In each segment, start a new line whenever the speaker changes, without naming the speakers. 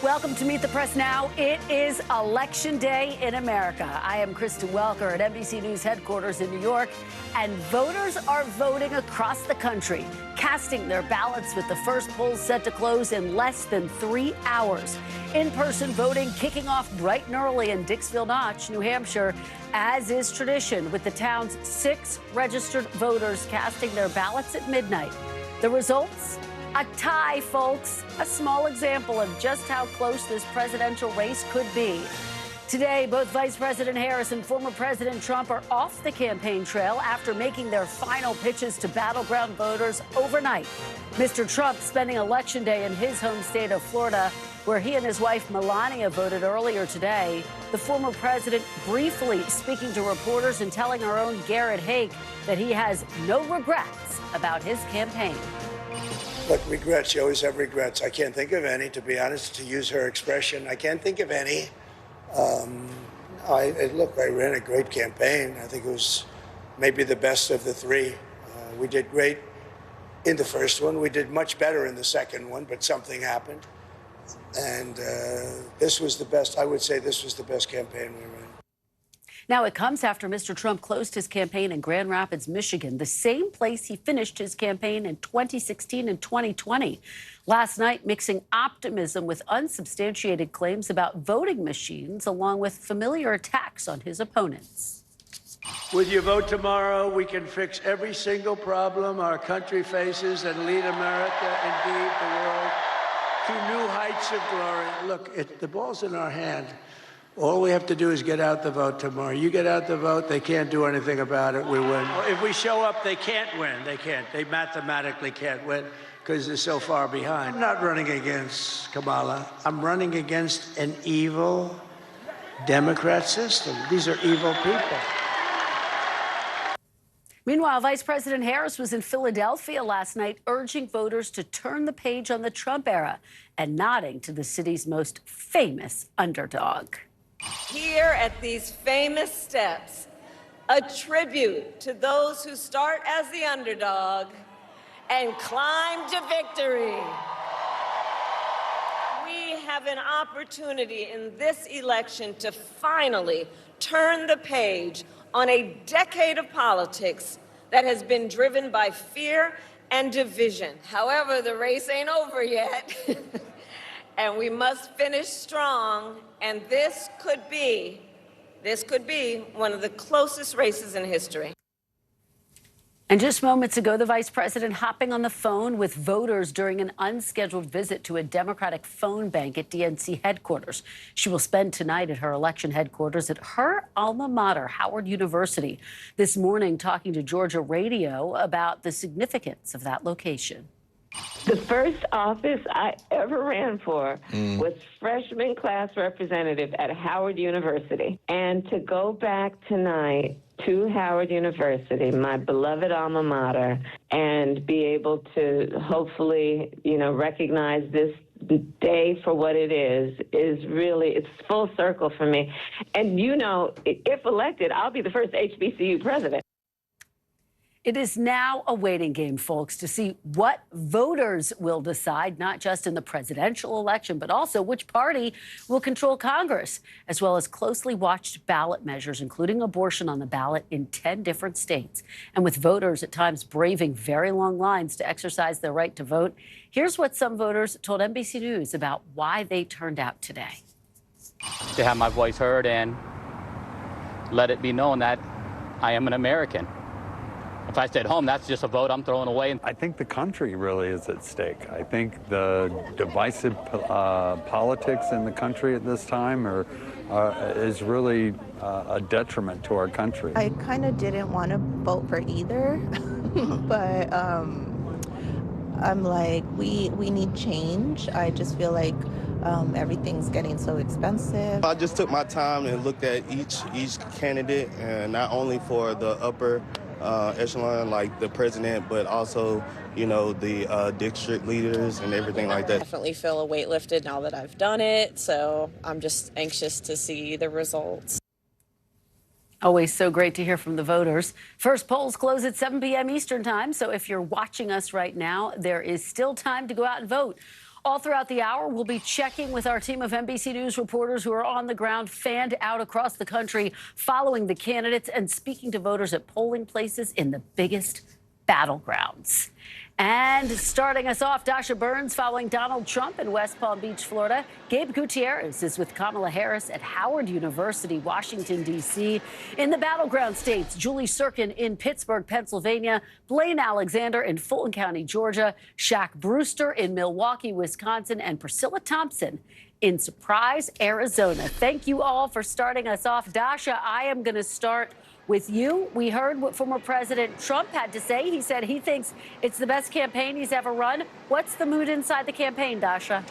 Welcome to Meet the Press Now. It is Election Day in America. I am Kristen Welker at NBC News headquarters in New York, and voters are voting across the country, casting their ballots with the first polls set to close in less than 3 hours. In-person voting kicking off bright and early in Dixville Notch, New Hampshire, as is tradition, with the town's 6 registered voters casting their ballots at midnight. The results? A tie, folks. A small example of just how close this presidential race could be. Today, both Vice President Harris and former President Trump are off the campaign trail after making their final pitches to battleground voters overnight. Mr. Trump spending Election Day in his home state of Florida, where he and his wife Melania voted earlier today. The former president briefly speaking to reporters and telling our own Garrett Haake that he has no regrets about his campaign.
Look, regrets, you always have regrets. I can't think of any, to be honest, to use her expression. I can't think of any. I ran a great campaign. I think it was maybe the best of the 3. We did great in the first one. We did much better in the second one, but something happened. And this was the best. I would say this was the best campaign we ran.
Now, it comes after Mr. Trump closed his campaign in Grand Rapids, Michigan, the same place he finished his campaign in 2016 and 2020. Last night, mixing optimism with unsubstantiated claims about voting machines, along with familiar attacks on his opponents.
With your vote tomorrow, we can fix every single problem our country faces and lead America, indeed the world, to new heights of glory. Look, the ball's in our hand. All we have to do is get out the vote tomorrow. You get out the vote, they can't do anything about it, we win. If we show up, they can't win. They can't. They mathematically can't win because they're so far behind. I'm not running against Kamala. I'm running against an evil Democrat system. These are evil people.
Meanwhile, Vice President Harris was in Philadelphia last night urging voters to turn the page on the Trump era and nodding to the city's most famous underdog.
Here at these famous steps, a tribute to those who start as the underdog and climb to victory. We have an opportunity in this election to finally turn the page on a decade of politics that has been driven by fear and division. However, the race ain't over yet. And we must finish strong, and this could be one of the closest races in history.
And just moments ago, the vice president hopping on the phone with voters during an unscheduled visit to a Democratic phone bank at DNC headquarters. She will spend tonight at her election headquarters at her alma mater, Howard University. This morning, talking to Georgia Radio about the significance of that location.
The first office I ever ran for was freshman class representative at Howard University. And to go back tonight to Howard University, my beloved alma mater, and be able to hopefully, recognize this day for what it is really, it's full circle for me. And, if elected, I'll be the first HBCU president.
It is now a waiting game, folks, to see what voters will decide, not just in the presidential election, but also which party will control Congress, as well as closely watched ballot measures, including abortion on the ballot in 10 different states. And with voters at times braving very long lines to exercise their right to vote, here's what some voters told NBC News about why they turned out today.
To have my voice heard and let it be known that I am an American. If I stay at home, that's just a vote I'm throwing away.
I think the country really is at stake. I think the divisive politics in the country at this time is really a detriment to our country.
I kind of didn't want to vote for either, but I'm like, we need change. I just feel like everything's getting so expensive.
I just took my time and looked at each candidate, and not only for the upper echelon, like the president, but also, the district leaders and everything like that.
I definitely feel a weight lifted now that I've done it, so I'm just anxious to see the results.
Always so great to hear from the voters. First polls close at 7 p.m. Eastern time, so if you're watching us right now, there is still time to go out and vote. All throughout the hour, we'll be checking with our team of NBC News reporters who are on the ground, fanned out across the country, following the candidates and speaking to voters at polling places in the biggest battlegrounds. And starting us off, Dasha Burns following Donald Trump in West Palm Beach, Florida. Gabe Gutierrez is with Kamala Harris at Howard University, Washington, D.C. In the battleground states, Julie Sirkin in Pittsburgh, Pennsylvania, Blaine Alexander in Fulton County, Georgia, Shaq Brewster in Milwaukee, Wisconsin, and Priscilla Thompson in Surprise, Arizona. Thank you all for starting us off. Dasha, I am going to start with you. We heard what former President Trump had to say. He said he thinks it's the best campaign he's ever run. What's the mood inside the campaign, Dasha?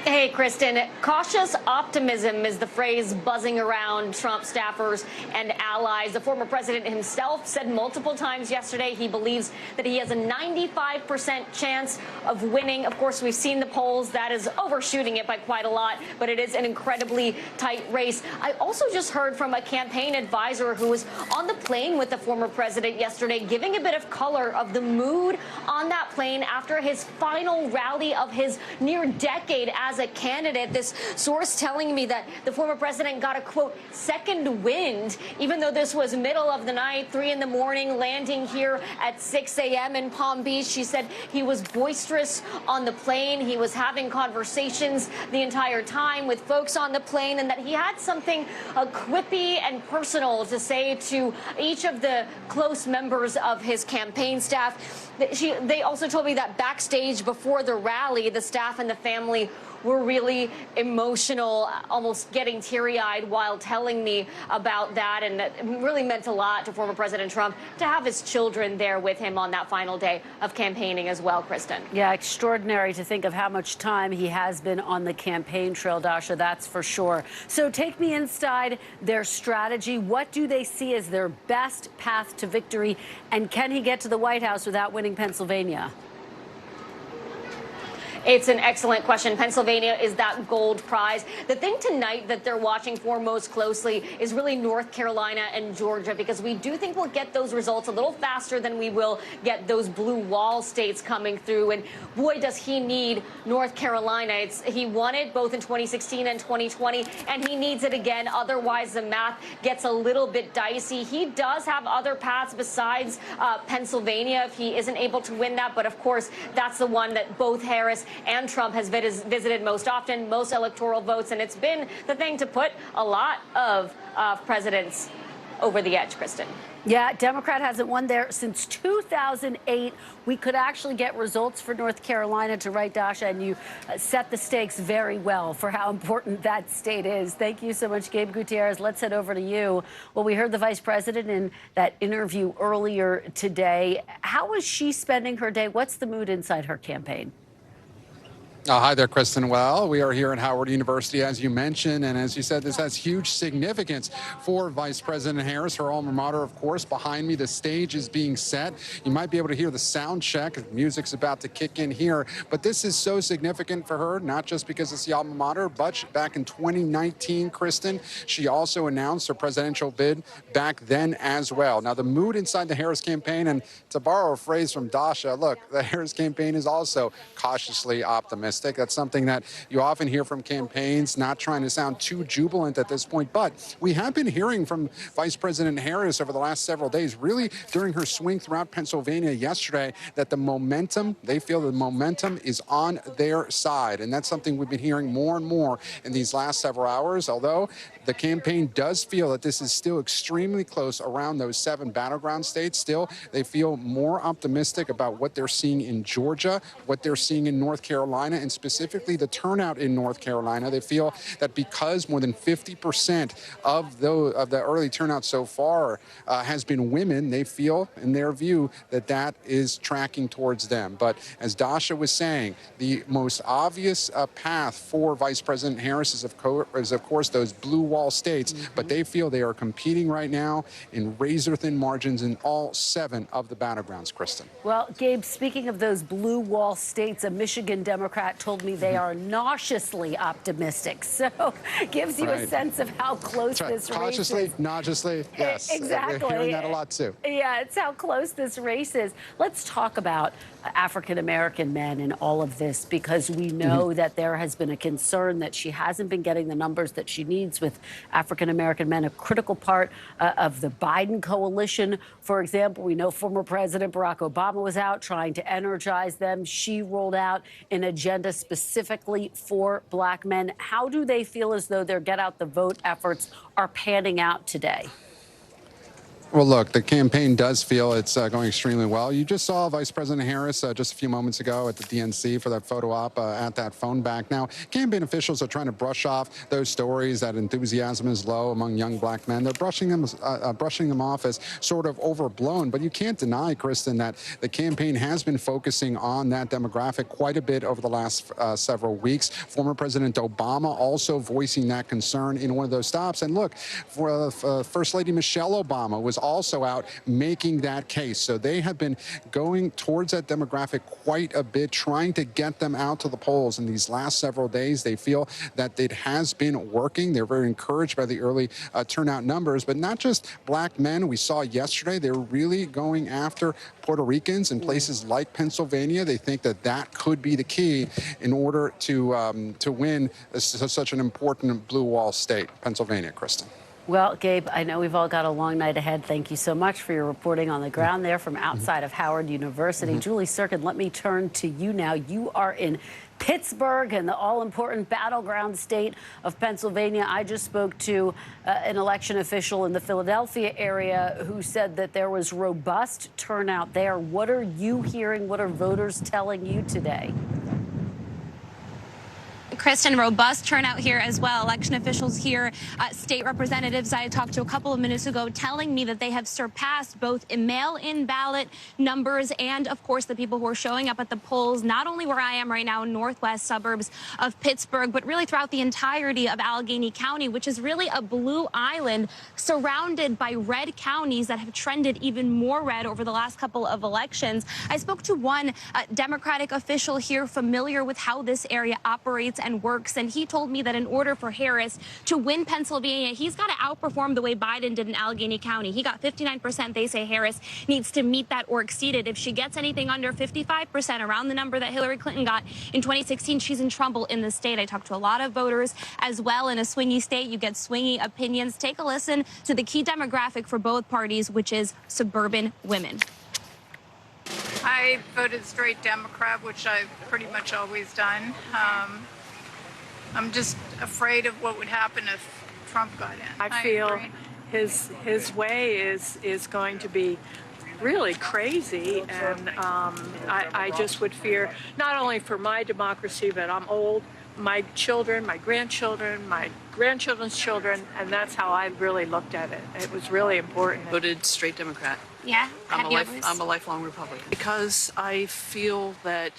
Hey, Kristen, cautious optimism is the phrase buzzing around Trump staffers and allies. The former president himself said multiple times yesterday he believes that he has a 95% chance of winning. Of course, we've seen the polls. That is overshooting it by quite a lot, but it is an incredibly tight race. I also just heard from a campaign advisor who was on the plane with the former president yesterday, giving a bit of color of the mood on that plane after his final rally of his near decade as a candidate. This source telling me that the former president got a, quote, second wind, even though this was middle of the night, 3 in the morning, landing here at 6 a.m. in Palm Beach. She said he was boisterous on the plane. He was having conversations the entire time with folks on the plane, and that he had something quippy and personal to say to each of the close members of his campaign staff. They also told me that backstage before the rally, the staff and the family were really emotional, almost getting teary-eyed while telling me about that. And it really meant a lot to former President Trump to have his children there with him on that final day of campaigning as well, Kristen.
Yeah, extraordinary to think of how much time he has been on the campaign trail, Dasha, that's for sure. So take me inside their strategy. What do they see as their best path to victory? And can he get to the White House without winning Pennsylvania?
It's an excellent question. Pennsylvania is that gold prize. The thing tonight that they're watching for most closely is really North Carolina and Georgia, because we do think we'll get those results a little faster than we will get those blue wall states coming through. And boy, does he need North Carolina. He won it both in 2016 and 2020, and he needs it again. Otherwise, the math gets a little bit dicey. He does have other paths besides Pennsylvania if he isn't able to win that. But of course, that's the one that both Harris and Trump has visited most often, most electoral votes, and it's been the thing to put a lot of presidents over the edge, Kristen.
Yeah, Democrat hasn't won there since 2008. We could actually get results for North Carolina to right, Dasha, and you set the stakes very well for how important that state is. Thank you so much, Gabe Gutierrez. Let's head over to you. Well, we heard the vice president in that interview earlier today. How is she spending her day? What's the mood inside her campaign?
Hi there, Kristen. Well, we are here at Howard University, as you mentioned, and as you said, this has huge significance for Vice President Harris, her alma mater, of course. Behind me, the stage is being set. You might be able to hear the sound check. Music's about to kick in here, but this is so significant for her, not just because it's the alma mater, but back in 2019, Kristen, she also announced her presidential bid back then as well. Now, the mood inside the Harris campaign, and to borrow a phrase from Dasha, look, the Harris campaign is also cautiously optimistic. That's something that you often hear from campaigns, not trying to sound too jubilant at this point. But we have been hearing from Vice President Harris over the last several days, really during her swing throughout Pennsylvania yesterday, that the momentum, they feel the momentum is on their side. And that's something we've been hearing more and more in these last several hours, although the campaign does feel that this is still extremely close around those 7 battleground states. Still, they feel more optimistic about what they're seeing in Georgia, what they're seeing in North Carolina, and specifically the turnout in North Carolina. They feel that because more than 50% of the early turnout so far has been women, they feel, in their view, that that is tracking towards them. But as Dasha was saying, the most obvious path for Vice President Harris is of course, those blue wall states, but they feel they are competing right now in razor-thin margins in all 7 of the battlegrounds, Kristen.
Well, Gabe, speaking of those blue wall states, a Michigan Democrat Democrat told me they are nauseously optimistic. So gives you a sense of how close this race is.
Cautiously, nauseously, yes.
Exactly.
We're hearing that a lot too.
Yeah, it's how close this race is. Let's talk about African-American men in all of this, because we know that there has been a concern that she hasn't been getting the numbers that she needs with African-American men, a critical part of the Biden coalition. For example, we know former President Barack Obama was out trying to energize them. She rolled out an agenda specifically for black men. How do they feel as though their get out the vote efforts are panning out today?
Well, look, the campaign does feel it's going extremely well. You just saw Vice President Harris just a few moments ago at the DNC for that photo op at that phone bank. Now, campaign officials are trying to brush off those stories that enthusiasm is low among young black men. They're brushing them off as sort of overblown. But you can't deny, Kristen, that the campaign has been focusing on that demographic quite a bit over the last several weeks. Former President Obama also voicing that concern in one of those stops. And look, for First Lady Michelle Obama was also out making that case. So they have been going towards that demographic quite a bit, trying to get them out to the polls in these last several days. They feel that it has been working. They're very encouraged by the early turnout numbers, but not just black men. We saw yesterday they're really going after Puerto Ricans in places like Pennsylvania. They think that that could be the key in order to win such an important blue wall state, Pennsylvania, Kristen.
Well, Gabe, I know we've all got a long night ahead. Thank you so much for your reporting on the ground there from outside of Howard University. Julie Sirkin, let me turn to you now. You are in Pittsburgh and the all-important battleground state of Pennsylvania. I just spoke to an election official in the Philadelphia area who said that there was robust turnout there. What are you hearing? What are voters telling you today?
Kristen, robust turnout here as well. Election officials here, state representatives I talked to a couple of minutes ago telling me that they have surpassed both mail-in ballot numbers and, of course, the people who are showing up at the polls, not only where I am right now in northwest suburbs of Pittsburgh, but really throughout the entirety of Allegheny County, which is really a blue island surrounded by red counties that have trended even more red over the last couple of elections. I spoke to one Democratic official here familiar with how this area operates and works, and he told me that in order for Harris to win Pennsylvania, he's got to outperform the way Biden did in Allegheny County. He got 59%. They say Harris needs to meet that or exceed it. If she gets anything under 55%, around the number that Hillary Clinton got in 2016, she's in trouble in the state. I talked to a lot of voters as well. In a swingy state, you get swingy opinions. Take a listen to the key demographic for both parties, which is suburban women.
I voted straight Democrat, which I've pretty much always done. I'm just afraid of what would happen if Trump got in.
I feel his way is going to be really crazy, and I just would fear not only for my democracy, but I'm old, my children, my grandchildren, my grandchildren's children, and that's how I really looked at it. It was really important.
Voted straight Democrat.
Yeah,
I'm a lifelong Republican. Because I feel that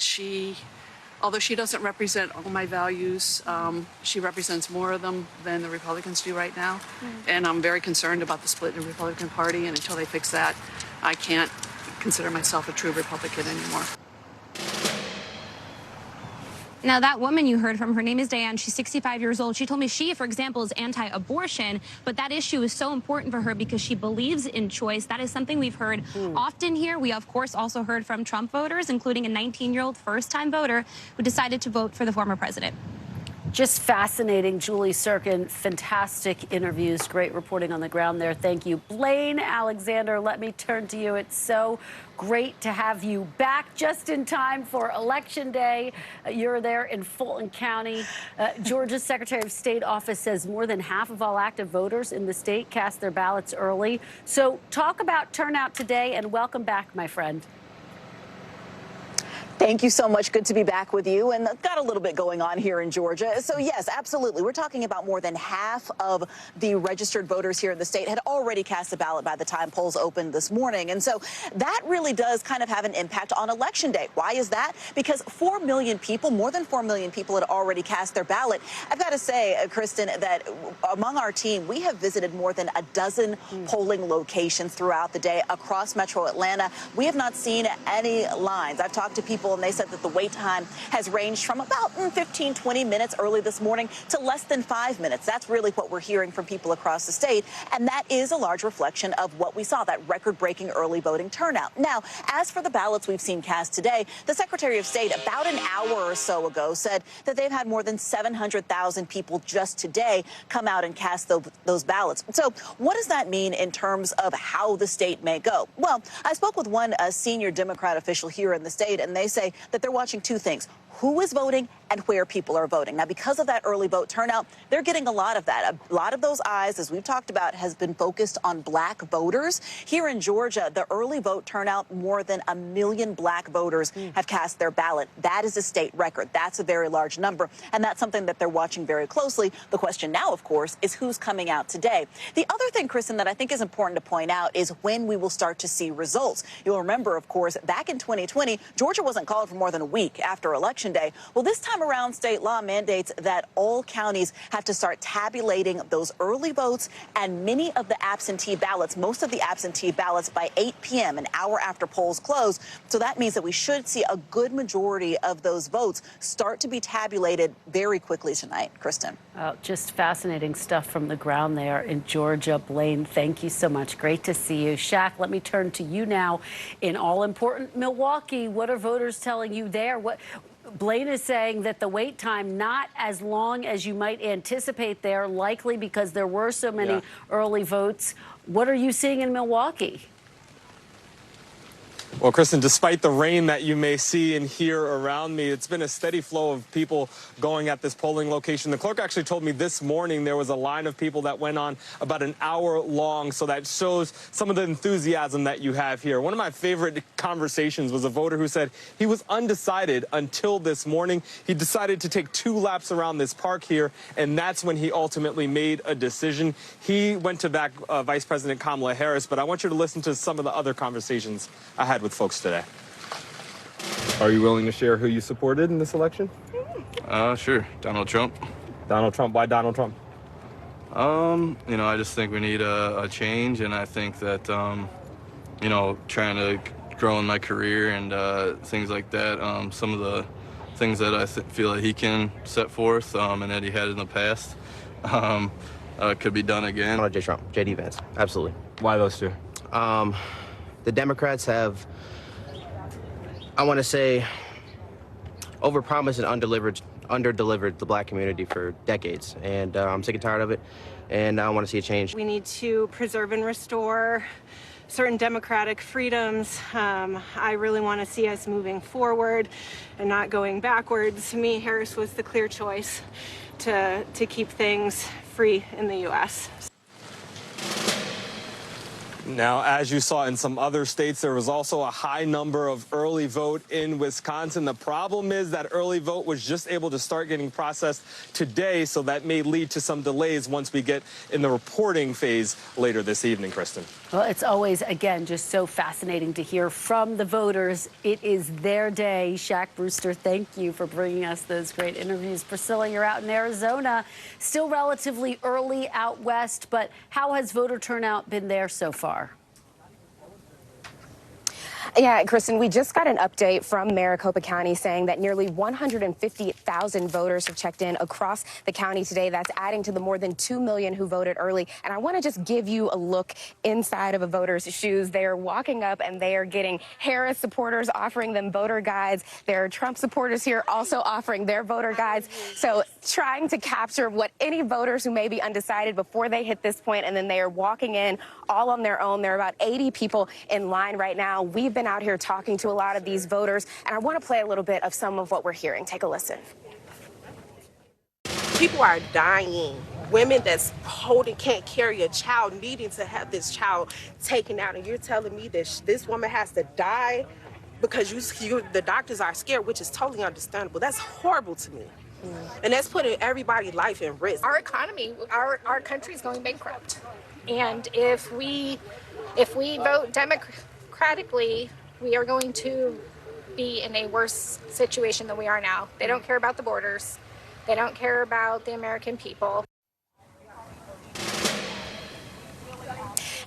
although she doesn't represent all my values, she represents more of them than the Republicans do right now. And I'm very concerned about the split in the Republican Party, and until they fix that, I can't consider myself a true Republican anymore.
Now, that woman you heard from, her name is Diane. She's 65 years old. She told me she, for example, is anti-abortion, but that issue is so important for her because she believes in choice. That is something we've heard often here. We, of course, also heard from Trump voters, including a 19-year-old first-time voter who decided to vote for the former president.
Just fascinating, Julie Sirkin. Fantastic interviews. Great reporting on the ground there. Thank you. Blaine Alexander, let me turn to you. It's so great to have you back just in time for Election Day. You're there in Fulton County. Georgia's Secretary of State office says more than half of all active voters in the state cast their ballots early. So talk about turnout today, and welcome back, my friend.
Thank you so much. Good to be back with you. And got a little bit going on here in Georgia. So, yes, absolutely. We're talking about more than half of the registered voters here in the state had already cast a ballot by the time polls opened this morning. And so that really does kind of have an impact on Election Day. Why is that? Because 4 million people, more than 4 million people had already cast their ballot. I've got to say, Kristen, that among our team, we have visited more than a dozen polling locations throughout the day across Metro Atlanta. We have not seen any lines. I've talked to people people, and they said that the wait time has ranged from about 15, 20 minutes early this morning to less than 5 minutes. That's really what we're hearing from people across the state, and that is a large reflection of what we saw, that record-breaking early voting turnout. Now, as for the ballots we've seen cast today, the Secretary of State about an hour or so ago said that they've had more than 700,000 people just today come out and cast those ballots. So what does that mean in terms of how the state may go? Well, I spoke with one senior Democrat official here in the state, and they say that they're watching two things: who is voting and where people are voting. Now, because of that early vote turnout, they're getting a lot of that. A lot of those eyes, as we've talked about, has been focused on black voters. Here in Georgia, the early vote turnout, more than 1 million black voters have cast their ballot. That is a state record. That's a very large number, and that's something that they're watching very closely. The question now, of course, is who's coming out today. The other thing, Kristen, that I think is important to point out is when we will start to see results. You'll remember, of course, back in 2020, Georgia wasn't called for more than a week after Election Day. Well, this time around, state law mandates that all counties have to start tabulating those early votes and many of the absentee ballots, most of the absentee ballots, by 8 p.m., an hour after polls close. So that means that we should see a good majority of those votes start to be tabulated very quickly tonight. Kristen.
Just fascinating stuff from the ground there in Georgia. Blaine, thank you so much. Great to see you. Shaq, let me turn to you now in all-important Milwaukee. What are voters telling you there? Blaine is saying that the wait time not as long as you might anticipate there, likely because there were so many early votes. What are you seeing in Milwaukee?
Well, Kristen, despite the rain that you may see and hear around me, it's been a steady flow of people going at this polling location. The clerk actually told me this morning there was a line of people that went on about an hour long, so that shows some of the enthusiasm that you have here. One of my favorite conversations was a voter who said he was undecided until this morning. He decided to take 2 laps around this park here, and that's when he ultimately made a decision. He went to back Vice President Kamala Harris, but I want you to listen to some of the other conversations I had with folks today. Are you willing to share who you supported in this election?
Sure. Donald Trump.
Donald Trump. Why Donald Trump?
I just think we need a change, and I think that, trying to grow in my career and things like that, some of the things that I feel that he can set forth and that he had in the past could be done again.
Donald J. Trump, J.D. Vance, absolutely.
Why those two?
The Democrats have, I want to say, overpromised and underdelivered the black community for decades, and I'm sick and tired of it, and I want to see a change.
We need to preserve and restore certain democratic freedoms. I really want to see us moving forward and not going backwards. To me, Harris was the clear choice to keep things free in the U.S.
Now, as you saw in some other states, there was also a high number of early vote in Wisconsin. The problem is that early vote was just able to start getting processed today, so that may lead to some delays once we get in the reporting phase later this evening, Kristen.
Well, it's always, again, just so fascinating to hear from the voters. It is their day. Shaq Brewster, thank you for bringing us those great interviews. Priscilla, you're out in Arizona, still relatively early out west, but how has voter turnout been there so far?
Yeah, Kristen, we just got an update from Maricopa County saying that nearly 150,000 voters have checked in across the county today. That's adding to the more than 2 million who voted early. And I want to just give you a look inside of a voter's shoes. They are walking up and they are getting Harris supporters offering them voter guides. There are Trump supporters here also offering their voter guides. So trying to capture what any voters who may be undecided before they hit this point, and then they are walking in all on their own. There are about 80 people in line right now. We've been out here talking to a lot of these voters, and I want to play a little bit of some of what we're hearing. Take a listen.
People are dying. Women that's can't carry a child, needing to have this child taken out, and you're telling me that this woman has to die because the doctors are scared, which is totally understandable. That's horrible to me. And that's putting everybody's life in risk.
Our economy, our country is going bankrupt. And if we vote democratically, we are going to be in a worse situation than we are now. They don't care about the borders. They don't care about the American people.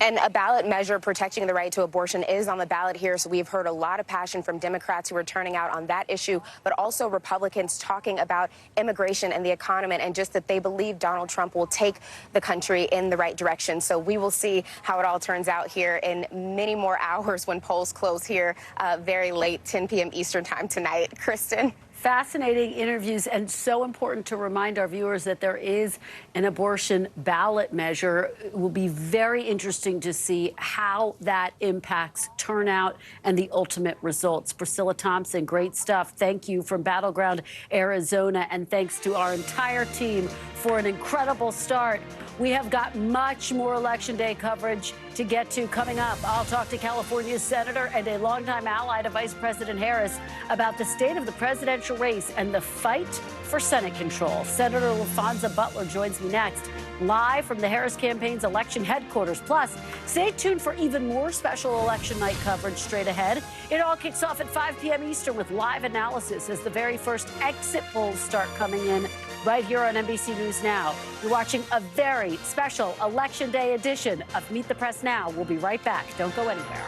And a ballot measure protecting the right to abortion is on the ballot here, so we've heard a lot of passion from Democrats who are turning out on that issue, but also Republicans talking about immigration and the economy, and just that they believe Donald Trump will take the country in the right direction. So we will see how it all turns out here in many more hours when polls close here very late, 10 p.m. Eastern time tonight. Kristen.
Fascinating interviews, and so important to remind our viewers that there is an abortion ballot measure. It will be very interesting to see how that impacts turnout and the ultimate results. Priscilla Thompson, great stuff. Thank you from Battleground, Arizona, and thanks to our entire team for an incredible start. We have got much more Election Day coverage to get to coming up. I'll talk to California's senator and a longtime ally to Vice President Harris about the state of the presidential race and the fight for Senate control. Senator LaFonza Butler joins me next, live from the Harris campaign's election headquarters. Plus, stay tuned for even more special election night coverage straight ahead. It all kicks off at 5 p.m. Eastern with live analysis as the very first exit polls start coming in right here on NBC News Now. You're watching a very special Election Day edition of Meet the Press Now. We'll be right back. Don't go anywhere.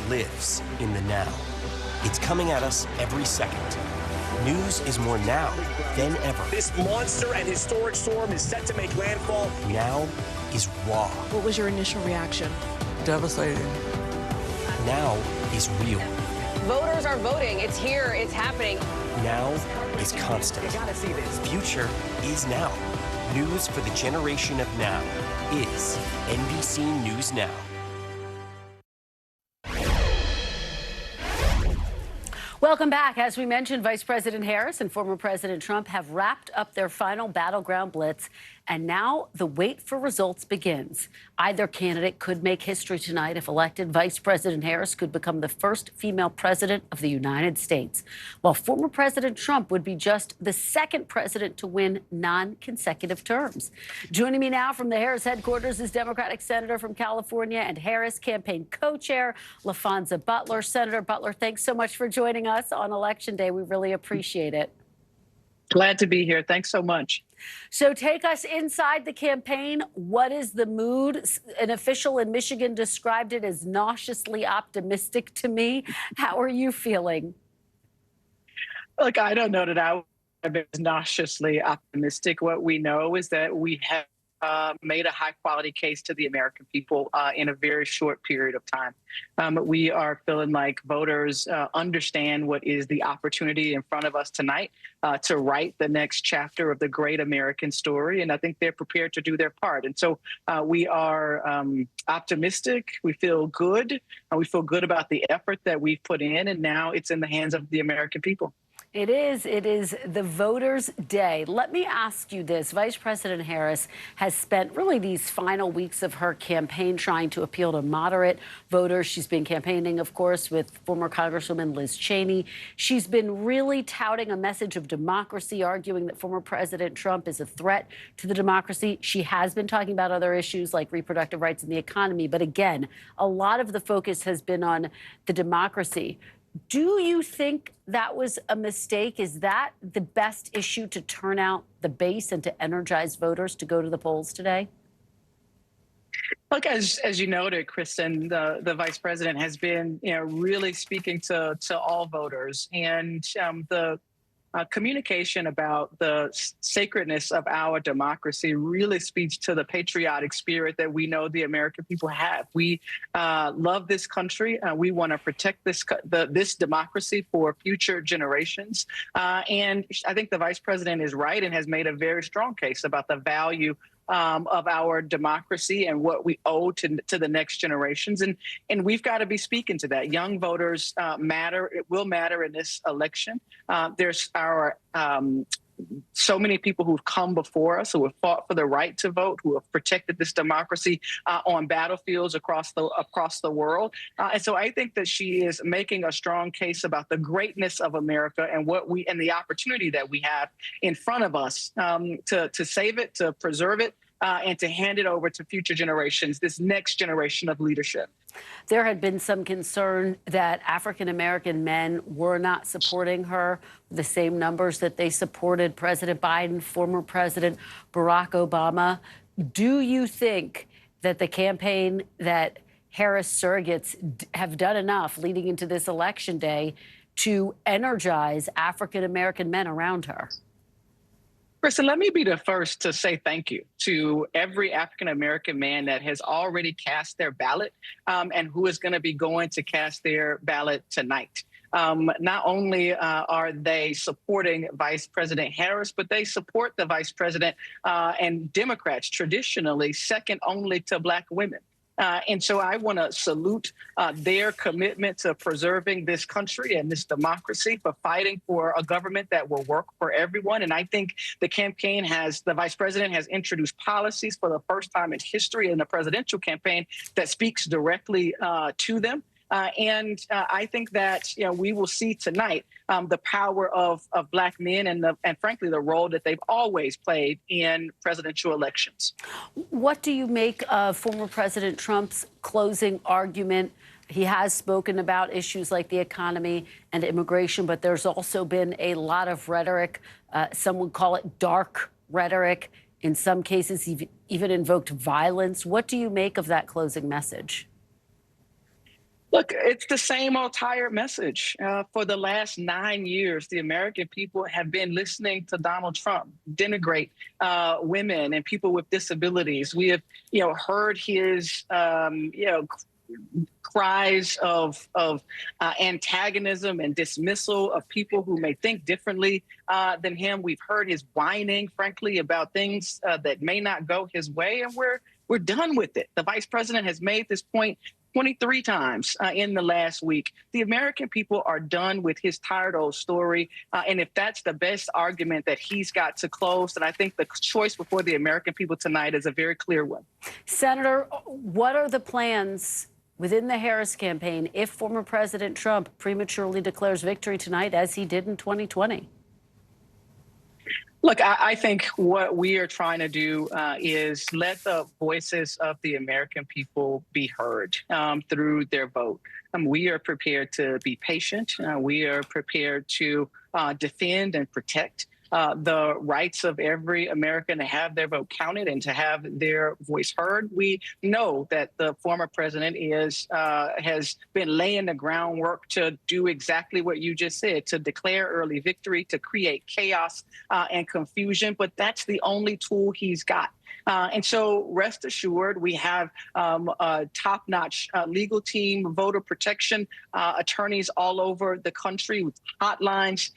Lives in the now. It's coming at us every second. News is more now than ever.
This monster and historic storm is set to make landfall.
Now is raw.
What was your initial reaction?
Devastating.
Now is real.
Voters are voting. It's here. It's happening.
Now is constant.
You gotta see this.
Future is now. News for the generation of now is NBC News Now.
Welcome back. As we mentioned, Vice President Harris and former President Trump have wrapped up their final battleground blitz, and now the wait for results begins. Either candidate could make history tonight. If elected, Vice President Harris could become the first female president of the United States, while former President Trump would be just the second president to win non-consecutive terms. Joining me now from the Harris headquarters is Democratic Senator from California and Harris campaign co-chair LaFonza Butler. Senator Butler, thanks so much for joining us on Election Day. We really appreciate it.
Glad to be here. Thanks so much.
So take us inside the campaign. What is the mood? An official in Michigan described it as nauseously optimistic to me. How are you feeling?
Look, I don't know that I would be nauseously optimistic. What we know is that we have made a high-quality case to the American people in a very short period of time. We are feeling like voters understand what is the opportunity in front of us tonight to write the next chapter of the great American story, and I think they're prepared to do their part. And so we are optimistic. We feel good. We feel good about the effort that we've put in, and now it's in the hands of the American people.
It is the voters' day. Let me ask you this. Vice President Harris has spent really these final weeks of her campaign trying to appeal to moderate voters. She's been campaigning, of course, with former Congresswoman Liz Cheney. She's been really touting a message of democracy, arguing that former President Trump is a threat to the democracy. She has been talking about other issues like reproductive rights and the economy. But again, a lot of the focus has been on the democracy. Do you think that was a mistake? Is that the best issue to turn out the base and to energize voters to go to the polls today?
Look, as you noted, Kristen, the vice president has been, really speaking to all voters, and the communication about the sacredness of our democracy really speaks to the patriotic spirit that we know the American people have. We love this country. We want to protect this democracy for future generations. And I think the vice president is right and has made a very strong case about the value of our democracy and what we owe to the next generations. And we've got to be speaking to that. Young voters matter. It will matter in this election. There's so many people who've come before us, who have fought for the right to vote, who have protected this democracy on battlefields across the world. And so I think that she is making a strong case about the greatness of America and and the opportunity that we have in front of us to save it, to preserve it, and to hand it over to future generations, this next generation of leadership.
There had been some concern that African-American men were not supporting her, the same numbers that they supported President Biden, former President Barack Obama. Do you think that the campaign that Harris surrogates have done enough leading into this election day to energize African-American men around her?
Kristen, let me be the first to say thank you to every African-American man that has already cast their ballot and who is going to be going to cast their ballot tonight. Not only are they supporting Vice President Harris, but they support the vice president and Democrats traditionally second only to Black women. And so I want to salute their commitment to preserving this country and this democracy, for fighting for a government that will work for everyone. And I think the vice president has introduced policies for the first time in history in the presidential campaign that speaks directly to them. And I think that we will see tonight the power of Black men and frankly the role that they've always played in presidential elections.
What do you make of former President Trump's closing argument? He has spoken about issues like the economy and immigration, but there's also been a lot of rhetoric. Some would call it dark rhetoric. In some cases, even invoked violence. What do you make of that closing message?
Look, it's the same old tired message. For the last 9 years, the American people have been listening to Donald Trump denigrate women and people with disabilities. We have, heard his, cries of antagonism and dismissal of people who may think differently than him. We've heard his whining, frankly, about things that may not go his way, and we're done with it. The vice president has made this point 23 times in the last week. The American people are done with his tired old story. And if that's the best argument that he's got to close, then I think the choice before the American people tonight is a very clear one.
Senator, what are the plans within the Harris campaign if former President Trump prematurely declares victory tonight, as he did in 2020?
Look, I think what we are trying to do is let the voices of the American people be heard through their vote. We are prepared to be patient. We are prepared to defend and protect the rights of every American to have their vote counted and to have their voice heard. We know that the former president has been laying the groundwork to do exactly what you just said, to declare early victory, to create chaos and confusion. But that's the only tool he's got. And so rest assured, we have a top-notch legal team, voter protection attorneys all over the country with hotlines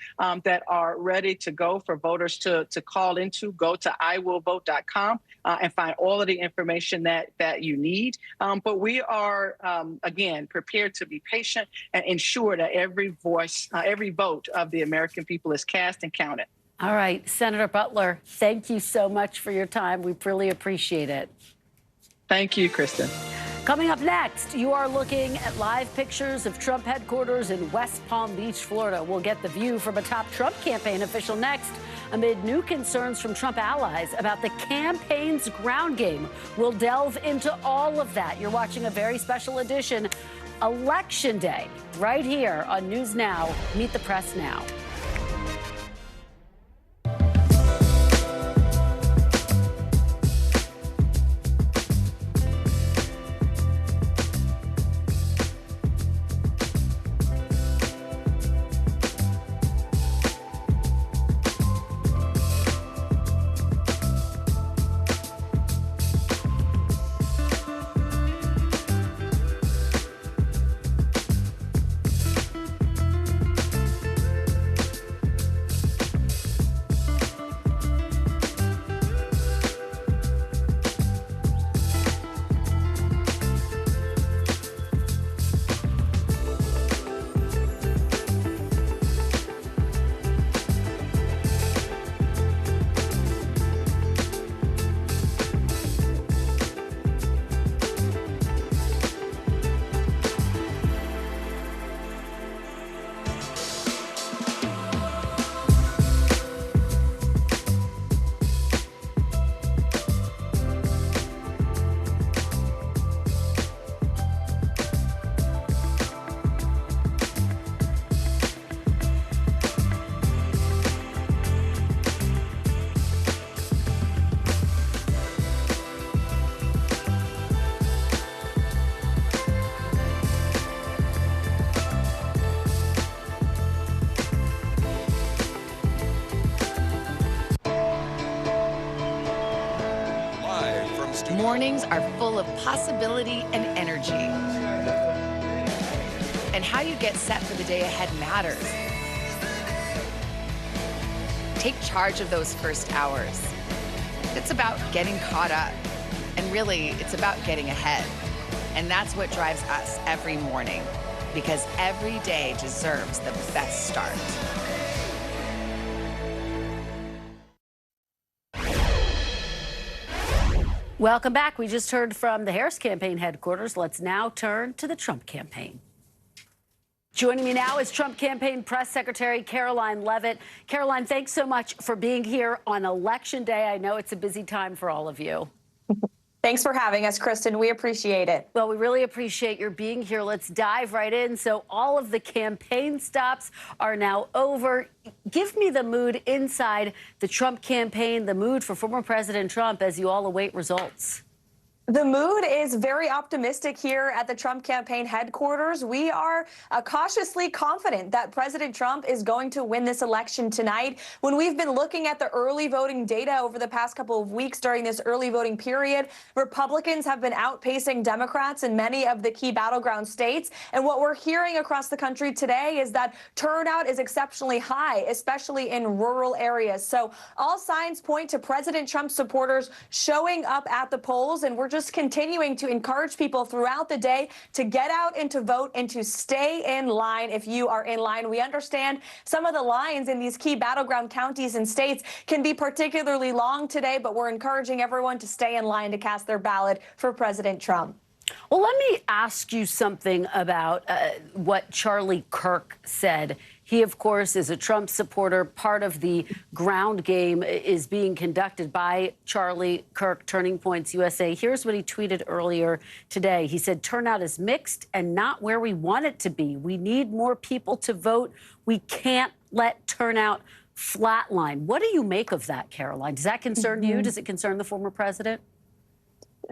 that are ready to go for voters to call into. Go to iwillvote.com and find all of the information that you need. But we are, again, prepared to be patient and ensure that every voice, every vote of the American people is cast and counted.
All right, Senator Butler, thank you so much for your time. We really appreciate it.
Thank you, Kristen.
Coming up next, you are looking at live pictures of Trump headquarters in West Palm Beach, Florida. We'll get the view from a top Trump campaign official next, amid new concerns from Trump allies about the campaign's ground game. We'll delve into all of that. You're watching a very special edition, Election Day, right here on News Now. Meet the Press now.
Mornings are full of possibility and energy. And how you get set for the day ahead matters. Take charge of those first hours. It's about getting caught up. And really, it's about getting ahead. And that's what drives us every morning, because every day deserves the best start.
Welcome back. We just heard from the Harris campaign headquarters. Let's now turn to the Trump campaign. Joining me now is Trump campaign press secretary Caroline Leavitt. Caroline, thanks so much for being here on Election Day. I know it's a busy time for all of you.
Thanks for having us, Kristen. We appreciate it.
Well, we really appreciate your being here. Let's dive right in. So all of the campaign stops are now over. Give me the mood inside the Trump campaign, the mood for former President Trump as you all await results.
The mood is very optimistic here at the Trump campaign headquarters. We are cautiously confident that President Trump is going to win this election tonight. When we've been looking at the early voting data over the past couple of weeks during this early voting period, Republicans have been outpacing Democrats in many of the key battleground states. And what we're hearing across the country today is that turnout is exceptionally high, especially in rural areas. So all signs point to President Trump supporters showing up at the polls, and we're just continuing to encourage people throughout the day to get out and to vote and to stay in line if you are in line. We understand some of the lines in these key battleground counties and states can be particularly long today, but we're encouraging everyone to stay in line to cast their ballot for President Trump.
Well, let me ask you something about what Charlie Kirk said. He, of course, is a Trump supporter. Part of the ground game is being conducted by Charlie Kirk, Turning Points USA. Here's what he tweeted earlier today. He said, turnout is mixed and not where we want it to be. We need more people to vote. We can't let turnout flatline. What do you make of that, Caroline? Does that concern you? Does it concern the former president?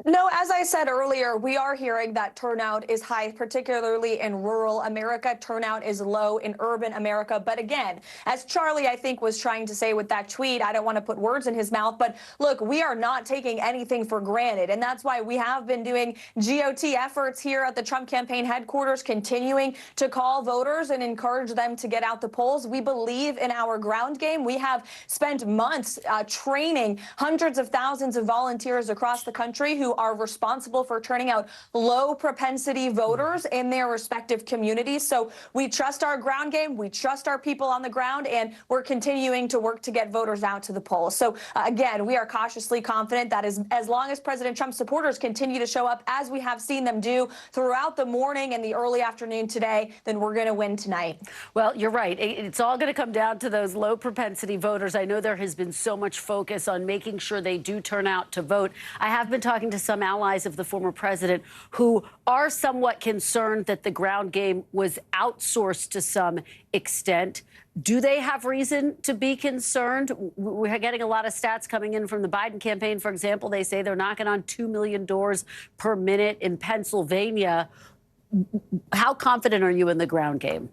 No, as I said earlier, we are hearing that turnout is high, particularly in rural America. Turnout is low in urban America. But again, as Charlie, I think, was trying to say with that tweet, I don't want to put words in his mouth, but look, we are not taking anything for granted. And that's why we have been doing GOT efforts here at the Trump campaign headquarters, continuing to call voters and encourage them to get out the polls. We believe in our ground game. We have spent months training hundreds of thousands of volunteers across the country who are responsible for turning out low propensity voters in their respective communities. So we trust our ground game, we trust our people on the ground, and we're continuing to work to get voters out to the polls. So again, we are cautiously confident that as long as President Trump's supporters continue to show up as we have seen them do throughout the morning and the early afternoon today, then we're going to win tonight.
Well, you're right. It's all going to come down to those low propensity voters. I know there has been so much focus on making sure they do turn out to vote. I have been talking to some allies of the former president who are somewhat concerned that the ground game was outsourced to some extent. Do they have reason to be concerned? We're getting a lot of stats coming in from the Biden campaign. For example, they say they're knocking on 2 million doors per minute in Pennsylvania. How confident are you in the ground game?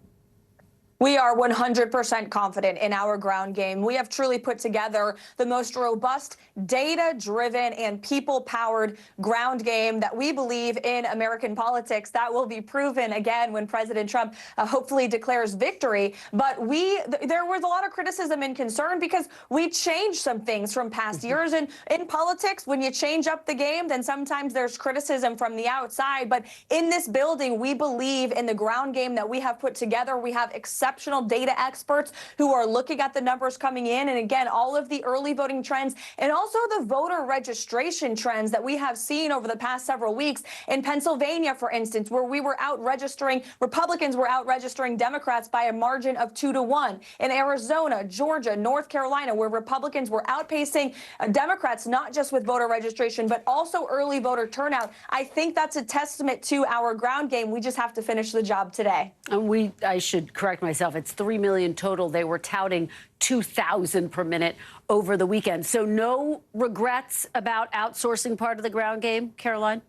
We are 100% confident in our ground game. We have truly put together the most robust, data-driven, and people-powered ground game that we believe in American politics. That will be proven again when President Trump hopefully declares victory. But there was a lot of criticism and concern because we changed some things from past years. And in politics, when you change up the game, then sometimes there's criticism from the outside. But in this building, we believe in the ground game that we have put together. We have exceptional data experts who are looking at the numbers coming in. And again, all of the early voting trends and also the voter registration trends that we have seen over the past several weeks in Pennsylvania, for instance, where we were out registering, Republicans were out registering Democrats by a margin of 2-1. In Arizona, Georgia, North Carolina, where Republicans were outpacing Democrats, not just with voter registration, but also early voter turnout. I think that's a testament to our ground game. We just have to finish the job today.
And I should correct myself. It's 3 million total. They were touting 2,000 per minute over the weekend. So no regrets about outsourcing part of the ground game, Caroline?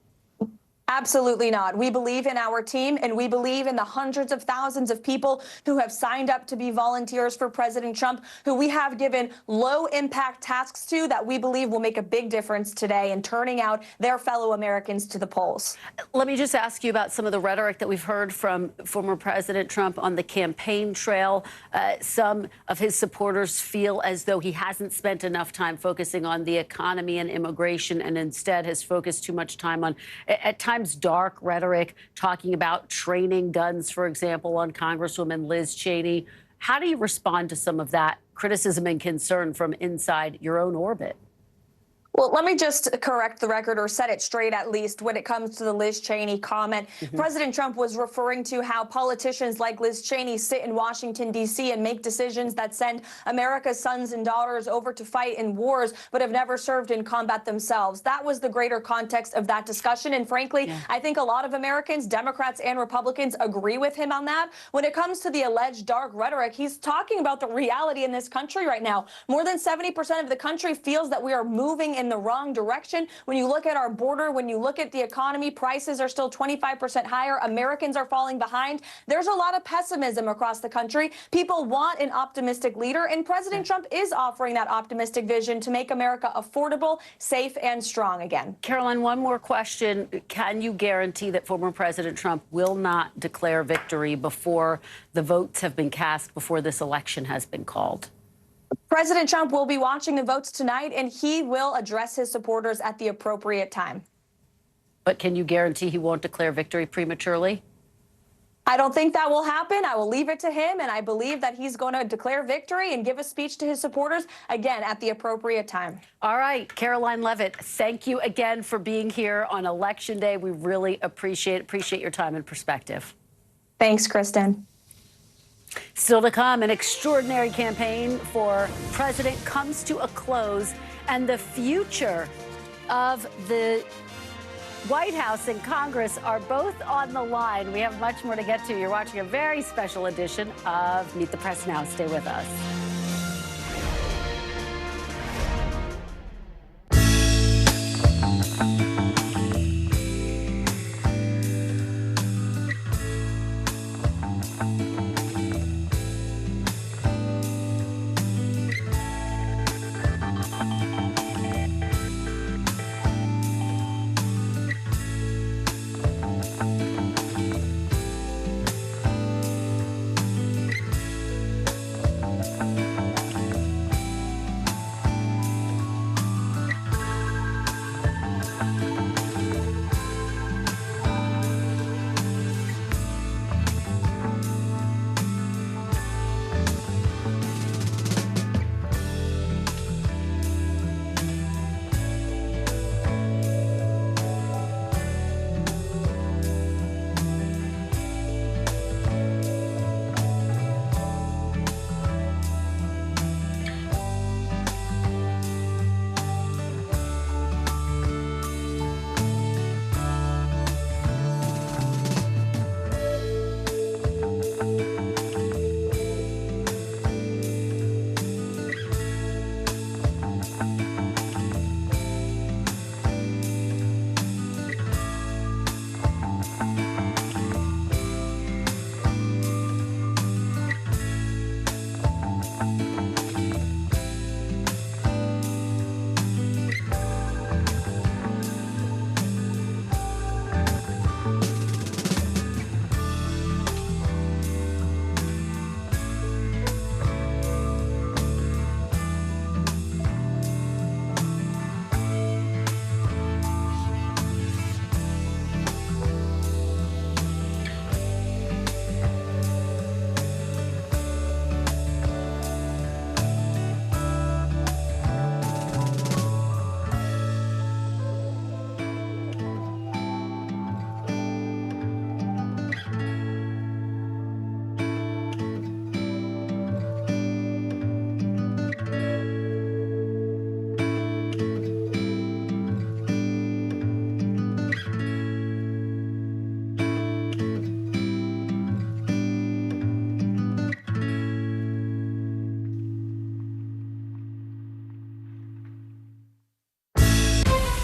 Absolutely not. We believe in our team, and we believe in the hundreds of thousands of people who have signed up to be volunteers for President Trump, who we have given low-impact tasks to that we believe will make a big difference today in turning out their fellow Americans to the polls.
Let me just ask you about some of the rhetoric that we've heard from former President Trump on the campaign trail. Some of his supporters feel as though he hasn't spent enough time focusing on the economy and immigration and instead has focused too much time on, at times, dark rhetoric, talking about training guns, for example, on Congresswoman Liz Cheney. How do you respond to some of that criticism and concern from inside your own orbit?
Well, let me just correct the record or set it straight, at least, when it comes to the Liz Cheney comment. President Trump was referring to how politicians like Liz Cheney sit in Washington, D.C. and make decisions that send America's sons and daughters over to fight in wars, but have never served in combat themselves. That was the greater context of that discussion. And frankly, I think a lot of Americans, Democrats and Republicans, agree with him on that. When it comes to the alleged dark rhetoric, he's talking about the reality in this country right now. More than 70% of the country feels that we are moving in the wrong direction. When you look at our border, when you look at the economy, prices are still 25% higher. Americans are falling behind. There's a lot of pessimism across the country. People want an optimistic leader, and President Trump is offering that optimistic vision to make America affordable, safe, and strong again.
Caroline, one more question. Can you guarantee that former President Trump will not declare victory before the votes have been cast, before this election has been called?
President Trump will be watching the votes tonight, and he will address his supporters at the appropriate time.
But can you guarantee he won't declare victory prematurely?
I don't think that will happen. I will leave it to him, and I believe that he's going to declare victory and give a speech to his supporters, again, at the appropriate time.
All right, Caroline Levitt, thank you again for being here on Election Day. We really appreciate your time and perspective.
Thanks, Kristen.
Still to come, an extraordinary campaign for president comes to a close, and the future of the White House and Congress are both on the line. We have much more to get to. You're watching a very special edition of Meet the Press Now. Stay with us.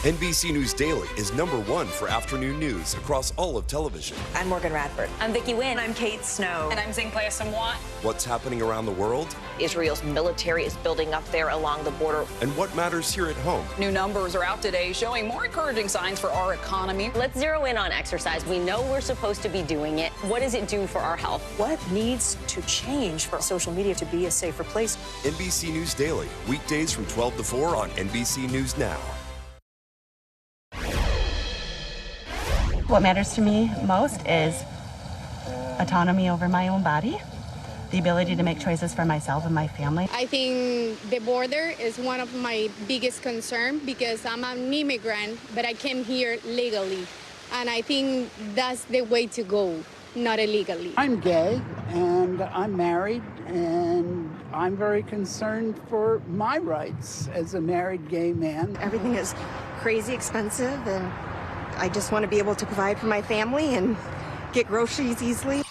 NBC News Daily is #1 for afternoon news across all of television.
I'm Morgan Radford.
I'm Vicki Wynn.
I'm Kate Snow.
And I'm Zinklea Samwat.
What's happening around the world?
Israel's military is building up there along the border.
And what matters here at home?
New numbers are out today showing more encouraging signs for our economy.
Let's zero in on exercise. We know we're supposed to be doing it. What does it do for our health?
What needs to change for social media to be a safer place?
NBC News Daily, weekdays from 12 to 4 on NBC News Now.
What matters to me most is autonomy over my own body, the ability to make choices for myself and my family.
I think the border is one of my biggest concerns because I'm an immigrant, but I came here legally. And I think that's the way to go, not illegally.
I'm gay and I'm married, and I'm very concerned for my rights as a married gay man.
Everything is crazy expensive, and I just want to be able to provide for my family and get groceries easily.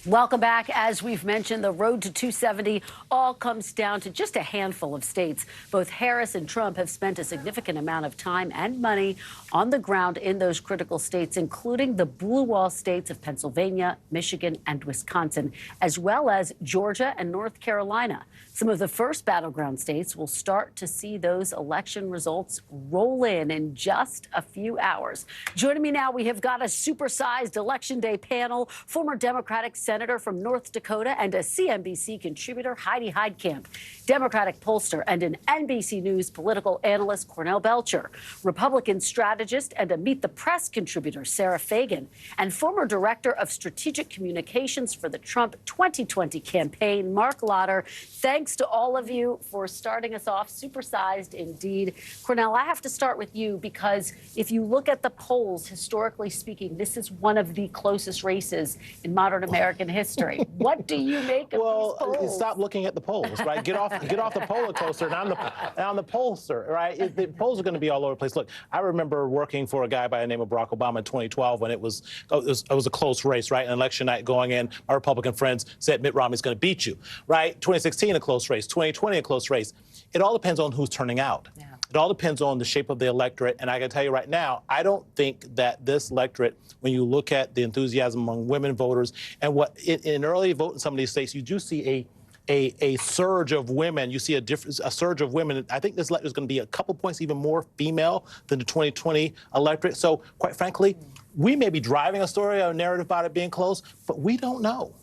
Welcome back. As we've mentioned, the road to 270 all comes down to just a handful of states. Both Harris and Trump have spent a significant amount of time and money on the ground in those critical states, including the blue wall states of Pennsylvania, Michigan, and Wisconsin, as well as Georgia and North Carolina. Some of the first battleground states will start to see those election results roll in just a few hours. Joining me now, we have got a supersized Election Day panel, former Democratic Senator from North Dakota and a CNBC contributor, Heidi Heitkamp, Democratic pollster and an NBC News political analyst, Cornell Belcher, Republican strategist and a Meet the Press contributor, Sarah Fagan, and former Director of Strategic Communications for the Trump 2020 campaign, Mark Lotter. Thanks to all of you for starting us off, supersized indeed. Cornell, I have to start with you because if you look at the polls, historically speaking, this is one of the closest races in modern American history. What do you make of these polls?
Stop looking at the polls, right? Get off the poller coaster, and I'm the pollster, right? The polls are going to be all over the place. Look, I remember working for a guy by the name of Barack Obama in 2012 when it was a close race, right? An election night going in, our Republican friends said Mitt Romney's going to beat you, right? 2016, a close race. 2020, a close race. It all depends on who's turning out. Yeah. It all depends on the shape of the electorate. And I can tell you right now, I don't think that this electorate, when you look at the enthusiasm among women voters and what in early vote in some of these states, you do see a surge of women. You see a surge of women. I think this electorate is going to be a couple points even more female than the 2020 electorate. So quite frankly, we may be driving a story or a narrative about it being close, but we don't know.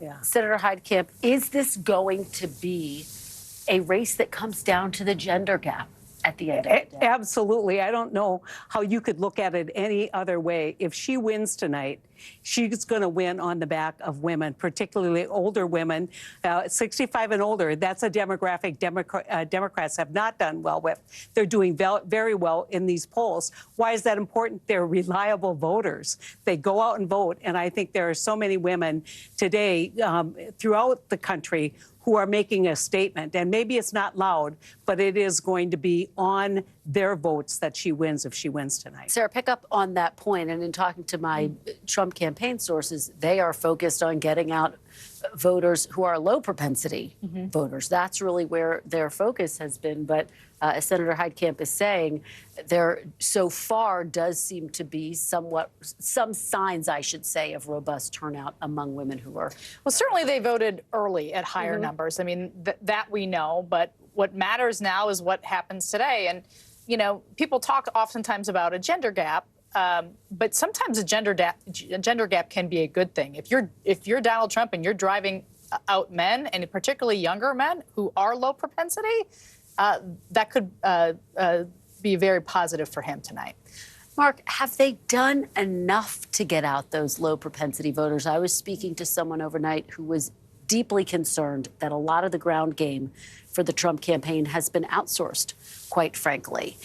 Yeah. Senator Heitkamp, is this going to be a race that comes down to the gender gap at the end of the day?
Absolutely. I don't know how you could look at it any other way. If she wins tonight, she's going to win on the back of women, particularly older women, 65 and older. That's a demographic Democrats have not done well with. They're doing very well in these polls. Why is that important? They're reliable voters. They go out and vote. And I think there are so many women today throughout the country who are making a statement. And maybe it's not loud, but it is going to be on their votes that she wins if she wins tonight.
Sarah, pick up on that point. And in talking to my Trump campaign sources, they are focused on getting out voters who are low propensity voters. That's really where their focus has been. But as Senator Heitkamp is saying, there so far does seem to be some signs, I should say, of robust turnout among women who are.
Well, certainly they voted early at higher numbers. I mean, that we know. But what matters now is what happens today. And, you know, people talk oftentimes about a gender gap. But sometimes a gender gap can be a good thing. If you're Donald Trump and you're driving out men, and particularly younger men who are low propensity, that could be very positive for him tonight.
Mark, have they done enough to get out those low propensity voters? I was speaking to someone overnight who was deeply concerned that a lot of the ground game for the Trump campaign has been outsourced, quite frankly,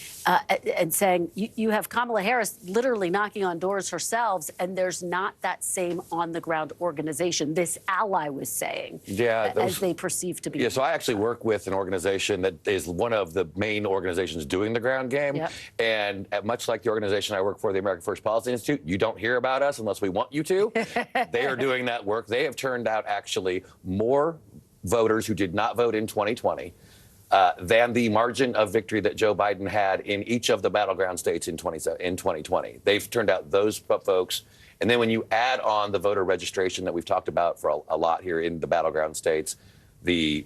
and saying you have Kamala Harris literally knocking on doors herself, and there's not that same on-the-ground organization, this ally was saying, as they perceive to be.
Yeah, so I actually work with an organization that is one of the main organizations doing the ground game. Yep. And much like the organization I work for, the American First Policy Institute, you don't hear about us unless we want you to. They are doing that work. They have turned out actually more voters who did not vote in 2020 than the margin of victory that Joe Biden had in each of the battleground states in 2020. They've turned out those folks. And then when you add on the voter registration that we've talked about for a lot here in the battleground states, the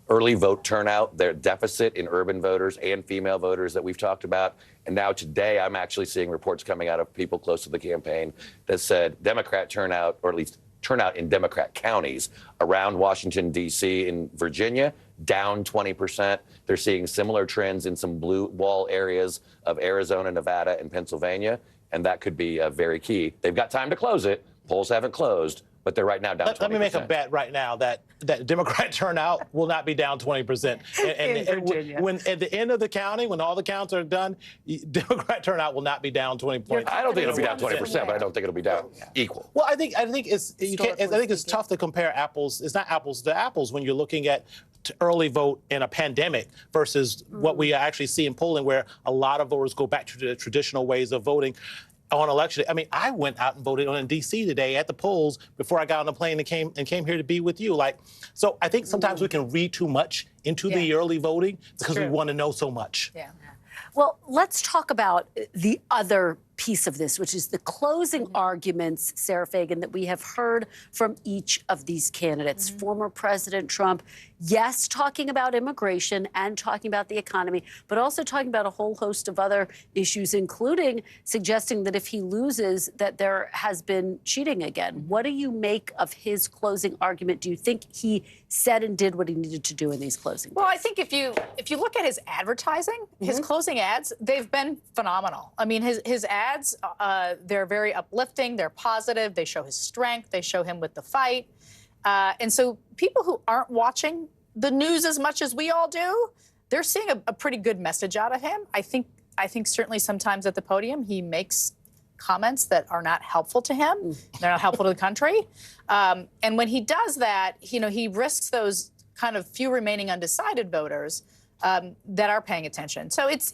early vote turnout, their deficit in urban voters and female voters that we've talked about. And now today, I'm actually seeing reports coming out of people close to the campaign that said Democrat turnout, or at least turnout in Democrat counties around Washington, D.C. and Virginia, down 20%. They're seeing similar trends in some blue wall areas of Arizona, Nevada, and Pennsylvania. And that could be very key. They've got time to close it. Polls haven't closed, but they're right now down 20%.
Let me make a bet right now that Democrat turnout will not be down 20%. And when at the end of the counting, when all the counts are done, Democrat turnout will not be down 20 points.
I don't think it'll be down 20%, but I don't think it'll be down equal.
Well, I think it's tough to compare apples. It's not apples to apples when you're looking at early vote in a pandemic versus what we actually see in polling, where a lot of voters go back to the traditional ways of voting on election day. I mean, I went out and voted in D.C. today at the polls before I got on the plane and came here to be with you. So I think sometimes we can read too much into the early voting because we want to know so much.
Yeah. Well, let's talk about the other piece of this, which is the closing arguments, Sarah Fagan, that we have heard from each of these candidates. Former President Trump, yes, talking about immigration and talking about the economy, but also talking about a whole host of other issues, including suggesting that if he loses, that there has been cheating again. What do you make of his closing argument? Do you think he said and did what he needed to do in these closing days?
Well, I think if you look at his advertising, his closing ads, they've been phenomenal. I mean, his ads, they're very uplifting, they're positive, they show his strength, they show him with the fight. And so people who aren't watching the news as much as we all do, they're seeing a pretty good message out of him. I think certainly sometimes at the podium he makes comments that are not helpful to him. They're not helpful to the country. And when he does that, he risks those kind of few remaining undecided voters that are paying attention. So it's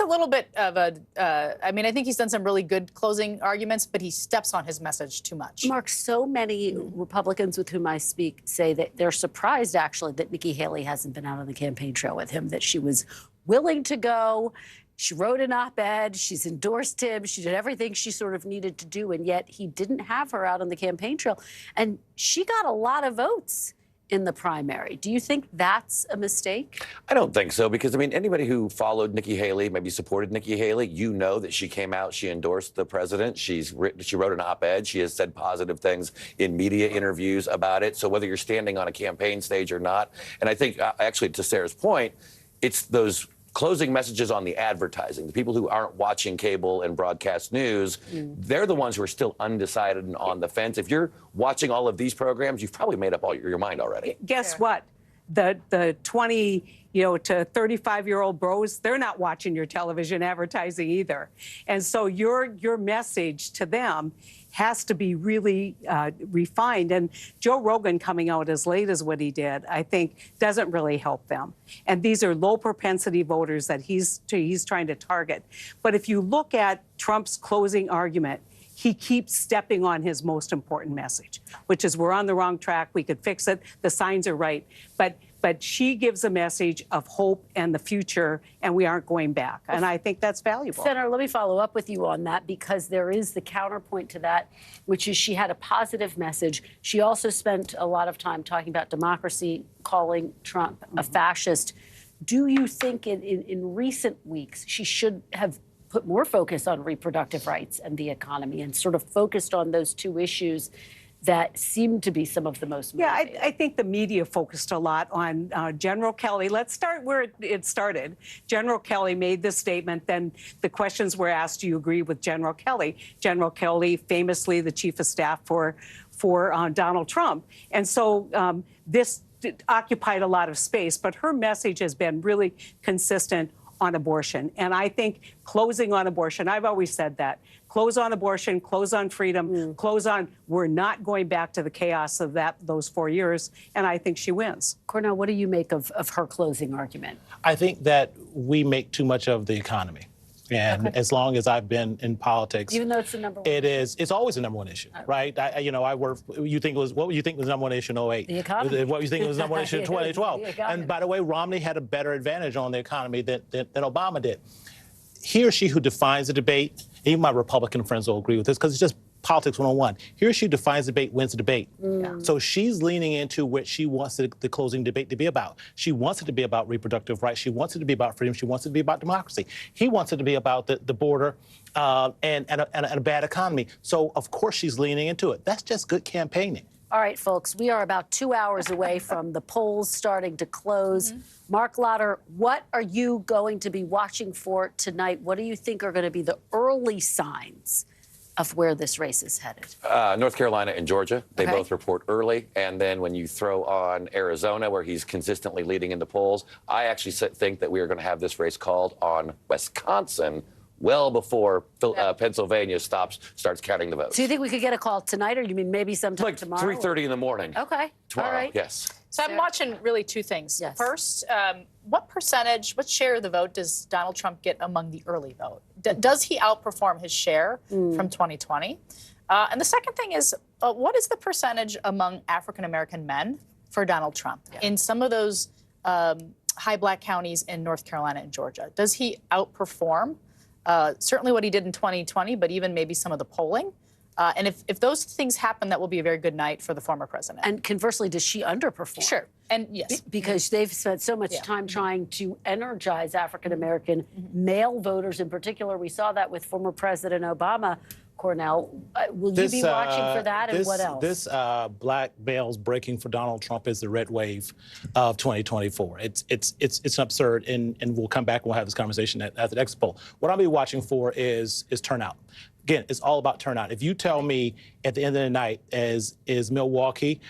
a little bit of I mean, I think he's done some really good closing arguments, but he steps on his message too much.
Mark, so many Republicans with whom I speak say that they're surprised, actually, that Nikki Haley hasn't been out on the campaign trail with him, that she was willing to go. She wrote an op-ed. She's endorsed him. She did everything she sort of needed to do, and yet he didn't have her out on the campaign trail. And she got a lot of votes in the primary. Do you think that's a mistake?
I don't think so, because, I mean, anybody who followed Nikki Haley, maybe supported Nikki Haley, you know that she came out, she endorsed the president, she wrote an op-ed, she has said positive things in media interviews about it. So whether you're standing on a campaign stage or not, and I think, actually, to Sarah's point, it's those closing messages on the advertising. The people who aren't watching cable and broadcast news, they're the ones who are still undecided and on the fence. If you're watching all of these programs, you've probably made up all your mind already.
Guess what? The 20 to 35-year-old bros, they're not watching your television advertising either. And so your message to them has to be really refined. And Joe Rogan coming out as late as what he did, I think, doesn't really help them. And these are low propensity voters that he's trying to target. But if you look at Trump's closing argument, he keeps stepping on his most important message, which is we're on the wrong track, we could fix it, the signs are right. But she gives a message of hope and the future, and we aren't going back. And I think that's valuable.
Senator, let me follow up with you on that, because there is the counterpoint to that, which is she had a positive message. She also spent a lot of time talking about democracy, calling Trump a fascist. Do you think in recent weeks she should have put more focus on reproductive rights and the economy and sort of focused on those two issues that seem to be some of the most motivating?
Yeah, I think the media focused a lot on General Kelly. Let's start where it started. General Kelly made this statement. Then the questions were asked, do you agree with General Kelly? General Kelly, famously the chief of staff for Donald Trump. And so this occupied a lot of space. But her message has been really consistent on abortion. And I think closing on abortion, I've always said that. Close on abortion, close on freedom, close on, we're not going back to the chaos of those 4 years. And I think she wins.
Cornell, what do you make of her closing argument?
I think that we make too much of the economy. And as long as I've been in politics,
even though it's the number one,
it's always the number one issue, right? I work. You think it was what would you think was the number one issue in 2008?
The economy.
What do you think was the number one issue in 2012? And by the way, Romney had a better advantage on the economy than Obama did. He or she who defines the debate, even my Republican friends will agree with this because it's just politics 101. He or she defines the debate, wins the debate. So she's leaning into what she wants the closing debate to be about. She wants it to be about reproductive rights. She wants it to be about freedom. She wants it to be about democracy. He wants it to be about the border and a bad economy. So, of course, she's leaning into it. That's just good campaigning.
All right, folks, we are about 2 hours away from the polls starting to close. Mark Lotter, what are you going to be watching for tonight? What do you think are going to be the early signs of where this race is headed?
North Carolina and Georgia. They both report early. And then when you throw on Arizona, where he's consistently leading in the polls, I actually think that we are going to have this race called on Wisconsin well before Pennsylvania starts counting the votes.
So you think we could get a call tonight, or you mean maybe sometime
like
tomorrow?
3:30 in the morning.
Okay.
Tomorrow,
all right.
yes.
So I'm watching really two things. First, what share of the vote does Donald Trump get among the early vote? Does he outperform his share from 2020? And the second thing is, what is the percentage among African-American men for Donald Trump in some of those high black counties in North Carolina and Georgia? Does he outperform certainly what he did in 2020, but even maybe some of the polling? And if those things happen, that will be a very good night for the former president.
And conversely, does she underperform?
Sure. And yes.
Because they've spent so much time trying to energize African-American male voters in particular. We saw that with former President Obama. Cornell, will you be watching for that, and what else? This
black males breaking for Donald Trump is the red wave of 2024. It's absurd, and we'll come back and we'll have this conversation at the next poll. What I'll be watching for is turnout. Again, it's all about turnout. If you tell me at the end of the night is Milwaukee,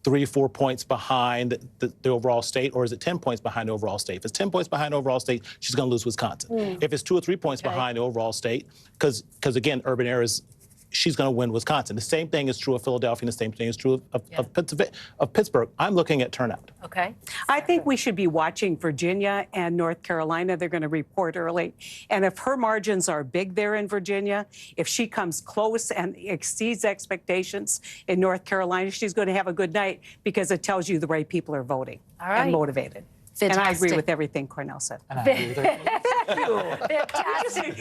3 or 4 points behind the overall state, or is it 10 points behind the overall state? If it's 10 points behind the overall state, she's going to lose Wisconsin. If it's 2 or 3 points behind the overall state, because again, urban areas, she's going to win Wisconsin. The same thing is true of Philadelphia, and the same thing is true of Pittsburgh. I'm looking at turnout.
Okay.
I think we should be watching Virginia and North Carolina. They're going to report early. And if her margins are big there in Virginia, if she comes close and exceeds expectations in North Carolina, she's going to have a good night because it tells you the right people are voting and motivated.
Fantastic.
And I agree with everything Cornell said.
Fantastic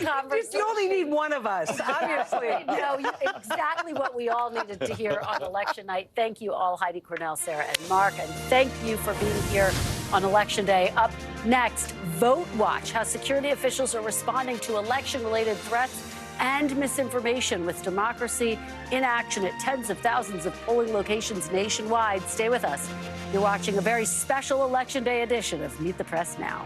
conversation.
You only need one of us, obviously.
No, exactly what we all needed to hear on election night. Thank you all, Heidi, Cornell, Sarah, and Mark. And thank you for being here on Election Day. Up next, Vote Watch, how security officials are responding to election-related threats and misinformation with democracy in action at tens of thousands of polling locations nationwide. Stay with us. You're watching a very special Election Day edition of Meet the Press Now.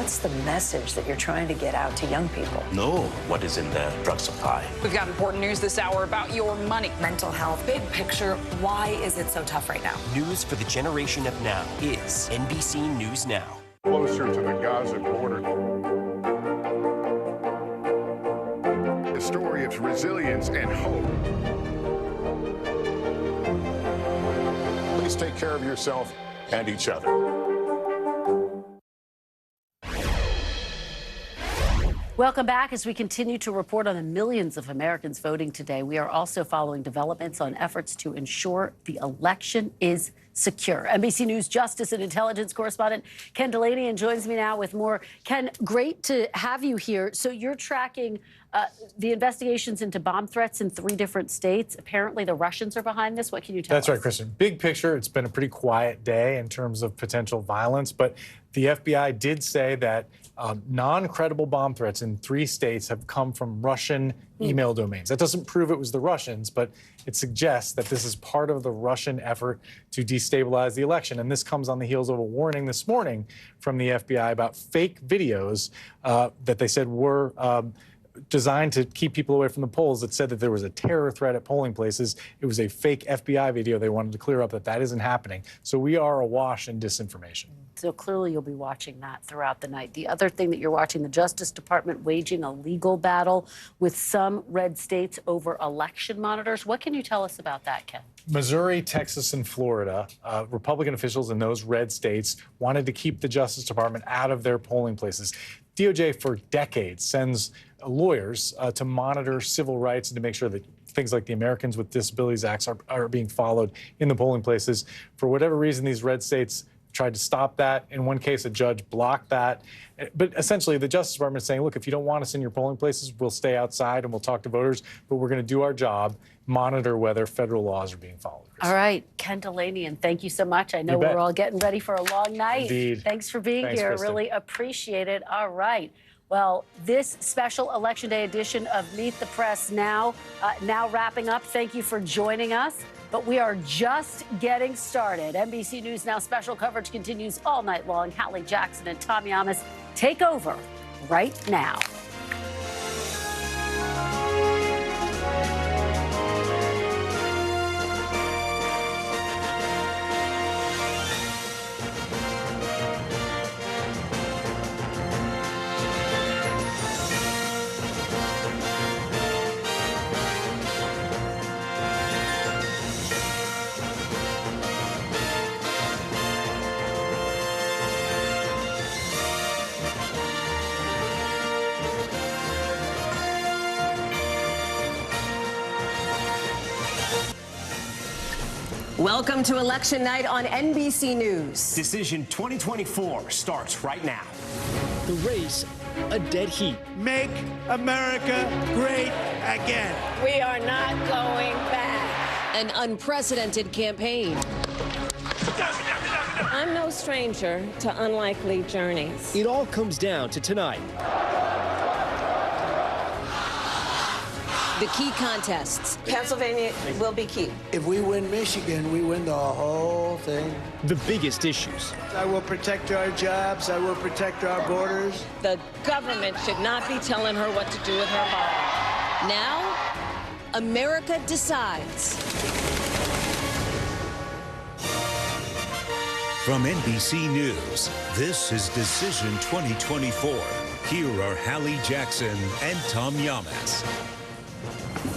What's the message that you're trying to get out to young people?
Know what is in the drug supply.
We've got important news this hour about your money.
Mental health, big picture, why is it so tough right now?
News for the generation of now is NBC News Now.
Closer to the Gaza border. A story of resilience and hope. Please take care of yourself and each other.
Welcome back. As we continue to report on the millions of Americans voting today, we are also following developments on efforts to ensure the election is secure. NBC News Justice and Intelligence correspondent Ken Delaney joins me now with more. Ken, great to have you here. So you're tracking the investigations into bomb threats in 3 different states. Apparently the Russians are behind this. What can you tell us?
That's right, Kristen. Big picture, it's been a pretty quiet day in terms of potential violence, but the FBI did say that non-credible bomb threats in 3 states have come from Russian email domains. That doesn't prove it was the Russians, but it suggests that this is part of the Russian effort to destabilize the election. And this comes on the heels of a warning this morning from the FBI about fake videos that they said were designed to keep people away from the polls. That said that there was a terror threat at polling places. It was a fake FBI video. They wanted to clear up that that isn't happening. So we are awash in disinformation.
So clearly you'll be watching that throughout the night. The other thing that you're watching, the Justice Department waging a legal battle with some red states over election monitors. What can you tell us about that, Ken?
Missouri, Texas, and Florida, Republican officials in those red states wanted to keep the Justice Department out of their polling places. DOJ for decades sends lawyers to monitor civil rights and to make sure that things like the Americans with Disabilities Acts are being followed in the polling places. For whatever reason, these red states tried to stop that. In one case, a judge blocked that. But essentially, the Justice Department is saying, look, if you don't want us in your polling places, we'll stay outside and we'll talk to voters, but we're going to do our job, monitor whether federal laws are being followed.
All right, Ken Delaney, and thank you so much. I know we're all getting ready for a long night.
Indeed.
Thanks for being here.
Kristen.
Really appreciate it. All right. Well, this special Election Day edition of Meet the Press now wrapping up. Thank you for joining us. But we are just getting started. NBC News Now special coverage continues all night long. Hallie Jackson and Tom Yamas take over right now.
Welcome to Election Night on NBC News.
Decision 2024 starts right now.
The race, a dead heat. Make America great again.
We are not going back.
An unprecedented campaign.
I'm no stranger to unlikely journeys.
It all comes down to tonight.
The key contests.
Pennsylvania will be key.
If we win Michigan, we win the whole thing.
The biggest issues.
I will protect our jobs. I will protect our borders.
The government should not be telling her what to do with her body.
Now, America decides.
From NBC News, this is Decision 2024. Here are Hallie Jackson and Tom Yamas.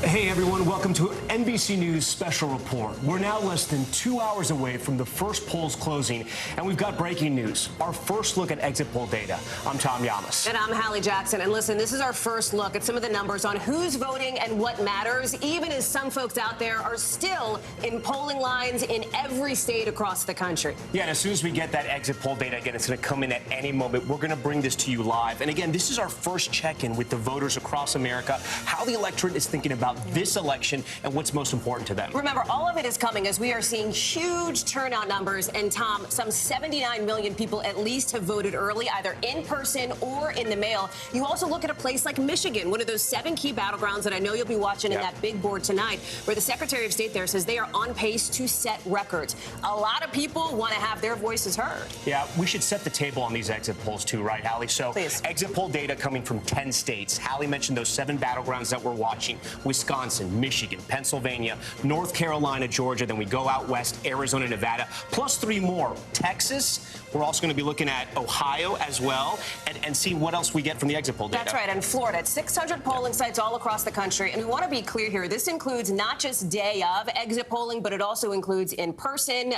Hey everyone, welcome to NBC News Special Report. We're now less than 2 hours away from the first polls closing, and we've got breaking news. Our first look at exit poll data. I'm Tom Yamas.
And I'm Hallie Jackson. And listen, this is our first look at some of the numbers on who's voting and what matters, even as some folks out there are still in polling lines in every state across the country.
Yeah, and as soon as we get that exit poll data, again, it's going to come in at any moment. We're going to bring this to you live. And again, this is our first check-in with the voters across America, how the electorate is thinking about this election and what's most important to them.
Remember, all of it is coming as we are seeing huge turnout numbers. And Tom, some 79 million people at least have voted early, either in person or in the mail. You also look at a place like Michigan, one of those 7 key battlegrounds that I know you'll be watching in that big board tonight, where the Secretary of State there says they are on pace to set records. A lot of people want to have their voices heard.
Yeah, we should set the table on these exit polls too, right, Hallie? So exit poll data coming from 10 states. Hallie mentioned those 7 battlegrounds that we're watching: Wisconsin, Michigan, Pennsylvania, North Carolina, Georgia. Then we go out west, Arizona, Nevada, plus 3 more. Texas. We're also going to be looking at Ohio as well and see what else we get from the exit poll data.
That's right. And Florida, at 600 polling sites all across the country. And we want to be clear here. This includes not just day of exit polling, but it also includes in-person,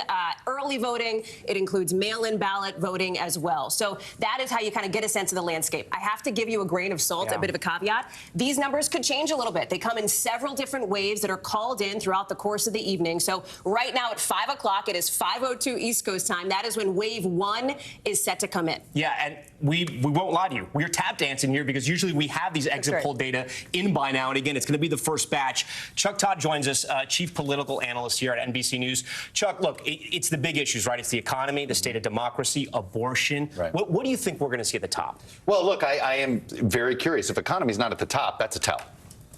early voting. It includes mail-in ballot voting as well. So that is how you kind of get a sense of the landscape. I have to give you a grain of salt, a bit of a caveat. These numbers could change a little bit. They come in several different waves that are called in throughout the course of the evening. So right now at 5 o'clock, it is 5:02 East Coast time. That is when wave 1 is set to come in.
Yeah, and we won't lie to you. We're tap dancing here because usually we have these exit poll data in by now. And again, it's going to be the first batch. Chuck Todd joins us, chief political analyst here at NBC News. Chuck, look, it's the big issues, right? It's the economy, the state of democracy, abortion. Right. What do you think we're going to see at the top?
Well, look, I am very curious. If economy's not at the top, that's a tell.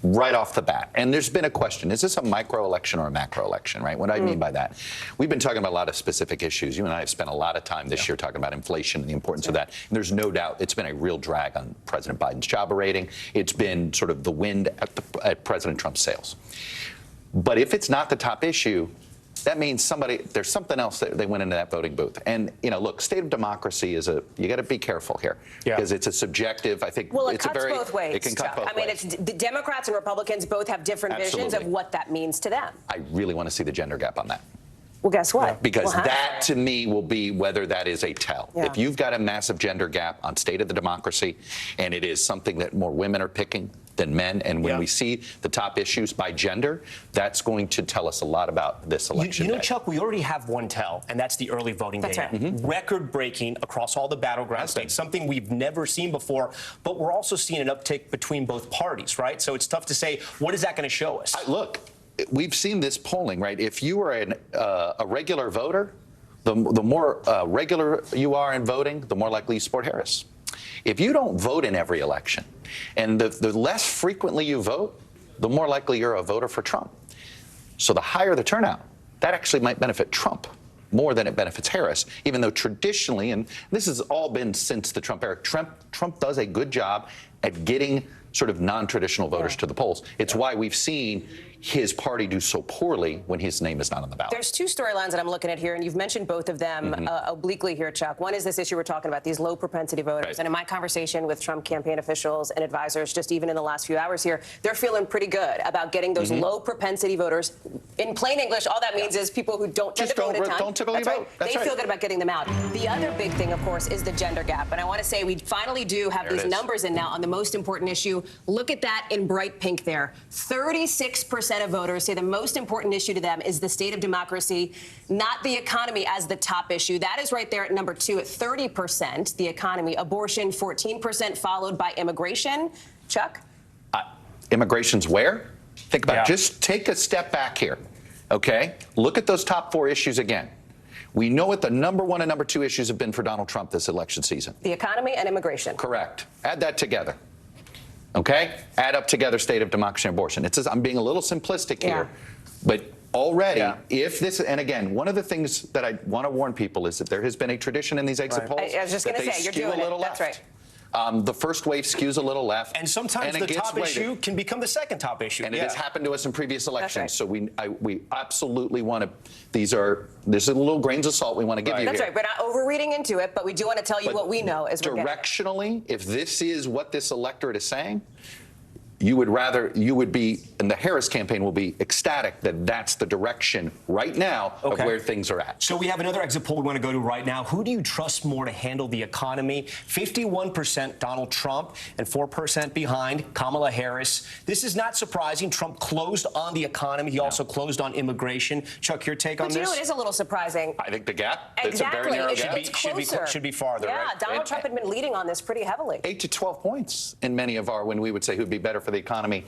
Right off the bat. And there's been a question, is this a micro election or a macro election, right? What do I mean by that? We've been talking about a lot of specific issues. You and I have spent a lot of time this year talking about inflation and the importance of that. And there's no doubt it's been a real drag on President Biden's job rating. It's been sort of the wind at President Trump's sails. But if it's not the top issue, that means there's something else that they went into that voting booth. And, look, state of democracy you got to be careful here because it's a subjective, I think.
Well,
it
cuts both ways.
It can cut both ways.
It's the Democrats and Republicans both have different visions of what that means to them.
I really want to see the gender gap on that.
Well, guess what?
Because that, to me, will be whether that is a tell. If you've got a massive gender gap on state of the democracy, and it is something that more women are picking than men, and when we see the top issues by gender, that's going to tell us a lot about this election.
You know, Chuck, we already have one tell, and that's the early voting data.
Right.
Record-breaking across all the battleground states, something we've never seen before, but we're also seeing an uptick between both parties, right? So it's tough to say, what is that going to show us?
Look, we've seen this polling, right? If you are a regular voter, the more regular you are in voting, the more likely you support Harris. If you don't vote in every election, and the less frequently you vote, the more likely you're a voter for Trump. So the higher the turnout, that actually might benefit Trump more than it benefits Harris, even though traditionally, and this has all been since the Trump era, Trump does a good job at getting sort of non-traditional voters to the polls. It's why we've seen his party do so poorly when his name is not on the ballot.
There's 2 storylines that I'm looking at here, and you've mentioned both of them obliquely here, Chuck. One is this issue we're talking about, these low propensity voters. Right. And in my conversation with Trump campaign officials and advisors, just even in the last few hours here, they're feeling pretty good about getting those low propensity voters. In plain English, all that means is people who don't tend to vote a ton.
Don't typically vote.
They feel good about getting them out. The other big thing, of course, is the gender gap. And I want to say we finally do have these numbers in now on the most important issue. Look at that in bright pink there. 36% of voters say the most important issue to them is the state of democracy, not the economy as the top issue. That is right there at number 2 at 30%, the economy. Abortion, 14%, followed by immigration. Chuck?
Immigration's where? Think about it. Just take a step back here, okay? Look at those top 4 issues again. We know what the number 1 and number 2 issues have been for Donald Trump this election season.
The economy and immigration.
Correct. Add that together. Okay? Add up together state of democracy and abortion. It says I'm being a little simplistic here, but already, if this, and again, one of the things that I want to warn people is that there has been a tradition in these exit polls
I was just
that
going to
they
say, you're
skew
doing
a little
it.
left.
That's right.
The first wave skews a little left.
And sometimes the top issue can become the second top issue.
And it has happened to us in previous elections. So we absolutely want to, there's a little grains of salt we want to give you
That's
here.
right. We're not overreading into it, but we do want to tell you what we know as we're
directionally, if this is what this electorate is saying, you would be, and the Harris campaign will be ecstatic that that's the direction right now of where things are at.
So we have another exit poll we want to go to right now. Who do you trust more to handle the economy? 51% Donald Trump and 4% behind Kamala Harris. This is not surprising. Trump closed on the economy. He also closed on immigration. Chuck, your take on this?
But you know, it is a little surprising.
I think the gap,
exactly.
it's a very narrow gap.
Should be farther, right?
Yeah, Donald Trump had been leading on this pretty heavily.
8 to 12 points in many of our, when we would say who'd be better for the economy.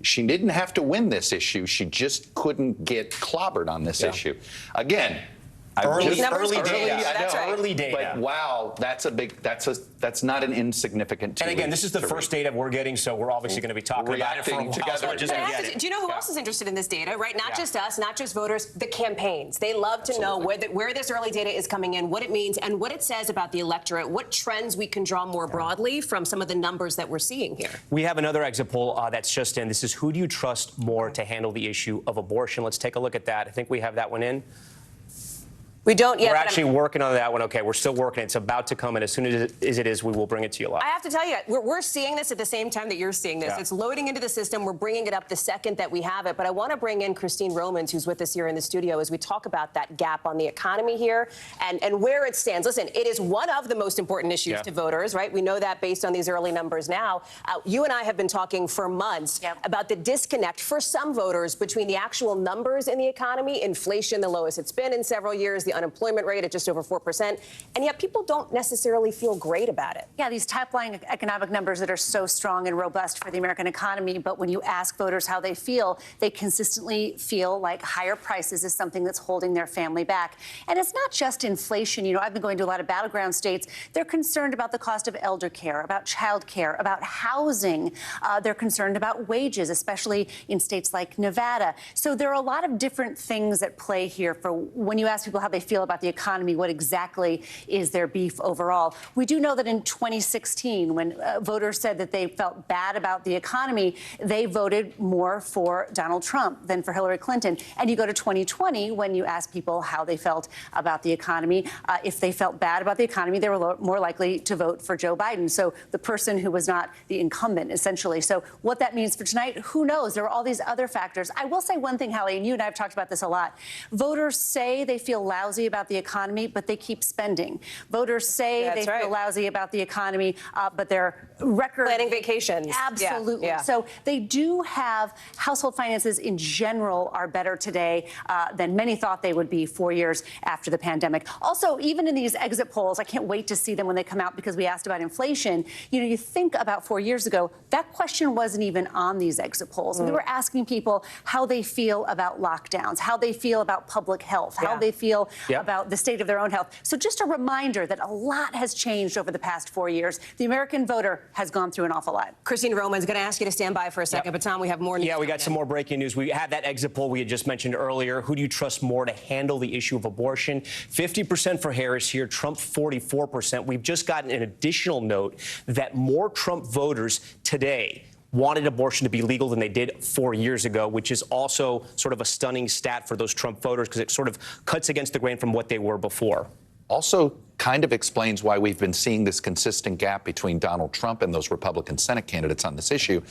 She didn't have to win this issue. She just couldn't get clobbered on this issue. Again,
early data.
That's right.
Early data.
But wow, that's not an insignificant.
And again, this is the first data we're getting, so we're obviously going to be talking about it for a while.
Do you know who else is interested in this data, right? Not just us, not just voters, the campaigns. They love to know where this early data is coming in, what it means, and what it says about the electorate, what trends we can draw more broadly from some of the numbers that we're seeing here.
We have another exit poll that's just in. This is who do you trust more to handle the issue of abortion? Let's take a look at that. I think we have that one in.
We don't yet.
We're actually working on that one. Okay, we're still working. It's about to come, and as soon as it is, we will bring it to you live.
I have to tell you, we're seeing this at the same time that you're seeing this. It's loading into the system. We're bringing it up the second that we have it. But I want to bring in Christine Romans, who's with us here in the studio, as we talk about that gap on the economy here and where it stands. Listen, it is one of the most important issues to voters, right? We know that based on these early numbers now. You and I have been talking for months about the disconnect for some voters between the actual numbers in the economy, inflation, the lowest it's been in several years, the unemployment rate at just over 4%, and yet people don't necessarily feel great about it.
Yeah, these top-line economic numbers that are so strong and robust for the American economy, but when you ask voters how they consistently feel like higher prices is something that's holding their family back. And it's not just inflation. You know, I've been going to a lot of battleground states. They're concerned about the cost of elder care, about child care, about housing. They're concerned about wages, especially in states like Nevada. So there are a lot of different things at play here for when you ask people how they feel about the economy, what exactly is their beef overall. We do know that in 2016, when voters said that they felt bad about the economy, they voted more for Donald Trump than for Hillary Clinton. And you go to 2020, when you ask people how they felt about the economy, if they felt bad about the economy, they were more likely to vote for Joe Biden. So the person who was not the incumbent, essentially. So what that means for tonight, who knows? There are all these other factors. I will say one thing, Hallie, and you and I have talked about this a lot. Voters say they feel lousy about the economy, but they keep spending. Voters say they feel lousy about the economy, but their record...
Planning vacations.
Absolutely. So they do have household finances in general are better today than many thought they would be 4 years after the pandemic. Also, even in these exit polls, I can't wait to see them when they come out because we asked about inflation. You know, you think about 4 years ago, that question wasn't even on these exit polls. We were asking people how they feel about lockdowns, how they feel about public health, how they feel about the state of their own health. So just a reminder that a lot has changed over the past 4 years. The American voter has gone through an awful lot.
Christine Roman's going to ask you to stand by for a second, but Tom, we have more news.
Yeah, we got some more breaking news. We had that exit poll we had just mentioned earlier. Who do you trust more to handle the issue of abortion? 50% for Harris here, Trump 44%. We've just gotten an additional note that more Trump voters today wanted abortion to be legal than they did 4 years ago, which is also sort of a stunning stat for those Trump voters because it sort of cuts against the grain from what they were before.
Also kind of explains why we've been seeing this consistent gap between Donald Trump and those Republican Senate candidates on this issue.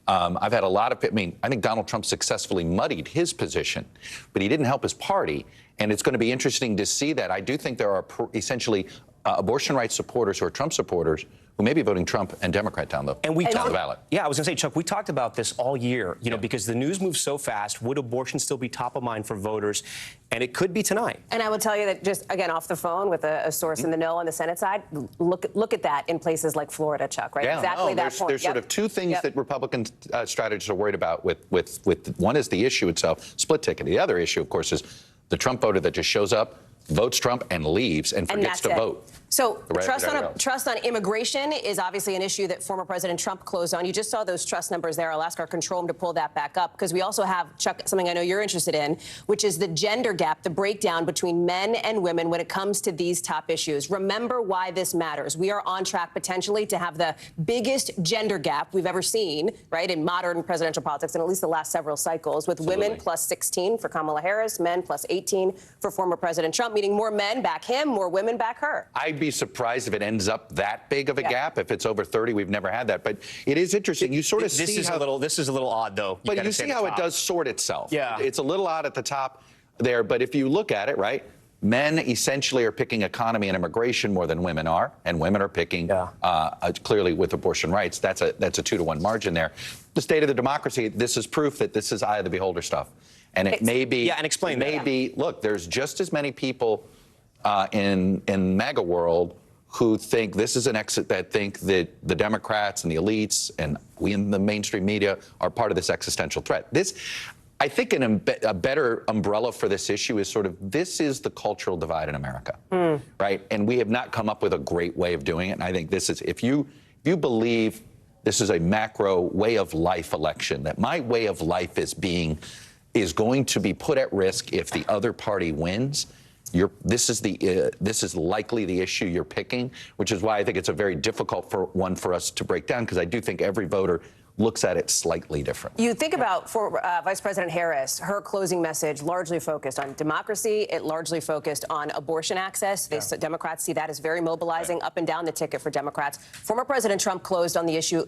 I've had a lot of, I think Donald Trump successfully muddied his position, but he didn't help his party. And it's going to be interesting to see that. I do think there are essentially abortion rights supporters who are Trump supporters who may be voting Trump and Democrat down the ballot.
Yeah, I was going to say, Chuck, we talked about this all year, you know, because the news moves so fast. Would abortion still be top of mind for voters? And it could be tonight.
And I will tell you that just, again, off the phone with a source in the know on the Senate side, look at that in places like Florida, Chuck, right?
Yeah,
exactly that point.
There's sort of two things that Republican strategists are worried about with one is the issue itself, split ticket. The other issue, of course, is the Trump voter that just shows up, votes Trump and leaves and forgets to vote.
So trust on immigration is obviously an issue that former President Trump closed on. You just saw those trust numbers there. I'll ask our control room to pull that back up because we also have, Chuck, something I know you're interested in, which is the gender gap, the breakdown between men and women when it comes to these top issues. Remember why this matters. We are on track potentially to have the biggest gender gap we've ever seen, right, in modern presidential politics in at least the last several cycles, with women plus 16 for Kamala Harris, men plus 18 for former President Trump, meaning more men back him, more women back her.
I'd be surprised if it ends up that big of a gap. If it's over 30, we've never had that. But it is interesting. You sort of see how...
This is a little odd, though.
But you see how it does sort itself. Yeah. It's a little odd at the top there. But if you look at it, right, men essentially are picking economy and immigration more than women are. And women are picking, clearly, with abortion rights. That's a 2-to-1 margin there. The state of the democracy, this is proof that this is eye of the beholder stuff. And it may be...
Yeah, and explain that.
Look, there's just as many people in MAGA world who think this is an exit, that think that the Democrats and the elites and we in the mainstream media are part of this existential threat. I think a better umbrella for this issue is sort of, this is the cultural divide in America, right? And we have not come up with a great way of doing it. And I think this is, if you believe this is a macro way of life election, that my way of life is going to be put at risk if the other party wins, this is likely the issue you're picking, which is why I think it's a very difficult one for us to break down, because I do think every voter looks at it slightly different.
You think about Vice President Harris, her closing message largely focused on democracy. It largely focused on abortion access. Democrats see that as very mobilizing up and down the ticket for Democrats. Former President Trump closed on the issue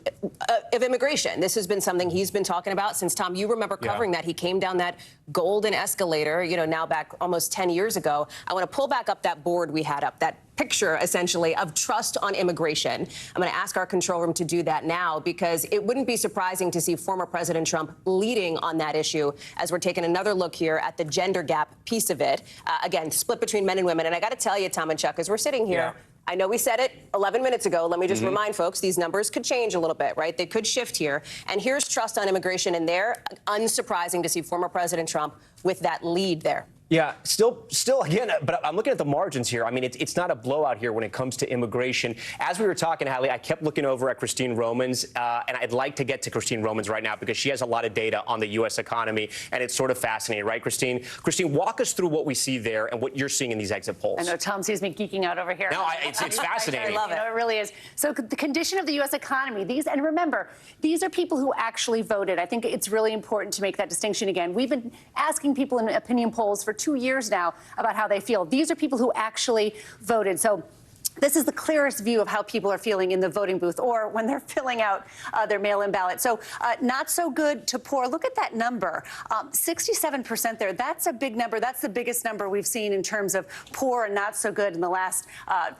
of immigration. This has been something he's been talking about since, Tom, you remember covering that. He came down that golden escalator, now back almost 10 years ago. I want to pull back up that board we had up, that picture, essentially, of trust on immigration. I'm going to ask our control room to do that now, because it wouldn't be surprising to see former President Trump leading on that issue, as we're taking another look here at the gender gap piece of it. Again, split between men and women. And I got to tell you, Tom and Chuck, as we're sitting here, I know we said it 11 minutes ago. Let me just remind folks, these numbers could change a little bit, right? They could shift here. And here's trust on immigration, and there, unsurprising to see former President Trump with that lead there.
Yeah, still, again, but I'm looking at the margins here. I mean, it's not a blowout here when it comes to immigration. As we were talking, Hallie, I kept looking over at Christine Romans, and I'd like to get to Christine Romans right now, because she has a lot of data on the U.S. economy, and it's sort of fascinating, right, Christine? Christine, walk us through what we see there and what you're seeing in these exit polls.
I know Tom sees me geeking out over here.
No, it's fascinating.
I love it. It really is. So the condition of the U.S. economy, and remember, these are people who actually voted. I think it's really important to make that distinction again. We've been asking people in opinion polls for 2 years now about how they feel. These are people who actually voted. So this is the clearest view of how people are feeling in the voting booth or when they're filling out their mail-in ballot. So not so good to poor. Look at that number, 67% there. That's a big number. That's the biggest number we've seen in terms of poor and not so good in the last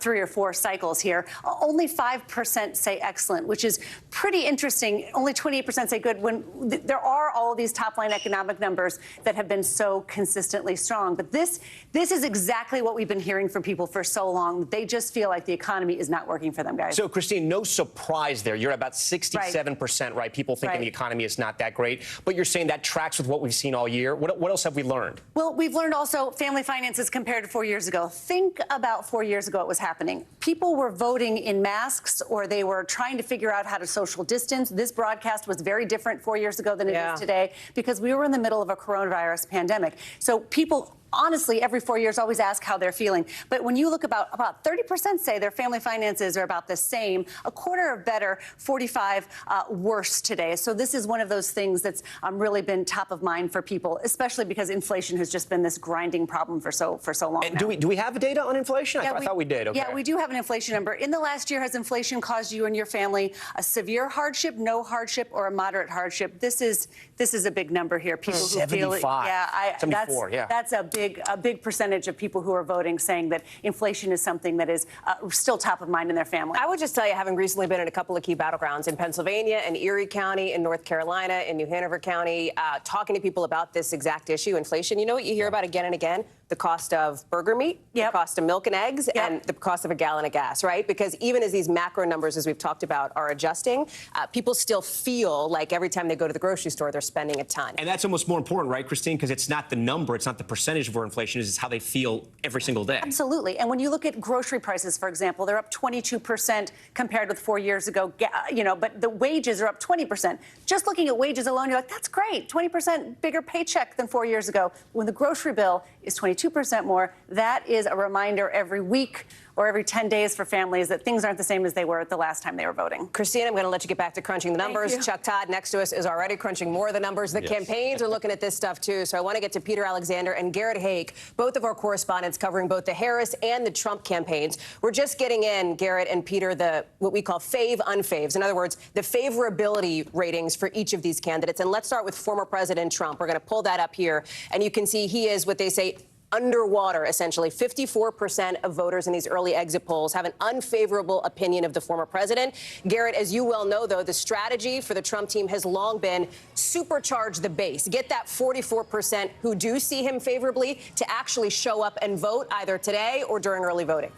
3 or 4 cycles here. Only 5% say excellent, which is pretty interesting. Only 28% say good, when there are all of these top-line economic numbers that have been so consistently strong. But this is exactly what we've been hearing from people for so long. They just feel like the economy is not working for them, guys.
So, Christine, no surprise there. You're at about 67%, right? People thinking the economy is not that great. But you're saying that tracks with what we've seen all year. What else have we learned?
Well, we've learned also family finances compared to 4 years ago. Think about 4 years ago what was happening. People were voting in masks, or they were trying to figure out how to social distance. This broadcast was very different 4 years ago than it is today, because we were in the middle of a coronavirus pandemic. So people, honestly, every 4 years always ask how they're feeling. But when you look about 30% say their family finances are about the same, a quarter are better, 45 worse today. So this is one of those things that's really been top of mind for people, especially because inflation has just been this grinding problem for so long.
And do we have data on inflation? I thought we did. Okay.
Yeah, we do have an inflation number. In the last year, has inflation caused you and your family a severe hardship, no hardship, or a moderate hardship? This is a big number here. People who feel it.
74,
that's a big percentage of people who are voting saying that inflation is something that is still top of mind in their family.
I would just tell you, having recently been in a couple of key battlegrounds in Pennsylvania, in Erie County, in North Carolina, in New Hanover County, talking to people about this exact issue, inflation, you know what you hear about again and again? The cost of burger meat, the cost of milk and eggs, and the cost of a gallon of gas, right? Because even as these macro numbers, as we've talked about, are adjusting, people still feel like every time they go to the grocery store, they're spending a ton.
And that's almost more important, right, Christine? Because it's not the number, it's not the percentage of where inflation is, it's how they feel every single day.
Absolutely. And when you look at grocery prices, for example, they're up 22% compared with 4 years ago, but the wages are up 20%. Just looking at wages alone, you're like, that's great, 20% bigger paycheck than 4 years ago. When the grocery bill is 22% more, that is a reminder every week or every 10 days for families that things aren't the same as they were the last time they were voting.
Christine, I'm going to let you get back to crunching the numbers. Chuck Todd next to us is already crunching more of the numbers. The campaigns are looking at this stuff, too. So I want to get to Peter Alexander and Garrett Haake, both of our correspondents covering both the Harris and the Trump campaigns. We're just getting in, Garrett and Peter, what we call fave-unfaves. In other words, the favorability ratings for each of these candidates. And let's start with former President Trump. We're going to pull that up here. And you can see he is what they say underwater, essentially. 54% of voters in these early exit polls have an unfavorable opinion of the former president. Garrett, as you well know, though, the strategy for the Trump team has long been supercharge the base. Get that 44% who do see him favorably to actually show up and vote either today or during early voting.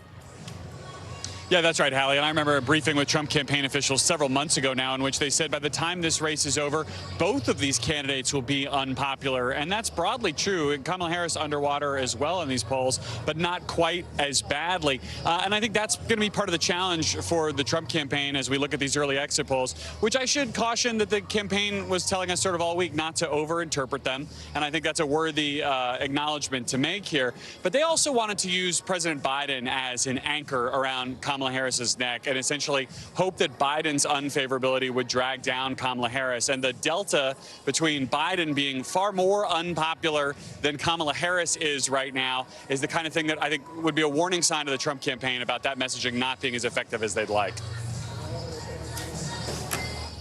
Yeah, that's right, Hallie. And I remember a briefing with Trump campaign officials several months ago now in which they said by the time this race is over, both of these candidates will be unpopular. And that's broadly true. Kamala Harris underwater as well in these polls, but not quite as badly. And I think that's going to be part of the challenge for the Trump campaign as we look at these early exit polls, which I should caution that the campaign was telling us sort of all week not to overinterpret them. And I think that's a worthy acknowledgement to make here. But they also wanted to use President Biden as an anchor around Kamala Harris's neck and essentially hope that Biden's unfavorability would drag down Kamala Harris. And the delta between Biden being far more unpopular than Kamala Harris is right now is the kind of thing that I think would be a warning sign to the Trump campaign about that messaging not being as effective as they'd like.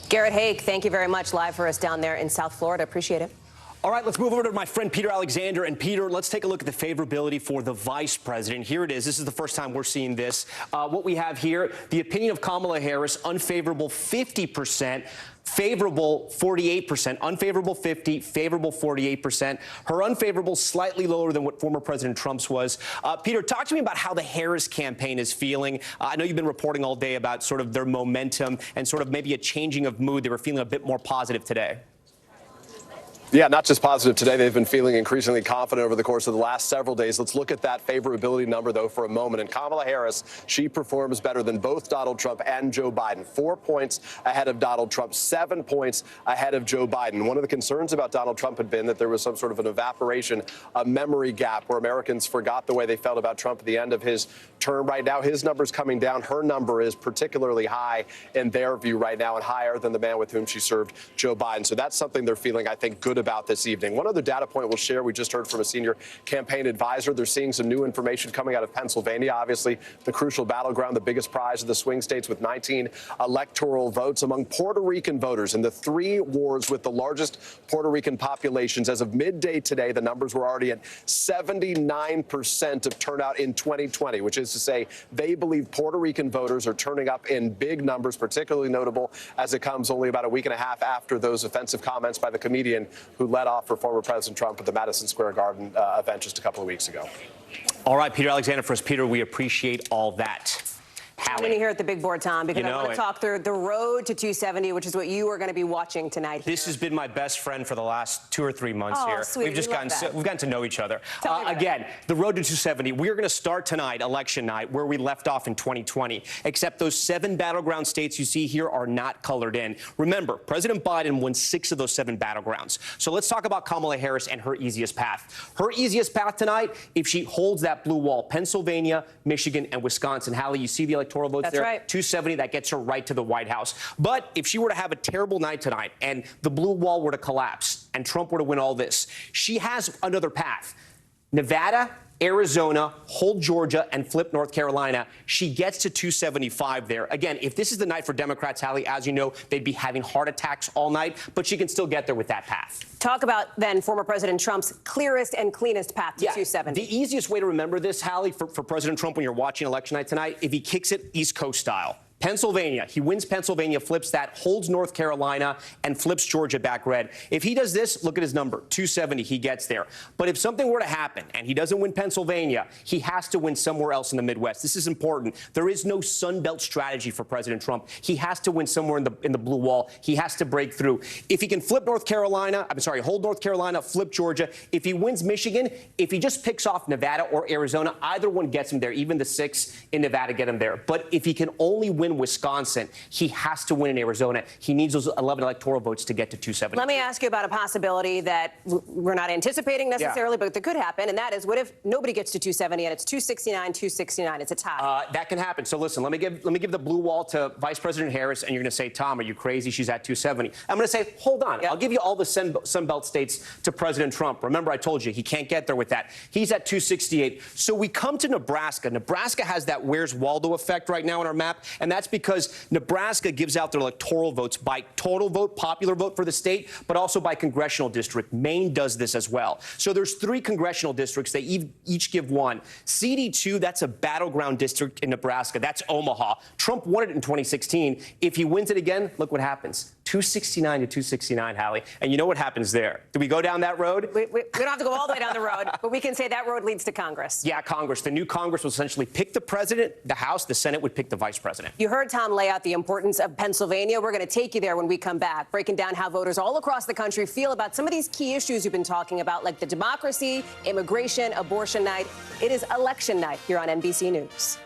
Garrett Haake, thank you very much, live for us down there in South Florida. Appreciate it.
All right, let's move over to my friend Peter Alexander. And Peter, let's take a look at the favorability for the vice president. Here it is. This is the first time we're seeing this. What we have here, the opinion of Kamala Harris, unfavorable 50%. Favorable 48%, unfavorable 50, favorable 48%. Her unfavorable slightly lower than what former President Trump's was. Peter, talk to me about how the Harris campaign is feeling. I know you've been reporting all day about sort of their momentum and sort of maybe a changing of mood. They were feeling a bit more positive today.
Yeah, not just positive today. They've been feeling increasingly confident over the course of the last several days. Let's look at that favorability number, though, for a moment. And Kamala Harris, she performs better than both Donald Trump and Joe Biden. 4 points ahead of Donald Trump, 7 points ahead of Joe Biden. One of the concerns about Donald Trump had been that there was some sort of an evaporation, a memory gap where Americans forgot the way they felt about Trump at the end of his term. Right now, his number's coming down. Her number is particularly high in their view right now and higher than the man with whom she served, Joe Biden. So that's something they're feeling, I think, good about this evening. One other data point we'll share, we just heard from a senior campaign advisor. They're seeing some new information coming out of Pennsylvania, obviously the crucial battleground, the biggest prize of the swing states with 19 electoral votes among Puerto Rican voters in the 3 wards with the largest Puerto Rican populations. As of midday today, the numbers were already at 79% of turnout in 2020, which is to say they believe Puerto Rican voters are turning up in big numbers, particularly notable as it comes only about a week and a half after those offensive comments by the comedian who led off for former President Trump at the Madison Square Garden event just a couple of weeks ago.
All right, Peter Alexander for us. Peter, we appreciate all that.
I'm going to hear at the big board, Tom, because I want to talk through the road to 270, which is what you are going to be watching tonight here.
This has been my best friend for the last 2 or 3 months here.
Sweet.
We've just gotten to know each other.
Again,
the road to 270. We're going to start tonight, election night, where we left off in 2020. Except those 7 battleground states you see here are not colored in. Remember, President Biden won 6 of those 7 battlegrounds. So let's talk about Kamala Harris and her easiest path. Her easiest path tonight, if she holds that blue wall, Pennsylvania, Michigan, and Wisconsin. Hallie, you see the electoral votes
That's
there?
Right.
270, that gets her right to the White House. But if she were to have a terrible night tonight and the blue wall were to collapse and Trump were to win all this, she has another path. Nevada, Arizona, hold Georgia, and flip North Carolina. She gets to 275 there. Again, if this is the night for Democrats, Hallie, as you know, they'd be having heart attacks all night, but she can still get there with that path.
Talk about, then, former President Trump's clearest and cleanest path to 270.
The easiest way to remember this, Hallie, for President Trump when you're watching election night tonight, if he kicks it East Coast style. Pennsylvania, he wins Pennsylvania, flips that, holds North Carolina, and flips Georgia back red. If he does this, look at his number, 270, he gets there. But if something were to happen and he doesn't win Pennsylvania, he has to win somewhere else in the Midwest. This is important. There is no Sun Belt strategy for President Trump. He has to win somewhere in the blue wall. He has to break through. If he can flip North Carolina, hold North Carolina, flip Georgia. If he wins Michigan, if he just picks off Nevada or Arizona, either one gets him there. Even the 6 in Nevada get him there. But if he can only win Wisconsin, he has to win in Arizona. He needs those 11 electoral votes to get to 270.
Let me ask you about a possibility that we're not anticipating necessarily, but that could happen, and that is, what if nobody gets to 270 and it's 269, 269? It's a tie.
That can happen. So listen, let me give the blue wall to Vice President Harris, and you're going to say, Tom, are you crazy? She's at 270. I'm going to say, hold on. I'll give you all the Sun Belt states to President Trump. Remember, I told you he can't get there with that. He's at 268. So we come to Nebraska. Nebraska has that Where's Waldo effect right now on our map, and that's because Nebraska gives out their electoral votes by total vote, popular vote for the state, but also by congressional district. Maine does this as well. So there's 3 congressional districts. They each give 1. CD2, that's a battleground district in Nebraska. That's Omaha. Trump won it in 2016. If he wins it again, look what happens. 269 to 269, Hallie. And you know what happens there? Do we go down that road?
We don't have to go all the way down the road, but we can say that road leads to Congress.
Yeah, Congress. The new Congress will essentially pick the president, the House, the Senate would pick the vice president.
You heard Tom lay out the importance of Pennsylvania. We're going to take you there when we come back, breaking down how voters all across the country feel about some of these key issues you've been talking about, like the democracy, immigration, abortion night. It is election night here on NBC News.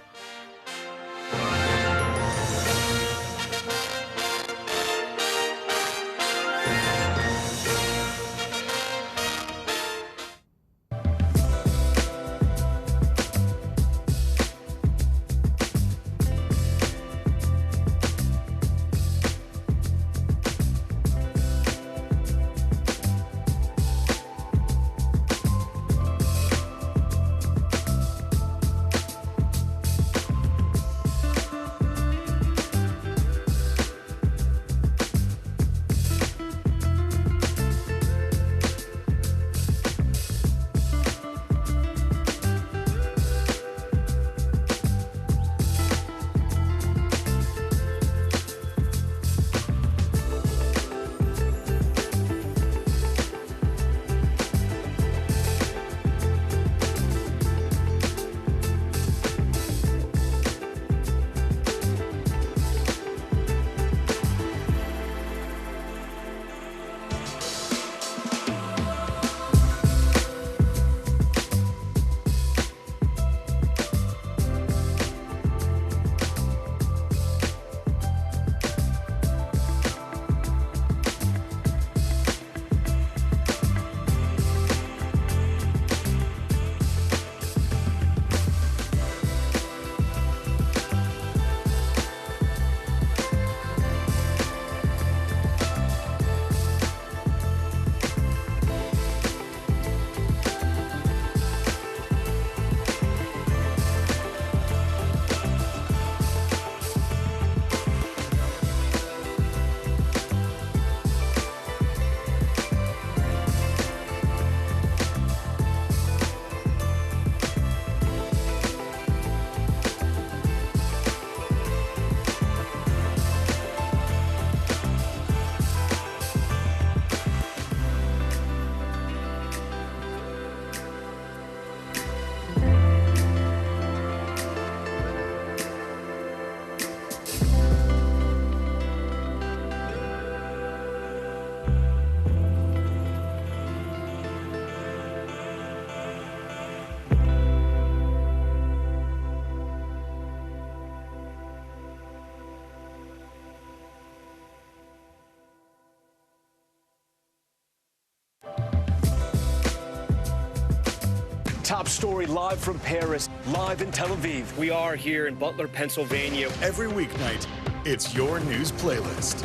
Top story live from Paris, live in Tel Aviv.
We are here in Butler, Pennsylvania.
Every weeknight, it's your news playlist.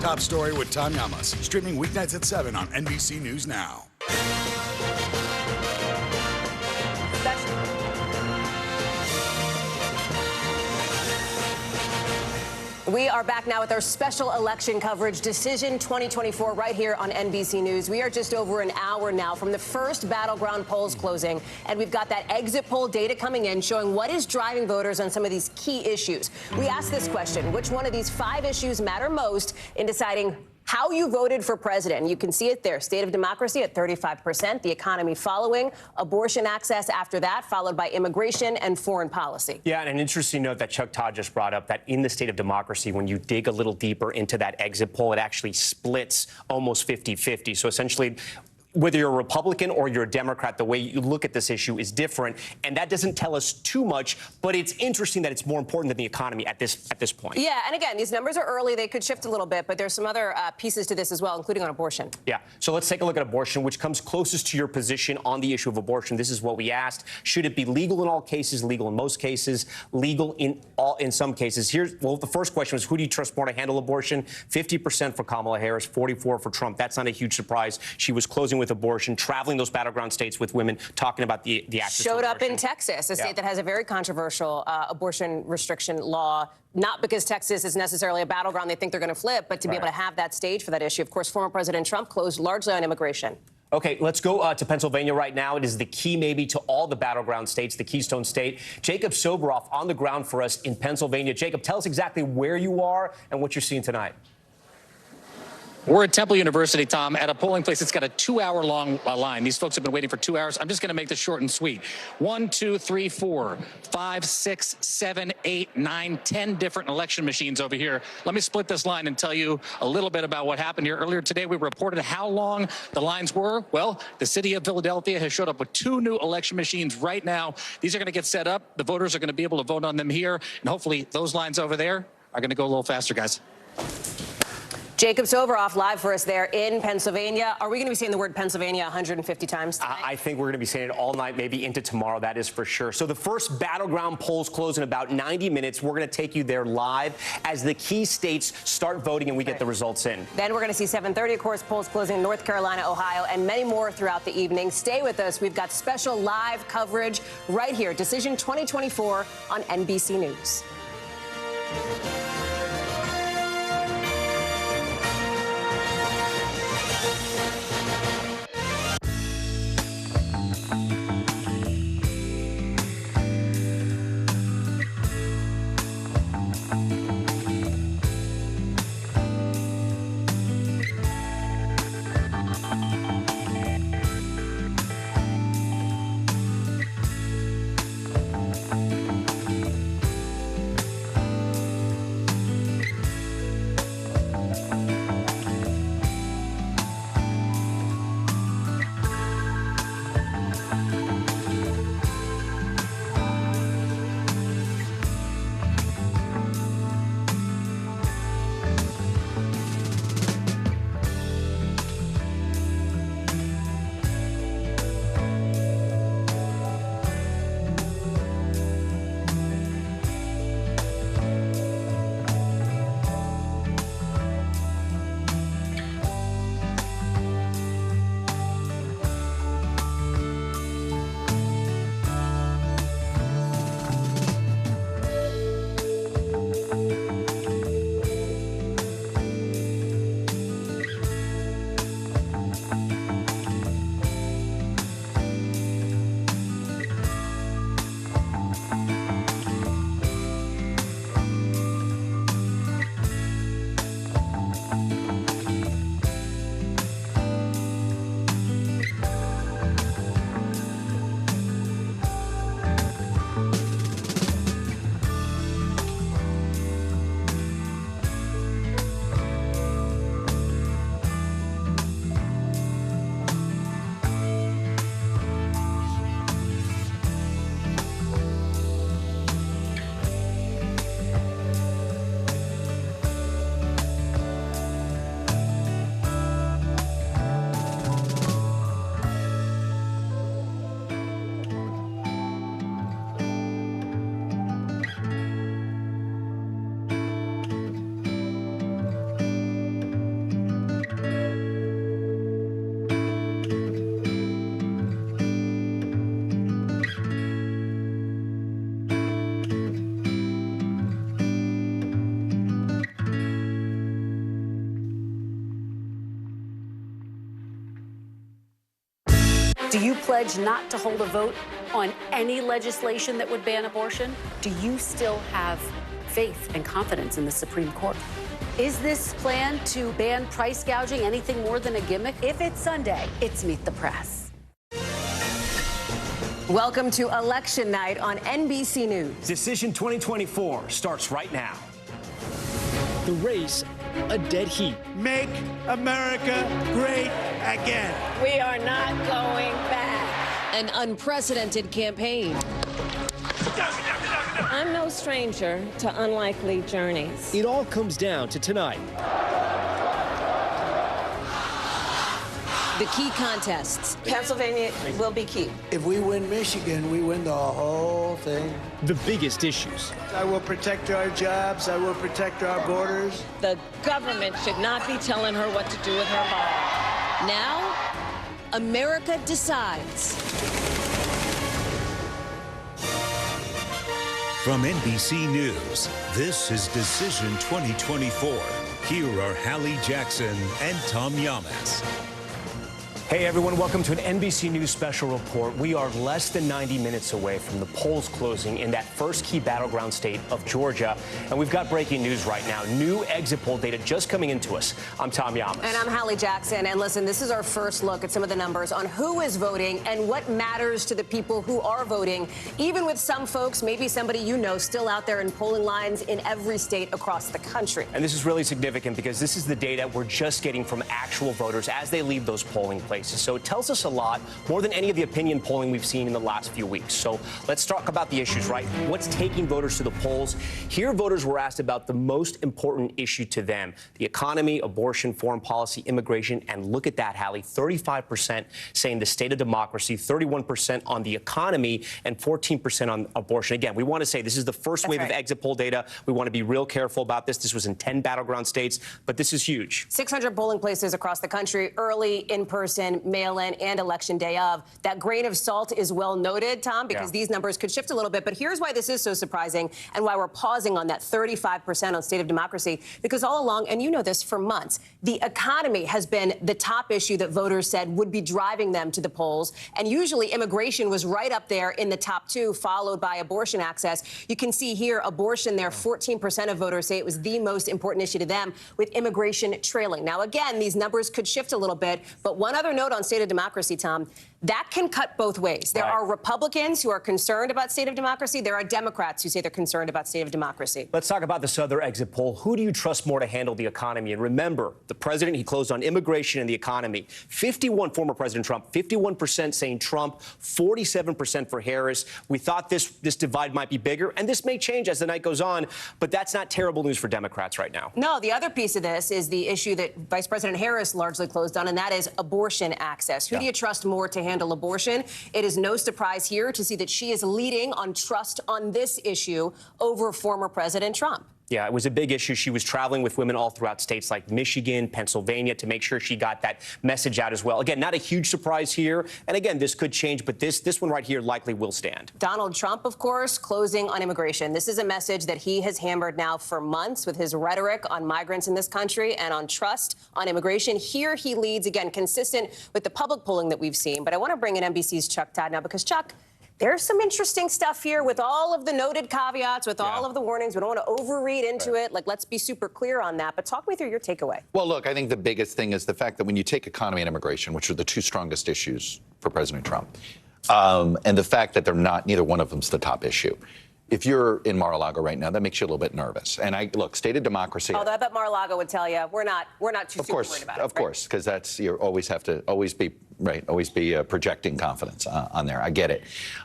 Top story with Tom Yamas, streaming weeknights at 7 on NBC News Now.
We are back now with our special election coverage, Decision 2024, right here on NBC News. We are just over an hour now from the first battleground polls closing, and we've got that exit poll data coming in showing what is driving voters on some of these key issues. We asked this question: which one of these 5 issues matter most in deciding how you voted for president? You can see it there. State of democracy at 35%, the economy following, abortion access after that, followed by immigration and foreign policy.
Yeah, and an interesting note that Chuck Todd just brought up, that in the state of democracy, when you dig a little deeper into that exit poll, it actually splits almost 50-50. So essentially, whether you're a Republican or you're a Democrat, the way you look at this issue is different. And that doesn't tell us too much, but it's interesting that it's more important than the economy at this point.
Yeah, and again, these numbers are early. They could shift a little bit, but there's some other pieces to this as well, including on abortion.
Yeah, so let's take a look at abortion, which comes closest to your position on the issue of abortion. This is what we asked. Should it be legal in all cases, legal in most cases, legal in some cases? The first question was, who do you trust more to handle abortion? 50% for Kamala Harris, 44% for Trump. That's not a huge surprise. She was closing with abortion, traveling those battleground states with women, talking about the access to
abortion. Showed up in Texas, a state that has a very controversial abortion restriction law, not because Texas is necessarily a battleground they think they're going to flip, but to be able to have that stage for that issue. Of course, former President Trump closed largely on immigration.
Okay, let's go to Pennsylvania right now. It is the key maybe to all the battleground states, the Keystone State. Jacob Soboroff on the ground for us in Pennsylvania. Jacob, tell us exactly where you are and what you're seeing tonight.
We're at Temple University, Tom, at a polling place that's got a 2-hour-long line. These folks have been waiting for 2 hours. I'm just going to make this short and sweet. 1, 2, 3, 4, 5, 6, 7, 8, 9, 10 different election machines over here. Let me split this line and tell you a little bit about what happened here. Earlier today, we reported how long the lines were. Well, the city of Philadelphia has showed up with 2 new election machines right now. These are going to get set up. The voters are going to be able to vote on them here. And hopefully those lines over there are going to go a little faster, guys.
Jacob Soboroff live for us there in Pennsylvania. Are we going to be saying the word Pennsylvania 150 times tonight?
I think we're going to be saying it all night, maybe into tomorrow. That is for sure. So the first battleground polls close in about 90 minutes. We're going to take you there live as the key states start voting and we get the results in.
Then we're going to see 7:30, of course, polls closing in North Carolina, Ohio, and many more throughout the evening. Stay with us. We've got special live coverage right here. Decision 2024 on NBC News.
Do you pledge not to hold a vote on any legislation that would ban abortion? Do you still have faith and confidence in the Supreme Court? Is this plan to ban price gouging anything more than a gimmick? If it's Sunday, it's Meet the Press.
Welcome to Election Night on NBC News.
Decision 2024 starts right now.
The race, a dead heat. Make America great again.
We are not going back.
An unprecedented campaign.
I'm no stranger to unlikely journeys.
It all comes down to tonight.
The key contests.
Pennsylvania will be key.
If we win Michigan, we win the whole thing.
The biggest issues.
I will protect our jobs. I will protect our borders.
The government should not be telling her what to do with her body.
Now, America decides.
From NBC News, this is Decision 2024. Here are Hallie Jackson and Tom Yamas.
Hey everyone, welcome to an NBC News special report. We are less than 90 minutes away from the polls closing in that first key battleground state of Georgia. And we've got breaking news right now. New exit poll data just coming into us. I'm Tom Yamas.
And I'm Hallie Jackson. And listen, this is our first look at some of the numbers on who is voting and what matters to the people who are voting, even with some folks, maybe somebody you know, still out there in polling lines in every state across the country.
And this is really significant because this is the data we're just getting from actual voters as they leave those polling places. So it tells us a lot, more than any of the opinion polling we've seen in the last few weeks. So let's talk about the issues, right? What's taking voters to the polls? Here, voters were asked about the most important issue to them: the economy, abortion, foreign policy, immigration. And look at that, Hallie, 35% saying the state of democracy, 31% on the economy, and 14% on abortion. Again, we want to say this is the first wave of exit poll data. We want to be real careful about this. This was in 10 battleground states, but this is huge.
600 polling places across the country, early, in-person, mail-in, and election day of. That grain of salt is well noted, Tom, because these numbers could shift a little bit. But here's why this is so surprising and why we're pausing on that 35% on state of democracy, because all along, and you know this for months, the economy has been the top issue that voters said would be driving them to the polls. And usually immigration was right up there in the top two, followed by abortion access. You can see here abortion there, 14% of voters say it was the most important issue to them, with immigration trailing. Now, again, these numbers could shift a little bit, but one other note on state of democracy, Tom, that can cut both ways. There are Republicans who are concerned about state of democracy. There are Democrats who say they're concerned about state of democracy.
Let's talk about this other exit poll. Who do you trust more to handle the economy? And remember, the president, he closed on immigration and the economy. Former President Trump, 51% saying Trump, 47% for Harris. We thought this divide might be bigger, and this may change as the night goes on, but that's not terrible news for Democrats right now.
No, the other piece of this is the issue that Vice President Harris largely closed on, and that is abortion access. Who do you trust more to handle abortion? It is no surprise here to see that she is leading on trust on this issue over former President Trump.
Yeah, it was a big issue. She was traveling with women all throughout states like Michigan, Pennsylvania, to make sure she got that message out as well. Again, not a huge surprise here. And again, this could change, but this one right here likely will stand.
Donald Trump, of course, closing on immigration. This is a message that he has hammered now for months with his rhetoric on migrants in this country and on trust on immigration. Here he leads, again, consistent with the public polling that we've seen. But I want to bring in NBC's Chuck Todd now because, Chuck, there's some interesting stuff here with all of the noted caveats, with all of the warnings. We don't want to overread into it. Like, let's be super clear on that. But talk me through your takeaway.
Well, look, I think the biggest thing is the fact that when you take economy and immigration, which are the two strongest issues for President Trump, and the fact that neither one of them's the top issue. If you're in Mar-a-Lago right now, that makes you a little bit nervous. And look, state of democracy.
Although I bet Mar-a-Lago would tell you we're not too super worried about it.
Of course, because that's you always have to be projecting confidence on there. I get it.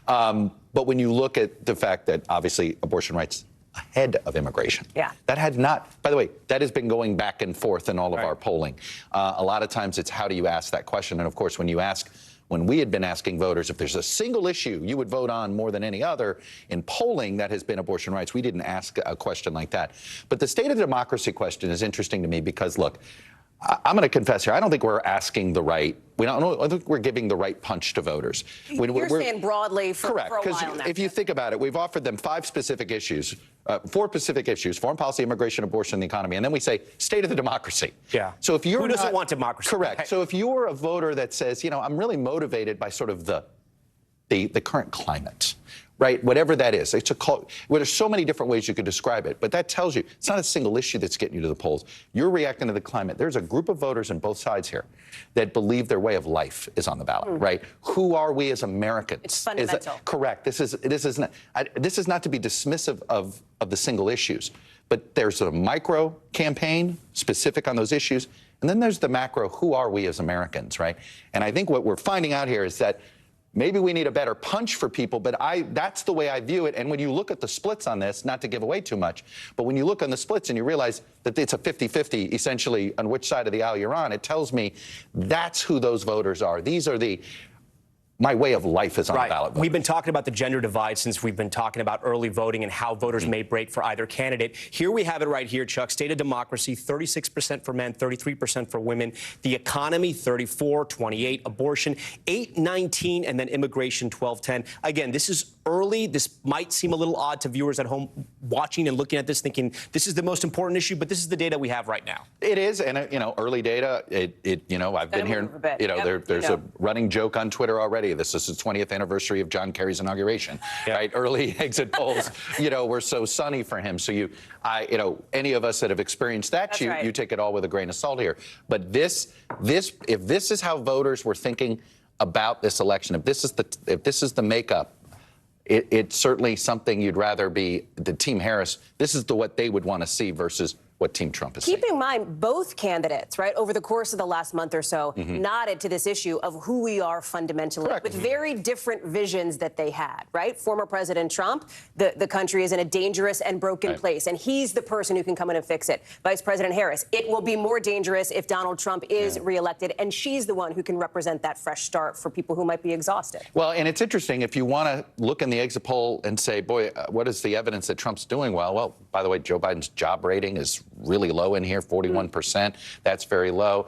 But when you look at the fact that obviously abortion rights ahead of immigration. That had not, by the way, that has been going back and forth in all of our polling. A lot of times it's how do you ask that question? And of course, when we had been asking voters if there's a single issue you would vote on more than any other in polling, that has been abortion rights. We didn't ask a question like that. But the state of democracy question is interesting to me because, look, I'm going to confess here, I don't think we're asking the right. I don't think we're giving the right punch to voters.
You're saying broadly for a while now.
Correct, because if you think about it, we've offered them 4 specific issues, foreign policy, immigration, abortion, the economy, and then we say state of the democracy.
Yeah.
So if you're
Who doesn't want democracy?
Correct.
Right.
So if you're a voter that says, I'm really motivated by sort of the current climate, right? Whatever that is. There's so many different ways you could describe it, but that tells you it's not a single issue that's getting you to the polls. You're reacting to the climate. There's a group of voters on both sides here that believe their way of life is on the ballot, right? Who are we as Americans?
It's fundamental.
Correct. This is not to be dismissive of the single issues, but there's a micro campaign specific on those issues, and then there's the macro, who are we as Americans, right? And I think what we're finding out here is that maybe we need a better punch for people, but that's the way I view it. And when you look at the splits on this, not to give away too much, but when you look on the splits and you realize that it's a 50-50 essentially on which side of the aisle you're on, it tells me that's who those voters are. These are my way of life is on the ballot.
We've been talking about the gender divide since we've been talking about early voting and how voters may break for either candidate. Here we have it right here, Chuck. State of democracy, 36% for men, 33% for women. The economy, 34, 28. Abortion, 8, 19, and then immigration, 12, 10. Again, this is early. This might seem a little odd to viewers at home watching and looking at this, thinking this is the most important issue, but this is the data we have right now.
It is, and early data. I've been hearing. There's a running joke on Twitter already. This is the 20th anniversary of John Kerry's inauguration. Right, early exit polls. Were so sunny for him. So any of us that have experienced that, you take it all with a grain of salt here. But if this is how voters were thinking about this election, if this is the makeup, it's certainly something you'd rather be the Team Harris. This is what they would want to see versus what Team Trump is saying.
Keep in mind, both candidates, right, over the course of the last month or so, nodded to this issue of who we are fundamentally, with very different visions that they had, right? Former President Trump, the country is in a dangerous and broken place, and he's the person who can come in and fix it. Vice President Harris, it will be more dangerous if Donald Trump is reelected, and she's the one who can represent that fresh start for people who might be exhausted. Well,
and it's interesting, if you want to look in the exit poll and say, boy, what is the evidence that Trump's doing well? Well, by the way, Joe Biden's job rating is really low in here, 41%. That's very low.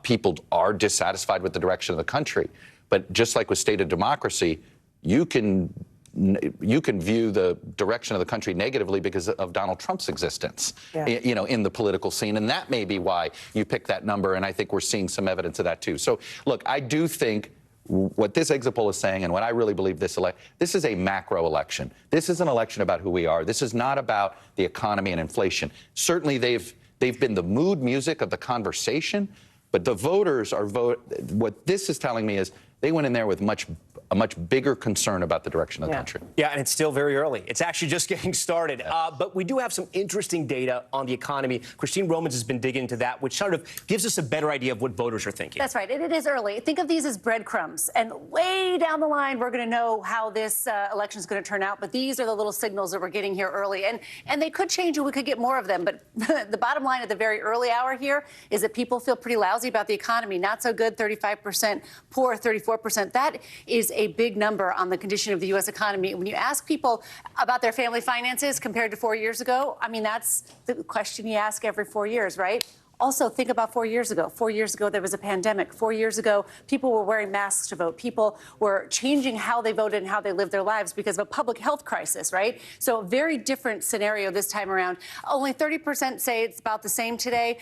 People are dissatisfied with the direction of the country. But just like with state of democracy, you can view the direction of the country negatively because of Donald Trump's existence, in the political scene. And that may be why you pick that number. And I think we're seeing some evidence of that, too. So, look, I do think what this exit poll is saying, and what I really believe this is a macro election. This is an election about who we are. This is not about the economy and inflation. Certainly, they've been the mood music of the conversation, but the voters are what this is telling me is they went in there with a much bigger concern about the direction of the country.
Yeah, and it's still very early. It's actually just getting started. But we do have some interesting data on the economy. Christine Romans has been digging into that, which sort of gives us a better idea of what voters are thinking.
That's right. And it is early. Think of these as breadcrumbs. And way down the line, we're going to know how this election is going to turn out. But these are the little signals that we're getting here early. And they could change, and we could get more of them. But the bottom line at the very early hour here is that people feel pretty lousy about the economy. Not so good, 35%, poor, 34%. That is a big number on the condition of the U.S. economy. When you ask people about their family finances compared to 4 years ago, I mean, that's the question you ask every 4 years, right? Also, think about 4 years ago. 4 years ago, there was a pandemic. 4 years ago, people were wearing masks to vote. People were changing how they voted and how they lived their lives because of a public health crisis, right? So a very different scenario this time around. Only 30% say it's about the same today.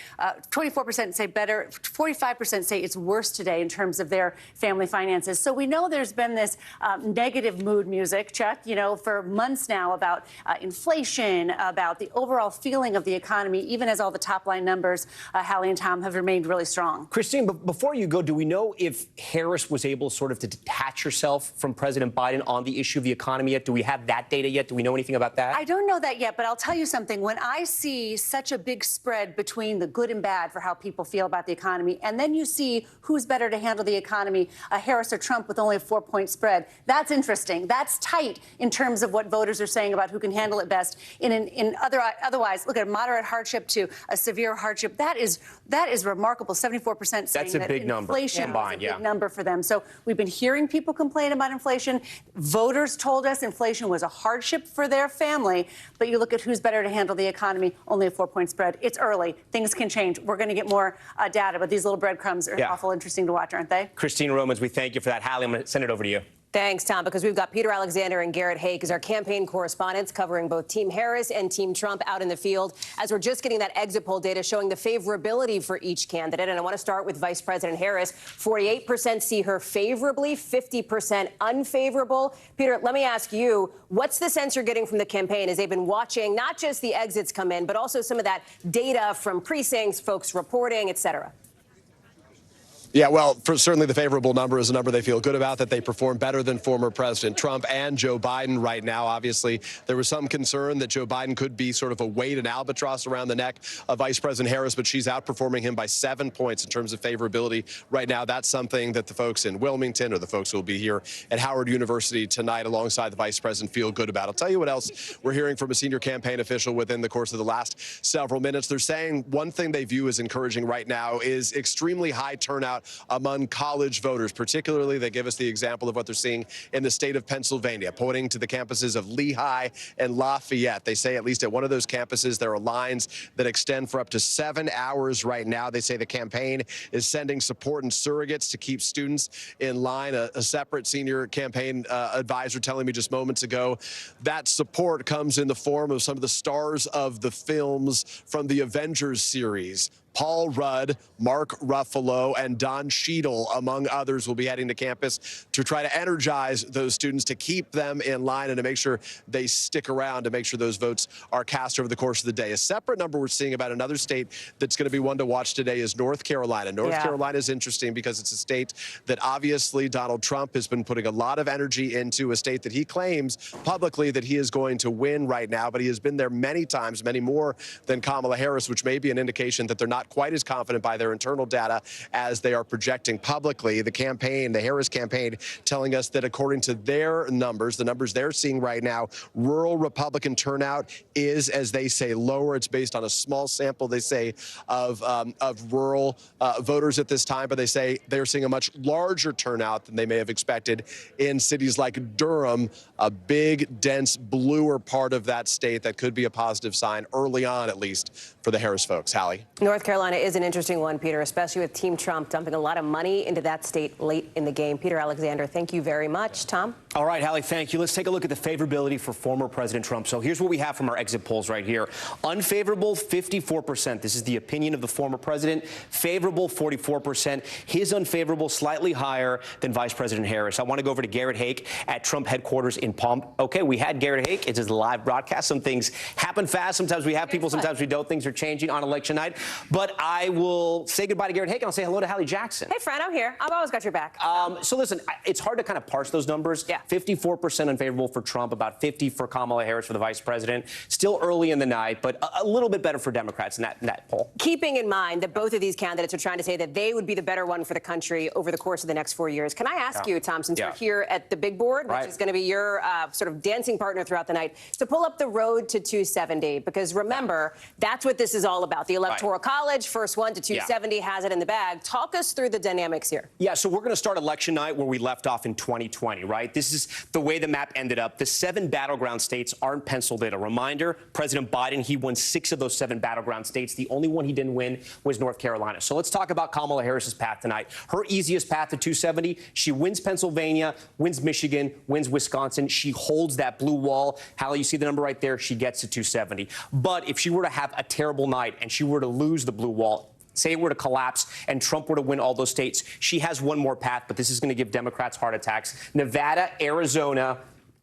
24% say better. 45% say it's worse today in terms of their family finances. So we know there's been this negative mood music, Chuck, for months now about inflation, about the overall feeling of the economy, even as all the top line numbers Hallie and Tom have remained really strong.
Christine, but before you go, do we know if Harris was able sort of to detach herself from President Biden on the issue of the economy yet? Do we have that data yet? Do we know anything about that?
I don't know that yet, but I'll tell you something. When I see such a big spread between the good and bad for how people feel about the economy, and then you see who's better to handle the economy, Harris or Trump with only a 4-point spread, that's interesting. That's tight in terms of what voters are saying about who can handle it best. Otherwise, look at a moderate hardship to a severe hardship. That is remarkable. 74% saying that inflation is a big number for them. So we've been hearing people complain about inflation. Voters told us inflation was a hardship for their family. But you look at who's better to handle the economy, only a 4-point spread. It's early. Things can change. We're going to get more data. But these little breadcrumbs are awful interesting to watch, aren't they?
Christine Romans, we thank you for that. Hallie, I'm going to send it over to you.
Thanks, Tom, because we've got Peter Alexander and Garrett Haake as our campaign correspondents covering both Team Harris and Team Trump out in the field as we're just getting that exit poll data showing the favorability for each candidate. And I want to start with Vice President Harris. 48% see her favorably, 50% unfavorable. Peter, let me ask you, what's the sense you're getting from the campaign as they've been watching not just the exits come in, but also some of that data from precincts, folks reporting, et cetera?
Yeah, well, certainly the favorable number is a number they feel good about, that they perform better than former President Trump and Joe Biden right now. Obviously, there was some concern that Joe Biden could be sort of a weight, an albatross around the neck of Vice President Harris, but she's outperforming him by 7 points in terms of favorability right now. That's something that the folks in Wilmington or the folks who will be here at Howard University tonight alongside the Vice President feel good about. I'll tell you what else we're hearing from a senior campaign official within the course of the last several minutes. They're saying one thing they view as encouraging right now is extremely high turnout turnout among college voters. Particularly, they give us the example of what they're seeing in the state of Pennsylvania, pointing to the campuses of Lehigh and Lafayette. They say at least at one of those campuses, there are lines that extend for up to 7 hours right now. They say the campaign is sending support and surrogates to keep students in line. A separate senior campaign advisor telling me just moments ago that support comes in the form of some of the stars of the films from the Avengers series. Paul Rudd, Mark Ruffalo, and Don Cheadle, among others, will be heading to campus to try to energize those students, to keep them in line and to make sure they stick around, to make sure those votes are cast over the course of the day. A separate number we're seeing about another state that's going to be one to watch today is North Carolina. North Carolina is interesting because it's a state that obviously Donald Trump has been putting a lot of energy into, a state that he claims publicly that he is going to win right now, but he has been there many times, many more than Kamala Harris, which may be an indication that they're not quite as confident by their internal data as they are projecting publicly. The campaign, the Harris campaign, telling us that according to their numbers, the numbers they're seeing right now, rural Republican turnout is, as they say, lower. It's based on a small sample, they say, of rural voters at this time, but they say they're seeing a much larger turnout than they may have expected in cities like Durham, a big, dense, bluer part of that state. That could be a positive sign early on, at least, for the Harris folks. Hallie?
North Carolina is an interesting one, Peter, especially with Team Trump dumping a lot of money into that state late in the game. Peter Alexander, thank you very much. Tom?
All right, Hallie, thank you. Let's take a look at the favorability for former President Trump. So here's what we have from our exit polls right here. Unfavorable, 54%. This is the opinion of the former president. Favorable, 44%. His unfavorable, slightly higher than Vice President Harris. I want to go over to Garrett Hake at Trump headquarters in Palm. Okay, we had Garrett Hake. It's his live broadcast. Some things happen fast. Sometimes we have people, sometimes we don't. Things are changing on election night. But I will say goodbye to Garrett Hake, and I'll say hello to Hallie Jackson.
Hey, friend, I'm here. I've always got your back.
So listen, it's hard to kind of parse those numbers. Yeah. 54% unfavorable for Trump, about 50% for Kamala Harris for the vice president. Still early in the night, but a little bit better for Democrats in that poll.
Keeping in mind that both of these candidates are trying to say that they would be the better one for the country over the course of the next 4 years. Can I ask you, Tom, since you're here at the big board, which is going to be your sort of dancing partner throughout the night, to pull up the road to 270? Because remember, that's what this is all about. The Electoral College, first one to 270, has it in the bag. Talk us through the dynamics here.
Yeah, so we're going to start election night where we left off in 2020, right? This is the way the map ended up. The 7 battleground states aren't penciled in. A reminder, President Biden, he won 6 of those 7 battleground states. The only one he didn't win was North Carolina. So let's talk about Kamala Harris's path tonight. Her easiest path to 270, she wins Pennsylvania, wins Michigan, wins Wisconsin. She holds that blue wall. Hallie, you see the number right there? She gets to 270. But if she were to have a terrible night and she were to lose the blue wall, say it were to collapse and Trump were to win all those states, she has one more path, but this is going to give Democrats heart attacks. Nevada, Arizona,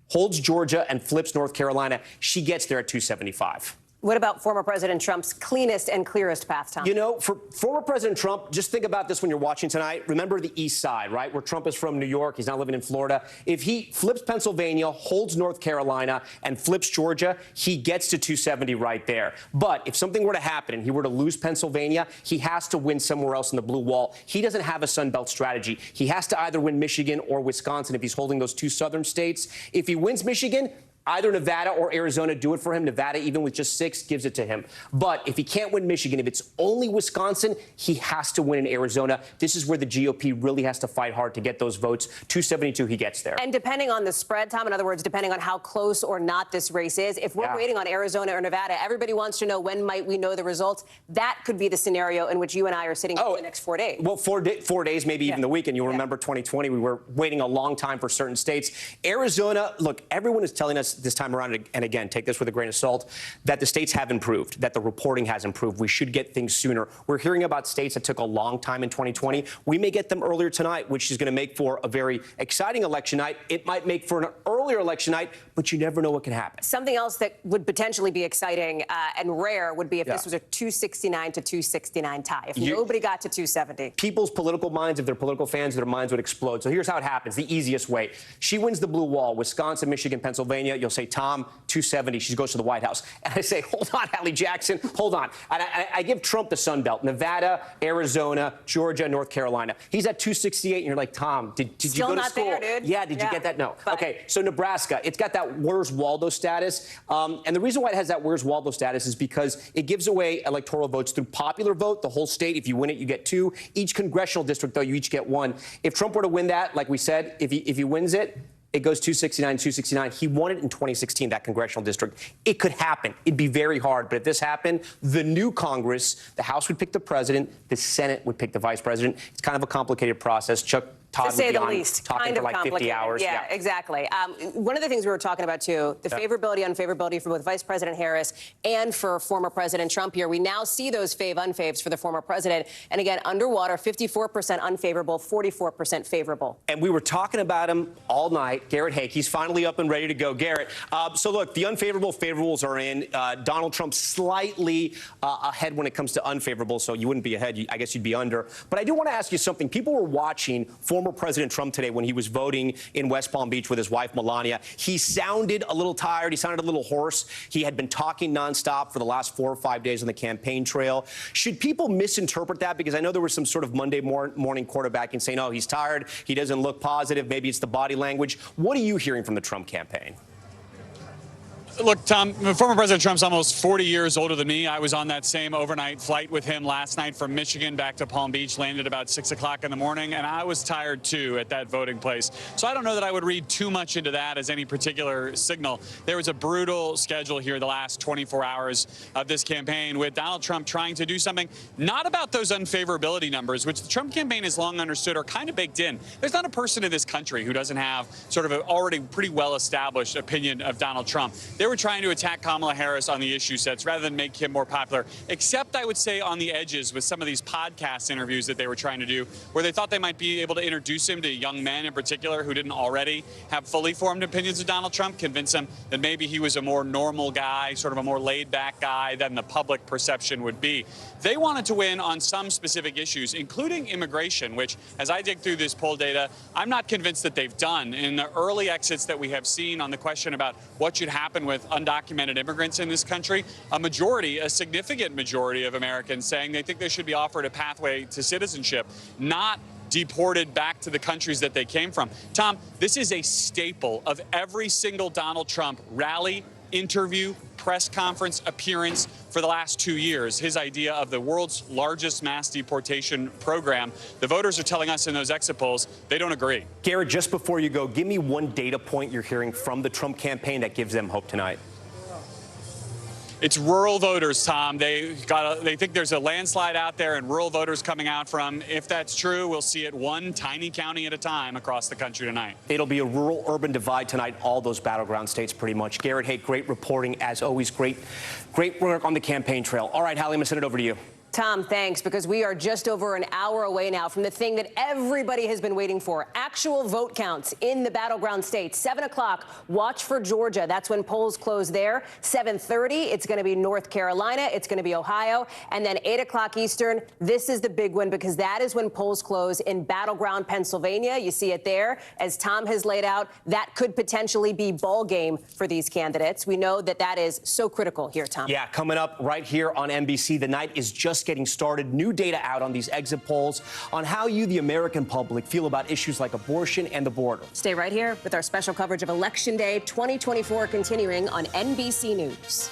holds Georgia and flips North Carolina. She gets there at 275.
What about former President Trump's cleanest and clearest path, Tom?
You know, for former President Trump, just think about this when you're watching tonight. Remember the East Side, right, where Trump is from New York. He's now living in Florida. If he flips Pennsylvania, holds North Carolina, and flips Georgia, he gets to 270 right there. But if something were to happen and he were to lose Pennsylvania, he has to win somewhere else in the blue wall. He doesn't have a Sun Belt strategy. He has to either win Michigan or Wisconsin if he's holding those 2 southern states. If he wins Michigan, either Nevada or Arizona do it for him. Nevada, even with just 6, gives it to him. But if he can't win Michigan, if it's only Wisconsin, he has to win in Arizona. This is where the GOP really has to fight hard to get those votes. 272, he gets there.
And depending on the spread, Tom, in other words, depending on how close or not this race is, if we're waiting on Arizona or Nevada, everybody wants to know when might we know the results. That could be the scenario in which you and I are sitting for the next 4 days.
Well, 4 days, maybe even the weekend. You'll remember 2020, we were waiting a long time for certain states. Arizona, look, everyone is telling us this time around, and again, take this with a grain of salt, that the states have improved, that the reporting has improved. We should get things sooner. We're hearing about states that took a long time in 2020. We may get them earlier tonight, which is going to make for a very exciting election night. It might make for an earlier election night, but you never know what can happen.
Something else that would potentially be exciting and rare would be if this was a 269 to 269 tie, if nobody got to 270.
People's political minds, if they're political fans, their minds would explode. So here's how it happens, the easiest way. She wins the blue wall, Wisconsin, Michigan, Pennsylvania. You'll You'll say, Tom, 270, she goes to the White House. And I say, hold on, Hallie Jackson, hold on. And I give Trump the Sun Belt, Nevada, Arizona, Georgia, North Carolina. He's at 268, and you're like, Tom, did you go to school?
Still not there, dude.
Yeah, did you get that? No. Okay, so Nebraska, it's got that Where's Waldo status. And the reason why it has that Where's Waldo status is because it gives away electoral votes through popular vote, the whole state. If you win it, you get 2. Each congressional district, though, you each get 1. If Trump were to win that, like we said, if he wins it, it goes 269, 269. He won it in 2016, that congressional district. It could happen. It'd be very hard. But if this happened, the new Congress, the House would pick the president, the Senate would pick the vice president. It's kind of a complicated process. Chuck Todd
to say
would be
the
on
least,
talking
kind
for
of
like 50 hours.
Yeah, exactly. One of the things we were talking about, too, the favorability, unfavorability for both Vice President Harris and for former President Trump here. We now see those unfaves for the former president. And again, underwater, 54% unfavorable, 44% favorable.
And we were talking about him all night. Garrett Haake, he's finally up and ready to go. Garrett, so look, the unfavorable favorables are in. Donald Trump slightly ahead when it comes to unfavorable, so you wouldn't be ahead. I guess you'd be under. But I do want to ask you something. People were watching former President Trump today when he was voting in West Palm Beach with his wife, Melania. He sounded a little tired. He sounded a little hoarse. He had been talking nonstop for the last 4 or 5 days on the campaign trail. Should people misinterpret that? Because I know there was some sort of Monday morning quarterbacking saying, oh, he's tired. He doesn't look positive. Maybe it's the body language. What are you hearing from the Trump campaign?
Look, Tom, former President Trump's almost 40 years older than me. I was on that same overnight flight with him last night from Michigan back to Palm Beach, landed about 6 o'clock in the morning, and I was tired, too, at that voting place. So I don't know that I would read too much into that as any particular signal. There was a brutal schedule here the last 24 hours of this campaign with Donald Trump trying to do something not about those unfavorability numbers, which the Trump campaign has long understood are kind of baked in. There's not a person in this country who doesn't have sort of an already pretty well-established opinion of Donald Trump. They were trying to attack Kamala Harris on the issue sets rather than make him more popular, except I would say on the edges with some of these podcast interviews that they were trying to do, where they thought they might be able to introduce him to young men in particular who didn't already have fully formed opinions of Donald Trump, convince them that maybe he was a more normal guy, sort of a more laid-back guy than the public perception would be. They wanted to win on some specific issues, including immigration, which, as I dig through this poll data, I'm not convinced that they've done. In the early exits that we have seen on the question about what should happen with undocumented immigrants in this country, a significant majority of Americans saying they think they should be offered a pathway to citizenship, not deported back to the countries that they came from. Tom, this is a staple of every single Donald Trump rally, interview, press conference appearance for the last 2 years, his idea of the world's largest mass deportation program. The voters are telling us in those exit polls they don't agree.
Garrett, just before you go, give me one data point you're hearing from the Trump campaign that gives them hope tonight.
It's rural voters, Tom. They think there's a landslide out there and rural voters coming out from. If that's true, we'll see it one tiny county at a time across the country tonight.
It'll be a rural-urban divide tonight, all those battleground states pretty much. Garrett Haake, great reporting as always. Great work on the campaign trail. All right, Hallie, I'm going to send it over to you.
Tom, thanks, because we are just over an hour away now from the thing that everybody has been waiting for, actual vote counts in the battleground states. 7 o'clock, watch for Georgia. That's when polls close there. 7:30, it's going to be North Carolina. It's going to be Ohio. And then 8 o'clock Eastern, this is the big one because that is when polls close in battleground Pennsylvania. You see it there. As Tom has laid out, that could potentially be ball game for these candidates. We know that that is so critical here, Tom.
Yeah, coming up right here on NBC. The night is just getting started. New data out on these exit polls on how you, the American public, feel about issues like abortion and the border.
Stay right here with our special coverage of Election Day 2024 continuing on NBC News.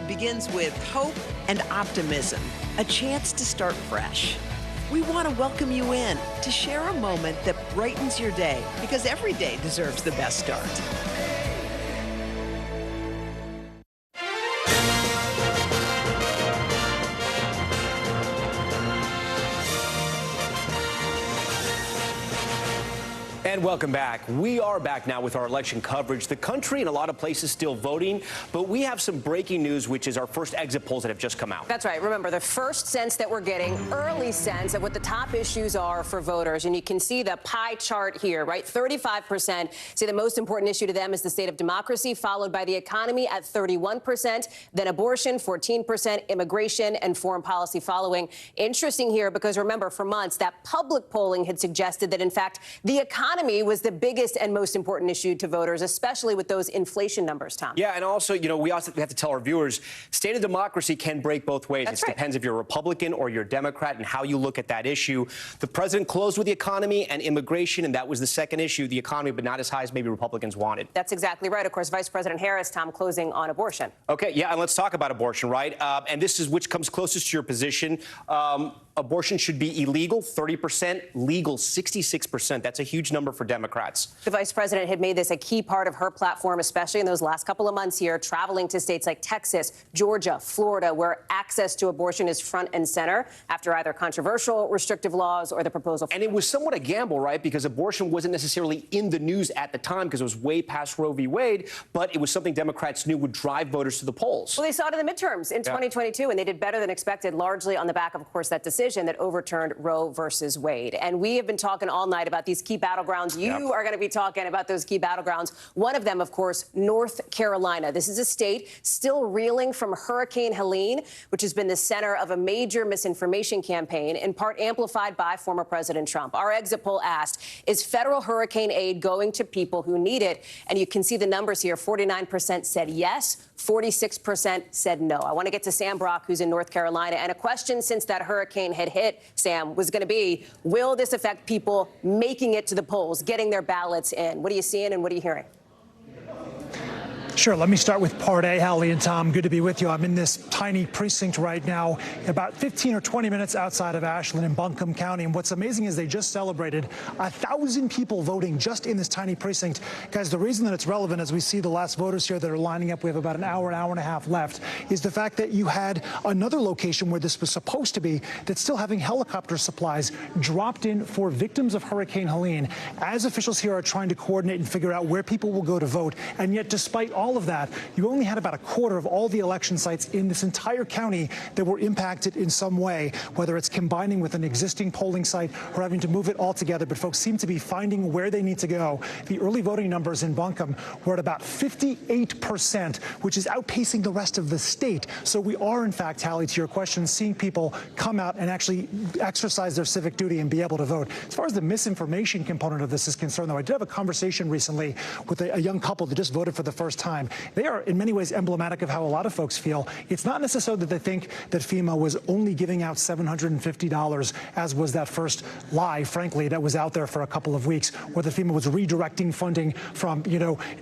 Begins with hope and optimism, a chance to start fresh. We want to welcome you in to share a moment that brightens your day, because every day deserves the best start.
And welcome back. We are back now with our election coverage. The country in a lot of places still voting, but we have some breaking news, which is our first exit polls that have just come out.
That's right. Remember, the first sense that we're getting, early sense of what the top issues are for voters. And you can see the pie chart here, right? 35% say the most important issue to them is the state of democracy, followed by the economy at 31%, then abortion, 14%, immigration, and foreign policy following. Interesting here because, remember, for months, that public polling had suggested that, in fact, the economy was the biggest and most important issue to voters, especially with those inflation numbers, Tom.
Yeah, and also, we also have to tell our viewers, state of democracy can break both ways. It depends if you're a Republican or you're a Democrat and how you look at that issue. The president closed with the economy and immigration, and that was the second issue, the economy, but not as high as maybe Republicans wanted.
That's exactly right. Of course, Vice President Harris, Tom, closing on abortion.
Okay, yeah, and let's talk about abortion, right? And this is which comes closest to your position. Abortion should be illegal, 30%, legal, 66%. That's a huge number for Democrats.
The vice president had made this a key part of her platform, especially in those last couple of months here, traveling to states like Texas, Georgia, Florida, where access to abortion is front and center after either controversial restrictive laws or the proposal.
And it was somewhat a gamble, right? Because abortion wasn't necessarily in the news at the time because it was way past Roe v. Wade, but it was something Democrats knew would drive voters to the polls.
Well, they saw it in the midterms in 2022, and they did better than expected, largely on the back of course, that decision that overturned Roe versus Wade. And we have been talking all night about these key battlegrounds. You are going to be talking about those key battlegrounds. One of them, of course, North Carolina. This is a state still reeling from Hurricane Helene, which has been the center of a major misinformation campaign, in part amplified by former President Trump. Our exit poll asked, is federal hurricane aid going to people who need it? And you can see the numbers here. 49% said yes, 46% said no. I want to get to Sam Brock, who's in North Carolina. And a question since that hurricane had hit, Sam, was going to be, will this affect people making it to the polls, getting their ballots in? What are you seeing and what are you hearing?
Sure. Let me start with Part A, Hallie and Tom. Good to be with you. I'm in this tiny precinct right now, about 15 or 20 minutes outside of Ashland in Buncombe County. And what's amazing is they just celebrated 1,000 people voting just in this tiny precinct. Guys, the reason that it's relevant, as we see the last voters here that are lining up, we have about an hour and a half left, is the fact that you had another location where this was supposed to be that's still having helicopter supplies dropped in for victims of Hurricane Helene, as officials here are trying to coordinate and figure out where people will go to vote. And yet, despite all of that, you only had about a quarter of all the election sites in this entire county that were impacted in some way, whether it's combining with an existing polling site or having to move it all together. But folks seem to be finding where they need to go. The early voting numbers in Buncombe were at about 58%, which is outpacing the rest of the state. So we are, in fact, Hallie, to your question, seeing people come out and actually exercise their civic duty and be able to vote. As far as the misinformation component of this is concerned, though, I did have a conversation recently with a young couple that just voted for the first time. They are in many ways emblematic of how a lot of folks feel. It's not necessarily that they think that FEMA was only giving out $750, as was that first lie, frankly, that was out there for a couple of weeks, or that FEMA was redirecting funding from,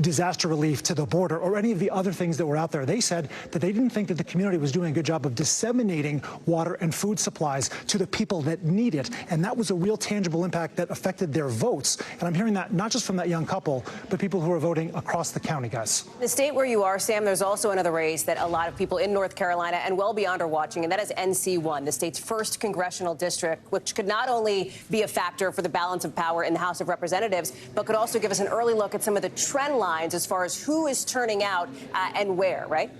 disaster relief to the border, or any of the other things that were out there. They said that they didn't think that the community was doing a good job of disseminating water and food supplies to the people that need it. And that was a real tangible impact that affected their votes. And I'm hearing that not just from that young couple, but people who are voting across the county, guys.
The state where you are, Sam, there's also another race that a lot of people in North Carolina and well beyond are watching, and that is NC1, the state's first congressional district, which could not only be a factor for the balance of power in the House of Representatives, but could also give us an early look at some of the trend lines as far as who is turning out and where, right?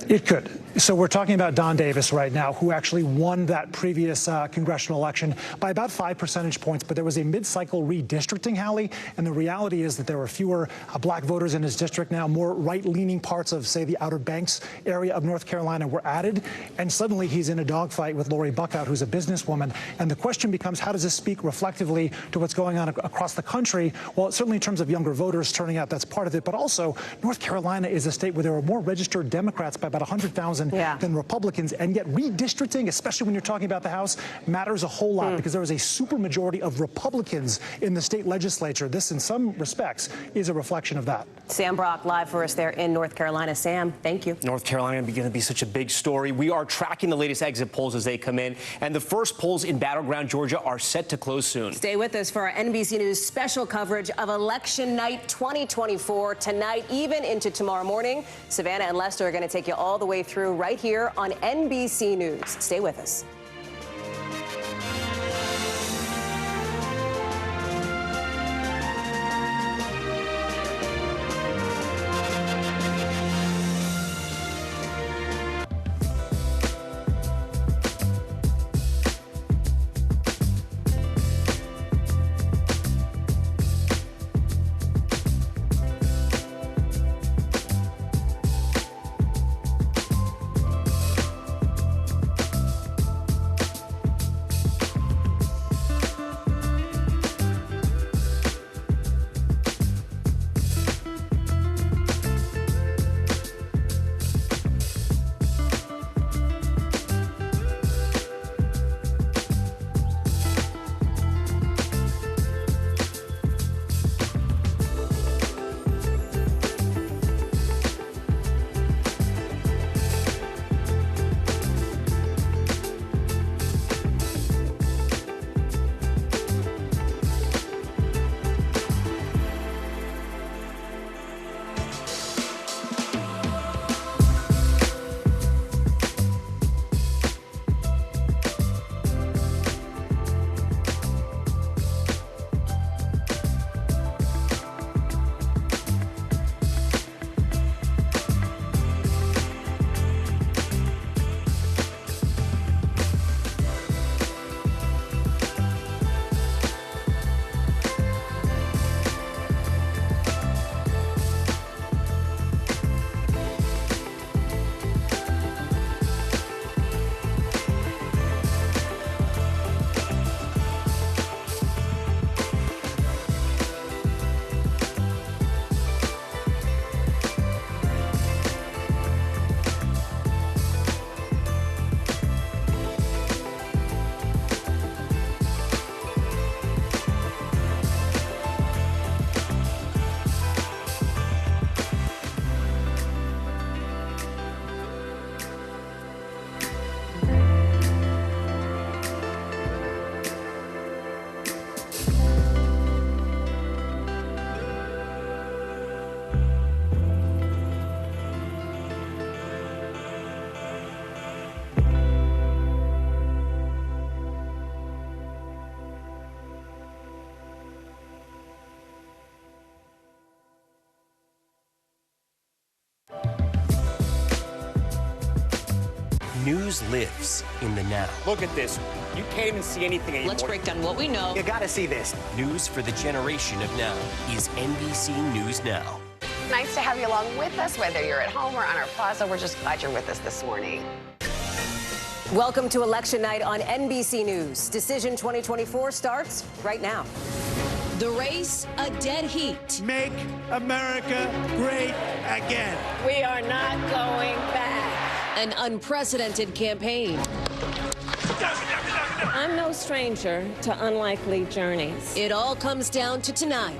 It could. So we're talking about Don Davis right now, who actually won that previous congressional election by about 5 percentage points. But there was a mid-cycle redistricting, Hallie, and the reality is that there were fewer black voters in his district now. More right-leaning parts of, say, the Outer Banks area of North Carolina were added. And suddenly he's in a dogfight with Lori Buckout, who's a businesswoman. And the question becomes, how does this speak reflectively to what's going on across the country? Well, certainly in terms of younger voters turning out, that's part of it. But also, North Carolina is a state where there are more registered Democrats by about 100,000 than Republicans, and yet redistricting, especially when you're talking about the House, matters a whole lot because there is a supermajority of Republicans in the state legislature. This, in some respects, is a reflection of that.
Sam Brock live for us there in North Carolina. Sam, thank you.
North Carolina is going to be such a big story. We are tracking the latest exit polls as they come in, and the first polls in battleground Georgia are set to close soon.
Stay with us for our NBC News special coverage of Election Night 2024 tonight, even into tomorrow morning. Savannah and Lester are going to take you all the way through right here on NBC News. Stay with us.
News lives in the now.
Look at this. You can't even see anything anymore.
Let's break down what we know.
You gotta see this.
News for the generation of now is NBC News Now.
Nice to have you along with us, whether you're at home or on our plaza. We're just glad you're with us this morning.
Welcome to Election Night on NBC News. Decision 2024 starts right now.
The race, a dead heat.
Make America great again.
We are not going back.
An unprecedented campaign.
I'm no stranger to unlikely journeys.
It all comes down to tonight.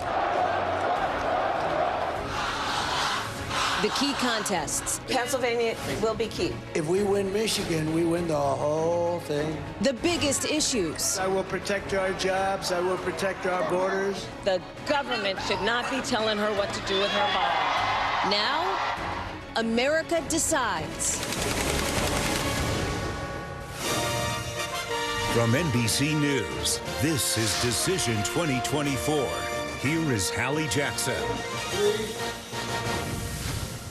The key contests.
Pennsylvania will be key.
If we win Michigan, we win the whole thing.
The biggest issues.
I will protect our jobs. I will protect our borders.
The government should not be telling her what to do with her body.
Now, America decides.
From NBC News, this is Decision 2024. Here is Hallie Jackson.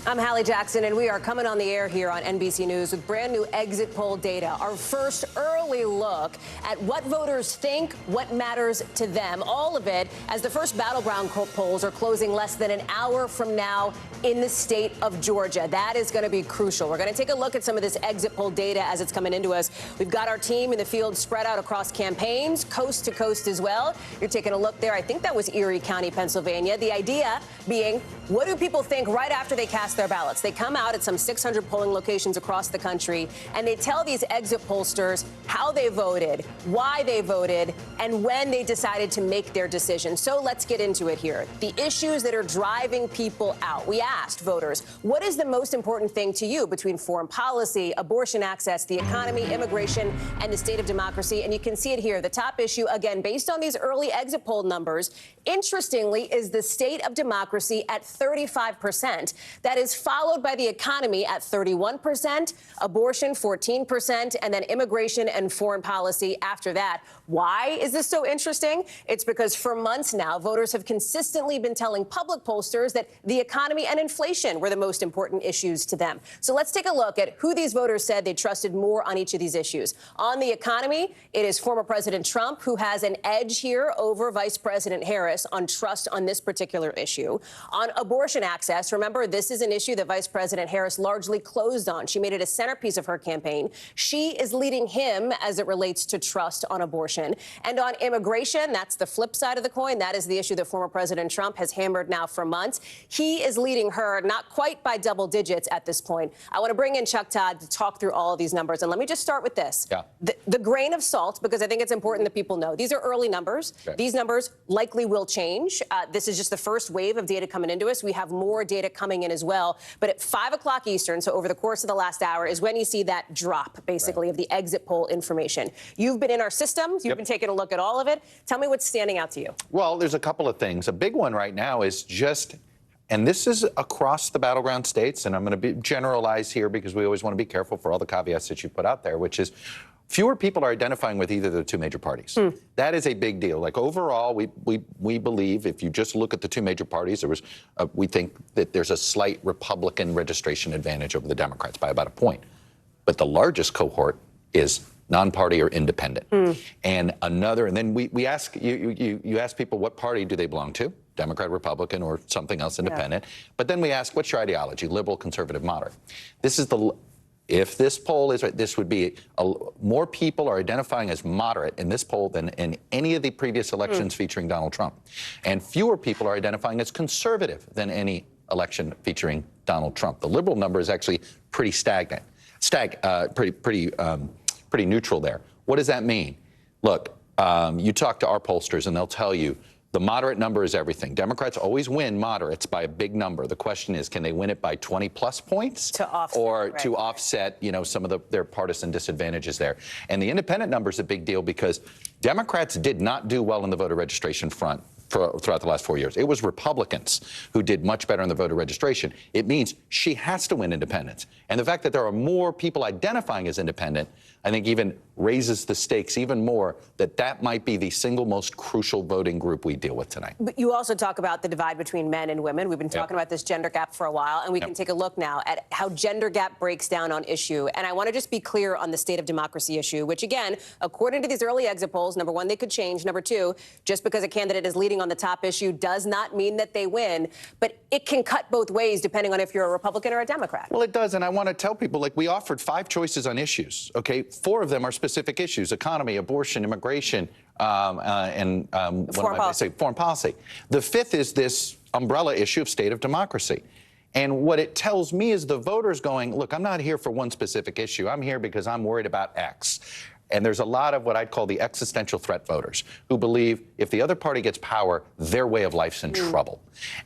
I'm Hallie Jackson, and we are coming on the air here on NBC News with brand new exit poll data. Our first early look at what voters think, what matters to them. All of it as the first battleground polls are closing less than an hour from now in the state of Georgia. That is going to be crucial. We're going to take a look at some of this exit poll data as it's coming into us. We've got our team in the field spread out across campaigns, coast to coast as well. You're taking a look there. I think that was Erie County, Pennsylvania. The idea being, what do people think right after they cast their ballots? They come out at some 600 polling locations across the country, and they tell these exit pollsters how they voted, why they voted, and when they decided to make their decision. So let's get into it here. The issues that are driving people out. We asked voters, what is the most important thing to you between foreign policy, abortion access, the economy, immigration, and the state of democracy? And you can see it here. The top issue, again, based on these early exit poll numbers, interestingly, is the state of democracy at 35%. That is followed by the economy at 31%, abortion 14%, and then immigration and foreign policy after that. Why is this so interesting? It's because for months now, voters have consistently been telling public pollsters that the economy and inflation were the most important issues to them. So let's take a look at who these voters said they trusted more on each of these issues. On the economy, it is former President Trump who has an edge here over Vice President Harris on trust on this particular issue. On abortion access, remember, this is an issue that Vice President Harris largely closed on. She made it a centerpiece of her campaign. She is leading him as it relates to trust on abortion. And on immigration, that's the flip side of the coin. That is the issue that former President Trump has hammered now for months. He is leading her, not quite by double digits at this point. I want to bring in Chuck Todd to talk through all of these numbers. And let me just start with this. Yeah. The grain of salt, because I think it's important that people know. These are early numbers. Okay. These numbers likely will change. This is just the first wave of data coming into us. We have more data coming in as well. But at 5 o'clock Eastern, so over the course of the last hour, is when you see that drop, basically, of the exit poll information. You've been in our systems. You've been taking a look at all of it. Tell me what's standing out to you.
Well, there's a couple of things. A big one right now is just, and this is across the battleground states, and I'm going to generalize here because we always want to be careful for all the caveats that you put out there, which is fewer people are identifying with either of the two major parties. That is a big deal. Like overall, we believe if you just look at the two major parties, there was we think that there's a slight Republican registration advantage over the Democrats by about a point. But the largest cohort is non-party or independent. And then we ask you ask people what party do they belong to? Democrat, Republican, or something else independent. But then we ask, what's your ideology? Liberal, conservative, moderate. This is if this poll is right, this would be more people are identifying as moderate in this poll than in any of the previous elections featuring Donald Trump. And fewer people are identifying as conservative than any election featuring Donald Trump. The liberal number is actually pretty stagnant, pretty neutral there. What does that mean? Look, you talk to our pollsters and they'll tell you the moderate number is everything. Democrats always win moderates by a big number. The question is, can they win it by 20-plus points to offset, some of their partisan disadvantages there? And the independent number is a big deal because Democrats did not do well in the voter registration front throughout the last 4 years. It was Republicans who did much better in the voter registration. It means she has to win independents. And the fact that there are more people identifying as independent, I think even raises the stakes even more that might be the single most crucial voting group we deal with tonight.
But you also talk about the divide between men and women. We've been talking about this gender gap for a while, and we can take a look now at how gender gap breaks down on issue. And I want to just be clear on the state of democracy issue, which, again, according to these early exit polls, number one, they could change. Number two, just because a candidate is leading on the top issue does not mean that they win. But it can cut both ways depending on if you're a Republican or a Democrat.
Well, it does. And I want to tell people, we offered 5 choices on issues. OK, 4 of them are specific issues: economy, abortion, immigration, and foreign policy. The 5th is this umbrella issue of state of democracy. And what it tells me is the voters going, look, I'm not here for one specific issue. I'm here because I'm worried about X. And there's a lot of what I'd call the existential threat voters who believe if the other party gets power, their way of life's in trouble.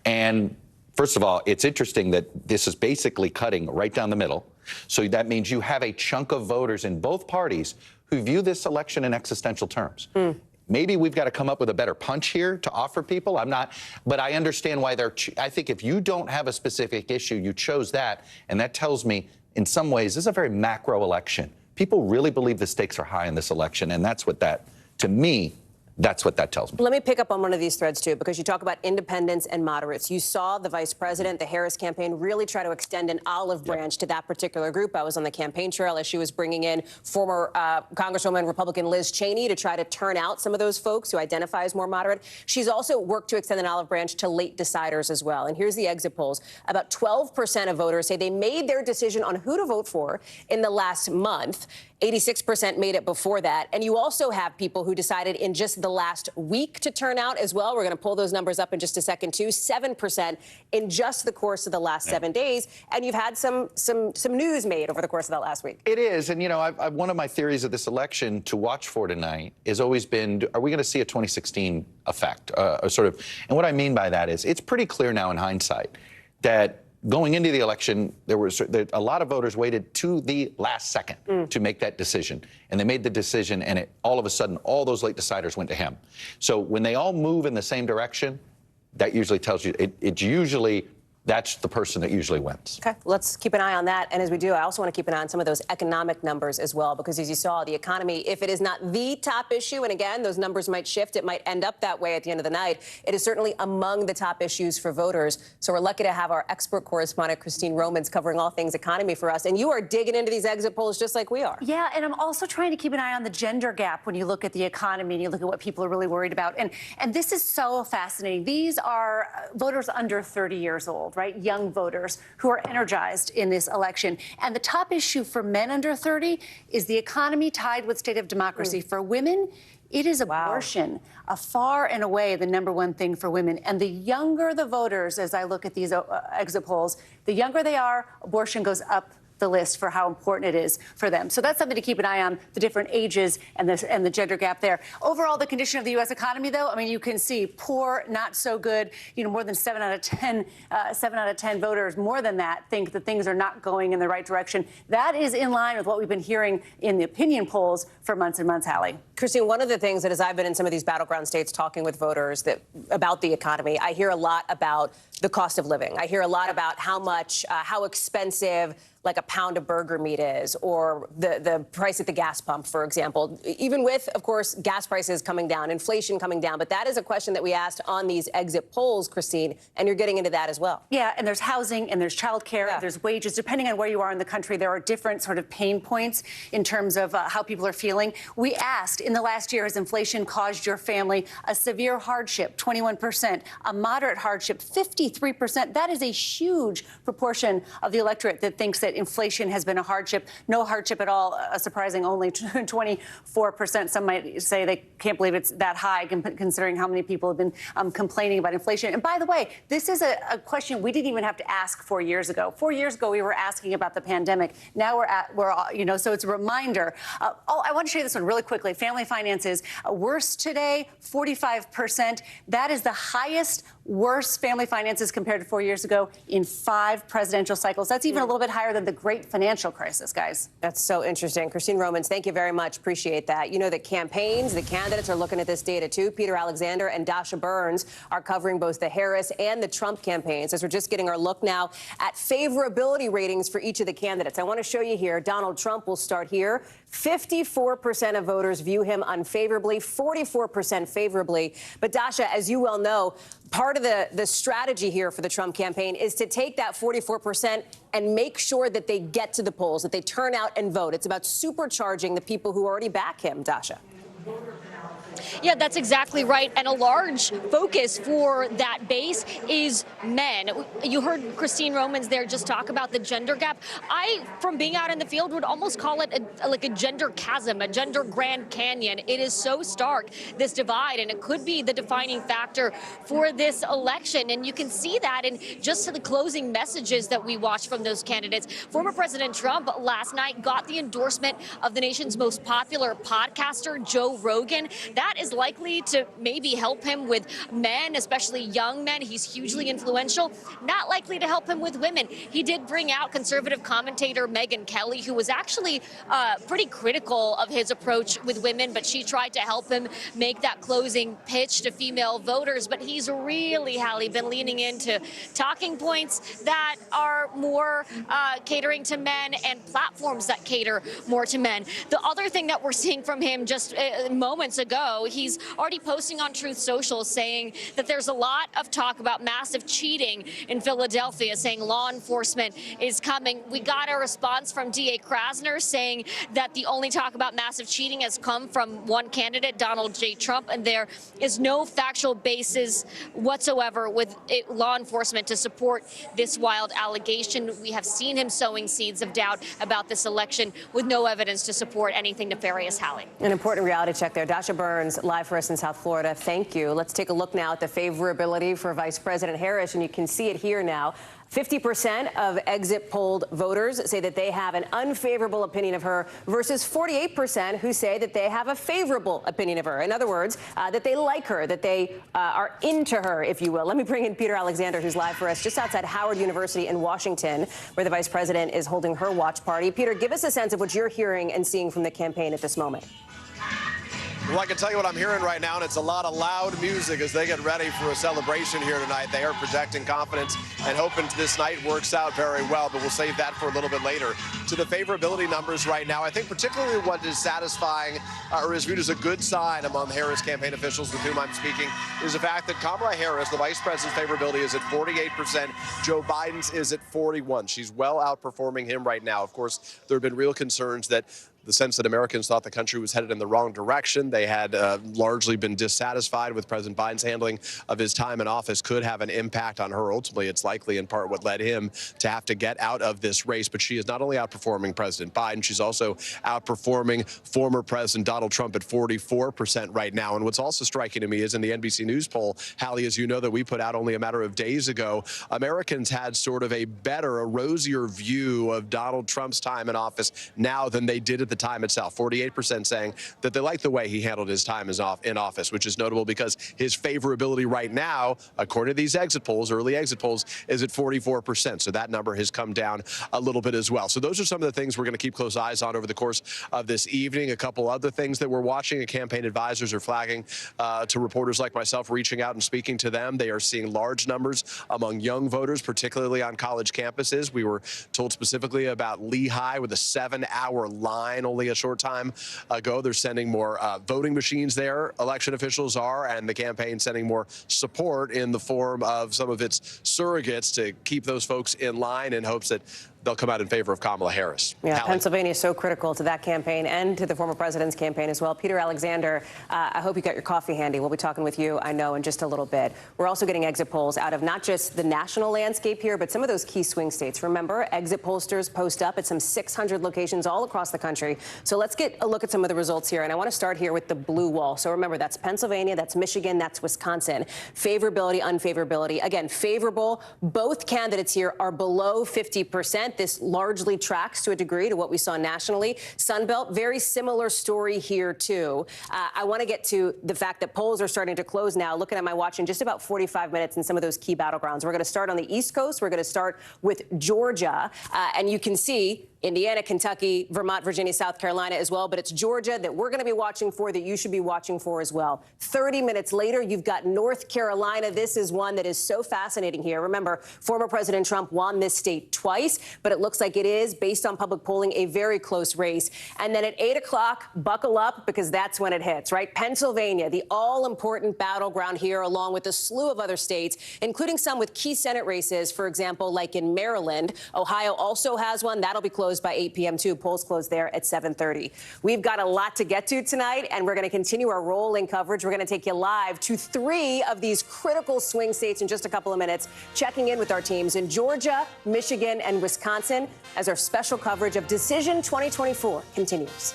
And first of all, it's interesting that this is basically cutting right down the middle. So that means you have a chunk of voters in both parties who view this election in existential terms. Maybe we've got to come up with a better punch here to offer people. But I understand why I think if you don't have a specific issue, you chose that. And that tells me in some ways this is a very macro election. People really believe the stakes are high in this election. And that's what to me, That's what that tells me.
Let me pick up on one of these threads, too, because you talk about independents and moderates. You saw the vice president, the Harris campaign, really try to extend an olive branch to that particular group. I was on the campaign trail as she was bringing in former Congresswoman Republican Liz Cheney to try to turn out some of those folks who identify as more moderate. She's also worked to extend an olive branch to late deciders as well. And here's the exit polls. About 12% of voters say they made their decision on who to vote for in the last month. 86% made it before that. And you also have people who decided in just the last week to turn out as well. We're going to pull those numbers up in just a second, too. 7% in just the course of the last 7 days. And you've had some news made over the course of that last week.
It is. And, you know, one of my theories of this election to watch for tonight has always been, are we going to see a 2016 effect? And what I mean by that is it's pretty clear now in hindsight that going into the election, a lot of voters waited to the last second to make that decision. And they made the decision, and all of a sudden, all those late deciders went to him. So when they all move in the same direction, that usually tells you, that's the person that usually wins.
Okay, let's keep an eye on that. And as we do, I also want to keep an eye on some of those economic numbers as well, because as you saw, the economy, if it is not the top issue, and again, those numbers might shift, it might end up that way at the end of the night, it is certainly among the top issues for voters. So we're lucky to have our expert correspondent, Christine Romans, covering all things economy for us. And you are digging into these exit polls just like we are.
Yeah, and I'm also trying to keep an eye on the gender gap when you look at the economy and you look at what people are really worried about. And this is so fascinating. These are voters under 30 years old, right? Young voters who are energized in this election. And the top issue for men under 30 is the economy tied with state of democracy. For women, it is abortion, a far and away the #1 thing for women. And the younger the voters, as I look at these exit polls, the younger they are, abortion goes up the list for how important it is for them. So that's something to keep an eye on, the different ages and the gender gap there. Overall, the condition of the U.S. economy, though, I mean, you can see poor, not so good. You know, more than 7 out of 10 voters, more than that, think that things are not going in the right direction. That is in line with what we've been hearing in the opinion polls for months and months, Hallie.
Christine, one of the things that as I've been in some of these battleground states talking with voters about the economy, I hear a lot about the cost of living. I hear a lot about how expensive like a pound of burger meat is, or the price at the gas pump, for example, even with, of course, gas prices coming down, inflation coming down. But that is a question that we asked on these exit polls, Christine, and you're getting into that as well.
Yeah, and there's housing, and there's childcare, there's wages. Depending on where you are in the country, there are different sort of pain points in terms of how people are feeling. We asked, in the last year, has inflation caused your family a severe hardship? 21%. A moderate hardship, 53%. That is a huge proportion of the electorate that thinks that inflation has been a hardship. No hardship at all, a surprising only 24%. Some might say they can't believe it's that high, considering how many people have been complaining about inflation. And by the way, this is a question we didn't even have to ask 4 years ago. 4 years ago, we were asking about the pandemic. Now so it's a reminder. I want to show you this one really quickly. Family finances, worse today, 45%. That is the highest worst family finances compared to 4 years ago in 5 presidential cycles. That's even a little bit higher than the great financial crisis, guys.
That's so interesting. Christine Romans, thank you very much. Appreciate that. You know, the campaigns, the candidates are looking at this data, too. Peter Alexander and Dasha Burns are covering both the Harris and the Trump campaigns, as we're just getting our look now at favorability ratings for each of the candidates. I want to show you here. Donald Trump will start here. 54% of voters view him unfavorably, 44% favorably. But Dasha, as you well know, part of the strategy here for the Trump campaign is to take that 44% and make sure that they get to the polls, that they turn out and vote. It's about supercharging the people who already back him, Dasha.
Yeah, that's exactly right. And a large focus for that base is men. You heard Christine Romans there just talk about the gender gap. I, from being out in the field, would almost call it like a gender chasm, a gender Grand Canyon. It is so stark, this divide, and it could be the defining factor for this election. And you can see that in just the closing messages that we watched from those candidates. Former President Trump last night got the endorsement of the nation's most popular podcaster, Joe Rogan. That is likely to maybe help him with men, especially young men. He's hugely influential. Not likely to help him with women. He did bring out conservative commentator Megyn Kelly, who was actually pretty critical of his approach with women, but she tried to help him make that closing pitch to female voters. But he's really, Hallie, been leaning into talking points that are more catering to men and platforms that cater more to men. The other thing that we're seeing from him just moments ago though. He's already posting on Truth Social saying that there's a lot of talk about massive cheating in Philadelphia, saying law enforcement is coming. We got a response from DA Krasner saying that the only talk about massive cheating has come from one candidate, Donald J. Trump, and there is no factual basis whatsoever with law enforcement to support this wild allegation. We have seen him sowing seeds of doubt about this election with no evidence to support anything nefarious, Hallie.
An important reality check there. Dasha Burns, live for us in South Florida. Thank you. Let's take a look now at the favorability for Vice President Harris, and you can see it here now. 50% of exit polled voters say that they have an unfavorable opinion of her versus 48% who say that they have a favorable opinion of her. In other words, that they like her, that they are into her, if you will. Let me bring in Peter Alexander, who's live for us just outside Howard University in Washington, where the vice president is holding her watch party. Peter, give us a sense of what you're hearing and seeing from the campaign at this moment.
Well, I can tell you what I'm hearing right now, and it's a lot of loud music as they get ready for a celebration here tonight. They are projecting confidence and hoping this night works out very well, but we'll save that for a little bit later. To the favorability numbers right now, I think particularly what is satisfying or is viewed as a good sign among Harris campaign officials with whom I'm speaking is the fact that Kamala Harris, the vice president's favorability, is at 48%. Joe Biden's is at 41%. She's well outperforming him right now. Of course, there have been real concerns that the sense that Americans thought the country was headed in the wrong direction. They had largely been dissatisfied with President Biden's handling of his time in office could have an impact on her. Ultimately, it's likely in part what led him to have to get out of this race. But she is not only outperforming President Biden, she's also outperforming former President Donald Trump at 44% right now. And what's also striking to me is in the NBC News poll, Hallie, as you know, that we put out only a matter of days ago, Americans had sort of a rosier view of Donald Trump's time in office now than they did at the time itself. 48% saying that they like the way he handled his time in office, which is notable because his favorability right now, according to these exit polls, early exit polls, is at 44%. So that number has come down a little bit as well. So those are some of the things we're going to keep close eyes on over the course of this evening. A couple other things that we're watching, and campaign advisors are flagging to reporters like myself, reaching out and speaking to them. They are seeing large numbers among young voters, particularly on college campuses. We were told specifically about Lehigh with a 7-hour line only a short time ago. They're sending more voting machines there, election officials are, and the campaign sending more support in the form of some of its surrogates to keep those folks in line in hopes that they'll come out in favor of Kamala Harris.
Yeah,
Hallie.
Pennsylvania is so critical to that campaign and to the former president's campaign as well. Peter Alexander, I hope you got your coffee handy. We'll be talking with you, I know, in just a little bit. We're also getting exit polls out of not just the national landscape here, but some of those key swing states. Remember, exit pollsters post up at some 600 locations all across the country. So let's get a look at some of the results here. And I want to start here with the blue wall. So remember, that's Pennsylvania, that's Michigan, that's Wisconsin. Favorability, unfavorability. Again, favorable. Both candidates here are below 50%. This largely tracks to a degree to what we saw nationally. Sunbelt, very similar story here, too. I want to get to the fact that polls are starting to close now. Looking at my watch in just about 45 minutes in some of those key battlegrounds. We're going to start on the East Coast. We're going to start with Georgia. And you can see Indiana, Kentucky, Vermont, Virginia, South Carolina as well. But it's Georgia that we're going to be watching for, that you should be watching for as well. 30 minutes later, you've got North Carolina. This is one that is so fascinating here. Remember, former President Trump won this state twice, but it looks like it is, based on public polling, a very close race. And then at 8 o'clock, buckle up, because that's when it hits, right? Pennsylvania, the all-important battleground here, along with a slew of other states, including some with key Senate races, for example, like in Maryland. Ohio also has one. That'll be closed by 8 p.m. too. Polls close there at 7:30. We've got a lot to get to tonight, and we're going to continue our rolling coverage. We're going to take you live to 3 of these critical swing states in just a couple of minutes, checking in with our teams in Georgia, Michigan, and Wisconsin as our special coverage of Decision 2024 continues.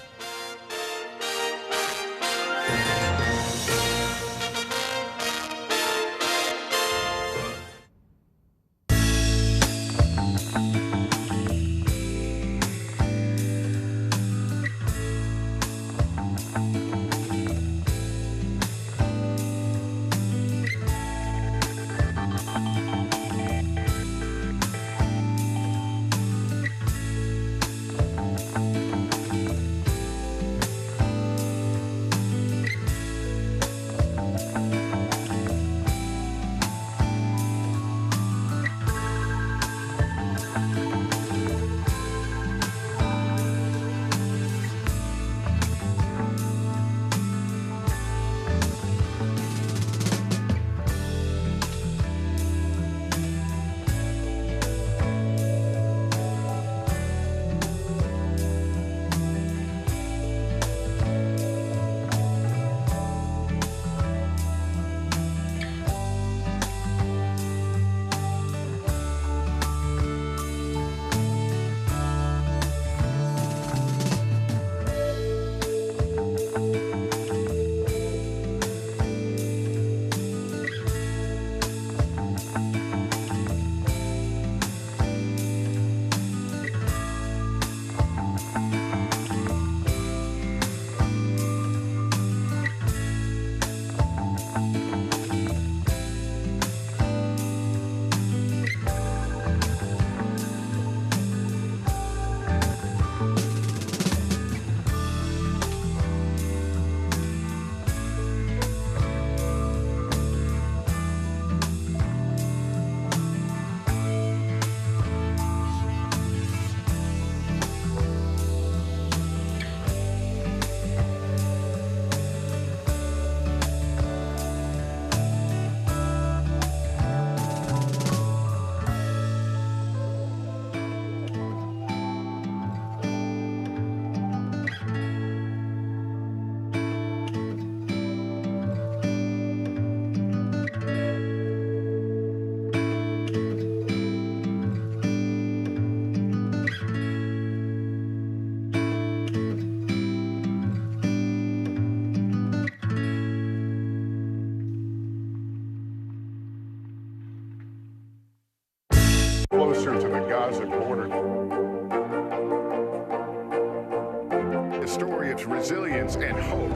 courage, resilience, and hope.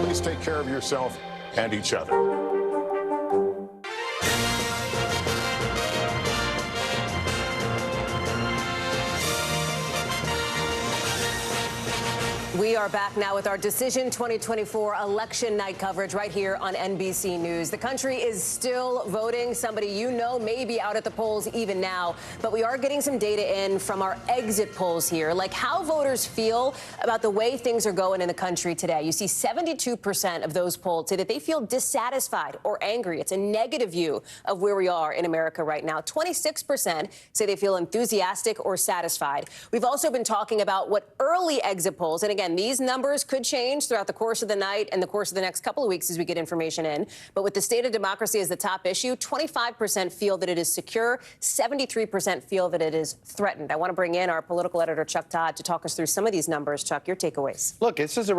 Please take care of yourself and each other.
We are back now with our Decision 2024 election night coverage right here on NBC News. The country is still voting. Somebody you know may be out at the polls even now, but we are getting some data in from our exit polls here, like how voters feel about the way things are going in the country today. You see 72% of those polled say that they feel dissatisfied or angry. It's a negative view of where we are in America right now. 26% say they feel enthusiastic or satisfied. We've also been talking about what early exit polls, and again, these numbers could change throughout the course of the night and the course of the next couple of weeks as we get information in. But with the state of democracy as the top issue, 25% feel that it is secure, 73% feel that it is threatened. I want to bring in our political editor, Chuck Todd, to talk us through some of these numbers. Chuck, your takeaways.
Look, this is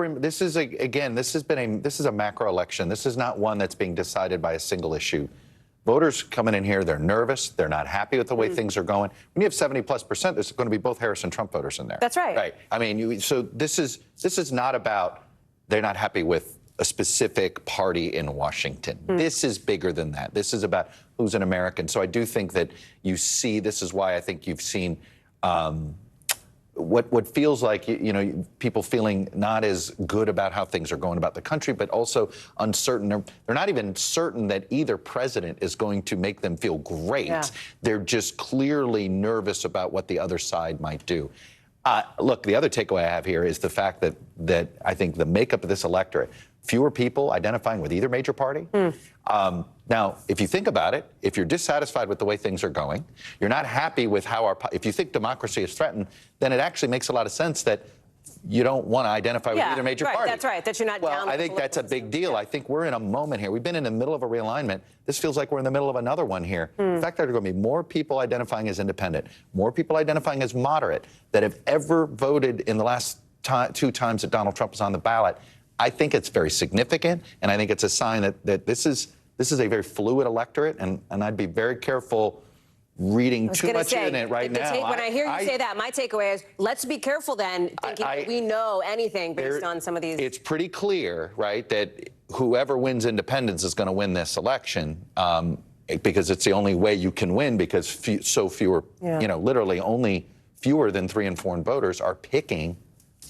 a macro election. This is not one that's being decided by a single issue. Voters coming in here, they're nervous. They're not happy with the way things are going. When you have 70+%, there's going to be both Harris and Trump voters in there.
That's right.
Right. I mean, so this is not about they're not happy with a specific party in Washington. This is bigger than that. This is about who's an American. So I do think that you see, this is why I think you've seen what feels like, people feeling not as good about how things are going about the country, but also uncertain. They're not even certain that either president is going to make them feel great. Yeah. They're just clearly nervous about what the other side might do. Look, the other takeaway I have here is the fact that I think the makeup of this electorate, fewer people identifying with either major party. Now, if you think about it, if you're dissatisfied with the way things are going, you're not happy with how if you think democracy is threatened, then it actually makes a lot of sense that you don't want to identify with either major party.
That's right. That you're not down.
I think that's a big deal. I think we're in a moment here. We've been in the middle of a realignment. This feels like we're in the middle of another one here. The fact that there are going to be more people identifying as independent, more people identifying as moderate that have ever voted in the last two times that Donald Trump was on the ballot, I think it's very significant, and I think it's a sign that this is a very fluid electorate, and I'd be very careful reading too much in it right now.
When I hear you say that, my takeaway is let's be careful then, thinking that we know anything based on some of these.
It's pretty clear, right, that whoever wins independence is going to win this election because it's the only way you can win because so fewer, literally only fewer than 3 in 4 voters are picking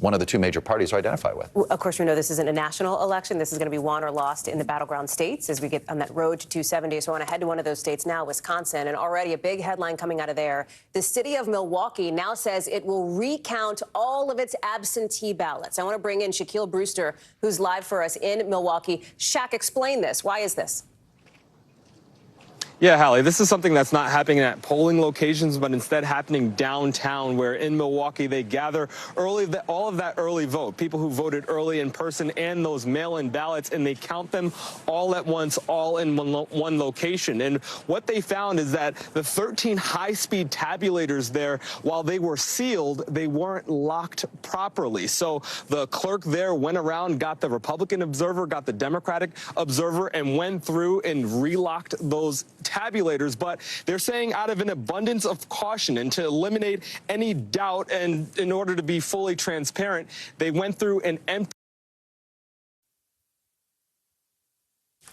one of the two major parties to identify with.
Of course, we know this isn't a national election. This is going to be won or lost in the battleground states as we get on that road to 270. So I want to head to one of those states now, Wisconsin, and already a big headline coming out of there. The city of Milwaukee now says it will recount all of its absentee ballots. I want to bring in Shaquille Brewster, who's live for us in Milwaukee. Shaq, explain this. Why is this?
Yeah, Hallie, this is something that's not happening at polling locations, but instead happening downtown, where in Milwaukee they gather all of that early vote, people who voted early in person and those mail-in ballots, and they count them all at once, all in one location. And what they found is that the 13 high-speed tabulators there, while they were sealed, they weren't locked properly. So the clerk there went around, got the Republican observer, got the Democratic observer, and went through and relocked those tabulators. But they're saying out of an abundance of caution and to eliminate any doubt and in order to be fully transparent, they went through and emptied.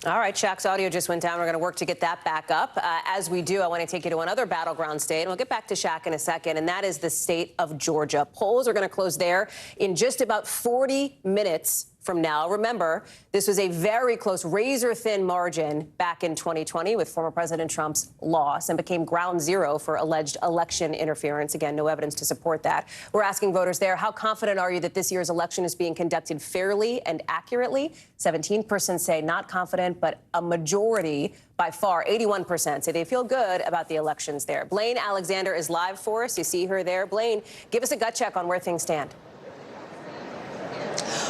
All right, Shaq's audio just went down. We're going to work to get that back up. As we do, I want to take you to another battleground state, and we'll get back to Shaq in a second, and that is the state of Georgia. Polls are going to close there in just about 40 minutes from now. Remember, this was a very close, razor-thin margin back in 2020 with former President Trump's loss and became ground zero for alleged election interference. Again, no evidence to support that. We're asking voters there, how confident are you that this year's election is being conducted fairly and accurately? 17% say not confident, but a majority, by far, 81%, say they feel good about the elections there. Blaine Alexander is live for us. You see her there. Blaine, give us a gut check on where things stand.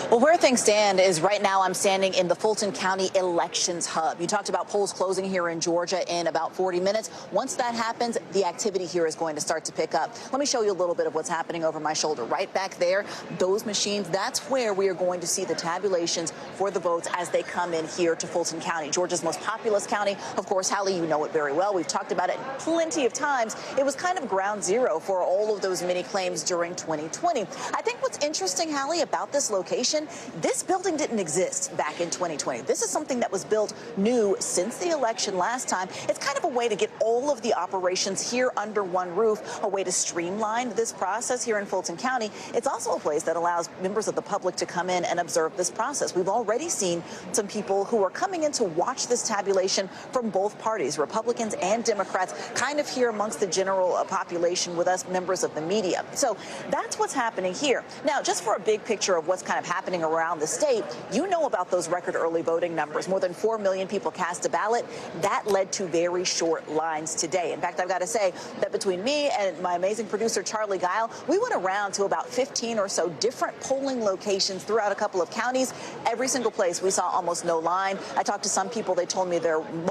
Well, where things stand is right now I'm standing in the Fulton County Elections Hub. You talked about polls closing here in Georgia in about 40 minutes. Once that happens, the activity here is going to start to pick up. Let me show you a little bit of what's happening over my shoulder. Right back there, those machines, that's where we are going to see the tabulations for the votes as they come in here to Fulton County, Georgia's most populous county. Of course, Hallie, you know it very well. We've talked about it plenty of times. It was kind of ground zero for all of those mini claims during 2020. I think what's interesting, Hallie, about this location, this building didn't exist back in 2020. This is something that was built new since the election last time. It's kind of a way to get all of the operations here under one roof, a way to streamline this process here in Fulton County. It's also a place that allows members of the public to come in and observe this process. We've already seen some people who are coming in to watch this tabulation from both parties, Republicans and Democrats, kind of here amongst the general population with us members of the media. So that's what's happening here. Now, just for a big picture of what's kind of happening around the state, you know about those record early voting numbers. More than 4 million people cast a ballot. That led to very short lines today. In fact, I've got to say that between me and my amazing producer, Charlie Guile, we went around to about 15 or so different polling locations throughout a couple of counties. Every single place we saw almost no line. I talked to some people. They told me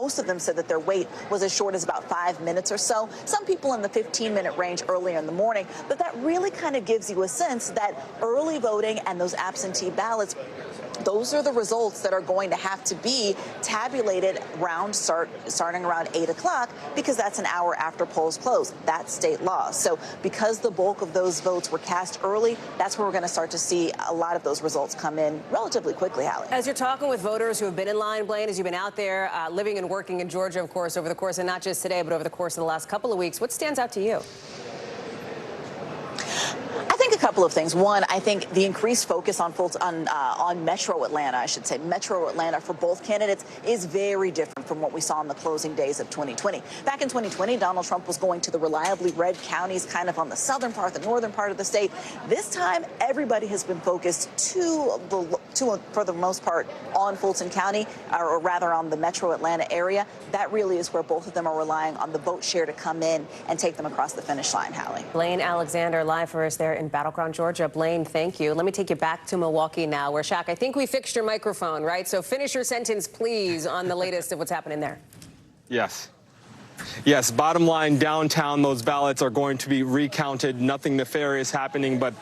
most of them said that their wait was as short as about 5 minutes or so. Some people in the 15-minute range earlier in the morning. But that really kind of gives you a sense that early voting and those absentee ballots, those are the results that are going to have to be tabulated starting around 8 o'clock, because that's an hour after polls close. That's state law. So because the bulk of those votes were cast early, that's where we're going to start to see a lot of those results come in relatively quickly, Hallie.
As you're talking with voters who have been in line, Blaine, as you've been out there living and working in Georgia, of course, over the course of not just today, but over the course of the last couple of weeks, what stands out to you?
I think a couple of things. One, I think the increased focus on Metro Atlanta, I should say, Metro Atlanta for both candidates is very different from what we saw in the closing days of 2020. Back in 2020, Donald Trump was going to the reliably red counties, kind of on the southern part, the northern part of the state. This time, everybody has been focused for the most part on Fulton County, or rather on the Metro Atlanta area. That really is where both of them are relying on the vote share to come in and take them across the finish line, Hallie.
Blaine Alexander live for us there in Battleground, Georgia. Blaine, thank you. Let me take you back to Milwaukee now, where, Shaq, I think we fixed your microphone, right? So finish your sentence, please, on the latest of what's happening there.
Yes. Yes, bottom line, downtown, those ballots are going to be recounted. Nothing nefarious happening, but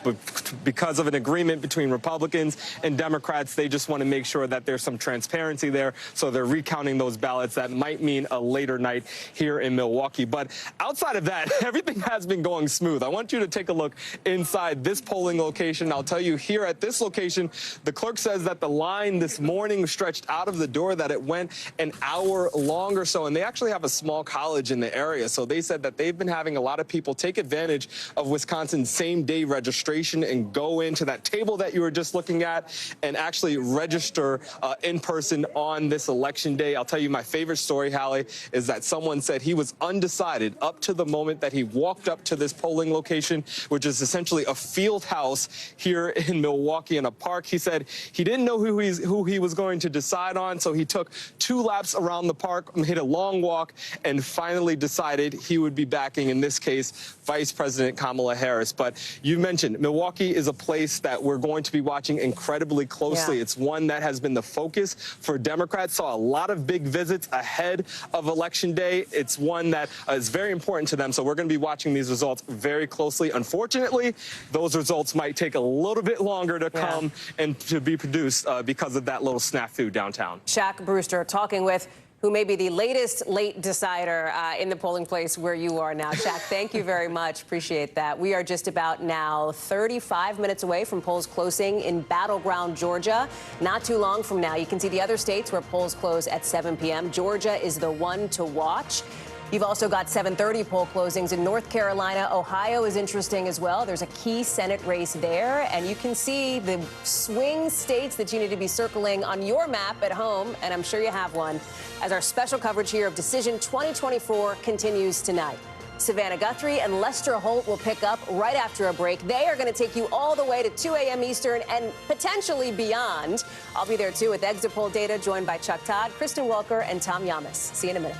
because of an agreement between Republicans and Democrats, they just want to make sure that there's some transparency there. So they're recounting those ballots. That might mean a later night here in Milwaukee. But outside of that, everything has been going smooth. I want you to take a look inside this polling location. I'll tell you, here at this location, the clerk says that the line this morning stretched out of the door, that it went an hour long or so. And they actually have a small college in the area. So they said that they've been having a lot of people take advantage of Wisconsin's same-day registration and go into that table that you were just looking at and actually register in person on this election day. I'll tell you, my favorite story, Hallie, is that someone said he was undecided up to the moment that he walked up to this polling location, which is essentially a field house here in Milwaukee in a park. He said he didn't know who he was going to decide on, so he took 2 laps around the park, hit a long walk, and finally decided he would be backing, in this case, Vice President Kamala Harris. But you mentioned Milwaukee is a place that we're going to be watching incredibly closely. Yeah. It's one that has been the focus for Democrats. Saw a lot of big visits ahead of Election Day. It's one that is very important to them. So we're going to be watching these results very closely. Unfortunately, those results might take a little bit longer to come and to be produced because of that little snafu downtown.
Shaq Brewster talking with who may be the latest late decider in the polling place where you are now. Shaq, thank you very much. Appreciate that. We are just about now 35 minutes away from polls closing in Battleground, Georgia. Not too long from now, you can see the other states where polls close at 7 p.m. Georgia is the one to watch. You've also got 7:30 poll closings in North Carolina. Ohio is interesting as well. There's a key Senate race there, and you can see the swing states that you need to be circling on your map at home, and I'm sure you have one, as our special coverage here of Decision 2024 continues tonight. Savannah Guthrie and Lester Holt will pick up right after a break. They are going to take you all the way to 2 a.m. Eastern and potentially beyond. I'll be there, too, with exit poll data, joined by Chuck Todd, Kristen Welker, and Tom Yamas. See you in a minute.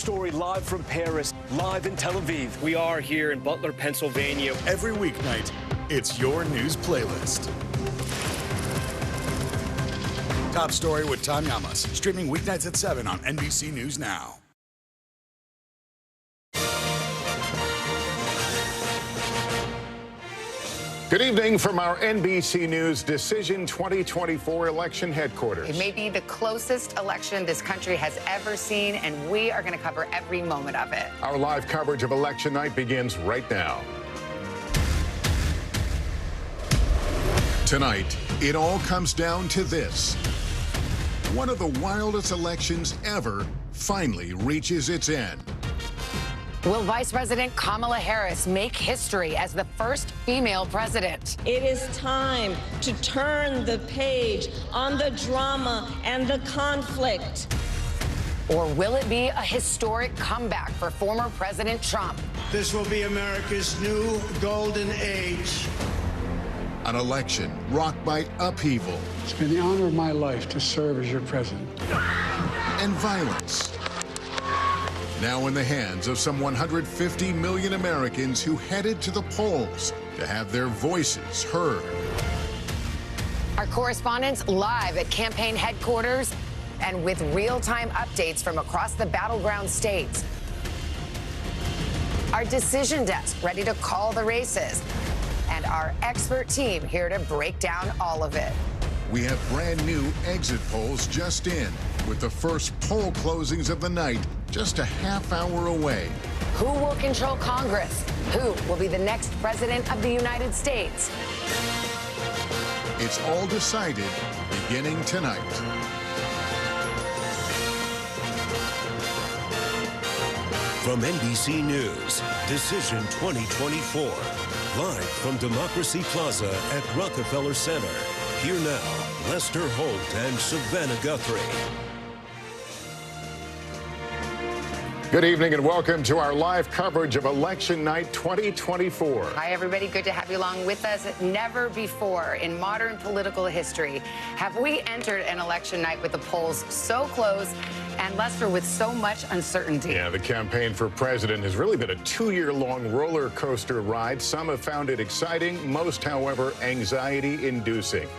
story live from Paris, live in Tel Aviv. We are here in Butler, Pennsylvania.
Every weeknight, it's your news playlist. Top Story with Tom Yamas, streaming weeknights at 7 on NBC News Now.
Good evening from our NBC News Decision 2024 election headquarters.
It may be the closest election this country has ever seen, and we are going to cover every moment of it.
Our live coverage of election night begins right now. Tonight, it all comes down to this. One of the wildest elections ever finally reaches its end.
Will Vice President Kamala Harris make history as the first female president?
It is time to turn the page on the drama and the conflict.
Or will it be a historic comeback for former President Trump?
This will be America's new golden age.
An election rocked by upheaval.
It's been the honor of my life to serve as your president.
And violence. Now in the hands of some 150 million Americans who headed to the polls to have their voices heard.
Our correspondents live at campaign headquarters and with real-time updates from across the battleground states. Our decision desk ready to call the races. And our expert team here to break down all of it.
We have brand new exit polls just in, with the first poll closings of the night just a half hour away.
Who will control Congress? Who will be the next president of the United States?
It's all decided beginning tonight.
From NBC News, Decision 2024. Live from Democracy Plaza at Rockefeller Center. Here now, Lester Holt and Savannah Guthrie.
Good evening and welcome to our live coverage of Election Night 2024.
Hi, everybody. Good to have you along with us. Never before in modern political history have we entered an election night with the polls so close and, Lester, with so much uncertainty.
Yeah, the campaign for president has really been a two-year-long roller coaster ride. Some have found it exciting, most, however, anxiety-inducing.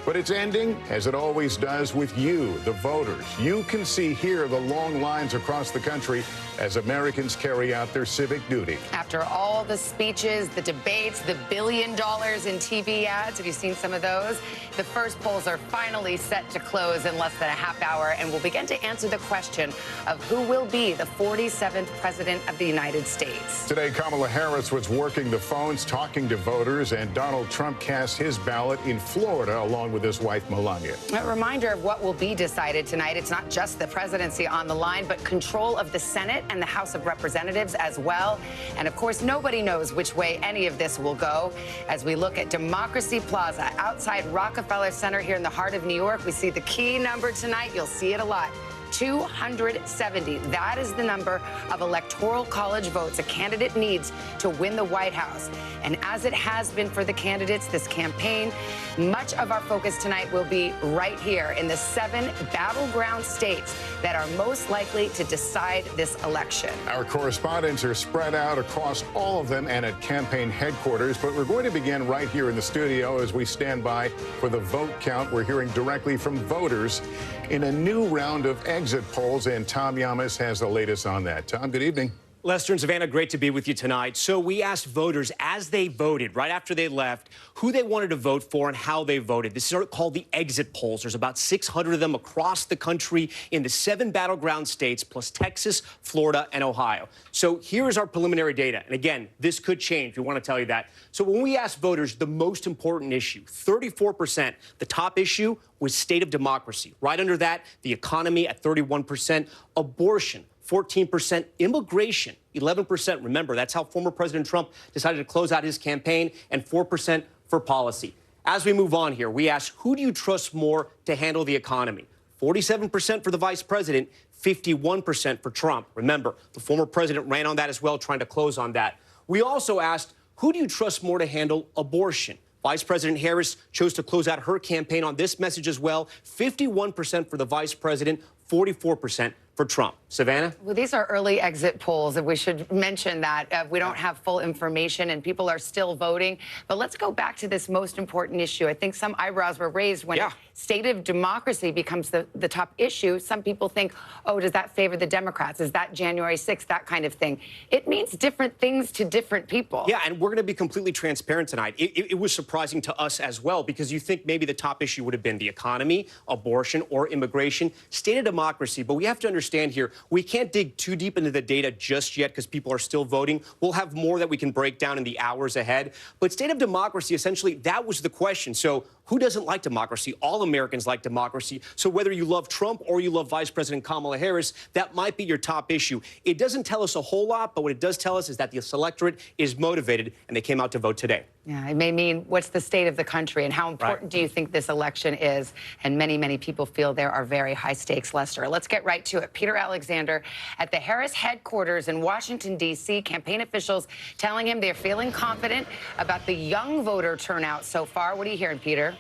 But it's ending, as it always does, with you, the voters. You can see here the long lines across the country as Americans carry out their civic duty.
After all the speeches, the debates, the $1 billion in TV ads, have you seen some of those? The first polls are finally set to close in less than a half hour, and we'll begin to answer the question of who will be the 47th president of the United States.
Today, Kamala Harris was working the phones, talking to voters, and Donald Trump cast his ballot in Florida along with his wife, Melania.
A reminder of what will be decided tonight. It's not just the presidency on the line, but control of the Senate and the House of Representatives as well. And of course, nobody knows which way any of this will go. As we look at Democracy Plaza outside Rockefeller Center here in the heart of New York, we see the key number tonight. You'll see it a lot. 270. That is the number of Electoral College votes a candidate needs to win the White House. And as it has been for the candidates this campaign, much of our focus tonight will be right here in the 7 battleground states that are most likely to decide this election.
Our correspondents are spread out across all of them and at campaign headquarters, but we're going to begin right here in the studio as we stand by for the vote count. We're hearing directly from voters in a new round of exit polls, and Tom Yamas has the latest on that. Tom, good evening.
Lester and Savannah, great to be with you tonight. So we asked voters as they voted, right after they left, who they wanted to vote for and how they voted. This is called the exit polls. There's about 600 of them across the country in the 7 battleground states, plus Texas, Florida, and Ohio. So here's our preliminary data. And again, this could change. We want to tell you that. So when we asked voters the most important issue, 34%, the top issue was state of democracy. Right under that, the economy at 31%, abortion, 14%, immigration, 11%. Remember, that's how former President Trump decided to close out his campaign, and 4% for policy. As we move on here, we ask, who do you trust more to handle the economy? 47% for the vice president, 51% for Trump. Remember, the former president ran on that as well, trying to close on that. We also asked, who do you trust more to handle abortion? Vice President Harris chose to close out her campaign on this message as well. 51% for the vice president, 44% for Trump. Savannah?
Well, these are early exit polls, and we should mention that we don't have full information and people are still voting. But let's go back to this most important issue. I think some eyebrows were raised when state of democracy becomes the top issue. Some people think, oh, does that favor the Democrats? Is that January 6th, that kind of thing? It means different things to different people.
Yeah, and we're going to be completely transparent tonight. It was surprising to us as well, because you think maybe the top issue would have been the economy, abortion, or immigration, state of democracy. But we have to understand here, we can't dig too deep into the data just yet because people are still voting. We'll have more that we can break down in the hours ahead. But state of democracy, essentially, that was the question. So who doesn't like democracy? All Americans like democracy. So whether you love Trump or you love Vice President Kamala Harris, that might be your top issue. It doesn't tell us a whole lot, but what it does tell us is that the electorate is motivated, and they came out to vote today.
Yeah, it may mean what's the state of the country and how important do you think this election is? And many, many people feel there are very high stakes, Lester. Let's get right to it. Peter Alexander at the Harris headquarters in Washington, D.C., campaign officials telling him they're feeling confident about the young voter turnout so far. What are you hearing, Peter?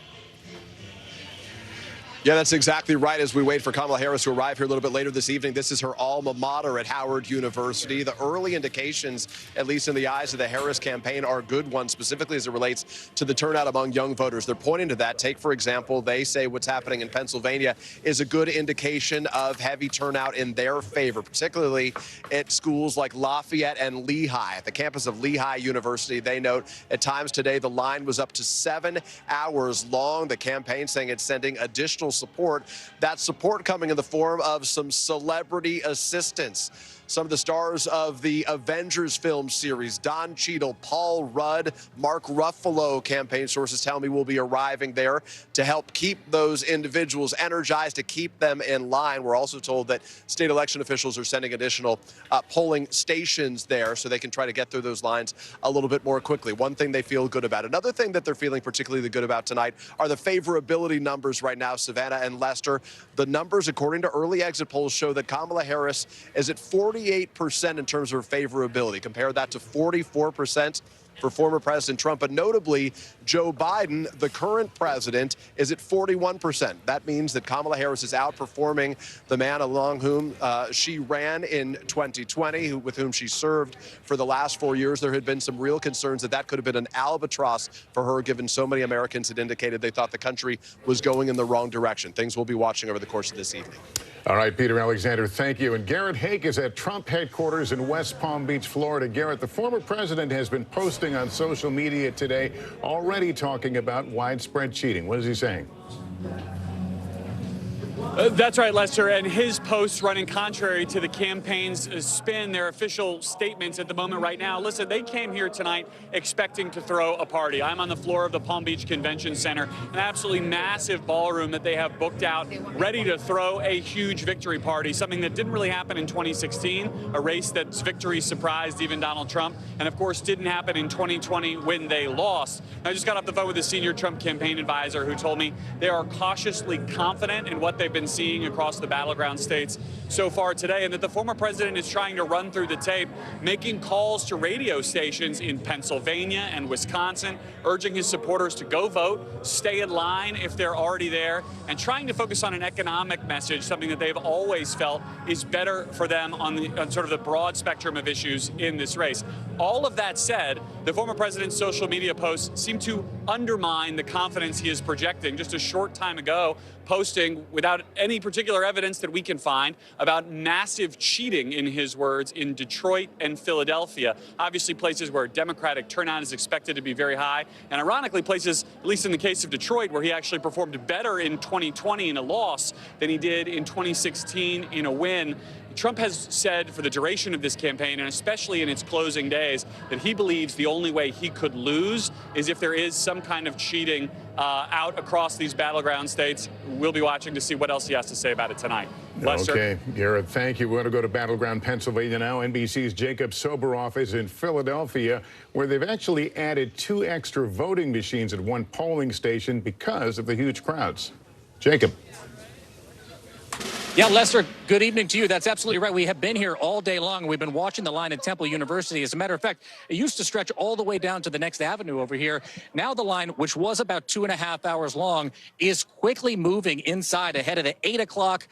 Yeah, that's exactly right. As we wait for Kamala Harris to arrive here a little bit later this evening, this is her alma mater at Howard University. The early indications, at least in the eyes of the Harris campaign, are good ones, specifically as it relates to the turnout among young voters. They're pointing to that. Take, for example, they say what's happening in Pennsylvania is a good indication of heavy turnout in their favor, particularly at schools like Lafayette and Lehigh. At the campus of Lehigh University, they note at times today the line was up to 7 hours long. The campaign saying it's sending additional support. That support coming in the form of some celebrity assistance. Some of the stars of the Avengers film series, Don Cheadle, Paul Rudd, Mark Ruffalo, campaign sources tell me will be arriving there to help keep those individuals energized, to keep them in line. We're also told that state election officials are sending additional polling stations there so they can try to get through those lines a little bit more quickly. One thing they feel good about. Another thing that they're feeling particularly good about tonight are the favorability numbers right now, Savannah and Lester. The numbers, according to early exit polls, show that Kamala Harris is at 48% in terms of her favorability. Compare that to 44% for former President Trump. But notably, Joe Biden, the current president, is at 41%. That means that Kamala Harris is outperforming the man along whom she ran in 2020, with whom she served for the last 4 years. There had been some real concerns that that could have been an albatross for her, given so many Americans had indicated they thought the country was going in the wrong direction. Things we'll be watching over the course of this evening.
All right, Peter Alexander, thank you. And Garrett Haake is at Trump headquarters in West Palm Beach, Florida. Garrett, the former president has been posting on social media today, already talking about widespread cheating. What is he saying?
That's right, Lester, and his posts running contrary to the campaign's spin, their official statements at the moment right now. Listen, they came here tonight expecting to throw a party. I'm on the floor of the Palm Beach Convention Center, an absolutely massive ballroom that they have booked out, ready to throw a huge victory party, something that didn't really happen in 2016, a race that's victory surprised even Donald Trump, and of course didn't happen in 2020 when they lost. I just got off the phone with a senior Trump campaign advisor who told me they are cautiously confident in what they've been seeing across the battleground states so far today, and that the former president is trying to run through the tape, making calls to radio stations in Pennsylvania and Wisconsin, urging his supporters to go vote, stay in line if they're already there, and trying to focus on an economic message, something that they've always felt is better for them on sort of the broad spectrum of issues in this race. All of that said, the former president's social media posts seem to undermine the confidence he is projecting. Just a short time ago, posting without any particular evidence that we can find about massive cheating, in his words, in Detroit and Philadelphia. Obviously places where Democratic turnout is expected to be very high, and ironically places, at least in the case of Detroit, where he actually performed better in 2020 in a loss than he did in 2016 in a win. Trump has said for the duration of this campaign, and especially in its closing days, that he believes the only way he could lose is if there is some kind of cheating out across these battleground states. We'll be watching to see what else he has to say about it tonight. Lester?
Okay, Garrett, thank you. We're going to go to battleground Pennsylvania now. NBC's Jacob Soboroff is in Philadelphia, where they've actually added 2 extra voting machines at one polling station because of the huge crowds. Jacob.
Yeah, Lester, good evening to you. That's absolutely right. We have been here all day long. We've been watching the line at Temple University. As a matter of fact, it used to stretch all the way down to the next avenue over here. Now the line, which was about 2.5 hours long, is quickly moving inside ahead of the 8 o'clock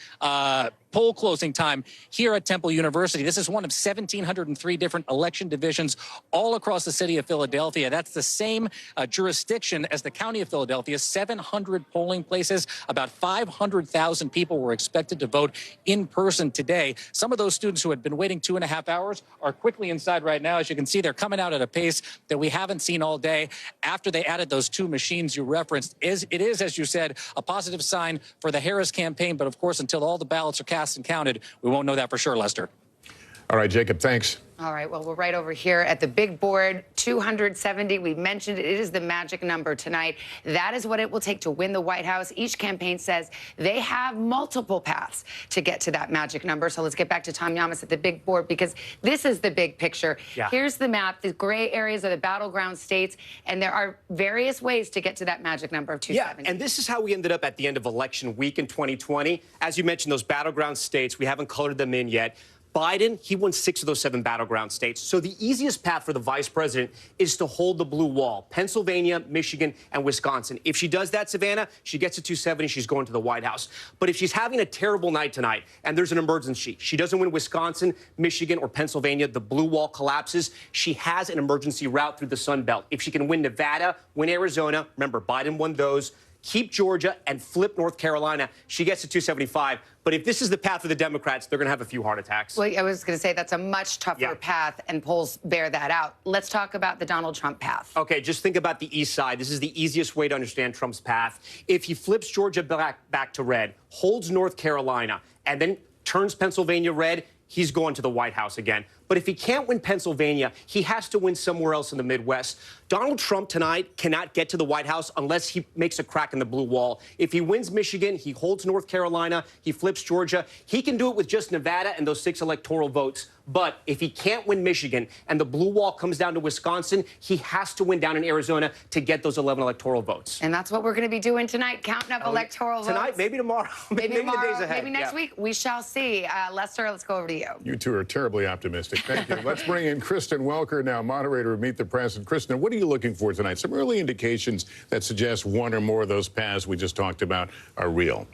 poll closing time here at Temple University. This is one of 1,703 different election divisions all across the city of Philadelphia. That's the same jurisdiction as the county of Philadelphia, 700 polling places. About 500,000 people were expected to vote in person today. Some of those students who had been waiting 2.5 hours are quickly inside right now. As you can see, they're coming out at a pace that we haven't seen all day after they added those 2 machines you referenced. It is, as you said, a positive sign for the Harris campaign. But of course, until all the ballots are cast and counted, we won't know that for sure, Lester.
All right, Jacob, thanks.
All right, well, we're right over here at the big board, 270. We mentioned it is the magic number tonight. That is what it will take to win the White House. Each campaign says they have multiple paths to get to that magic number. So let's get back to Tom Yamas at the big board, because this is the big picture. Yeah. Here's the map. The gray areas are the battleground states, and there are various ways to get to that magic number of 270.
Yeah, and this is how we ended up at the end of election week in 2020. As you mentioned, those battleground states, we haven't colored them in yet. Biden, he won 6 of those 7 battleground states. So the easiest path for the vice president is to hold the blue wall. Pennsylvania, Michigan, and Wisconsin. If she does that, Savannah, she gets to 270, she's going to the White House. But if she's having a terrible night tonight and there's an emergency, she doesn't win Wisconsin, Michigan, or Pennsylvania, the blue wall collapses, she has an emergency route through the Sun Belt. If she can win Nevada, win Arizona, remember, Biden won those, keep Georgia, and flip North Carolina, she gets to 275. But if this is the path for the Democrats, they're going to have a few heart attacks.
Well, I was going to say that's a much tougher path, and polls bear that out. Let's talk about the Donald Trump path.
Okay, just think about the east side. This is the easiest way to understand Trump's path. If he flips Georgia back to red, holds North Carolina, and then turns Pennsylvania red, he's going to the White House again. But if he can't win Pennsylvania, he has to win somewhere else in the Midwest. Donald Trump tonight cannot get to the White House unless he makes a crack in the blue wall. If he wins Michigan, he holds North Carolina, he flips Georgia. He can do it with just Nevada and those 6 electoral votes. But if he can't win Michigan and the blue wall comes down to Wisconsin, he has to win down in Arizona to get those 11 electoral votes.
And that's what we're going to be doing tonight, counting up electoral votes.
Tonight, maybe tomorrow, maybe
tomorrow,
the days ahead.
Maybe next week. We shall see. Lester, let's go over to you.
You two are terribly optimistic. Thank you. Let's bring in Kristen Welker now, moderator of Meet the President. Kristen, what are you looking for tonight? Some early indications that suggest one or more of those paths we just talked about are real.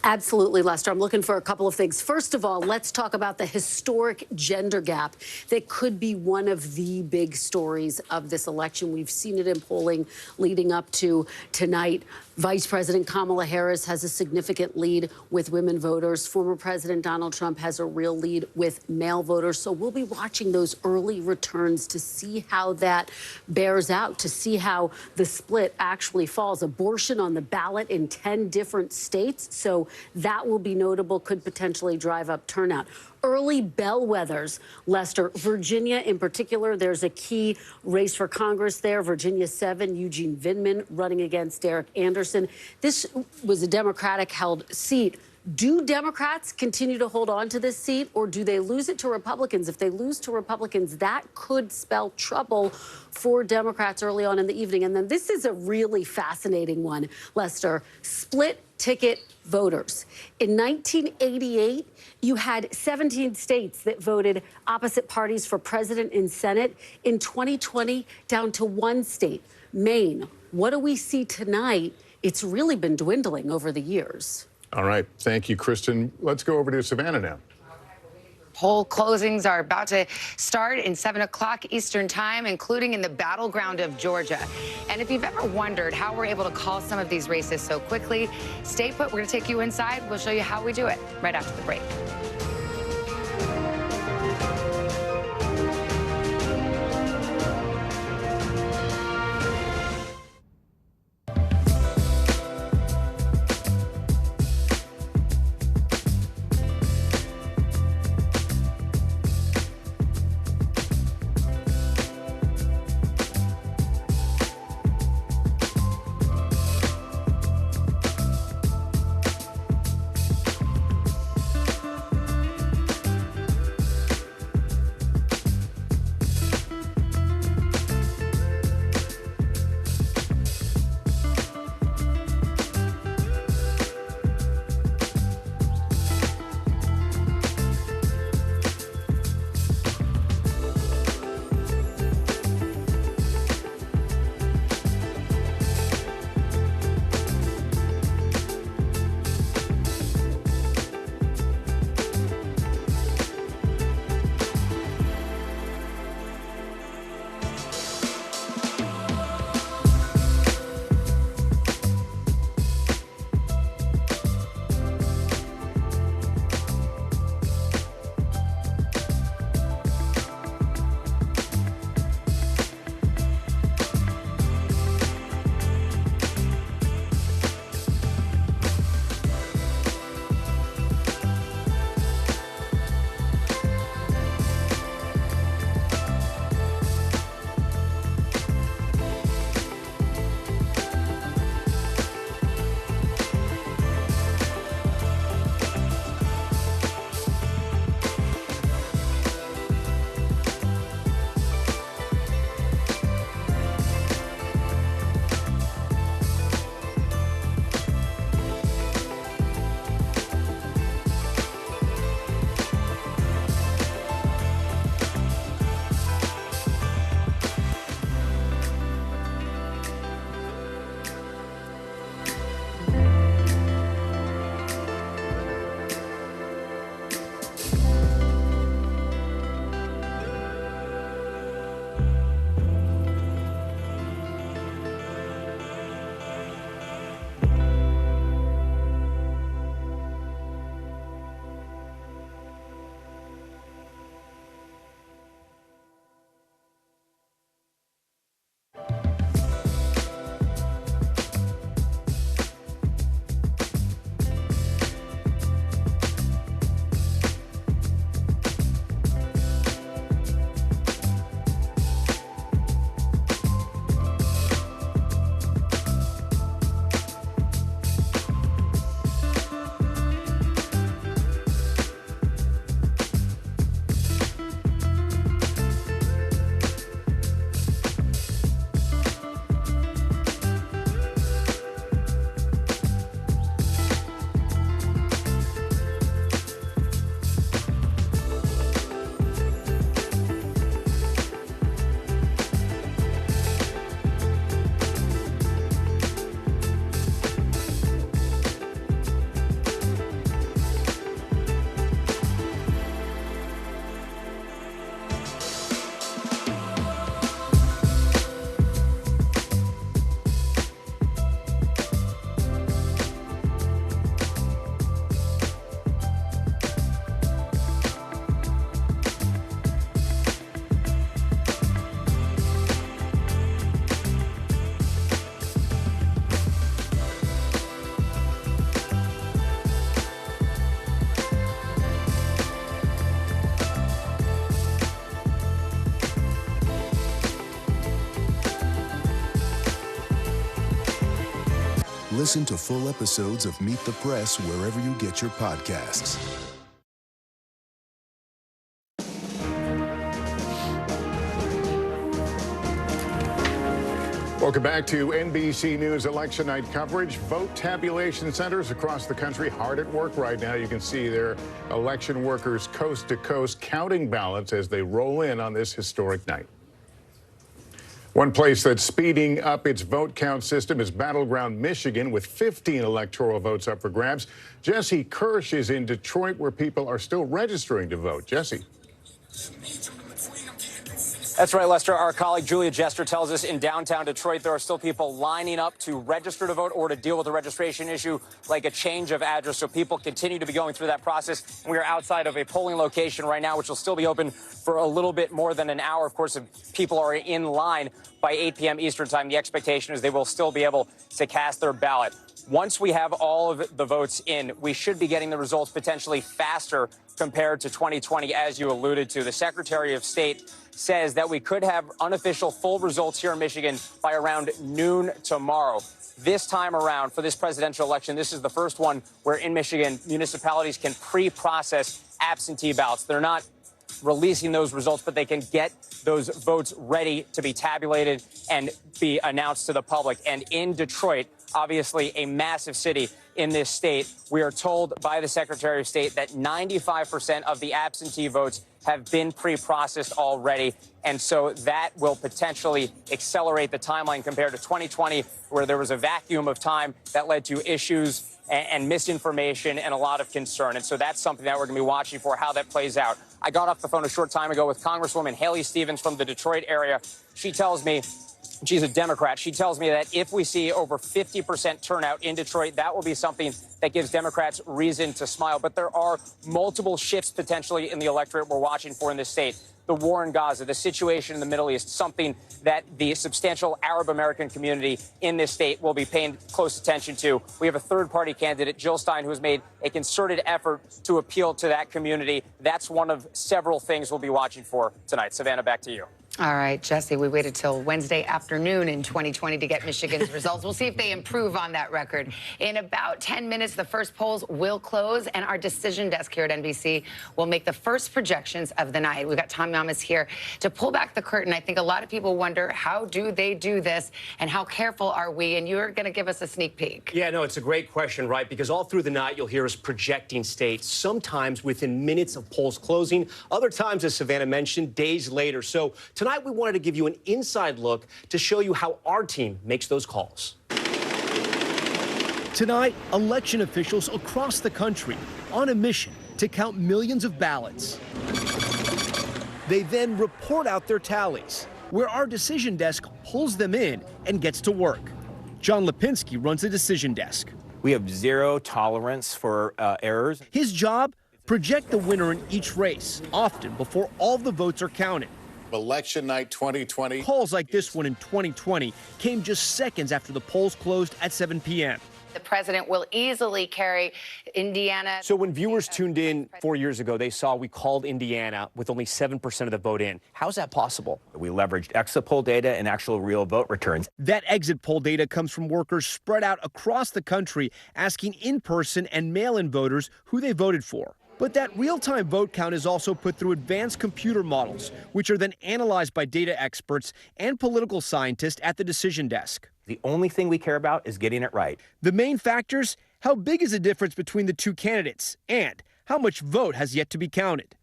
Absolutely, Lester. I'm looking for a couple of things. First of all, let's talk about the historic gender gap that could be one of the big stories of this election. We've seen it in polling leading up to tonight. Vice President Kamala Harris has a significant lead with women voters. Former President Donald Trump has a real lead with male voters. So we'll be watching those early returns to see how that bears out, to see how the split actually falls. Abortion on the ballot in 10 different states. So that will be notable, could potentially drive up turnout. Early bellwethers, Lester. Virginia in particular, there's a key race for Congress there. Virginia 7, Eugene Vindman running against Derek Anderson. This was a Democratic-held seat. Do Democrats continue to hold on to this seat, or do they lose it to Republicans? If they lose to Republicans, that could spell trouble for Democrats early on in the evening. And then this is a really fascinating one, Lester. Split ticket voters. In 1988, you had 17 states that voted opposite parties for president and Senate. In 2020, down to 1 state, Maine. What do we see tonight? It's really been dwindling over the years.
All right. Thank you, Kristen. Let's go over to Savannah now.
Poll closings are about to start in 7 o'clock Eastern time, including in the battleground of Georgia. And if you've ever wondered how we're able to call some of these races so quickly, stay put. We're going to take you inside. We'll show you how we do it right after the break.
Listen to full episodes of Meet the Press wherever you get your podcasts.
Welcome back to NBC News election night coverage. Vote tabulation centers across the country hard at work right now. You can see their election workers coast to coast counting ballots as they roll in on this historic night. One place that's speeding up its vote count system is battleground Michigan, with 15 electoral votes up for grabs. Jesse Kirsch is in Detroit, where people are still registering to vote. Jesse.
That's right, Lester. Our colleague Julia Jester tells us in downtown Detroit there are still people lining up to register to vote or to deal with a registration issue like a change of address. So people continue to be going through that process. We are outside of a polling location right now, which will still be open for a little bit more than an hour. Of course, if people are in line by 8 p.m. Eastern time, the expectation is they will still be able to cast their ballot. Once we have all of the votes in, we should be getting the results potentially faster compared to 2020, as you alluded to. The Secretary of State says that we could have unofficial full results here in Michigan by around noon tomorrow. This time around for this presidential election, this is the first one where in Michigan, municipalities can pre-process absentee ballots. They're not releasing those results, but they can get those votes ready to be tabulated and be announced to the public. And in Detroit, obviously a massive city in this state, we are told by the Secretary of State that 95% of the absentee votes have been pre-processed already. And so that will potentially accelerate the timeline compared to 2020, where there was a vacuum of time that led to issues and misinformation and a lot of concern. And so that's something that we're going to be watching for, how that plays out. I got off the phone a short time ago with Congresswoman Haley Stevens from the Detroit area. She tells me, she's a Democrat. She tells me that if we see over 50% turnout in Detroit, that will be something that gives Democrats reason to smile. But there are multiple shifts potentially in the electorate we're watching for in this state. The war in Gaza, the situation in the Middle East, something that the substantial Arab American community in this state will be paying close attention to. We have a third-party candidate, Jill Stein, who has made a concerted effort to appeal to that community. That's one of several things we'll be watching for tonight. Savannah, back to you.
All right, Jesse, we waited till Wednesday afternoon in 2020 to get Michigan's results. We'll see if they improve on that record. In about 10 minutes, the first polls will close, and our decision desk here at NBC will make the first projections of the night. We've got Tom Yamas here to pull back the curtain. I think a lot of people wonder, how do they do this, and how careful are we? And you're going to give us a sneak peek.
Yeah, no, it's a great question, right? Because all through the night, you'll hear us projecting states, sometimes within minutes of polls closing, other times, as Savannah mentioned, days later. So tonight, we wanted to give you an inside look to show you how our team makes those calls.
Tonight, election officials across the country on a mission to count millions of ballots. They then report out their tallies, where our decision desk pulls them in and gets to work. John Lipinski runs the decision desk.
We have zero tolerance for errors.
His job, project the winner in each race, often before all the votes are counted.
Election night 2020.
Calls like this one in 2020 came just seconds after the polls closed at 7 p.m.
The president will easily carry Indiana.
So when viewers tuned in 4 years ago, they saw we called Indiana with only 7% of the vote in. How's that possible?
We leveraged exit poll data and actual real vote returns.
That exit poll data comes from workers spread out across the country asking in-person and mail-in voters who they voted for. But that real-time vote count is also put through advanced computer models, which are then analyzed by data experts and political scientists at the decision desk.
The only thing we care about is getting it right.
The main factors: how big is the difference between the two candidates, and how much vote has yet to be counted.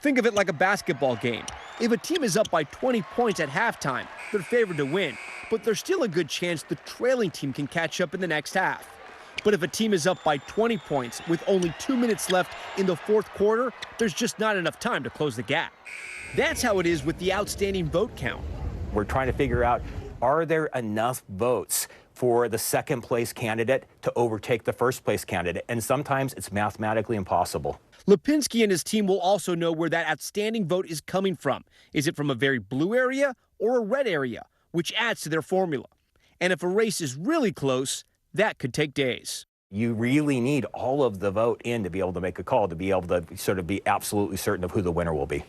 Think of it like a basketball game. If a team is up by 20 points at halftime, they're favored to win, but there's still a good chance the trailing team can catch up in the next half. But if a team is up by 20 points with only 2 minutes left in the fourth quarter, there's just not enough time to close the gap. That's how it is with the outstanding vote count.
We're trying to figure out, are there enough votes for the second place candidate to overtake the first place candidate? And sometimes it's mathematically impossible.
Lipinski and his team will also know where that outstanding vote is coming from. Is it from a very blue area or a red area, which adds to their formula? And if a race is really close, that could take days.
You really need all of the vote in to be able to make a call, to be able to sort of be absolutely certain of who the winner will be.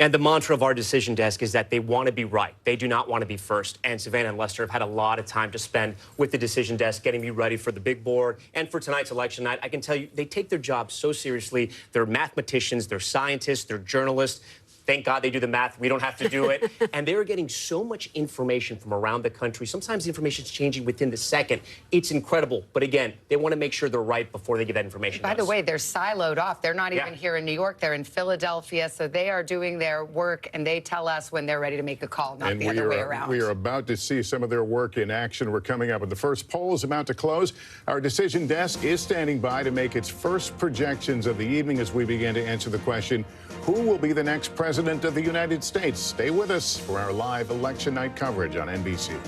And the mantra of our decision desk is that they want to be right. They do not want to be first. And Savannah and Lester have had a lot of time to spend with the decision desk, getting me ready for the big board and for tonight's election night. I can tell you, they take their job so seriously. They're mathematicians, they're scientists, they're journalists. Thank God they do the math. We don't have to do it. And they're getting so much information from around the country. Sometimes the information is changing within the second. It's incredible. But again, they want to make sure they're right before they give that information to us.
By the way, they're siloed off. They're not even here in New York. They're in Philadelphia. So they are doing their work, and they tell us when they're ready to make a call, not the other way around.
We are about to see some of their work in action. We're coming up with the first poll is about to close. Our decision desk is standing by to make its first projections of the evening as we begin to answer the question, who will be the next president of the United States? Stay with us for our live election night coverage on NBC.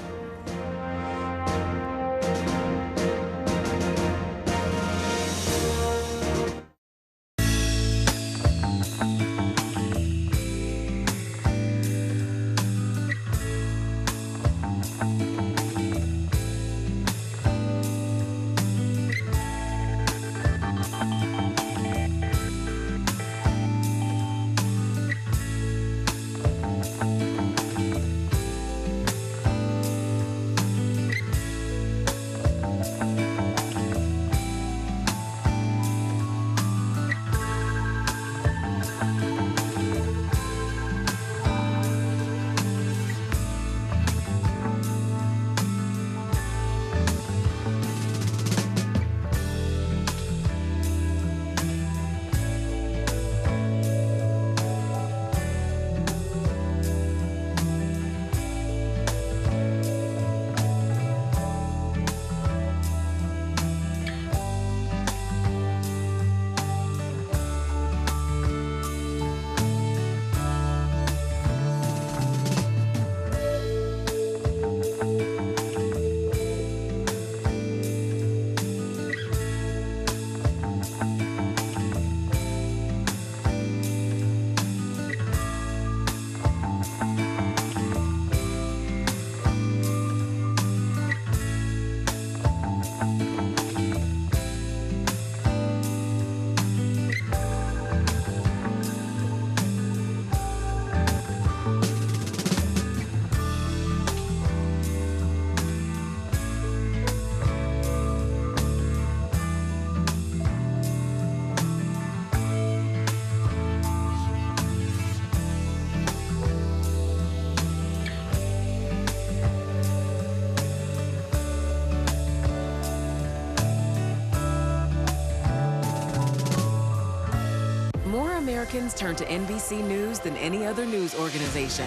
Americans turn to NBC News than any other news organization.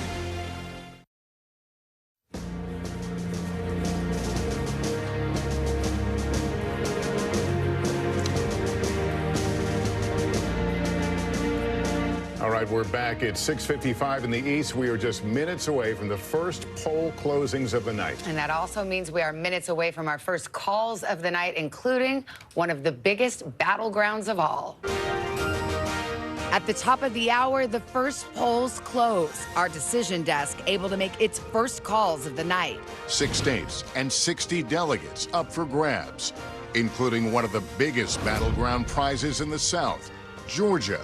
All right, we're back at 6:55 in the East. We are just minutes away from the first poll closings of the night.
And that also means we are minutes away from our first calls of the night, including one of the biggest battlegrounds of all. At the top of the hour, the first polls close. Our decision desk able to make its first calls of the night.
6 states and 60 delegates up for grabs, including one of the biggest battleground prizes in the South, Georgia.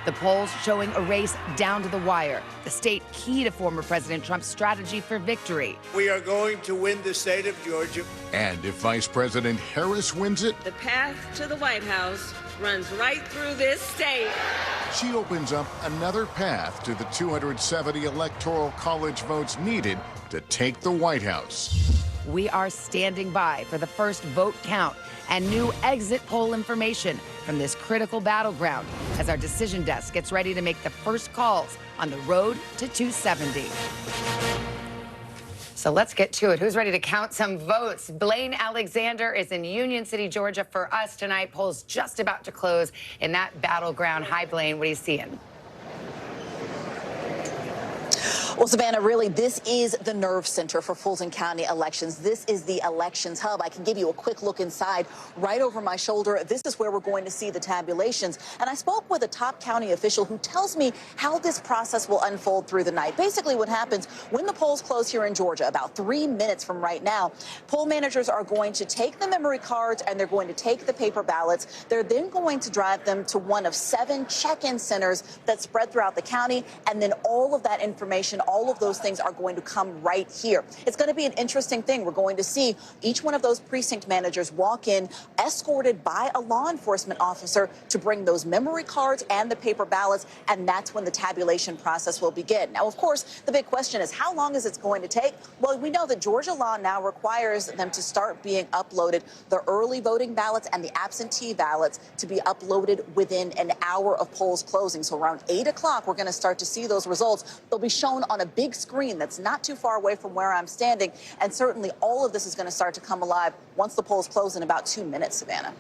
The polls showing a race down to the wire, the state key to former President Trump's strategy for victory.
We are going to win the state of Georgia.
And if Vice President Harris wins it,
The path to the White House runs right through this state.
she opens up another path to the 270 Electoral College votes needed to take the White House.
We are standing by for the first vote count and new exit poll information from this critical battleground as our decision desk gets ready to make the first calls on the road to 270. So let's get to it. Who's ready to count some votes? Blaine Alexander is in Union City, Georgia for us tonight. Polls just about to close in that battleground. Hi, Blaine. What are you seeing?
Well, Savannah, really, this is the nerve center for Fulton County elections. This is the elections hub. I can give you a quick look inside right over my shoulder. This is where we're going to see the tabulations. And I spoke with a top county official who tells me how this process will unfold through the night. Basically, what happens when the polls close here in Georgia, about 3 minutes from right now, poll managers are going to take the memory cards and they're going to take the paper ballots. They're then going to drive them to one of 7 check-in centers that spread throughout the county. And then all of that information, all of those things are going to come right here. It's going to be an interesting thing. We're going to see each one of those precinct managers walk in escorted by a law enforcement officer to bring those memory cards and the paper ballots, and that's when the tabulation process will begin. Now, of course, the big question is how long is it going to take? Well, we know that Georgia law now requires them to start being uploaded, the early voting ballots and the absentee ballots, to be uploaded within an hour of polls closing. So around 8 o'clock, we're going to start to see those results. They'll be shown on a big screen that's not too far away from where I'm standing. And certainly all of this is going to start to come alive once the polls close in about 2 minutes, Savannah.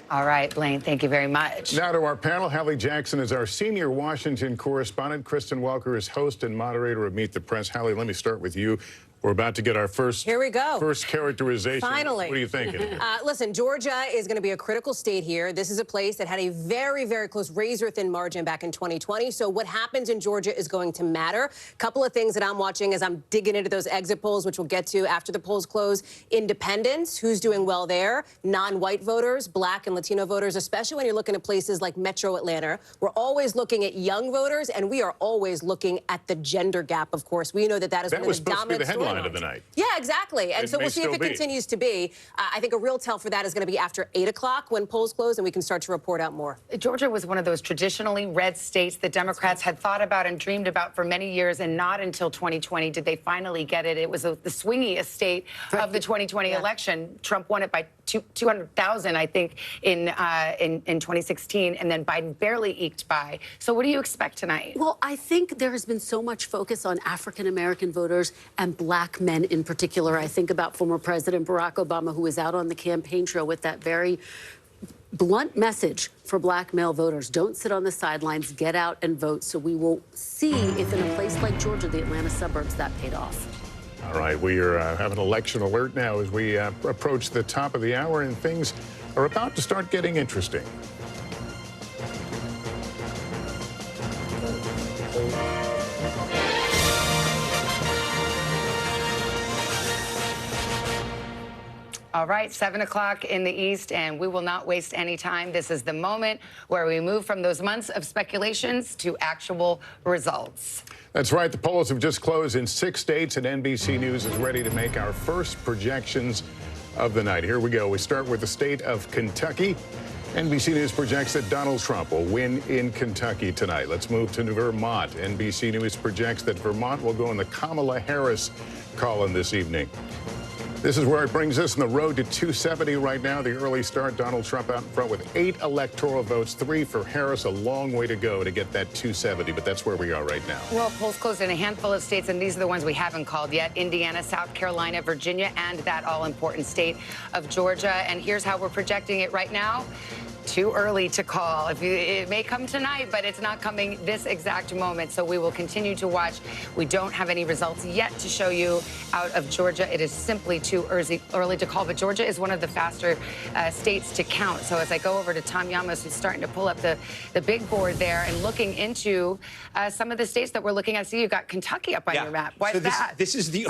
All right, Blaine, thank you very much.
Now to our panel. Hallie Jackson is our senior Washington correspondent. Kristen Welker is host and moderator of Meet the Press. Hallie, let me start with you. We're about to get our first characterization.
Finally.
What are you thinking?
Listen, Georgia is going to be a critical state here. This is a place that had a very, very close razor-thin margin back in 2020. So what happens in Georgia is going to matter. A couple of things that I'm watching as I'm digging into those exit polls, which we'll get to after the polls close. Independents, who's doing well there? Non-white voters, Black and Latino voters, especially when you're looking at places like Metro Atlanta. We're always looking at young voters, and we are always looking at the gender gap, of course. We know that that is one of the dominant storylines
of the night.
Yeah, exactly. And so we'll see if it continues to be. I think a real tell for that is going to be after 8 o'clock when polls close and we can start to report out more.
Georgia was one of those traditionally red states that Democrats had thought about and dreamed about for many years, and not until 2020 did they finally get it. It was the swingiest state of the 2020 election. Trump won it by 200,000, I think, in 2016, and then Biden barely eked by. So what do you expect tonight?
Well, I think there has been so much focus on African-American voters and Black men in particular. I think about former President Barack Obama, who was out on the campaign trail with that very blunt message for Black male voters. Don't sit on the sidelines, get out and vote. So we will see if in a place like Georgia, the Atlanta suburbs, that paid off.
All right, we are have an election alert now as we approach the top of the hour, and things are about to start getting interesting.
All right, 7 o'clock in the East, and we will not waste any time. This is the moment where we move from those months of speculations to actual results.
That's right. The polls have just closed in 6 states, and NBC News is ready to make our first projections of the night. Here we go. We start with the state of Kentucky. NBC News projects that Donald Trump will win in Kentucky tonight. Let's move to Vermont. NBC News projects that Vermont will go in the Kamala Harris column this evening. This is where it brings us on the road to 270 right now. The early start, Donald Trump out in front with 8 electoral votes, 3 for Harris. A long way to go to get that 270, but that's where we are right now.
Well, polls closed in a handful of states, and these are the ones we haven't called yet: Indiana, South Carolina, Virginia, and that all-important state of Georgia. And here's how we're projecting it right now. Too early to call. It may come tonight, but it's not coming this exact moment. So we will continue to watch. We don't have any results yet to show you out of Georgia. It is simply too early to call. But Georgia is one of the faster states to count. So as I go over to Tom Llamas, who's starting to pull up the big board there and looking into some of the states that we're looking at. See, you've got Kentucky up on your map. Why is that?
This is the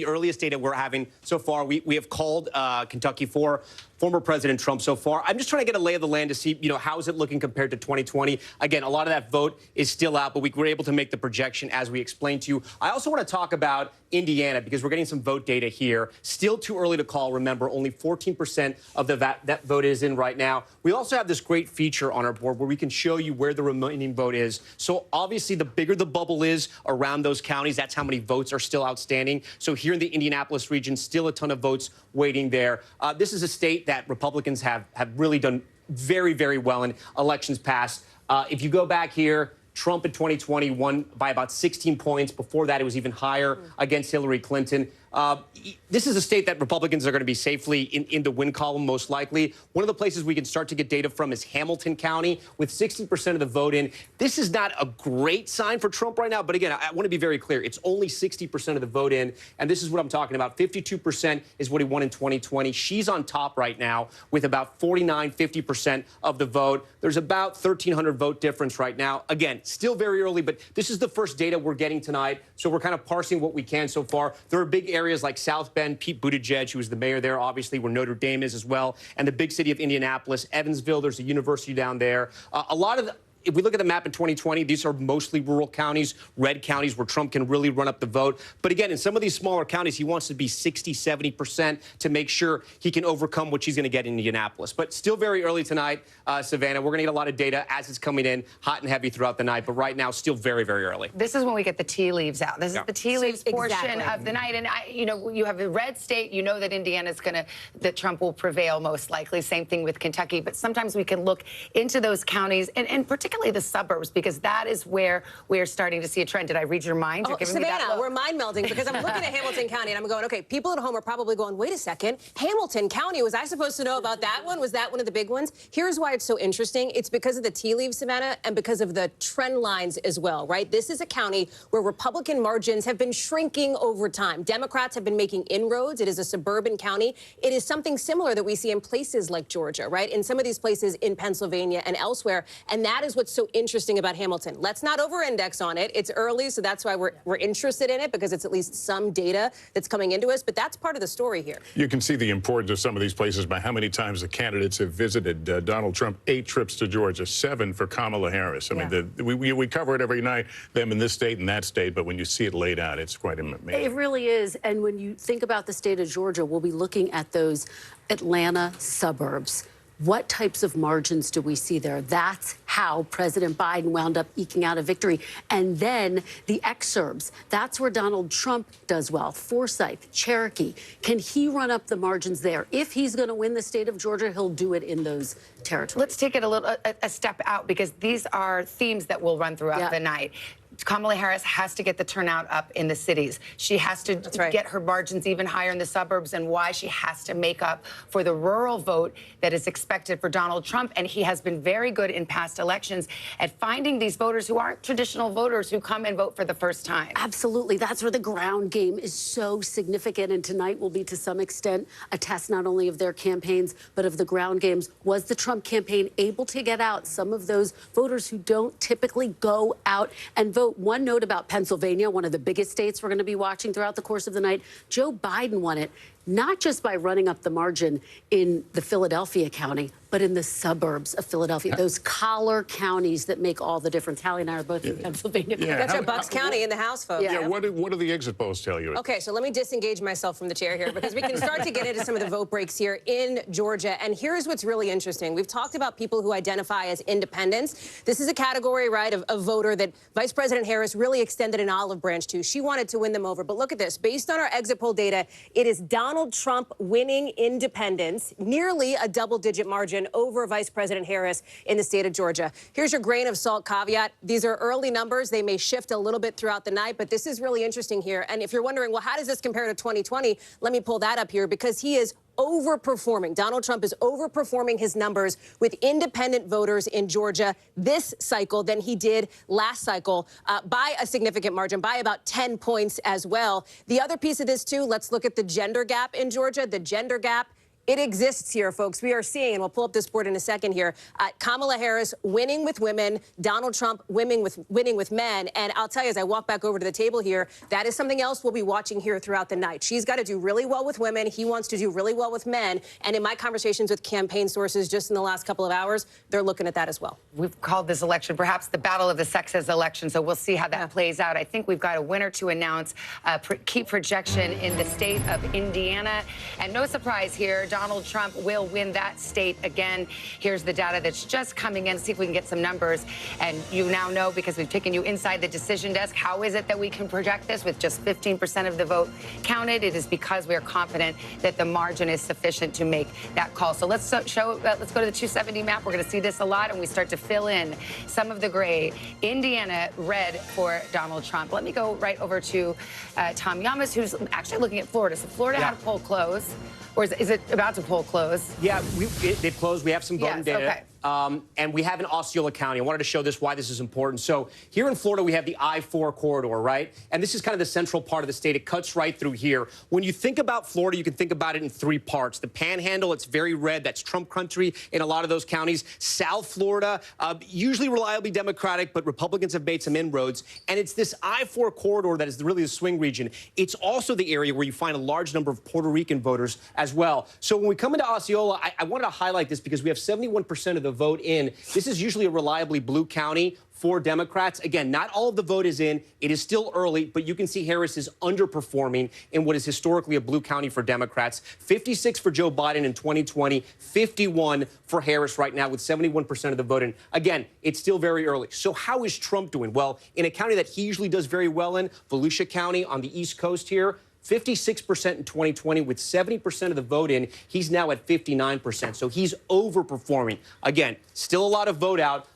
earliest data we're having so far. We have called Kentucky for former President Trump so far. I'm just trying to get a lay of the land to see, how is it looking compared to 2020? Again, a lot of that vote is still out, but we were able to make the projection as we explained to you. I also want to talk about Indiana because we're getting some vote data here. Still too early to call. Remember, only 14% of that vote is in right now. We also have this great feature on our board where we can show you where the remaining vote is. So obviously, the bigger the bubble is around those counties, that's how many votes are still outstanding. So here in the Indianapolis region, still a ton of votes waiting there. This is a state that Republicans have really done very, very well in elections past. If you go back here, Trump in 2020 won by about 16 points. Before that, it was even higher against Hillary Clinton. This is a state that Republicans are going to be safely in the win column, most likely. One of the places we can start to get data from is Hamilton County, with 60% of the vote in. This is not a great sign for Trump right now, but again, I want to be very clear. It's only 60% of the vote in, and this is what I'm talking about. 52% is what he won in 2020. She's on top right now with about 49, 50% of the vote. There's about 1,300 vote difference right now. Again, still very early, but this is the first data we're getting tonight, so we're kind of parsing what we can so far. There are big areas like South Bend, Pete Buttigieg, who was the mayor there, obviously, where Notre Dame is as well, and the big city of Indianapolis, Evansville. There's a university down there. If we look at the map in 2020, these are mostly rural counties, red counties where Trump can really run up the vote. But again, in some of these smaller counties, he wants to be 60, 70% to make sure he can overcome what she's going to get in Indianapolis. But still very early tonight, Savannah. We're going to get a lot of data as it's coming in, hot and heavy throughout the night. But right now, still very, very early.
This is when we get the tea leaves out. This is the tea leaves portion of the night. And, you have a red state. You know that Indiana's that Trump will prevail most likely. Same thing with Kentucky. But sometimes we can look into those counties and particularly the suburbs, because that is where we're starting to see a trend. Did I read your mind? You're giving me that look.
We're mind melding because I'm looking at Hamilton County and I'm going, okay, people at home are probably going, wait a second, Hamilton County, was I supposed to know about that one? Was that one of the big ones? Here's why it's so interesting. It's because of the tea leaves, Savannah, and because of the trend lines as well, right? This is a county where Republican margins have been shrinking over time. Democrats have been making inroads. It is a suburban county. It is something similar that we see in places like Georgia, right? In some of these places in Pennsylvania and elsewhere. And that is what's so interesting about Hamilton. Let's not over-index on it. It's early, so that's why we're interested in it, because it's at least some data that's coming into us. But that's part of the story here.
You can see the importance of some of these places by how many times the candidates have visited. Donald Trump, 8 trips to Georgia, 7 for Kamala Harris. I mean, we cover it every night, them in this state and that state, but when you see it laid out, it's quite amazing.
It really is. And when you think about the state of Georgia, we'll be looking at those Atlanta suburbs. What types of margins do we see there? That's how President Biden wound up eking out a victory. And then the exurbs, that's where Donald Trump does well. Forsyth, Cherokee, can he run up the margins there? If he's going to win the state of Georgia, he'll do it in those territories.
Let's take it a step out, because these are themes that will run throughout the night. Kamala Harris has to get the turnout up in the cities. She has to get her margins even higher in the suburbs, and why she has to make up for the rural vote that is expected for Donald Trump. And he has been very good in past elections at finding these voters who aren't traditional voters who come and vote for the first time.
Absolutely. That's where the ground game is so significant. And tonight will be, to some extent, a test not only of their campaigns, but of the ground games. Was the Trump campaign able to get out some of those voters who don't typically go out and vote? One note about Pennsylvania, one of the biggest states we're going to be watching throughout the course of the night. Joe Biden won it, not just by running up the margin in the Philadelphia county, but in the suburbs of Philadelphia, those collar counties that make all the difference. Hallie and I are both in Pennsylvania.
That's our Bucks County in the House, folks.
Yeah, what do the exit polls tell you?
Okay, so let me disengage myself from the chair here, because we can start to get into some of the vote breaks here in Georgia. And here's what's really interesting. We've talked about people who identify as independents. This is a category, right, of voter that Vice President Harris really extended an olive branch to. She wanted to win them over. But look at this. Based on our exit poll data, it is Donald Trump winning independents, nearly a double-digit margin over Vice President Harris in the state of Georgia. Here's your grain of salt caveat. These are early numbers. They may shift a little bit throughout the night, but this is really interesting here. And if you're wondering, well, how does this compare to 2020? Let me pull that up here, because he is overperforming. Donald Trump is overperforming his numbers with independent voters in Georgia this cycle than he did last cycle by a significant margin, by about 10 points as well. The other piece of this, too, let's look at the gender gap in Georgia. The gender gap, it exists here, folks. We are seeing, and we'll pull up this board in a second here, Kamala Harris winning with women, Donald Trump winning with men. And I'll tell you, as I walk back over to the table here, that is something else we'll be watching here throughout the night. She's got to do really well with women. He wants to do really well with men. And in my conversations with campaign sources just in the last couple of hours, they're looking at that as well.
We've called this election perhaps the battle of the sexes election, so we'll see how that plays out. I think we've got a winner to announce, key projection in the state of Indiana. And no surprise here, Donald Trump will win that state again. Here's the data that's just coming in. See if we can get some numbers. And you now know, because we've taken you inside the decision desk, how is it that we can project this with just 15% of the vote counted? It is because we are confident that the margin is sufficient to make that call. So let's go to the 270 map. We're going to see this a lot, and we start to fill in some of the gray. Indiana, red for Donald Trump. Let me go right over to Tom Yamas, who's actually looking at Florida. So Florida had a poll close, or is it about to poll close?
Yeah, they've closed. We have some voting data.
Okay.
And we have in Osceola County. I wanted to show this, why this is important. So here in Florida, we have the I-4 corridor, right? And this is kind of the central part of the state. It cuts right through here. When you think about Florida, you can think about it in three parts. The Panhandle, it's very red. That's Trump country in a lot of those counties. South Florida, usually reliably Democratic, but Republicans have made some inroads. And it's this I-4 corridor that is really the swing region. It's also the area where you find a large number of Puerto Rican voters as well. So when we come into Osceola, I wanted to highlight this because we have 71% of the vote in. This is usually a reliably blue county for Democrats. Again, not all of the vote is in. It is still early, but you can see Harris is underperforming in what is historically a blue county for Democrats. 56 for Joe Biden in 2020, 51 for Harris right now with 71% of the vote in. Again, it's still very early. So how is Trump doing? Well, in a county that he usually does very well in, Volusia County on the East Coast here, 56% in 2020 with 70% of the vote in. He's now at 59%. So he's overperforming. Again, still a lot of vote out.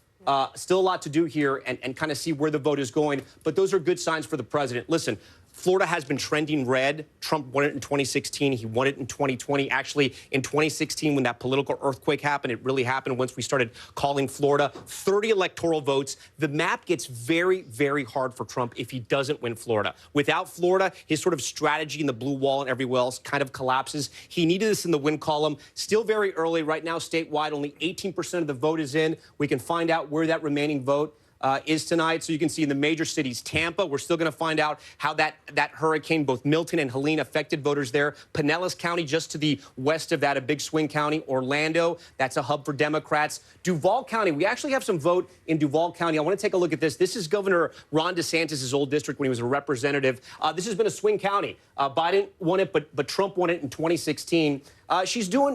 Still a lot to do here and kind of see where the vote is going. But those are good signs for the president. Listen, Florida has been trending red. Trump won it in 2016. He won it in 2020. Actually, in 2016, when that political earthquake happened, it really happened once we started calling Florida. 30 electoral votes. The map gets very, very hard for Trump if he doesn't win Florida. Without Florida, his sort of strategy in the blue wall and everywhere else kind of collapses. He needed this in the win column. Still very early. Right now, statewide, only 18% of the vote is in. We can find out where that remaining vote is tonight. So you can see in the major cities, Tampa, we're still going to find out how that hurricane, both Milton and Helene, affected voters there. Pinellas County, just to the west of that, a big swing county. Orlando, that's a hub for Democrats. Duval County, we actually have some vote in Duval County. I want to take a look at this. This is Governor Ron DeSantis' old district when he was a representative. This has been a swing county. Biden won it, but Trump won it in 2016.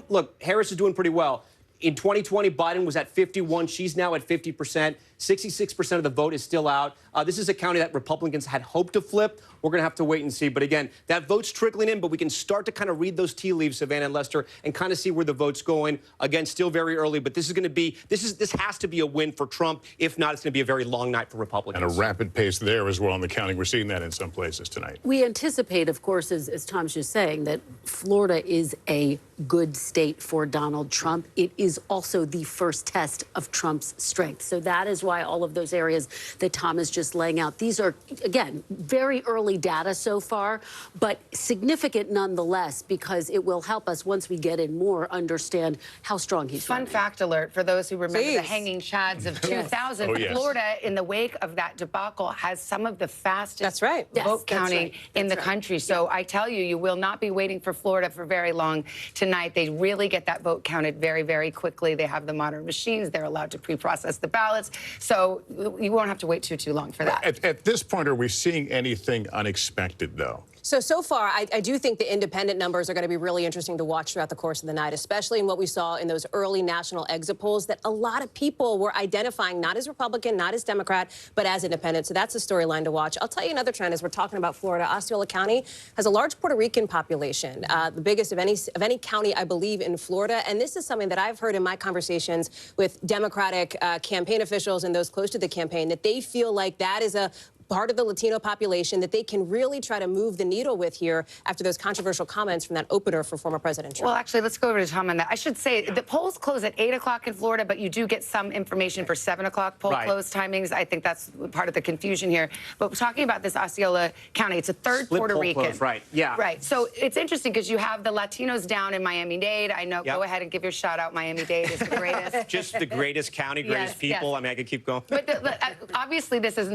Look, Harris is doing pretty well. In 2020, Biden was at 51. She's now at 50%. 66% of the vote is still out. This is a county that Republicans had hoped to flip. We're going to have to wait and see. But again, that vote's trickling in, but we can start to kind of read those tea leaves, Savannah and Lester, and kind of see where the vote's going. Again, still very early, but this is going to be, this has to be a win for Trump. If not, it's going to be a very long night for Republicans.
And a rapid pace there as well in the counting. We're seeing that in some places tonight.
We anticipate, of course, as Tom's just saying, that Florida is a good state for Donald Trump. It is also the first test of Trump's strength. So that is why all of those areas that Tom is just laying out, these are, again, very early data so far, but significant nonetheless, because it will help us, once we get in more, understand how strong he's
Fun
running.
fact alert for those who remember the hanging chads of 2000.
Oh, yes.
Florida, in the wake of that debacle, has some of the fastest vote
Yes,
counting in the country. So I tell you, you will not be waiting for Florida for very long tonight. They really get that vote counted very, very quickly. They have the modern machines. They're allowed to pre-process the ballots. So you won't have to wait too long for that.
At this point, are we seeing anything unexpected, though?
So far, I do think the independent numbers are going to be really interesting to watch throughout the course of the night, especially in what we saw in those early national exit polls that a lot of people were identifying not as Republican, not as Democrat, but as independent. So that's a storyline to watch. I'll tell you another trend as we're talking about Florida. Osceola County has a large Puerto Rican population, the biggest of any county, I believe, in Florida. And this is something that I've heard in my conversations with Democratic campaign officials and those close to the campaign, that they feel like that is a part of the Latino population that they can really try to move the needle with here after those controversial comments from that opener for former President Trump.
Well, actually, let's go over to Tom on that. I should say the polls close at 8 o'clock in Florida, but you do get some information for 7 o'clock poll close timings. I think that's part of the confusion here. But we're talking about this Osceola County. It's a third
Split
Puerto
poll
Rican.
close, right, yeah.
Right. So it's interesting because you have the Latinos down in Miami-Dade. I know. Go ahead and give your shout out. Miami-Dade is the greatest.
Just the greatest county, greatest people.
Yes.
I mean, I could keep going.
But obviously, this is,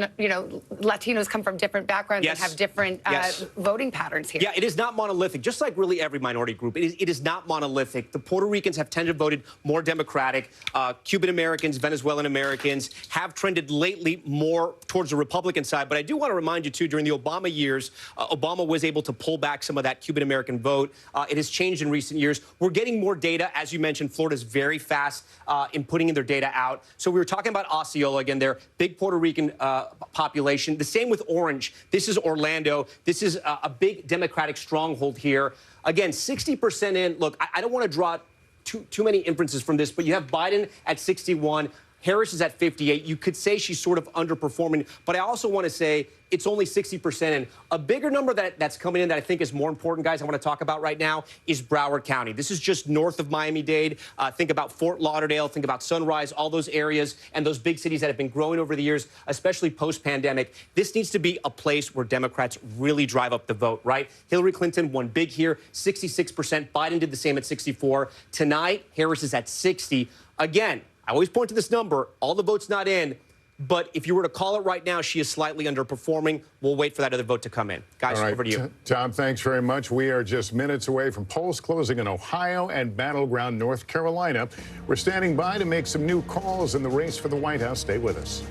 Latinos come from different backgrounds
Yes.
and have different
Yes.
voting patterns here.
Yeah, it is not monolithic, just like really every minority group. It is not monolithic. The Puerto Ricans have tended to voted more Democratic. Cuban Americans, Venezuelan Americans have trended lately more towards the Republican side. But I do want to remind you, too, during the Obama years, Obama was able to pull back some of that Cuban American vote. It has changed in recent years. We're getting more data. As you mentioned, Florida's very fast in putting in their data out. So we were talking about Osceola again, their big Puerto Rican population. The same with Orange. This is Orlando. This is a big Democratic stronghold here. Again, 60% in. Look, I don't want to draw too many inferences from this, but you have Biden at 61. Harris is at 58. You could say she's sort of underperforming, but I also want to say it's only 60% in. A bigger number that's coming in that I think is more important, guys, I want to talk about right now is Broward County. This is just north of Miami-Dade. Think about Fort Lauderdale, think about Sunrise, all those areas and those big cities that have been growing over the years, especially post-pandemic. This needs to be a place where Democrats really drive up the vote, right? Hillary Clinton won big here, 66%. Biden did the same at 64. Tonight, Harris is at 60. Again, I always point to this number, all the votes not in, but if you were to call it right now, she is slightly underperforming. We'll wait for that other vote to come in. Guys,
all right,
over to you.
Tom, thanks very much. We are just minutes away from polls closing in Ohio and battleground North Carolina. We're standing by to make some new calls in the race for the White House. Stay with us.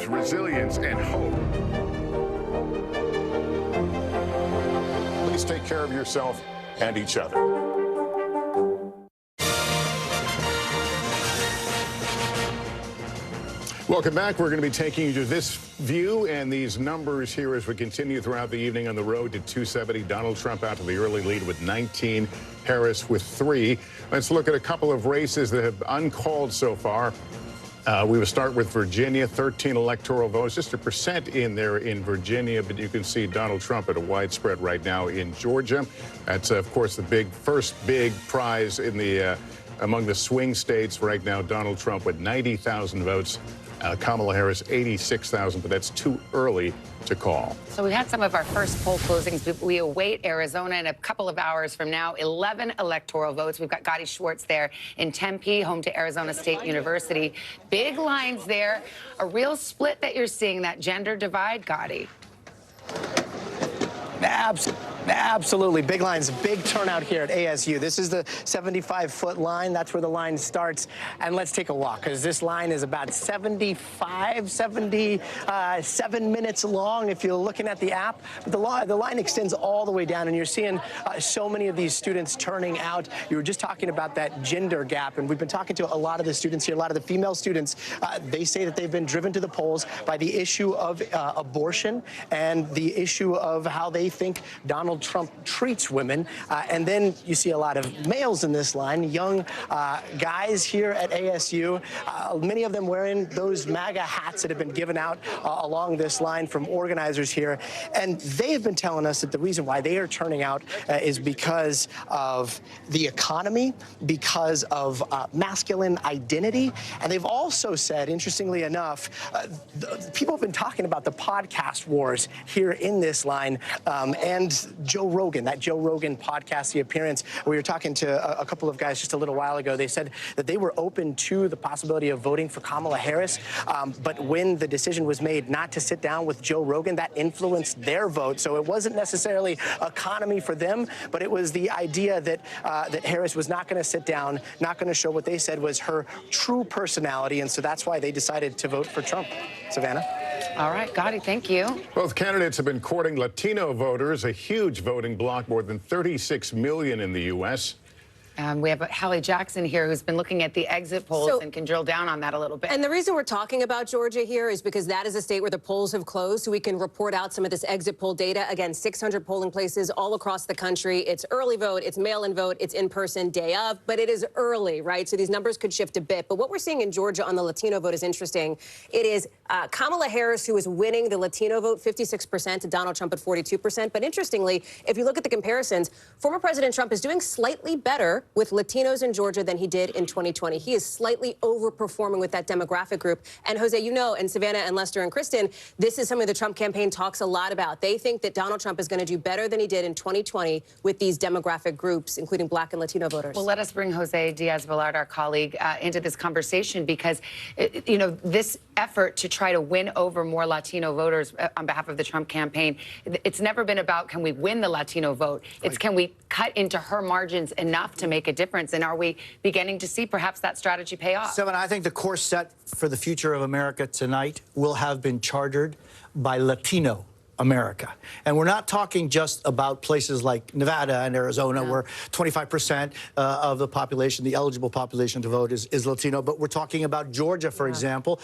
Resilience and hope. please take care of yourself and each other. Welcome back. We're going to be taking you to this view and these numbers here as we continue throughout the evening on the road to 270. Donald Trump out to the early lead with 19, Harris with 3. Let's look at a couple of races that have uncalled so far. We will start with Virginia, 13 electoral votes, just 1% in there in Virginia, but you can see Donald Trump at a widespread right now in Georgia. That's, of course, the first big prize in the among the swing states right now. Donald Trump with 90,000 votes. Kamala Harris, 86,000, but that's too early to call.
So we had some of our first poll closings. We await Arizona in a couple of hours from now. 11 electoral votes. We've got Gotti Schwartz there in Tempe, home to Arizona State University. Big lines there. A real split that you're seeing, that gender divide, Gotti.
Absolutely. Big lines, big turnout here at ASU. This is the 75-foot line. That's where the line starts. And let's take a walk, because this line is about 77 minutes long if you're looking at the app. But the line extends all the way down, and you're seeing so many of these students turning out. You were just talking about that gender gap, and we've been talking to a lot of the students here, a lot of the female students. They say that they've been driven to the polls by the issue of abortion and the issue of how they think Donald Trump treats women. And then you see a lot of males in this line, young guys here at ASU, many of them wearing those MAGA hats that have been given out along this line from organizers here. And they have been telling us that the reason why they are turning out is because of the economy, because of masculine identity. And they've also said, interestingly enough, people have been talking about the podcast wars here in this line. And Joe Rogan, that Joe Rogan podcast, the appearance, we were talking to a couple of guys just a little while ago. They said that they were open to the possibility of voting for Kamala Harris. But when the decision was made not to sit down with Joe Rogan, that influenced their vote. So it wasn't necessarily economy for them, but it was the idea that that Harris was not going to sit down, not going to show what they said was her true personality. And so that's why they decided to vote for Trump. Savannah?
All right, Gotti, thank you.
Both candidates have been courting Latino voters, a huge voting bloc, more than 36 million in the U.S.
We have Hallie Jackson here, who's been looking at the exit polls and can drill down on that a little bit.
And the reason we're talking about Georgia here is because that is a state where the polls have closed, so we can report out some of this exit poll data. Again, 600 polling places all across the country. It's early vote, it's mail-in vote, it's in-person day of, but it is early, right? So these numbers could shift a bit. But what we're seeing in Georgia on the Latino vote is interesting. It is Kamala Harris who is winning the Latino vote, 56%, to Donald Trump at 42%. But interestingly, if you look at the comparisons, former President Trump is doing slightly better with Latinos in Georgia than he did in 2020. He is slightly overperforming with that demographic group. And Jose, you know, and Savannah and Lester and Kristen, this is something the Trump campaign talks a lot about. They think that Donald Trump is going to do better than he did in 2020 with these demographic groups, including Black and Latino voters.
Well, let us bring Jose Diaz-Balart, our colleague, into this conversation because, you know, this effort to try to win over more Latino voters on behalf of the Trump campaign, it's never been about can we win the Latino vote. It's can we cut into her margins enough to make a difference. And are we beginning to see perhaps that strategy pay off?
Seven, I think the course set for the future of America tonight will have been chartered by Latino America. And we're not talking just about places like Nevada and Arizona, where 25% of the population, the eligible population to vote is Latino, but we're talking about Georgia, for example.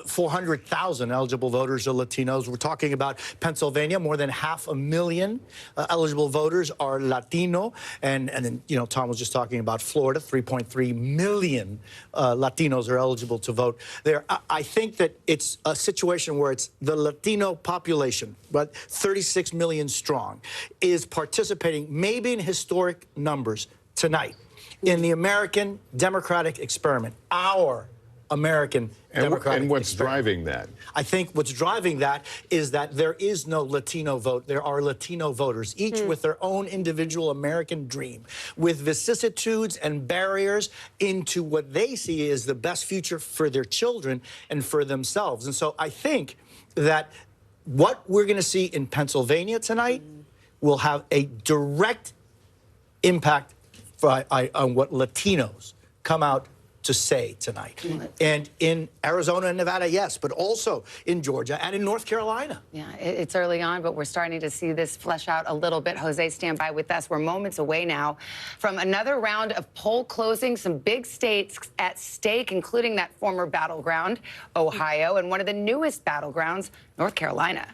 400,000 eligible voters are Latinos. We're talking about Pennsylvania, more than 500,000 eligible voters are Latino. And then, you know, Tom was just talking about Florida, 3.3 million Latinos are eligible to vote there. I think that it's a situation where it's the Latino population, but 36 million strong, is participating maybe in historic numbers tonight in the American democratic experiment, our American democratic
And what's
experiment.
driving that?
I think what's driving that is that there is no Latino vote. There are Latino voters, each with their own individual American dream, with vicissitudes and barriers into what they see as the best future for their children and for themselves. And so I think that what we're going to see in Pennsylvania tonight will have a direct impact on what Latinos come out to say tonight. And in Arizona and Nevada, yes, but also in Georgia and in North Carolina.
Yeah, it's early on, but we're starting to see this flesh out a little bit. Jose, stand by with us. We're moments away now from another round of poll closing. Some big states at stake, including that former battleground, Ohio, and one of the newest battlegrounds, North Carolina.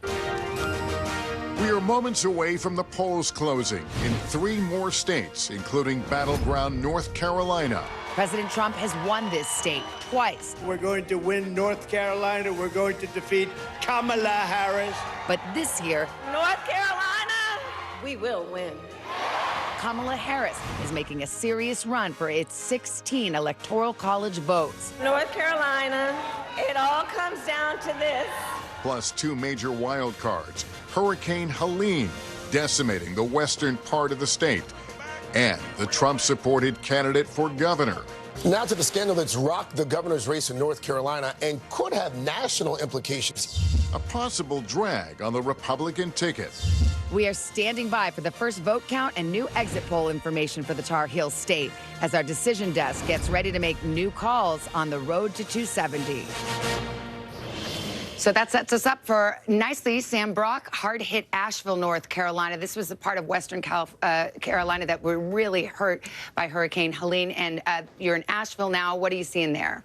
We are moments away from the polls closing in 3 more states, including battleground North Carolina.
President Trump has won this state twice.
We're going to win North Carolina. We're going to defeat Kamala Harris.
But this year,
North Carolina, we will win.
Kamala Harris is making a serious run for its 16 Electoral College votes.
North Carolina, it all comes down to this.
Plus 2 major wild cards. Hurricane Helene decimating the western part of the state. And the Trump-supported candidate for governor.
Now to the scandal that's rocked the governor's race in North Carolina and could have national implications.
A possible drag on the Republican ticket.
We are standing by for the first vote count and new exit poll information for the Tar Heel state as our decision desk gets ready to make new calls on the road to 270. So that sets us up for nicely, Sam Brock, hard-hit Asheville, North Carolina. This was the part of Western Carolina that were really hurt by Hurricane Helene. And you're in Asheville now. What are you seeing there?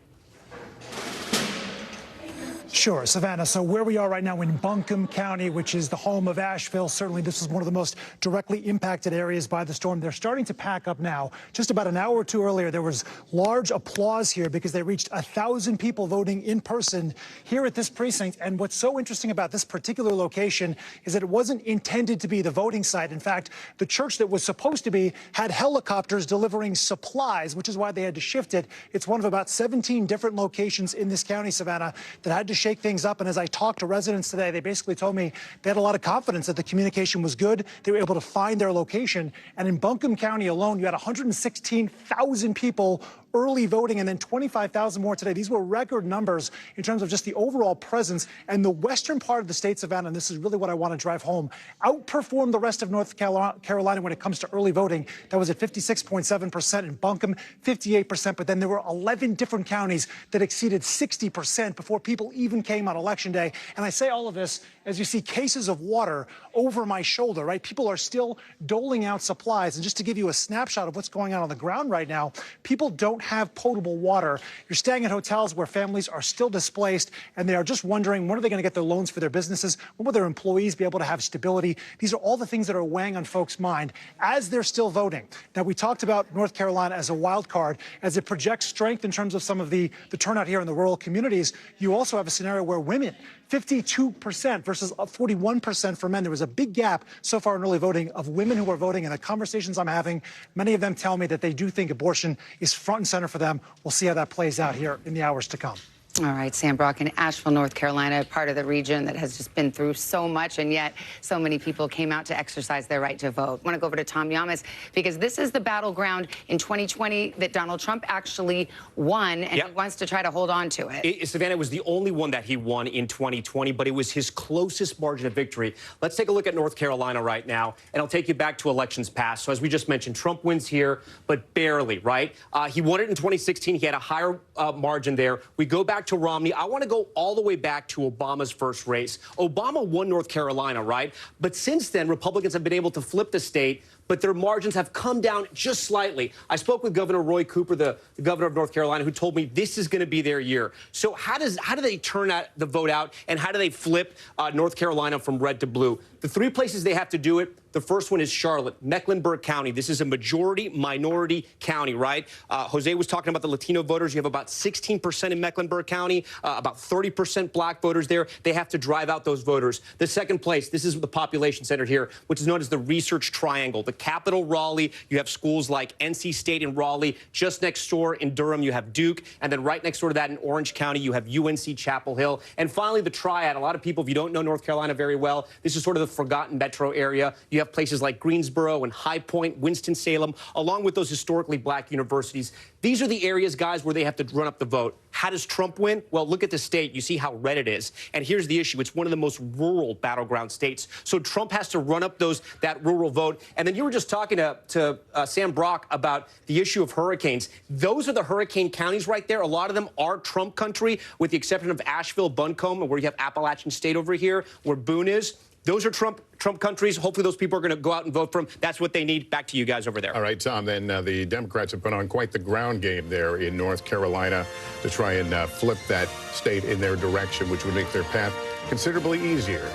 Sure, Savannah. So where we are right now in Buncombe County, which is the home of Asheville, certainly this is one of the most directly impacted areas by the storm. They're starting to pack up now. Just about an hour or two earlier, there was large applause here because they reached 1,000 people voting in person here at this precinct. And what's so interesting about this particular location is that it wasn't intended to be the voting site. In fact, the church that was supposed to be had helicopters delivering supplies, which is why they had to shift it. It's one of about 17 different locations in this county, Savannah, that had to shake things up. And as I talked to residents today, they basically told me they had a lot of confidence that the communication was good. They were able to find their location. And in Buncombe County alone, you had 116,000 people early voting and then 25,000 more today. These were record numbers in terms of just the overall presence. And the western part of the state, Savannah, and this is really what I want to drive home, outperformed the rest of North Carolina when it comes to early voting. That was at 56.7% in Buncombe, 58%. But then there were 11 different counties that exceeded 60% before people even came on Election Day. And I say all of this as you see cases of water over my shoulder, right? People are still doling out supplies. And just to give you a snapshot of what's going on the ground right now, people don't have potable water. You're staying at hotels where families are still displaced and they are just wondering when are they going to get their loans for their businesses? When will their employees be able to have stability? These are all the things that are weighing on folks' mind as they're still voting. Now, we talked about North Carolina as a wild card, as it projects strength in terms of some of the turnout here in the rural communities. You also have a scenario where women, 52% versus 41% for men. There was a big gap so far in early voting of women who are voting. And the conversations I'm having, many of them tell me that they do think abortion is front and center for them. We'll see how that plays out here in the hours to come.
All right, Sam Brock in Asheville, North Carolina, part of the region that has just been through so much, and yet so many people came out to exercise their right to vote. I want to go over to Tom Yamas because this is the battleground in 2020 that Donald Trump actually won, and he wants to try to hold on to it.
Savannah was the only one that he won in 2020, but it was his closest margin of victory. Let's take a look at North Carolina right now, and I'll take you back to elections past. So as we just mentioned, Trump wins here, but barely, right? He won it in 2016. He had a higher margin there. We go back to Romney. I want to go all the way back to Obama's first race. Obama won North Carolina, right? But since then, Republicans have been able to flip the state, but their margins have come down just slightly. I spoke with Governor Roy Cooper, the governor of North Carolina, who told me this is going to be their year. So how do they turn the vote out, and how do they flip North Carolina from red to blue? The 3 places they have to do it, the first one is Charlotte, Mecklenburg County. This is a majority-minority county, right? Jose was talking about the Latino voters. You have about 16% in Mecklenburg County, about 30% black voters there. They have to drive out those voters. The second place, this is the population center here, which is known as the Research Triangle. The capital, Raleigh, you have schools like NC State in Raleigh. Just next door in Durham, you have Duke. And then right next door to that in Orange County, you have UNC Chapel Hill. And finally, the Triad. A lot of people, if you don't know North Carolina very well, this is sort of the forgotten metro area. You have places like Greensboro and High Point, Winston-Salem, along with those historically black universities. These are the areas, guys, where they have to run up the vote. How does Trump win? Well, look at the state. You see how red it is. And here's the issue. It's one of the most rural battleground states. So Trump has to run up that rural vote. And then you were just talking to Sam Brock about the issue of hurricanes. Those are the hurricane counties right there. A lot of them are Trump country, with the exception of Asheville, Buncombe, where you have Appalachian State over here, where Boone is. Those are Trump countries. Hopefully those people are going to go out and vote for him. That's what they need. Back to you guys over there.
All right, Tom, then the Democrats have put on quite the ground game there in North Carolina to try and flip that state in their direction, which would make their path considerably easier.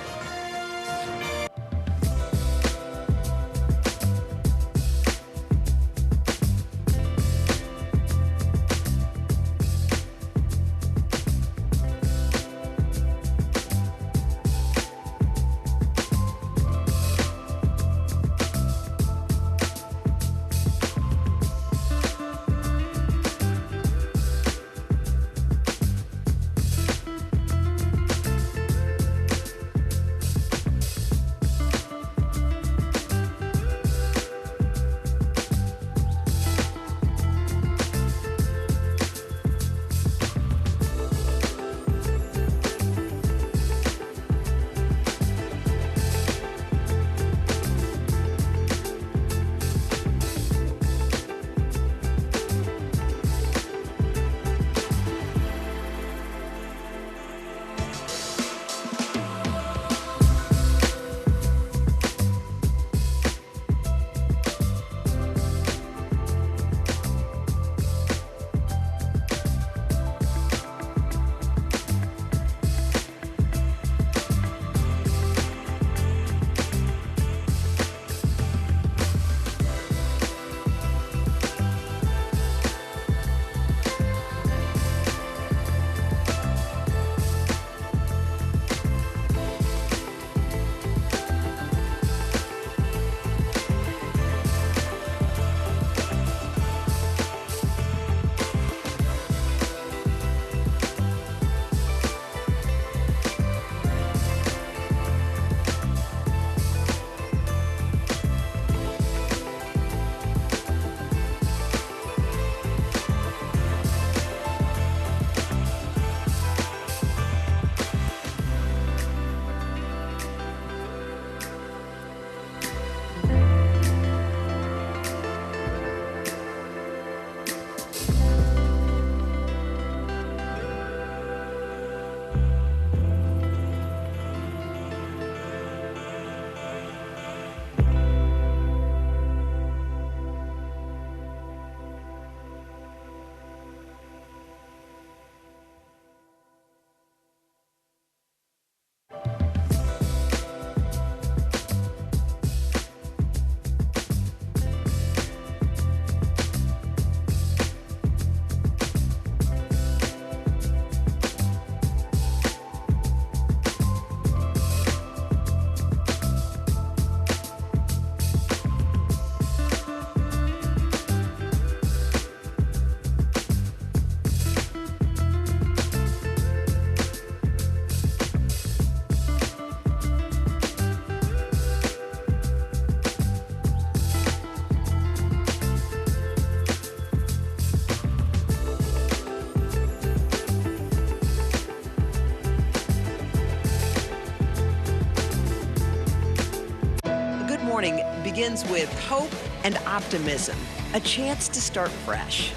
Begins with hope and optimism, a chance to start fresh.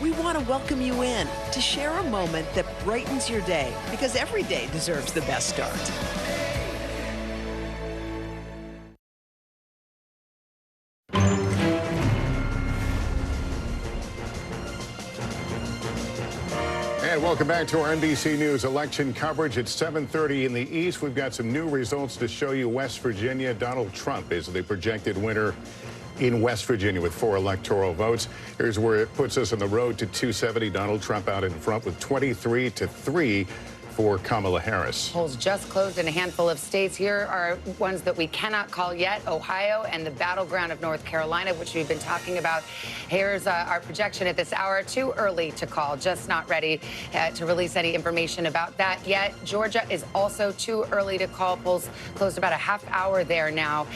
We want to welcome you in to share a moment that brightens your day, because every day deserves the best start.
And welcome back to our NBC News election coverage. It's 7:30 in the East. We've got some new results to show you. West Virginia, Donald Trump is the projected winner in West Virginia with 4 electoral votes. Here's where it puts us on the road to 270. Donald Trump out in front with 23-3. for Kamala Harris.
Polls just closed in a handful of states. Here are ones that we cannot call yet: Ohio and the battleground of North Carolina, which we've been talking about. Here's our projection at this hour. Too early to call, just not ready to release any information about that yet. Georgia is also too early to call. Polls closed about a half hour there now.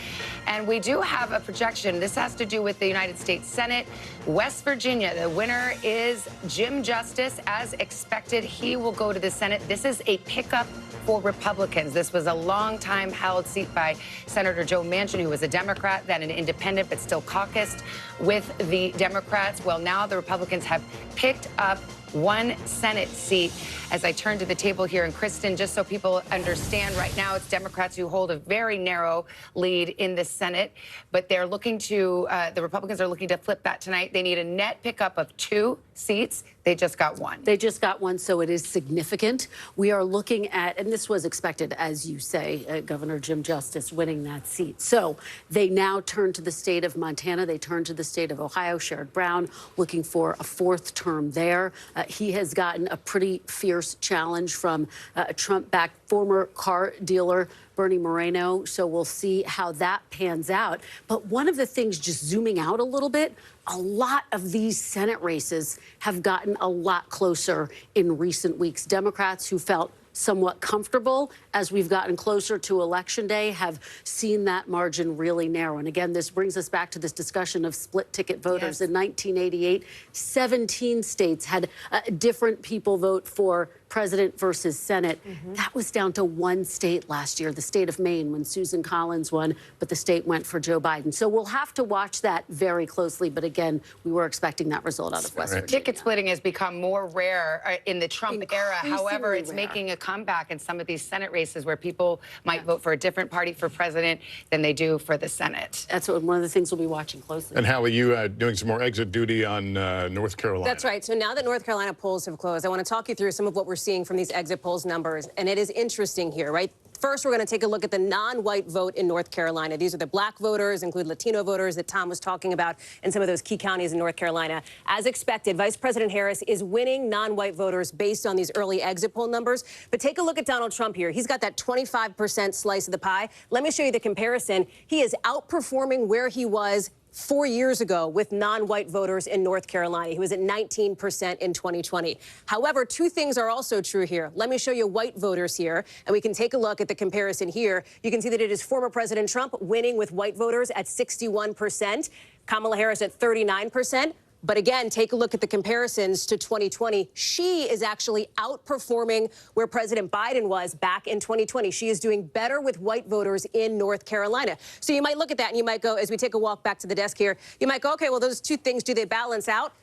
And we do have a projection. This has to do with the United States Senate. West Virginia, the winner is Jim Justice. As expected, he will go to the Senate. This is a pickup for Republicans. This was a long-time held seat by Senator Joe Manchin, who was a Democrat, then an independent, but still caucused with the Democrats. Well, now the Republicans have picked up one Senate seat. As I turn to the table here, and Kristen, just so people understand, right now it's Democrats who hold a very narrow lead in the Senate, but they're looking to, the Republicans are looking to flip that tonight. They need a net pickup of 2 seats. They just got 1.
They just got 1, so it is significant. We are looking at, and this was expected, as you say, Governor Jim Justice winning that seat. So they now turn to the state of Montana. They turn to the state of Ohio. Sherrod Brown looking for a 4th term there. He has gotten a pretty fierce challenge from a Trump-backed former car dealer, Bernie Moreno. So we'll see how that pans out. But one of the things, just zooming out a little bit, a lot of these Senate races have gotten a lot closer in recent weeks. Democrats who felt somewhat comfortable as we've gotten closer to Election Day have seen that margin really narrow. And again, this brings us back to this discussion of split ticket voters. Yes. In 1988, 17 states had different people vote for president versus Senate. That was down to 1 state last year, the state of Maine, when Susan Collins won, but the state went for Joe Biden. So we'll have to watch that very closely. But again, we were expecting that result out of West Virginia.
Ticket splitting has become more rare in the Trump era. However, it's making a comeback in some of these Senate races where people might vote for a different party for president than they do for the Senate.
That's one of the things we'll be watching closely.
And how are you doing some more exit duty on North Carolina?
That's right. So now that North Carolina polls have closed, I want to talk you through some of what we're seeing from these exit polls numbers. And it is interesting here, right? First, we're going to take a look at the non-white vote in North Carolina. These are the black voters, include Latino voters that Tom was talking about in some of those key counties in North Carolina. As expected, Vice President Harris is winning non-white voters based on these early exit poll numbers. But take a look at Donald Trump here. He's got that 25% slice of the pie. Let me show you the comparison. He is outperforming where he was 4 years ago with non-white voters in North Carolina. He was at 19% in 2020. However, 2 things are also true here. Let me show you white voters here, and we can take a look at the comparison here. You can see that it is former President Trump winning with white voters at 61%, Kamala Harris at 39%. But again, take a look at the comparisons to 2020. She is actually outperforming where President Biden was back in 2020. She is doing better with white voters in North Carolina. So you might look at that and you might go, as we take a walk back to the desk here, you might go, okay, well, those 2 things, do they balance out?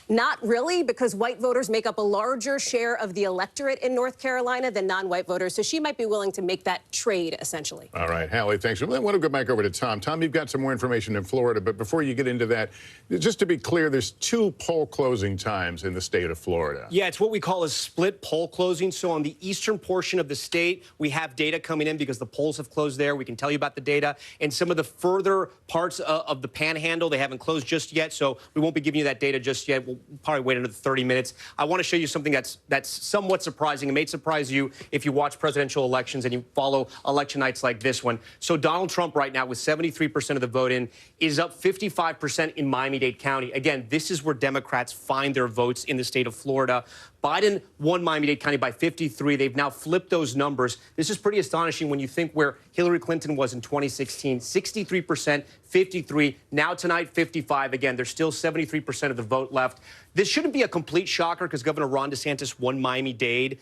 Not really, because white voters make up a larger share of the electorate in North Carolina than non-white voters. So she might be willing to make that trade, essentially.
All right, Hallie, thanks. I want to go back over to Tom. Tom, you've got some more information in Florida, but before you get into that, just to be clear, there's 2 poll closing times in the state of Florida.
Yeah, it's what we call a split poll closing. So on the eastern portion of the state, we have data coming in because the polls have closed there. We can tell you about the data. And some of the further parts of the panhandle, they haven't closed just yet, so we won't be giving you that data just yet. We'll probably wait another 30 minutes. I want to show you something that's somewhat surprising. It may surprise you if you watch presidential elections and you follow election nights like this one. So Donald Trump right now with 73% of the vote in is up 55% in Miami-Dade County. Again, this is where Democrats find their votes in the state of Florida. Biden won Miami-Dade County by 53. They've now flipped those numbers. This is pretty astonishing when you think where Hillary Clinton was in 2016, 63%, 53. Now tonight, 55. Again, there's still 73% of the vote left. This shouldn't be a complete shocker because Governor Ron DeSantis won Miami-Dade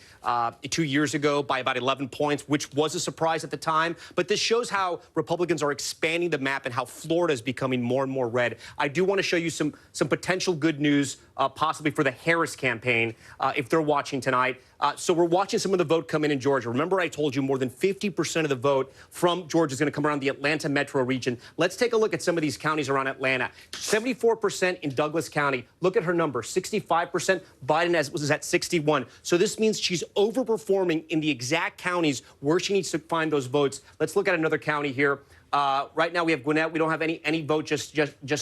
2 years ago by about 11 points, which was a surprise at the time. But this shows how Republicans are expanding the map and how Florida is becoming more and more red. I do want to show you some potential good news, possibly for the Harris campaign, if they're watching tonight. So we're watching some of the vote come in Georgia. Remember, I told you more than 50% of the vote from Georgia is going to come around the Atlanta metro region. Let's take a look at some of these counties around Atlanta. 74% in Douglas County. Look at her number, 65%. Biden was at 61. So this means she's overperforming in the exact counties where she needs to find those votes. Let's look at another county here. Right now we have Gwinnett. We don't have any vote just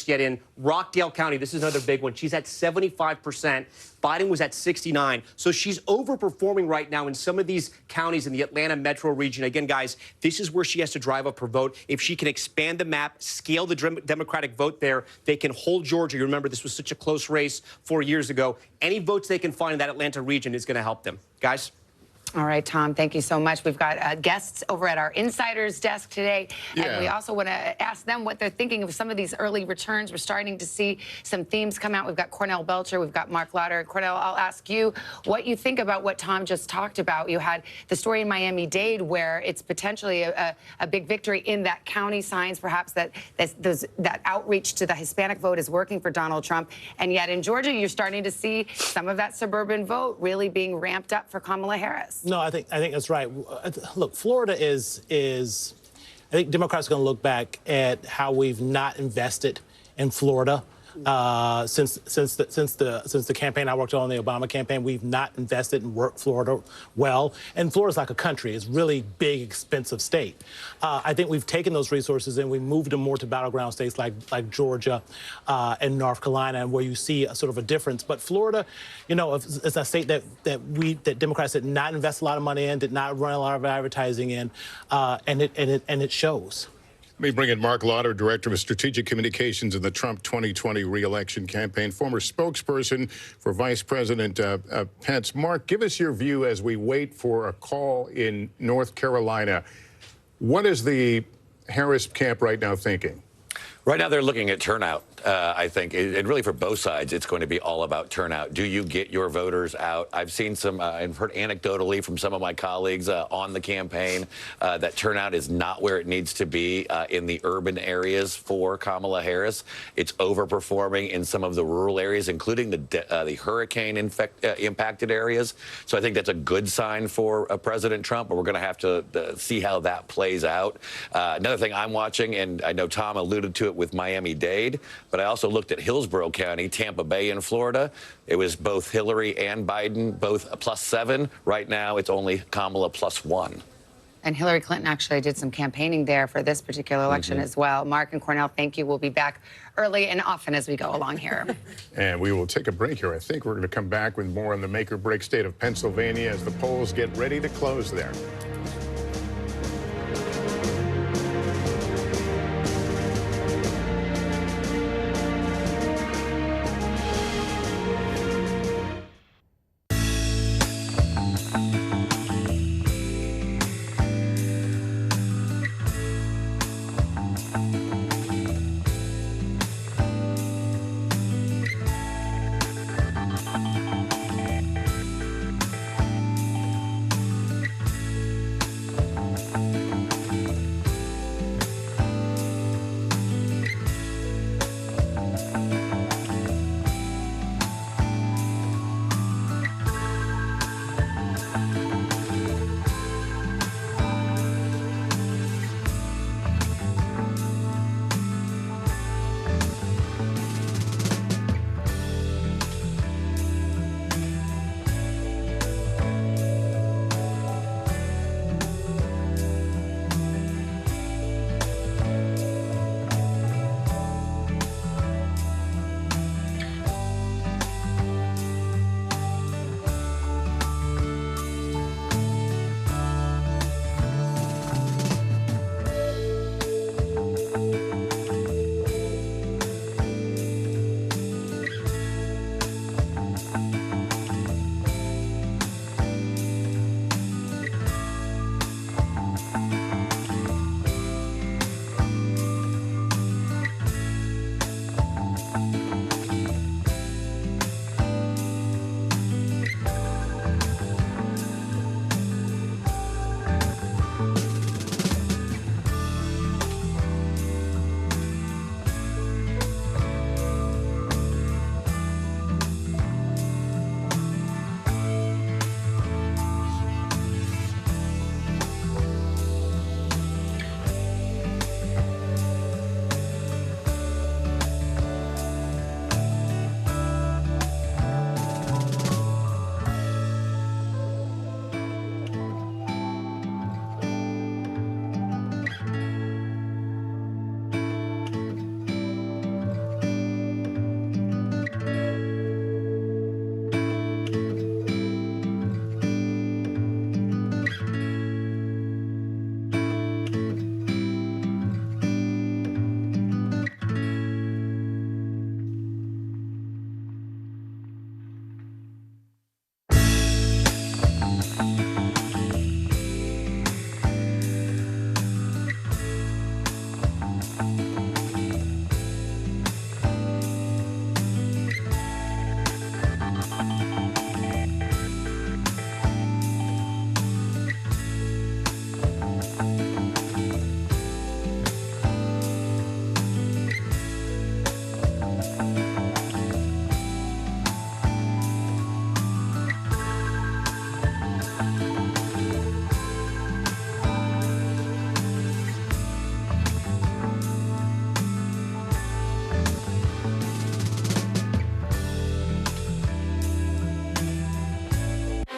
yet in. Rockdale County, this is another big one. She's at 75%. Biden was at 69. So she's overperforming right now in some of these counties in the Atlanta metro region. Again, guys, this is where she has to drive up her vote. If she can expand the map, scale the Democratic vote there, they can hold Georgia. You remember this was such a close race 4 years ago. Any votes they can find in that Atlanta region is going to help them. Guys?
All right, Tom, thank you so much. We've got guests over at our Insiders desk today, and we also want to ask them what they're thinking of some of these early returns. We're starting to see some themes come out. We've got Cornell Belcher, we've got Mark Lauder. Cornell, I'll ask you what you think about what Tom just talked about. You had the story in Miami-Dade where it's potentially a big victory in that county, signs perhaps that that outreach to the Hispanic vote is working for Donald Trump, and yet in Georgia, you're starting to see some of that suburban vote really being ramped up for Kamala Harris.
No, I think that's right. Look, Florida is I think Democrats are going to look back at how we've not invested in Florida since the campaign I worked on, the Obama campaign. We've not invested and worked Florida well. And Florida's like a country. It's a really big, expensive state. I think we've taken those resources and we moved them more to battleground states like Georgia and North Carolina, and where you see a sort of a difference. But Florida, you know, it's a state that Democrats did not invest a lot of money in, did not run a lot of advertising in, and it shows.
Let me bring in Mark Lauder, Director of Strategic Communications in the Trump 2020 re-election campaign, former spokesperson for Vice President Pence. Mark, give us your view as we wait for a call in North Carolina. What is the Harris camp right now thinking?
Right now, they're looking at turnout, I think, and really for both sides, it's going to be all about turnout. Do you get your voters out? I've seen some, I've heard anecdotally from some of my colleagues on the campaign that turnout is not where it needs to be in the urban areas for Kamala Harris. It's overperforming in some of the rural areas, including the hurricane-impacted areas. So I think that's a good sign for President Trump, but we're going to have to see how that plays out. Another thing I'm watching, and I know Tom alluded to it with Miami-Dade, but I also looked at Hillsborough County, Tampa Bay in Florida. It was both Hillary and Biden, both +7. Right now, it's only Kamala +1.
And Hillary Clinton actually did some campaigning there for this particular election as well. Mark and Cornell, thank you. We'll be back early and often as we go along here.
And we will take a break here. I think we're going to come back with more on the make or break state of Pennsylvania as the polls get ready to close there.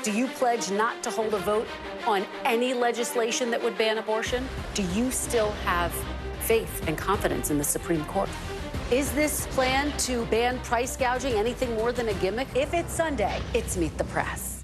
Do you pledge not to hold a vote on any legislation that would ban abortion? Do you still have faith and confidence in the Supreme Court? Is this plan to ban price gouging anything more than a gimmick? If it's Sunday, it's Meet the Press.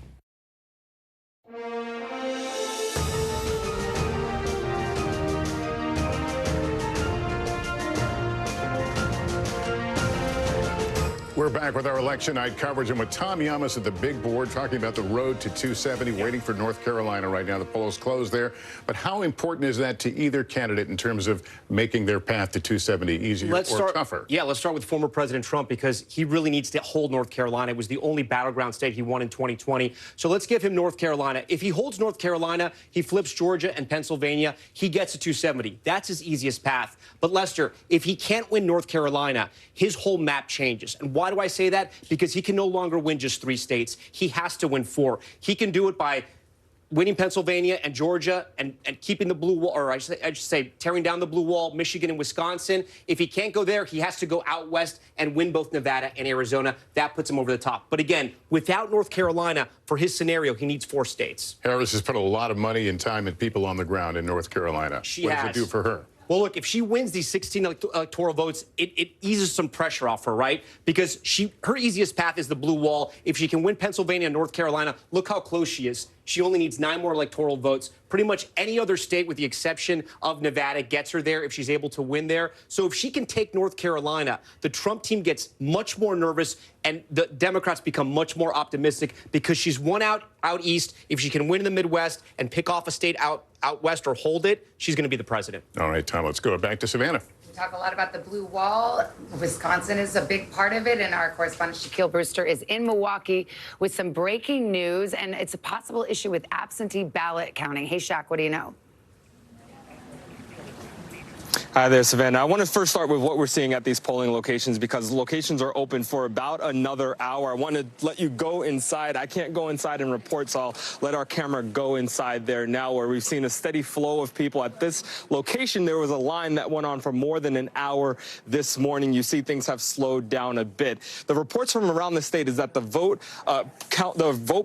We're back with our election night coverage and with Tom Yamas at the big board talking about the road to 270, waiting for North Carolina right now. The polls closed there. But how important is that to either candidate in terms of making their path to 270 easier or tougher?
Yeah, let's start with former President Trump because he really needs to hold North Carolina. It was the only battleground state he won in 2020. So let's give him North Carolina. If he holds North Carolina, he flips Georgia and Pennsylvania, he gets to 270. That's his easiest path. But Lester, if he can't win North Carolina, his whole map changes. And why do I say that? Because he can no longer win just 3 states. He has to win 4. He can do it by winning Pennsylvania and Georgia and keeping the blue wall, or I should say tearing down the blue wall, Michigan and Wisconsin. If he can't go there, he has to go out west and win both Nevada and Arizona. That puts him over the top. But again, without North Carolina, for his scenario, he needs 4 states.
Harris has put a lot of money and time and people on the ground in North Carolina. What does it do for her?
Well, look, if she wins these 16 electoral votes, it eases some pressure off her, right? Because her easiest path is the blue wall. If she can win Pennsylvania and North Carolina, look how close she is. She only needs 9 more electoral votes. Pretty much any other state, with the exception of Nevada, gets her there if she's able to win there. So if she can take North Carolina, the Trump team gets much more nervous and the Democrats become much more optimistic because she's won out east. If she can win in the Midwest and pick off a state out west or hold it, she's going to be the president.
All right, Tom, let's go back to Savannah.
We talk a lot about the blue wall. Wisconsin is a big part of it, and our correspondent Shaquille Brewster is in Milwaukee with some breaking news, and it's a possible issue with absentee ballot counting. Hey, Shaq, what do you know?
Hi there, Savannah. I want to first start with what we're seeing at these polling locations because locations are open for about another hour. I want to let you go inside. I can't go inside and report, so I'll let our camera go inside there now, where we've seen a steady flow of people. At this location, there was a line that went on for more than an hour this morning. You see things have slowed down a bit. The reports from around the state is that the vote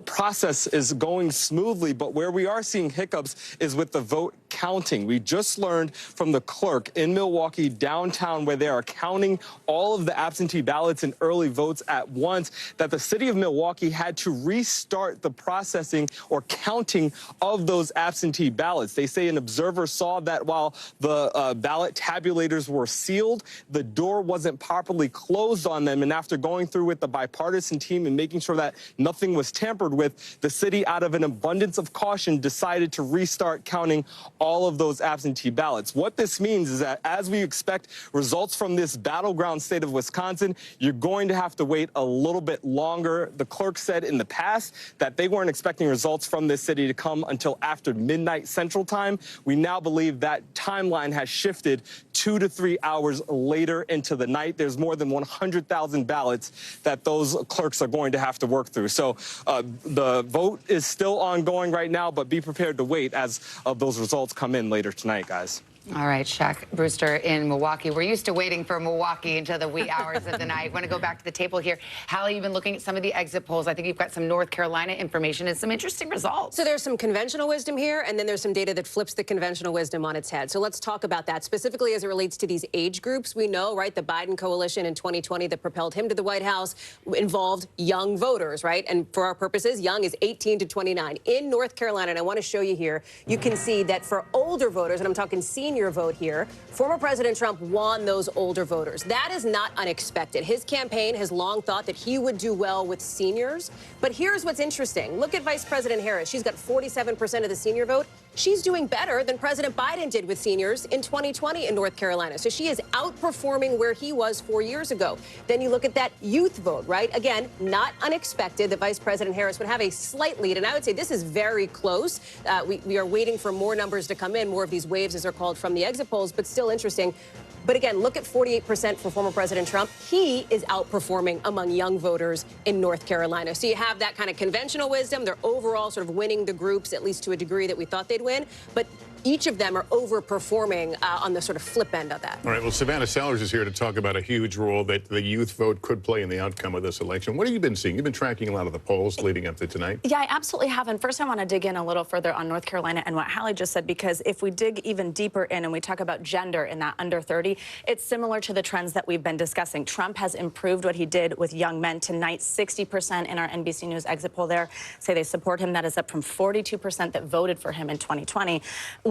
process is going smoothly, but where we are seeing hiccups is with the vote counting. We just learned from the clerk in Milwaukee downtown, where they are counting all of the absentee ballots and early votes at once, that the city of Milwaukee had to restart the processing or counting of those absentee ballots. They say an observer saw that while the ballot tabulators were sealed, the door wasn't properly closed on them. And after going through with the bipartisan team and making sure that nothing was tampered with, the city, out of an abundance of caution, decided to restart counting all of those absentee ballots. What this means is that as we expect results from this battleground state of Wisconsin, you're going to have to wait a little bit longer. The clerk said in the past that they weren't expecting results from this city to come until after midnight Central Time. We now believe that timeline has shifted 2 to 3 hours later into the night. There's more than 100,000 ballots that those clerks are going to have to work through. So the vote is still ongoing right now, but be prepared to wait as those results come in later tonight, guys.
All right, Shaq Brewster in Milwaukee. We're used to waiting for Milwaukee until the wee hours of the night. I want to go back to the table here. Hallie, you've been looking at some of the exit polls. I think you've got some North Carolina information and some interesting results.
So there's some conventional wisdom here, and then there's some data that flips the conventional wisdom on its head. So let's talk about that, specifically as it relates to these age groups. We know, right, the Biden coalition in 2020 that propelled him to the White House involved young voters, right? And for our purposes, young is 18 to 29. In North Carolina, and I want to show you here, you can see that for older voters, and I'm talking senior vote here, former President Trump won those older voters. That is not unexpected. His campaign has long thought that he would do well with seniors. But here's what's interesting. Look at Vice President Harris. She's got 47% of the senior vote. She's doing better than President Biden did with seniors in 2020 in North Carolina. So she is outperforming where he was 4 years ago. Then you look at that youth vote, right? Again, not unexpected that Vice President Harris would have a slight lead. And I would say this is very close. We are waiting for more numbers to come in, more of these waves, as they're called, from the exit polls, but still interesting. But again, look at 48% for former President Trump. He is outperforming among young voters in North Carolina. So you have that kind of conventional wisdom. They're overall sort of winning the groups, at least to a degree that we thought they'd win. But each of them are overperforming on the sort of flip end of that.
All right, well, Savannah Sellers is here to talk about a huge role that the youth vote could play in the outcome of this election. What have you been seeing? You've been tracking a lot of the polls leading up to tonight.
Yeah, I absolutely have. And first, I want to dig in a little further on North Carolina and what Hallie just said, because if we dig even deeper in and we talk about gender in that under 30, it's similar to the trends that we've been discussing. Trump has improved what he did with young men. Tonight, 60% in our NBC News exit poll there say they support him. That is up from 42% that voted for him in 2020.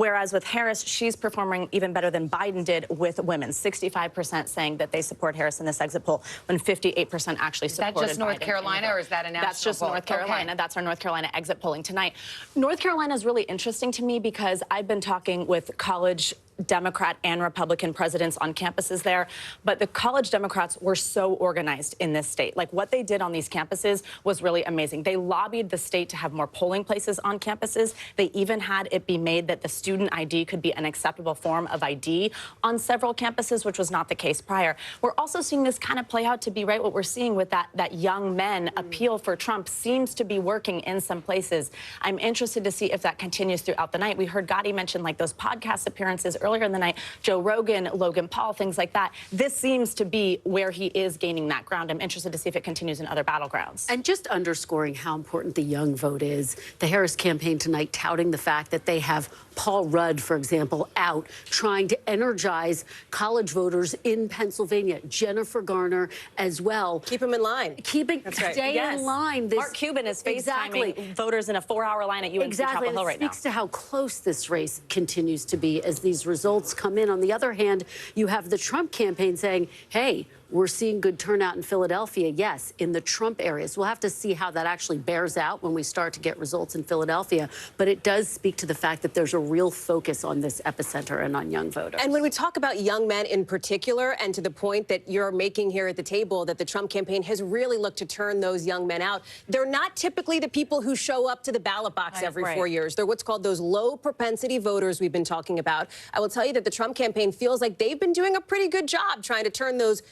Whereas with Harris, she's performing even better than Biden did with women. 65% saying that they support Harris in this exit poll, when 58% actually supported Biden.
Is that just North Carolina, or is that a national
That's just
poll?
North Carolina.
Okay.
That's our North Carolina exit polling tonight. North Carolina is really interesting to me because I've been talking with college Democrat and Republican presidents on campuses there, but the college Democrats were so organized in this state. Like, what they did on these campuses was really amazing. They lobbied the state to have more polling places on campuses. They even had it be made that the student ID could be an acceptable form of ID on several campuses, which was not the case prior. We're also seeing this kind of play out to be right what we're seeing with that young men appeal for Trump seems to be working in some places. I'm interested to see if that continues throughout the night. We heard Gotti mention like those podcast appearances earlier in the night, Joe Rogan, Logan Paul, things like that. This seems to be where he is gaining that ground. I'm interested to see if it continues in other battlegrounds.
And just underscoring how important the young vote is, the Harris campaign tonight touting the fact that they have Paul Rudd, for example, out trying to energize college voters in Pennsylvania. Jennifer Garner as well.
Keep them in line.
Stay in line.
Mark Cuban is FaceTiming voters in a 4-hour line at UNC Chapel Hill right now.
It speaks to how close this race continues to be as these results come in. On the other hand, you have the Trump campaign saying, hey, we're seeing good turnout in Philadelphia, yes, in the Trump areas. We'll have to see how that actually bears out when we start to get results in Philadelphia. But it does speak to the fact that there's a real focus on this epicenter and on young voters.
And when we talk about young men in particular, and to the point that you're making here at the table, that the Trump campaign has really looked to turn those young men out, they're not typically the people who show up to the ballot box every 4 years. They're what's called those low propensity voters we've been talking about. I will tell you that the Trump campaign feels like they've been doing a pretty good job trying to turn those,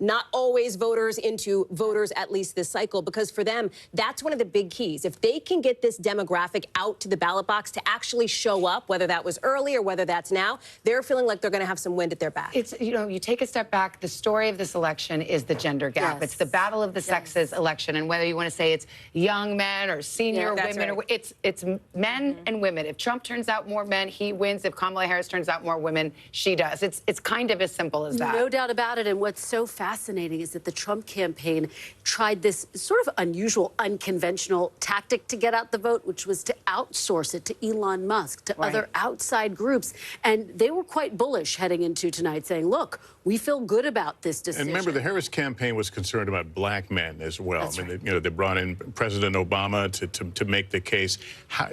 not always voters into voters at least this cycle, because for them, that's one of the big keys. If they can get this demographic out to the ballot box to actually show up, whether that was early or whether that's now, they're feeling like they're going to have some wind at their back.
It's, you take a step back, the story of this election is the gender gap.
Yes.
It's the battle of the sexes election, and whether you want to say it's young men or senior women, or it's men and women. If Trump turns out more men, he wins. If Kamala Harris turns out more women, she does. It's kind of as simple as that.
No doubt about it. And what's so fascinating is that the Trump campaign tried this sort of unusual, unconventional tactic to get out the vote, which was to outsource it to Elon Musk, to other outside groups. And they were quite bullish heading into tonight, saying, look, we feel good about this decision.
And remember, the Harris campaign was concerned about black men as well. I mean, they brought in President Obama to make the case.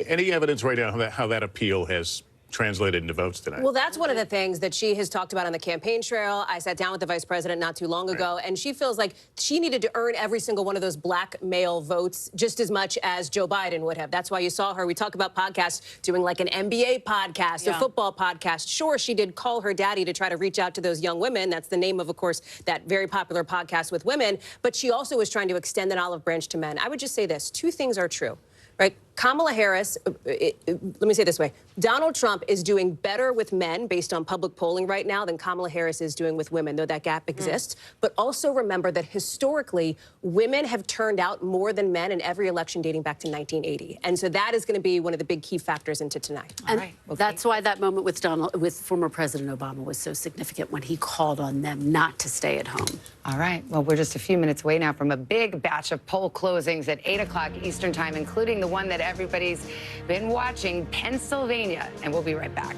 Any evidence right now how that appeal has translated into votes tonight?
Well, that's one of the things that she has talked about on the campaign trail. I sat down with the vice president not too long ago, and she feels like she needed to earn every single one of those black male votes just as much as Joe Biden would have. That's why you saw her. We talk about podcasts, doing like an NBA podcast, a football podcast. Sure, she did call her daddy to try to reach out to those young women. That's the name of course, that very popular podcast with women. But she also was trying to extend an olive branch to men. I would just say this. Two things are true. Right? Kamala Harris, let me say it this way. Donald Trump is doing better with men based on public polling right now than Kamala Harris is doing with women, though that gap exists. But also remember that historically, women have turned out more than men in every election dating back to 1980. And so that is going to be one of the big key factors into tonight.
And that's why that moment with former President Obama was so significant when he called on them not to stay at home.
All right. Well, we're just a few minutes away now from a big batch of poll closings at 8 o'clock Eastern time, including the one that everybody's been watching, Pennsylvania. And we'll be right back.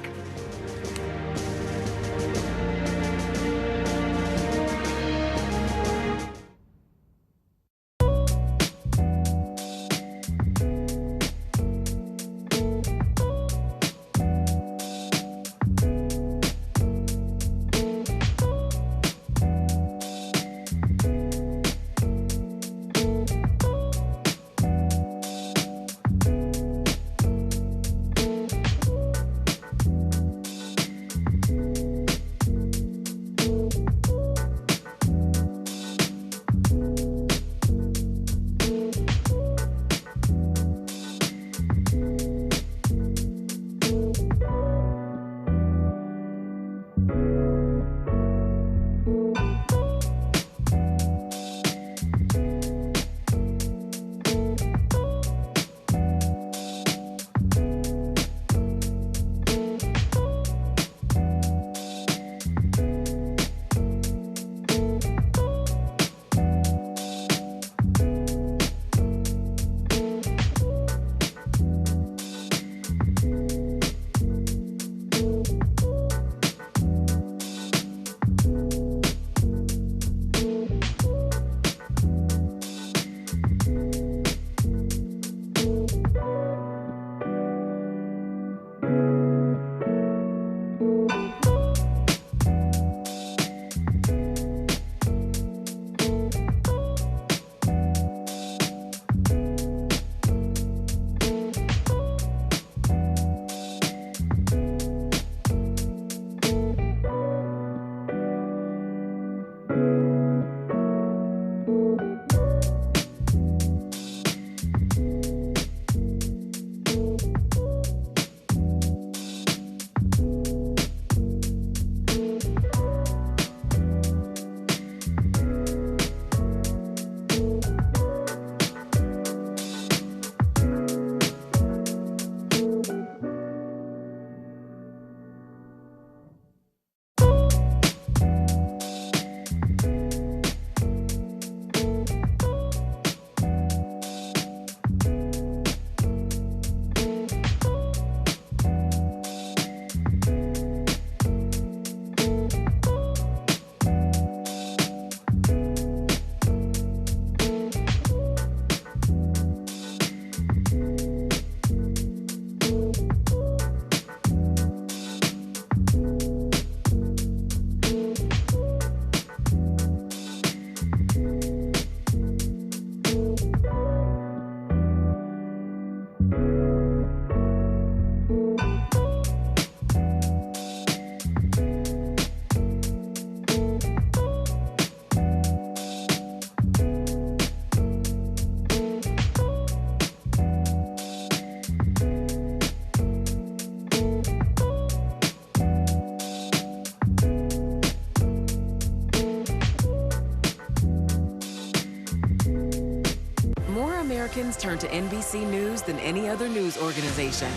Americans turn to NBC News than any other news organization.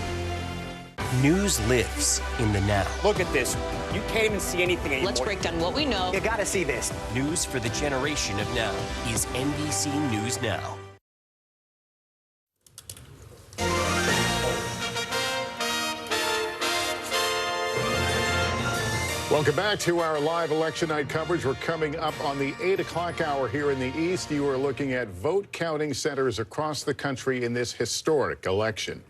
News lives in the now.
Look at this. You can't even see anything anymore.
Let's break down what we know.
You gotta see this.
News for the generation of now is NBC News Now.
Welcome back to our live election night coverage. We're coming up on the 8 o'clock hour here in the East. You are looking at vote counting centers across the country in this historic election.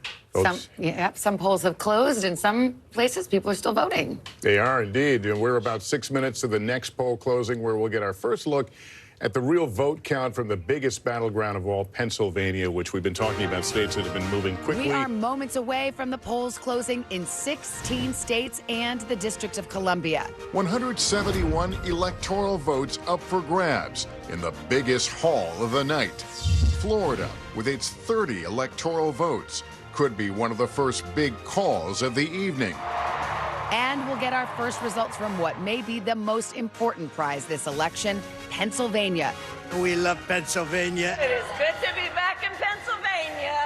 Some polls have closed. In some places, people are still voting.
They are indeed. And we're about 6 minutes to the next poll closing, where we'll get our first look at the real vote count from the biggest battleground of all, Pennsylvania, which we've been talking about, states that have been moving quickly.
We are moments away from the polls closing in 16 states and the District of Columbia.
171 electoral votes up for grabs in the biggest haul of the night. Florida, with its 30 electoral votes, could be one of the first big calls of the evening.
And we'll get our first results from what may be the most important prize this election, Pennsylvania.
We love Pennsylvania.
It is good to be back in Pennsylvania.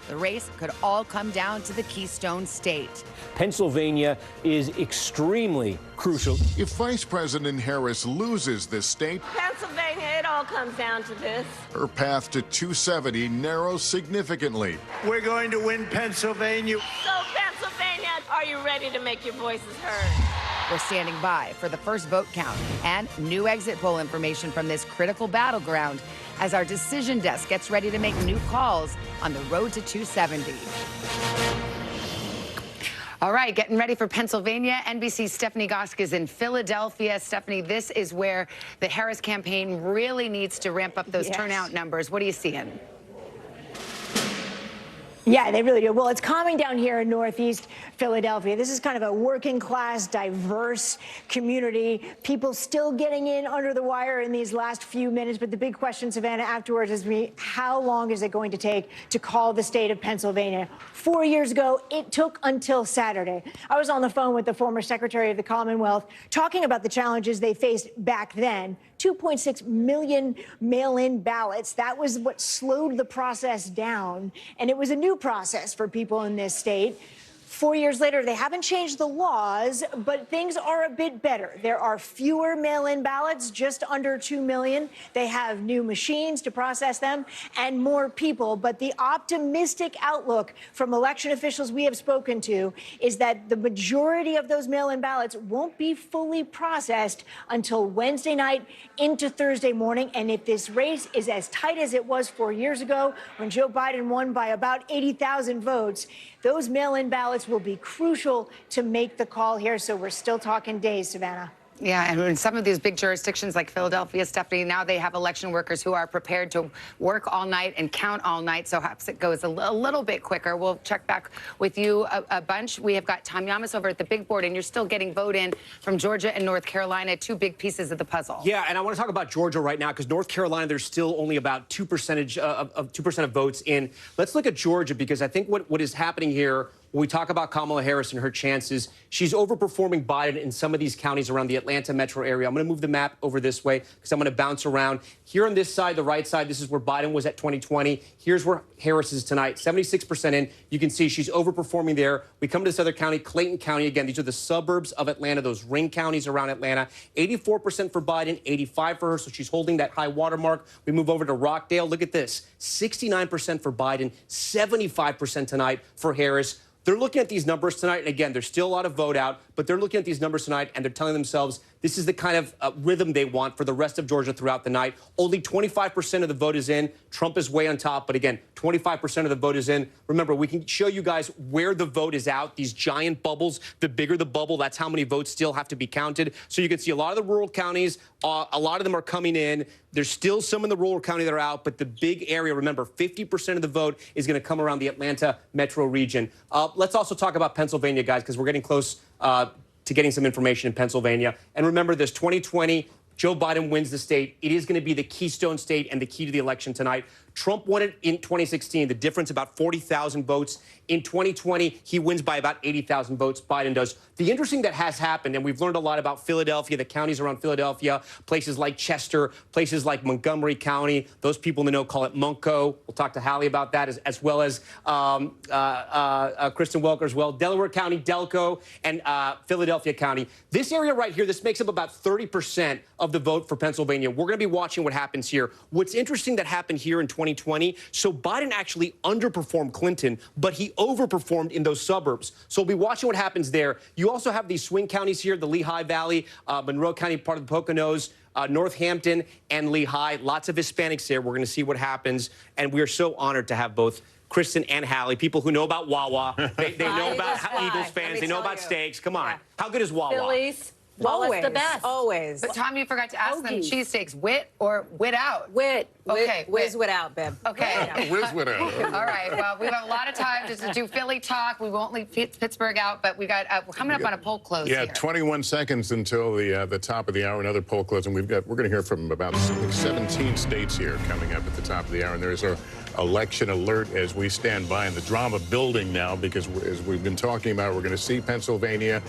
The race could all come down to the Keystone State.
Pennsylvania is extremely crucial.
If Vice President Harris loses this state,
Pennsylvania, it all comes down to this.
her path to 270 narrows significantly.
We're going to win Pennsylvania.
So, Pennsylvania, are you ready to make your voices heard?
We're standing by for the first vote count and new exit poll information from this critical battleground as our decision desk gets ready to make new calls on the road to 270.
All right, getting ready for Pennsylvania. NBC's Stephanie Gosk is in Philadelphia. Stephanie, this is where the Harris campaign really needs to ramp up those turnout numbers. What are you seeing?
Yeah, they really do. Well, it's calming down here in Northeast Philadelphia. This is kind of a working class, diverse community. People still getting in under the wire in these last few minutes. But the big question, Savannah, afterwards is how long is it going to take to call the state of Pennsylvania? 4 years ago, it took until Saturday. I was on the phone with the former Secretary of the Commonwealth talking about the challenges they faced back then. 2.6 million mail-in ballots. That was what slowed the process down. And it was a new process for people in this state. 4 years later, they haven't changed the laws, but things are a bit better. There are fewer mail-in ballots, just under 2 million. They have new machines to process them and more people. But the optimistic outlook from election officials we have spoken to is that the majority of those mail-in ballots won't be fully processed until Wednesday night into Thursday morning. And if this race is as tight as it was 4 years ago, when Joe Biden won by about 80,000 votes, those mail-in ballots will be crucial to make the call here. So we're still talking days, Savannah.
Yeah, and in some of these big jurisdictions like Philadelphia, Stephanie, now they have election workers who are prepared to work all night and count all night. So perhaps it goes a little bit quicker. We'll check back with you a bunch. We have got Tom Yamas over at the big board, and you're still getting vote in from Georgia and North Carolina, two big pieces of the puzzle.
Yeah, and I want to talk about Georgia right now because North Carolina, there's still only about 2% of votes in. Let's look at Georgia because I think what is happening here when we talk about Kamala Harris and her chances, she's overperforming Biden in some of these counties around the Atlanta metro area. I'm going to move the map over this way because I'm going to bounce around. Here on this side, the right side, this is where Biden was at 2020. Here's where Harris is tonight, 76% in. You can see she's overperforming there. We come to this other county, Clayton County. Again, these are the suburbs of Atlanta, those ring counties around Atlanta. 84% for Biden, 85% for her, so she's holding that high watermark. We move over to Rockdale. Look at this, 69% for Biden, 75% tonight for Harris. They're looking at these numbers tonight, and again, there's still a lot of vote out, but they're looking at these numbers tonight, and they're telling themselves this is the kind of rhythm they want for the rest of Georgia throughout the night. Only 25% of the vote is in. Trump is way on top, but again, 25% of the vote is in. Remember, we can show you guys where the vote is out, these giant bubbles. The bigger the bubble, that's how many votes still have to be counted. So you can see a lot of the rural counties, a lot of them are coming in. There's still some in the rural county that are out, but the big area, remember, 50% of the vote is going to come around the Atlanta metro region. Let's also talk about Pennsylvania, guys, because we're getting close to getting some information in Pennsylvania. And remember this, 2020, Joe Biden wins the state. It is going to be the keystone state and the key to the election tonight. Trump won it in 2016. The difference about 40,000 votes. In 2020, he wins by about 80,000 votes. Biden does. The interesting that has happened, and we've learned a lot about Philadelphia, the counties around Philadelphia, places like Chester, places like Montgomery County. Those people in the know call it Munco. We'll talk to Hallie about that, as well as Kristen Welker as well. Delaware County, Delco, and Philadelphia County. This area right here, this makes up about 30% of the vote for Pennsylvania. We're going to be watching what happens here. What's interesting that happened here in 2020, so Biden actually underperformed Clinton, but he overperformed in those suburbs. So we'll be watching what happens there. You also have these swing counties here, the Lehigh Valley, Monroe County, part of the Poconos, Northampton, and Lehigh. Lots of Hispanics there. We're going to see what happens. And we are so honored to have both Kristen and Hallie, people who know about Wawa. They know about Eagles fans. They know about steaks. Come on. Yeah. How good is Wawa?
Phillies.
Always,
the best.
Always.
But Tom, you forgot to ask them cheesesteaks, wit or wit out?
Wit.
Okay.
Whiz wit out, babe.
Okay.
Whiz wit out.
All right. Well, we have a lot of time just to do Philly talk. We won't leave Pittsburgh out, but we got we're coming up on a poll close.
Yeah,
here.
21 seconds until the top of the hour. Another poll close, and we're going to hear from about 17 states here coming up at the top of the hour. And there's our election alert as we stand by, and the drama building now because as we've been talking about, we're going to see Pennsylvania.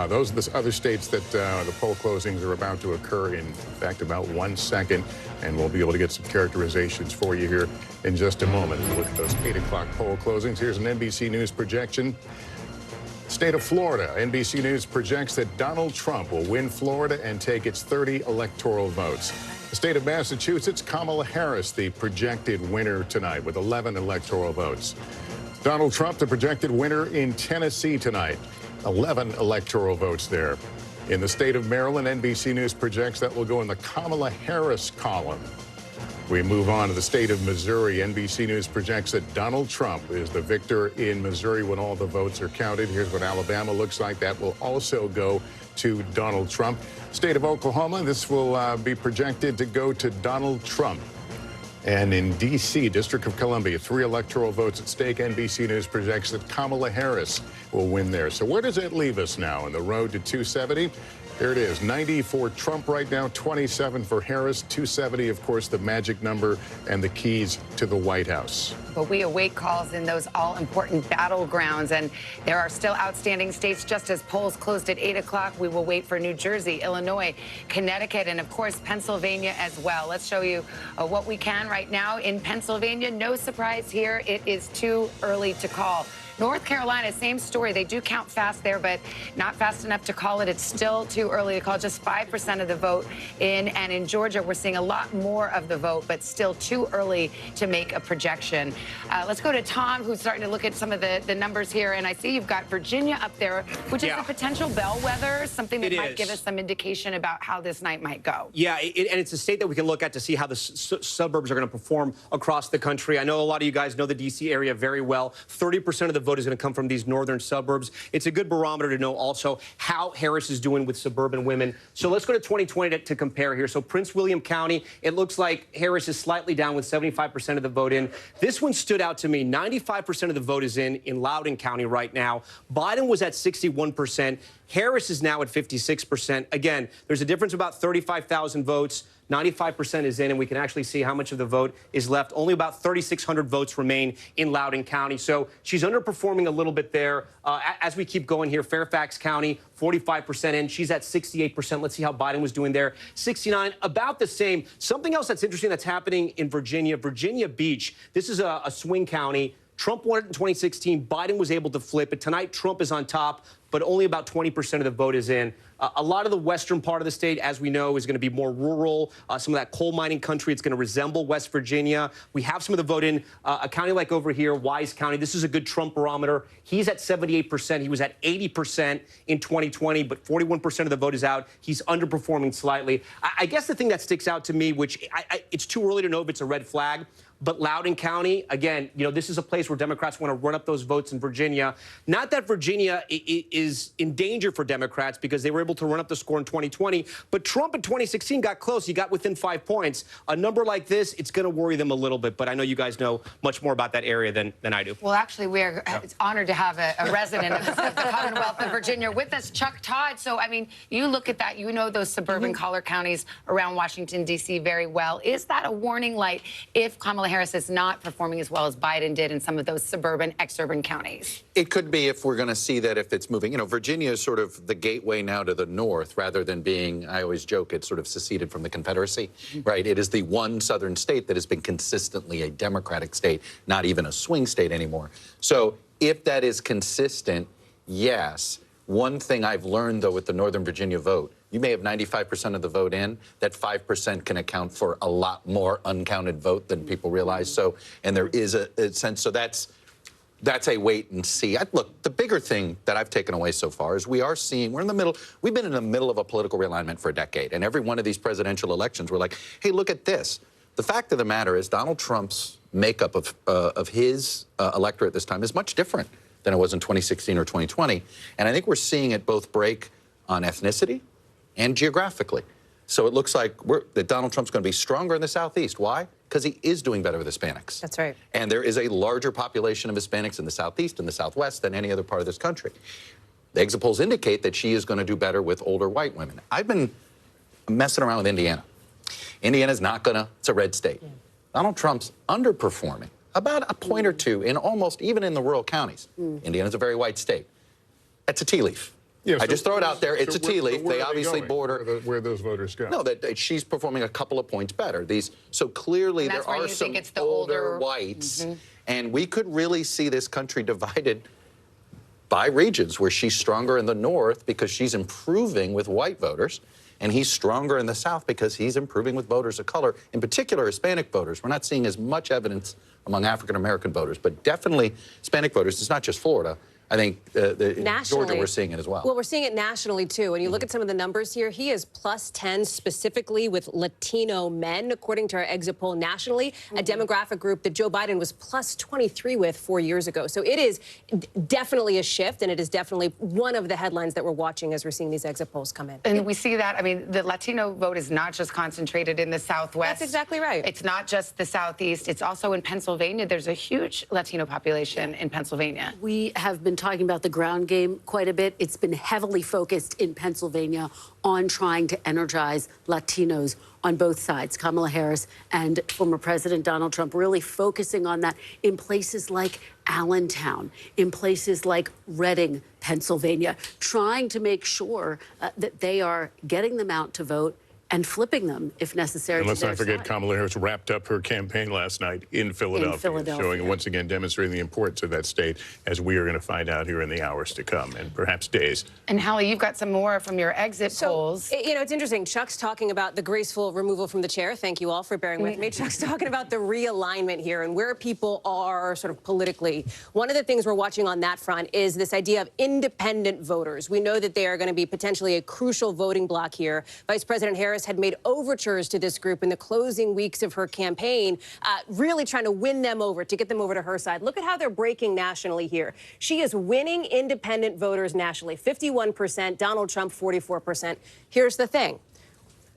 Those are the other states that the poll closings are about to occur in fact about 1 second, and we'll be able to get some characterizations for you here in just a moment. Look at those 8 o'clock poll closings. Here's an NBC News projection. State of Florida, NBC News projects that Donald Trump will win Florida and take its 30 electoral votes. The state of Massachusetts, Kamala Harris, the projected winner tonight with 11 electoral votes. Donald Trump, the projected winner in Tennessee tonight, 11 electoral votes there. In the state of Maryland, NBC News projects that will go in the Kamala Harris column. We move on to the state of Missouri. NBC News projects that Donald Trump is the victor in Missouri when all the votes are counted. Here's what Alabama looks like. That will also go to Donald Trump. State of Oklahoma, this will be projected to go to Donald Trump. And in D.C., District of Columbia, 3 electoral votes at stake. NBC News projects that Kamala Harris will win there. So where does that leave us now in the road to 270? There it is, 90 for Trump right now, 27 for Harris, 270, of course, the magic number and the keys to the White House.
But we await calls in those all-important battlegrounds, and there are still outstanding states. Just as polls closed at 8 o'clock, we will wait for New Jersey, Illinois, Connecticut, and, of course, Pennsylvania as well. Let's show you what we can right now in Pennsylvania. No surprise here. It is too early to call. North Carolina, same story. They do count fast there, but not fast enough to call it. It's still too early to call. Just 5% of the vote in. And in Georgia, we're seeing a lot more of the vote, but still too early to make a projection. Let's go to Tom, who's starting to look at some of the numbers here. And I see you've got Virginia up there, which is a potential bellwether, something that might give us some indication about how this night might go.
Yeah, and it's a state that we can look at to see how the suburbs are going to perform across the country. I know a lot of you guys know the D.C. area very well. 30% of the vote is going to come from these northern suburbs. It's a good barometer to know also how Harris is doing with suburban women. So let's go to 2020 to compare here. So Prince William County, it looks like Harris is slightly down with 75% of the vote in. This one stood out to me. 95% of the vote is in Loudoun County right now. Biden was at 61%. Harris is now at 56%. Again, there's a difference of about 35,000 votes. 95% is in, and we can actually see how much of the vote is left. Only about 3,600 votes remain in Loudoun County. So she's underperforming a little bit there. As we keep going here, Fairfax County, 45% in. She's at 68%. Let's see how Biden was doing there. 69, about the same. Something else that's interesting that's happening in Virginia, Virginia Beach. This is a swing county. Trump won it in 2016. Biden was able to flip it. Tonight, Trump is on top, but only about 20% of the vote is in. A lot of the western part of the state, as we know, is going to be more rural. Some of that coal mining country, it's going to resemble West Virginia. We have some of the vote in a county like over here, Wise County. This is a good Trump barometer. He's at 78%. He was at 80% in 2020, but 41% of the vote is out. He's underperforming slightly. I guess the thing that sticks out to me, which it's too early to know if it's a red flag, but Loudoun County, again, you know, this is a place where Democrats want to run up those votes in Virginia. Not that Virginia is in danger for Democrats because they were able to run up the score in 2020, but Trump in 2016 got close. He got within 5 points. A number like this, it's going to worry them a little bit, but I know you guys know much more about that area than I do.
Well, actually, we're honored to have a resident of the Commonwealth of Virginia with us, Chuck Todd. So, I mean, you look at that, you know those suburban collar counties around Washington, D.C. very well. Is that a warning light if Kamala Kamala Harris is not performing as well as Biden did in some of those suburban, exurban counties?
It could be if we're going to see that if it's moving. You know, Virginia is sort of the gateway now to the north rather than being, I always joke, it's sort of seceded from the Confederacy, right? It is the one southern state that has been consistently a Democratic state, not even a swing state anymore. So if that is consistent, yes. One thing I've learned, though, with the Northern Virginia vote, you may have 95% of the vote in. That 5% can account for a lot more uncounted vote than people realize. So, and there is a sense. So that's a wait and see. Look, the bigger thing that I've taken away so far is we're in the middle. We've been in the middle of a political realignment for a decade, and every one of these presidential elections, we're like, hey, look at this. The fact of the matter is, Donald Trump's makeup of his electorate this time is much different than it was in 2016 or 2020. And I think we're seeing it both break on ethnicity and geographically. So it looks like that Donald Trump's going to be stronger in the Southeast. Why? Because he is doing better with Hispanics.
That's right.
And there is a larger population of Hispanics in the Southeast and the Southwest than any other part of this country. The exit polls indicate that she is going to do better with older white women. I've been messing around with Indiana. Indiana's not going to, it's a red state. Yeah. Donald Trump's underperforming about a point or two in almost, even in the rural counties. Indiana's a very white state. That's a tea leaf.
Yeah,
I just throw it out there. It's a tea leaf. They obviously border
where those voters go.
No, that she's performing a couple of points better. So clearly there are some older whites, and we could really see this country divided by regions where she's stronger in the north because she's improving with white voters, and he's stronger in the South because he's improving with voters of color, in particular Hispanic voters. We're not seeing as much evidence among African-American voters, but definitely Hispanic voters. It's not just Florida. I think in Georgia we're seeing it as well.
Well, we're seeing it nationally, too. When you look at some of the numbers here, he is +10 specifically with Latino men, according to our exit poll nationally, a demographic group that Joe Biden was +23 with 4 years ago. So it is definitely a shift, and it is definitely one of the headlines that we're watching as we're seeing these exit polls come in.
And we see that, I mean, the Latino vote is not just concentrated in the Southwest.
That's exactly right.
It's not just the Southeast. It's also in Pennsylvania. There's a huge Latino population in Pennsylvania.
We have been talking about the ground game quite a bit. It's been heavily focused in Pennsylvania on trying to energize Latinos on both sides. Kamala Harris and former President Donald Trump really focusing on that in places like Allentown, in places like Reading, Pennsylvania, trying to make sure that they are getting them out to vote and flipping them if necessary.
And let's not forget, Kamala Harris wrapped up her campaign last night in Philadelphia, showing once again demonstrating the importance of that state, as we are going to find out here in the hours to come and perhaps days.
And Hallie, you've got some more from your exit polls.
You know, it's interesting. Chuck's talking about the graceful removal from the chair. Thank you all for bearing with me. Chuck's talking about the realignment here and where people are sort of politically. One of the things we're watching on that front is this idea of independent voters. We know that they are going to be potentially a crucial voting bloc here. Vice President Harris had made overtures to this group in the closing weeks of her campaign, really trying to win them over, to get them over to her side. Look at how they're breaking nationally here. She is winning independent voters nationally, 51%, Donald Trump 44%. Here's the thing.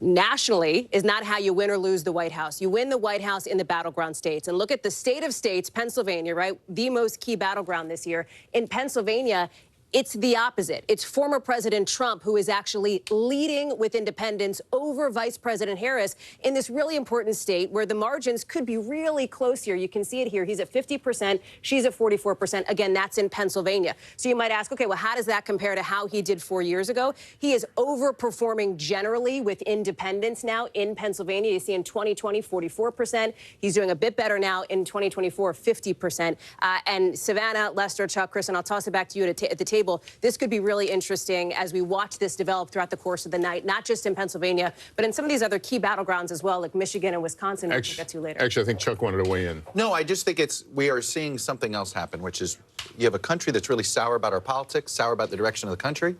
Nationally is not how you win or lose the White House. You win the White House in the battleground states. And look at the state of states, Pennsylvania, right? The most key battleground this year. In Pennsylvania, it's the opposite. It's former President Trump who is actually leading with independents over Vice President Harris in this really important state where the margins could be really close here. You can see it here. He's at 50%. She's at 44%. Again, that's in Pennsylvania. So you might ask, okay, well, how does that compare to how he did 4 years ago? He is overperforming generally with independents now in Pennsylvania. You see in 2020, 44%. He's doing a bit better now in 2024, 50%. And Savannah, Lester, Chuck, Chris, and I'll toss it back to you at the table. This could be really interesting as we watch this develop throughout the course of the night, not just in Pennsylvania, but in some of these other key battlegrounds as well, like Michigan and Wisconsin, which we'll get to later.
Actually, I think Chuck wanted to weigh in.
No, I just think we are seeing something else happen, which is you have a country that's really sour about our politics, sour about the direction of the country,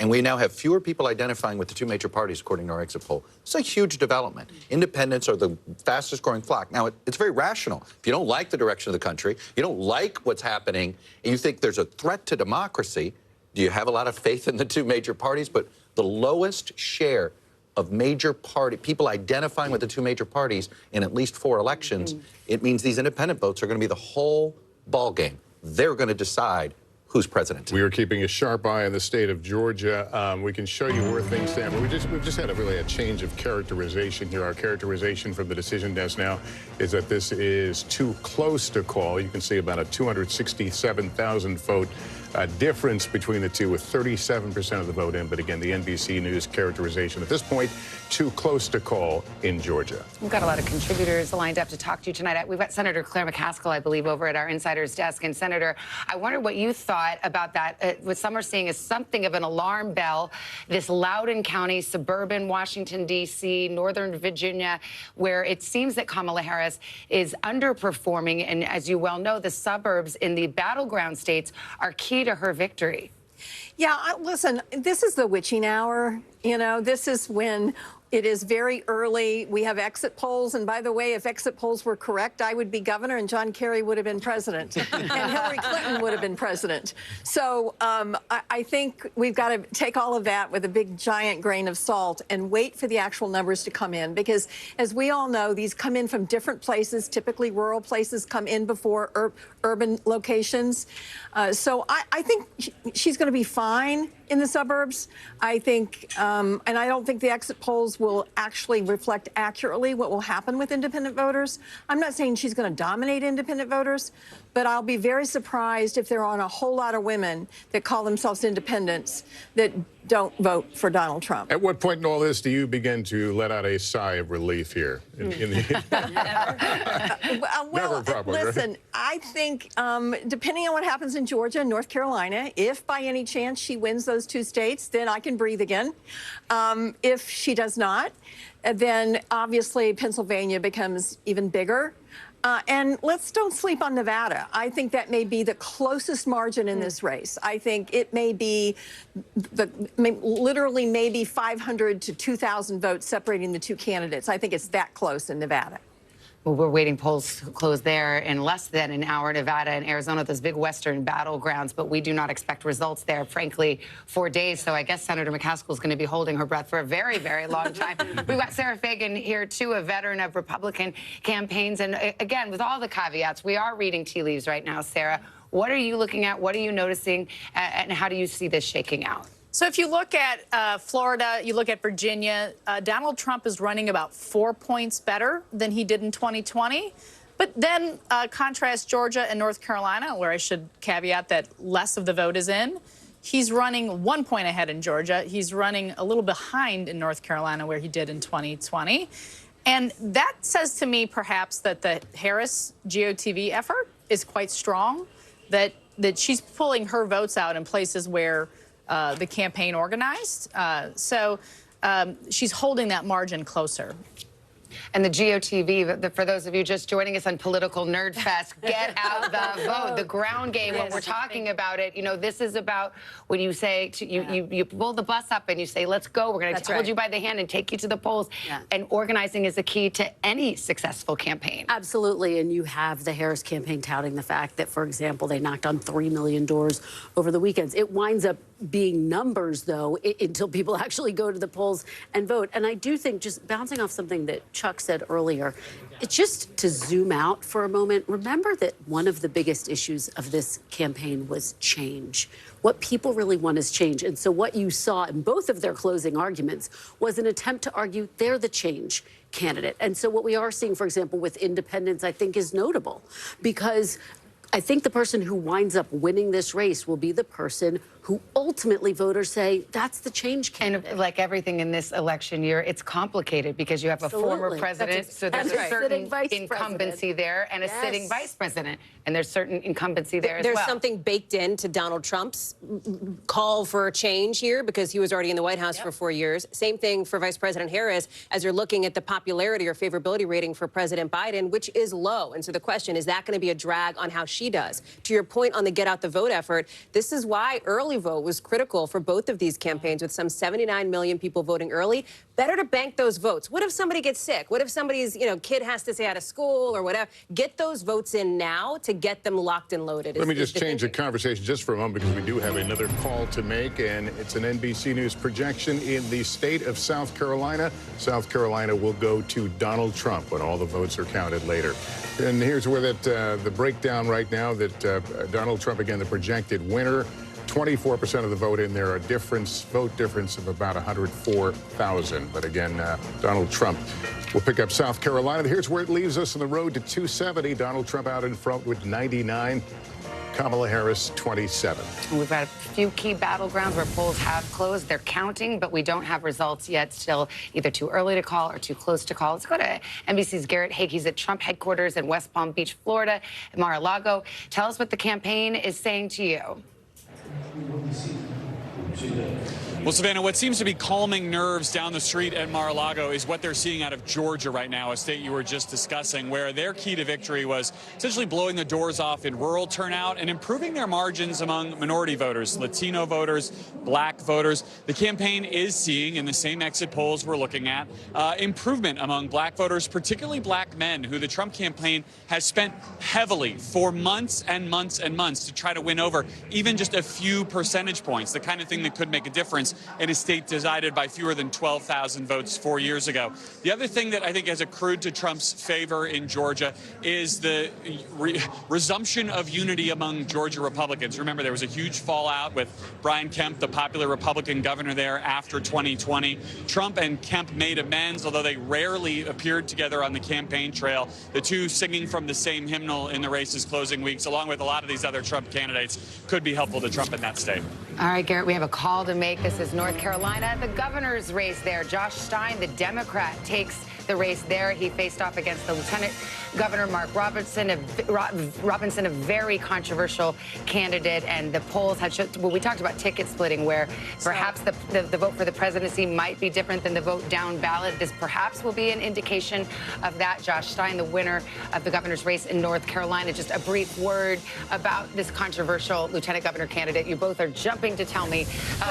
and we now have fewer people identifying with the two major parties, according to our exit poll. It's a huge development. Independents are the fastest growing flock. Now, it's very rational. If you don't like the direction of the country, you don't like what's happening, and you think there's a threat to democracy, do you have a lot of faith in the two major parties? But the lowest share of major party people identifying with the two major parties in at least 4 elections, it means these independent votes are going to be the whole ball game. They're going to decide who's president.
We are keeping a sharp eye on the state of Georgia. We can show you where things stand, but we've just had really a change of characterization here. Our characterization from the decision desk now is that this is too close to call. You can see about a 267,000 vote difference between the two, with 37% of the vote in. But again, the NBC News characterization at this point, too close to call in Georgia.
We've got a lot of contributors lined up to talk to you tonight. We've got Senator Claire McCaskill, I believe, over at our Insider's desk. And Senator, I wonder what you thought about that. What some are seeing is something of an alarm bell. This Loudoun County, suburban Washington, D.C., Northern Virginia, where it seems that Kamala Harris is underperforming. And as you well know, the suburbs in the battleground states are key to her victory.
Yeah, listen, this is the witching hour. You know, this is when it is very early. We have exit polls. And by the way, if exit polls were correct, I would be governor and John Kerry would have been president and Hillary Clinton would have been president. So I think we've got to take all of that with a big, giant grain of salt and wait for the actual numbers to come in. Because as we all know, these come in from different places. Typically, rural places come in before urban locations. So I think she's going to be fine in the suburbs. I think, and I don't think the exit polls will actually reflect accurately what will happen with independent voters. I'm not saying she's going to dominate independent voters, but I'll be very surprised if there are a whole lot of women that call themselves independents that don't vote for Donald Trump.
At what point in all this do you begin to let out a sigh of relief here?
Well, listen, I think depending on what happens in Georgia and North Carolina, if by any chance she wins those two states, then I can breathe again. If she does not, then obviously Pennsylvania becomes even bigger. And don't sleep on Nevada. I think that may be the closest margin in this race. I think it may be literally maybe 500 to 2,000 votes separating the two candidates. I think it's that close in Nevada.
Well, we're waiting polls to close there in less than an hour. Nevada and Arizona, those big western battlegrounds, but we do not expect results there, frankly, for days. So I guess Senator McCaskill is going to be holding her breath for a very, very long time. We've got Sarah Fagan here, too, a veteran of Republican campaigns. And again, with all the caveats, we are reading tea leaves right now, Sarah. What are you looking at? What are you noticing? And how do you see this shaking out?
So if you look at Florida, you look at Virginia, Donald Trump is running about 4 points better than he did in 2020. But then contrast Georgia and North Carolina, where I should caveat that less of the vote is in. He's running 1 point ahead in Georgia. He's running a little behind in North Carolina, where he did in 2020. And that says to me, perhaps, that the Harris GOTV effort is quite strong, that she's pulling her votes out in places where the campaign organized. So she's holding that margin closer.
And the GOTV, for those of you just joining us on Political Nerd Fest, get out the vote, the ground game, what we're talking about it. You know, this is about when you say, you pull the bus up and you say, let's go. We're going to hold you by the hand and take you to the polls. And organizing is the key to any successful campaign.
Absolutely. And you have the Harris campaign touting the fact that, for example, they knocked on 3 million doors over the weekends. It winds up being numbers, though, until people actually go to the polls and vote. And I do think, just bouncing off something that Chuck said earlier, it's just to zoom out for a moment. Remember that one of the biggest issues of this campaign was change. What people really want is change. And so what you saw in both of their closing arguments was an attempt to argue they're the change candidate. And so what we are seeing, for example, with independents, I think is notable, because I think the person who winds up winning this race will be the person who ultimately voters say, that's the change candidate.
And like everything in this election year, it's complicated because you have a former president, so there's a certain incumbency there, and a sitting vice president, and there's certain incumbency there as well.
There's something baked into Donald Trump's call for a change here because he was already in the White House for 4 years. Same thing for Vice President Harris as you're looking at the popularity or favorability rating for President Biden, which is low. And so the question, is that going to be a drag on how she does? To your point on the get out the vote effort, this is why earlier early vote was critical for both of these campaigns, with some 79 million people voting early. Better to bank those votes. What if somebody gets sick? What if somebody's, kid has to stay out of school or whatever? Get those votes in now to get them locked and loaded.
Let me just change the conversation just for a moment, because we do have another call to make, and it's an NBC News projection in the state of South Carolina. South Carolina will go to Donald Trump when all the votes are counted later. And here's where the breakdown right now that Donald Trump, again, the projected winner. 24% of the vote in there, a vote difference of about 104,000. But again, Donald Trump will pick up South Carolina. Here's where it leaves us on the road to 270. Donald Trump out in front with 99. Kamala Harris, 27.
We've got a few key battlegrounds where polls have closed. They're counting, but we don't have results yet. Still either too early to call or too close to call. Let's go to NBC's Garrett Haake. He's at Trump headquarters in West Palm Beach, Florida, at Mar-a-Lago. Tell us what the campaign is saying to you.
Well, Savannah, what seems to be calming nerves down the street at Mar-a-Lago is what they're seeing out of Georgia right now, a state you were just discussing, where their key to victory was essentially blowing the doors off in rural turnout and improving their margins among minority voters, Latino voters, black voters. The campaign is seeing, in the same exit polls we're looking at, improvement among black voters, particularly black men, who the Trump campaign has spent heavily for months and months and months to try to win over, even just a few percentage points, the kind of thing that could make a difference in a state decided by fewer than 12,000 votes 4 years ago. The other thing that I think has accrued to Trump's favor in Georgia is the resumption of unity among Georgia Republicans. Remember, there was a huge fallout with Brian Kemp, the popular Republican governor there, after 2020. Trump and Kemp made amends, although they rarely appeared together on the campaign trail, the two singing from the same hymnal in the race's closing weeks, along with a lot of these other Trump candidates, could be helpful to Trump in that state.
All right, Garrett, we have a call to make. This is North Carolina, the governor's race there. Josh Stein, the Democrat, takes the race there. He faced off against the Lieutenant Governor Mark Robinson, a very controversial candidate. And the polls had showed, well, we talked about ticket splitting, where perhaps the vote for the presidency might be different than the vote down ballot. This perhaps will be an indication of that. Josh Stein, the winner of the governor's race in North Carolina. Just a brief word about this controversial lieutenant governor candidate. You both are jumping to tell me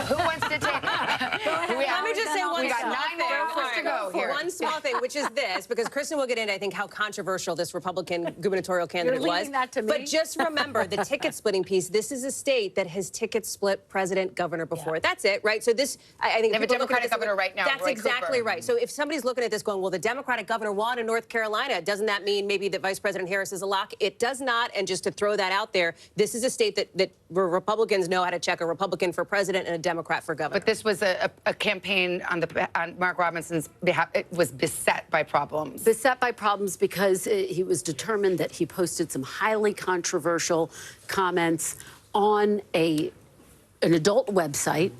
who wants to take.
Let me just say one
we got
small
9 more hours to go here.
One small thing, which is this, because Kristen will get into, I think, how controversial this Republican gubernatorial candidate
You're
was.
leaving that to me?
But just remember, the ticket splitting piece, this is a state that has ticket split president, governor before. Yeah. That's it, right? So this, I think...
They have a Democratic governor right now,
That's
Roy
exactly
Cooper.
right. So if somebody's looking at this going, well, the Democratic governor won in North Carolina, doesn't that mean maybe that Vice President Harris is a lock? It does not. And just to throw that out there, this is a state where Republicans know how to check a Republican for president and a Democrat for governor.
But this was a campaign on Mark Robinson's behalf. It was beset by problems.
Beset by problems because he was determined that he posted some highly controversial comments on an adult website.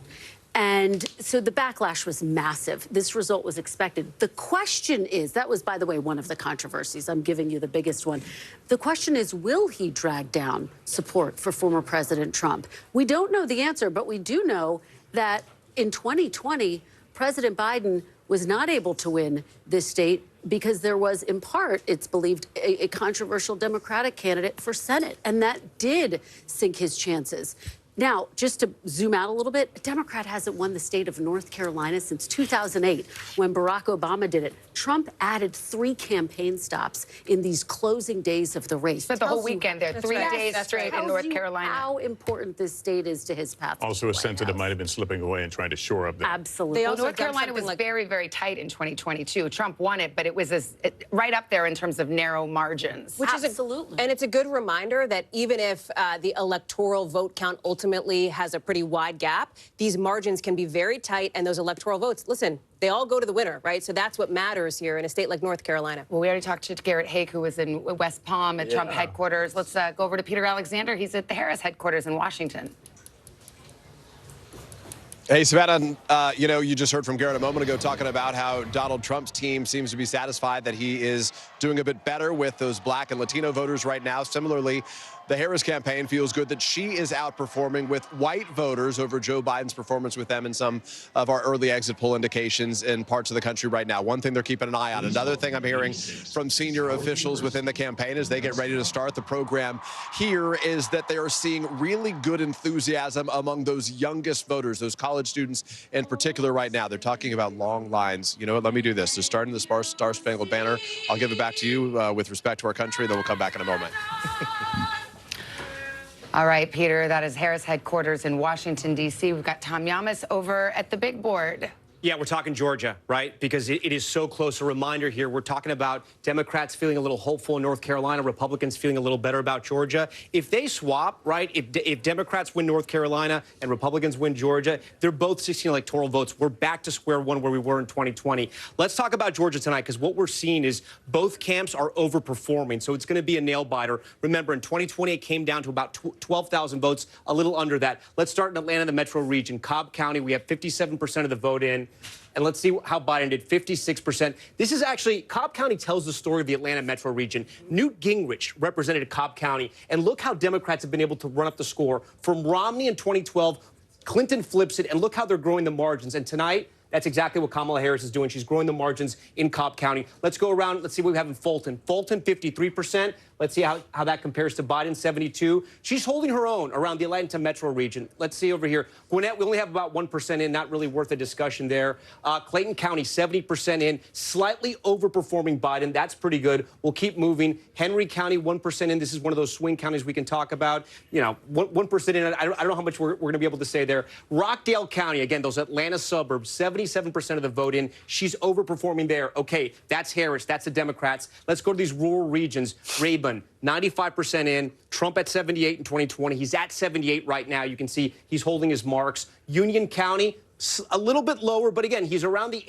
And so the backlash was massive. This result was expected. The question is, that was, by the way, one of the controversies. I'm giving you the biggest one. The question is, will he drag down support for former President Trump? We don't know the answer, but we do know that in 2020, President Biden was not able to win this state because there was, in part, it's believed, a controversial Democratic candidate for Senate. And that did sink his chances. Now, just to zoom out a little bit, a Democrat hasn't won the state of North Carolina since 2008, when Barack Obama did it. Trump added 3 campaign stops in these closing days of the race.
Spent the whole weekend there, 3 days straight in North Carolina.
How important this state is to his path.
Also a sense that it might have been slipping away and trying to shore up that.
Absolutely.
North Carolina was very, very tight in 2022. Trump won it, but it was right up there in terms of narrow margins.
Which is absolutely. And it's a good reminder that even if the electoral vote count ultimately has a pretty wide gap, these margins can be very tight, and those electoral votes, listen, they all go to the winner, right? So that's what matters here in a state like North Carolina.
Well, we already talked to Garrett Haake, who was in West Palm at Trump headquarters. Let's go over to Peter Alexander. He's at the Harris headquarters in Washington.
Hey, Savannah, you just heard from Garrett a moment ago talking about how Donald Trump's team seems to be satisfied that he is doing a bit better with those black and Latino voters right now. Similarly, the Harris campaign feels good that she is outperforming with white voters over Joe Biden's performance with them in some of our early exit poll indications in parts of the country right now. One thing they're keeping an eye on. Another thing I'm hearing from senior officials within the campaign as they get ready to start the program here is that they are seeing really good enthusiasm among those youngest voters, those college students in particular right now. They're talking about long lines. You know what? Let me do this. They're starting the Star-Spangled Banner. I'll give it back to you with respect to our country, then we'll come back in a moment.
All right, Peter, that is Harris headquarters in Washington, D.C. We've got Tom Yamas over at the big board.
Yeah, we're talking Georgia, right? Because it is so close. A reminder here, we're talking about Democrats feeling a little hopeful in North Carolina, Republicans feeling a little better about Georgia. If they swap, right, if Democrats win North Carolina and Republicans win Georgia, they're both 16 electoral votes. We're back to square one where we were in 2020. Let's talk about Georgia tonight, because what we're seeing is both camps are overperforming, so it's going to be a nail-biter. Remember, in 2020, it came down to about 12,000 votes, a little under that. Let's start in Atlanta, the metro region. Cobb County, we have 57% of the vote in. And let's see how Biden did, 56%. This is actually, Cobb County tells the story of the Atlanta metro region. Newt Gingrich represented Cobb County, and look how Democrats have been able to run up the score. From Romney in 2012, Clinton flips it, and look how they're growing the margins. And tonight, that's exactly what Kamala Harris is doing. She's growing the margins in Cobb County. Let's go around. Let's see what we have in Fulton. Fulton, 53%. Let's see how that compares to Biden, 72. She's holding her own around the Atlanta metro region. Let's see over here. Gwinnett, we only have about 1% in, not really worth a discussion there. Clayton County, 70% in, slightly overperforming Biden. That's pretty good. We'll keep moving. Henry County, 1% in. This is one of those swing counties we can talk about. You know, 1% in. I don't know how much we're going to be able to say there. Rockdale County, again, those Atlanta suburbs, 77% of the vote in. She's overperforming there. Okay, that's Harris. That's the Democrats. Let's go to these rural regions. Rayburn, 95% in. Trump at 78 in 2020. He's at 78 right now. You can see he's holding his marks. Union County, a little bit lower, but again, he's around the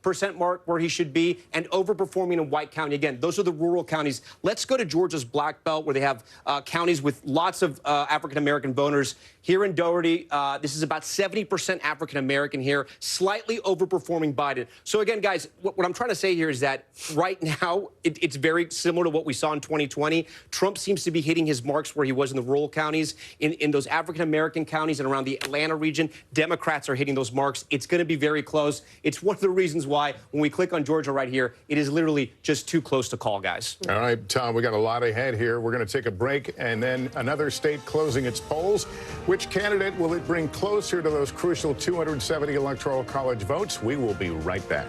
80% mark where he should be, and overperforming in White County. Again, those are the rural counties. Let's go to Georgia's Black Belt, where they have counties with lots of African-American voters. Here in Doherty, this is about 70% African-American here, slightly overperforming Biden. So again, guys, what I'm trying to say here is that right now, it's very similar to what we saw in 2020. Trump seems to be hitting his marks where he was in the rural counties. In those African-American counties and around the Atlanta region, Democrats are hitting those marks. It's going to be very close. It's one of the reasons why when we click on Georgia right here, it is literally just too close to call, guys.
All right, Tom, we got a lot ahead here. We're going to take a break, and then another state closing its polls. Which candidate will it bring closer to those crucial 270 electoral college votes? We will be right back.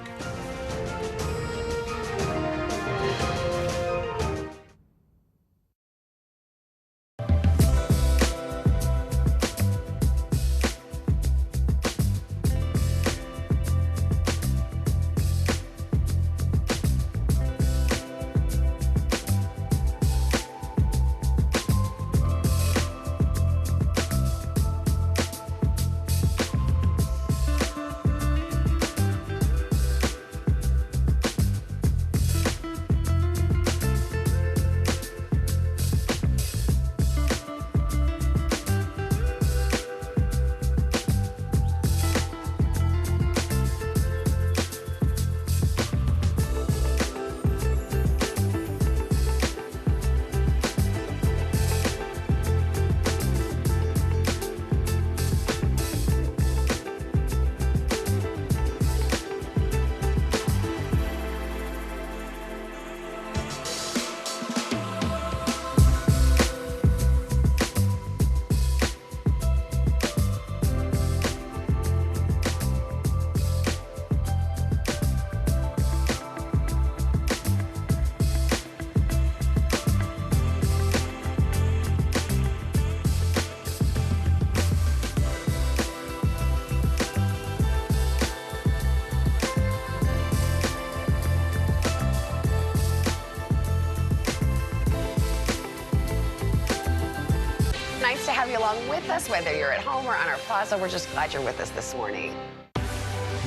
Nice to have you along with us, whether you're at home or on our plaza. We're just glad you're with us this morning.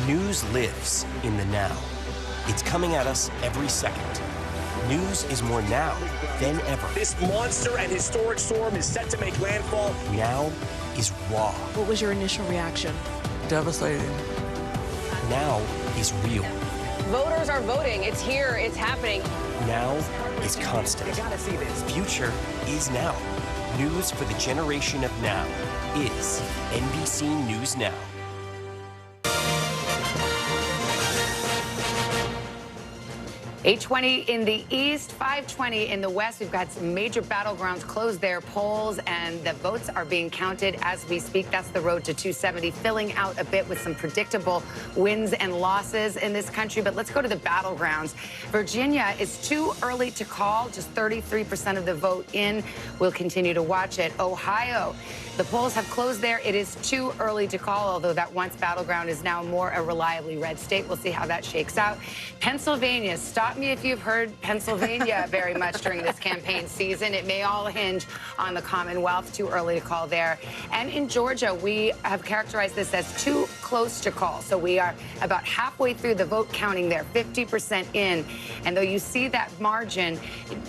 News lives in the now. It's coming at us every second. News is more now than ever.
This monster and historic storm is set to make landfall.
Now is raw.
What was your initial reaction? Devastating.
Now is real.
Voters are voting. It's here. It's happening.
Now is constant.
You gotta see this.
Future is now. News for the generation of now is NBC News Now.
8:20 in the east, 5:20 in the west. We've got some major battlegrounds closed their polls, and the votes are being counted as we speak. That's the road to 270, filling out a bit with some predictable wins and losses in this country. But let's go to the battlegrounds. Virginia is too early to call, just 33% of the vote in. We'll continue to watch it. Ohio, the polls have closed there. It is too early to call, although that once battleground is now more a reliably red state. We'll see how that shakes out. Pennsylvania, stop me if you've heard Pennsylvania very much during this campaign season. It may all hinge on the Commonwealth. Too early to call there. And in Georgia, we have characterized this as too close to call. So we are about halfway through the vote counting there, 50% in. And though you see that margin,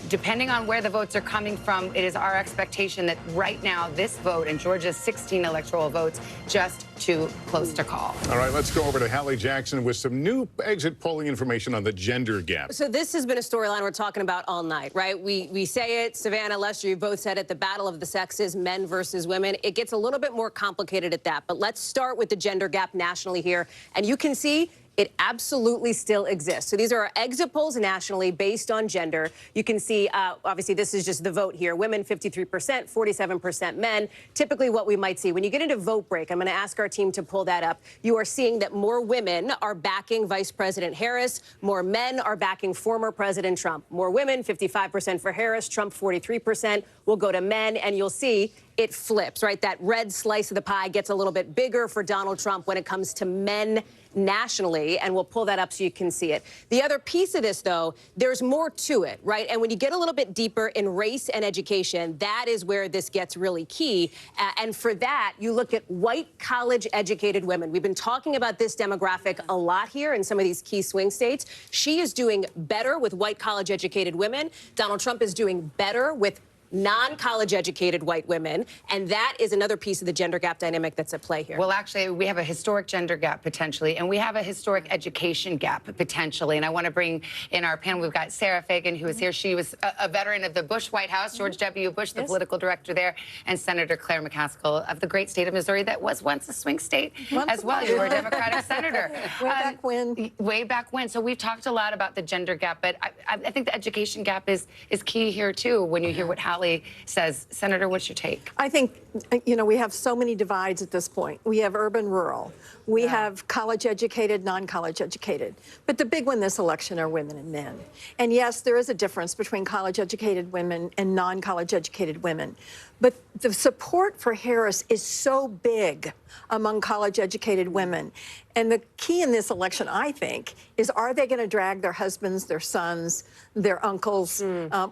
depending on where the votes are coming from, it is our expectation that right now this vote in Georgia's 16 electoral votes just too close to call.
All right, let's go over to Hallie Jackson with some new exit polling information on the gender gap.
So this has been a storyline we're talking about all night, right? We say it, Savannah, Lester, you both said it, the battle of the sexes, men versus women. It gets a little bit more complicated at that, but let's start with the gender gap nationally here. And you can see it absolutely still exists. So these are our exit polls nationally based on gender. You can see, obviously, this is just the vote here. Women, 53%, 47% men. Typically what we might see. When you get into vote break, I'm going to ask our team to pull that up. You are seeing that more women are backing Vice President Harris. More men are backing former President Trump. More women, 55% for Harris, Trump 43%. We'll go to men, and you'll see it flips, right? That red slice of the pie gets a little bit bigger for Donald Trump when it comes to men nationally, and we'll pull that up so you can see it. The other piece of this, though, there's more to it, right? And when you get a little bit deeper in race and education, that is where this gets really key. And for that, you look at white college-educated women. We've been talking about this demographic a lot here in some of these key swing states. She is doing better with white college-educated women. Donald Trump is doing better with non-college educated white women, and that is another piece of the gender gap dynamic that's at play here.
Well, actually, we have a historic gender gap potentially, and we have a historic education gap potentially. And I want to bring in our panel. We've got Sarah Fagan, who is here. She was a veteran of the Bush White House, George W. Bush, the political director there, and Senator Claire McCaskill of the great state of Missouri that was once a swing state as well. You were a Democratic senator.
Way back when.
Way back when. So we've talked a lot about the gender gap, but I think the education gap is key here, too, when you hear what Hallie says. Senator, what's your take?
I think, you know, we have so many divides at this point. We have urban-rural. We have college-educated, non-college educated. But the big one this election are women and men. And yes, there is a difference between college-educated women and non-college educated women. But the support for Harris is so big among college-educated women. And the key in this election, I think, is are they going to drag their husbands, their sons, their uncles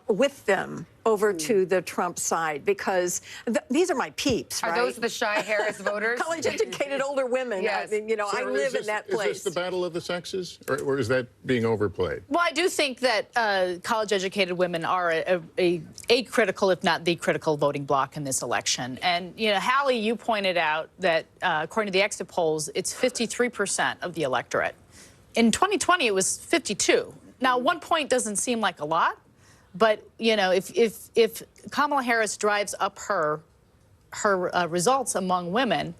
with them over to the Trump side? Because these are my peeps,
Are
right?
those the shy Harris voters?
College-educated older women.
Yes.
I mean, you know, I live in that place.
Is this the battle of the sexes, or is that being overplayed?
Well, I do think that college-educated women are a critical, if not the critical, voting bloc in this election. And, you know, Hallie, you pointed out that according to the exit polls, it's 53% of the electorate. In 2020, it was 52. Now, 1 point doesn't seem like a lot, but, you know, if Kamala Harris drives up her results among women,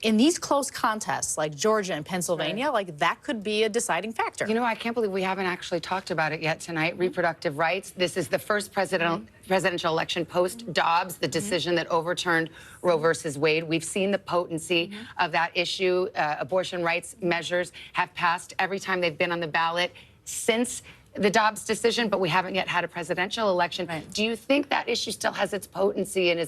in these close contests like Georgia and Pennsylvania, like that could be a deciding factor.
You know, I can't believe we haven't actually talked about it yet tonight. Reproductive rights. This is the first presidential election post-Dobbs, the decision that overturned Roe versus Wade. We've seen the potency of that issue. Abortion rights measures have passed every time they've been on the ballot since the Dobbs decision, but we haven't yet had a presidential election. Do you think that issue still has its potency and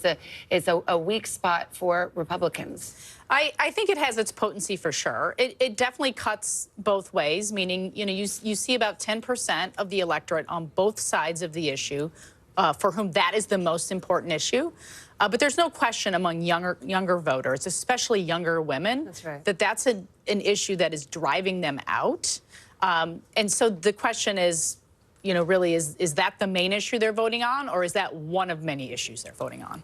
is a weak spot for Republicans?
I think it has its potency for sure. It definitely cuts both ways, meaning, you know, you see about 10% of the electorate on both sides of the issue for whom that is the most important issue. But there's no question among younger voters, especially younger women, that's an issue that is driving them out. And so the question is, you know, really, is that the main issue they're voting on, or is that one of many issues they're voting on?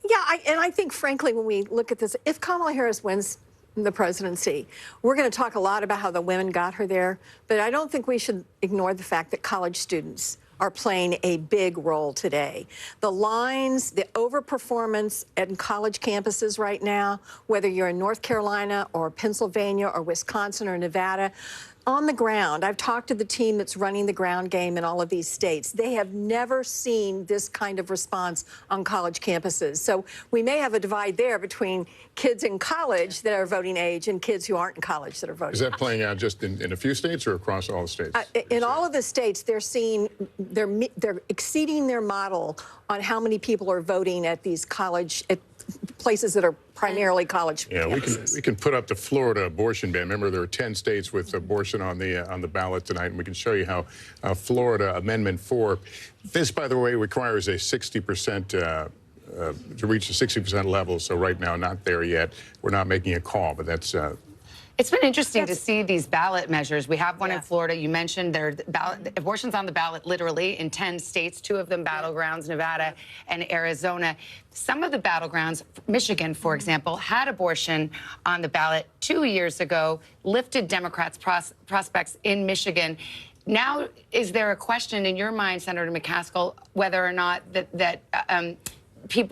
Yeah, and I think, frankly, when we look at this, if Kamala Harris wins the presidency. We're going to talk a lot about how the women got her there, but I don't think we should ignore the fact that college students are playing a big role today. The lines, the overperformance at college campuses right now, whether you're in North Carolina or Pennsylvania or Wisconsin or Nevada, on the ground, I've talked to the team that's running the ground game in all of these states. They have never seen this kind of response on college campuses. So we may have a divide there between kids in college that are voting age and kids who aren't in college that are voting.
Is that playing out just in a few states or across all the states?
In all of the states, they're exceeding their model on how many people are voting at these college places that are primarily college.
Yeah, we can put up the Florida abortion ban. Remember, there are 10 states with abortion on the ballot tonight, and we can show you how Florida Amendment 4. This, by the way, requires a 60% to reach the 60% level. So right now, not there yet. We're not making a call, but that's.
It's been interesting to see these ballot measures. We have one in Florida. You mentioned there abortions on the ballot literally in 10 states, 2 of them battlegrounds, Nevada and Arizona. Some of the battlegrounds, Michigan, for example, had abortion on the ballot 2 years ago, lifted Democrats' prospects in Michigan. Now, is there a question in your mind, Senator McCaskill, whether or not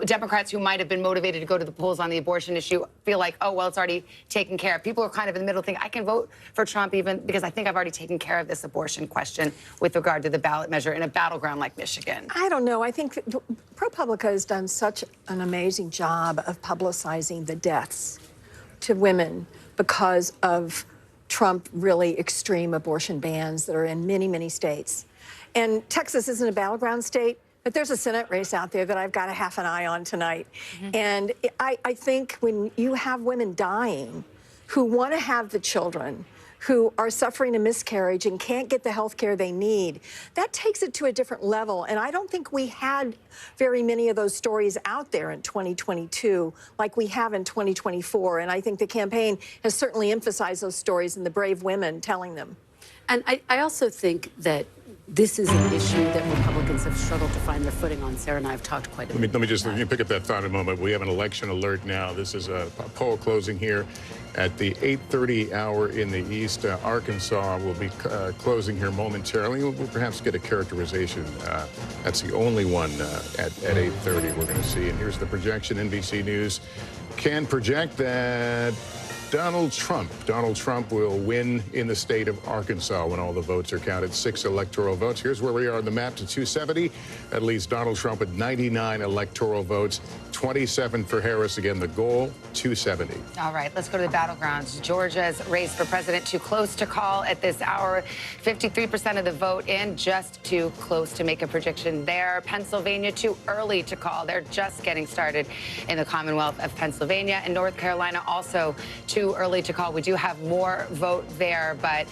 Democrats who might have been motivated to go to the polls on the abortion issue feel like, oh, well, it's already taken care of? People are kind of in the middle thinking, I can vote for Trump even because I think I've already taken care of this abortion question with regard to the ballot measure in a battleground like Michigan.
I don't know. I think ProPublica has done such an amazing job of publicizing the deaths to women because of Trump really extreme abortion bans that are in many, many states. And Texas isn't a battleground state. But there's a Senate race out there that I've got a half an eye on tonight. And I think when you have women dying who want to have the children, who are suffering a miscarriage and can't get the health care they need, that takes it to a different level. And I don't think we had very many of those stories out there in 2022 like we have in 2024. And I think the campaign has certainly emphasized those stories and the brave women telling them.
And I also think that this is an issue that Republicans have struggled to find their footing on. Sarah and I have talked quite a bit.
Let me just pick up that thought in a moment. We have an election alert now. This is a poll closing here at the 8:30 hour in the east. Arkansas will be closing here momentarily. We'll perhaps get a characterization. That's the only one at 8:30 we're going to see. And here's the projection. NBC News can project that Donald Trump will win in the state of Arkansas when all the votes are counted. 6 electoral votes. Here's where we are on the map to 270. That leaves Donald Trump with 99 electoral votes, 27 for Harris. Again, the goal, 270.
All right, let's go to the battlegrounds. Georgia's race for president too close to call at this hour. 53% of the vote in, just too close to make a prediction there. Pennsylvania, too early to call. They're just getting started in the Commonwealth of Pennsylvania. And North Carolina also too early to call. We do have more vote there, but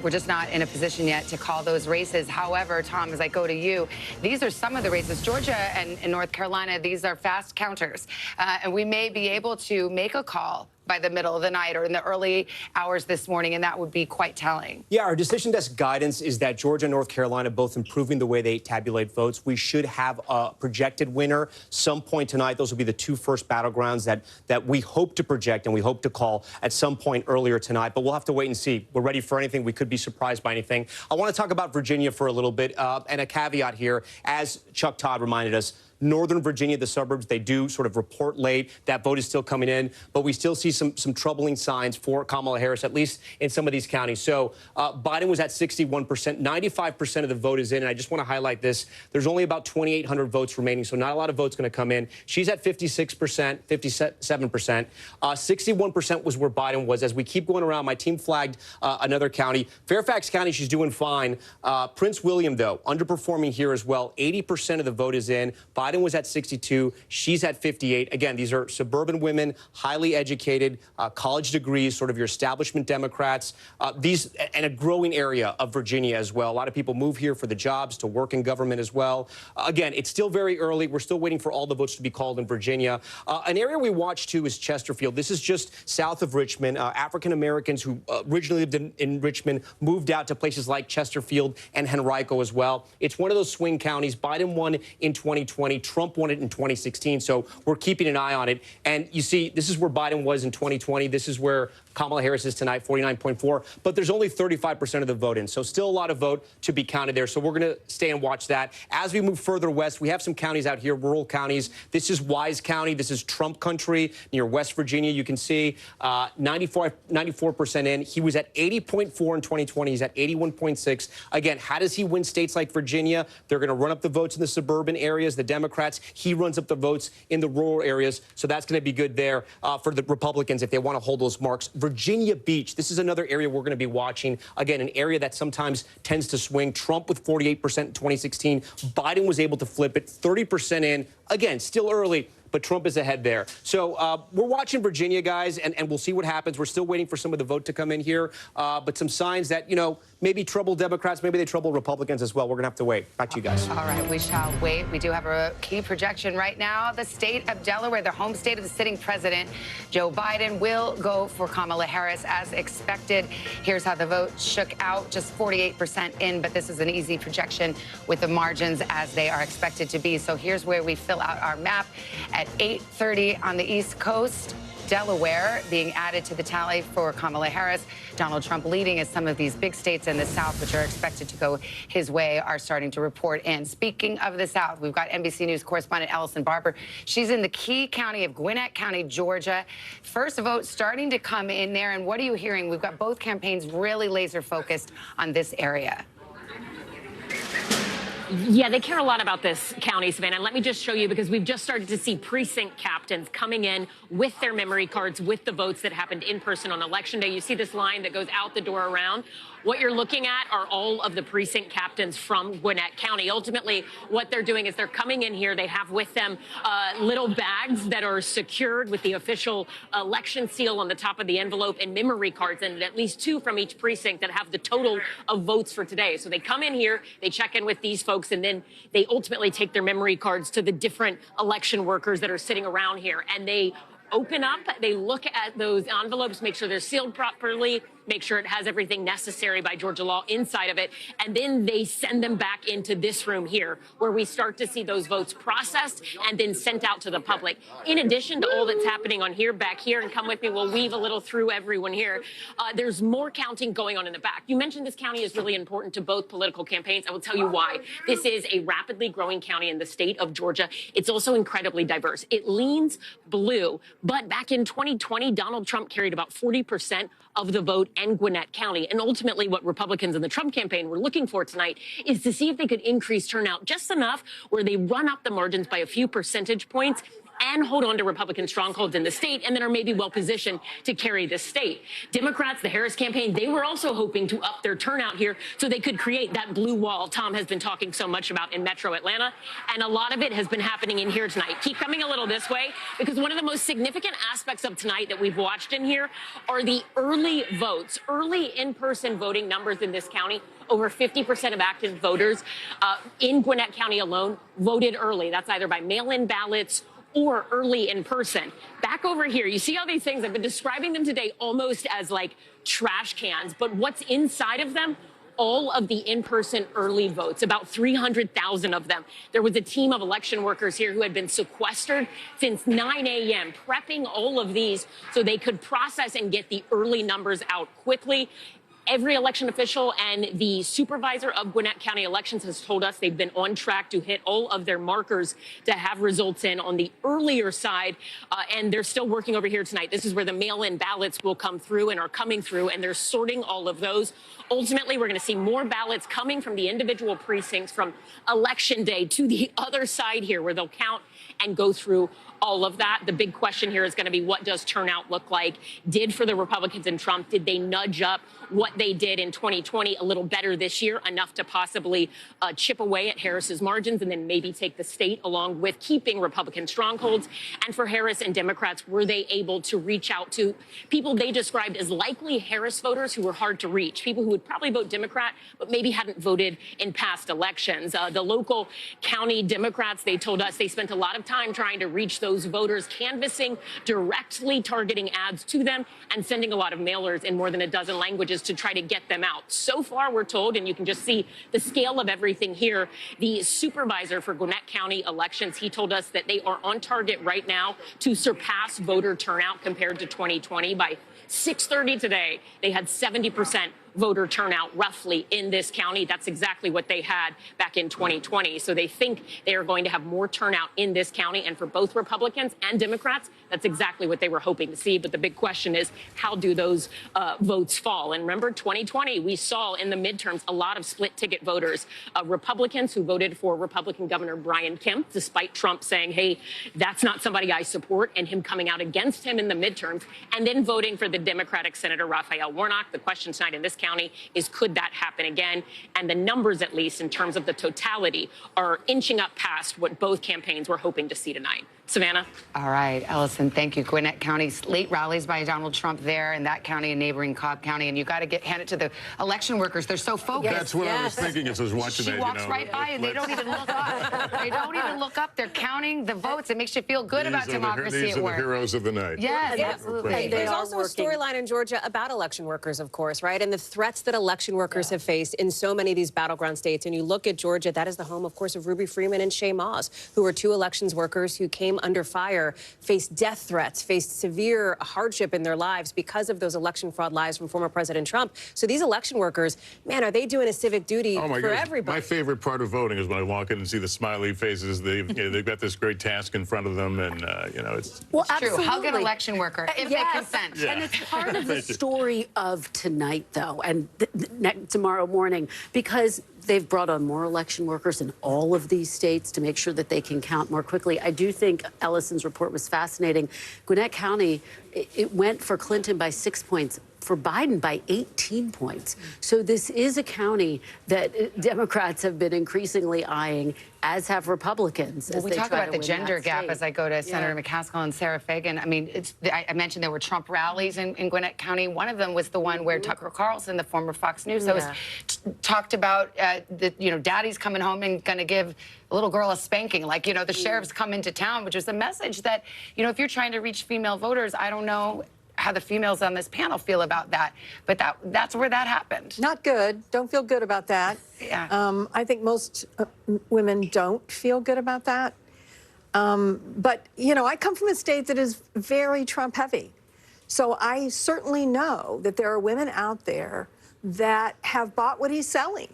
we're just not in a position yet to call those races. However, Tom, as I go to you, these are some of the races. Georgia and North Carolina, these are fast counters. And we may be able to make a call by the middle of the night or in the early hours this morning, and that would be quite telling.
Yeah, our decision desk guidance is that Georgia and North Carolina both improving the way they tabulate votes. We should have a projected winner some point tonight. Those will be the 2 first battlegrounds that we hope to project and we hope to call at some point earlier tonight. But we'll have to wait and see. We're ready for anything. We could be surprised by anything. I want to talk about Virginia for a little bit, and a caveat here, as Chuck Todd reminded us. Northern Virginia, the suburbs, they do sort of report late. That vote is still coming in, but we still see some troubling signs for Kamala Harris, at least in some of these counties. So Biden was at 61%. 95% of the vote is in, and I just want to highlight this. There's only about 2,800 votes remaining, so not a lot of votes going to come in. She's at 56%, 57%. 61% was where Biden was. As we keep going around, my team flagged another county. Fairfax County, she's doing fine. Prince William, though, underperforming here as well. 80% of the vote is in. Biden was at 62. She's at 58. Again, these are suburban women, highly educated, college degrees, sort of your establishment Democrats. And a growing area of Virginia as well. A lot of people move here for the jobs, to work in government as well. Again, it's still very early. We're still waiting for all the votes to be called in Virginia. An area we watch, too, is Chesterfield. This is just south of Richmond. African Americans who originally lived in Richmond moved out to places like Chesterfield and Henrico as well. It's one of those swing counties. Biden won in 2020. 2020. Trump won it in 2016, so we're keeping an eye on it. And you see, this is where Biden was in 2020. This is where Kamala Harris is tonight, 49.4. But there's only 35% of the vote in, so still a lot of vote to be counted there. So we're going to stay and watch that. As we move further west, we have some counties out here, rural counties. This is Wise County. This is Trump country near West Virginia. You can see 94% in. He was at 80.4 in 2020. He's at 81.6. Again, how does he win states like Virginia? They're going to run up the votes in the suburban areas, the Democrats. He runs up the votes in the rural areas. So that's going to be good there for the Republicans if they want to hold those marks. Virginia Beach, this is another area we're going to be watching. Again, an area that sometimes tends to swing. Trump with 48% in 2016. Biden was able to flip it, 30% in. Again, still early, but Trump is ahead there. So we're watching Virginia, guys, and we'll see what happens. We're still waiting for some of the vote to come in here, but some signs that, you know, maybe trouble Democrats, maybe they trouble Republicans as well. We're going to have to wait. Back to you guys.
All right, we shall wait. We do have a key projection right now. The state of Delaware, the home state of the sitting president, Joe Biden, will go for Kamala Harris as expected. Here's how the vote shook out, just 48% in, but this is an easy projection with the margins as they are expected to be. So here's where we fill out our map at 8:30 on the East Coast. Delaware being added to the tally for Kamala Harris. Donald Trump leading as some of these big states in the South, which are expected to go his way, are starting to report in. Speaking of the South, we've got NBC News correspondent Allison Barber. She's in the key county of Gwinnett County, Georgia. First vote starting to come in there. And what are you hearing? We've got both campaigns really laser focused on this area.
Yeah, they care a lot about this county, Savannah. And let me just show you, because we've just started to see precinct captains coming in with their memory cards, with the votes that happened in person on Election Day. You see this line that goes out the door around. What you're looking at are all of the precinct captains from Gwinnett County. Ultimately, what they're doing is they're coming in here. They have with them little bags that are secured with the official election seal on the top of the envelope and memory cards, and at least 2 from each precinct that have the total of votes for today. So they come in here, they check in with these folks, and then they ultimately take their memory cards to the different election workers that are sitting around here, and they open up, they look at those envelopes, make sure they're sealed properly, make sure it has everything necessary by Georgia law inside of it, and then they send them back into this room here, where we start to see those votes processed and then sent out to the public. In addition to all that's happening on here, back here, and come with me, we'll weave a little through everyone here, there's more counting going on in the back. You mentioned this county is really important to both political campaigns. I will tell you why. This is a rapidly growing county in the state of Georgia. It's also incredibly diverse. It leans blue, but back in 2020, Donald Trump carried about 40% of the vote in Gwinnett County. And ultimately, what Republicans in the Trump campaign were looking for tonight is to see if they could increase turnout just enough where they run up the margins by a few percentage points and hold on to Republican strongholds in the state, and then are maybe well positioned to carry this state. Democrats, the Harris campaign, they were also hoping to up their turnout here so they could create that blue wall Tom has been talking so much about in Metro Atlanta. And a lot of it has been happening in here tonight. Keep coming a little this way, because one of the most significant aspects of tonight that we've watched in here are the early votes, early in-person voting numbers in this county. Over 50% of active voters in Gwinnett County alone voted early. That's either by mail-in ballots or early in person. Back over here, you see all these things? I've been describing them today almost as like trash cans, but what's inside of them? All of the in-person early votes, about 300,000 of them. There was a team of election workers here who had been sequestered since 9 a.m., prepping all of these so they could process and get the early numbers out quickly. Every election official and the supervisor of Gwinnett County Elections has told us they've been on track to hit all of their markers to have results in on the earlier side, and they're still working over here tonight. This is where the mail-in ballots will come through and are coming through, and they're sorting all of those. Ultimately, we're going to see more ballots coming from the individual precincts from Election Day to the other side here, where they'll count and go through all of that. The big question here is going to be, what does turnout look like? Did for the Republicans and Trump, did they nudge up what they did in 2020 a little better this year, enough to possibly chip away at Harris's margins and then maybe take the state along with keeping Republican strongholds? And for Harris and Democrats, were they able to reach out to people they described as likely Harris voters who were hard to reach, people who would probably vote Democrat but maybe hadn't voted in past elections? The local county Democrats, they told us they spent a lot lot of time trying to reach those voters, canvassing, directly targeting ads to them, and sending a lot of mailers in more than a dozen languages to try to get them out. So far, we're told, and you can just see the scale of everything here, the supervisor for Gwinnett County elections, he told us that they are on target right now to surpass voter turnout compared to 2020 by 6:30 today. They had 70% voter turnout roughly in this county. That's exactly what they had back in 2020. So they think they are going to have more turnout in this county. And for both Republicans and Democrats, that's exactly what they were hoping to see. But the big question is, how do those votes fall? And remember, 2020, we saw in the midterms a lot of split ticket voters, Republicans who voted for Republican Governor Brian Kemp, despite Trump saying, hey, that's not somebody I support, and him coming out against him in the midterms, and then voting for the Democratic Senator Raphael Warnock. The question tonight in this county is, could that happen again? And the numbers, at least in terms of the totality, are inching up past what both campaigns were hoping to see tonight. Savannah?
All right, Ellison, thank you. Gwinnett County's late rallies by Donald Trump there in that county and neighboring Cobb County. And you got to hand it to the election workers. They're so focused.
That's what I was thinking as I was watching that.
She walks right by and they don't even look up. They don't even look up. They're counting the votes. It makes you feel good about democracy
These
at
are
work.
the heroes of the night.
Yes, absolutely.
There's also a storyline in Georgia about election workers, of course, right? And the threats that election workers have faced in so many of these battleground states. And you look at Georgia, that is the home, of course, of Ruby Freeman and Shay Moss, who were two elections workers who came under fire, faced death threats, faced severe hardship in their lives because of those election fraud lies from former President Trump. So these election workers, man, are they doing a civic duty for everybody?
My favorite part of voting is when I walk in and see the smiley faces. They've got this great task in front of them, and it's
true. Hug an election worker if they consent.
And it's part of the story of tonight, though, and tomorrow morning, because they've brought on more election workers in all of these states to make sure that they can count more quickly. I do think Ellison's report was fascinating. Gwinnett County, it went for Clinton by 6 points, for Biden by 18 points. So this is a county that Democrats have been increasingly eyeing, as have Republicans.
Well, we talk about the gender gap as I go to Senator McCaskill and Sarah Fagan. I mean, I mentioned there were Trump rallies in Gwinnett County. One of them was the one where Tucker Carlson, the former Fox News host, talked about daddy's coming home and going to give a little girl a spanking, like, the sheriff's come into town, which was a message that, if you're trying to reach female voters, I don't know how the females on this panel feel about that, but that's where that happened.
Not good. Don't feel good about that.
Yeah.
I think most women don't feel good about that. But, I come from a state that is very Trump heavy. So I certainly know that there are women out there that have bought what he's selling.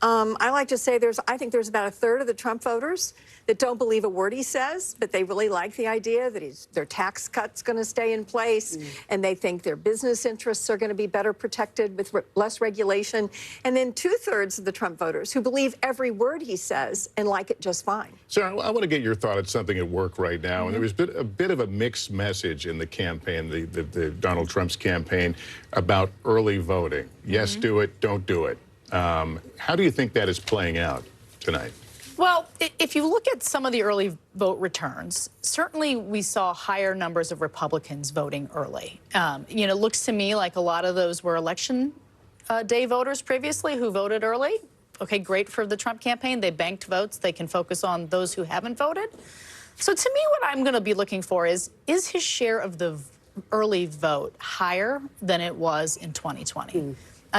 I like to say I think there's about a third of the Trump voters that don't believe a word he says, but they really like the idea that their tax cut's going to stay in place, and they think their business interests are going to be better protected with less regulation. And then 2/3 of the Trump voters who believe every word he says and like it just fine.
Sarah, I want to get your thought on something at work right now. And there was a bit of a mixed message in the campaign, the Donald Trump's campaign, about early voting. Yes, do it, don't do it. How do you think that is playing out tonight?
Well, if you look at some of the early vote returns, certainly we saw higher numbers of Republicans voting early. It looks to me like a lot of those were election day voters previously who voted early. Okay, great for the Trump campaign. They banked votes. They can focus on those who haven't voted. So to me, what I'm going to be looking for is his share of the early vote higher than it was in 2020?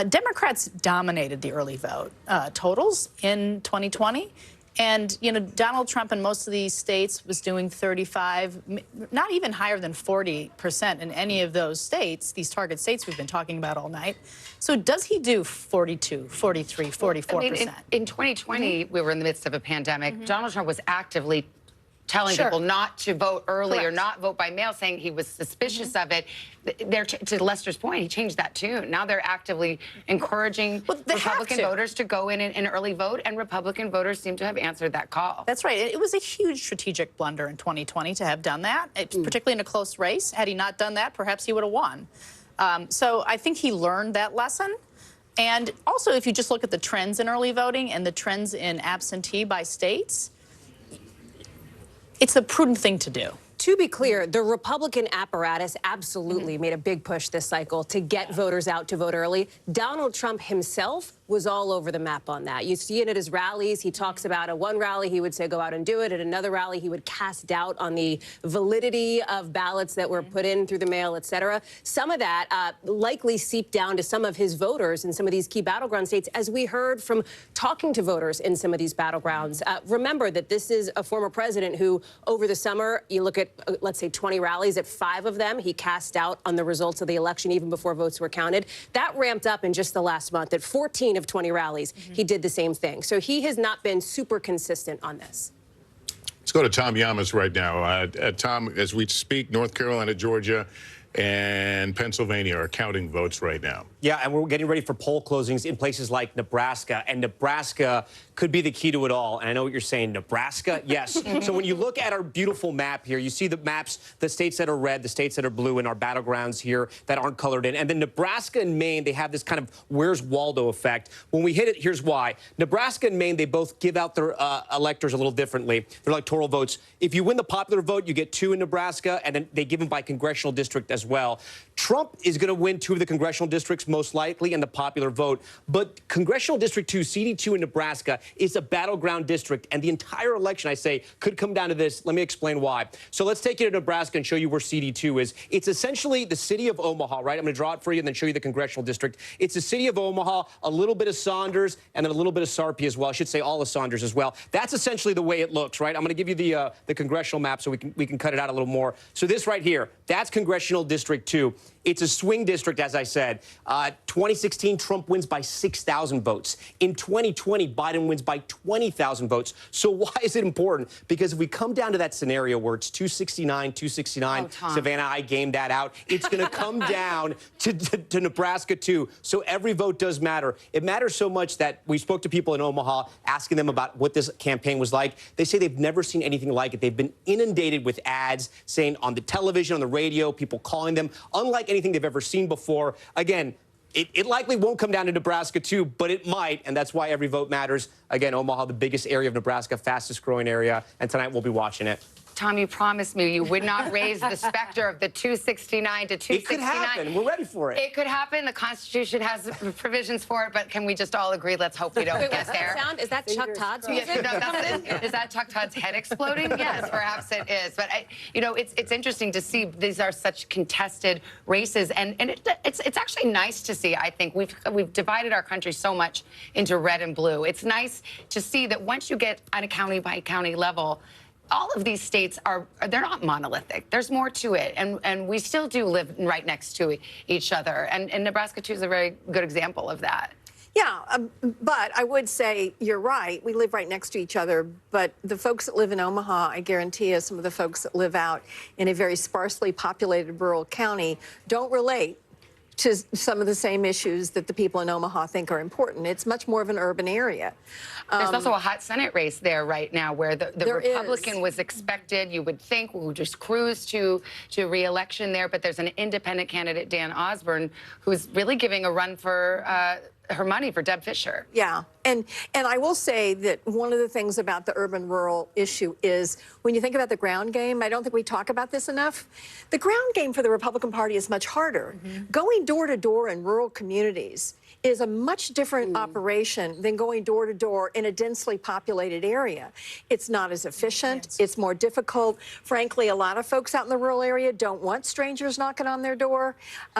Democrats dominated the early vote totals in 2020. And, Donald Trump in most of these states was doing 35, not even higher than 40% in any of those states, these target states we've been talking about all night. So does he do 42, 43, 44%?
I mean, in 2020, we were in the midst of a pandemic. Donald Trump was actively telling people not to vote early or not vote by mail, saying he was suspicious of it. To Lester's point, he changed that tune. Now they're actively encouraging Republican voters to go in and early vote, and Republican voters seem to have answered that call.
That's right. It was a huge strategic blunder in 2020 to have done that, particularly in a close race. Had he not done that, perhaps he would have won. So I think he learned that lesson. And also, if you just look at the trends in early voting and the trends in absentee by states, it's a prudent thing to do.
To be clear, the Republican apparatus absolutely made a big push this cycle to get voters out to vote early. Donald Trump himself was all over the map on that. You see it at his rallies. He talks about at one rally, he would say, go out and do it. At another rally, he would cast doubt on the validity of ballots that were put in through the mail, et cetera. Some of that likely seeped down to some of his voters in some of these key battleground states, as we heard from talking to voters in some of these battlegrounds. Remember that this is a former president who, over the summer, you look at, let's say, 20 rallies. At 5 of them, he cast doubt on the results of the election even before votes were counted. That ramped up in just the last month. At 14 of 20 rallies, he did the same thing. So he has not been super consistent on this.
Let's go to Tom Yamas right now. Tom, as we speak, North Carolina, Georgia, and Pennsylvania are counting votes right now.
Yeah, and we're getting ready for poll closings in places like Nebraska, and Nebraska could be the key to it all. And I know what you're saying, Nebraska? Yes. So when you look at our beautiful map here, you see the maps, the states that are red, the states that are blue, and our battlegrounds here that aren't colored in. And then Nebraska and Maine, they have this kind of Where's Waldo effect. When we hit it, here's why. Nebraska and Maine, they both give out their electors a little differently, their electoral votes. If you win the popular vote, you get 2 in Nebraska, and then they give them by congressional district as well. Trump is going to win 2 of the congressional districts most likely in the popular vote, but Congressional District 2, CD2 in Nebraska, is a battleground district, and the entire election, I say, could come down to this. Let me explain why. So let's take you to Nebraska and show you where CD2 is. It's essentially the city of Omaha, right? I'm going to draw it for you and then show you the congressional district. It's the city of Omaha, a little bit of Saunders, and then a little bit of Sarpy as well. I should say all of Saunders as well. That's essentially the way it looks, right? I'm going to give you the congressional map so we can cut it out a little more. So this right here, that's Congressional District 2. It's a swing district, as I said. 2016, Trump wins by 6,000 votes. In 2020, Biden wins by 20,000 votes. So why is it important? Because if we come down to that scenario where it's 269, Savannah, I gamed that out. It's going to come down to Nebraska, too. So every vote does matter. It matters so much that we spoke to people in Omaha asking them about what this campaign was like. They say they've never seen anything like it. They've been inundated with ads saying on the television, on the radio, people calling them, unlike anything they've ever seen before. Again, it likely won't come down to Nebraska, too, but it might, and that's why every vote matters. Again, Omaha, the biggest area of Nebraska, fastest growing area, and tonight we'll be watching it.
Tom, you promised me you would not raise the specter of the 269 to 269.
It could happen. We're ready for it.
It could happen. The Constitution has provisions for it, but can we just all agree? Let's hope we don't get there.
Is that Chuck Todd's music?
Is that Chuck Todd's head exploding? Yes, perhaps it is. But you know, it's interesting to see these are such contested races, and it's actually nice to see. I think we've divided our country so much into red and blue. It's nice to see that once you get on a county by county level, all of these states they're not monolithic. There's more to it, and we still do live right next to each other. And Nebraska, too, is a very good example of that.
Yeah, but I would say you're right. We live right next to each other. But the folks that live in Omaha, I guarantee you, some of the folks that live out in a very sparsely populated rural county don't relate to some of the same issues that the people in Omaha think are important. It's much more of an urban area.
There's also a hot Senate race there right now where the Republican was expected, you would think, would just cruise to re-election there, but there's an independent candidate, Dan Osborne, who's really giving a run for her money for Deb Fischer.
Yeah, and I will say that one of the things about the urban-rural issue is when you think about the ground game, I don't think we talk about this enough. The ground game for the Republican Party is much harder. Going door-to-door in rural communities is a much different operation than going door-to-door in a densely populated area. It's not as efficient. It's more difficult. Frankly, a lot of folks out in the rural area don't want strangers knocking on their door.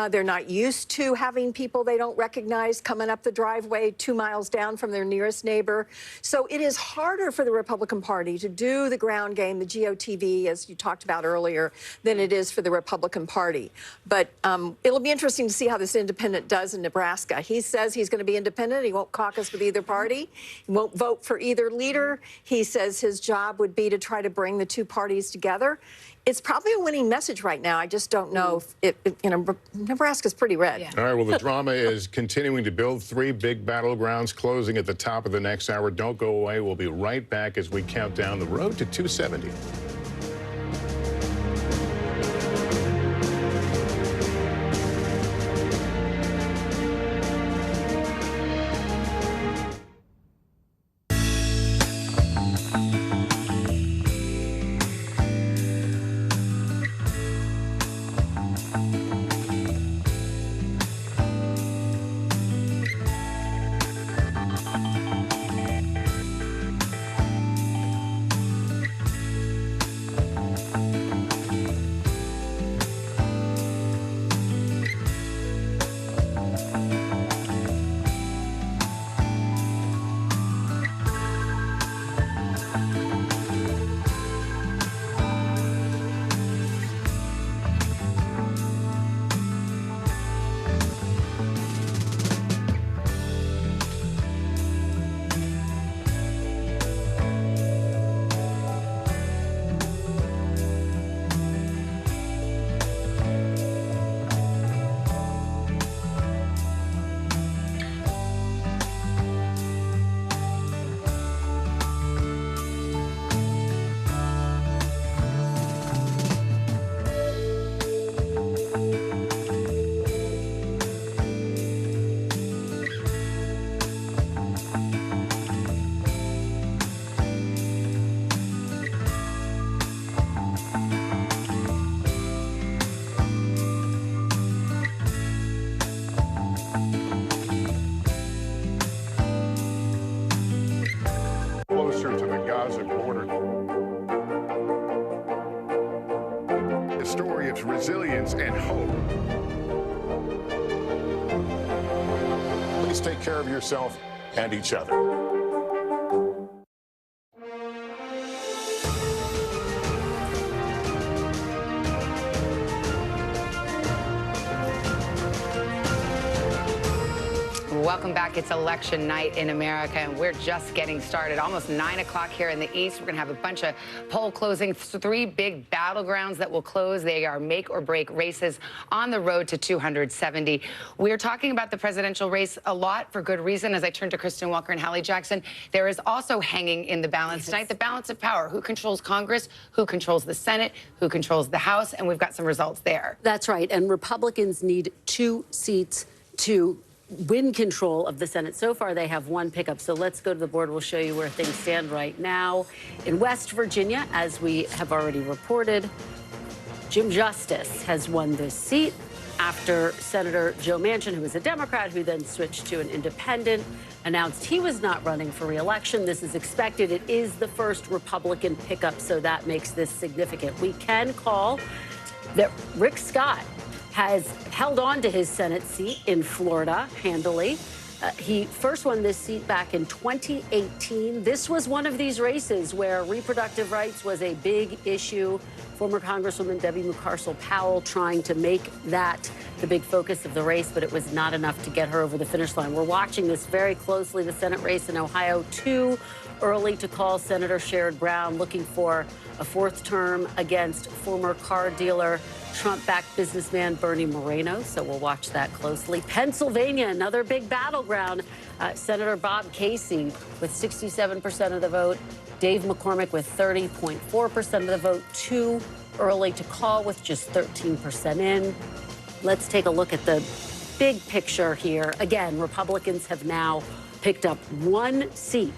They're not used to having people they don't recognize coming up the driveway 2 miles down from their nearest neighbor. So it is harder for the Republican Party to do the ground game, the GOTV, as you talked about earlier, than it is for the Republican Party. But it'll be interesting to see how this independent does in Nebraska. He says he's going to be independent. He won't caucus with either party. He won't vote for either leader. He says his job would be to try to bring the two parties together. It's probably a winning message right now. I just don't know if Nebraska's pretty red.
All right, well, the drama is continuing to build. 3 big battlegrounds closing at the top of the next hour. Don't go away. We'll be right back as we count down the road to 270.
Closer to the Gaza border. A story of resilience and hope. Please take care of yourself and each other.
Welcome back. It's election night in America, and we're just getting started. Almost 9 o'clock here in the East. We're going to have a bunch of poll closings, 3 big battlegrounds that will close. They are make or break races on the road to 270. We're talking about the presidential race a lot for good reason. As I turn to Kristen Walker and Hallie Jackson, there is also hanging in the balance tonight the balance of power. Who controls Congress? Who controls the Senate? Who controls the House? And we've got some results there.
That's right. And Republicans need 2 seats to win control of the Senate. So far, they have 1 pickup. So let's go to the board. We'll show you where things stand right now. In West Virginia, as we have already reported, Jim Justice has won this seat after Senator Joe Manchin, who was a Democrat, who then switched to an independent, announced he was not running for re-election. This is expected. It is the first Republican pickup, so that makes this significant. We can call that Rick Scott has held on to his Senate seat in Florida handily. He first won this seat back in 2018. This was one of these races where reproductive rights was a big issue. Former Congresswoman Debbie Mucarsel-Powell trying to make that the big focus of the race, but it was not enough to get her over the finish line. We're watching this very closely. The Senate race in Ohio, too early to call. Senator Sherrod Brown looking for a 4th term against former car dealer, Trump-backed businessman Bernie Moreno, so we'll watch that closely. Pennsylvania, another big battleground. Senator Bob Casey with 67% of the vote. Dave McCormick with 30.4% of the vote. Too early to call with just 13% in. Let's take a look at the big picture here. Again, Republicans have now picked up 1 seat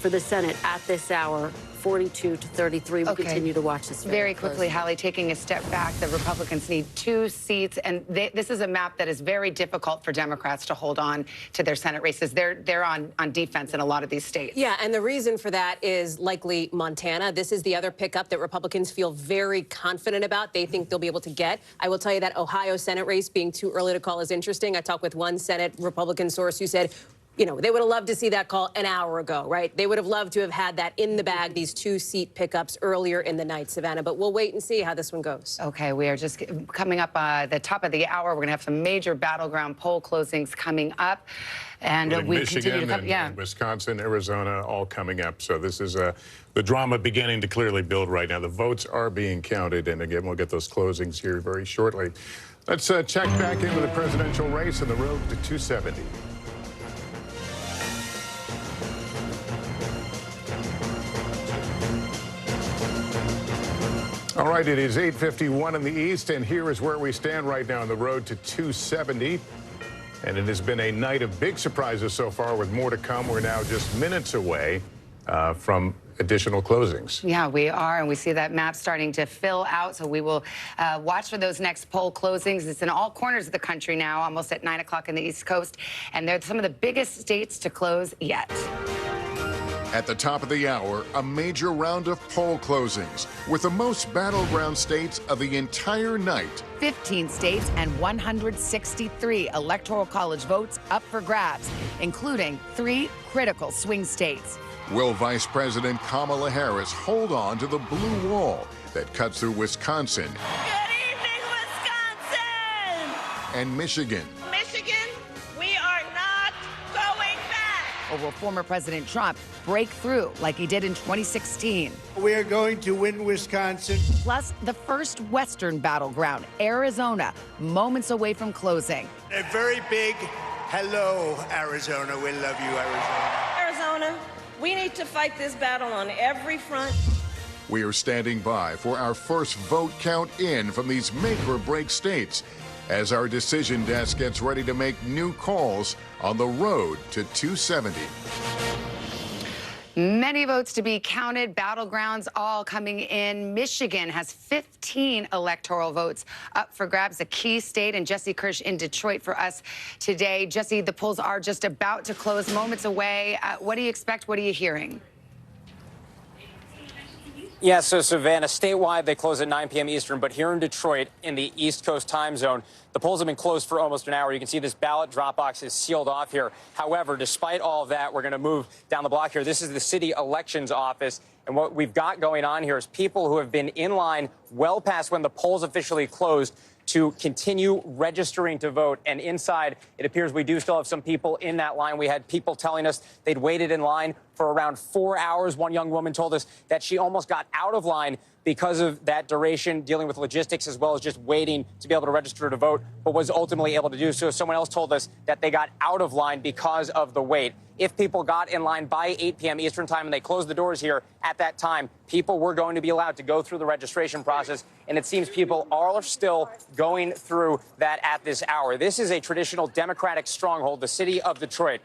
for the Senate at this hour. 42 to 33. We continue to watch this
very quickly. Hallie, taking a step back, the Republicans need 2 seats, and this is a map that is very difficult for Democrats to hold on to their Senate races. They're on defense in a lot of these states.
Yeah, and the reason for that is likely Montana. This is the other pickup that Republicans feel very confident about. They think they'll be able to get. I will tell you that Ohio Senate race being too early to call is interesting. I talked with one Senate Republican source who said, you know, they would have loved to see that call an hour ago, right? They would have loved to have had that in the bag, these 2-seat pickups earlier in the night, Savannah. But we'll wait and see how this one goes.
Okay, we are just coming up the top of the hour. We're going to have some major battleground poll closings coming up. And we continue to come,
and Wisconsin, Arizona, all coming up. So this is the drama beginning to clearly build right now. The votes are being counted, and again, we'll get those closings here very shortly. Let's check back into the presidential race on the road to 270. All right, it is 8:51 in the East, and here is where we stand right now on the road to 270. And it has been a night of big surprises so far, with more to come. We're now just minutes away from additional closings.
Yeah, we are, and we see that map starting to fill out, so we will watch for those next poll closings. It's in all corners of the country now, almost at 9 o'clock in the East Coast, and they're some of the biggest states to close yet.
At the top of the hour, a major round of poll closings with the most battleground states of the entire night.
15 states and 163 electoral college votes up for grabs, including 3 critical swing states.
Will Vice President Kamala Harris hold on to the blue wall that cuts through Wisconsin?
Good evening, Wisconsin!
And Michigan?
Michigan, we are not going back!
Or will former President Trump break through like he did in 2016?
We are going to win Wisconsin.
Plus, the first Western battleground, Arizona, moments away from closing.
A very big hello, Arizona. We love you, Arizona.
Arizona, we need to fight this battle on every front.
We are standing by for our first vote count in from these make-or-break states as our decision desk gets ready to make new calls on the road to 270.
Many votes to be counted, battlegrounds all coming in. Michigan has 15 electoral votes up for grabs, a key state. And Jesse Kirsch in Detroit for us today. Jesse, the polls are just about to close, moments away. What do you expect? What are you hearing?
Yeah, so Savannah, statewide, they close at 9 p.m. Eastern, but here in Detroit, in the East Coast time zone, the polls have been closed for almost an hour. You can see this ballot drop box is sealed off here. However, despite all of that, we're going to move down the block here. This is the city elections office. And what we've got going on here is people who have been in line well past when the polls officially closed to continue registering to vote. And inside, it appears we do still have some people in that line. We had people telling us they'd waited in line for around 4 hours. One young woman told us that she almost got out of line because of that duration, dealing with logistics as well as just waiting to be able to register to vote, but was ultimately able to do so. Someone else told us that they got out of line because of the wait. If people got in line by 8 p.m. Eastern time and they closed the doors here at that time, people were going to be allowed to go through the registration process. And it seems people are still going through that at this hour. This is a traditional Democratic stronghold, the city of Detroit.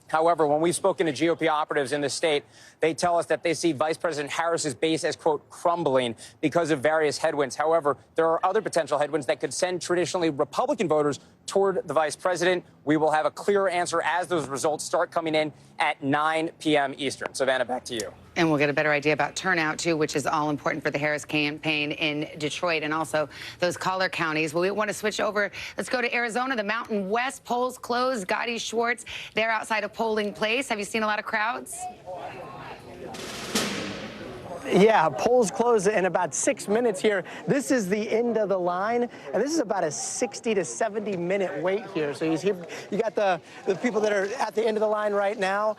However, when we've spoken to GOP operatives in the state, they tell us that they see Vice President Harris's base as, quote, crumbling because of various headwinds. However, there are other potential headwinds that could send traditionally Republican voters toward the vice president. We will have a clearer answer as those results start coming in at 9 p.m. Eastern. Savannah, back to you.
And we'll get a better idea about turnout, too, which is all important for the Harris campaign in Detroit and also those collar counties. Well, we want to switch over. Let's go to Arizona, the Mountain West. Polls closed. Gotti Schwartz, they're outside of polling place. Have you seen a lot of crowds?
Yeah, polls close in about 6 minutes here. This is the end of the line, and this is about a 60 to 70 minute wait here. So you got the people that are at the end of the line right now,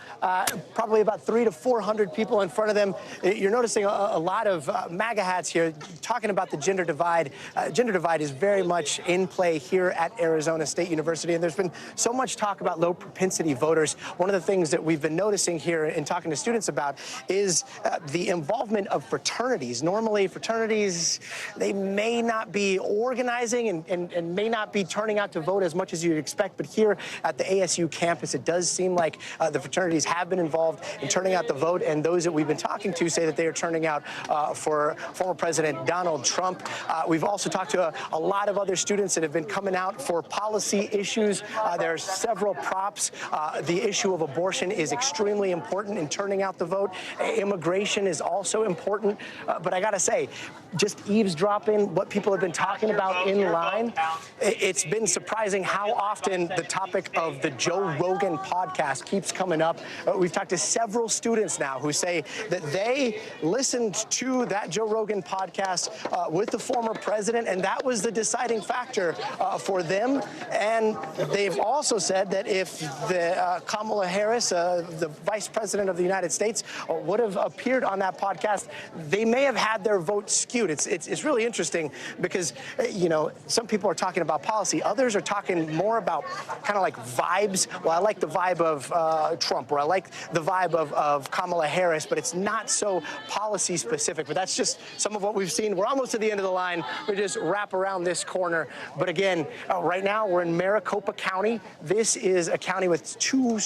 probably about 300 to 400 people in front of them. You're noticing a lot of MAGA hats here talking about the gender divide. Gender divide is very much in play here at Arizona State University, and there's been so much talk about low propensity voters. One of the things that we've been noticing here and talking to students about is the involvement of fraternities. Normally, fraternities, they may not be organizing and may not be turning out to vote as much as you'd expect, but here at the ASU campus, it does seem like the fraternities have been involved in turning out the vote, and those that we've been talking to say that they are turning out for former President Donald Trump. We've also talked to a lot of other students that have been coming out for policy issues. There are several props. The issue of abortion is extremely important in turning out the vote. Immigration is also important, but I gotta say, just eavesdropping what people have been talking about in line, it's been surprising how often the topic of the Joe Rogan podcast keeps coming up. We've talked to several students now who say that they listened to that Joe Rogan podcast with the former president, and that was the deciding factor for them. And they've also said that if the Kamala Harris, the vice president of the United States, would have appeared on that podcast, they may have had their vote skewed. It's really interesting because, you know, some people are talking about policy. Others are talking more about kind of like vibes. Well, I like the vibe of Trump, or I like the vibe of Kamala Harris, but it's not so policy specific. But that's just some of what we've seen. We're almost to the end of the line. We just wrap around this corner. But again, right now we're in Maricopa County. This is a county with 2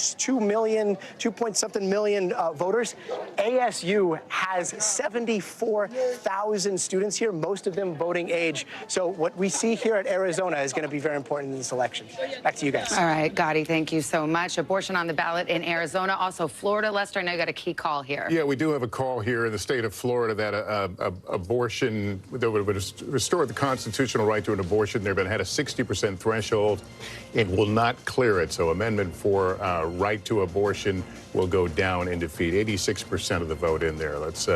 point something million voters. ASU has 74,000 students here, most of them voting age. So what we see here at Arizona is going to be very important in this election. Back to you guys.
All right, Gotti, thank you so much. Abortion on the ballot in Arizona, also Florida. Lester, I know you got a key call here.
Yeah, we do have a call here in the state of Florida that abortion, that would restore the constitutional right to an abortion. They've had a 60% threshold and will not clear it. So Amendment 4, right to abortion, will go down in defeat. 86% of the vote in there. Let's.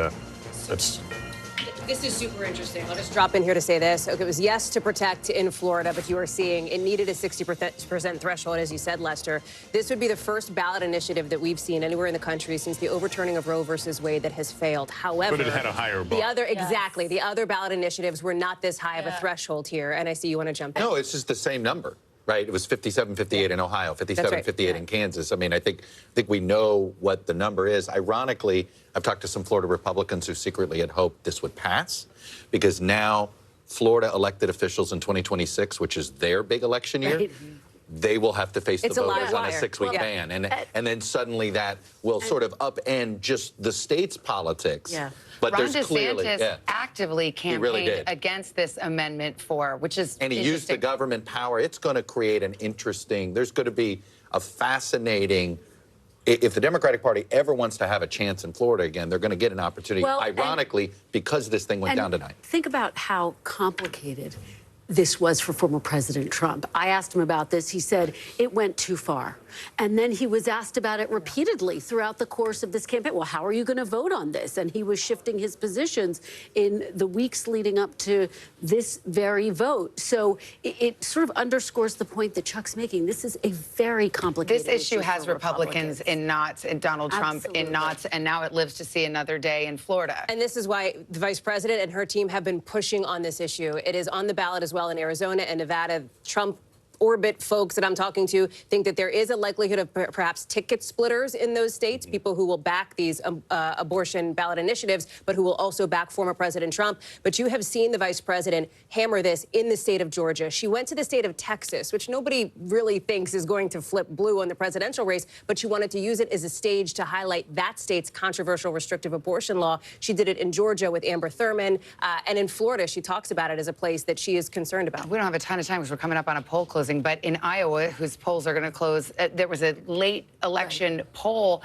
This is super interesting. I'll just drop in here to say this. Okay, it was yes to protect in Florida, but you are seeing it needed a 60% threshold, as you said, Lester. This would be the first ballot initiative that we've seen anywhere in the country since the overturning of Roe versus Wade that has failed. However,
but it had a higher bar.
Exactly. The other ballot initiatives were not this high of a threshold here. And I see you want to jump in.
No, it's just the same number. Right, it was 57, 58 in Ohio, 57, 58 in Kansas. I mean, I think we know what the number is. Ironically, I've talked to some Florida Republicans who secretly had hoped this would pass because now Florida elected officials in 2026, which is their big election year, they will have to face the
It's a
voters
live
on a
wire.
6-week
Well,
ban. And then suddenly that will sort of upend just the state's politics.
Yeah.
But
Ron
there's clearly,
DeSantis actively
really
campaigned
did.
against this Amendment 4, which is
And he used the government power. It's going to create an interesting, there's going to be a fascinating, if the Democratic Party ever wants to have a chance in Florida again, they're going to get an opportunity,
Well,
ironically, because this thing went
And
down tonight.
Think about how complicated this was for former President Trump. I asked him about this. He said it went too far. And then he was asked about it repeatedly throughout the course of this campaign. Well, how are you going to vote on this? And he was shifting his positions in the weeks leading up to this very vote. So it sort of underscores the point that Chuck's making. This is a very complicated
This issue has
for
Republicans in knots, and Donald Trump in knots, and now it lives to see another day in Florida.
And this is why the vice president and her team have been pushing on this issue. It is on the ballot as well in Arizona and Nevada. Trump orbit folks that I'm talking to think that there is a likelihood of perhaps ticket splitters in those states, people who will back these abortion ballot initiatives, but who will also back former President Trump. But you have seen the vice president hammer this in the state of Georgia. She went to the state of Texas, which nobody really thinks is going to flip blue on the presidential race, but she wanted to use it as a stage to highlight that state's controversial restrictive abortion law. She did it in Georgia with Amber Thurman, and in Florida, she talks about it as a place that she is concerned about.
We don't have a ton of time because we're coming up on a poll closing, but in Iowa, whose polls are going to close, there was a late election poll.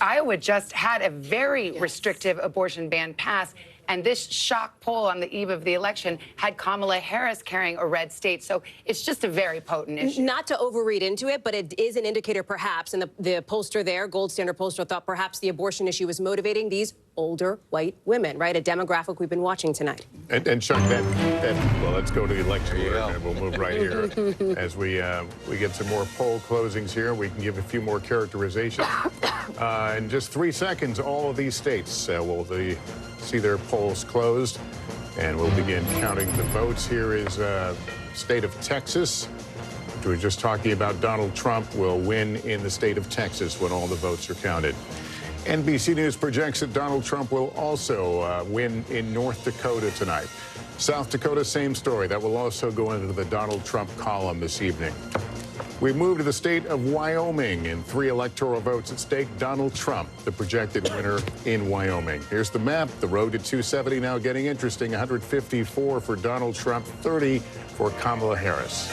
Iowa just had a very restrictive abortion ban passed. And this shock poll on the eve of the election had Kamala Harris carrying a red state. So it's just a very potent issue.
Not to overread into it, but it is an indicator perhaps, and the pollster there, Gold Standard pollster, thought perhaps the abortion issue was motivating these older white women, right? A demographic we've been watching tonight.
And Chuck, well, let's go to the election and we'll move right here. As we get some more poll closings here, we can give a few more characterizations. In just 3 seconds, all of these states will see their polls closed, and we'll begin counting the votes. Here is state of Texas. We were just talking about Donald Trump will win in the state of Texas when all the votes are counted. NBC News projects that Donald Trump will also win in North Dakota tonight. South Dakota, same story. That will also go into the Donald Trump column this evening. We move to the state of Wyoming. In 3 electoral votes at stake, Donald Trump, the projected winner in Wyoming. Here's the map. The road to 270 now getting interesting. 154 for Donald Trump, 30 for Kamala Harris.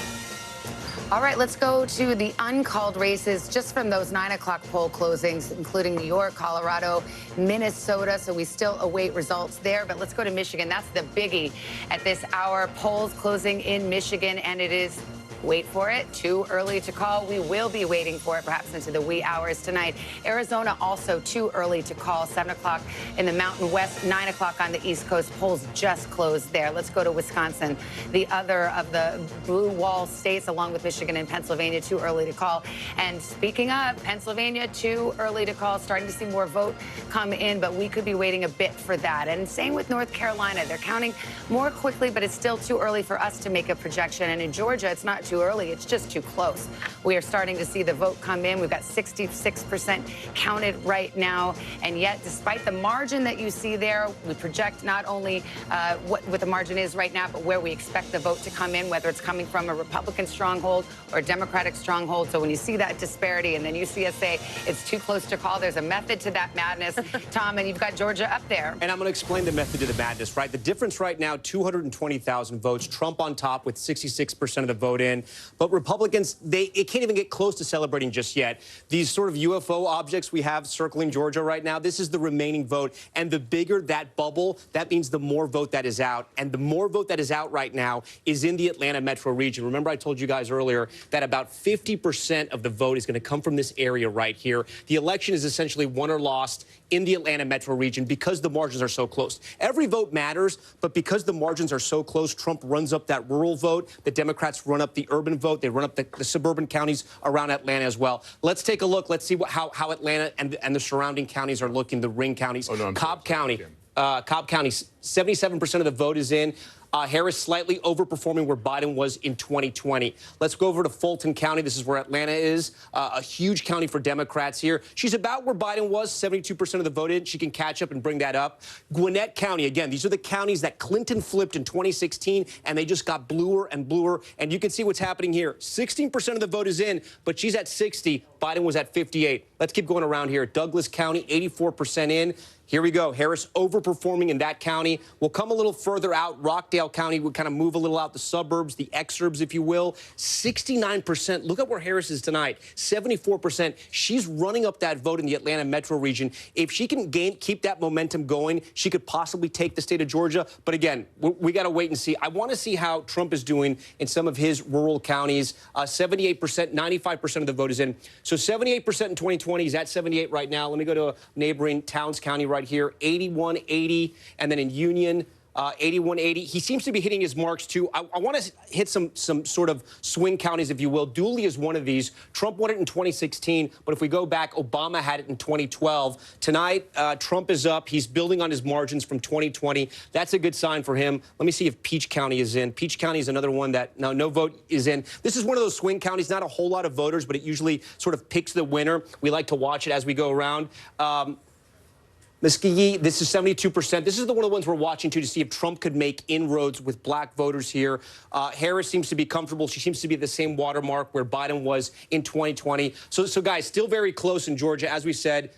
All right, let's go to the uncalled races just from those 9 o'clock poll closings, including New York, Colorado, Minnesota. So we still await results there. But let's go to Michigan. That's the biggie at this hour. Polls closing in Michigan, and it is, wait for it, too early to call. We will be waiting for it perhaps into the wee hours tonight. Arizona also too early to call. 7 o'clock in the Mountain West, 9 o'clock on the East Coast. Polls just closed there. Let's go to Wisconsin, the other of the blue wall states, along with Michigan and Pennsylvania, too early to call. And speaking of Pennsylvania, too early to call. Starting to see more vote come in, but we could be waiting a bit for that. And same with North Carolina. They're counting more quickly, but it's still too early for us to make a projection. And in Georgia, it's not too early. It's just too close. We are starting to see the vote come in. We've got 66% counted right now. And yet, despite the margin that you see there, we project not only what the margin is right now, but where we expect the vote to come in, whether it's coming from a Republican stronghold or a Democratic stronghold. So when you see that disparity and then you see us say it's too close to call, there's a method to that madness, Tom, and you've got Georgia up there.
And I'm going to explain the method to the madness, right? The difference right now, 220,000 votes. Trump on top with 66% of the vote in. But Republicans, it can't even get close to celebrating just yet. These sort of UFO objects we have circling Georgia right now, this is the remaining vote. And the bigger that bubble, that means the more vote that is out. And the more vote that is out right now is in the Atlanta metro region. Remember, I told you guys earlier that about 50% of the vote is going to come from this area right here. The election is essentially won or lost in the Atlanta metro region because the margins are so close. Every vote matters, but because the margins are so close, Trump runs up that rural vote. The Democrats run up the urban vote. They run up the suburban counties around Atlanta as well. Let's take a look. Let's see how Atlanta and the surrounding counties are looking, the ring counties. Cobb County. Cobb County, 77% of the vote is in. Harris slightly overperforming where Biden was in 2020. Let's go over to Fulton County. This is where Atlanta is, a huge county for Democrats here. She's about where Biden was, 72% of the vote in. She can catch up and bring that up. Gwinnett County, again, these are the counties that Clinton flipped in 2016, and they just got bluer and bluer. And you can see what's happening here. 16% of the vote is in, but she's at 60. Biden was at 58. Let's keep going around here. Douglas County, 84% in. Here we go. Harris overperforming in that county. We'll come a little further out. Rockdale County would kind of move a little out the suburbs, the exurbs, if you will. 69%. Look at where Harris is tonight. 74%. She's running up that vote in the Atlanta metro region. If she can keep that momentum going, she could possibly take the state of Georgia. But again, we got to wait and see. I want to see how Trump is doing in some of his rural counties. 78%, 95% of the vote is in. So 78% in 2020. He's at 78 right now. Let me go to a neighboring Towns County right here, 81-80, and then in Union, 81-80. He seems to be hitting his marks, too. I want to hit some sort of swing counties, if you will. Dooley is one of these. Trump won it in 2016, but if we go back, Obama had it in 2012. Tonight, Trump is up. He's building on his margins from 2020. That's a good sign for him. Let me see if Peach County is in. Peach County is another one that no vote is in. This is one of those swing counties, not a whole lot of voters, but it usually sort of picks the winner. We like to watch it as we go around. Muskogee, this is 72%. This is one of the ones we're watching, too, to see if Trump could make inroads with black voters here. Harris seems to be comfortable. She seems to be at the same watermark where Biden was in 2020. So guys, still very close in Georgia. As we said,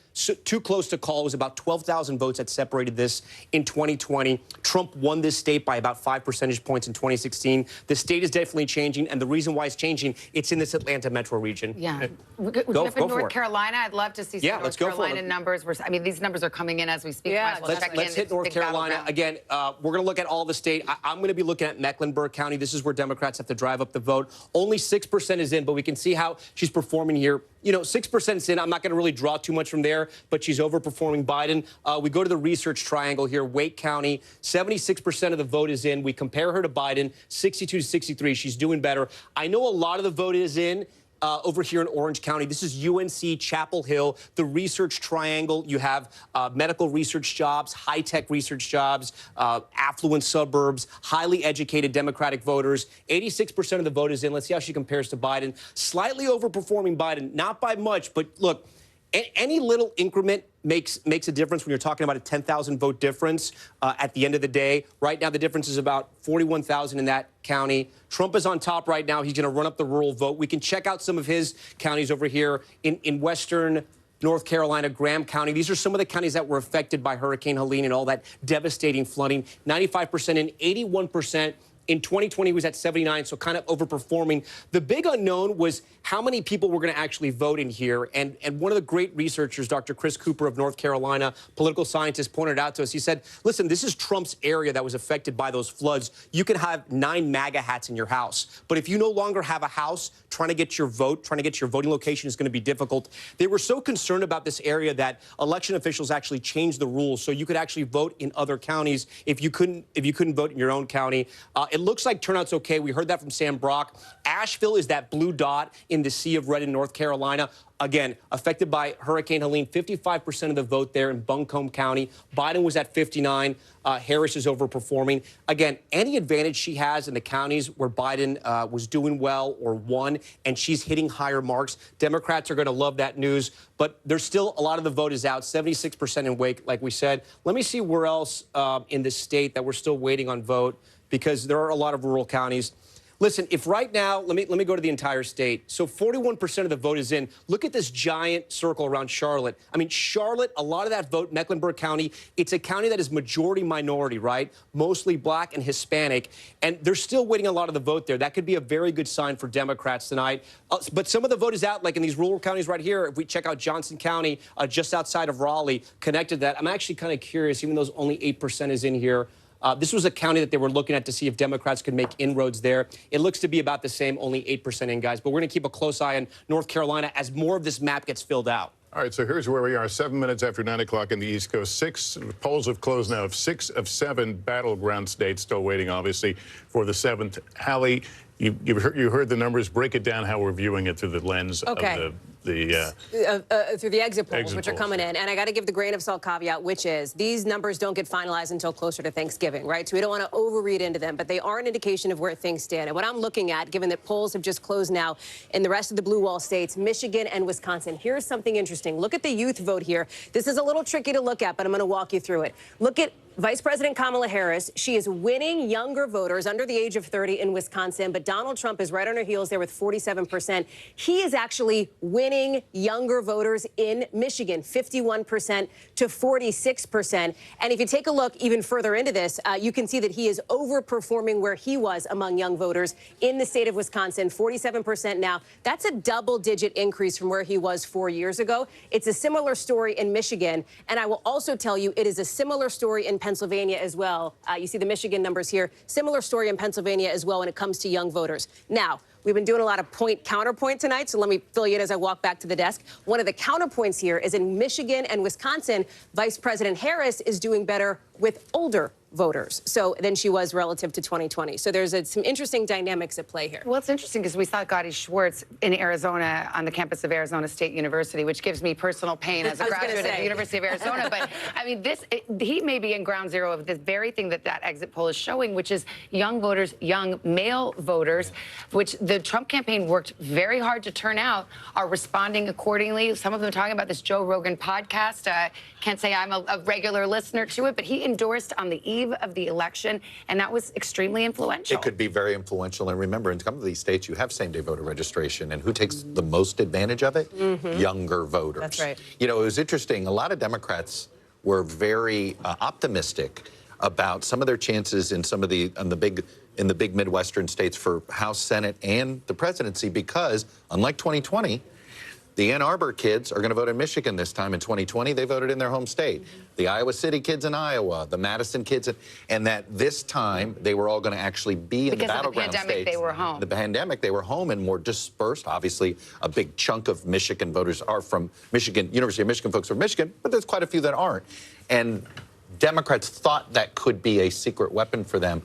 too close to call. It was about 12,000 votes that separated this in 2020. Trump won this state by about 5 percentage points in 2016. The state is definitely changing, and the reason why it's changing, it's in this Atlanta metro region.
Yeah. Would you have in North Carolina? I'd love to see some North Carolina numbers. I mean, these numbers are coming in as we speak.
Yeah,
let's hit North Carolina. Again, we're going to look at all the state. I'm going to be looking at Mecklenburg County. This is where Democrats have to drive up the vote. Only 6% is in, but we can see how she's performing here. You know, 6% is in. I'm not going to really draw too much from there, but she's overperforming Biden. We go to the research triangle here. Wake County, 76% of the vote is in. We compare her to Biden, 62 to 63. She's doing better. I know a lot of the vote is in. Over here in Orange County. This is UNC Chapel Hill, the research triangle. You have medical research jobs, high-tech research jobs, affluent suburbs, highly educated Democratic voters. 86% of the vote is in. Let's see how she compares to Biden. Slightly overperforming Biden, not by much, but look, any little increment makes a difference when you're talking about a 10,000 vote difference at the end of the day. Right now, the difference is about 41,000 in that county. Trump is on top right now. He's going to run up the rural vote. We can check out some of his counties over here in western North Carolina, Graham County. These are some of the counties that were affected by Hurricane Helene and all that devastating flooding. 95% in, 81%. In 2020, he was at 79, so kind of overperforming. The big unknown was how many people were going to actually vote in here. And one of the great researchers, Dr. Chris Cooper of North Carolina, political scientist, pointed out to us. He said, listen, this is Trump's area that was affected by those floods. You can have 9 MAGA hats in your house. But if you no longer have a house, trying to get your vote, trying to get your voting location is going to be difficult. They were so concerned about this area that election officials actually changed the rules so you could actually vote in other counties if you couldn't vote in your own county. It looks like turnout's okay. We heard that from Sam Brock. Asheville is that blue dot in the sea of red in North Carolina. Again, affected by Hurricane Helene, 55% of the vote there in Buncombe County. Biden was at 59. Harris is overperforming. Again, any advantage she has in the counties where Biden was doing well or won, and she's hitting higher marks, Democrats are going to love that news. But there's still a lot of the vote is out, 76% in Wake, like we said. Let me see where else in the state that we're still waiting on vote, because there are a lot of rural counties. Listen, if right now, let me go to the entire state. So 41% of the vote is in. Look at this giant circle around Charlotte. I mean, Charlotte, a lot of that vote, Mecklenburg County, it's a county that is majority minority, right? Mostly black and Hispanic. And they're still waiting a lot of the vote there. That could be a very good sign for Democrats tonight. But some of the vote is out, like in these rural counties right here. If we check out Johnson County, just outside of Raleigh, connected to that, I'm actually kind of curious, even though only 8% is in here. This was a county that they were looking at to see if Democrats could make inroads there. It looks to be about the same, only 8% in, guys. But we're going to keep a close eye on North Carolina as more of this map gets filled out.
All right, so here's where we are, 7 minutes after 9 o'clock in the East Coast. Polls have closed now of 6 of 7 battleground states, still waiting, obviously, for the 7th. Hallie, you heard the numbers. Break it down how we're viewing it through the lens of the
through the exit polls, which are coming
yeah.
in. And I got to give the grain of salt caveat, which is these numbers don't get finalized until closer to Thanksgiving, right? So we don't want to overread into them, but they are an indication of where things stand. And what I'm looking at, given that polls have just closed now in the rest of the blue wall states, Michigan and Wisconsin, here's something interesting. Look at the youth vote here. This is a little tricky to look at, but I'm going to walk you through it. Look at Vice President Kamala Harris. She is winning younger voters under the age of 30 in Wisconsin, but Donald Trump is right on her heels there with 47%. He is actually winning younger voters in Michigan, 51% to 46%. And if you take a look even further into this, you can see that he is overperforming where he was among young voters in the state of Wisconsin, 47% now. That's a double-digit increase from where he was 4 years ago. It's a similar story in Michigan, and I will also tell you it is a similar story in Pennsylvania as well. You see the Michigan numbers here. Similar story in Pennsylvania as well when it comes to young voters. Now, we've been doing a lot of counterpoint tonight, so let me fill you in as I walk back to the desk. One of the counterpoints here is in Michigan and Wisconsin, Vice President Harris is doing better with older voters than she was relative to 2020. So there's some interesting dynamics at play here.
Well, it's interesting because we saw Gotti Schwartz in Arizona on the campus of Arizona State University, which gives me personal pain as a graduate of the University of Arizona. But I mean, he may be in ground zero of this very thing that exit poll is showing, which is young voters, young male voters, which the Trump campaign worked very hard to turn out, are responding accordingly. Some of them are talking about this Joe Rogan podcast. Can't say I'm a regular listener to it, but he endorsed on the eve of the election, and that was extremely influential.
It could be very influential. And remember, in some of these states, you have same-day voter registration. And who takes the most advantage of it? Younger voters.
That's right.
You know, it was interesting. A lot of Democrats were very optimistic about some of their chances in some of the big Midwestern states for House, Senate, and the presidency, because unlike 2020, the Ann Arbor kids are going to vote in Michigan this time. In 2020, they voted in their home state. The Iowa City kids in Iowa, the Madison kids, and that this time they were all going to actually be in the battleground states.
Because of the pandemic, they were home.
The pandemic, they were home and more dispersed. Obviously, a big chunk of Michigan voters are from Michigan. University of Michigan folks are from Michigan, but there's quite a few that aren't. And Democrats thought that could be a secret weapon for them.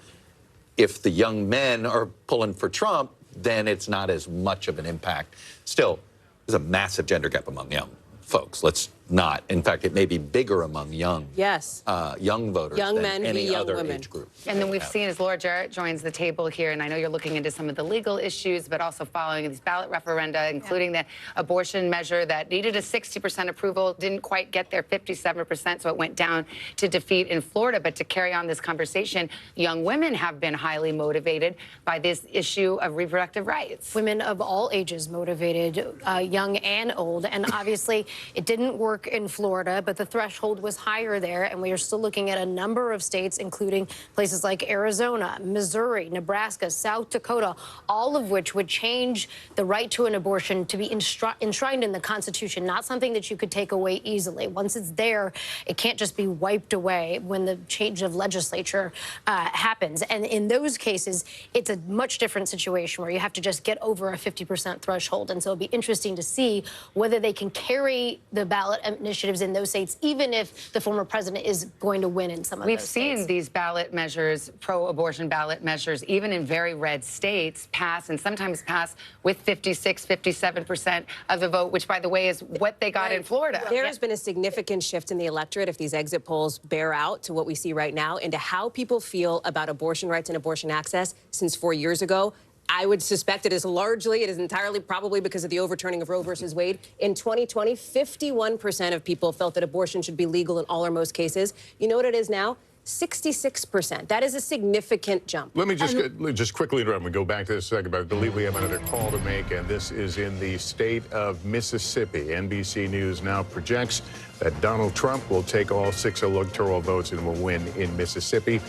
If the young men are pulling for Trump, then it's not as much of an impact. Still, there's a massive gender gap among young folks. Let's not. In fact, it may be bigger among young voters
young
than
men
any
young
other
women.
age group.
And then we've seen as Laura Jarrett joins the table here, and I know you're looking into some of the legal issues, but also following these ballot referenda, including the abortion measure that needed a 60% approval, didn't quite get there, 57%, so it went down to defeat in Florida. But to carry on this conversation, young women have been highly motivated by this issue of reproductive rights.
Women of all ages motivated, young and old, and obviously it didn't work in Florida, but the threshold was higher there, and we are still looking at a number of states, including places like Arizona, Missouri, Nebraska, South Dakota, all of which would change the right to an abortion to be enshrined in the Constitution, not something that you could take away easily. Once it's there, it can't just be wiped away when the change of legislature happens. And in those cases, it's a much different situation where you have to just get over a 50% threshold. And so it'll be interesting to see whether they can carry the ballot initiatives in those states, even if the former president is going to win in some of those states.
We've seen these ballot measures, pro-abortion ballot measures, even in very red states, pass, and sometimes pass with 56, 57% of the vote, which, by the way, is what they got in Florida.
There has been a significant shift in the electorate, if these exit polls bear out to what we see right now, into how people feel about abortion rights and abortion access since 4 years ago. I would suspect it is entirely probably because of the overturning of Roe versus Wade. In 2020, 51% of people felt that abortion should be legal in all or most cases. You know what it is now? 66%. That is a significant jump.
Let me just quickly interrupt. We go back to this in a second, but I believe we have another call to make, and this is in the state of Mississippi. NBC News now projects that Donald Trump will take all 6 electoral votes and will win in Mississippi.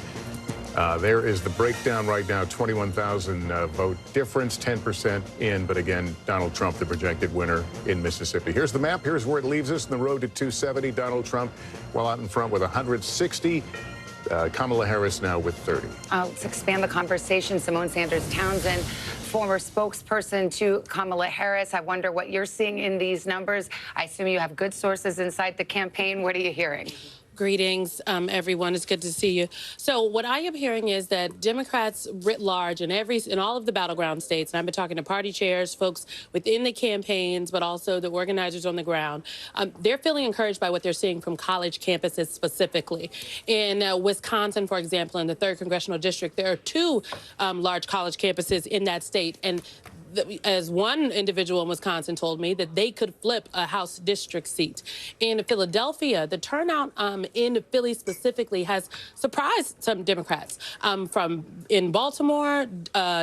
There is the breakdown right now, 21,000 vote difference, 10% in. But again, Donald Trump, the projected winner in Mississippi. Here's the map. Here's where it leaves us in the road to 270. Donald Trump well out in front with 160. Kamala Harris now with 30.
Let's expand the conversation. Simone Sanders Townsend, former spokesperson to Kamala Harris. I wonder what you're seeing in these numbers. I assume you have good sources inside the campaign. What are you hearing?
Greetings, everyone. It's good to see you. So what I am hearing is that Democrats writ large in all of the battleground states, and I've been talking to party chairs, folks within the campaigns, but also the organizers on the ground, they're feeling encouraged by what they're seeing from college campuses specifically. In Wisconsin, for example, in the 3rd Congressional District, there are 2 large college campuses in that state. And as one individual in Wisconsin told me, that they could flip a House district seat. In Philadelphia, the turnout in Philly specifically has surprised some Democrats. From in Baltimore,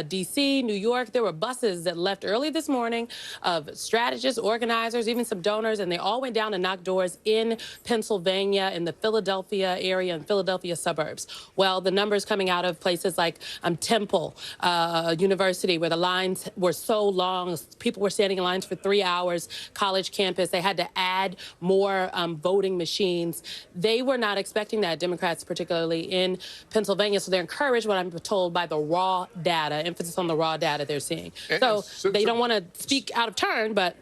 D.C., New York, there were buses that left early this morning of strategists, organizers, even some donors, and they all went down and knocked doors in Pennsylvania, in the Philadelphia area and Philadelphia suburbs. Well, the numbers coming out of places like Temple University, where the lines were so long, people were standing in lines for 3 hours, college campus, they had to add more voting machines. They were not expecting that, Democrats particularly in Pennsylvania, so they're encouraged, what I'm told, by the raw data, emphasis on the raw data they're seeing. So they don't want to speak out of turn, but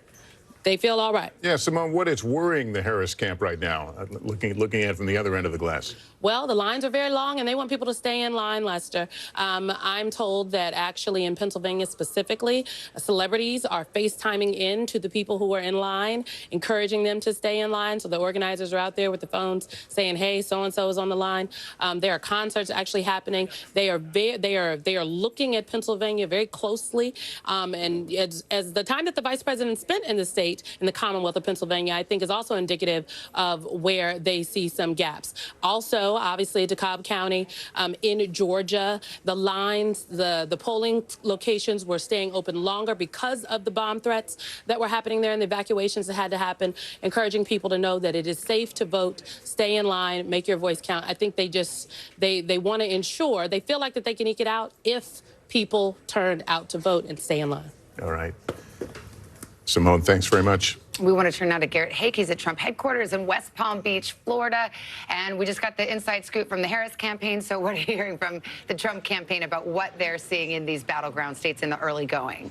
they feel all right.
Yeah, Simone, what is worrying the Harris camp right now, looking at it from the other end of the glass?
Well, the lines are very long, and they want people to stay in line, Lester. I'm told that actually in Pennsylvania specifically, celebrities are FaceTiming in to the people who are in line, encouraging them to stay in line. So the organizers are out there with the phones saying, hey, so-and-so is on the line. There are concerts actually happening. They are looking at Pennsylvania very closely. And as the time that the vice president spent in the state, in the Commonwealth of Pennsylvania, I think is also indicative of where they see some gaps. Also, obviously, DeKalb County, in Georgia, the lines, the polling locations were staying open longer because of the bomb threats that were happening there and the evacuations that had to happen, encouraging people to know that it is safe to vote, stay in line, make your voice count. I think they want to ensure, they feel like that they can eke it out if people turn out to vote and stay in line.
All right. Simone, thanks very much.
We want to turn now to Garrett Hake. He's at Trump headquarters in West Palm Beach, Florida. And we just got the inside scoop from the Harris campaign. So what are you hearing from the Trump campaign about what they're seeing in these battleground states in the early going?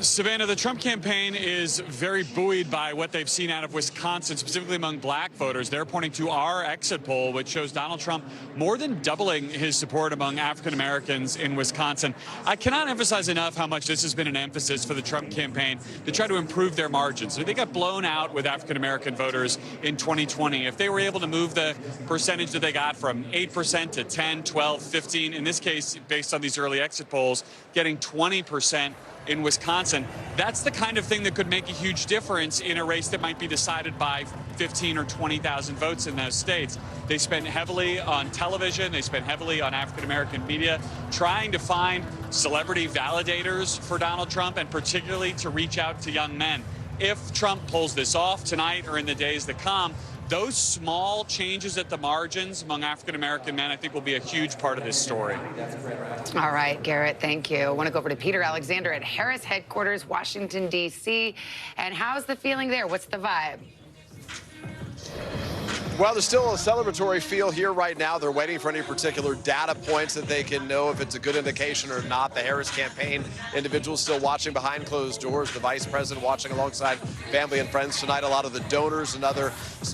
Savannah, the Trump campaign is very buoyed by what they've seen out of Wisconsin, specifically among black voters. They're pointing to our exit poll, which shows Donald Trump more than doubling his support among African Americans in Wisconsin. I cannot emphasize enough how much this has been an emphasis for the Trump campaign to try to improve their margins. They got blown out with African American voters in 2020. If they were able to move the percentage that they got from 8% to 10, 12, 15, in this case, based on these early exit polls, getting 20% in Wisconsin, that's the kind of thing that could make a huge difference in a race that might be decided by 15 or 20,000 votes in those states. They spent heavily on television, they spent heavily on African-American media, trying to find celebrity validators for Donald Trump, and particularly to reach out to young men. If Trump pulls this off tonight or in the days that come, those small changes at the margins among African-American men, I think, will be a huge part of this story.
All right, Garrett, thank you. I want to go over to Peter Alexander at Harris headquarters, Washington, D.C. And how's the feeling there? What's the vibe?
Well, there's still a celebratory feel here right now. They're waiting for any particular data points that they can know if it's a good indication or not. The Harris campaign individuals still watching behind closed doors. The vice president watching alongside family and friends tonight. A lot of the donors and other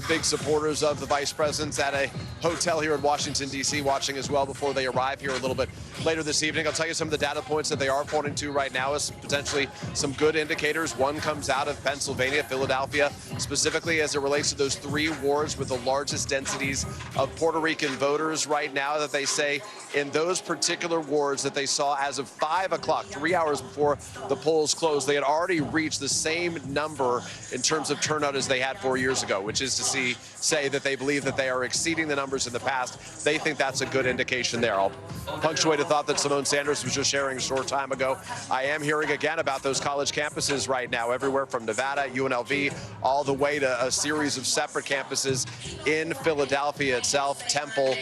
big supporters of the vice president's at a hotel here in Washington, D.C. watching as well before they arrive here a little bit later this evening. I'll tell you some of the data points that they are pointing to right now as potentially some good indicators. One comes out of Pennsylvania, Philadelphia, specifically as it relates to those 3 wards with the largest densities of Puerto Rican voters right now, that they say in those particular wards that they saw as of 5 o'clock, 3 hours before the polls closed, they had already reached the same number in terms of turnout as they had 4 years ago, which is to say that they believe that they are exceeding the numbers in the past. They think that's a good indication there. I'll punctuate a thought that Simone Sanders was just sharing a short time ago. I am hearing again about those college campuses right now, everywhere from Nevada, UNLV, all the way to a series of separate campuses in Philadelphia itself, Temple,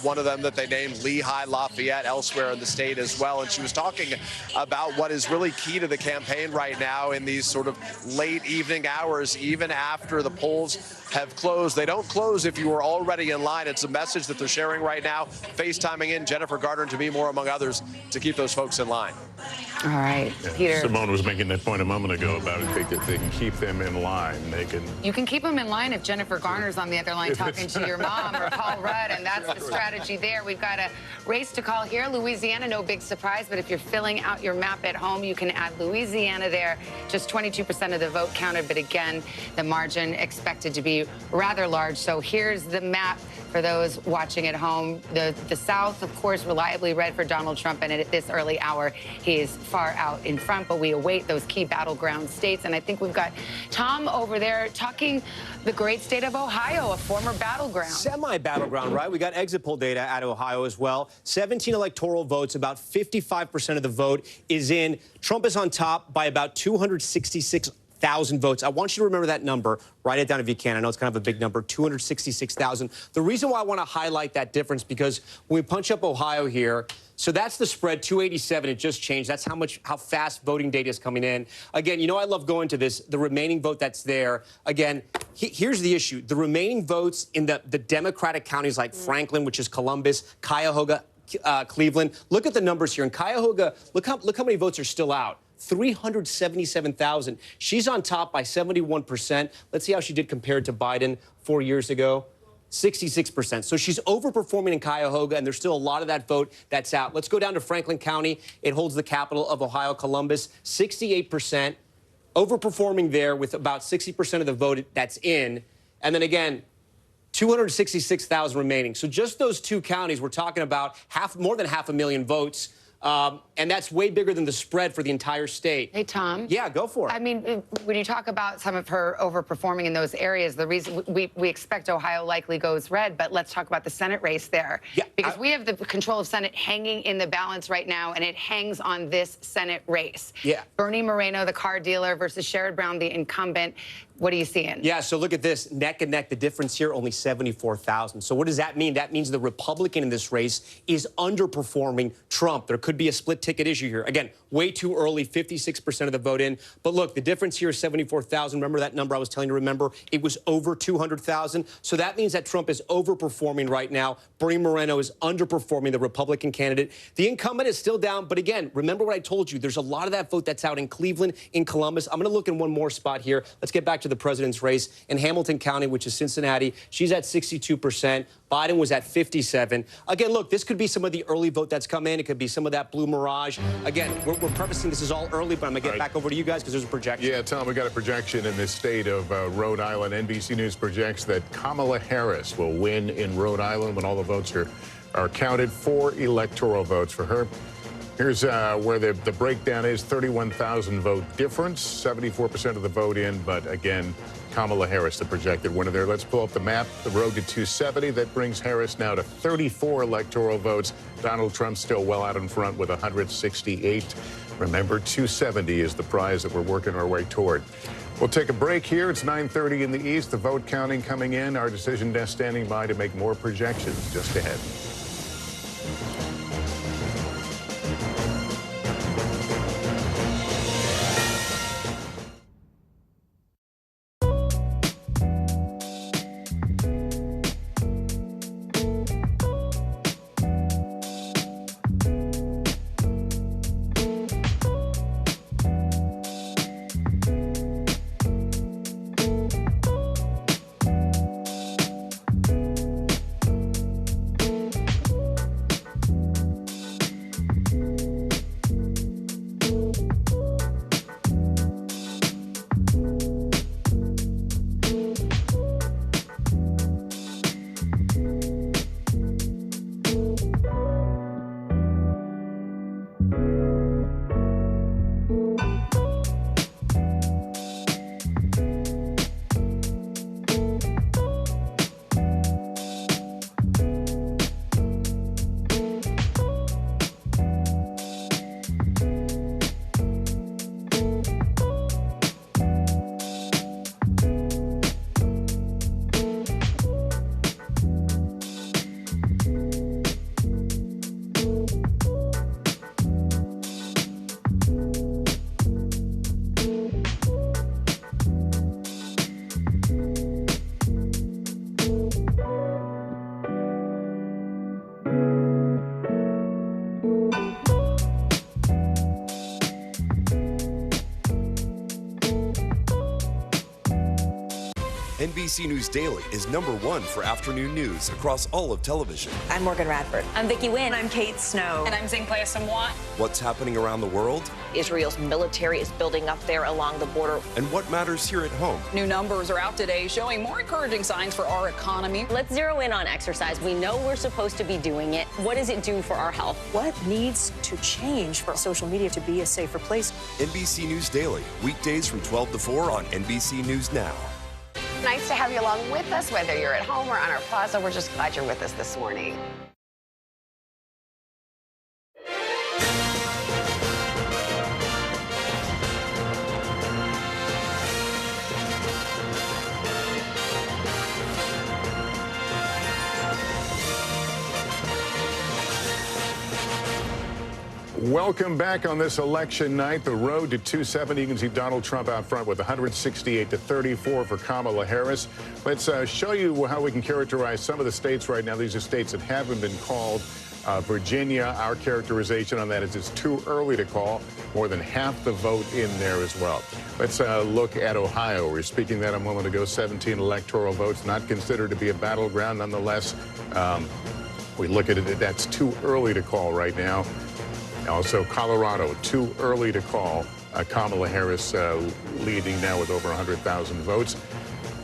one of them that they named, Lehigh, Lafayette, elsewhere in the state as well. And she was talking about what is really key to the campaign right now in these sort of late evening hours, even after the polls have closed. They don't close if you were already in line. It's a message that they're sharing right now, FaceTiming in Jennifer Gardner and Jimmy Moore, among others, to keep those folks in line.
All right, Peter.
Simone was making that point a moment ago about if they can keep them in line.
You can keep them in line if Jennifer Garner's on the other line talking to your mom or Paul Rudd, and that's the strategy there. We've got a race to call here. Louisiana, no big surprise, but if you're filling out your map at home, you can add Louisiana there. Just 22% of the vote counted, but again, the margin expected to be rather large. So here's the map for those watching at home. The South, of course, reliably red for Donald Trump, and at this early hour, he is far out in front, but we await those key battleground states. And I think we've got Tom over there talking the great state of Ohio, a former battleground.
Semi-battleground, right? We got exit poll data out of Ohio as well. 17 electoral votes, about 55% of the vote is in. Trump is on top by about 266,000 votes. I want you to remember that number. Write it down if you can. I know it's kind of a big number, 266,000. The reason why I want to highlight that difference, because when we punch up Ohio here, so that's the spread, 287. It just changed. That's how fast voting data is coming in. Again, you know I love going to this. The remaining vote that's there. Again, here's the issue. The remaining votes in the Democratic counties like Franklin, which is Columbus, Cuyahoga, Cleveland. Look at the numbers here. In Cuyahoga, look how many votes are still out. 377,000. She's on top by 71%. Let's see how she did compared to Biden 4 years ago. 66%. So she's overperforming in Cuyahoga, and there's still a lot of that vote that's out. Let's go down to Franklin County. It holds the capital of Ohio, Columbus, 68%. Overperforming there with about 60% of the vote that's in. And then again, 266,000 remaining. So just those two counties, we're talking about more than 500,000 votes. And that's way bigger than the spread for the entire state.
Hey, Tom.
Yeah, go for it.
I mean, when you talk about some of her overperforming in those areas, the reason we expect Ohio likely goes red, but let's talk about the Senate race there. Yeah, because we have the control of Senate hanging in the balance right now, and it hangs on this Senate race.
Yeah.
Bernie Moreno, the car dealer, versus Sherrod Brown, the incumbent. What are you seeing?
Yeah, so look at this, neck and neck. The difference here, only 74,000. So what does that mean? That means the Republican in this race is underperforming Trump. There could be a split ticket issue here. Again, way too early, 56% of the vote in. But look, the difference here is 74,000. Remember that number I was telling you to remember? It was over 200,000. So that means that Trump is overperforming right now. Bernie Moreno is underperforming the Republican candidate. The incumbent is still down. But again, remember what I told you. There's a lot of that vote that's out in Cleveland, in Columbus. I'm going to look in one more spot here. Let's get back to the president's race in Hamilton County, which is Cincinnati. She's at 62%. Biden was at 57%. Again, look, this could be some of the early vote that's come in. It could be some of that blue mirage. Again, we're prefacing this is all early, but I'm going to get back over to you guys because there's a projection.
Yeah, Tom, we got a projection in the state of Rhode Island. NBC News projects that Kamala Harris will win in Rhode Island when all the votes are counted. 4 electoral votes for her. Here's where the breakdown is. 31,000 vote difference, 74% of the vote in, but again, Kamala Harris, the projected winner there. Let's pull up the map. The road to 270. That brings Harris now to 34 electoral votes. Donald Trump still well out in front with 168. Remember, 270 is the prize that we're working our way toward. We'll take a break here. It's 9:30 in the East. The vote counting coming in. Our decision desk standing by to make more projections just ahead.
NBC News Daily is #1 for afternoon news across all of television.
I'm Morgan Radford.
I'm Vicki Wynn.
I'm Kate Snow.
And I'm Zinklea Samwat.
What's happening around the world?
Israel's military is building up there along the border.
And what matters here at home?
New numbers are out today showing more encouraging signs for our economy.
Let's zero in on exercise. We know we're supposed to be doing it. What does it do for our health?
What needs to change for social media to be a safer place?
NBC News Daily, weekdays from 12 to 4 on NBC News Now.
Nice to have you along with us, whether you're at home or on our plaza. We're just glad you're with us this morning.
Welcome back on this election night. The road to 270. You can see Donald Trump out front with 168 to 34 for Kamala Harris. Let's show you how we can characterize some of the states right now. These are states that haven't been called. Virginia, our characterization on that is it's too early to call. More than half the vote in there as well. Let's look at Ohio. We were speaking that a moment ago. 17 electoral votes, not considered to be a battleground. Nonetheless, we look at it, that's too early to call right now. Also, Colorado, too early to call. Kamala Harris leading now with over 100,000 votes.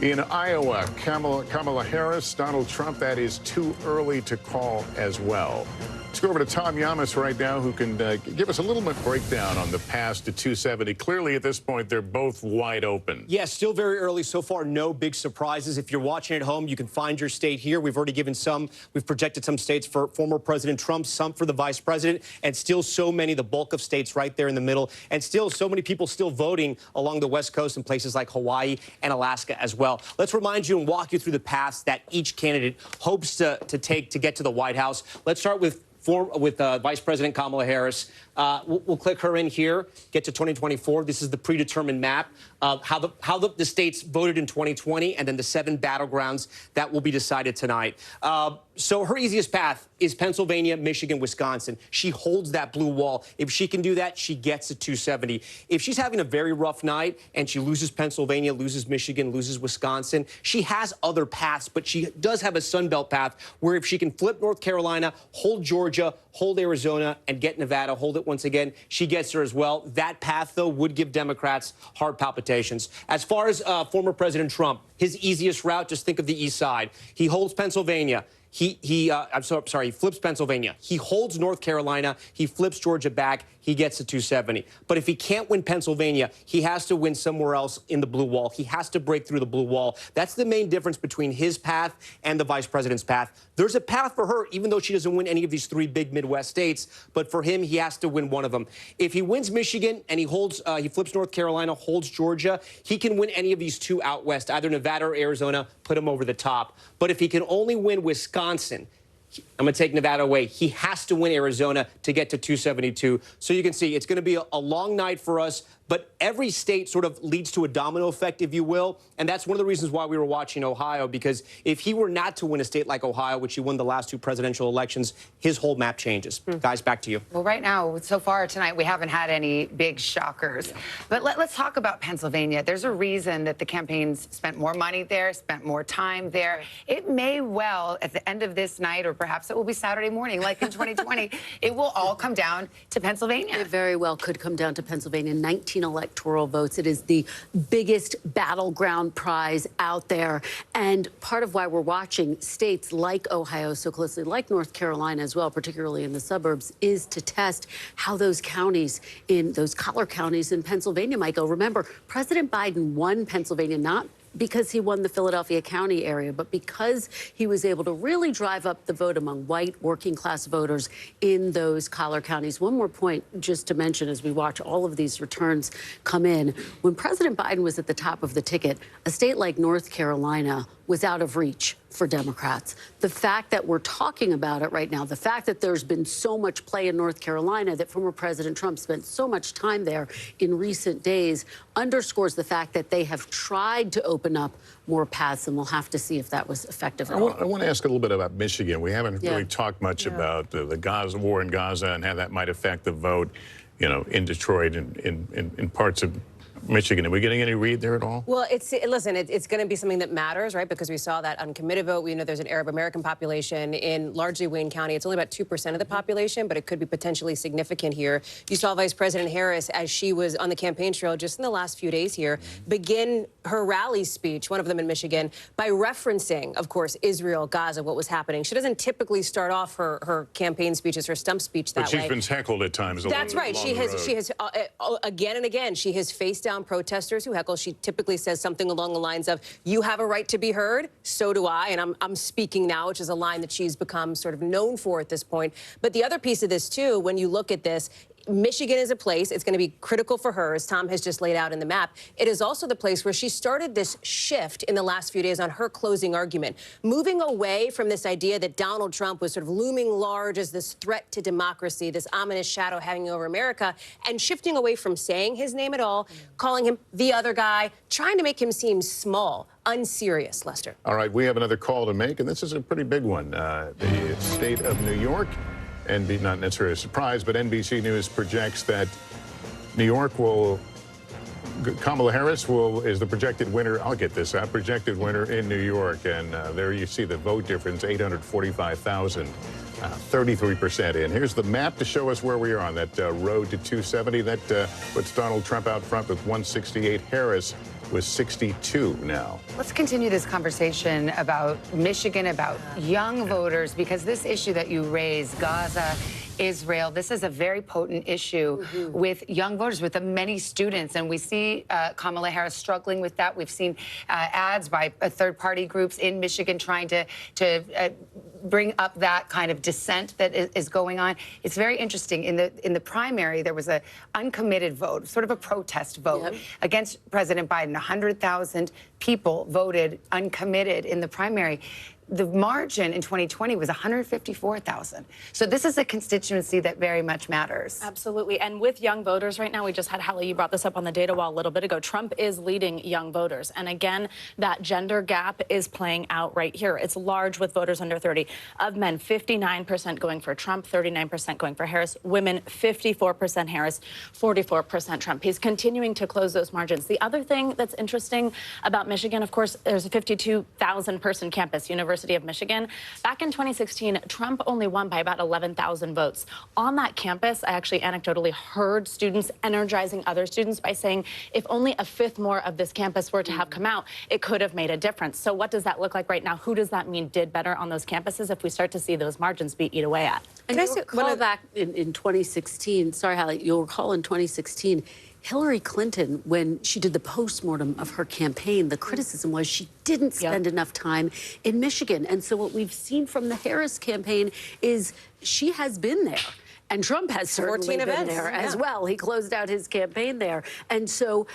In Iowa, Kamala Harris, Donald Trump, that is too early to call as well. Let's go over to Tom Yamas right now, who can give us a little bit breakdown on the path to 270. Clearly, at this point, they're both wide open.
Yeah, still very early so far. No big surprises. If you're watching at home, you can find your state here. We've already given some. We've projected some states for former President Trump, some for the vice president, and still so many, the bulk of states right there in the middle, and still so many people still voting along the West Coast in places like Hawaii and Alaska as well. Let's remind you and walk you through the paths that each candidate hopes to take to get to the White House. Let's start with Vice President Kamala Harris. We'll click her in here, get to 2024. This is the predetermined map of how the states voted in 2020 and then the 7 battlegrounds that will be decided tonight. So her easiest path is Pennsylvania, Michigan, Wisconsin. She holds that blue wall. If she can do that, she gets to 270. If she's having a very rough night and she loses Pennsylvania, loses Michigan, loses Wisconsin, she has other paths, but she does have a Sun Belt path where if she can flip North Carolina, hold Georgia, hold Arizona, and get Nevada, hold it once again, she gets there as well. That path, though, would give Democrats heart palpitations. As far as former President Trump, his easiest route, just think of the east side. He holds Pennsylvania. He flips Pennsylvania. He holds North Carolina. He flips Georgia back. He gets to 270. But if he can't win Pennsylvania, he has to win somewhere else in the blue wall. He has to break through the blue wall. That's the main difference between his path and the vice president's path. There's a path for her, even though she doesn't win any of these 3 big Midwest states. But for him, he has to win one of them. If he wins Michigan and he flips North Carolina, holds Georgia, he can win any of these 2 out west, either Nevada or Arizona, put him over the top. But if he can only win Wisconsin, I'm going to take Nevada away. He has to win Arizona to get to 272. So you can see it's going to be a long night for us. But every state sort of leads to a domino effect, if you will. And that's one of the reasons why we were watching Ohio, because if he were not to win a state like Ohio, which he won the last 2 presidential elections, his whole map changes. Guys, back to you.
Well, right now, so far tonight, we haven't had any big shockers. But let's talk about Pennsylvania. There's a reason that the campaigns spent more money there, spent more time there. It may well, at the end of this night, or perhaps it will be Saturday morning, like in 2020, it will all come down to Pennsylvania.
It very well could come down to Pennsylvania. 19 electoral votes. It is the biggest battleground prize out there. And part of why we're watching states like Ohio so closely, like North Carolina as well, particularly in the suburbs, is to test how those counties, in those collar counties in Pennsylvania might go. Remember, President Biden won Pennsylvania not because he won the Philadelphia County area, but because he was able to really drive up the vote among white working class voters in those collar counties. One more point just to mention as we watch all of these returns come in. When President Biden was at the top of the ticket, a state like North Carolina was out of reach for Democrats. The fact that we're talking about it right now, the fact that there's been so much play in North Carolina, that former President Trump spent so much time there in recent days, underscores the fact that they have tried to open up more paths, and we'll have to see if that was effective at all.
I want to ask a little bit about Michigan. We haven't really talked much about the Gaza war in Gaza and how that might affect the vote, you know, in Detroit and in parts of Michigan, are we getting any read there at all?
Well, it's going to be something that matters, right? Because we saw that uncommitted vote. We know there's an Arab American population in largely Wayne County. It's only about 2% of the population, but it could be potentially significant here. You saw Vice President Harris, as she was on the campaign trail just in the last few days here, begin her rally speech, one of them in Michigan, by referencing, of course, Israel, Gaza, what was happening. She doesn't typically start off her campaign speeches, her stump speech that way.
But she's been heckled at times.
That's right. She has again and again, she has faced down protesters who heckle. She typically says something along the lines of, you have a right to be heard, so do I, and I'm speaking now, which is a line that she's become sort of known for at this point. But the other piece of this, too, when you look at this, Michigan is a place, it's going to be critical for her, as Tom has just laid out in the map. It is also the place where she started this shift in the last few days on her closing argument, moving away from this idea that Donald Trump was sort of looming large as this threat to democracy, this ominous shadow hanging over America, and shifting away from saying his name at all, calling him the other guy, trying to make him seem small, unserious, Lester.
All right, we have another call to make, and this is a pretty big one. The state of New York, and not necessarily a surprise, but NBC News projects that New York Kamala Harris is the projected winner. I'll get this out, projected winner in New York. And there you see the vote difference, 845,000, 33% in. Here's the map to show us where we are on that road to 270. That puts Donald Trump out front with 168. Harris with 62 now.
Let's continue this conversation about Michigan, about young voters, because this issue that you raised, Gaza, Israel, this is a very potent issue with young voters, with the many students. And we see Kamala Harris struggling with that. We've seen ads by third-party groups in Michigan trying to bring up that kind of dissent that is going on. It's very interesting. In the primary, there was an uncommitted vote, sort of a protest vote against President Biden. 100,000 people voted uncommitted in the primary. The margin in 2020 was 154,000. So this is a constituency that very much matters.
Absolutely. And with young voters right now, we just had Hallie, you brought this up on the data wall a little bit ago. Trump is leading young voters. And again, that gender gap is playing out right here. It's large with voters under 30. Of men, 59% going for Trump, 39% going for Harris. Women, 54% Harris, 44% Trump. He's continuing to close those margins. The other thing that's interesting about Michigan, of course, there's a 52,000 person campus, University of Michigan. Back in 2016, Trump only won by about 11,000 votes. On that campus, I actually anecdotally heard students energizing other students by saying, if only a fifth more of this campus were to have come out, it could have made a difference. So what does that look like right now? Who does that mean did better on those campuses if we start to see those margins be eat away at?
And you'll recall back in 2016, sorry, Hallie, you'll recall in 2016, Hillary Clinton, when she did the postmortem of her campaign, the criticism was she didn't spend enough time in Michigan. And so what we've seen from the Harris campaign is she has been there. And Trump has certainly been there as well. He closed out his campaign there. And so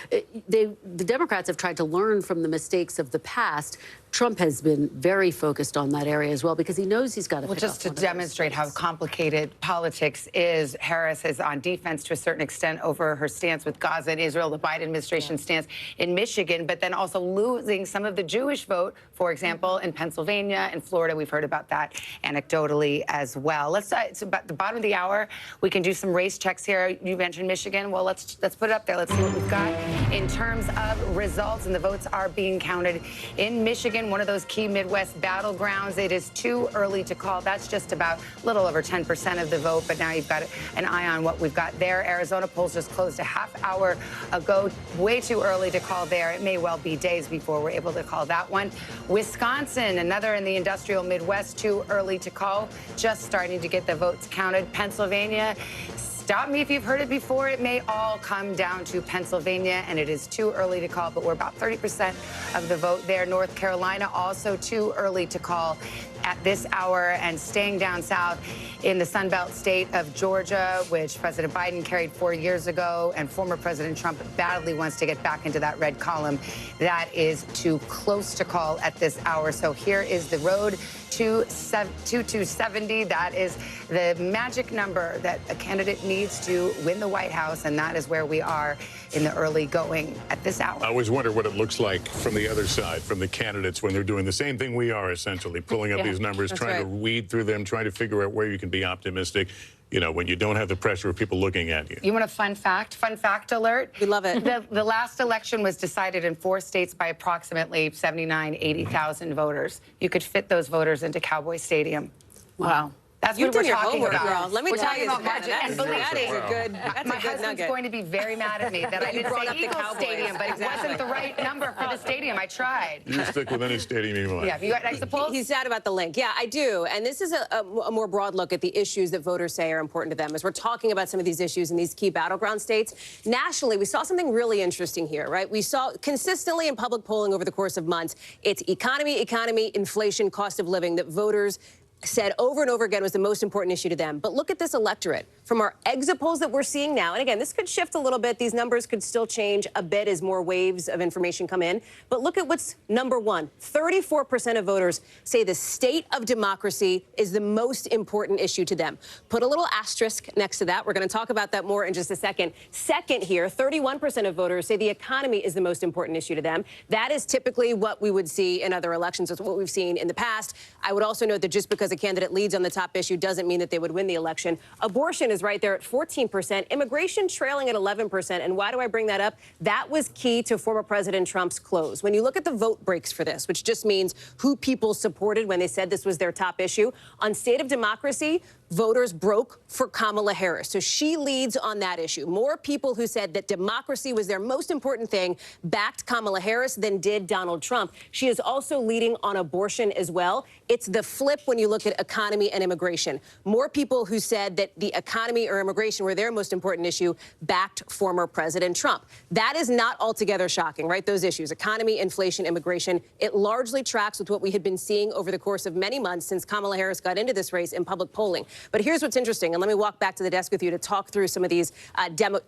the Democrats have tried to learn from the mistakes of the past. Trump has been very focused on that area as well because he knows he's got to.
Well, just to demonstrate how complicated politics is, Harris is on defense to a certain extent over her stance with Gaza and Israel, the Biden administration stance in Michigan, but then also losing some of the Jewish vote, for example, in Pennsylvania and Florida. We've heard about that anecdotally as well. It's about the bottom of the hour. We can do some race checks here. You mentioned Michigan. Well, let's put it up there. Let's see what we've got in terms of results, and the votes are being counted in Michigan, one of those key Midwest battlegrounds. It is too early to call. That's just about a little over 10% of the vote, but now you've got an eye on what we've got there. Arizona polls just closed a half hour ago. Way too early to call there. It may well be days before we're able to call that one. Wisconsin, another in the industrial Midwest, too early to call. Just starting to get the votes counted. Pennsylvania, stop me if you've heard it before. It may all come down to Pennsylvania, and it is too early to call, but we're about 30% of the vote there. North Carolina, also too early to call at this hour. And staying down south in the Sunbelt state of Georgia, which President Biden carried 4 years ago, and former President Trump badly wants to get back into that red column. That is too close to call at this hour. So here is the road to 270. That is the magic number that a candidate needs to win the White House, and that is where we are in the early going at this hour.
I always wonder what it looks like from the other side, from the candidates, when they're doing the same thing we are, essentially, pulling up these numbers, trying to weed through them, trying to figure out where you can be optimistic. you know, when you don't have the pressure of people looking at you.
You want a fun fact? Fun fact alert?
We love it.
The last election was decided in 4 states by approximately 79, 80,000 voters. You could fit those voters into Cowboy Stadium.
Wow.
That's
You've
what
done
we're
your
talking
homework,
about.
girl. Let me
We're
tell
talking
you,
about budget.
Savannah,
And believe
that
me,
is a good, that's
my
a good
husband's
nugget.
going to be very mad at me that I
You
didn't
brought
say
up the
Eagles
Cowboys.
Stadium, but it wasn't the right number for the stadium. I tried.
You stick with any stadium you want.
Yeah, you got exit polls?
He's sad about the link. Yeah, I do. And this is a more broad look at the issues that voters say are important to them. As we're talking about some of these issues in these key battleground states, nationally, we saw something really interesting here, right? We saw consistently in public polling over the course of months, it's economy, inflation, cost of living that voters said over and over again was the most important issue to them. But look at this electorate. From our exit polls that we're seeing now, and again, this could shift a little bit. These numbers could still change a bit as more waves of information come in. But look at what's number one. 34% of voters say the state of democracy is the most important issue to them. Put a little asterisk next to that. We're going to talk about that more in just a second. Second here, 31% of voters say the economy is the most important issue to them. That is typically what we would see in other elections. It's what we've seen in the past. I would also note that just because a candidate leads on the top issue doesn't mean that they would win the election. Abortion is right there at 14%, immigration trailing at 11%. And why do I bring that up? That was key to former President Trump's close. When you look at the vote breaks for this, which just means who people supported when they said this was their top issue, on state of democracy, voters broke for Kamala Harris. So she leads on that issue. More people who said that democracy was their most important thing backed Kamala Harris than did Donald Trump. She is also leading on abortion as well. It's the flip when you look at economy and immigration. More people who said that the economy or immigration were their most important issue backed former President Trump. That is not altogether shocking, right? Those issues, economy, inflation, immigration, it largely tracks with what we had been seeing over the course of many months since Kamala Harris got into this race in public polling. But here's what's interesting, and let me walk back to the desk with you to talk through some of these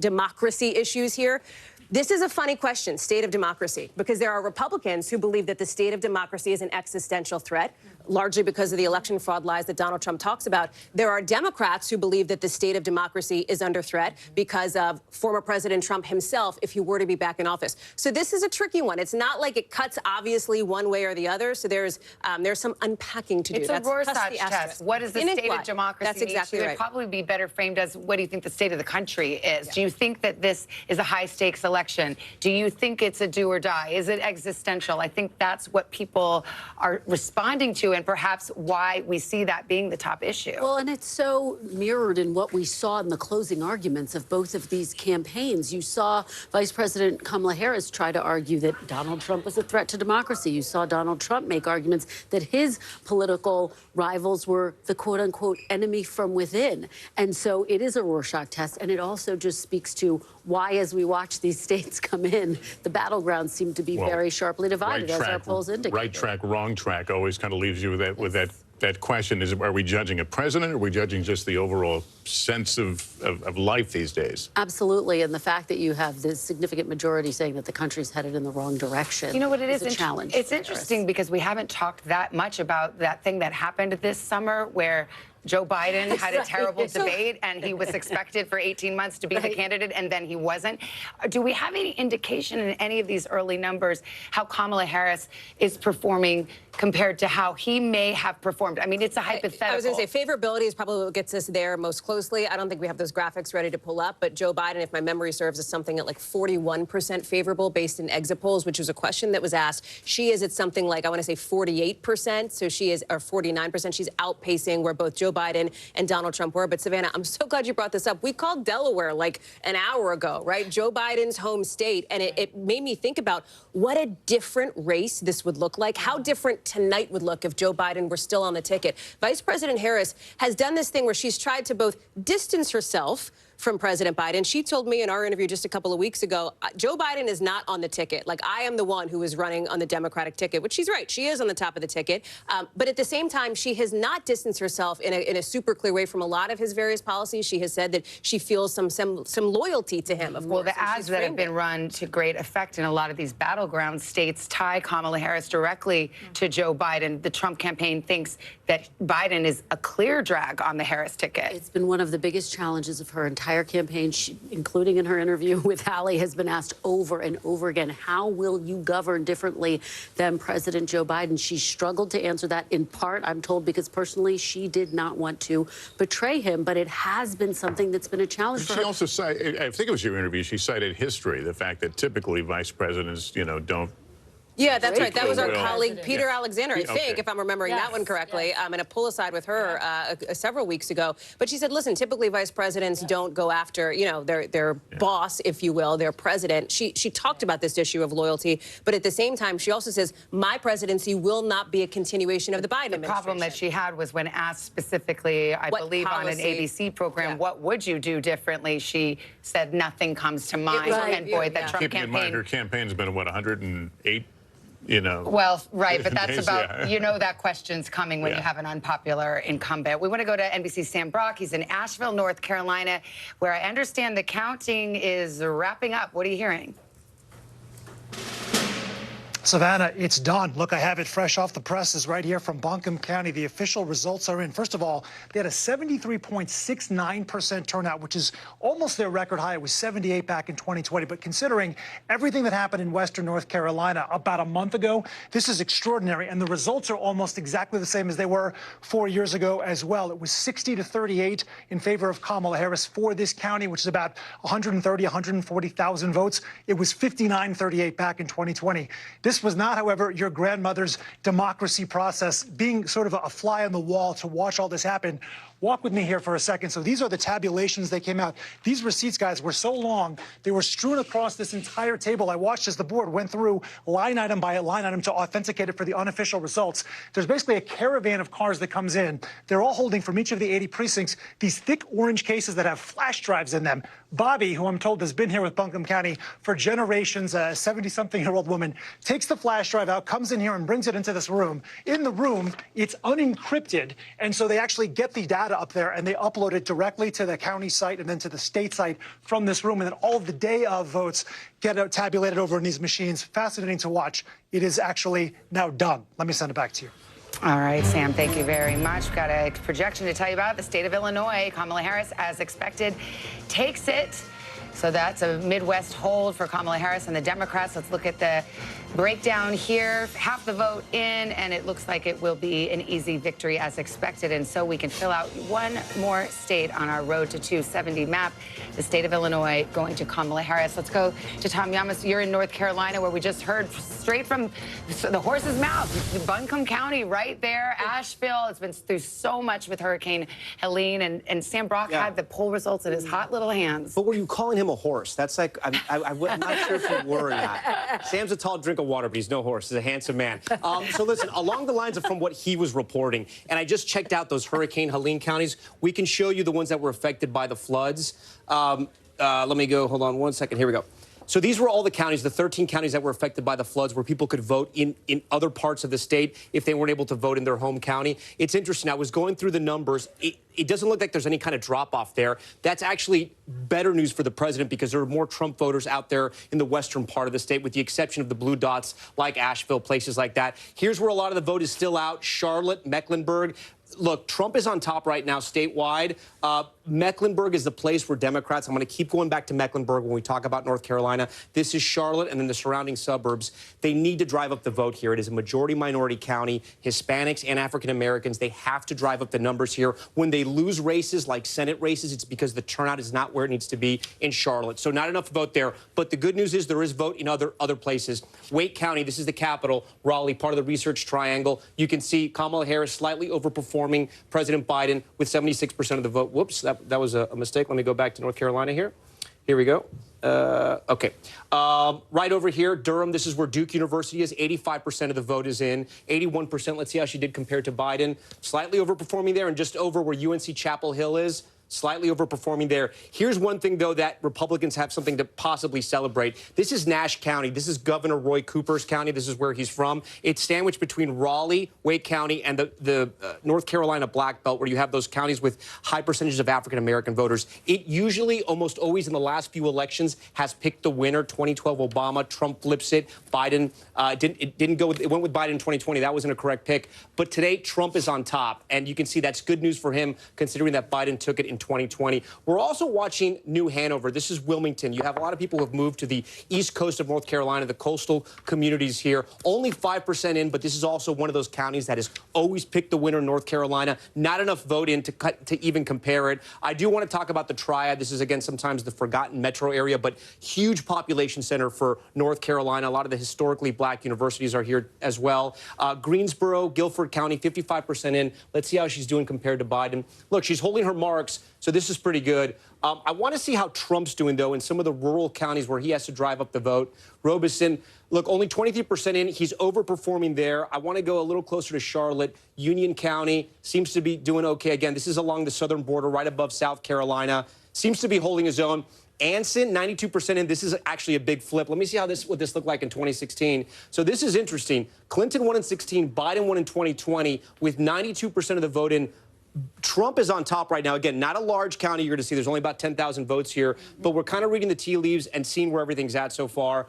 democracy issues here. This is a funny question, state of democracy, because there are Republicans who believe that the state of democracy is an existential threat, largely because of the election fraud lies that Donald Trump talks about. There are Democrats who believe that the state of democracy is under threat because of former President Trump himself if he were to be back in office. So this is a tricky one. It's not like it cuts obviously one way or the other. So there's some unpacking to do.
It's a Rorschach test. What is the state of democracy?
That's exactly right.
It would probably be better framed as what do you think the state of the country is? Yeah. Do you think that this is a high-stakes election? Do you think it's a do or die? Is it existential? I think that's what people are responding to and perhaps why we see that being the top issue.
Well, and it's so mirrored in what we saw in the closing arguments of both of these campaigns. You saw Vice President Kamala Harris try to argue that Donald Trump was a threat to democracy. You saw Donald Trump make arguments that his political rivals were the quote-unquote enemy from within. And so it is a Rorschach test, and it also just speaks to why, as we watch these states come in, the battlegrounds seem to be very sharply divided, as our polls indicate.
Right track, wrong track always kind of leaves you with that question. Are we judging a president, or are we judging just the overall sense of life these days?
Absolutely, and the fact that you have this significant majority saying that the country's headed in the wrong direction.
You know what it is?
A challenge.
It's interesting because we haven't talked that much about that thing that happened this summer where Joe Biden had a terrible debate and he was expected for 18 months to be the candidate and then he wasn't. Do we have any indication in any of these early numbers how Kamala Harris is performing compared to how he may have performed? I mean, it's a hypothetical.
I was going to say favorability is probably what gets us there most closely. I don't think we have those graphics ready to pull up, but Joe Biden, if my memory serves, is something at like 41% favorable based in exit polls, which was a question that was asked. She is at something like, I want to say 48%. So she is, or 49%. She's outpacing where both Joe Biden and Donald Trump were. But Savannah, I'm so glad you brought this up. We called Delaware like an hour ago, right? Joe Biden's home state. And it made me think about what a different race this would look like, how different tonight would look if Joe Biden were still on the ticket. Vice President Harris has done this thing where she's tried to both distance herself from President Biden. She told me in our interview just a couple of weeks ago, Joe Biden is not on the ticket. Like, I am the one who is running on the Democratic ticket, which she's right. She is on the top of the ticket. But at the same time, she has not distanced herself in a super clear way from a lot of his various policies. She has said that she feels some loyalty to him, of course.
Well, the ads that have been run to great effect in a lot of these battleground states tie Kamala Harris directly to Joe Biden. The Trump campaign thinks that Biden is a clear drag on the Harris ticket.
It's been one of the biggest challenges of her entire entire campaign, including in her interview with Hallie, has been asked over and over again, how will you govern differently than President Joe Biden? She struggled to answer that, in part, I'm told, because personally she did not want to betray him, but it has been something that's been a challenge for her.
She also cited, I think it was your interview, she cited history, the fact that typically vice presidents, don't.
Yeah, that's right. That was our
Will.
colleague Peter Alexander, I think,
Okay.
if I'm remembering that one correctly, in a pull aside with her several weeks ago. But she said, listen, typically vice presidents don't go after, their boss, if you will, their president. She talked about this issue of loyalty, but at the same time, she also says, my presidency will not be a continuation of the Biden administration.
The problem that she had was when asked specifically, I believe on an ABC program, what would you do differently? She said nothing comes to mind. And boy, that Trump
Keeping in mind, her campaign's been, what, 108?
Well, right, but that's
days,
about, that question's coming when you have an unpopular incumbent. We want to go to NBC's Sam Brock. He's in Asheville, North Carolina, where I understand the counting is wrapping up. What are you hearing?
Savannah, it's done. Look, I have it fresh off the presses right here from Buncombe County. The official results are in. First of all, they had a 73.69% turnout, which is almost their record high. It was 78 back in 2020. But considering everything that happened in Western North Carolina about a month ago, this is extraordinary. And the results are almost exactly the same as they were 4 years ago as well. It was 60-38 in favor of Kamala Harris for this county, which is about 140,000 votes. It was 59-38 back in 2020. This was not, however, your grandmother's democracy process, being sort of a fly on the wall to watch all this happen. Walk with me here for a second. So these are the tabulations that came out. These receipts, guys, were so long, they were strewn across this entire table. I watched as the board went through line item by line item to authenticate it for the unofficial results. There's basically a caravan of cars that comes in. They're all holding from each of the 80 precincts these thick orange cases that have flash drives in them. Bobby, who I'm told has been here with Buncombe County for generations, a 70-something-year-old woman, takes the flash drive out, comes in here and brings it into this room. In the room, it's unencrypted, and so they actually get the data up there and they upload it directly to the county site and then to the state site from this room, and then all of the day of votes get tabulated over in these machines. Fascinating to watch. It is actually now done. Let me send it back to you.
All right, Sam, thank you very much. We've got a projection to tell you about. The state of Illinois, Kamala Harris, as expected, takes it. So that's a Midwest hold for Kamala Harris and the Democrats. Let's look at the breakdown here. Half the vote in, and it looks like it will be an easy victory as expected. And so we can fill out one more state on our road to 270 map, the state of Illinois going to Kamala Harris. Let's go to Tom Yamas. You're in North Carolina, where we just heard straight from the horse's mouth. Buncombe County right there, Asheville. It's been through so much with Hurricane Helene, and Sam Brock had the poll results in his hot little hands.
But were you calling him a horse? That's like, I'm not sure if you were or not. Sam's a tall drink of water, but he's no horse. He's a handsome man. So listen, along the lines of from what he was reporting, and I just checked out those Hurricane Helene counties, we can show you the ones that were affected by the floods. Let me go, hold on one second. Here we go. So these were all the counties, the 13 counties that were affected by the floods, where people could vote in other parts of the state if they weren't able to vote in their home county. It's interesting. I was going through the numbers. It doesn't look like there's any kind of drop-off there. That's actually better news for the president, because there are more Trump voters out there in the western part of the state, with the exception of the blue dots like Asheville, places like that. Here's where a lot of the vote is still out: Charlotte, Mecklenburg. Look, Trump is on top right now statewide. Mecklenburg is the place where Democrats, I'm going to keep going back to Mecklenburg when we talk about North Carolina. This is Charlotte and then the surrounding suburbs. They need to drive up the vote here. It is a majority-minority county. Hispanics and African Americans, they have to drive up the numbers here. When they lose races like Senate races, it's because the turnout is not where it needs to be in Charlotte. So not enough vote there. But the good news is there is vote in other places. Wake County, this is the capital, Raleigh, part of the Research Triangle. You can see Kamala Harris slightly overperforming President Biden with 76% of the vote. Whoops, that was a mistake. Let me go back to North Carolina here. Here we go. Okay. Right over here, Durham, this is where Duke University is. 85% of the vote is in. 81%. Let's see how she did compared to Biden. Slightly overperforming there, and just over where UNC Chapel Hill is. Slightly overperforming there. Here's one thing, though, that Republicans have something to possibly celebrate. This is Nash County. This is Governor Roy Cooper's county. This is where he's from. It's sandwiched between Raleigh, Wake County, and the North Carolina Black Belt, where you have those counties with high percentages of African-American voters. It usually, almost always in the last few elections, has picked the winner. 2012 Obama, Trump flips it. Biden it went with Biden in 2020. That wasn't a correct pick. But today, Trump is on top. And you can see that's good news for him, considering that Biden took it in in 2020. We're also watching New Hanover. This is Wilmington. You have a lot of people who have moved to the east coast of North Carolina, the coastal communities here. Only 5% in, but this is also one of those counties that has always picked the winner in North Carolina. Not enough vote in to even compare it. I do want to talk about the Triad. This is, again, sometimes the forgotten metro area, but huge population center for North Carolina. A lot of the historically black universities are here as well. Greensboro, Guilford County, 55% in. Let's see how she's doing compared to Biden. Look, she's holding her marks, so this is pretty good. I want to see how Trump's doing, though, in some of the rural counties where he has to drive up the vote. Robeson, look, only 23% in. He's overperforming there. I want to go a little closer to Charlotte. Union County seems to be doing okay. Again, this is along the southern border, right above South Carolina. Seems to be holding his own. Anson, 92% in. This is actually a big flip. Let me see what this looked like in 2016. So this is interesting. Clinton won in 16, Biden won in 2020 with 92% of the vote in. Trump is on top right now. Again, not a large county you're going to see. There's only about 10,000 votes here, but we're kind of reading the tea leaves and seeing where everything's at so far.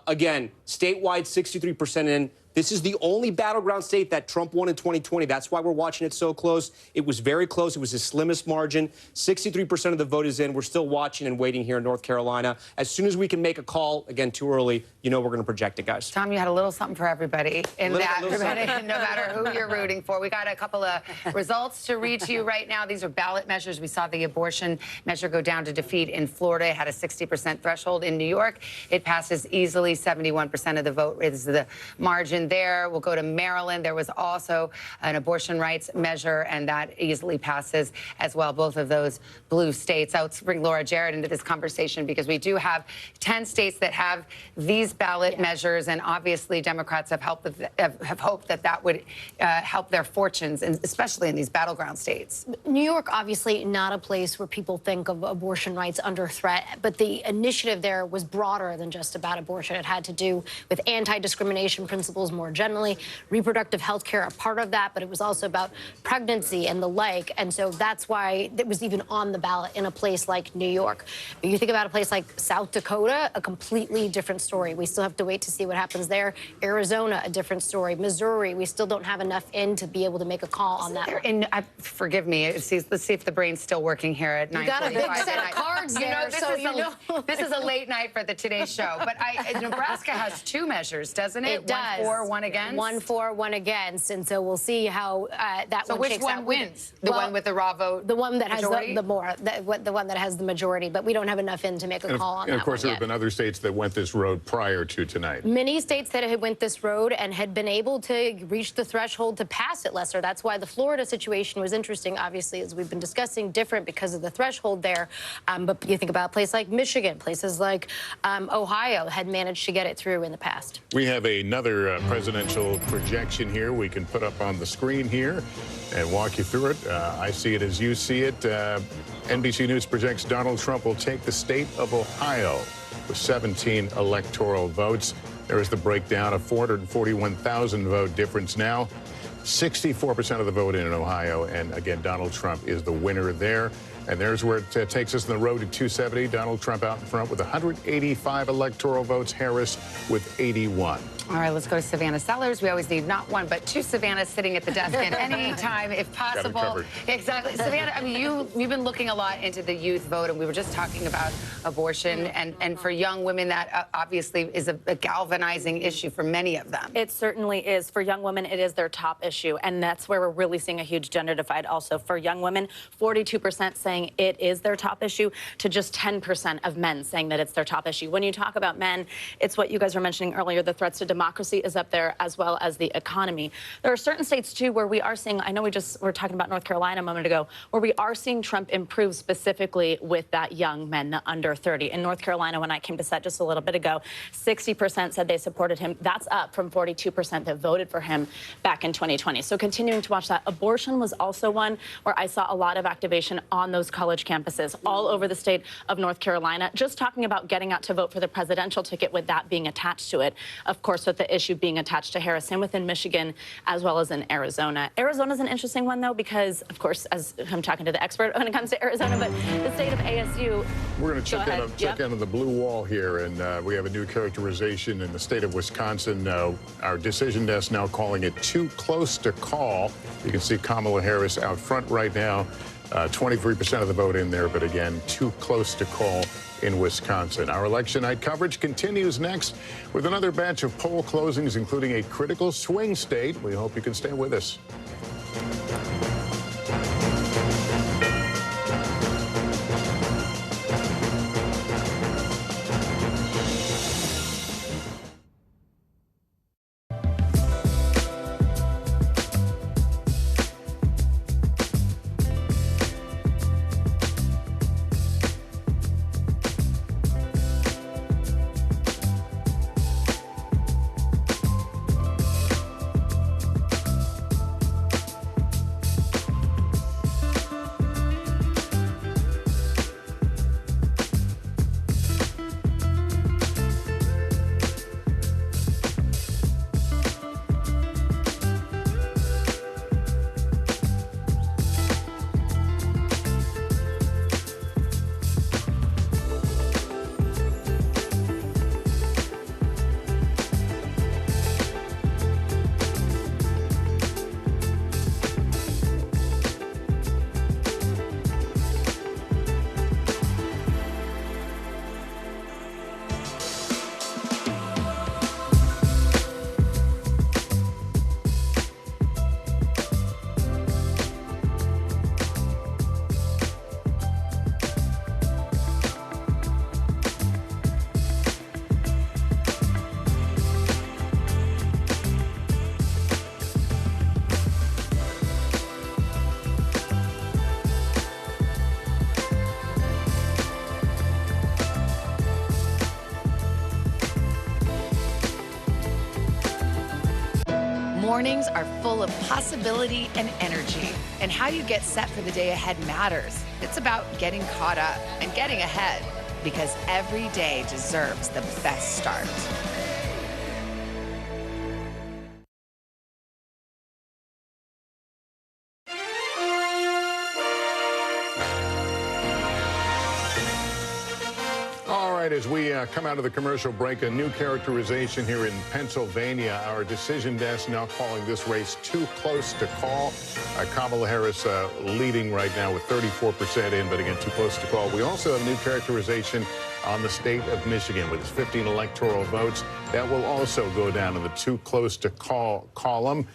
Again, statewide, 63% in. This is the only battleground state that Trump won in 2020. That's why we're watching it so close. It was very close. It was his slimmest margin. 63% of the vote is in. We're still watching and waiting here in North Carolina. As soon as we can make a call, again, too early, you know we're going to project it, guys.
Tom, you had a little something for everybody in that, no matter who you're rooting for. We got a couple of results to read to you right now. These are ballot measures. We saw the abortion measure go down to defeat in Florida. It had a 60% threshold. In New York, it passes easily. 71% of the vote is the margin there. We'll go to Maryland. There was also an abortion rights measure, and that easily passes as well. Both of those blue states. Let's bring Laura Jarrett into this conversation because we do have 10 states that have these ballot measures, and obviously Democrats have hoped that that would help their fortunes, and especially in these battleground states.
New York, obviously not a place where people think of abortion rights under threat, but the initiative there was broader than just about abortion. It had to do with anti-discrimination principles more generally, reproductive health care a part of that, but it was also about pregnancy and the like, and so that's why it was even on the ballot in a place like New York. But you think about a place like South Dakota, a completely different story. We still have to wait to see what happens there. Arizona, a different story. Missouri, we still don't have enough in to be able to make a call on that.
And forgive me, let's see if the brain's still working here at 9:45.
You got a big set of cards there,
this is a late night for the Today Show. But Nebraska has two measures, doesn't it?
It does.
1 for, 1 against?
1 for, 1 against. And so we'll see how that one shakes out.
So which one wins? The one with the raw vote?
The one that has
majority?
the one that has the majority. But we don't have enough in to make a call on that.
And of course,
one
there have been other states that went this road prior to tonight.
Many states that had went this road and had been able to reach the threshold to pass it, Lester. That's why the Florida situation was interesting, obviously, as we've been discussing, different because of the threshold there. But you think about a place like Michigan, places like Ohio had managed to get it through in the past.
We have another presidential projection here we can put up on the screen here and walk you through it. I see it as you see it. NBC News projects Donald Trump will take the state of Ohio with 17 electoral votes. There is the breakdown of 441,000 vote difference now. 64% of the vote in Ohio. And again, Donald Trump is the winner there. And there's where it takes us on the road to 270. Donald Trump out in front with 185 electoral votes. Harris with 81.
All right, let's go to Savannah Sellers. We always need not one, but two Savannahs sitting at the desk at any time, if possible. Exactly. Savannah, I mean, you've been looking a lot into the youth vote, and we were just talking about abortion. And for young women, that obviously is a galvanizing issue for many of them.
It certainly is. For young women, it is their top issue. And that's where we're really seeing a huge gender divide also. For young women, 42% saying it is their top issue to just 10% of men saying that it's their top issue. When you talk about men, it's what you guys were mentioning earlier, the threats to democracy is up there, as well as the economy. There are certain states, too, where we are seeing, I know we were talking about North Carolina a moment ago, where we are seeing Trump improve specifically with that young men, the under 30. In North Carolina, when I came to set just a little bit ago, 60% said they supported him. That's up from 42% that voted for him back in 2020. So continuing to watch that. Abortion was also one where I saw a lot of activation on those college campuses all over the state of North Carolina, just talking about getting out to vote for the presidential ticket with that being attached to it. Of course, with the issue being attached to Harris, and within Michigan, as well as in Arizona. Arizona's an interesting one, though, because, of course, as I'm talking to the expert when it comes to Arizona, but the state of ASU.
We're going to check in on the blue wall here, and we have a new characterization in the state of Wisconsin. Our decision desk now calling it too close to call. You can see Kamala Harris out front right now. 23% of the vote in there, but again, too close to call in Wisconsin. Our election night coverage continues next with another batch of poll closings, including a critical swing state. We hope you can stay with us.
Mornings are full of possibility and energy, and how you get set for the day ahead matters. It's about getting caught up and getting ahead, because every day deserves the best start.
As we come out of the commercial break, a new characterization here in Pennsylvania. Our decision desk now calling this race too close to call. Kamala Harris leading right now with 34% in, but again, too close to call. We also have a new characterization on the state of Michigan with its 15 electoral votes. That will also go down in the too close to call column.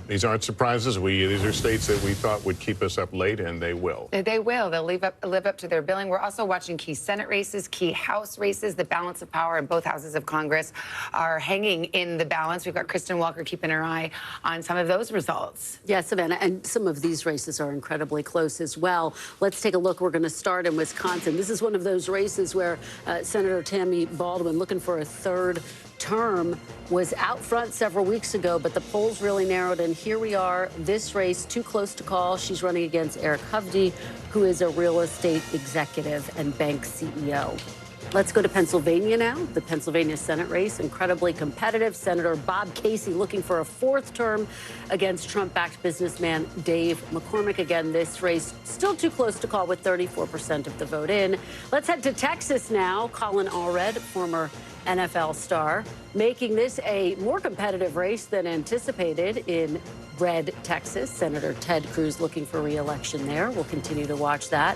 These aren't surprises. These are states that we thought would keep us up late, and they will.
They will. They'll live up to their billing. We're also watching key Senate races, key House races. The balance of power in both houses of Congress are hanging in the balance. We've got Kristen Walker keeping her eye on some of those results.
Yeah, Savannah, and some of these races are incredibly close as well. Let's take a look. We're going to start in Wisconsin. This is one of those races where Senator Tammy Baldwin, looking for a third term, was out front several weeks ago, but the polls really narrowed, and here we are. This race, too close to call. She's running against Eric Hovde, who is a real estate executive and bank CEO. Let's go to Pennsylvania now. The Pennsylvania Senate race, incredibly competitive. Senator Bob Casey looking for a fourth term against Trump-backed businessman Dave McCormick. Again, this race still too close to call with 34% of the vote in. Let's head to Texas now. Colin Allred, former NFL star, making this a more competitive race than anticipated in red Texas. Senator Ted Cruz looking for re-election there. We'll continue to watch that.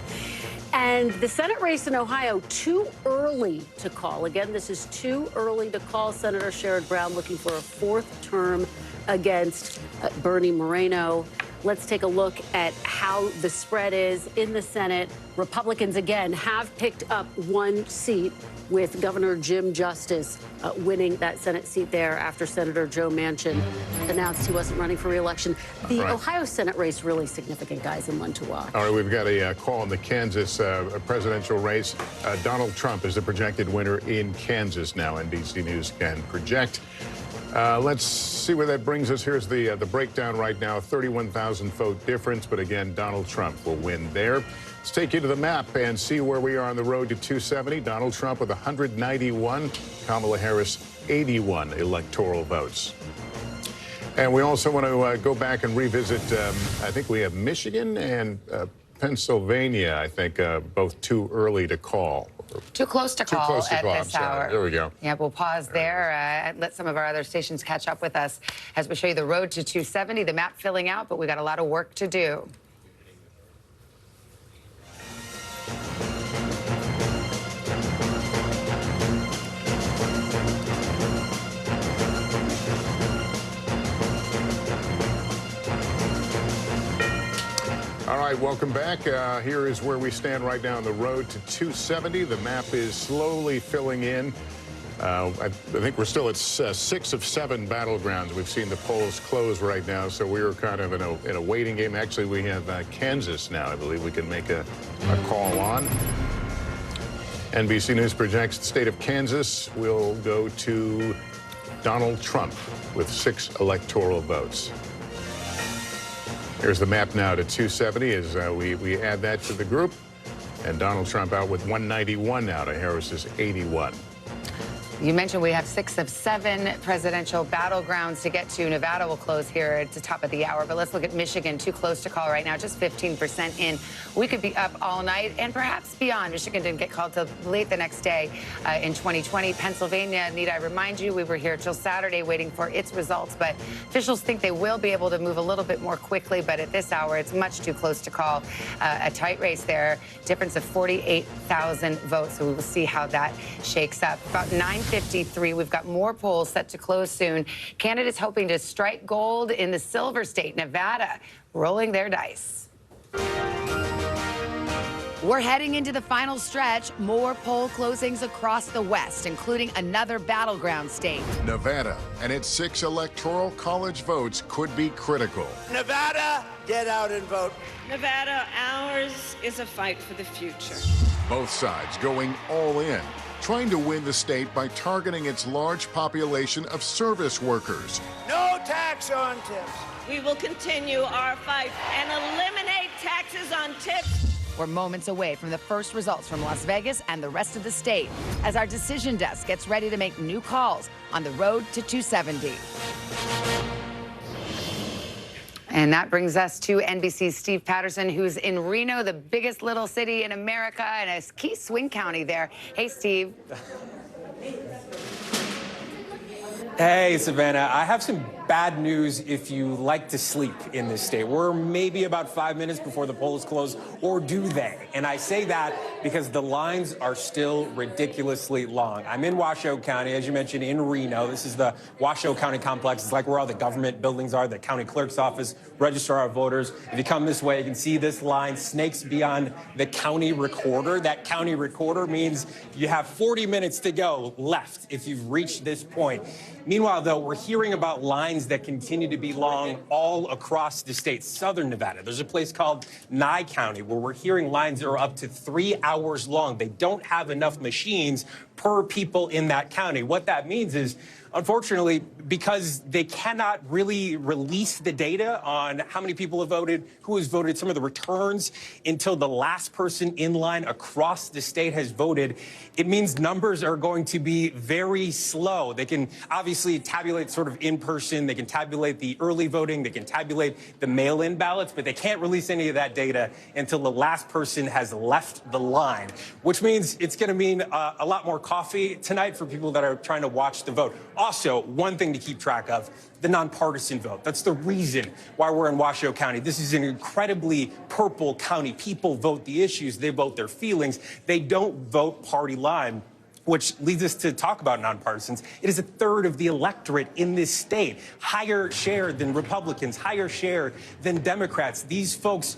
And the Senate race in Ohio, too early to call. Again, this is too early to call. Senator Sherrod Brown looking for a fourth term against Bernie Moreno. Let's take a look at how the spread is in the Senate. Republicans, again, have picked up one seat, with Governor Jim Justice winning that Senate seat there after Senator Joe Manchin announced he wasn't running for re-election. The Ohio Senate race, really significant, guys, and one to watch.
All right, we've got a call in the Kansas presidential race. Donald Trump is the projected winner in Kansas now. NBC News can project. Let's see where that brings us. Here's the breakdown right now. 31,000 vote difference, but again, Donald Trump will win there. Let's take you to the map and see where we are on the road to 270. Donald Trump with 191, Kamala Harris 81 electoral votes. And we also want to go back and revisit, I think we have Michigan and Pennsylvania, I think, both too early to call.
Too close to call at this hour.
There we go.
Yeah, we'll pause there. Let some of our other stations catch up with us as we show you the road to 270, the map filling out, but we got a lot of work to do.
All right, welcome back. Here is where we stand right now on the road to 270. The map is slowly filling in. I think we're still at 6 of 7 battlegrounds. We've seen the polls close right now, so we are kind of in a waiting game. Actually, we have Kansas now. I believe we can make a call on. NBC News projects the state of Kansas will go to Donald Trump with 6 electoral votes. Here's the map now to 270 as we add that to the group. And Donald Trump out with 191 now to Harris's 81.
You mentioned we have 6 of 7 presidential battlegrounds to get to. Nevada will close here at the top of the hour, but let's look at Michigan. Too close to call right now, just 15% in. We could be up all night and perhaps beyond. Michigan didn't get called till late the next day in 2020. Pennsylvania, need I remind you, we were here till Saturday waiting for its results, but officials think they will be able to move a little bit more quickly, but at this hour, it's much too close to call. A tight race there, difference of 48,000 votes, so we will see how that shakes up. About 9:53, we've got more polls set to close soon. Candidates hoping to strike gold in the silver state, Nevada, rolling their dice. We're heading into the final stretch. More poll closings across the West, including another battleground state.
Nevada and its 6 electoral college votes could be critical.
Nevada, get out and vote.
Nevada, ours is a fight for the future.
Both sides going all in, trying to win the state by targeting its large population of service workers.
No tax on tips.
We will continue our fight and eliminate taxes on tips.
We're moments away from the first results from Las Vegas and the rest of the state as our decision desk gets ready to make new calls on the road to 270.
And that brings us to NBC's Steve Patterson, who's in Reno, the biggest little city in America and a key swing county there. Hey, Steve.
Hey, Savannah. I have some bad news if you like to sleep in this state. We're maybe about 5 minutes before the polls close, or do they? And I say that because the lines are still ridiculously long. I'm in Washoe County, as you mentioned, in Reno. This is the Washoe County complex. It's like where all the government buildings are, the county clerk's office, registrar of voters. If you come this way, you can see this line snakes beyond the county recorder. That county recorder means you have 40 minutes to go left if you've reached this point. Meanwhile, though, we're hearing about lines that continue to be long all across the state. Southern Nevada, there's a place called Nye County where we're hearing lines that are up to 3 hours long. They don't have enough machines per people in that county. What that means is, unfortunately, because they cannot really release the data on how many people have voted, who has voted, some of the returns until the last person in line across the state has voted, it means numbers are going to be very slow. They can obviously tabulate sort of in person, they can tabulate the early voting, they can tabulate the mail-in ballots, but they can't release any of that data until the last person has left the line, which means it's going to mean a lot more coffee tonight for people that are trying to watch the vote. Also, one thing to keep track of, the nonpartisan vote. That's the reason why we're in Washoe County. This is an incredibly purple county. People vote the issues. They vote their feelings. They don't vote party line, which leads us to talk about nonpartisans. It is a third of the electorate in this state, higher share than Republicans, higher share than Democrats. These folks,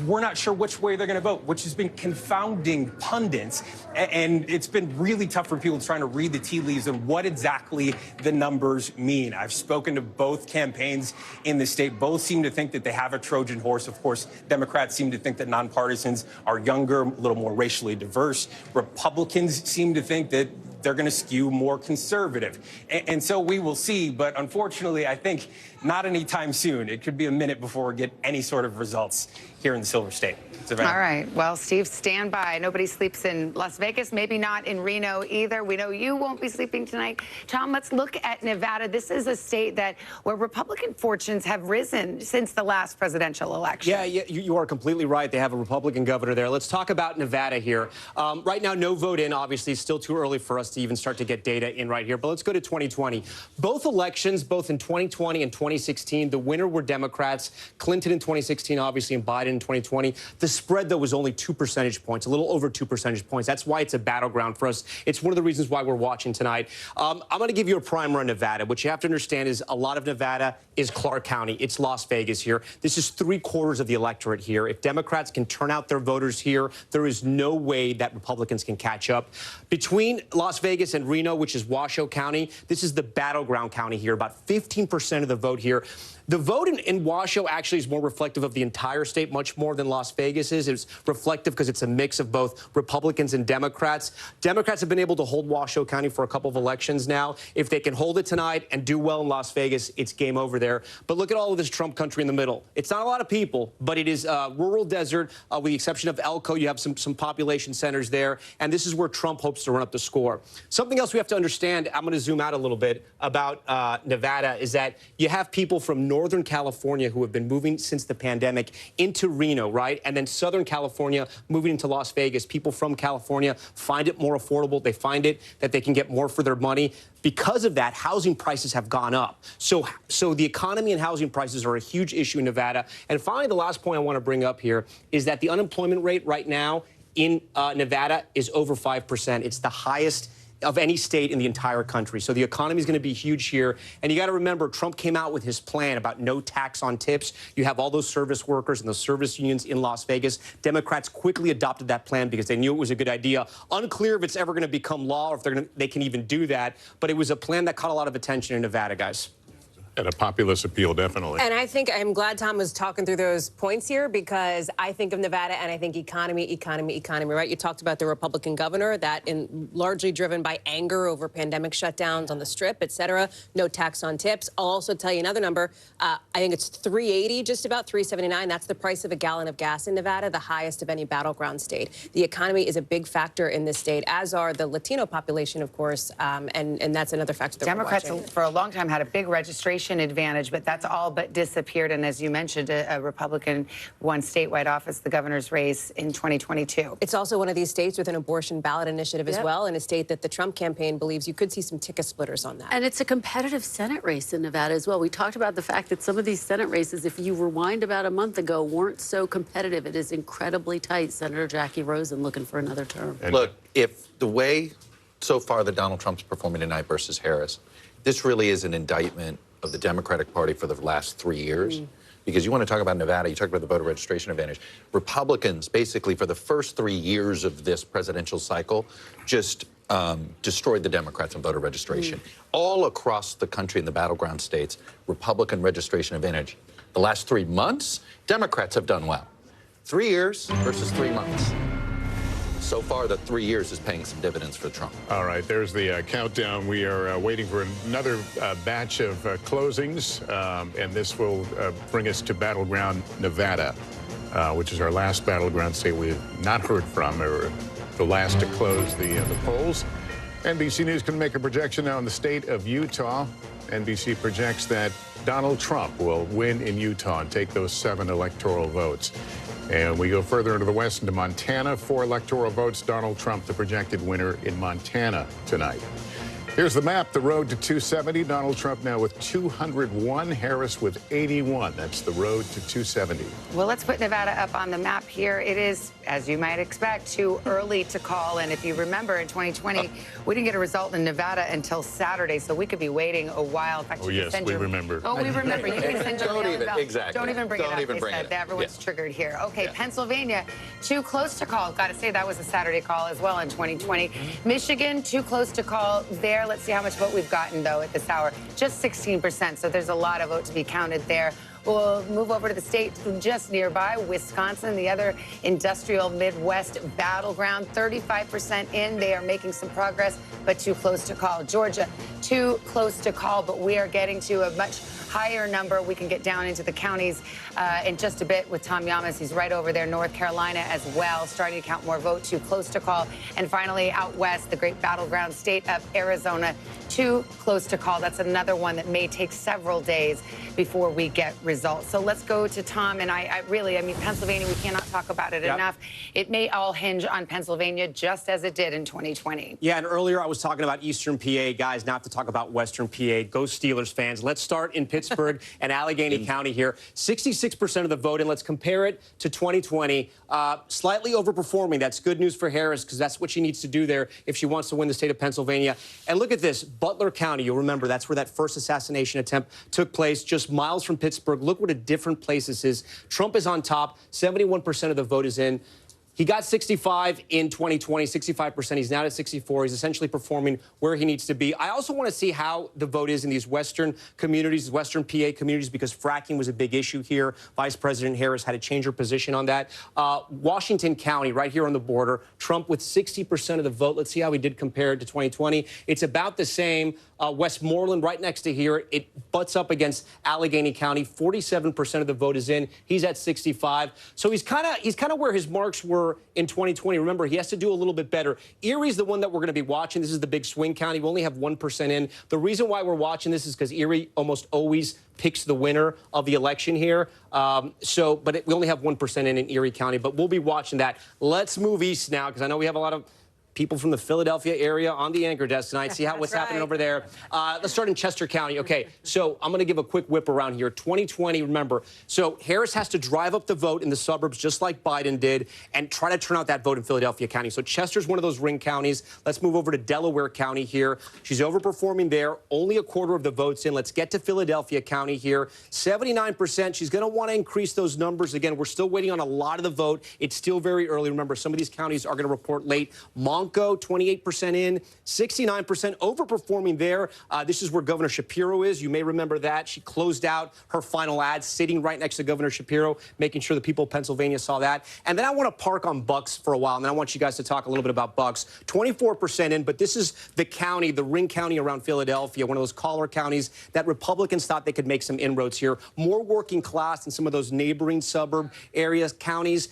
we're not sure which way they're going to vote, which has been confounding pundits. And it's been really tough for people trying to read the tea leaves and what exactly the numbers mean. I've spoken to both campaigns in the state. Both seem to think that they have a Trojan horse. Of course, Democrats seem to think that nonpartisans are younger, a little more racially diverse. Republicans seem to think that they're going to skew more conservative. And so we will see. But unfortunately, I think not anytime soon. It could be a minute before we get any sort of results here in the Silver State. Savannah.
All right. Well, Steve, stand by. Nobody sleeps in Las Vegas, maybe not in Reno either. We know you won't be sleeping tonight. Tom, let's look at Nevada. This is a state where Republican fortunes have risen since the last presidential election.
Yeah, you are completely right. They have a Republican governor there. Let's talk about Nevada here. Right now, no vote in. Obviously, it's still too early for us to even start to get data in right here. But let's go to 2020. Both elections, both in 2020 and 2016, the winner were Democrats. Clinton in 2016, obviously, and Biden in 2020. The spread, though, was only 2 percentage points, a little over 2 percentage points. That's why it's a battleground for us. It's one of the reasons why we're watching tonight. I'm going to give you a primer on Nevada. What you have to understand is a lot of Nevada is Clark County. It's Las Vegas here. This is 3/4 of the electorate here. If Democrats can turn out their voters here, there is no way that Republicans can catch up. Between Las Vegas and Reno, which is Washoe County, this is the battleground county here. About 15% of the vote here. The vote in Washoe actually is more reflective of the entire state, much more than Las Vegas is. It's reflective because it's a mix of both Republicans and Democrats. Democrats have been able to hold Washoe County for a couple of elections now. If they can hold it tonight and do well in Las Vegas, it's game over there. But look at all of this Trump country in the middle. It's not a lot of people, but it is rural desert. With the exception of Elko, you have some population centers there. And this is where Trump hopes to run up the score. Something else we have to understand, I'm going to zoom out a little bit, about Nevada, is that you have people from Northern California who have been moving since the pandemic into Reno, right? And then Southern California moving into Las Vegas. People from California find it more affordable. They find it that they can get more for their money. Because of that, housing prices have gone up. So the economy and housing prices are a huge issue in Nevada. And finally, the last point I want to bring up here is that the unemployment rate right now in Nevada is over 5%. It's the highest of any state in the entire country. So the economy is going to be huge here. And you got to remember, Trump came out with his plan about no tax on tips. You have all those service workers and those service unions in Las Vegas. Democrats quickly adopted that plan because they knew it was a good idea. Unclear if it's ever going to become law or if they can even do that. But it was a plan that caught a lot of attention in Nevada, guys.
And a populist appeal, definitely.
And I think I'm glad Tom was talking through those points here, because I think of Nevada and I think economy, right? You talked about the Republican governor, that largely driven by anger over pandemic shutdowns on the Strip, et cetera. No tax on tips. I'll also tell you another number. I think it's $3.80, just about $3.79. That's the price of a gallon of gas in Nevada, the highest of any battleground state. The economy is a big factor in this state, as are the Latino population, of course, and that's another factor that
Democrats
we're watching.
for a long time had a big registration advantage, but that's all but disappeared. And as you mentioned, a Republican won statewide office, the governor's race in 2022.
It's also one of these states with an abortion ballot initiative as well, and a state that the Trump campaign believes you could see some ticket splitters on that.
And it's a competitive Senate race in Nevada as well. We talked about the fact that some of these Senate races, if you rewind about a month ago, weren't so competitive. It is incredibly tight. Senator Jackie Rosen looking for another term.
Look, if the way so far that Donald Trump's performing tonight versus Harris, this really is an indictment of the Democratic Party for the last 3 years. Because you want to talk about Nevada, you talk about the voter registration advantage. Republicans, basically, for the first 3 years of this presidential cycle, just destroyed the Democrats on voter registration. All across the country in the battleground states, Republican registration advantage. The last 3 months, Democrats have done well. 3 years versus 3 months. So far, the 3 years is paying some dividends for Trump.
All right, there's the countdown. We are waiting for another batch of closings, and this will bring us to battleground Nevada, which is our last battleground state we have not heard from, or the last to close the polls. NBC News can make a projection now in the state of Utah. NBC projects that Donald Trump will win in Utah and take those 7 electoral votes. And we go further into the west, into Montana. 4 electoral votes. Donald Trump, the projected winner in Montana tonight. Here's the map. The road to 270. Donald Trump now with 201. Harris with 81. That's the road to 270.
Well, let's put Nevada up on the map here. It is, as you might expect, too early to call. And if you remember, in 2020, we didn't get a result in Nevada until Saturday, so we could be waiting a while. In fact,
Oh, yes, we remember.
Oh, we remember. You can send your mail bell.
Exactly.
Don't even bring it up. They said that everyone's triggered here. Okay, Pennsylvania, too close to call. Got to say, that was a Saturday call as well in 2020. Michigan, too close to call there. Let's see how much vote we've gotten, though, at this hour. Just 16%, so there's a lot of vote to be counted there. We'll move over to the state just nearby, Wisconsin, the other industrial Midwest battleground. 35% in. They are making some progress, but too close to call. Georgia, too close to call, but we are getting to a much higher number. We can get down into the counties in just a bit with Tom Yamas. He's right over there. North Carolina as well, starting to count more vote, too close to call. And finally, out west, the great battleground state of Arizona, too close to call. That's another one that may take several days before we get results. So let's go to Tom. And I mean, Pennsylvania, we cannot talk about it
Yep.
enough. It may all hinge on Pennsylvania, just as it did in 2020.
Yeah, and earlier I was talking about Eastern PA. Guys, now have to talk about Western PA. Go Steelers fans. Let's start in Pittsburgh and Allegheny County here. 66% of the vote, and let's compare it to 2020. Slightly overperforming. That's good news for Harris because that's what she needs to do there if she wants to win the state of Pennsylvania. And look at this. Butler County, you'll remember, that's where that first assassination attempt took place, just miles from Pittsburgh. Look what a different place this is. Trump is on top. 71% of the vote is in. He got 65 in 2020, 65%. He's now at 64. He's essentially performing where he needs to be. I also want to see how the vote is in these Western communities, Western PA communities, because fracking was a big issue here. Vice President Harris had to change her position on that. Washington County, right here on the border, Trump with 60% of the vote. Let's see how he did compared to 2020. It's about the same. Westmoreland right next to here. It butts up against Allegheny County. 47% of the vote is in. He's at 65. So he's kind of where his marks were in 2020. Remember, he has to do a little bit better. Erie's the one that we're going to be watching. This is the big swing county. We only have 1% in. The reason why we're watching this is because Erie almost always picks the winner of the election here. But we only have 1% in Erie County. But we'll be watching that. Let's move east now because I know we have a lot of people from the Philadelphia area on the anchor desk tonight. See what's happening over there. Let's start in Chester County. Okay, so I'm going to give a quick whip around here. 2020, remember. So Harris has to drive up the vote in the suburbs just like Biden did and try to turn out that vote in Philadelphia County. So Chester's one of those ring counties. Let's move over to Delaware County here. She's overperforming there. Only a quarter of the votes in. Let's get to Philadelphia County here. 79%. She's going to want to increase those numbers. Again, we're still waiting on a lot of the vote. It's still very early. Remember, some of these counties are going to report late. 28% in, 69% overperforming there. This is where Governor Shapiro is. You may remember that. She closed out her final ad sitting right next to Governor Shapiro, making sure the people of Pennsylvania saw that. And then I want to park on Bucks for a while, and then I want you guys to talk a little bit about Bucks. 24% in, but this is the county, the ring county around Philadelphia, one of those collar counties that Republicans thought they could make some inroads here. More working class than some of those neighboring suburb areas, counties.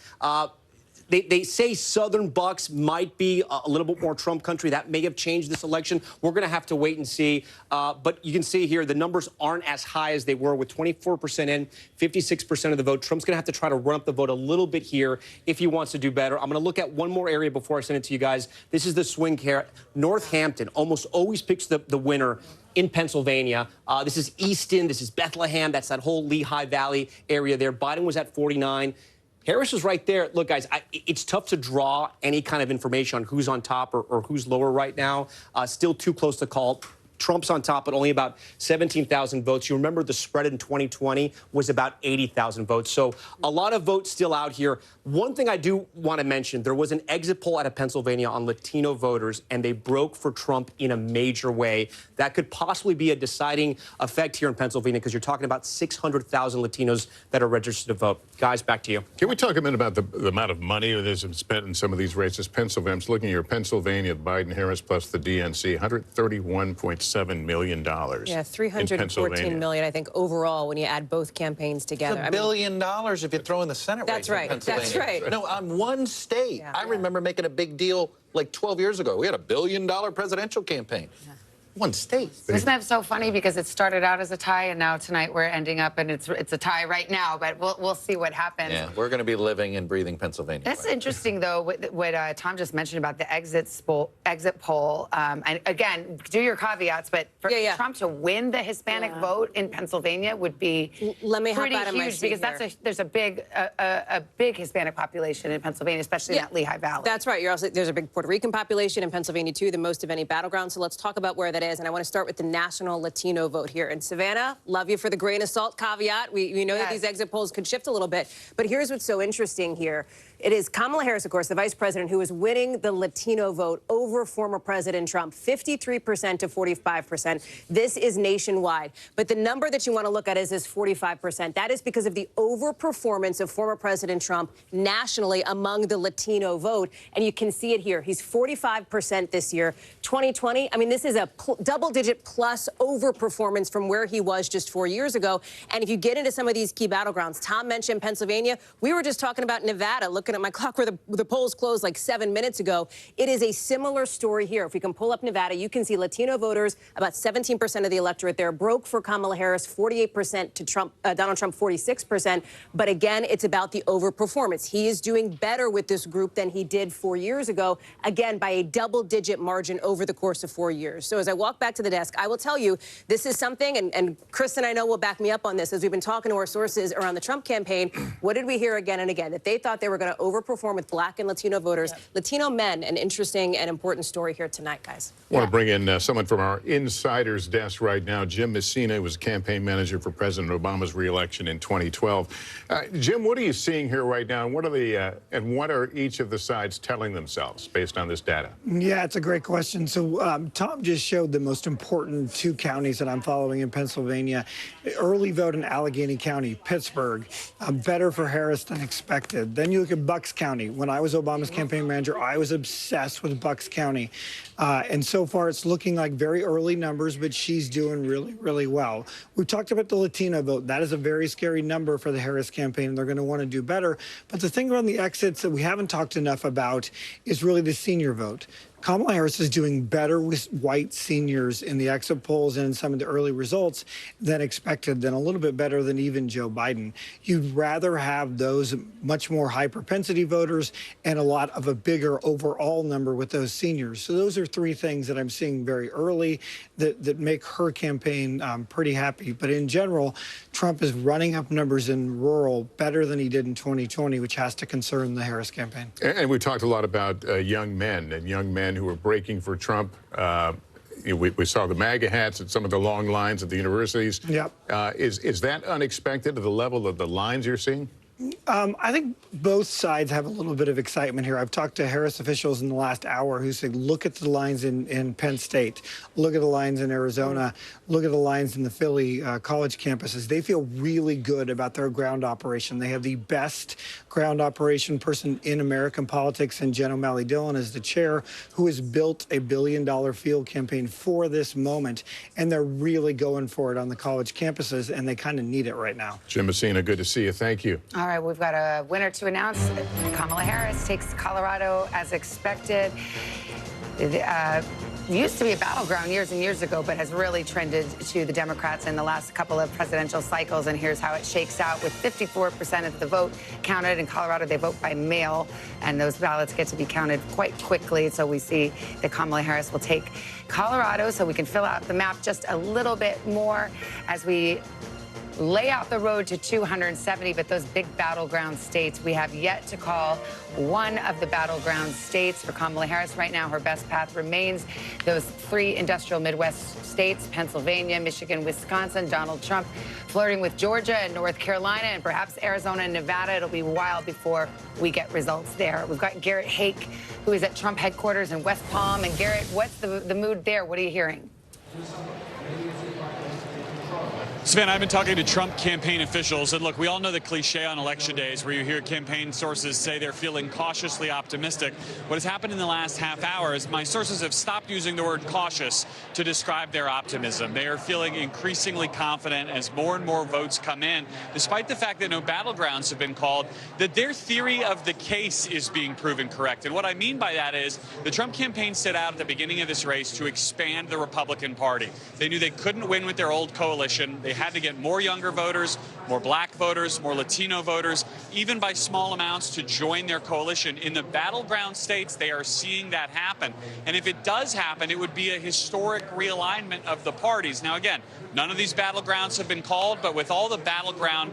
They say Southern Bucks might be a little bit more Trump country. That may have changed this election. We're going to have to wait and see. But you can see here the numbers aren't as high as they were with 24% in, 56% of the vote. Trump's going to have to try to run up the vote a little bit here if he wants to do better. I'm going to look at one more area before I send it to you guys. This is the swing here. Northampton almost always picks the winner in Pennsylvania. This is Easton. This is Bethlehem. That's that whole Lehigh Valley area there. Biden was at 49. Harris is right there. Look, guys, it's tough to draw any kind of information on who's on top or who's lower right now. Still too close to call. Trump's on top, but only about 17,000 votes. You remember the spread in 2020 was about 80,000 votes. So a lot of votes still out here. One thing I do want to mention, there was an exit poll out of Pennsylvania on Latino voters, and they broke for Trump in a major way. That could possibly be a deciding effect here in Pennsylvania because you're talking about 600,000 Latinos that are registered to vote. Guys, back to you.
Can we talk a minute about the amount of money that has been spent in some of these races? Pennsylvania, I'm just looking here, Pennsylvania, Biden, Harris, plus the DNC, $131.7 million.
Yeah, $314 million, I think, overall, when you add both campaigns together.
It's $1 billion if you throw in the Senate race.
That's right. That's right.
No, on one state. Yeah. I remember making a big deal like 12 years ago. We had $1 billion presidential campaign. Yeah. One state.
Isn't that so funny? Because it started out as a tie, and now tonight we're ending up, and it's a tie right now. But we'll see what happens.
Yeah, we're going to be living and breathing Pennsylvania.
That's interesting, though, what Tom just mentioned about the exit poll. And again, do your caveats, but for Trump to win the Hispanic vote in Pennsylvania would be pretty huge because there's a big Hispanic population in Pennsylvania, especially in that Lehigh Valley.
That's right. There's a big Puerto Rican population in Pennsylvania too, the most of any battleground. So let's talk about where that is, and I want to start with the national Latino vote here. And Savannah, love you for the grain of salt caveat. We know that these exit polls could shift a little bit, but here's what's so interesting here. It is Kamala Harris, of course, the vice president, who is winning the Latino vote over former President Trump, 53% to 45%. This is nationwide. But the number that you want to look at is this 45%. That is because of the overperformance of former President Trump nationally among the Latino vote. And you can see it here. He's 45% this year. 2020, I mean, this is a
double-digit plus overperformance from where he was just 4 years ago. And if you get into some of these key battlegrounds, Tom mentioned Pennsylvania. We were just talking about Nevada, looking at my clock where the polls closed like 7 minutes ago. It is a similar story here. If we can pull up Nevada, you can see Latino voters, about 17% of the electorate there, broke for Kamala Harris, 48% to Donald Trump, 46%. But again, it's about the overperformance. He is doing better with this group than he did 4 years ago, again, by a double-digit margin over the course of 4 years. So as I walk back to the desk, I will tell you, this is something, and Chris and I know will back me up on this, as we've been talking to our sources around the Trump campaign. What did we hear again and again? That they thought they were going to overperform with Black and Latino voters. Yep. Latino men, an interesting and important story here tonight, guys.
I want to bring in someone from our insider's desk right now. Jim Messina was campaign manager for President Obama's re-election in 2012. Jim, what are you seeing here right now, and what are each of the sides telling themselves based on this data?
Yeah, it's a great question. So Tom just showed the most important two counties that I'm following in Pennsylvania. Early vote in Allegheny County, Pittsburgh, better for Harris than expected. Then you look at Bucks County. When I was Obama's campaign manager, I was obsessed with Bucks County. And so far, it's looking like very early numbers, but she's doing really, really well. We talked about the Latino vote. That is a very scary number for the Harris campaign, and they're going to want to do better. But the thing around the exits that we haven't talked enough about is really the senior vote. Kamala Harris is doing better with white seniors in the exit polls and in some of the early results than expected, than a little bit better than even Joe Biden. You'd rather have those much more high propensity voters and a lot of a bigger overall number with those seniors. So those are three things that I'm seeing very early that make her campaign pretty happy. But in general, Trump is running up numbers in rural better than he did in 2020, which has to concern the Harris campaign.
And we talked a lot about young men who were breaking for Trump. We saw the MAGA hats at some of the long lines at the universities.
Yep.
Is that unexpected, the level of the lines you're seeing?
I think both sides have a little bit of excitement here. I've talked to Harris officials in the last hour who say, look at the lines in Penn State, look at the lines in Arizona, look at the lines in the Philly college campuses. They feel really good about their ground operation. They have the best ground operation person in American politics, and Jen O'Malley Dillon is the chair, who has built a billion-dollar field campaign for this moment, and they're really going for it on the college campuses, and they kind of need it right now.
Jim Messina, good to see you. Thank you.
All right, we've got a winner to announce. Kamala Harris takes Colorado as expected. It used to be a battleground years and years ago, but has really trended to the Democrats in the last couple of presidential cycles. And here's how it shakes out. With 54% of the vote counted in Colorado, they vote by mail, and those ballots get to be counted quite quickly. So we see that Kamala Harris will take Colorado, so we can fill out the map just a little bit more as we lay out the road to 270, but those big battleground states, we have yet to call one of the battleground states for Kamala Harris. Right now, her best path remains those three industrial Midwest states, Pennsylvania, Michigan, Wisconsin. Donald Trump flirting with Georgia and North Carolina and perhaps Arizona and Nevada. It'll be a while before we get results there. We've got Garrett Hake, who is at Trump headquarters in West Palm. And Garrett, what's the mood there? What are you hearing?
Savannah, I've been talking to Trump campaign officials, and look, we all know the cliche on election days where you hear campaign sources say they're feeling cautiously optimistic. What has happened in the last half hour is my sources have stopped using the word cautious to describe their optimism. They are feeling increasingly confident as more and more votes come in, despite the fact that no battlegrounds have been called, that their theory of the case is being proven correct. And what I mean by that is the Trump campaign set out at the beginning of this race to expand the Republican Party. They knew they couldn't win with their old coalition. They had to get more younger voters, more black voters, more Latino voters, even by small amounts, to join their coalition. In the battleground states, they are seeing that happen. And if it does happen, it would be a historic realignment of the parties. Now, again, none of these battlegrounds have been called, but with all the battleground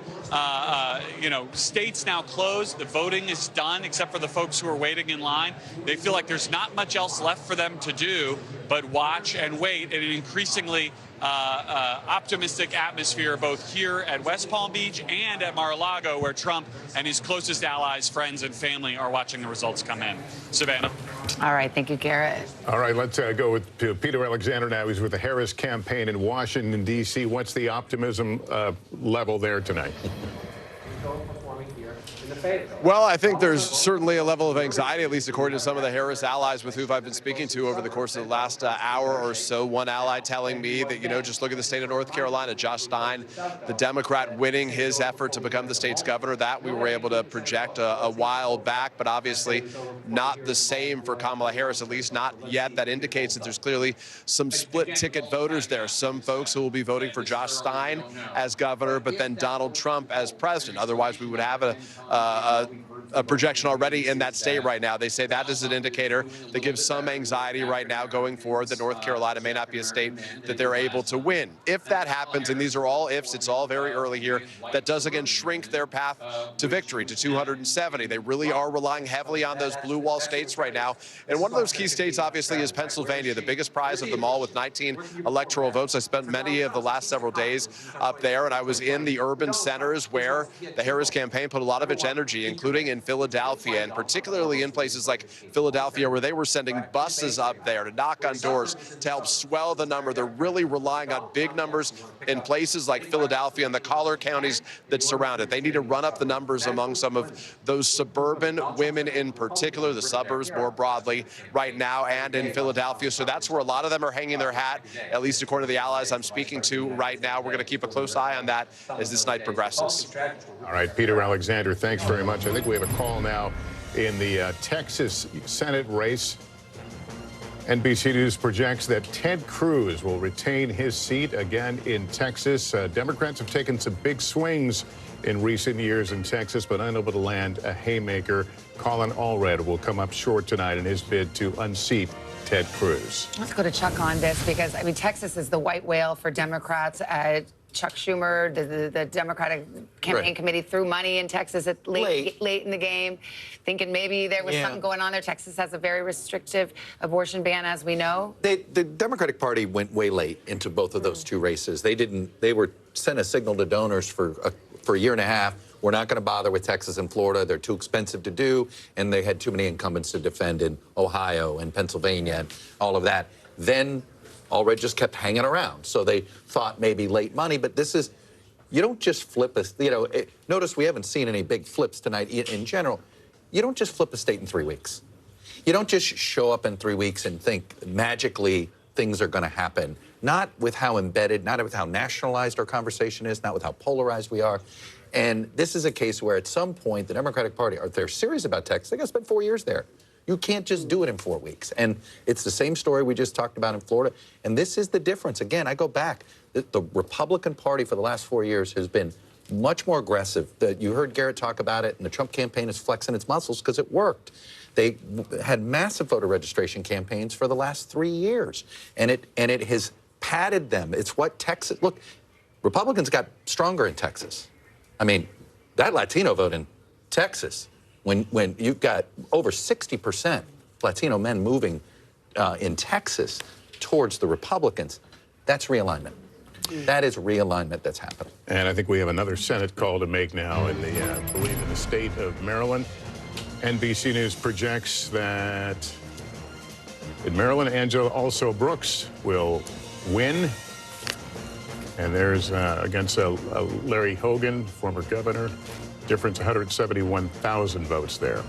states now closed, the voting is done, except for the folks who are waiting in line. They feel like there's not much else left for them to do but watch and wait in an increasingly optimistic atmosphere, both here at West Palm Beach and at Mar-a-Lago, where Trump and his closest allies, friends, and family are watching the results come in. Savannah.
All right. Thank you, Garrett.
All right. Let's go with Peter Alexander now. He's with the Harris campaign in Washington, D.C. What's the optimism level there tonight?
we hear in the favor?
Well, I think there's certainly a level of anxiety, at least according to some of the Harris allies with who I've been speaking to over the course of the last hour or so. One ally telling me that, just look at the state of North Carolina, Josh Stein, the Democrat winning his effort to become the state's governor. That we were able to project a while back, but obviously not the same for Kamala Harris, at least not yet. That indicates that there's clearly some split ticket voters there. Some folks who will be voting for Josh Stein as governor, but then Donald Trump as president. Otherwise, we would have a projection already in that state right now. They say that is an indicator that gives some anxiety right now going forward that North Carolina may not be a state that they're able to win. If that happens, and these are all ifs, it's all very early here, that does again shrink their path to victory to 270. They really are relying heavily on those blue wall states right now. And one of those key states, obviously, is Pennsylvania, the biggest prize of them all with 19 electoral votes. I spent many of the last several days up there, and I was in the urban centers where the Harris campaign put a lot of its energy, including in Philadelphia, and particularly in places like Philadelphia, where they were sending buses up there to knock on doors to help swell the number. They're really relying on big numbers in places like Philadelphia and the collar counties that surround it. They need to run up the numbers among some of those suburban women in particular, the suburbs more broadly right now, and in Philadelphia. So that's where a lot of them are hanging their hat, at least according to the allies I'm speaking to right now. We're going to keep a close eye on that as this night progresses.
All right, Peter Alexander, thanks very much. I think we have a call now in the Texas Senate race. NBC News projects that Ted Cruz will retain his seat again in Texas. Democrats have taken some big swings in recent years in Texas, but unable to land a haymaker. Colin Allred will come up short tonight in his bid to unseat Ted Cruz.
Let's go to Chuck on this because, Texas is the white whale for Democrats. Chuck Schumer, the Democratic campaign committee, threw money in Texas at late in the game, thinking maybe there was something going on there. Texas has a very restrictive abortion ban, as we know.
The Democratic Party went way late into both of those two races. They were sent a signal to donors for a year and a half. We're not going to bother with Texas and Florida. They're too expensive to do, and they had too many incumbents to defend in Ohio and Pennsylvania and all of that. Then Allred just kept hanging around. So they thought maybe late money, but this is, you don't just flip a, notice we haven't seen any big flips tonight in general. You don't just flip a state in 3 weeks. You don't just show up in 3 weeks and think magically things are going to happen. Not with how embedded, not with how nationalized our conversation is, not with how polarized we are. And this is a case where at some point the Democratic Party, if they're serious about Texas, they got to spend 4 years there. You can't just do it in 4 weeks. And it's the same story we just talked about in Florida. And this is the difference. Again, I go back. The Republican Party for the last 4 years has been much more aggressive. You heard Garrett talk about it, and the Trump campaign is flexing its muscles because it worked. They had massive voter registration campaigns for the last 3 years. And it has padded them. It's what Texas, look, Republicans got stronger in Texas. I mean, that Latino vote in Texas, when you've got over 60% Latino men moving in Texas towards the Republicans, that's realignment. That is realignment that's happening.
And I think we have another Senate call to make now in the, I believe, in the state of Maryland. NBC News projects that in Maryland, Angela also Brooks will win. And there's against Larry Hogan, former governor, difference 171,000 votes there.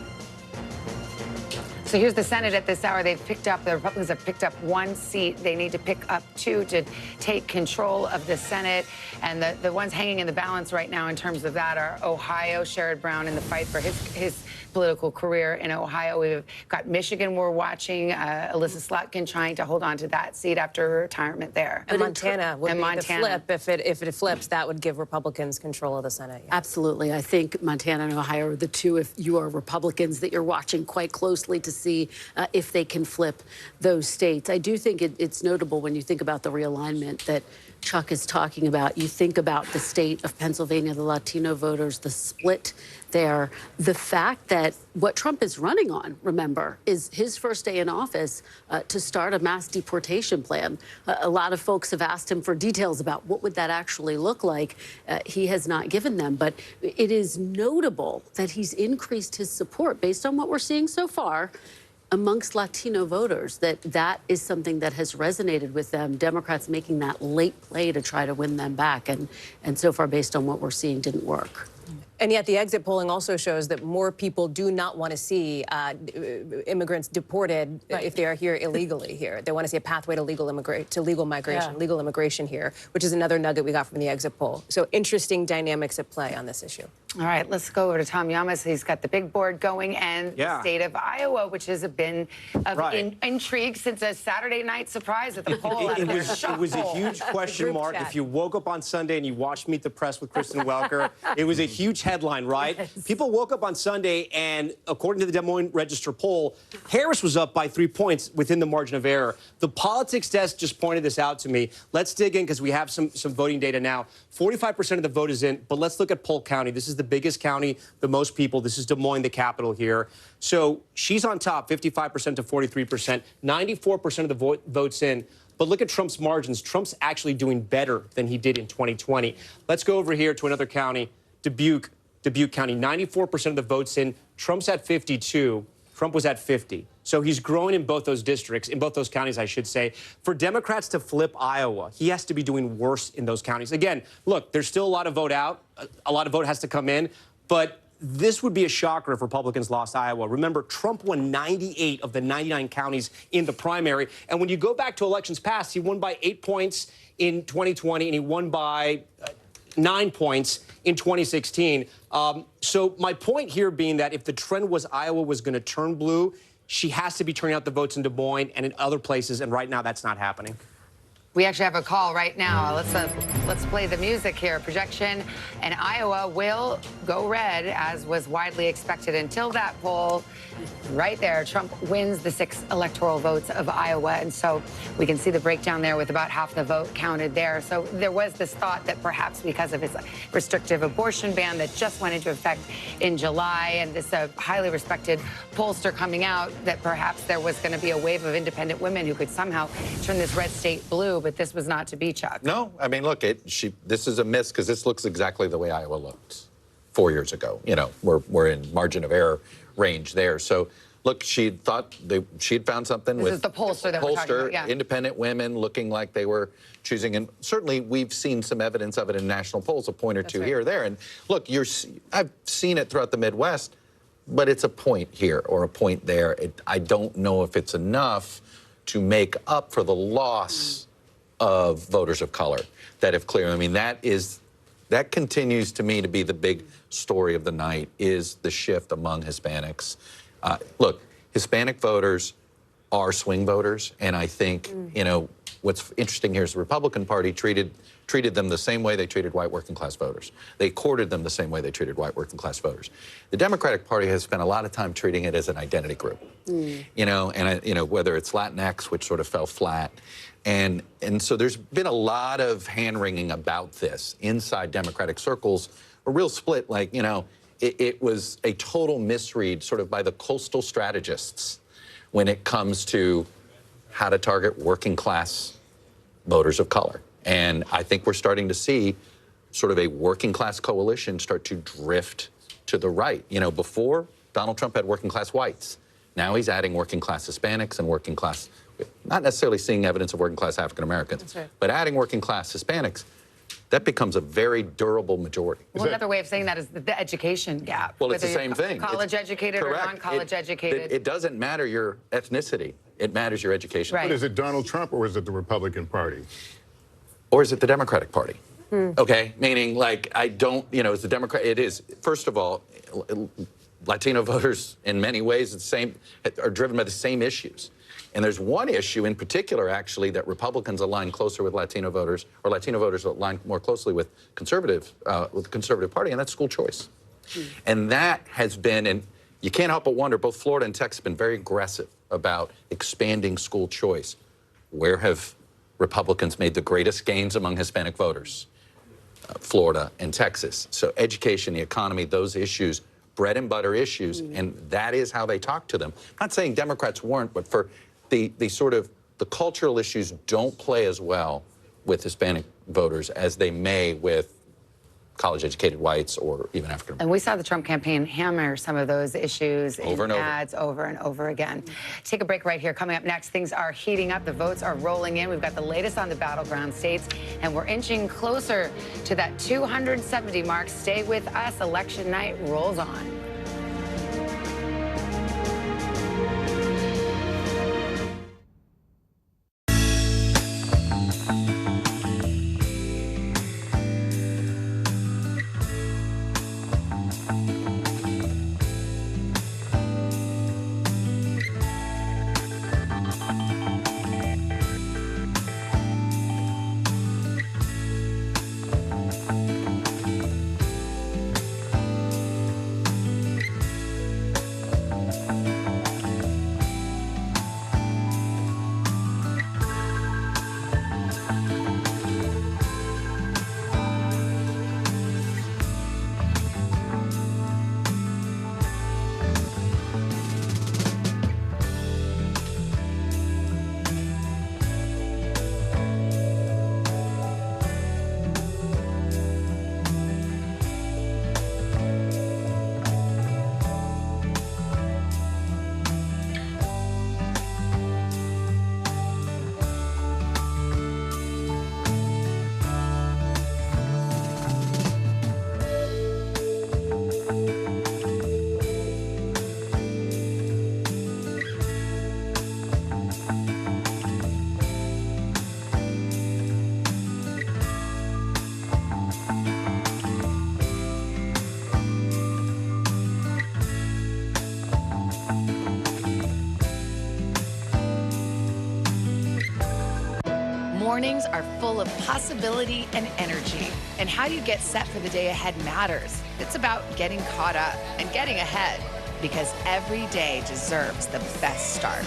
So here's the Senate at this hour. The Republicans have picked up 1 seat. They need to pick up 2 to take control of the Senate. And the ones hanging in the balance right now in terms of that are Ohio, Sherrod Brown in the fight for his political career in Ohio. We've got Michigan we're watching, Alyssa Slotkin trying to hold on to that seat after her retirement there.
And Montana would be the flip. If it flips, that would give Republicans control of the Senate. Yeah.
Absolutely. I think Montana and Ohio are the two, if you are Republicans, that you're watching quite closely to see if they can flip those states. I do think it's notable when you think about the realignment that Chuck is talking about. You think about the state of Pennsylvania, the Latino voters, the split there, the fact that what Trump is running on, remember, is his first day in office to start a mass deportation plan. A lot of folks have asked him for details about what would that actually look like. He has not given them, but it is notable that he's increased his support based on what we're seeing so far amongst Latino voters, that is something that has resonated with them. Democrats making that late play to try to win them back. And so far, based on what we're seeing, didn't work.
And yet the exit polling also shows that more people do not want to see immigrants deported if they are here illegally here. They want to see a pathway to legal immigration here, which is another nugget we got from the exit poll. So interesting dynamics at play on this issue.
All right, let's go over to Tom Yamas. He's got the big board going, and the state of Iowa, which has been of intrigue since a Saturday night surprise with the poll.
It was a huge question mark. If you woke up on Sunday and you watched Meet the Press with Kristen Welker, it was a huge headline, right? Yes. People woke up on Sunday, and according to the Des Moines Register poll, Harris was up by 3 points within the margin of error. The politics desk just pointed this out to me. Let's dig in because we have some voting data now. 45% of the vote is in, but let's look at Polk County. This is the biggest county, the most people. This is Des Moines, the capital here. So she's on top, 55% to 43%, 94% of the votes in. But look at Trump's margins. Trump's actually doing better than he did in 2020. Let's go over here to another county, Dubuque County, 94% of the votes in. Trump's at 52. Trump was at 50. So he's growing in both those districts, in both those counties, I should say. For Democrats to flip Iowa, he has to be doing worse in those counties. Again, look, there's still a lot of vote out. A lot of vote has to come in. But this would be a shocker if Republicans lost Iowa. Remember, Trump won 98 of the 99 counties in the primary. And when you go back to elections past, he won by 8 points in 2020, and he won by 9 points in 2016. So my point here being that if the trend was Iowa was going to turn blue, she has to be turning out the votes in Des Moines and in other places, and right now that's not happening.
We actually have a call right now. Let's play the music here. Projection, and Iowa will go red, as was widely expected until that poll. Right there, Trump wins the 6 electoral votes of Iowa, and so we can see the breakdown there with about half the vote counted there. So there was this thought that perhaps because of his restrictive abortion ban that just went into effect in July, and this highly respected pollster coming out, that perhaps there was going to be a wave of independent women who could somehow turn this red state blue. But this was not to be, Chuck.
No, I mean, look, this is a miss because this looks exactly the way Iowa looked 4 years ago. You know, we're in margin of error range there. So, look, she thought she had found something
this
with
is the pollster that we're talking about, yeah.
Independent women looking like they were choosing, and certainly we've seen some evidence of it in national polls, a point or two here or there. And look, I've seen it throughout the Midwest, but it's a point here or a point there. I don't know if it's enough to make up for the loss of voters of color that have cleared. I mean, that continues to me to be the big story of the night, is the shift among Hispanics. Look, Hispanic voters are swing voters, and I think, you know, what's interesting here is the Republican Party treated them the same way they treated white working class voters. They courted them the same way they treated white working class voters. The Democratic Party has spent a lot of time treating it as an identity group. You know, and you know, whether it's Latinx, which sort of fell flat, and so there's been a lot of hand-wringing about this inside Democratic circles, a real split. Like, you know, it was a total misread sort of by the coastal strategists when it comes to how to target working class voters of color. And I think we're starting to see sort of a working class coalition start to drift to the right. You know, before, Donald Trump had working class whites. Now he's adding working class Hispanics and working class, not necessarily seeing evidence of working class African Americans, but adding working class Hispanics. That becomes a very durable majority.
Well, another way of saying that is the education gap.
Well, it's the same thing.
College educated or non-college educated.
It doesn't matter your ethnicity. It matters your education.
But is it Donald Trump or is it the Republican Party?
Or is it the Democratic Party? Okay, meaning, like, I don't, you know, it's the Democrat. It is, first of all, Latino voters in many ways are driven by the same issues. And there's one issue in particular, actually, that Republicans align closer with Latino voters, or Latino voters align more closely with the Conservative Party, and that's school choice. And that has been, and you can't help but wonder, both Florida and Texas have been very aggressive about expanding school choice. Where have Republicans made the greatest gains among Hispanic voters? Florida and Texas. So education, the economy, those issues, bread and butter issues, and that is how they talk to them. I'm not saying Democrats weren't, but for the sort of the cultural issues don't play as well with Hispanic voters as they may with college-educated whites or even African Americans.
And we saw the Trump campaign hammer some of those issues
Over
in
and over.
ads over and over again. Take a break right here. Coming up next, things are heating up. The votes are rolling in. We've got the latest on the battleground states, and we're inching closer to that 270 mark. Stay with us. Election night rolls on.
Mornings are full of possibility and energy, and how you get set for the day ahead matters. It's about getting caught up and getting ahead, because every day deserves the best start.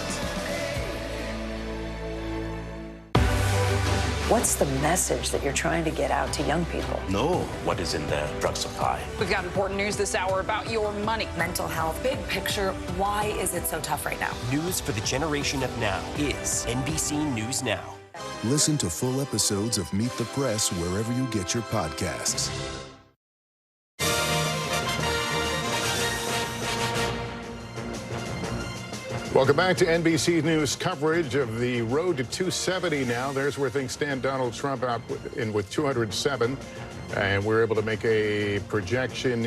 What's the message that you're trying to get out to young people?
Know what is in the drug supply.
We've got important news this hour about your money.
Mental health, big picture, why is it so tough right now?
News for the generation of now is NBC News Now.
Listen to full episodes of Meet the Press wherever you get your podcasts.
Welcome back to NBC News coverage of the road to 270 now. There's where things stand. Donald Trump out with 207. And we're able to make a projection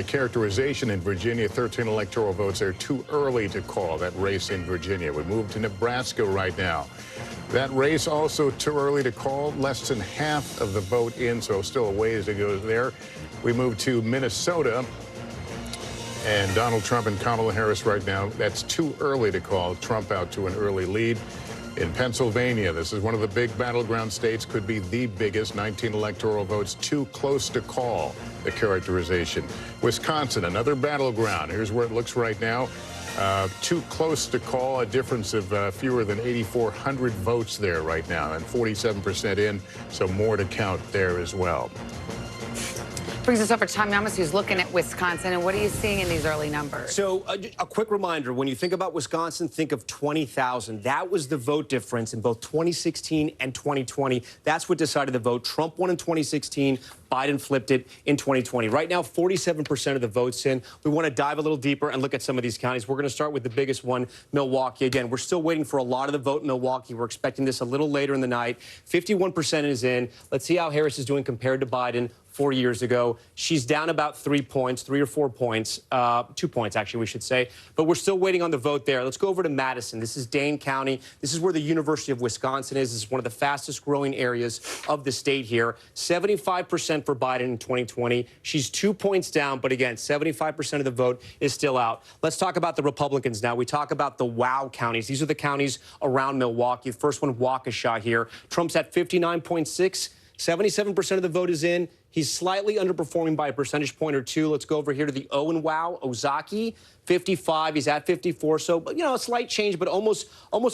characterization in Virginia. 13 electoral votes. They're too early to call that race in Virginia. We move to Nebraska right now. That race also too early to call. Less than half of the vote in, so still a ways to go there. We move to Minnesota. And Donald Trump and Kamala Harris right now, that's too early to call. Trump out to an early lead. In Pennsylvania, this is one of the big battleground states, could be the biggest, 19 electoral votes, too close to call, the characterization. Wisconsin, another battleground. Here's where it looks right now. Too close to call, a difference of fewer than 8,400 votes there right now, and 47% in, so more to count there as well.
Brings us over to Tom Yamas, who's looking at Wisconsin. And what are you seeing in these early numbers?
So a quick reminder, when you think about Wisconsin, think of 20,000. That was the vote difference in both 2016 and 2020. That's what decided the vote. Trump won in 2016. Biden flipped it in 2020. Right now, 47% of the votes in. We want to dive a little deeper and look at some of these counties. We're going to start with the biggest one, Milwaukee. Again, we're still waiting for a lot of the vote in Milwaukee. We're expecting this a little later in the night. 51% is in. Let's see how Harris is doing compared to Biden 4 years ago. She's down about 3 points, 3 or 4 points, 2 points, actually, we should say. But we're still waiting on the vote there. Let's go over to Madison. This is Dane County. This is where the University of Wisconsin is. This is one of the fastest growing areas of the state here. 75% for Biden in 2020. She's 2 points down, but again, 75% of the vote is still out. Let's talk about the Republicans now. We talk about the WOW counties. These are the counties around Milwaukee. The first one, Waukesha here. Trump's at 59.6. 77% of the vote is in. He's slightly underperforming by a percentage point or two. Let's go over here to the O and WOW, Ozaki, 55. He's at 54. So, a slight change, but almost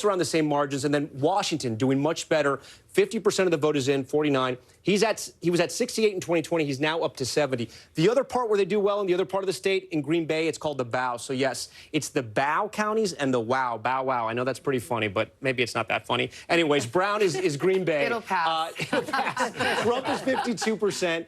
around the same margins. And then Washington doing much better. 50% of the vote is in, 49. He was at 68 in 2020. He's now up to 70. The other part where they do well in the other part of the state, in Green Bay, it's called the BOW. So, yes, it's the BOW counties and the WOW. Bow wow. I know that's pretty funny, but maybe it's not that funny. Anyways, Brown is Green Bay.
It'll pass.
It'll pass. Trump is 52%.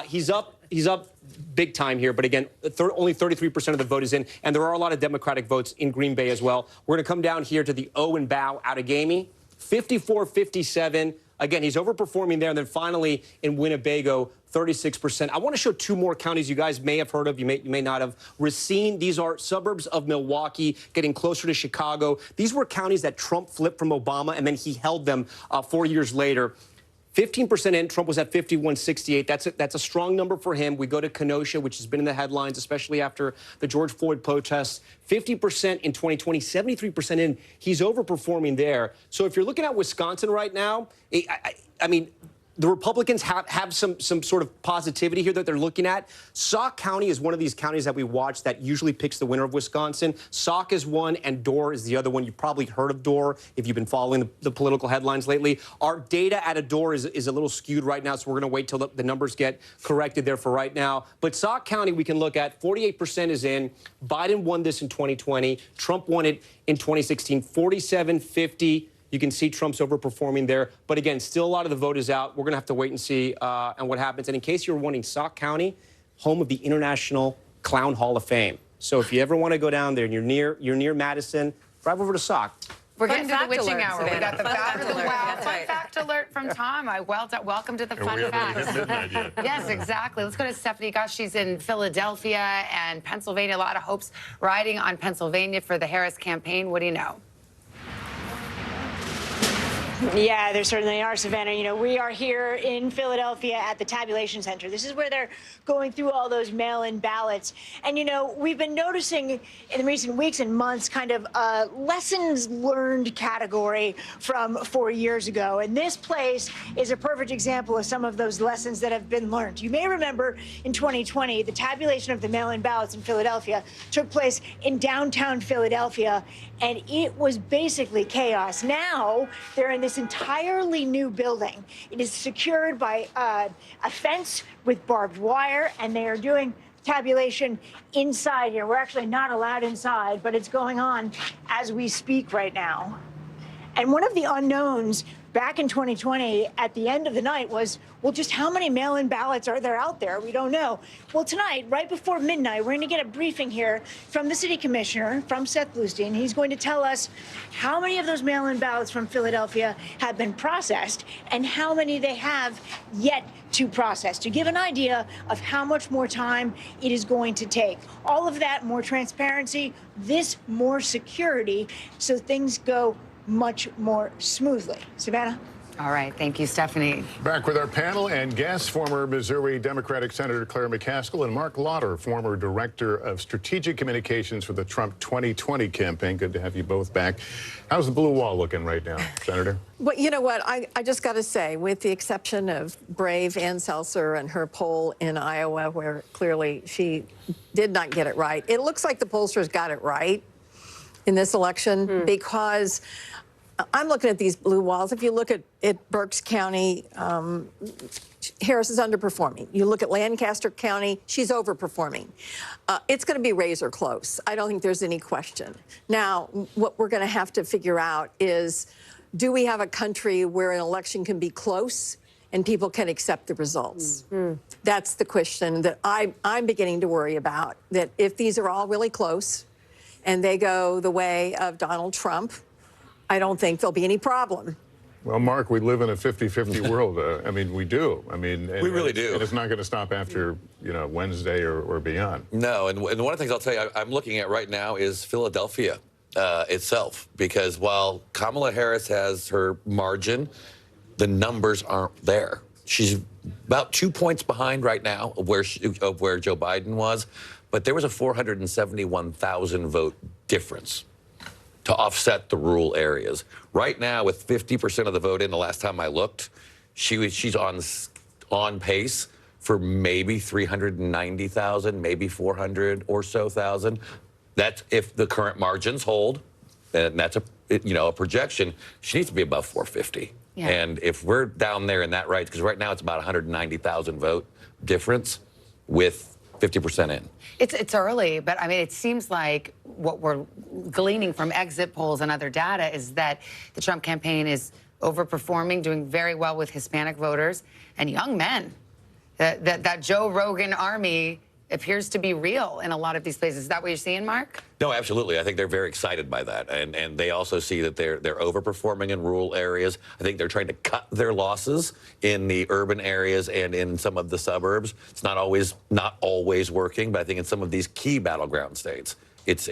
He's up big time here, but again, only 33% of the vote is in, and there are a lot of Democratic votes in Green Bay as well. We're going to come down here to the Owen Bow Outagamie, 54-57. Again, he's overperforming there, and then finally in Winnebago, 36%. I want to show two more counties you guys may have heard of, you may not have. Racine, these are suburbs of Milwaukee, getting closer to Chicago. These were counties that Trump flipped from Obama, and then he held them 4 years later. 15% in. Trump was at 51-68. That's a strong number for him. We go to Kenosha, which has been in the headlines, especially after the George Floyd protests. 50% in 2020, 73% in. He's overperforming there. So if you're looking at Wisconsin right now, I mean, the Republicans have some sort of positivity here that they're looking at. Sauk County is one of these counties that we watch that usually picks the winner of Wisconsin. Sauk is one, and Dorr is the other one. You've probably heard of Dorr if you've been following the political headlines lately. Our data out of Dorr is a little skewed right now, so we're going to wait till the numbers get corrected there for right now. But Sauk County we can look at. 48% is in. Biden won this in 2020. Trump won it in 2016. 47-50. You can see Trump's overperforming there. But again, still a lot of the vote is out. We're going to have to wait and see and what happens. And in case you're wondering, Sauk County, home of the International Clown Hall of Fame. So if you ever want to go down there and you're near Madison, drive over to Sauk.
We're getting to the witching hour.
Savannah.
We got the fact alert. Wow, fun
right.
fact alert from Tom. Welcome to the fun facts. Yes, exactly. Let's go to Stephanie. Gosh, she's in Philadelphia and Pennsylvania. A lot of hopes riding on Pennsylvania for the Harris campaign. What do you know?
Yeah, there certainly are, Savannah. You know, we are here in Philadelphia at the tabulation center. This is where they're going through all those mail-in ballots. And, you know, we've been noticing in recent weeks and months kind of a lessons learned category from 4 years ago. And this place is a perfect example of some of those lessons that have been learned. You may remember in 2020, the tabulation of the mail-in ballots in Philadelphia took place in downtown Philadelphia, and it was basically chaos. Now they're in this entirely new building. It is secured by a fence with barbed wire, and they are doing tabulation inside here. We're actually not allowed inside, but it's going on as we speak right now. And one of the unknowns back in 2020 at the end of the night was, well, just how many mail-in ballots are there out there? We don't know. Well, tonight, right before midnight, we're going to get a briefing here from the city commissioner, from Seth Bluestein. He's going to tell us how many of those mail-in ballots from Philadelphia have been processed and how many they have yet to process, to give an idea of how much more time it is going to take. All of that, more transparency, this more security, so things go much more smoothly. Savannah?
All right. Thank you, Stephanie.
Back with our panel and guests, former Missouri Democratic Senator Claire McCaskill and Mark Lauder, former Director of Strategic Communications for the Trump 2020 campaign. Good to have you both back. How's the blue wall looking right now, Senator?
Well, you know what? I just got to say, with the exception of brave Ann Seltzer and her poll in Iowa, where clearly she did not get it right, it looks like the pollsters got it right in this election because I'm looking at these blue walls. If you look at Berks County, Harris is underperforming. You look at Lancaster County, she's overperforming. It's going to be razor close. I don't think there's any question. Now, what we're going to have to figure out is, do we have a country where an election can be close and people can accept the results? That's the question that I'm beginning to worry about, that if these are all really close and they go the way of Donald Trump, I don't think there'll be any problem.
Well, Mark, we live in a 50-50 world. I mean, we do. I mean,
we really do.
And it's not going to stop after, you know, Wednesday or beyond.
No, and one of the things I'll tell you I'm looking at right now is Philadelphia itself, because while Kamala Harris has her margin, the numbers aren't there. She's about 2 points behind right now of where Joe Biden was, but there was a 471,000 vote difference to offset the rural areas. Right now, with 50% of the vote in, the last time I looked, she's on pace for maybe 390,000, maybe 400 or so thousand. That's if the current margins hold, and that's a projection. She needs to be above 450. Yeah. And if we're down there in that right, because right now it's about 190,000 vote difference with 50% in.
It's early, but I mean, it seems like what we're gleaning from exit polls and other data is that the Trump campaign is overperforming, doing very well with Hispanic voters and young men. that Joe Rogan army appears to be real in a lot of these places. Is that what you're seeing, Mark?
No, absolutely. I think they're very excited by that, and they also see that they're overperforming in rural areas. I think they're trying to cut their losses in the urban areas and in some of the suburbs. It's not always working, but I think in some of these key battleground states, it's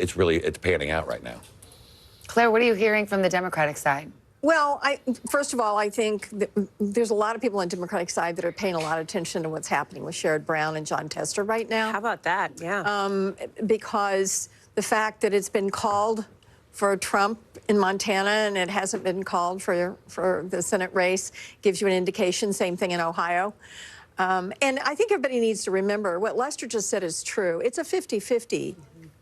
panning out right now.
Claire, what are you hearing from the Democratic side?
Well, first of all, I think there's a lot of people on the Democratic side that are paying a lot of attention to what's happening with Sherrod Brown and John Tester right now.
How about that? Yeah.
Because the fact that it's been called for Trump in Montana and it hasn't been called for the Senate race gives you an indication. Same thing in Ohio. And I think everybody needs to remember what Lester just said is true. It's a 50-50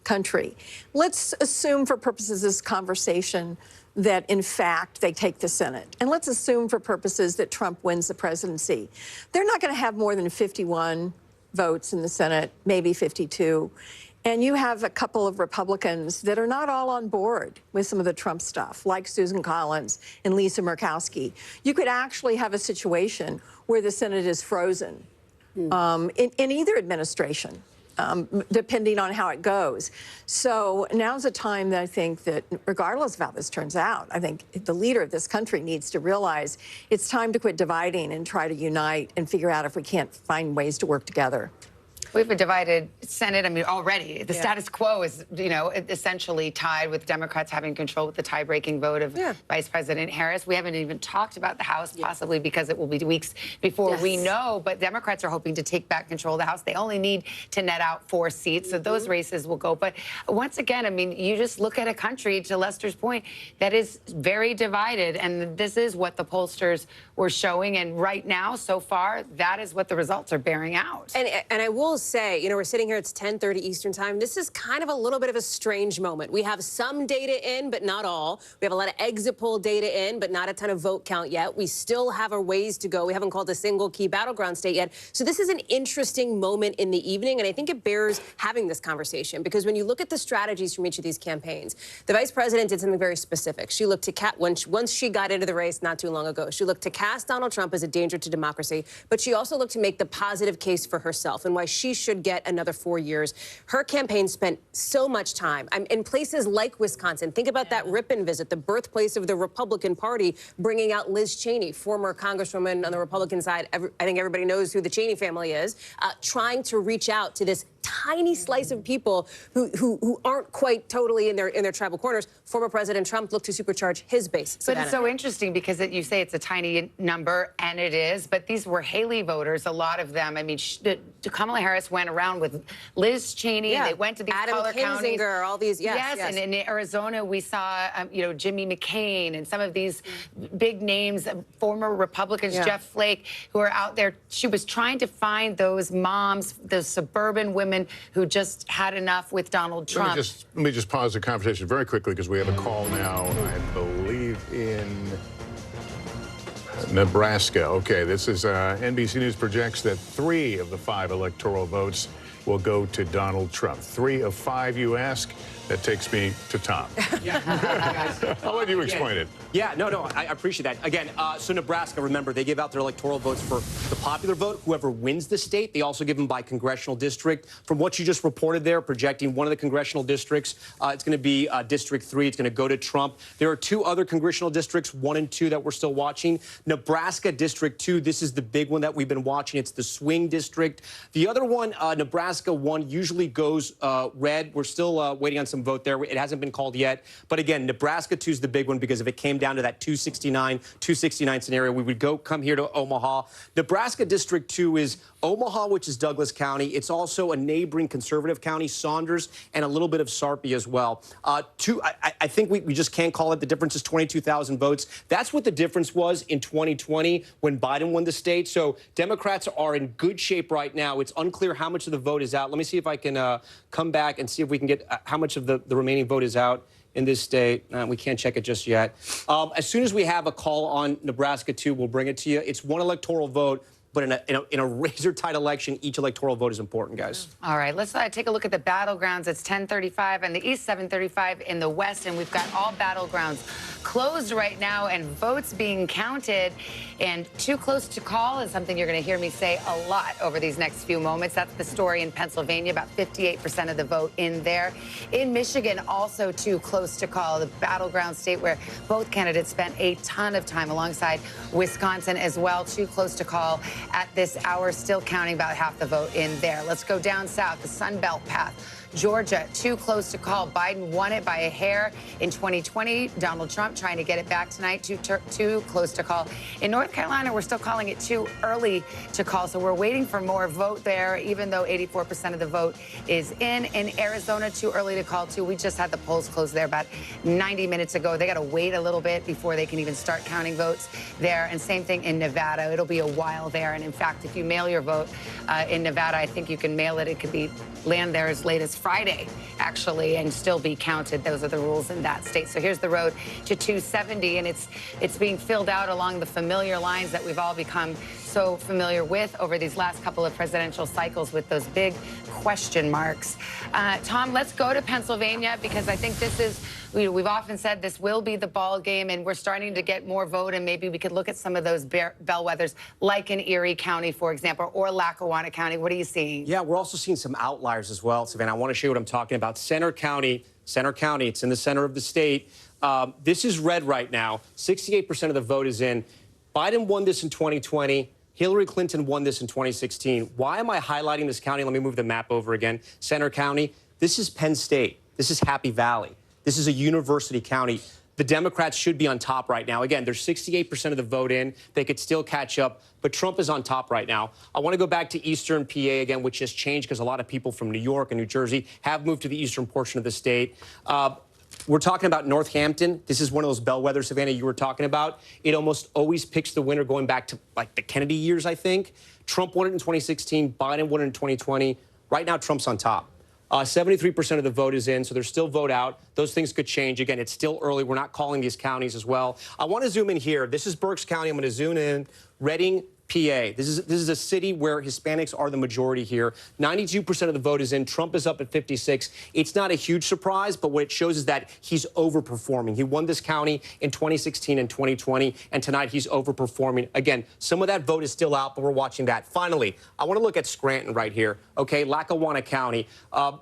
country. Let's assume for purposes of this conversation that, in fact, they take the Senate. And let's assume for purposes that Trump wins the presidency. They're not going to have more than 51 votes in the Senate, maybe 52. And you have a couple of Republicans that are not all on board with some of the Trump stuff, like Susan Collins and Lisa Murkowski. You could actually have a situation where the Senate is frozen in either administration. Depending on how it goes. So now's a time that I think that, regardless of how this turns out, I think the leader of this country needs to realize it's time to quit dividing and try to unite and figure out if we can't find ways to work together.
We have a divided Senate. I mean, already the status quo is, essentially tied with Democrats having control with the tie-breaking vote of Vice President Harris. We haven't even talked about the House, possibly because it will be weeks before we know. But Democrats are hoping to take back control of the House. They only need to net out 4 seats, so those races will go. But once again, I mean, you just look at a country, to Lester's point, that is very divided, and this is what the pollsters were showing. And right now, so far, that is what the results are bearing out.
And I will say, we're sitting here, it's 10:30 Eastern time. This is kind of a little bit of a strange moment. We have some data in, but not all. We have a lot of exit poll data in, but not a ton of vote count yet. We still have a ways to go. We haven't called a single key battleground state yet. So this is an interesting moment in the evening, and I think it bears having this conversation, because when you look at the strategies from each of these campaigns, the vice president did something very specific. She looked to once she got into the race not too long ago, she looked to cast Donald Trump as a danger to democracy, but she also looked to make the positive case for herself and why she should get another 4 years. Her campaign spent so much time in places like Wisconsin. Think about that Ripon visit, the birthplace of the Republican Party, bringing out Liz Cheney, former congresswoman on the Republican side. I think everybody knows who the Cheney family is, trying to reach out to this tiny slice of people who aren't quite totally in their tribal corners. Former President Trump looked to supercharge his base.
But it's so interesting because you say it's a tiny number, and it is, but these were Haley voters, a lot of them. I mean, Kamala Harris went around with Liz Cheney, and they went to these color counties.
All these,
yes. And in Arizona, we saw, Jimmy McCain and some of these big names, former Republicans, Jeff Flake, who are out there. She was trying to find those moms, those suburban women who just had enough with Donald Trump.
Let me just pause the conversation very quickly because we have a call now, I believe, in Nebraska. Okay, this is NBC News projects that 3 of the 5 electoral votes will go to Donald Trump. 3 of 5, you ask? That takes me to Tom. I'll let you explain it.
Yeah, no, I appreciate that. Again, so Nebraska, remember, they give out their electoral votes for the popular vote, whoever wins the state. They also give them by congressional district. From what you just reported there, projecting one of the congressional districts, it's going to be District 3. It's going to go to Trump. There are 2 other congressional districts, 1 and 2, that we're still watching. Nebraska District 2, this is the big one that we've been watching. It's the swing district. The other one, Nebraska 1, usually goes red. We're still waiting on some vote there. It hasn't been called yet. But again, Nebraska 2 is the big one, because if it came down to that 269 scenario, we would come here to Omaha. Nebraska District 2 is Omaha, which is Douglas County. It's also a neighboring conservative county, Saunders, and a little bit of Sarpy as well. I think we just can't call it. The difference is 22,000 votes. That's what the difference was in 2020 when Biden won the state. So Democrats are in good shape right now. It's unclear how much of the vote is out. Let me see if I can come back and see if we can get how much of the remaining vote is out in this state. We can't check it just yet. As soon as we have a call on Nebraska 2, we'll bring it to you. It's 1 electoral vote. but in a razor-tight election, each electoral vote is important, guys.
All right, let's take a look at the battlegrounds. It's 10:35 in the east, 7:35 in the west, and we've got all battlegrounds closed right now and votes being counted. And too close to call is something you're going to hear me say a lot over these next few moments. That's the story in Pennsylvania, about 58% of the vote in there. In Michigan, also too close to call, the battleground state where both candidates spent a ton of time, alongside Wisconsin as well. Too close to call at this hour, still counting about half the vote in there. Let's go down south, the Sun Belt path. Georgia, too close to call. Biden won it by a hair in 2020. Donald Trump trying to get it back tonight, too close to call. In North Carolina, we're still calling it too early to call, so we're waiting for more vote there, even though 84% of the vote is in. In Arizona, too early to call, too. We just had the polls closed there about 90 minutes ago. They got to wait a little bit before they can even start counting votes there. And same thing in Nevada. It'll be a while there. And in fact, if you mail your vote in Nevada, I think you can mail it. It could be land there as late as Friday, actually, and still be counted. Those are the rules in that state. So here's the road to 270, and it's being filled out along the familiar lines that we've all become so familiar with over these last couple of presidential cycles, with those big question marks. Tom, let's go to Pennsylvania, because I think this is, we've often said this will be the ball game, and we're starting to get more vote, and maybe we could look at some of those bellwethers, like in Erie County, for example, or Lackawanna County. What are you seeing?
Yeah, we're also seeing some outliers as well, Savannah. I want to show you what I'm talking about. Center County, it's in the center of the state. This is red right now. 68% of the vote is in. Biden won this in 2020. Hillary Clinton won this in 2016. Why am I highlighting this county? Let me move the map over again. Center County. This is Penn State. This is Happy Valley. This is a university county. The Democrats should be on top right now. Again, there's 68% of the vote in. They could still catch up, but Trump is on top right now. I want to go back to eastern PA again, which has changed because a lot of people from New York and New Jersey have moved to the eastern portion of the state. We're talking about Northampton. This is one of those bellwethers, Savannah, you were talking about. It almost always picks the winner going back to, like, the Kennedy years, I think. Trump won it in 2016. Biden won it in 2020. Right now, Trump's on top. 73% of the vote is in, so there's still vote out. Those things could change. Again, it's still early. We're not calling these counties as well. I want to zoom in here. This is Berks County. I'm going to zoom in. Reading, PA. This is a city where Hispanics are the majority here. 92% of the vote is in. Trump is up at 56. It's not a huge surprise, but what it shows is that he's overperforming. He won this county in 2016 and 2020, and tonight he's overperforming. Again, some of that vote is still out, but we're watching that. Finally, I want to look at Scranton right here. Okay, Lackawanna County.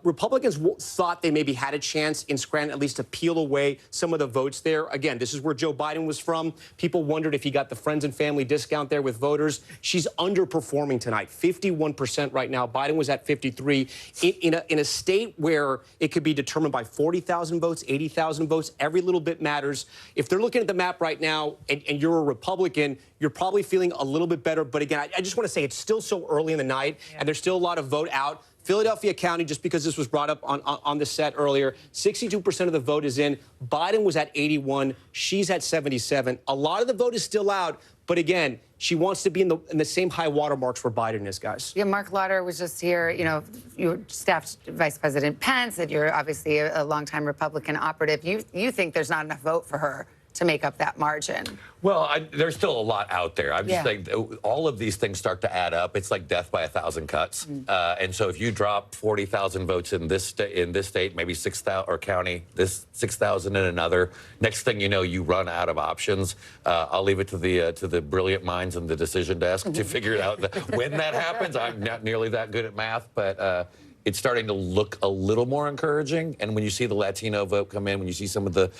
Republicans thought they maybe had a chance in Scranton at least to peel away some of the votes there. Again, this is where Joe Biden was from. People wondered if he got the friends and family discount there with voters. She's underperforming tonight, 51% right now. Biden was at 53. In a state where it could be determined by 40,000 votes, 80,000 votes, every little bit matters. If they're looking at the map right now and you're a Republican, you're probably feeling a little bit better. But again, I just want to say it's still so early in the night, and there's still a lot of vote out. Philadelphia County, just because this was brought up on the set earlier, 62% of the vote is in. Biden was at 81. She's at 77. A lot of the vote is still out. But again, she wants to be in the same high watermarks where Biden is, guys.
Yeah, Mark Lauder was just here. You know, you staffed Vice President Pence, and you're obviously a longtime Republican operative. You think there's not enough vote for her to make up that margin?
Well, there's still a lot out there. I'm just saying, all of these things start to add up. It's like death by 1,000 cuts. And so if you drop 40,000 votes in this state, maybe 6,000 or county, this 6,000 in another, next thing you know, you run out of options. I'll leave it to the brilliant minds in the decision desk to figure out when that happens. I'm not nearly that good at math, but it's starting to look a little more encouraging. And when you see the Latino vote come in, when you see some of the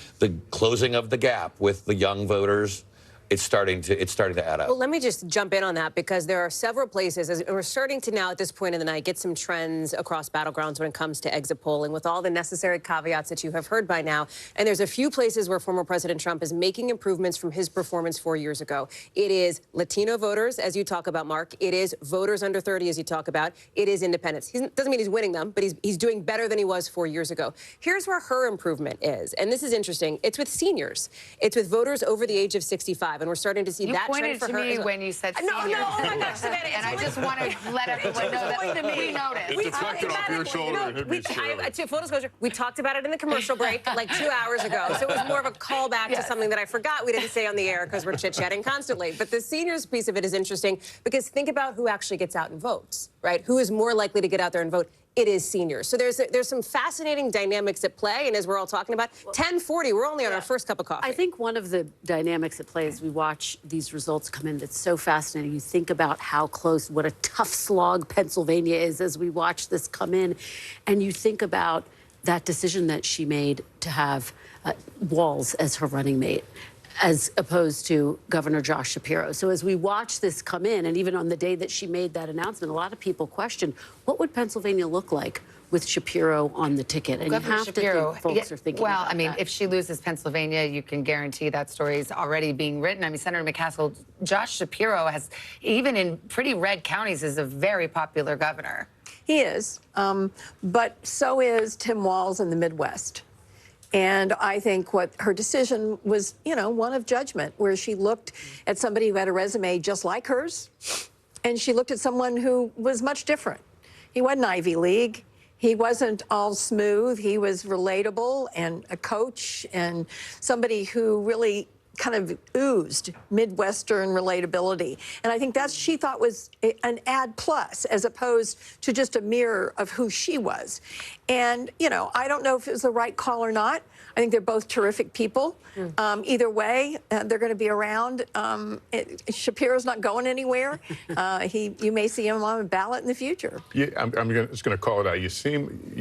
closing of the gap with the young voters, it's starting to add up.
Well, let me just jump in on that, because there are several places, and we're starting to now at this point in the night get some trends across battlegrounds when it comes to exit polling, with all the necessary caveats that you have heard by now. And there's a few places where former President Trump is making improvements from his performance 4 years ago. It is Latino voters, as you talk about, Mark. It is voters under 30, as you talk about. It is independents. He doesn't mean he's winning them, but he's doing better than he was 4 years ago. Here's where her improvement is, and this is interesting. It's with seniors. It's with voters over the age of 65. have, and we're starting to see
You
that
pointed
trend for
to
her
me
as well.
when you said
No,
seniors.
oh my gosh, Savannah.
And I just want to let everyone know that we noticed.
It deflected off your shoulder.
Full disclosure, we talked about it in the commercial break like 2 hours ago, so it was more of a callback to something that I forgot we didn't say on the air because we're chit-chatting constantly. But the seniors piece of it is interesting because think about who actually gets out and votes, right? Who is more likely to get out there and vote? It is seniors. So there's some fascinating dynamics at play, and as we're all talking about, 10:40, we're only on our first cup of coffee.
I think one of the dynamics at play as we watch these results come in that's so fascinating. You think about how close, what a tough slog Pennsylvania is as we watch this come in, and you think about that decision that she made to have Walz as her running mate, as opposed to Governor Josh Shapiro. So as we watch this come in, and even on the day that she made that announcement, a lot of people questioned, what would Pennsylvania look like with Shapiro on the ticket? And
Governor
you have
Shapiro,
to think folks are thinking
well,
about
I mean,
that.
if she loses Pennsylvania, you can guarantee that story is already being written. I mean, Senator McCaskill, Josh Shapiro has, even in pretty red counties, is a very popular governor.
He is, but so is Tim Walz in the Midwest. And I think what her decision was, you know, one of judgment, where she looked at somebody who had a resume just like hers, and she looked at someone who was much different. He wasn't Ivy League. He wasn't all smooth. He was relatable and a coach and somebody who really kind of oozed Midwestern relatability. And I think that's, she thought, was an add plus as opposed to just a mirror of who she was. And, you know, I don't know if it was the right call or not. I think they're both terrific people. Either way, they're going to be around. Shapiro's not going anywhere. You may see him on a ballot in the future.
Yeah, I'm just going to call it out. You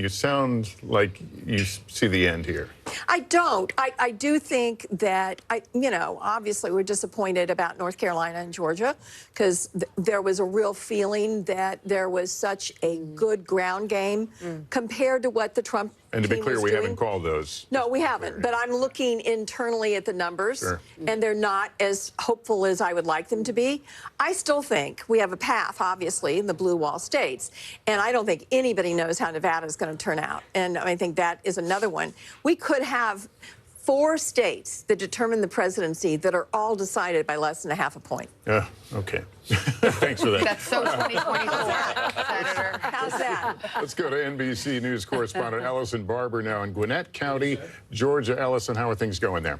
sound like you see the end here.
I don't. I do think that, you know, obviously we're disappointed about North Carolina and Georgia because there was a real feeling that there was such a good ground game compared to what the Trump
And to be
team
clear,
was
we
doing.
haven't called those.
No, we haven't. But I'm looking internally at the numbers, and they're not as hopeful as I would like them to be. I still think we have a path, obviously, in the blue wall states, and I don't think anybody knows how Nevada is going to turn out. And I think that is another one. We could have 4 states that determine the presidency that are all decided by less than a half a point.
Okay. Thanks for that.
That's so 2024, Senator.
How's that?
Let's go to NBC News correspondent Allison Barber now in Gwinnett County, Georgia. Allison, how are things going there?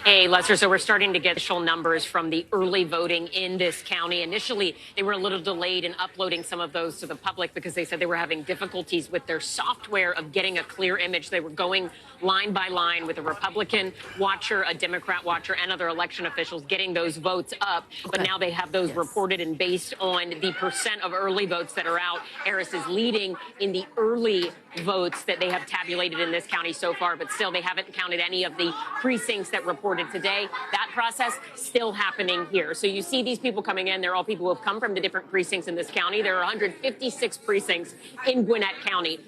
Hey, Lester, so we're starting to get initial numbers from the early voting in this county. Initially, they were a little delayed in uploading some of those to the public because they said they were having difficulties with their software of getting a clear image. They were going line by line with a Republican watcher, a Democrat watcher, and other election officials getting those votes up. But now they have those reported, and based on the percent of early votes that are out, Harris is leading in the early votes that they have tabulated in this county so far, but still they haven't counted any of the precincts that reported today. That process still happening here. So you see these people coming in. They're all people who have come from the different precincts in this county. There are 156 precincts in Gwinnett County.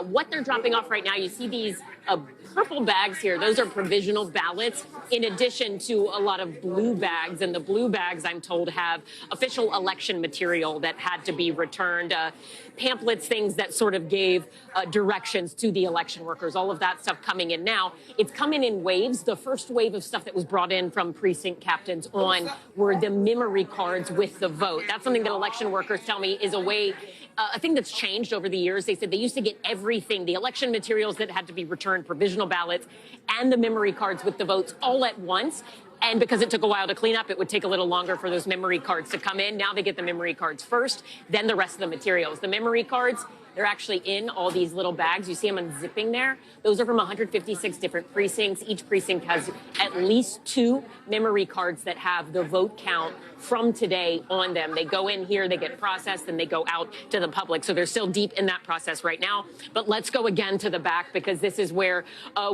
What they're dropping off right now, you see these purple bags here. Those are provisional ballots, in addition to a lot of blue bags. And the blue bags, I'm told, have official election material that had to be returned, pamphlets, things that sort of gave directions to the election workers. All of that stuff coming in now. It's coming in waves. The first wave of stuff that was brought in from precinct captains on were the memory cards with the vote. That's something that election workers tell me is a way, a thing that's changed over the years. They said they used to get everything, the election materials that had to be returned, provisional ballots, and the memory cards with the votes all at once. And because it took a while to clean up, it would take a little longer for those memory cards to come in. Now they get the memory cards first, then the rest of the materials. The memory cards, they're actually in all these little bags. You see them unzipping there. Those are from 156 different precincts. Each precinct has at least 2 memory cards that have the vote count from today on them. They go in here, they get processed, and they go out to the public. So they're still deep in that process right now. But let's go again to the back, because this is where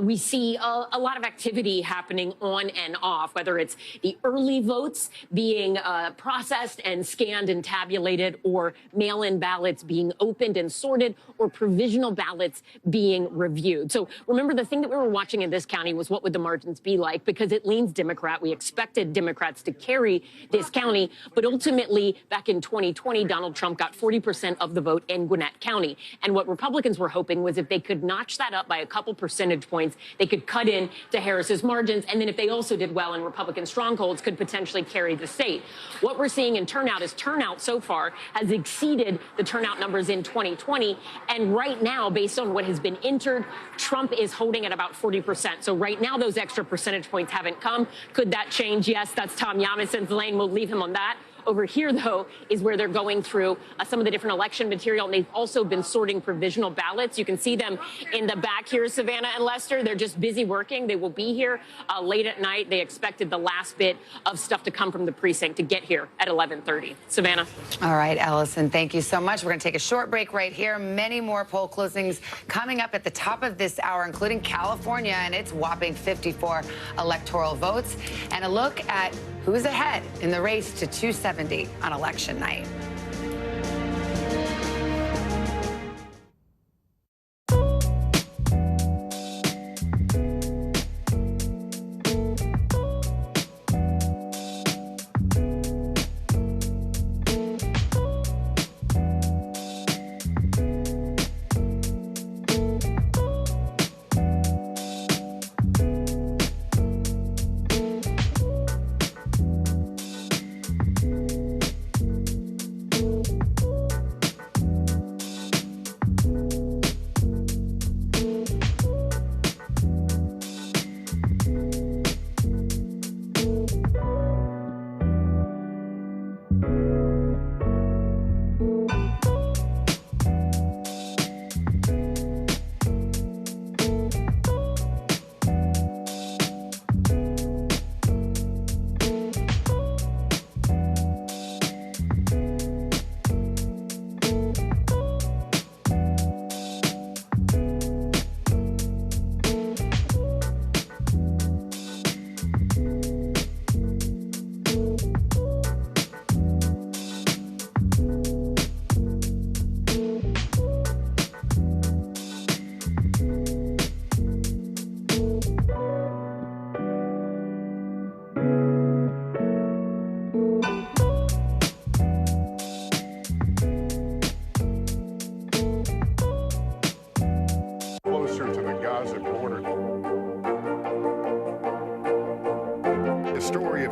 we see a lot of activity happening on and off, whether it's the early votes being processed and scanned and tabulated, or mail-in ballots being opened and sorted. sorted or provisional ballots being reviewed. So remember, the thing that we were watching in this county was what would the margins be like, because it leans Democrat. We expected Democrats to carry this county, but ultimately back in 2020, Donald Trump got 40% of the vote in Gwinnett County. And what Republicans were hoping was if they could notch that up by a couple percentage points, they could cut in to Harris's margins. And then if they also did well in Republican strongholds, could potentially carry the state. What we're seeing in turnout is turnout so far has exceeded the turnout numbers in 2020. And right now, based on what has been entered, Trump is holding at about 40%. So right now, those extra percentage points haven't come. Could that change? Yes, that's Tom Yamison's lane. We'll leave him on that. Over here, though, is where they're going through some of the different election material, and they've also been sorting provisional ballots. You can see them in the back here, Savannah and Lester. They're just busy working. They will be here late at night. They expected the last bit of stuff to come from the precinct to get here at 11:30. Savannah.
All right, Ellison, thank you so much. We're going to take a short break right here. Many more poll closings coming up at the top of this hour, including California and its whopping 54 electoral votes, and a look at who's ahead in the race to 270 on election night.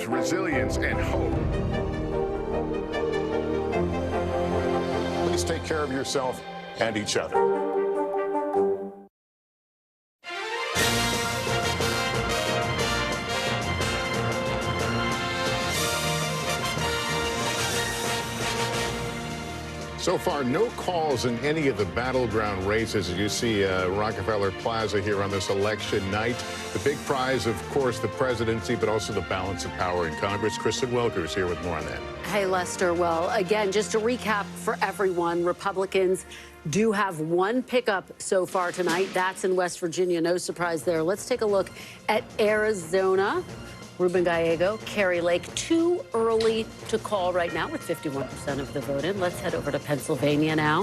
Resilience and hope. Please take care of yourself and each other. So far, no calls in any of the battleground races as you see Rockefeller Plaza here on this election night. The big prize, of course, the presidency, but also the balance of power in Congress. Kristen Welker's here with more on that.
Hey, Lester. Well, again, just to recap for everyone, Republicans do have one pickup so far tonight. That's in West Virginia. No surprise there. Let's take a look at Arizona. Ruben Gallego, Kari Lake, too early to call right now with 51% of the vote in. Let's head over to Pennsylvania now,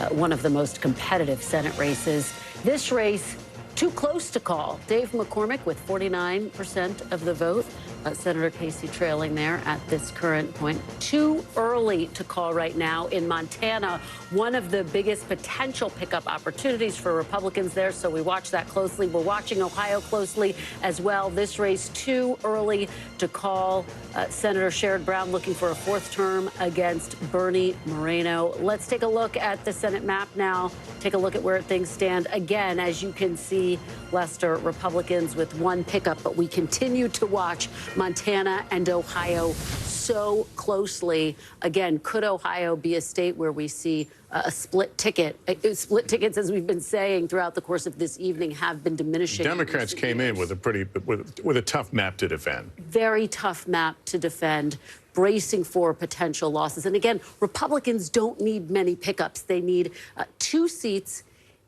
one of the most competitive Senate races. This race, too close to call. Dave McCormick with 49% of the vote. Senator Casey trailing there at this current point. Too early to call right now in Montana, one of the biggest potential pickup opportunities for Republicans there, so we watch that closely. We're watching Ohio closely as well. This race too early to call. Senator Sherrod Brown looking for a fourth term against Bernie Moreno. Let's take a look at the Senate map now. Take a look at where things stand. Again, as you can see, Lester, Republicans with one pickup, but we continue to watch Montana and Ohio so closely. Again, could Ohio be a state where we see a split ticket? Split tickets, as we've been saying throughout the course of this evening, have been diminishing.
Democrats came in with a tough map to defend.
Very tough map to defend, bracing for potential losses. And again, Republicans don't need many pickups. They need 2 seats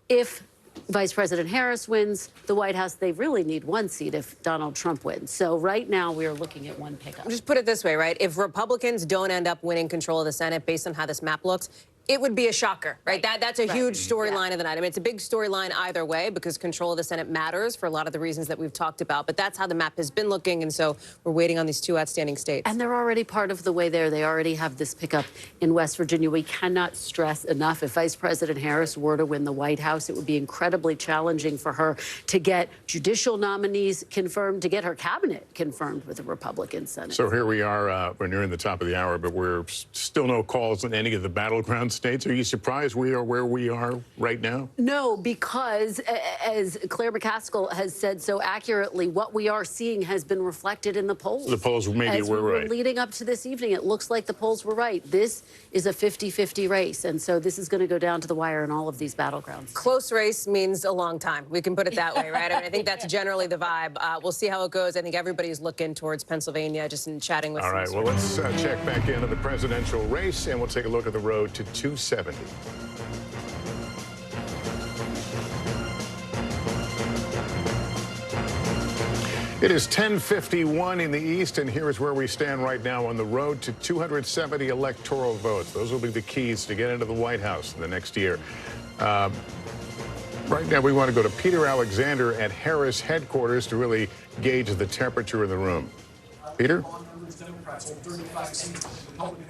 if Vice President Harris wins the White House. They really need 1 seat if Donald Trump wins. So right now we are looking at 1 pickup.
Just put it this way, right? If Republicans don't end up winning control of the Senate based on how this map looks, It would be a shocker, right? That's a huge storyline of the night. I mean, it's a big storyline either way because control of the Senate matters for a lot of the reasons that we've talked about. But that's how the map has been looking, and so we're waiting on these two outstanding states.
And they're already part of the way there. They already have this pickup in West Virginia. We cannot stress enough, if Vice President Harris were to win the White House, it would be incredibly challenging for her to get judicial nominees confirmed, to get her cabinet confirmed with the Republican Senate.
So here we are, we're nearing the top of the hour, but we're still no calls in any of the battleground states. Are you surprised we are where we are right now?
No, because as Claire McCaskill has said so accurately, what we are seeing has been reflected in the polls.
The polls maybe were right.
Leading up to this evening, it looks like the polls were right. This is a 50-50 race, and so this is going to go down to the wire in all of these battlegrounds.
Close race means a long time. We can put it that way, right? I mean, I think that's generally the vibe. We'll see how it goes. I think everybody's looking towards Pennsylvania, just in chatting with.
All right, well, let's check back into the presidential race, and we'll take a look at the road to 270. It is 10:51 in the East, and here is where we stand right now on the road to 270 electoral votes. Those will be the keys to get into the White House in the next year. Right now, we want to go to Peter Alexander at Harris headquarters to really gauge the temperature in the room. Peter?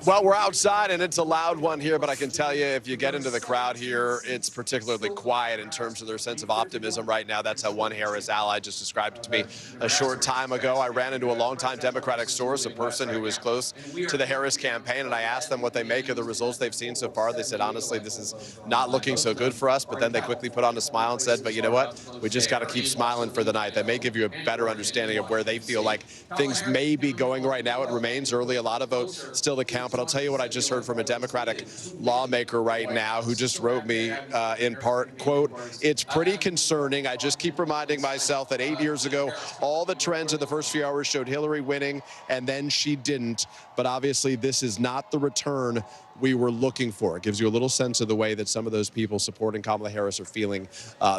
Well, we're outside, and it's a loud one here, but I can tell you if you get into the crowd here, it's particularly quiet in terms of their sense of optimism right now. That's how one Harris ally just described it to me a short time ago. I ran into a longtime Democratic source, a person who was close to the Harris campaign, and I asked them what they make of the results they've seen so far. They said, honestly, this is not looking so good for us, but then they quickly put on a smile and said, but you know what? We just got to keep smiling for the night. That may give you a better understanding of where they feel like things may be going right now. It remains early, a lot of votes still to count, but I'll tell you what I just heard from a Democratic lawmaker right now who just wrote me in part, quote, it's pretty concerning. I just keep reminding myself that 8 years ago, all the trends in the first few hours showed Hillary winning, and then she didn't. But obviously, this is not the return we were looking for. It gives you a little sense of the way that some of those people supporting Kamala Harris are feeling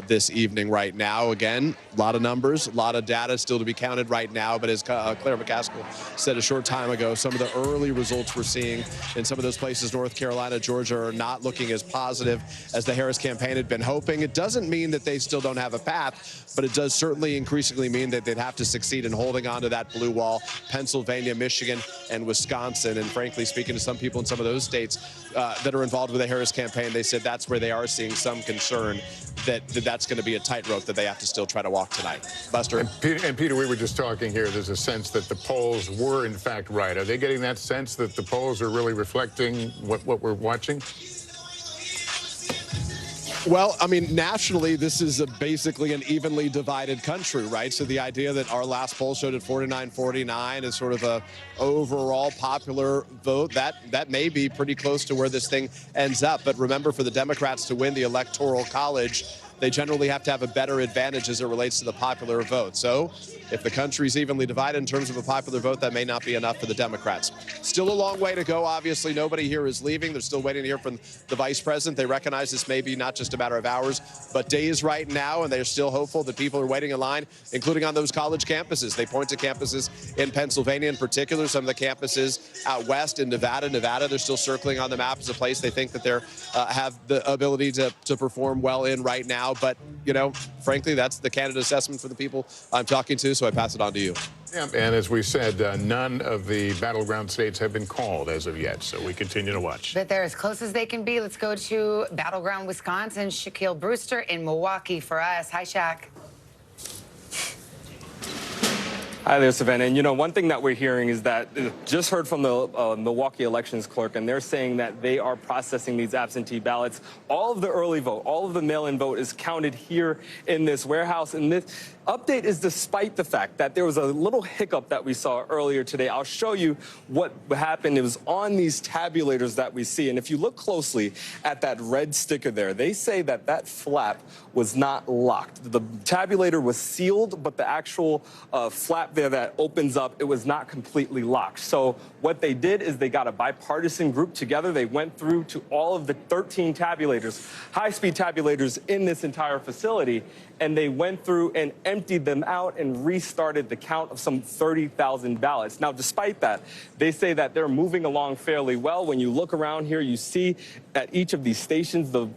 this evening right now. Again, a lot of numbers, a lot of data still to be counted right now. But as Claire McCaskill said a short time ago, some of the early results we're seeing in some of those places, North Carolina, Georgia, are not looking as positive as the Harris campaign had been hoping. It doesn't mean that they still don't have a path, but it does certainly increasingly mean that they'd have to succeed in holding on to that blue wall. Pennsylvania, Michigan, and Wisconsin. And frankly, speaking to some people in some of those states that are involved with the Harris campaign, they said that's where they are seeing some concern that that's going to be a tightrope that they have to still try to walk tonight. Buster?
And Peter, we were just talking here, there's a sense that the polls were in fact right. Are they getting that sense that the polls are really reflecting what we're watching?
Well, I mean, nationally, this is basically an evenly divided country, right? So the idea that our last poll showed at 49-49 is sort of a overall popular vote, that may be pretty close to where this thing ends up. But remember, for the Democrats to win the Electoral College, they generally have to have a better advantage as it relates to the popular vote. So if the country's evenly divided in terms of a popular vote, that may not be enough for the Democrats. Still a long way to go. Obviously, nobody here is leaving. They're still waiting to hear from the vice president. They recognize this may be not just a matter of hours, but days right now, and they're still hopeful that people are waiting in line, including on those college campuses. They point to campuses in Pennsylvania in particular, some of the campuses out west in Nevada. They're still circling on the map as a place they think that they have the ability to perform well in right now. But, you know, frankly, that's the candidate assessment for the people I'm talking to, so I pass it on to you.
Yeah, and as we said, none of the battleground states have been called as of yet, so we continue to watch.
But they're as close as they can be. Let's go to battleground Wisconsin. Shaquille Brewster in Milwaukee for us. Hi, Shaq.
Hi there, Savannah. And, you know, one thing that we're hearing is that just heard from the Milwaukee elections clerk, and they're saying that they are processing these absentee ballots. All of the early vote, all of the mail-in vote is counted here in this warehouse. And this update is despite the fact that there was a little hiccup that we saw earlier today. I'll show you what happened. It was on these tabulators that we see. And if you look closely at that red sticker there, they say that that flap was not locked. The tabulator was sealed, but the actual flap there that opens up, it was not completely locked. So what they did is they got a bipartisan group together. They went through to all of the 13 tabulators, high-speed tabulators in this entire facility, and they went through and emptied emptied them out and restarted the count of some 30,000 ballots. Now, despite that, they say that they're moving along fairly well. When you look around here, you see at each of these stations, the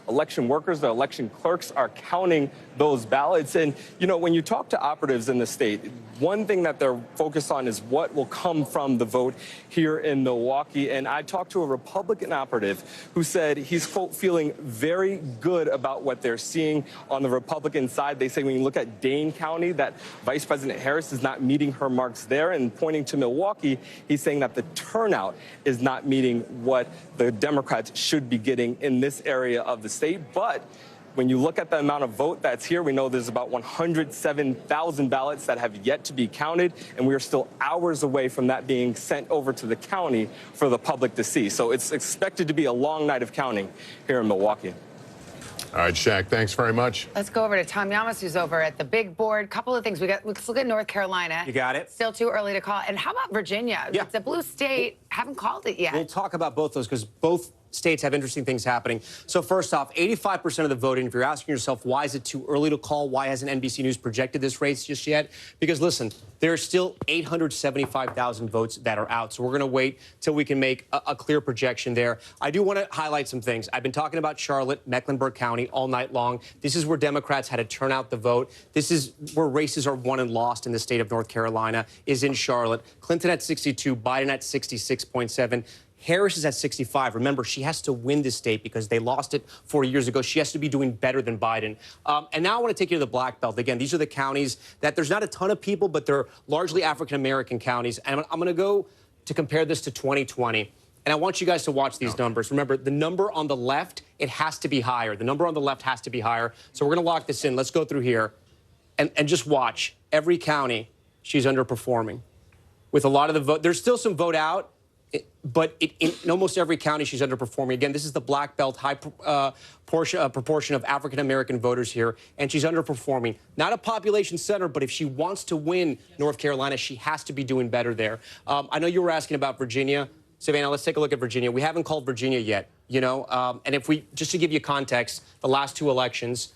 election workers, the election clerks are counting those ballots. And, you know, when you talk to operatives in the state, one thing that they're focused on is what will come from the vote here in Milwaukee. And I talked to a Republican operative who said he's, quote, feeling very good about what they're seeing on the Republican side. They say when you look at Dane County, that Vice President Harris is not meeting her marks there. And pointing to Milwaukee, he's saying that the turnout is not meeting what the Democrats should be getting in this area of the state. But when you look at the amount of vote that's here, we know there's about 107,000 ballots that have yet to be counted, and we are still hours away from that being sent over to the county for the public to see. So it's expected to be a long night of counting here in Milwaukee.
All right, Shaq, thanks very much.
Let's go over to Tom Yamas, who's over at the big board. Couple of things. Let's look at North Carolina.
You got it.
Still too early to call. And how about Virginia?
Yeah.
It's a blue state. Haven't called it yet.
We'll talk about both those because both states have interesting things happening. So first off, 85% of the voting, if you're asking yourself, why is it too early to call? Why hasn't NBC News projected this race just yet? Because listen, there are still 875,000 votes that are out. So we're going to wait till we can make a clear projection there. I do want to highlight some things. I've been talking about Charlotte, Mecklenburg County all night long. This is where Democrats had to turn out the vote. This is where races are won and lost in the state of North Carolina, is in Charlotte. Clinton at 62, Biden at 66.7. Harris is at 65. Remember, she has to win this state because they lost it 4 years ago. She has to be doing better than Biden. And now I want to take you to the Black Belt. Again, these are the counties that there's not a ton of people, but they're largely African-American counties. And I'm going to go to compare this to 2020. And I want you guys to watch these numbers. Remember, the number on the left, it has to be higher. The number on the left has to be higher. So we're going to lock this in. Let's go through here and just watch. Every county, she's underperforming. With a lot of the vote, there's still some vote out. But in almost every county, she's underperforming. Again, this is the Black Belt, high proportion of African-American voters here, and she's underperforming. Not a population center, but if she wants to win North Carolina, she has to be doing better there. I know you were asking about Virginia. Savannah, let's take a look at Virginia. We haven't called Virginia yet, you know, and if we, just to give you context, the last two elections,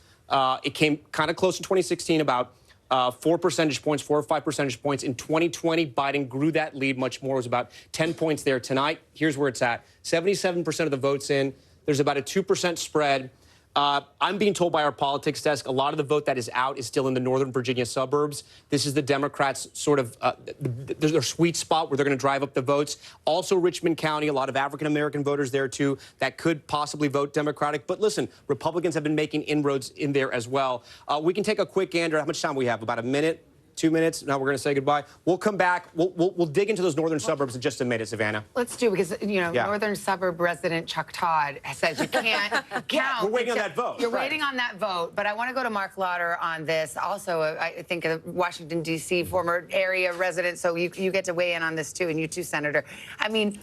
it came kind of close in 2016, about 4 percentage points, 4 or 5 percentage points. In 2020, Biden grew that lead much more. It was about 10 points there. Tonight, here's where it's at. 77% of the votes in. There's about a 2% spread. I'm being told by our politics desk, a lot of the vote that is out is still in the Northern Virginia suburbs. This is the Democrats' sort of their sweet spot where they're going to drive up the votes. Also, Richmond County, a lot of African-American voters there, too, that could possibly vote Democratic. But listen, Republicans have been making inroads in there as well. We can take a quick gander. How much time we have? About a minute? 2 minutes. Now we're going to say goodbye. We'll come back. We'll dig into those northern suburbs in just a minute, Savannah.
Let's do, because, you know, northern suburb resident Chuck Todd says you can't count.
We're waiting on that vote.
You're waiting on that vote. But I want to go to Mark Lauder on this. Also, I think a Washington, D.C. former area resident. So you get to weigh in on this, too, and you too, Senator. I mean,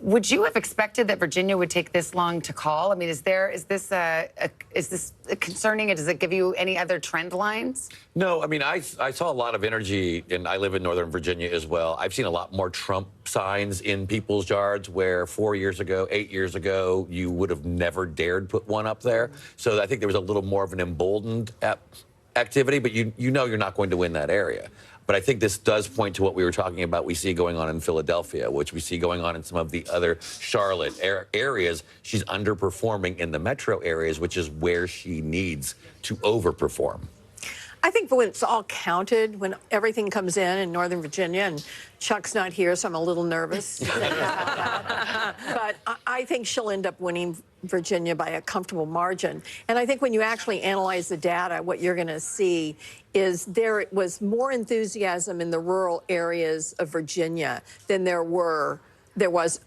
would you have expected that Virginia would take this long to call? I mean, is this concerning? Does it give you any other trend lines?
No, I mean, I saw a lot of energy, and I live in Northern Virginia as well. I've seen a lot more Trump signs in people's yards where 4 years ago, 8 years ago, you would have never dared put one up there. So I think there was a little more of an emboldened activity, but you know you're not going to win that area. But I think this does point to what we were talking about we see going on in Philadelphia, which we see going on in some of the other Charlotte areas. She's underperforming in the metro areas, which is where she needs to overperform.
I think when it's all counted, when everything comes in Northern Virginia, and Chuck's not here, so I'm a little nervous about that. But I think she'll end up winning Virginia by a comfortable margin. And I think when you actually analyze the data, what you're going to see is there was more enthusiasm in the rural areas of Virginia than there was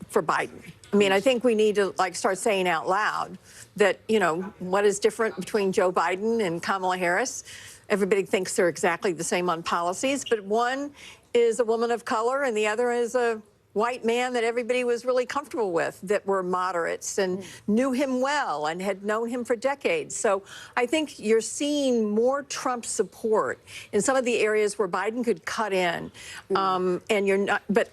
for Biden. I mean, I think we need to start saying out loud that, you know, what is different between Joe Biden and Kamala Harris? Everybody thinks they're exactly the same on policies, but one is a woman of color and the other is a white man that everybody was really comfortable with, that were moderates and knew him well and had known him for decades. So I think you're seeing more Trump support in some of the areas where Biden could cut in, and you're not, but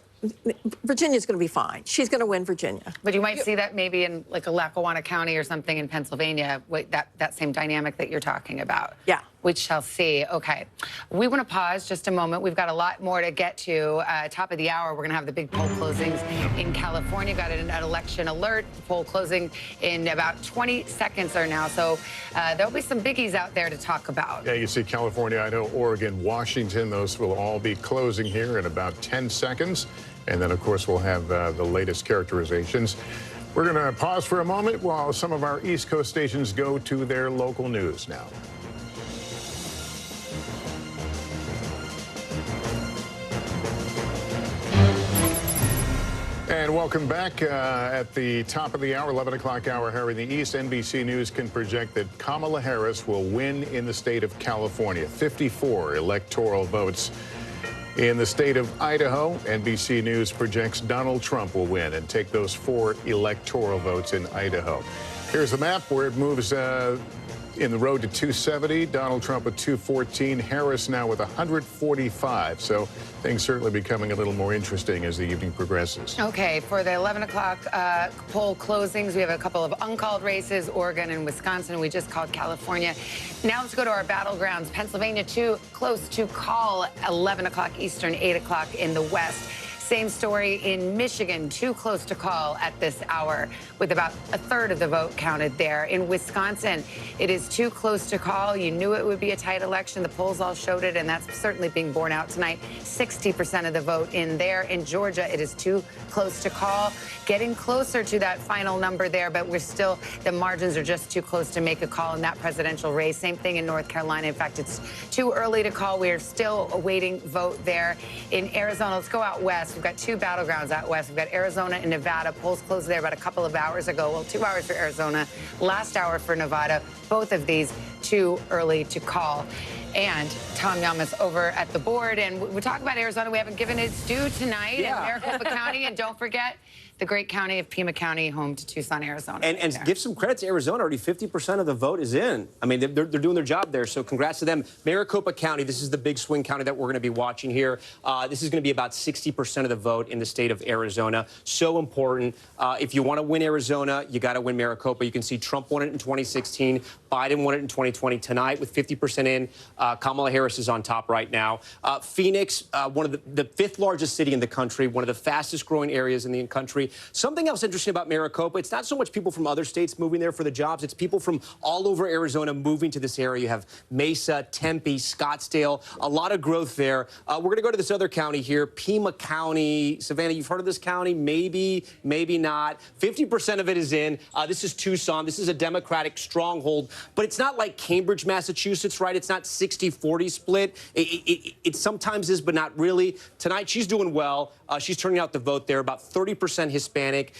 Virginia's going to be fine. She's going to win Virginia.
But you might see that maybe in like a Lackawanna County or something in Pennsylvania, that same dynamic that you're talking about.
Yeah.
We shall see. Okay. We want to pause just a moment. We've got a lot more to get to. Top of the hour, we're going to have the big poll closings in California. Got an election alert. Poll closing in about 20 seconds or now. So there'll be some biggies out there to talk about.
Yeah, you see California, Idaho, Oregon, Washington. Those will all be closing here in about 10 seconds. And then, of course, we'll have the latest characterizations. We're going to pause for a moment while some of our East Coast stations go to their local news now. And welcome back. At the top of the hour, 11 o'clock hour here in the East, NBC News can project that Kamala Harris will win in the state of California. 54 electoral votes. In the state of Idaho, NBC News projects Donald Trump will win and take those 4 electoral votes in Idaho. Here's the map where it moves in the road to 270. Donald Trump at 214. Harris now with 145. So things certainly becoming a little more interesting as the evening progresses.
Okay, for the 11 o'clock poll closings, we have a couple of uncalled races, Oregon and Wisconsin. We just called California. Now let's go to our battlegrounds. Pennsylvania, too close to call, 11 o'clock Eastern, 8 o'clock in the West. Same story in Michigan, too close to call at this hour, with about a third of the vote counted there. In Wisconsin, it is too close to call. You knew it would be a tight election. The polls all showed it, and that's certainly being borne out tonight. 60% of the vote in there. In Georgia, it is too close to call. Getting closer to that final number there, but we're still, the margins are just too close to make a call in that presidential race. Same thing in North Carolina. In fact, it's too early to call. We are still awaiting vote there. In Arizona, let's go out west. We've got 2 battlegrounds out west. We've got Arizona and Nevada. Polls closed there about a couple of hours ago. Well, 2 hours for Arizona, last hour for Nevada. Both of these too early to call. And Tom Yamas over at the board. And we talk about Arizona. We haven't given its due tonight in Maricopa County. And don't forget, the great county of Pima County, home to Tucson, Arizona.
And give some credit to Arizona. Already 50% of the vote is in. I mean, they're doing their job there, so congrats to them. Maricopa County, this is the big swing county that we're going to be watching here. This is going to be about 60% of the vote in the state of Arizona. So important. If you want to win Arizona, you got to win Maricopa. You can see Trump won it in 2016. Biden won it in 2020. Tonight, with 50% in, Kamala Harris is on top right now. Phoenix, one of the 5th largest city in the country, one of the fastest growing areas in the country. Something else interesting about Maricopa, it's not so much people from other states moving there for the jobs. It's people from all over Arizona moving to this area. You have Mesa, Tempe, Scottsdale, a lot of growth there. We're going to go to this other county here, Pima County. Savannah, you've heard of this county? Maybe, maybe not. 50% of it is in. This is Tucson. This is a Democratic stronghold, but it's not like Cambridge, Massachusetts, right? It's not 60-40 split. It sometimes is, but not really. Tonight, she's doing well. She's turning out the vote there, about 30% Hispanic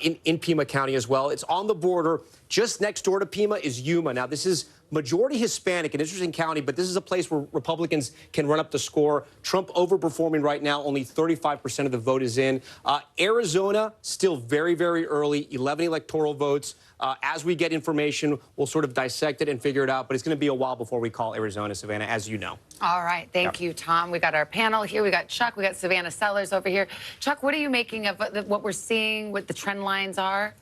in Pima County as well. It's on the border. Just next door to Pima is Yuma. Now, this is majority Hispanic, an interesting county, but this is a place where Republicans can run up the score. Trump overperforming right now. Only 35% of the vote is in. Arizona, still very, very early, 11 electoral votes. As we get information, we'll sort of dissect it and figure it out, but it's going to be a while before we call Arizona, Savannah, as you know.
All right. Thank you, Tom. We got our panel here. We got Chuck. We got Savannah Sellers over here. Chuck, what are you making of what we're seeing, what the trend lines are?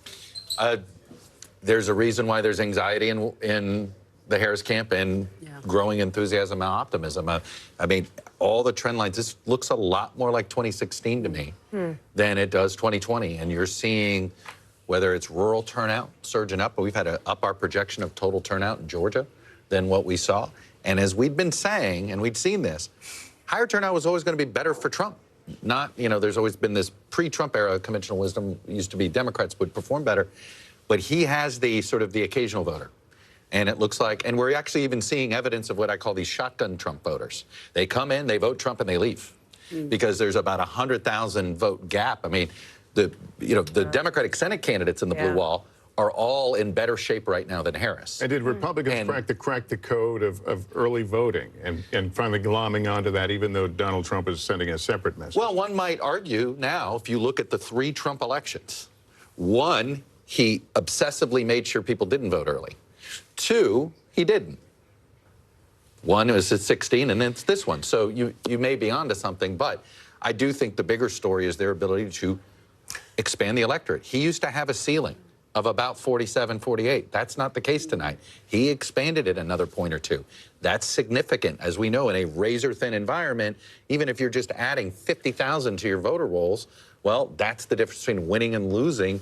There's a reason why there's anxiety in the Harris camp and growing enthusiasm and optimism. I mean, all the trend lines, this looks a lot more like 2016 to me than it does 2020. And you're seeing whether it's rural turnout surging up, but we've had to up our projection of total turnout in Georgia than what we saw. And as we'd been saying, and we'd seen this, higher turnout was always going to be better for Trump. Not, you know, there's always been this pre-Trump era conventional wisdom used to be Democrats would perform better, but he has the sort of the occasional voter. And it looks like, and we're actually even seeing evidence of what I call these shotgun Trump voters. They come in, they vote Trump, and they leave because there's about 100,000 vote gap. I mean, the Democratic Senate candidates in the blue wall are all in better shape right now than Harris.
And did Republicans crack the code of early voting and finally glomming onto that, even though Donald Trump is sending a separate message?
Well, one might argue now, if you look at the 3 Trump elections, 1, he obsessively made sure people didn't vote early. 2, he didn't. 1 was at 16, and then it's this one. So you may be onto something, but I do think the bigger story is their ability to expand the electorate. He used to have a ceiling of about 47, 48. That's not the case tonight. He expanded it another point or two. That's significant. As we know, in a razor-thin environment, even if you're just adding 50,000 to your voter rolls, well, that's the difference between winning and losing.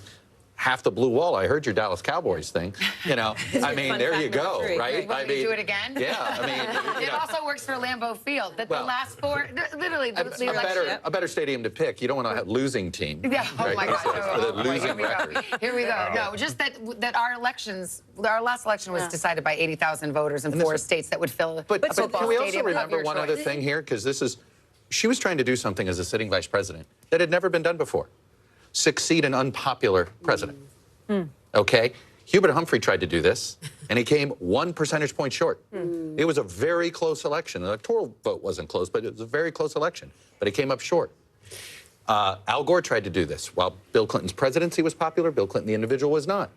Half the blue wall. I heard your Dallas Cowboys thing. You know, I mean, there you go, right?
Want me to do it again?
Yeah, I mean,
it also works for Lambeau Field. That the last four, literally, the election.
A better stadium to pick. You don't want to have a losing team.
Yeah. Oh
right?
my God.
Losing record.
Here we go. No, just that our elections, our last election was decided by 80,000 voters in 4 states that would fill a football stadium.
But can we also remember one other thing here? Because this is, she was trying to do something as a sitting vice president that had never been done before. Succeed an unpopular president. Okay? Hubert Humphrey tried to do this, and he came 1 percentage point short. It was a very close election. The electoral vote wasn't close, but it was a very close election. But it came up short. Al Gore tried to do this. While Bill Clinton's presidency was popular, Bill Clinton, the individual, was not.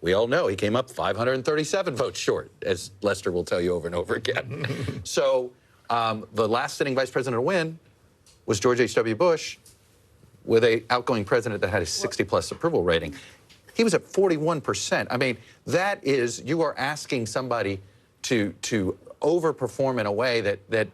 We all know he came up 537 votes short, as Lester will tell you over and over again. So the last sitting vice president to win was George H.W. Bush, with an outgoing president that had a 60-plus approval rating. He was at 41%. I mean, that is, you are asking somebody to overperform in a way that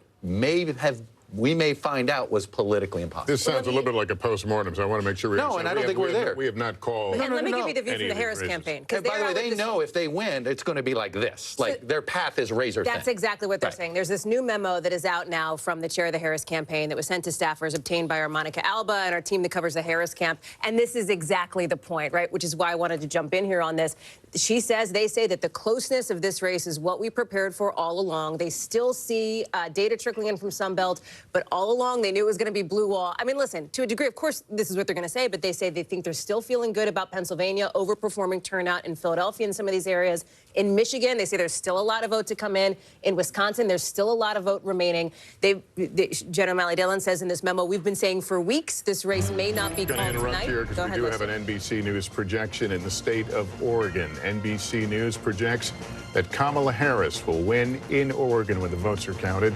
we may find out was politically impossible.
This sounds a little bit like a postmortem, so I want to make sure we
No, and I don't think we're there.
We have not called.
And let me give you the view from the Harris campaign.
And by the way, they know if they win, it's going to be like this. Like, their path is razor thin.
That's exactly what they're saying. There's this new memo that is out now from the chair of the Harris campaign that was sent to staffers, obtained by our Monica Alba and our team that covers the Harris camp. And this is exactly the point, right? Which is why I wanted to jump in here on this. She says, they say that the closeness of this race is what we prepared for all along. They still see data trickling in from Sunbelt, but all along they knew it was going to be blue wall. I mean, listen, to a degree, of course, this is what they're going to say, but they say they think they're still feeling good about Pennsylvania, overperforming turnout in Philadelphia and some of these areas. In Michigan, they say there's still a lot of vote to come in. In Wisconsin, there's still a lot of vote remaining. General O'Malley Dillon says in this memo, we've been saying for weeks this race may not be called tonight.
I'm going to interrupt here because we do have an NBC News projection in the state of Oregon. NBC News projects that Kamala Harris will win in Oregon when the votes are counted.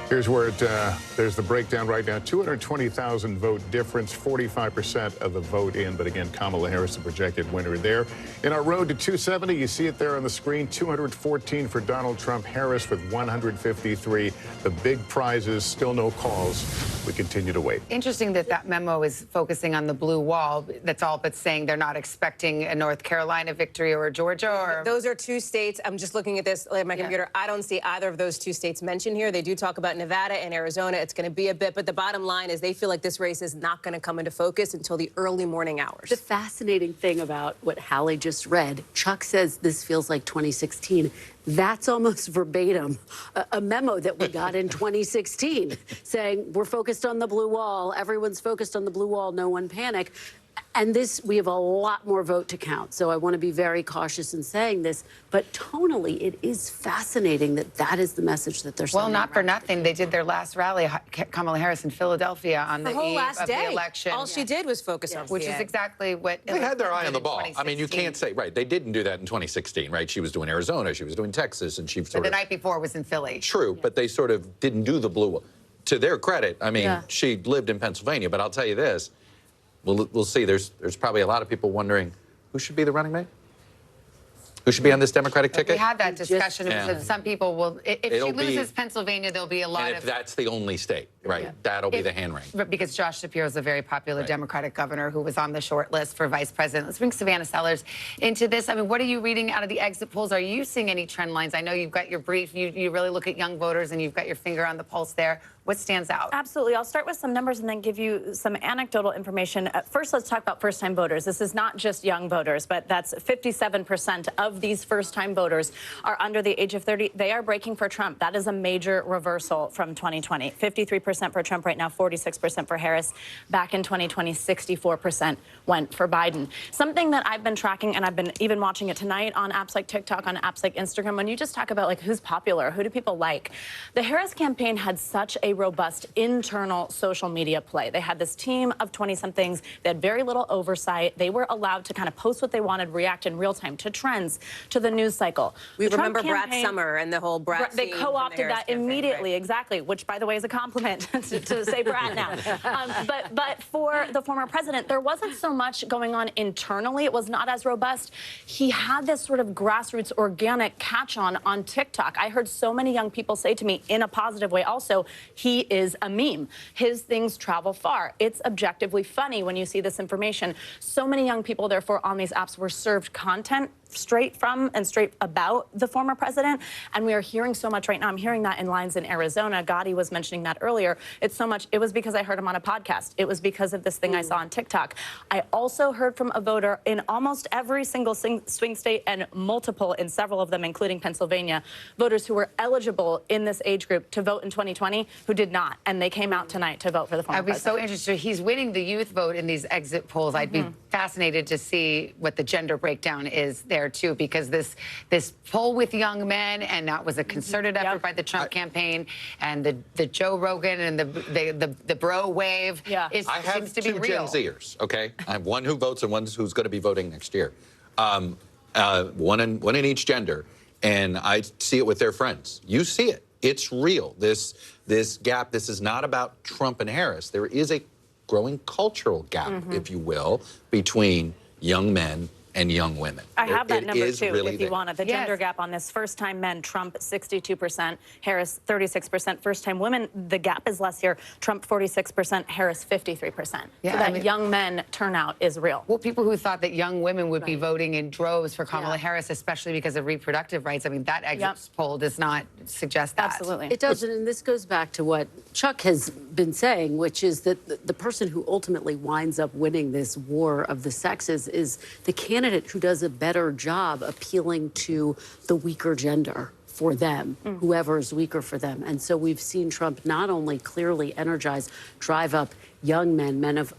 Here's where there's the breakdown right now. 220,000 vote difference, 45% of the vote in. But again, Kamala Harris, the projected winner there. In our road to 270, you see it there on the screen, 214 for Donald Trump, Harris with 153. The big prizes, still no calls. We continue to wait.
Interesting that that memo is focusing on the blue wall. That's all but saying they're not expecting a North Carolina victory or a Georgia or...
Those are 2 states. I'm just looking at this on my computer. I don't see either of those 2 states mentioned here. They do talk about Nevada and Arizona. It's going to be a bit, but the bottom line is they feel like this race is not going to come into focus until the early morning hours.
The fascinating thing about what Hallie just read, Chuck says this feels like 2016. That's almost verbatim a memo that we got in 2016 saying we're focused on the blue wall. Everyone's focused on the blue wall. No one panic. And this, we have a lot more vote to count. So I want to be very cautious in saying this. But tonally, it is fascinating that that is the message that they're sending.
Well, not for nothing. They did their last rally, Kamala Harris in Philadelphia, on the eve of the election.
All she did was focus on
which is exactly what...
They had their eye on the ball. I mean, you can't say, right, they didn't do that in 2016, right? She was doing Arizona, she was doing Texas, and she sort of...
the night before was in Philly.
True, but they sort of didn't do the blue wall. To their credit, I mean, she lived in Pennsylvania, but I'll tell you this, we'll see. There's probably a lot of people wondering who should be the running mate? Who should be on this Democratic ticket?
We had that discussion. Some people will, if she loses Pennsylvania, there'll be a lot
of... And if that's the only state, right, that'll be the hand range.
Because Josh Shapiro is a very popular Democratic governor who was on the short list for vice president. Let's bring Savannah Sellers into this. I mean, what are you reading out of the exit polls? Are you seeing any trend lines? I know you've got your brief. You really look at young voters, and you've got your finger on the pulse there. What stands out?
Absolutely. I'll start with some numbers and then give you some anecdotal information. First, let's talk about first-time voters. This is not just young voters, but that's 57% of these first-time voters are under the age of 30. They are breaking for Trump. That is a major reversal from 2020. 53% for Trump right now, 46% for Harris. Back in 2020, 64% went for Biden. Something that I've been tracking, and I've been even watching it tonight on apps like TikTok, on apps like Instagram, when you just talk about, like, who's popular, who do people like? The Harris campaign had such a robust internal social media play. They had this team of 20-somethings. They had very little oversight. They were allowed to kind of post what they wanted, react in real time to trends, to the news cycle.
We
The Trump
remember Brat
campaign-
Summer and the whole Brat
They
scene from the
co-opted
Harris
that
campaign,
immediately,
right?
exactly, which, by the way, is a compliment to say Brat now. But for the former president, there wasn't so much going on internally. It was not as robust. He had this sort of grassroots organic catch-on TikTok. I heard so many young people say to me, in a positive way also, he is a meme. His things travel far. It's objectively funny when you see this information. So many young people, therefore, on these apps were served content straight from and straight about the former president. And we are hearing so much right now. I'm hearing that in lines in Arizona. Gotti was mentioning that earlier. It's so much. It was because I heard him on a podcast. It was because of this thing I saw on TikTok. I also heard from a voter in almost every single swing state and multiple in several of them, including Pennsylvania, voters who were eligible in this age group to vote in 2020 who did not. And they came out tonight to vote for the former
I'd be
president.
so interested. He's winning the youth vote in these exit polls. I'd be fascinated to see what the gender breakdown is there, too, because this poll with young men, and that was a concerted effort by the Trump campaign, and the Joe Rogan and the bro wave seems to be
two
real.
Gen Zers, okay? I have one who votes and one who's going to be voting next year. One in each gender, and I see it with their friends. You see it. It's real. This gap, this is not about Trump and Harris. There is a growing cultural gap, if you will, between young men and young women.
I have that number, too,
really
if you
there.
want it. The gender gap on this. First-time men, Trump 62%, Harris 36%. First-time women, the gap is less here. Trump 46%, Harris 53%.
Yeah,
so that
I mean,
young men turnout is real.
Well, people who thought that young women would be voting in droves for Kamala Harris, especially because of reproductive rights, I mean, that exit poll does not suggest that.
Absolutely.
It doesn't, and this goes back to what Chuck has been saying, which is that the person who ultimately winds up winning this war of the sexes is the candidate who does a better job appealing to the weaker gender for them, whoever is weaker for them. And so we've seen Trump not only clearly energize, drive up young men of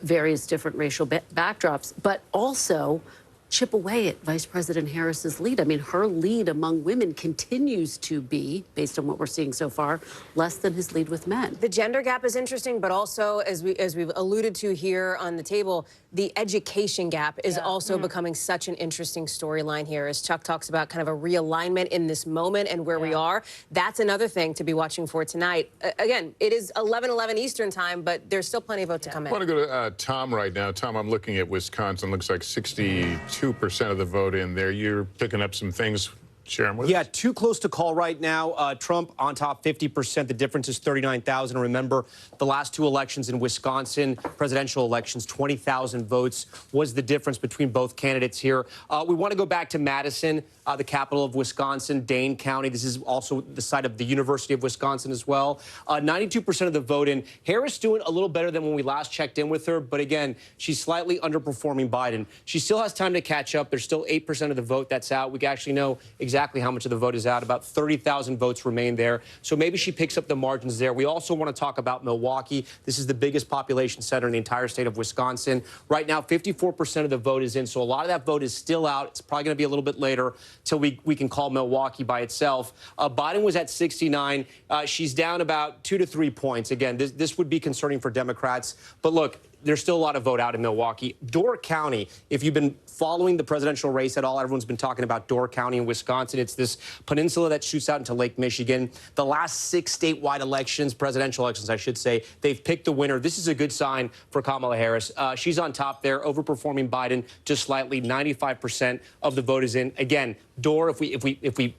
various different racial backdrops, but also chip away at Vice President Harris's lead. I mean, her lead among women continues to be, based on what we're seeing so far, less than his lead with men.
The gender gap is interesting, but also, as we've alluded to here on the table, the education gap is also becoming such an interesting storyline here, as Chuck talks about kind of a realignment in this moment and where we are. That's another thing to be watching for tonight. Again, it is 11:11 Eastern time, but there's still plenty of vote to come in.
I want to go to Tom right now. Tom, I'm looking at Wisconsin. Looks like 62% of the vote in there. You're picking up some things. Share them with us.
Too close to call right now. Trump on top 50%. The difference is 39,000. Remember, the last two elections in Wisconsin, presidential elections, 20,000 votes was the difference between both candidates here. We want to go back to Madison, the capital of Wisconsin, Dane County. This is also the site of the University of Wisconsin as well. 92% of the vote in. Harris doing a little better than when we last checked in with her, but again, she's slightly underperforming Biden. She still has time to catch up. There's still 8% of the vote that's out. We actually know exactly how much of the vote is out. About 30,000 votes remain there. So maybe she picks up the margins there. We also want to talk about Milwaukee. This is the biggest population center in the entire state of Wisconsin. Right now, 54% of the vote is in. So a lot of that vote is still out. It's probably going to be a little bit later till we can call Milwaukee by itself. Biden was at 69. She's down about 2 to 3 points. Again, this would be concerning for Democrats. But look, there's still a lot of vote out in Milwaukee. Door County, if you've been following the presidential race at all, everyone's been talking about Door County in Wisconsin. It's this peninsula that shoots out into Lake Michigan. The last 6 statewide elections, presidential elections, I should say, they've picked the winner. This is a good sign for Kamala Harris. She's on top there, overperforming Biden just slightly. 95% of the vote is in. Again, Door, if we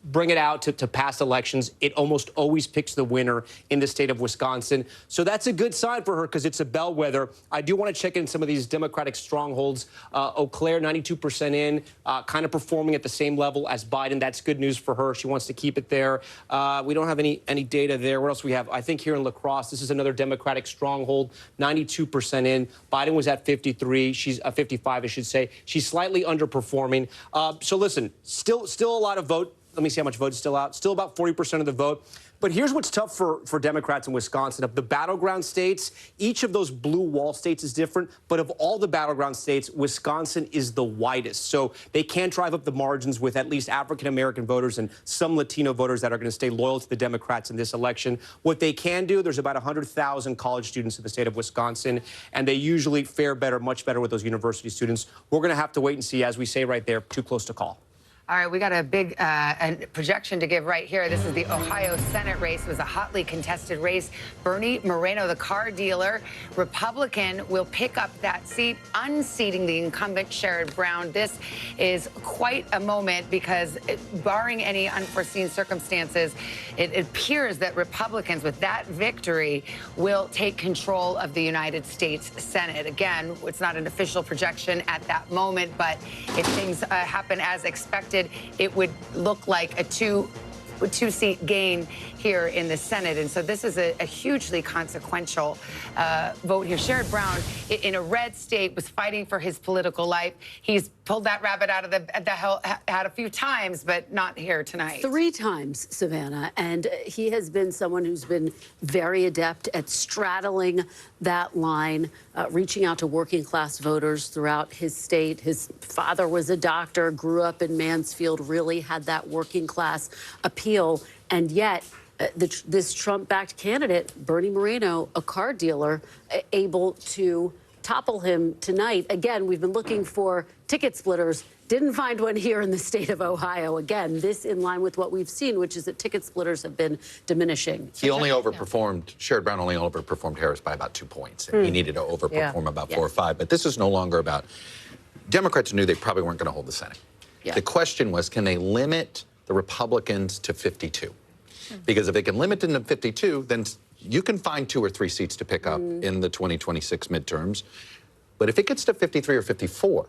bring it out to past elections, it almost always picks the winner in the state of Wisconsin. So that's a good sign for her because it's a bellwether. I do want to check in some of these Democratic strongholds. Eau Claire, 92% in, kind of performing at the same level as Biden. That's good news for her. She wants to keep it there. We don't have any data there. What else we have? I think here in La Crosse, this is another Democratic stronghold, 92% in. Biden was at 53. She's 55, I should say. She's slightly underperforming. So listen, still a lot of vote let me see how much vote is still out. Still about 40% of the vote. But here's what's tough for Democrats in Wisconsin. Of the battleground states, each of those blue wall states is different. But of all the battleground states, Wisconsin is the widest. So they can drive up the margins with at least African-American voters and some Latino voters that are going to stay loyal to the Democrats in this election. What they can do, there's about 100,000 college students in the state of Wisconsin, and they usually fare better, much better with those university students. We're going to have to wait and see, as we say right there, too close to call.
All right, we got a big projection to give right here. This is the Ohio Senate race. It was a hotly contested race. Bernie Moreno, the car dealer, Republican, will pick up that seat, unseating the incumbent Sherrod Brown. This is quite a moment because, barring any unforeseen circumstances, it appears that Republicans, with that victory, will take control of the United States Senate. Again, it's not an official projection at that moment, but if things happen as expected, it would look like a two-seat gain here in the Senate. And so this is a hugely consequential vote here. Sherrod Brown, in a red state, was fighting for his political life. He's pulled that rabbit out of the hat a few times, but not here tonight.
3 times, Savannah. And he has been someone who's been very adept at straddling that line, reaching out to working class voters throughout his state. His father was a doctor, grew up in Mansfield, really had that working class appeal. And yet, this Trump-backed candidate, Bernie Moreno, a car dealer, able to topple him tonight. Again, we've been looking for ticket splitters. Didn't find one here in the state of Ohio. Again, this in line with what we've seen, which is that ticket splitters have been diminishing.
He only overperformed, Sherrod Brown only overperformed Harris by about 2 points. He needed to overperform about 4 or 5. But this is no longer about, Democrats knew they probably weren't going to hold the Senate. The question was, can they limit the Republicans to 52? Because if they can limit them to 52, then you can find 2 or 3 seats to pick up in the 2026 midterms. But if it gets to 53 or 54,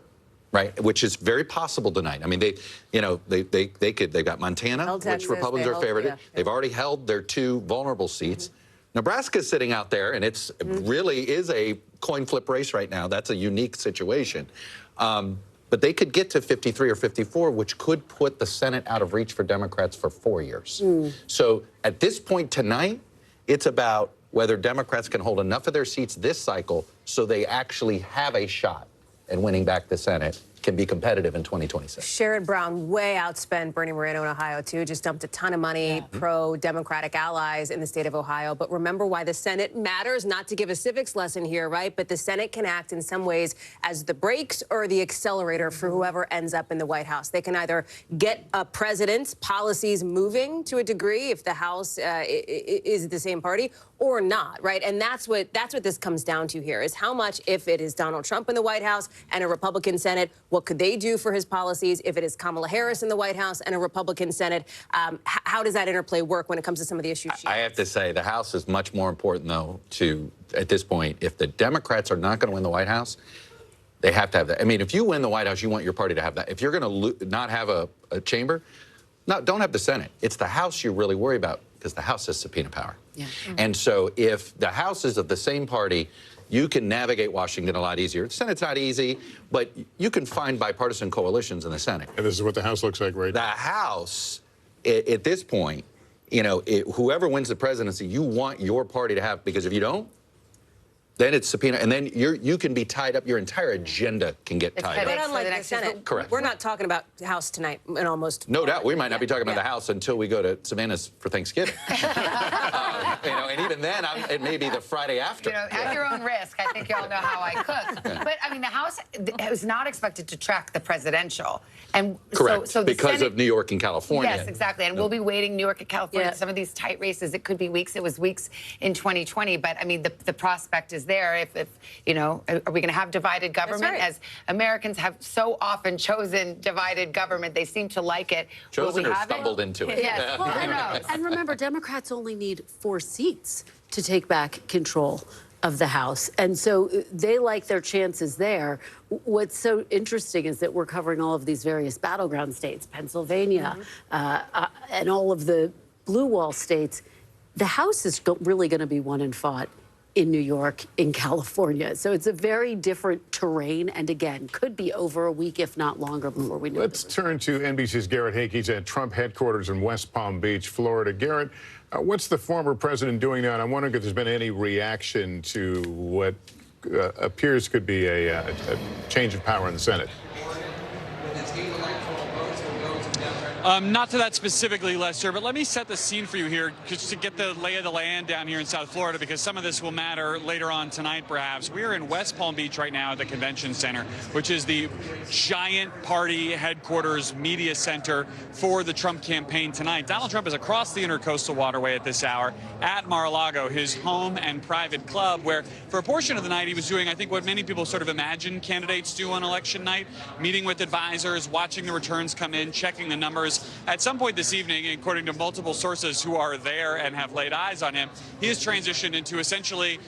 right, which is very possible tonight. I mean, they've got Montana, which Republicans are favored. They've already held their 2 vulnerable seats. Nebraska's sitting out there, and it really is a coin flip race right now. That's a unique situation. But they could get to 53 or 54, which could put the Senate out of reach for Democrats for 4 years. So at this point tonight, it's about whether Democrats can hold enough of their seats this cycle so they actually have a shot at winning back the Senate, can be competitive in 2026.
Sherrod Brown way outspent Bernie Moreno in Ohio, too. Just dumped a ton of money, pro-Democratic allies in the state of Ohio. But remember why the Senate matters, not to give a civics lesson here, right? But the Senate can act in some ways as the brakes or the accelerator for whoever ends up in the White House. They can either get a president's policies moving to a degree if the House is the same party, or not, right? And that's what this comes down to here, is how much, if it is Donald Trump in the White House and a Republican Senate, what could they do for his policies? If it is Kamala Harris in the White House and a Republican Senate, how does that interplay work when it comes to some of the issues?
I have to say, the House is much more important, though, at this point, if the Democrats are not going to win the White House, they have to have that. I mean, if you win the White House, you want your party to have that. If you're going to not have a chamber, don't have the Senate. It's the House you really worry about, because the House has subpoena power. And so if the House is of the same party, you can navigate Washington a lot easier. The Senate's not easy, but you can find bipartisan coalitions in the Senate.
And this is what the House looks like right now.
The House, at this point, whoever wins the presidency, you want your party to have, because if you don't, then it's subpoena, and then you can be tied up. Your entire agenda can get tied up.
But unlike the Senate,
correct.
We're not talking about the House tonight, in almost.
No doubt, we might not be talking about the House until we go to Savannah's for Thanksgiving. And even then, it may be the Friday after.
At your own risk, I think y'all know how I cook. But I mean, the House was not expected to track the presidential, and
correct,
so the
because
Senate,
of New York and California.
Yes, exactly, and we'll be waiting New York and California. Some of these tight races, it could be weeks. It was weeks in 2020, but I mean, the prospect is there. If are we going to have divided government?
Right.
As Americans have so often chosen divided government, they seem to like it.
Chosen or stumbled into it.
Yes.
Well, and remember, Democrats only need 4 seats to take back control of the House. And so they like their chances there. What's so interesting is that we're covering all of these various battleground states, Pennsylvania, and all of the blue wall states. The House is really going to be won and fought in New York, in California. So it's a very different terrain, and again, could be over a week, if not longer, before we know.
Let's turn to NBC's Garrett Hakey's at Trump headquarters in West Palm Beach, Florida. Garrett, what's the former president doing now? And I'm wondering if there's been any reaction to what appears could be a change of power in the Senate.
Not to that specifically, Lester, but let me set the scene for you here just to get the lay of the land down here in South Florida, because some of this will matter later on tonight, perhaps. We are in West Palm Beach right now at the Convention Center, which is the giant party headquarters media center for the Trump campaign tonight. Donald Trump is across the Intercoastal Waterway at this hour at Mar-a-Lago, his home and private club, where for a portion of the night he was doing, I think, what many people sort of imagine candidates do on election night, meeting with advisors, watching the returns come in, checking the numbers. At some point this evening, according to multiple sources who are there and have laid eyes on him, he has transitioned into essentially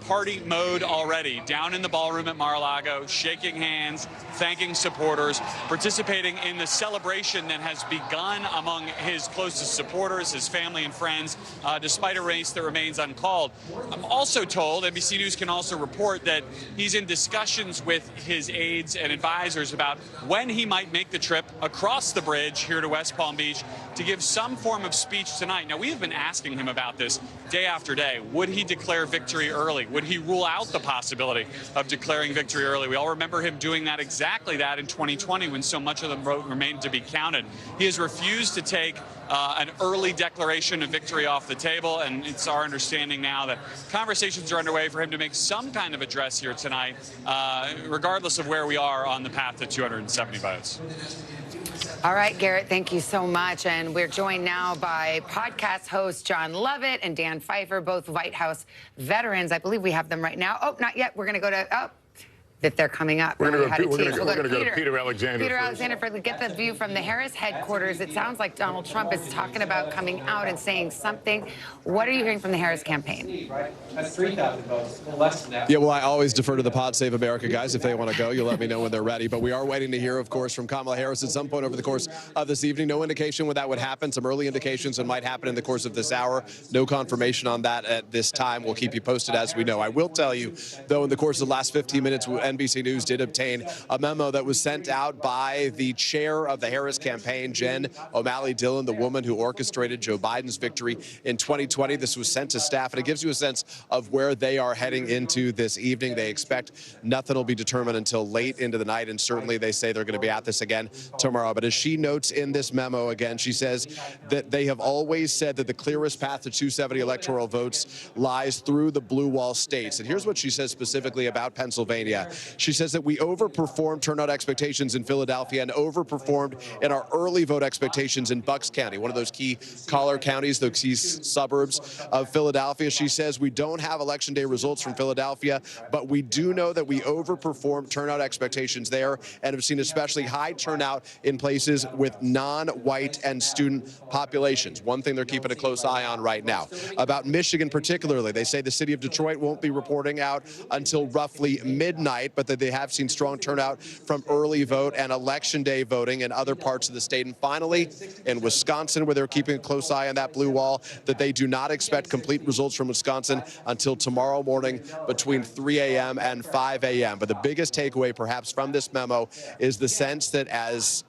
party mode already, down in the ballroom at Mar-a-Lago, shaking hands, thanking supporters, participating in the celebration that has begun among his closest supporters, his family and friends, despite a race that remains uncalled. I'm also told, NBC News can also report, that he's in discussions with his aides and advisors about when he might make the trip across the bridge here to West Palm Beach to give some form of speech tonight. Now, we have been asking him about this day after day. Would he declare victory early? Would he rule out the possibility of declaring victory early? We all remember him doing that, exactly that, in 2020 when so much of the vote remained to be counted. He has refused to take an early declaration of victory off the table, and it's our understanding now that conversations are underway for him to make some kind of address here tonight, regardless of where we are on the path to 270 votes.
All right, Garrett, thank you so much. And we're joined now by podcast host John Lovett and Dan Pfeiffer, both White House veterans. I believe we have them right now. Oh, not yet. We're going to go to, that they're coming up.
We're going to go to Peter Alexander.
Peter Alexander, get the view from the Harris headquarters. It sounds like Donald Trump is talking about coming out and saying something. What are you hearing from the Harris campaign?
That's 3,000 votes, less than that.
Yeah, well, I always defer to the Pod Save America guys. If they want to go, you let me know when they're ready. But we are waiting to hear, of course, from Kamala Harris at some point over the course of this evening. No indication when that would happen. Some early indications that might happen in the course of this hour. No confirmation on that at this time. We'll keep you posted as we know. I will tell you, though, in the course of the last 15 minutes, NBC News did obtain a memo that was sent out by the chair of the Harris campaign, Jen O'Malley Dillon, the woman who orchestrated Joe Biden's victory in 2020. This was sent to staff, and it gives you a sense of where they are heading into this evening. They expect nothing will be determined until late into the night, and certainly they say they're going to be at this again tomorrow. But as she notes in this memo again, she says that they have always said that the clearest path to 270 electoral votes lies through the blue wall states. And here's what she says specifically about Pennsylvania. She says that we overperformed turnout expectations in Philadelphia and overperformed in our early vote expectations in Bucks County, one of those key collar counties, those key suburbs of Philadelphia. She says we don't have election day results from Philadelphia, but we do know that we overperformed turnout expectations there and have seen especially high turnout in places with non-white and student populations. One thing they're keeping a close eye on right now. About Michigan particularly, they say the city of Detroit won't be reporting out until roughly midnight, but that they have seen strong turnout from early vote and election day voting in other parts of the state. And finally, in Wisconsin, where they're keeping a close eye on that blue wall, that they do not expect complete results from Wisconsin until tomorrow morning between 3 a.m. and 5 a.m. But the biggest takeaway perhaps from this memo is the sense that as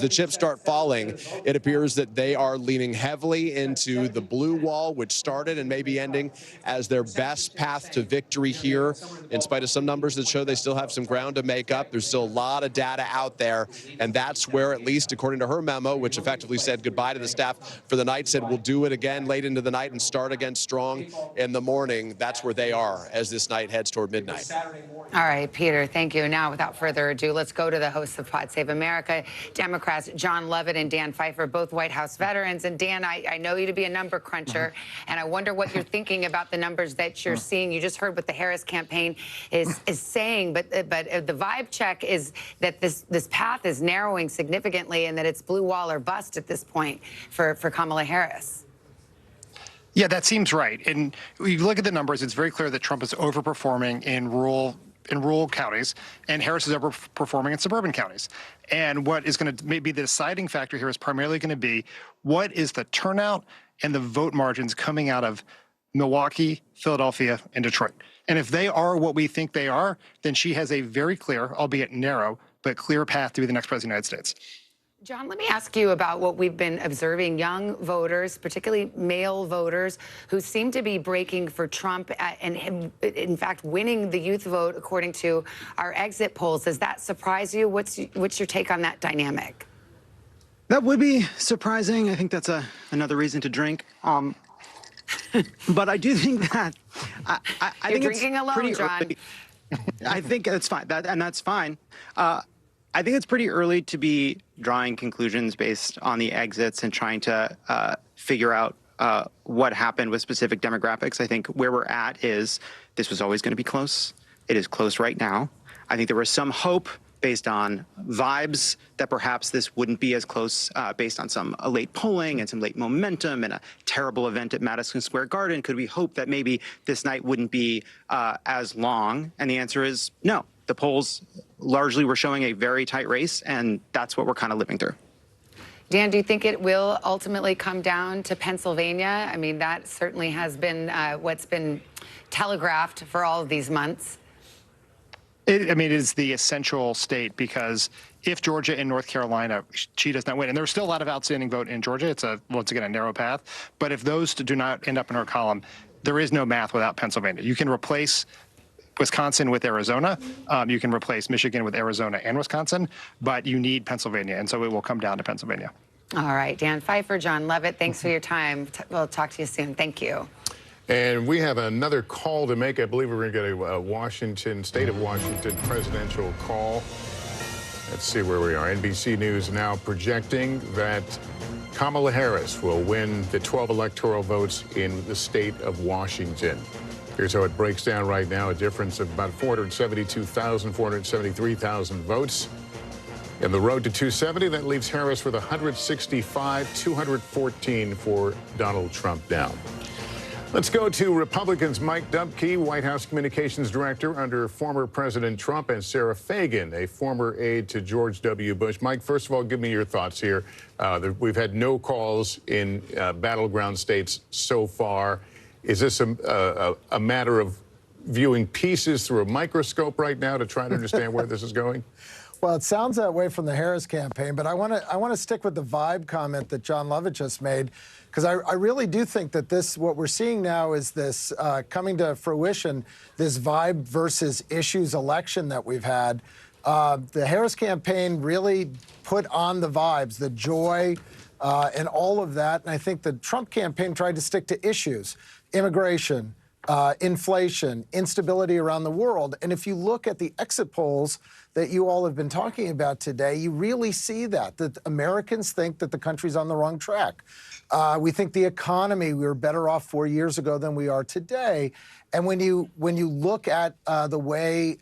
the chips start falling, it appears that they are leaning heavily into the blue wall, which started and may be ending as their best path to victory here. In spite of some numbers that show they still have some ground to make up, there's still a lot of data out there. And that's where, at least according to her memo, which effectively said goodbye to the staff for the night, said we'll do it again late into the night and start again strong in the morning. That's where they are as this night heads toward midnight.
All right, Peter, thank you. Now, without further ado, let's go to the hosts of Pod Save America, Democrats John Lovett and Dan Pfeiffer, both White House veterans. And Dan, I know you to be a number cruncher, and I wonder what you're thinking about the numbers that you're seeing. You just heard what the Harris campaign is saying, but the vibe check is that this path is narrowing significantly and that it's blue wall or bust at this point for Kamala Harris.
Yeah, that seems right. And you look at the numbers, it's very clear that Trump is overperforming in rural counties, and Harris is overperforming in suburban counties. And what is going to maybe the deciding factor here is primarily going to be what is the turnout and the vote margins coming out of Milwaukee, Philadelphia, and Detroit. And if they are what we think they are, then she has a very clear, albeit narrow, but clear path to be the next president of the United States.
John, let me ask you about what we've been observing. Young voters, particularly male voters, who seem to be breaking for Trump and him, in fact, winning the youth vote, according to our exit polls. Does that surprise you? What's your take on that dynamic?
That would be surprising. I think that's another reason to drink. But I do think that I think
drinking
it's
alone,
pretty
John.
early. I think that's fine. That's fine. I think it's pretty early to be drawing conclusions based on the exits and trying to figure out what happened with specific demographics. I think where we're at is this was always going to be close. It is close right now. I think there was some hope based on vibes that perhaps this wouldn't be as close based on some late polling and some late momentum and a terrible event at Madison Square Garden. Could we hope that maybe this night wouldn't be as long? And the answer is no. The polls largely were showing a very tight race, and that's what we're kind of living through.
Dan, do you think it will ultimately come down to Pennsylvania? I mean, that certainly has been what's been telegraphed for all of these months.
It is the essential state because if Georgia and North Carolina, she does not win, and there's still a lot of outstanding vote in Georgia. It's once again a narrow path. But if those do not end up in her column, there is no math without Pennsylvania. You can replace Wisconsin with Arizona. You can replace Michigan with Arizona and Wisconsin, but you need Pennsylvania, and so it will come down to Pennsylvania.
All right, Dan Pfeiffer, John Levitt, thanks for your time. We'll talk to you soon. Thank you.
And we have another call to make. I believe we're going to get a state of Washington presidential call. Let's see where we are. NBC News now projecting that Kamala Harris will win the 12 electoral votes in the state of Washington. Here's how it breaks down right now, a difference of about 472,000, 473,000 votes. In the road to 270, that leaves Harris with 165, 214 for Donald Trump down. Let's go to Republicans Mike Dubke, White House Communications Director under former President Trump, and Sarah Fagan, a former aide to George W. Bush. Mike, first of all, give me your thoughts here. We've had no calls in battleground states so far. Is this a matter of viewing pieces through a microscope right now to try to understand where this is going?
Well, it sounds that way from the Harris campaign, but I want to stick with the vibe comment that John Levitt just made, because I really do think that what we're seeing now is this coming to fruition, this vibe versus issues election that we've had. The Harris campaign really put on the vibes, the joy, and all of that. And I think the Trump campaign tried to stick to issues, immigration, inflation, instability around the world. And if you look at the exit polls that you all have been talking about today, you really see that Americans think that the country's on the wrong track. We think the economy, we were better off 4 years ago than we are today. And when you look at the way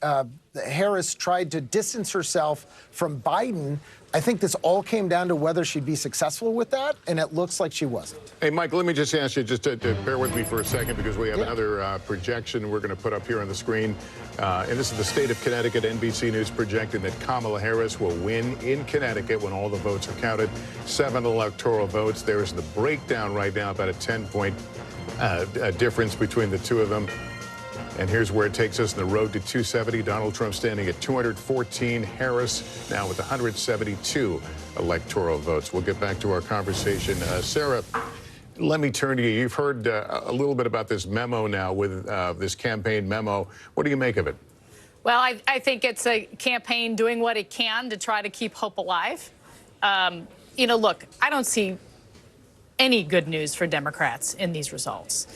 Harris tried to distance herself from Biden, I think this all came down to whether she'd be successful with that, and it looks like she wasn't.
Hey, Mike, let me just ask you just to bear with me for a second, because we have another projection we're going to put up here on the screen. And this is the state of Connecticut. NBC News projecting that Kamala Harris will win in Connecticut when all the votes are counted. 7 electoral votes. There's the breakdown right now, about a 10-point difference between the two of them. And here's where it takes us in the road to 270. Donald Trump standing at 214. Harris now with 172 electoral votes. We'll get back to our conversation. Sarah, let me turn to you. You've heard a little bit about this memo now with this campaign memo. What do you make of it?
Well, I think it's a campaign doing what it can to try to keep hope alive. Look, I don't see any good news for Democrats in these results.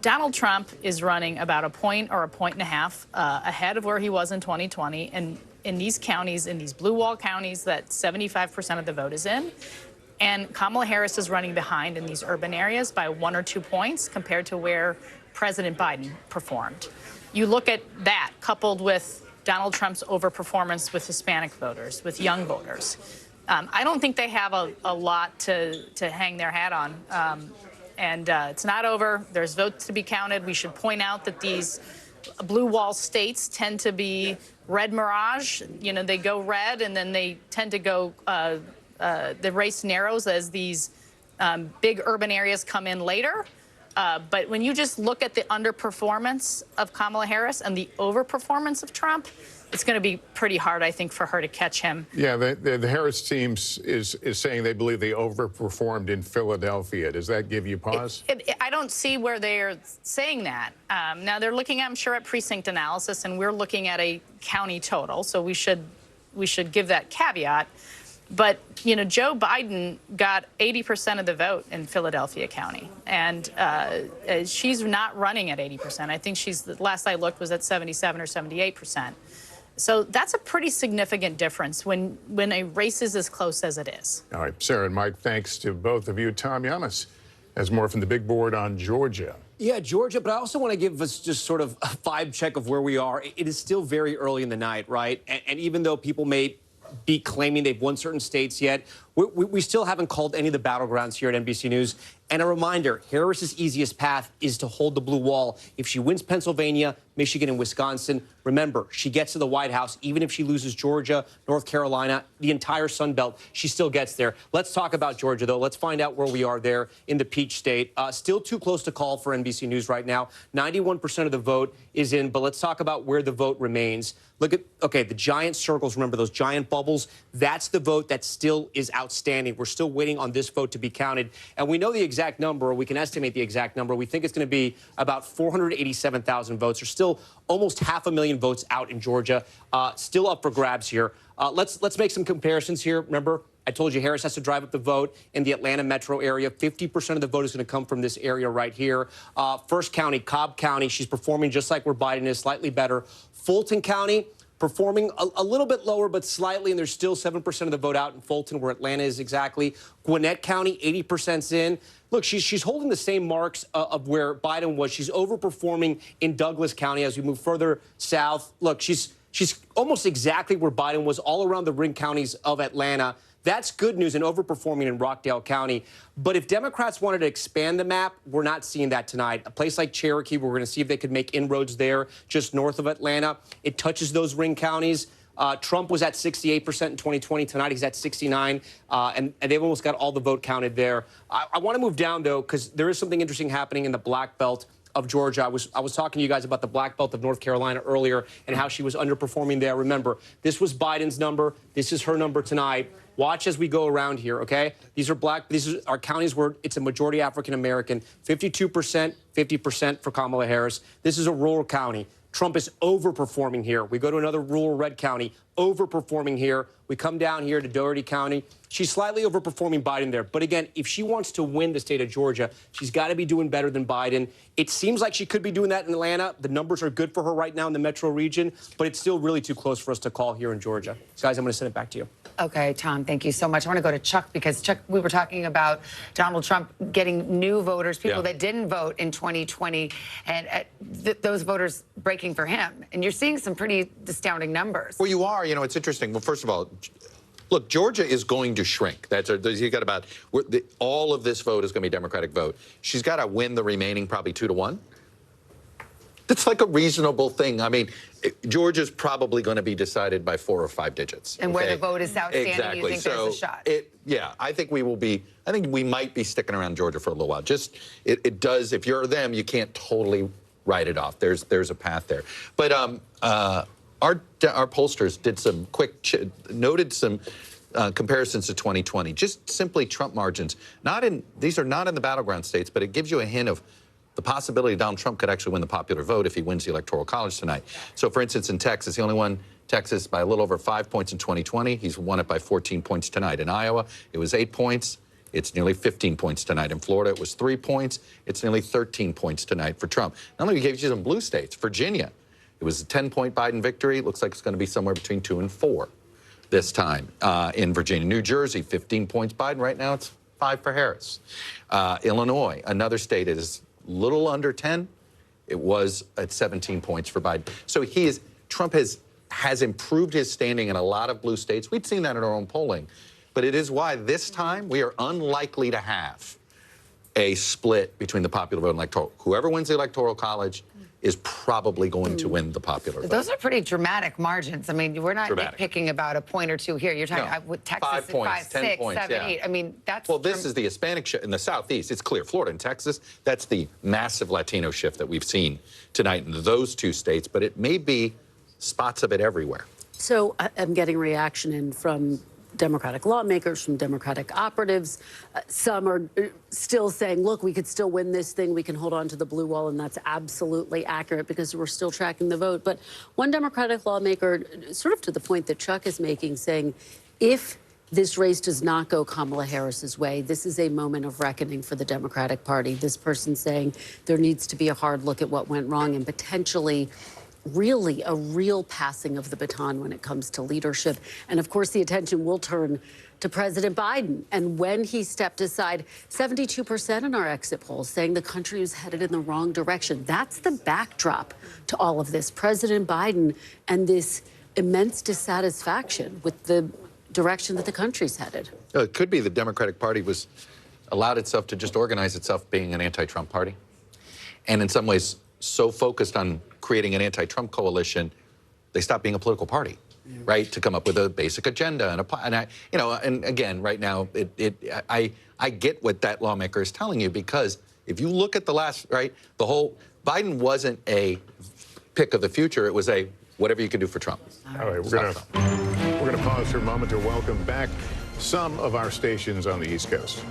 Donald Trump is running about a point or a point and a half ahead of where he was in 2020. And in these counties, in these blue wall counties that 75% of the vote is in, and Kamala Harris is running behind in these urban areas by 1 or 2 points compared to where President Biden performed. You look at that coupled with Donald Trump's overperformance with Hispanic voters, with young voters. I don't think they have a lot to hang their hat on. And it's not over. There's votes to be counted. We should point out that these blue wall states tend to be red mirage. They go red, and then they tend to go, the race narrows as these big urban areas come in later. But when you just look at the underperformance of Kamala Harris and the overperformance of Trump, it's going to be pretty hard, I think, for her to catch him.
Yeah, the Harris team is saying they believe they overperformed in Philadelphia. Does that give you pause?
I don't see where they're saying that. Now, they're looking, I'm sure, at precinct analysis, and we're looking at a county total, so we should give that caveat. But, you know, Joe Biden got 80% of the vote in Philadelphia County, and she's not running at 80%. I think she's, the last I looked, was at 77 or 78%. So that's a pretty significant difference when a race is as close as it is.
All right, Sarah and Mike, thanks to both of you. Tom Yamas has more from the big board on Georgia.
Yeah, Georgia, but I also want to give us just sort of a vibe check of where we are. It is still very early in the night, right? And even though people may be claiming they've won certain states yet, we still haven't called any of the battlegrounds here at NBC News. And a reminder, Harris's easiest path is to hold the blue wall. If she wins Pennsylvania, Michigan, and Wisconsin, remember, she gets to the White House. Even if she loses Georgia, North Carolina, the entire Sun Belt, she still gets there. Let's talk about Georgia, though. Let's find out where we are there in the Peach State. Still too close to call for NBC News right now. 91% of the vote is in, but let's talk about where the vote remains. Look at, okay, the giant circles, remember those giant bubbles? That's the vote that still is outstanding. We're still waiting on this vote to be counted. And we know the exact number, or we can estimate the exact number. We think it's going to be about 487,000 votes. There's still almost 500,000 votes out in Georgia, still up for grabs here. Let's make some comparisons here. Remember, I told you Harris has to drive up the vote in the Atlanta metro area. 50% of the vote is going to come from this area right here. First county, Cobb County, she's performing just like where Biden is, slightly better. Fulton County, performing a little bit lower, but slightly, and there's still 7% of the vote out in Fulton, where Atlanta is exactly. Gwinnett County, 80%'s in. Look, she's holding the same marks of where Biden was. She's overperforming in Douglas County as we move further south. Look, she's almost exactly where Biden was, all around the ring counties of Atlanta. That's good news and overperforming in Rockdale County. But if Democrats wanted to expand the map, we're not seeing that tonight. A place like Cherokee, we're going to see if they could make inroads there just north of Atlanta. It touches those ring counties. Trump was at 68% in 2020. Tonight he's at 69%, and they've almost got all the vote counted there. I want to move down, though, because there is something interesting happening in the Black Belt of Georgia. I was talking to you guys about the Black Belt of North Carolina earlier and how she was underperforming there. Remember, this was Biden's number. This is her number tonight. Watch as we go around here, okay? These are counties where it's a majority African-American, 52%, 50% for Kamala Harris. This is a rural county. Trump is overperforming here. We go to another rural red county, overperforming here. We come down here to Doherty County. She's slightly overperforming Biden there. But again, if she wants to win the state of Georgia, she's got to be doing better than Biden. It seems like she could be doing that in Atlanta. The numbers are good for her right now in the metro region, but it's still really too close for us to call here in Georgia. Guys, I'm going to send it back to you.
Okay, Tom, thank you so much. I want to go to Chuck because, Chuck, we were talking about Donald Trump getting new voters, people that didn't vote in 2020, and those voters breaking for him. And you're seeing some pretty astounding numbers.
Well, you are. You know, it's interesting. Well, first of all, look, Georgia is going to shrink. You got about all of this vote is going to be Democratic vote. She's got to win the remaining probably 2-1. That's like a reasonable thing. I mean, Georgia's probably going to be decided by 4 or 5 digits.
And where the vote is outstanding,
exactly.
You think there's a shot?
Yeah, I think we will be. I think we might be sticking around Georgia for a little while. Just it does. If you're them, you can't totally write it off. There's a path there. But our pollsters did some noted some comparisons to 2020. Just simply Trump margins. These are not in the battleground states, but it gives you a hint of the possibility Donald Trump could actually win the popular vote if he wins the Electoral College tonight. So, for instance, in Texas, he only won Texas by a little over 5 points in 2020. He's won it by 14 points tonight. In Iowa, it was 8 points. It's nearly 15 points tonight. In Florida, it was 3 points. It's nearly 13 points tonight for Trump. Not only gave you some blue states, Virginia, it was a 10-point Biden victory. It looks like it's going to be somewhere between 2 and 4 this time in Virginia. New Jersey, 15 points Biden. Right now, it's 5 for Harris. Illinois, another state, is little under 10. It was at 17 points for Biden. So Trump has improved his standing in a lot of blue states. We'd seen that in our own polling. But it is why this time we are unlikely to have a split between the popular vote and electoral. Whoever wins the Electoral College is probably going to win the popular vote.
Those are pretty dramatic margins. I mean, we're not
Dramatic.
nitpicking about a point or two here. You're talking with Texas
5
at
points,
5,
10
6,
points,
7,
yeah.
8. I mean, that's
Well, this is the Hispanic shift in the Southeast. It's clear. Florida and Texas, that's the massive Latino shift that we've seen tonight in those two states, but it may be spots of it everywhere.
So I'm getting reaction in from Democratic lawmakers, from Democratic operatives. Some are still saying, look, we could still win this thing. We can hold on to the blue wall. And that's absolutely accurate because we're still tracking the vote. But one Democratic lawmaker, sort of to the point that Chuck is making, saying if this race does not go Kamala Harris's way, this is a moment of reckoning for the Democratic Party. This person saying there needs to be a hard look at what went wrong and potentially really a real passing of the baton when it comes to leadership. And of course, the attention will turn to President Biden. And when he stepped aside, 72% in our exit polls saying the country is headed in the wrong direction. That's the backdrop to all of this. President Biden and this immense dissatisfaction with the direction that the country's headed.
It could be the Democratic Party was allowed itself to just organize itself being an anti-Trump party. And in some ways, so focused on creating an anti-Trump coalition, they stopped being a political party, right? To come up with a basic agenda and again, right now, I get what that lawmaker is telling you because if you look at the last, right, the whole Biden wasn't a pick of the future. It was a whatever you can do for Trump.
All right, we're gonna pause for a moment to welcome back some of our stations on the East Coast.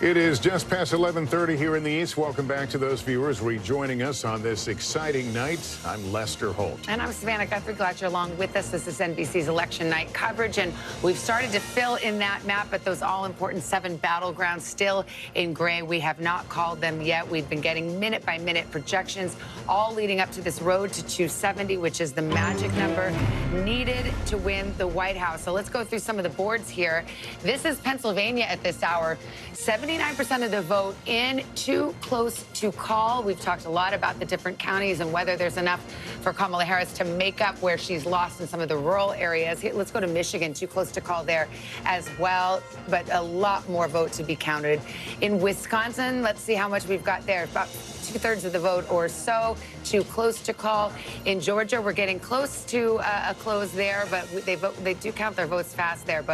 It is just past 11:30 here in the East. Welcome back to those viewers rejoining us on this exciting night. I'm Lester Holt.
And I'm Savannah Guthrie. Glad you're along with us. This is NBC's election night coverage, and we've started to fill in that map, but those all-important 7 battlegrounds still in gray. We have not called them yet. We've been getting minute-by-minute projections, all leading up to this road to 270, which is the magic number needed to win the White House. So let's go through some of the boards here. This is Pennsylvania at this hour. 79% of the vote in, too close to call. We've talked a lot about the different counties and whether there's enough for Kamala Harris to make up where she's lost in some of the rural areas. Here, let's go to Michigan, too close to call there as well, but a lot more vote to be counted. In Wisconsin, let's see how much we've got there. About 2/3 of the vote or so, too close to call. In Georgia, we're getting close to a close there, but they do count their votes fast there,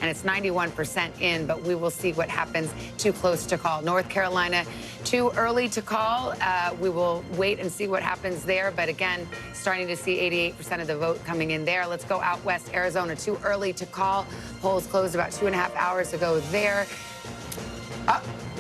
and it's 91% in, but we will see what happens. Too close to call. North Carolina, too early to call. We will wait and see what happens there, but again, starting to see 88% of the vote coming in there. Let's go out west. Arizona, too early to call. Polls closed about 2.5 hours ago there.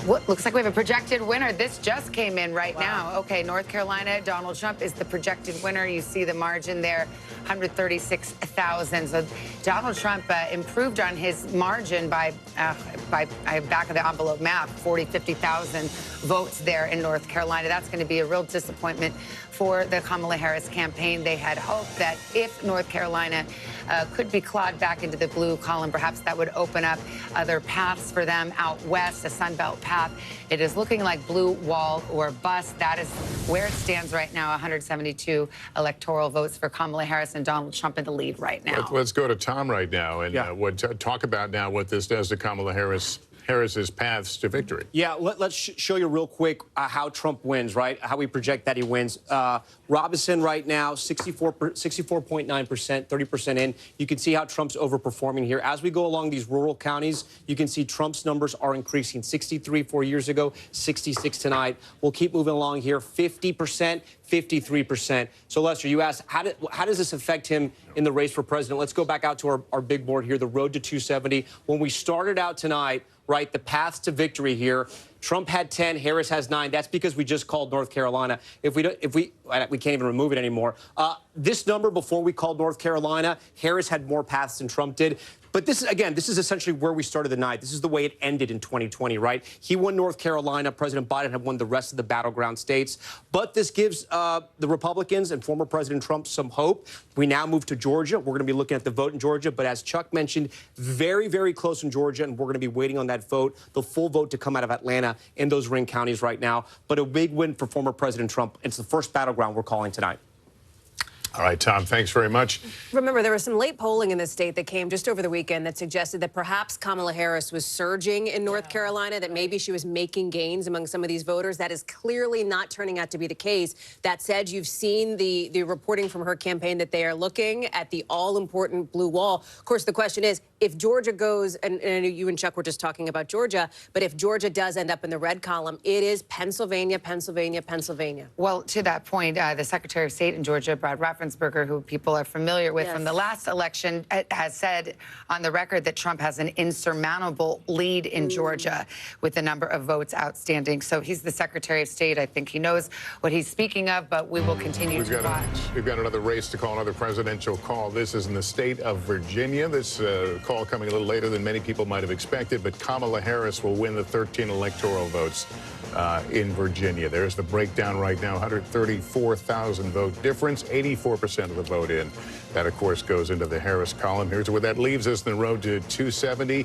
What looks like we have a projected winner. This just came in right now. Okay, North Carolina, Donald Trump is the projected winner. You see the margin there, 136,000. So Donald Trump improved on his margin by back of the envelope math, 50,000 votes there in North Carolina. That's going to be a real disappointment for the Kamala Harris campaign. They had hoped that if North Carolina could be clawed back into the blue column, perhaps that would open up other paths for them out west, a Sunbelt path. It is looking like blue wall or bust. That is where it stands right now, 172 electoral votes for Kamala Harris and Donald Trump in the lead right now.
Let's go to Tom right now and talk about now what this does to Kamala Harris's paths to victory.
Yeah, let's show you real quick how Trump wins, right? How we project that he wins. Robinson right now, 64.9%, 30% in. You can see how Trump's overperforming here. As we go along these rural counties, you can see Trump's numbers are increasing. 63 4 years ago, 66 tonight. We'll keep moving along here. 50%, 53%. So, Lester, you asked, how does this affect him in the race for president? Let's go back out to our big board here, the road to 270. When we started out tonight, right, the paths to victory here, Trump had 10, Harris has 9. That's because we just called North Carolina. We can't even remove it anymore. This number before we called North Carolina, Harris had more paths than Trump did. But this is essentially where we started the night. This is the way it ended in 2020, right? He won North Carolina. President Biden had won the rest of the battleground states. But this gives the Republicans and former President Trump some hope. We now move to Georgia. We're going to be looking at the vote in Georgia. But as Chuck mentioned, very, very close in Georgia. And we're going to be waiting on that vote, the full vote to come out of Atlanta in those ring counties right now. But a big win for former President Trump. It's the first battleground we're calling tonight.
All right, Tom, thanks very much.
Remember, there was some late polling in the state that came just over the weekend that suggested that perhaps Kamala Harris was surging in North Carolina, that maybe she was making gains among some of these voters. That is clearly not turning out to be the case. That said, you've seen the reporting from her campaign that they are looking at the all-important blue wall. Of course, the question is, if Georgia goes, and I know you and Chuck were just talking about Georgia, but if Georgia does end up in the red column, it is Pennsylvania, Pennsylvania, Pennsylvania.
Well, to that point, the Secretary of State in Georgia, Brad Raffensperger, who people are familiar with from the last election, has said on the record that Trump has an insurmountable lead in Georgia with the number of votes outstanding. So he's the Secretary of State. I think he knows what he's speaking of, but we will continue to watch.
We've got another race to call, another presidential call. This is in the state of Virginia. This call coming a little later than many people might have expected, but Kamala Harris will win the 13 electoral votes in Virginia. There's the breakdown right now, 134,000 vote difference, 84% of the vote in. That, of course, goes into the Harris column. Here's where that leaves us, the road to 270.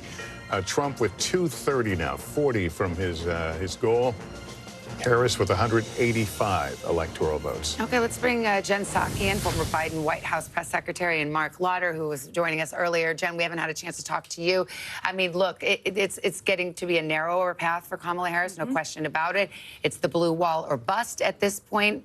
Trump with 230 now, 40 from his goal. Harris with 185 electoral votes.
Okay, let's bring Jen Psaki in, former Biden White House press secretary, and Mark Lauder, who was joining us earlier. Jen, we haven't had a chance to talk to you. I mean, look, it's getting to be a narrower path for Kamala Harris, no question about it. It's the blue wall or bust at this point.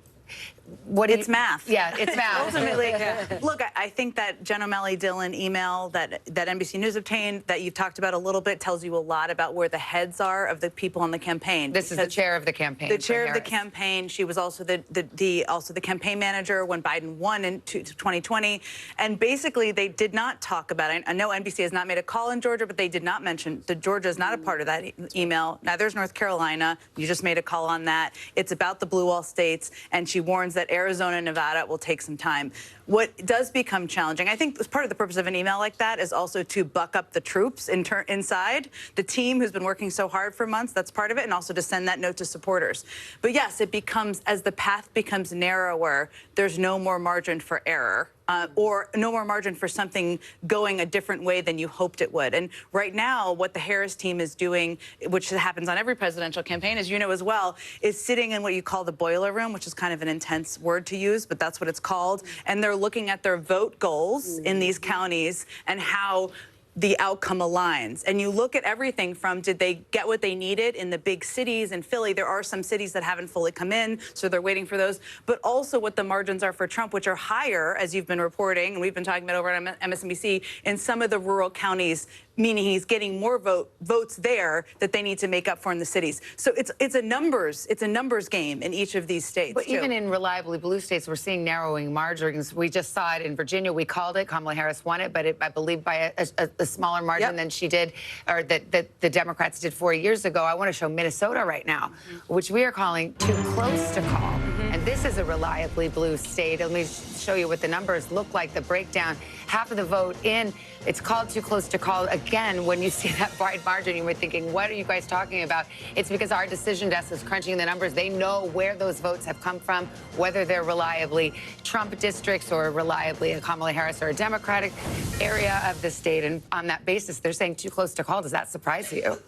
It's math.
Yeah, it's math.
Ultimately, look, I think that Jen O'Malley-Dillon email that NBC News obtained that you've talked about a little bit tells you a lot about where the heads are of the people on the campaign.
This is the chair of the campaign.
The chair of the campaign. She was also the campaign manager when Biden won in 2020. And basically, they did not talk about it. I know NBC has not made a call in Georgia, but they did not mention that Georgia is not a part of that email. Neither is North Carolina. You just made a call on that. It's about the blue wall states, and she warns that Arizona and Nevada will take some time. What does become challenging, I think part of the purpose of an email like that is also to buck up the troops inside, the team who's been working so hard for months, that's part of it, and also to send that note to supporters. But yes, it becomes, as the path becomes narrower, there's no more margin for error. Or no more margin for something going a different way than you hoped it would. And right now, what the Harris team is doing, which happens on every presidential campaign, as you know as well, is sitting in what you call the boiler room, which is kind of an intense word to use, but that's what it's called. And they're looking at their vote goals in these counties and how the outcome aligns. And you look at everything from, did they get what they needed in the big cities? In Philly, there are some cities that haven't fully come in, so they're waiting for those. But also what the margins are for Trump, which are higher, as you've been reporting, and we've been talking about over at MSNBC, in some of the rural counties, meaning he's getting more votes there that they need to make up for in the cities. So it's a numbers game in each of these states.
But even in reliably blue states, we're seeing narrowing margins. We just saw it in Virginia. We called it. Kamala Harris won it, but I believe by a smaller margin than she did, or that the Democrats did 4 years ago. I want to show Minnesota right now, which we are calling too close to call. And this is a reliably blue state. Let me show you what the numbers look like, the breakdown. Half of the vote in, it's called too close to call. Again, when you see that wide margin, you were thinking, what are you guys talking about? It's because our decision desk is crunching the numbers. They know where those votes have come from, whether they're reliably Trump districts or reliably a Kamala Harris or a Democratic area of the state. And on that basis, they're saying too close to call. Does that surprise you?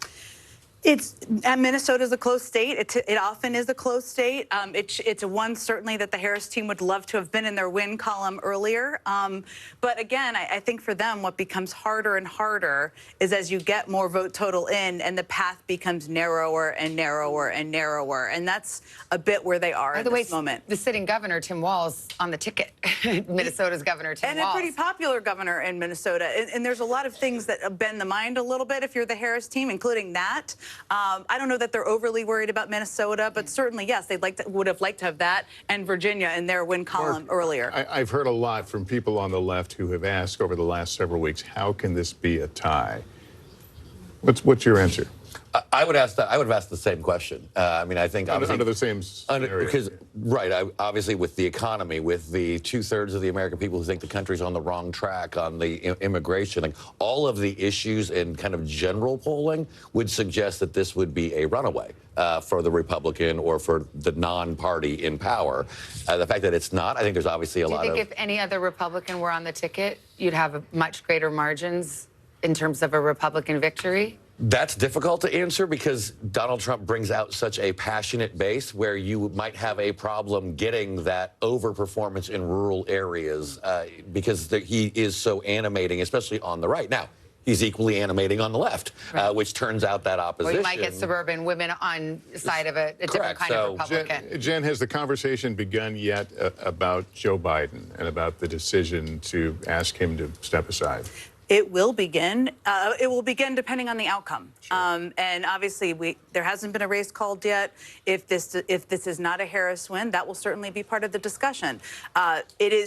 Minnesota is a close state. It often is a close state. It's one certainly that the Harris team would love to have been in their win column earlier. But again, I think for them, what becomes harder and harder is as you get more vote total in, and the path becomes narrower and narrower and narrower, and that's a bit where they are at this moment.
The sitting governor Tim Walz on the ticket, Minnesota's governor Tim Walz,
and a pretty popular governor in Minnesota. And there's a lot of things that bend the mind a little bit if you're the Harris team, including that. I don't know that they're overly worried about Minnesota, but certainly, yes, would have liked to have that and Virginia in their win column earlier.
I've heard a lot from people on the left who have asked over the last several weeks, how can this be a tie? What's your answer?
I would have asked the same question. I mean, I think obviously
under the same scenario.
Because obviously with the economy, with the 2/3 of the American people who think the country's on the wrong track on the immigration, like all of the issues in kind of general polling would suggest that this would be a runaway for the Republican or for the non-party in power. The fact that it's not, I think there's obviously a lot of.
Do you think if any other Republican were on the ticket, you'd have much greater margins in terms of a Republican victory?
That's difficult to answer because Donald Trump brings out such a passionate base where you might have a problem getting that overperformance in rural areas because he is so animating, especially on the right. Now, he's equally animating on the left, which turns out that opposition.
Well, you might get suburban women on the side of a different kind of Republican.
Jen, has the conversation begun yet about Joe Biden and about the decision to ask him to step aside?
It will begin. It will begin depending on the outcome. Sure. And obviously, there hasn't been a race called yet. If this is not a Harris win, that will certainly be part of the discussion.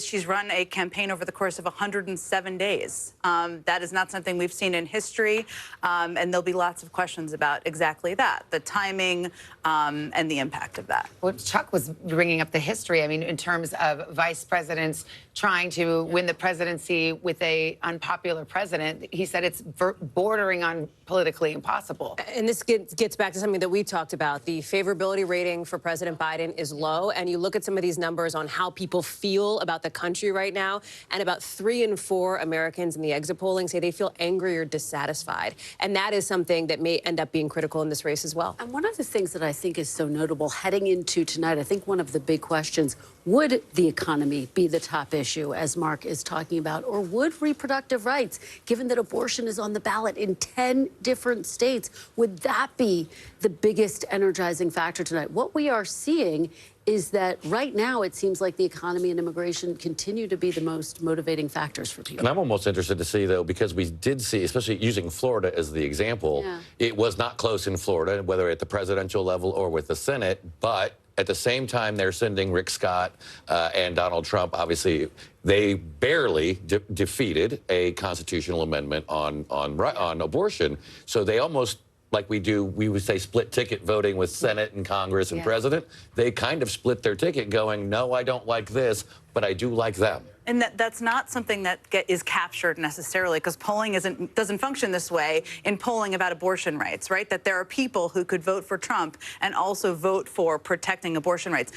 She's run a campaign over the course of 107 days. That is not something we've seen in history, and there'll be lots of questions about exactly that, the timing and the impact of that.
Well, Chuck was bringing up the history. I mean, in terms of vice presidents trying to win the presidency with a unpopular president, he said it's bordering on politically impossible.
And this gets back to something that we talked about. The favorability rating for President Biden is low, and you look at some of these numbers on how people feel about the country right now, and about 3 in 4 Americans in the exit polling say they feel angry or dissatisfied. And that is something that may end up being critical in this race as well.
And one of the things that I think is so notable heading into tonight, I think one of the big questions, would the economy be the top issue, as Mark is talking about, or would reproductive rights, given that abortion is on the ballot in 10 different states, would that be the biggest energizing factor tonight? What we are seeing is that right now it seems like the economy and immigration continue to be the most motivating factors for people.
And I'm almost interested to see, though, because we did see, especially using Florida as the example, it was not close in Florida, whether at the presidential level or with the Senate, but at the same time, they're sending Rick Scott and Donald Trump. Obviously, they barely defeated a constitutional amendment on abortion. So they almost, like we would say split ticket voting with Senate and Congress and president. They kind of split their ticket going, no, I don't like this, but I do like them.
And that's not something that is captured necessarily, because polling doesn't function this way in polling about abortion rights, right? That there are people who could vote for Trump and also vote for protecting abortion rights.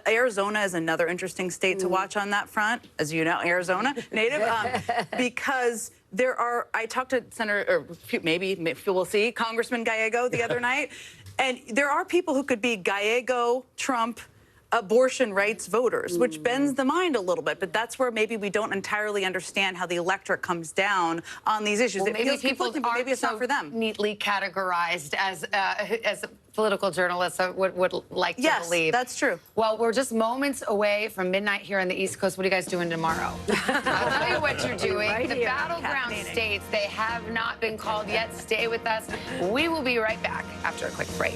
Arizona is another interesting state to watch on that front, as you know, Arizona native, because there are. I talked to Senator, or maybe we'll see, Congressman Gallego the other night, and there are people who could be Gallego, Trump, abortion rights voters, which bends the mind a little bit, but that's where maybe we don't entirely understand how the electorate comes down on these issues.
Well,
it feels conflicting, but maybe it's not for them.
Neatly categorized as political journalists would like to believe.
Yes, that's true.
Well, we're just moments away from midnight here on the East Coast. What are you guys doing tomorrow? I'll tell you what you're doing.
Right
the
here,
battleground states, they have not been called yet. Stay with us. We will be right back after a quick break.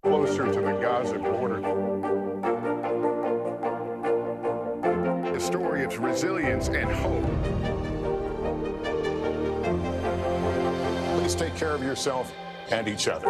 Closer to the Gaza border. A story of resilience and hope. Please take care of yourself and each other.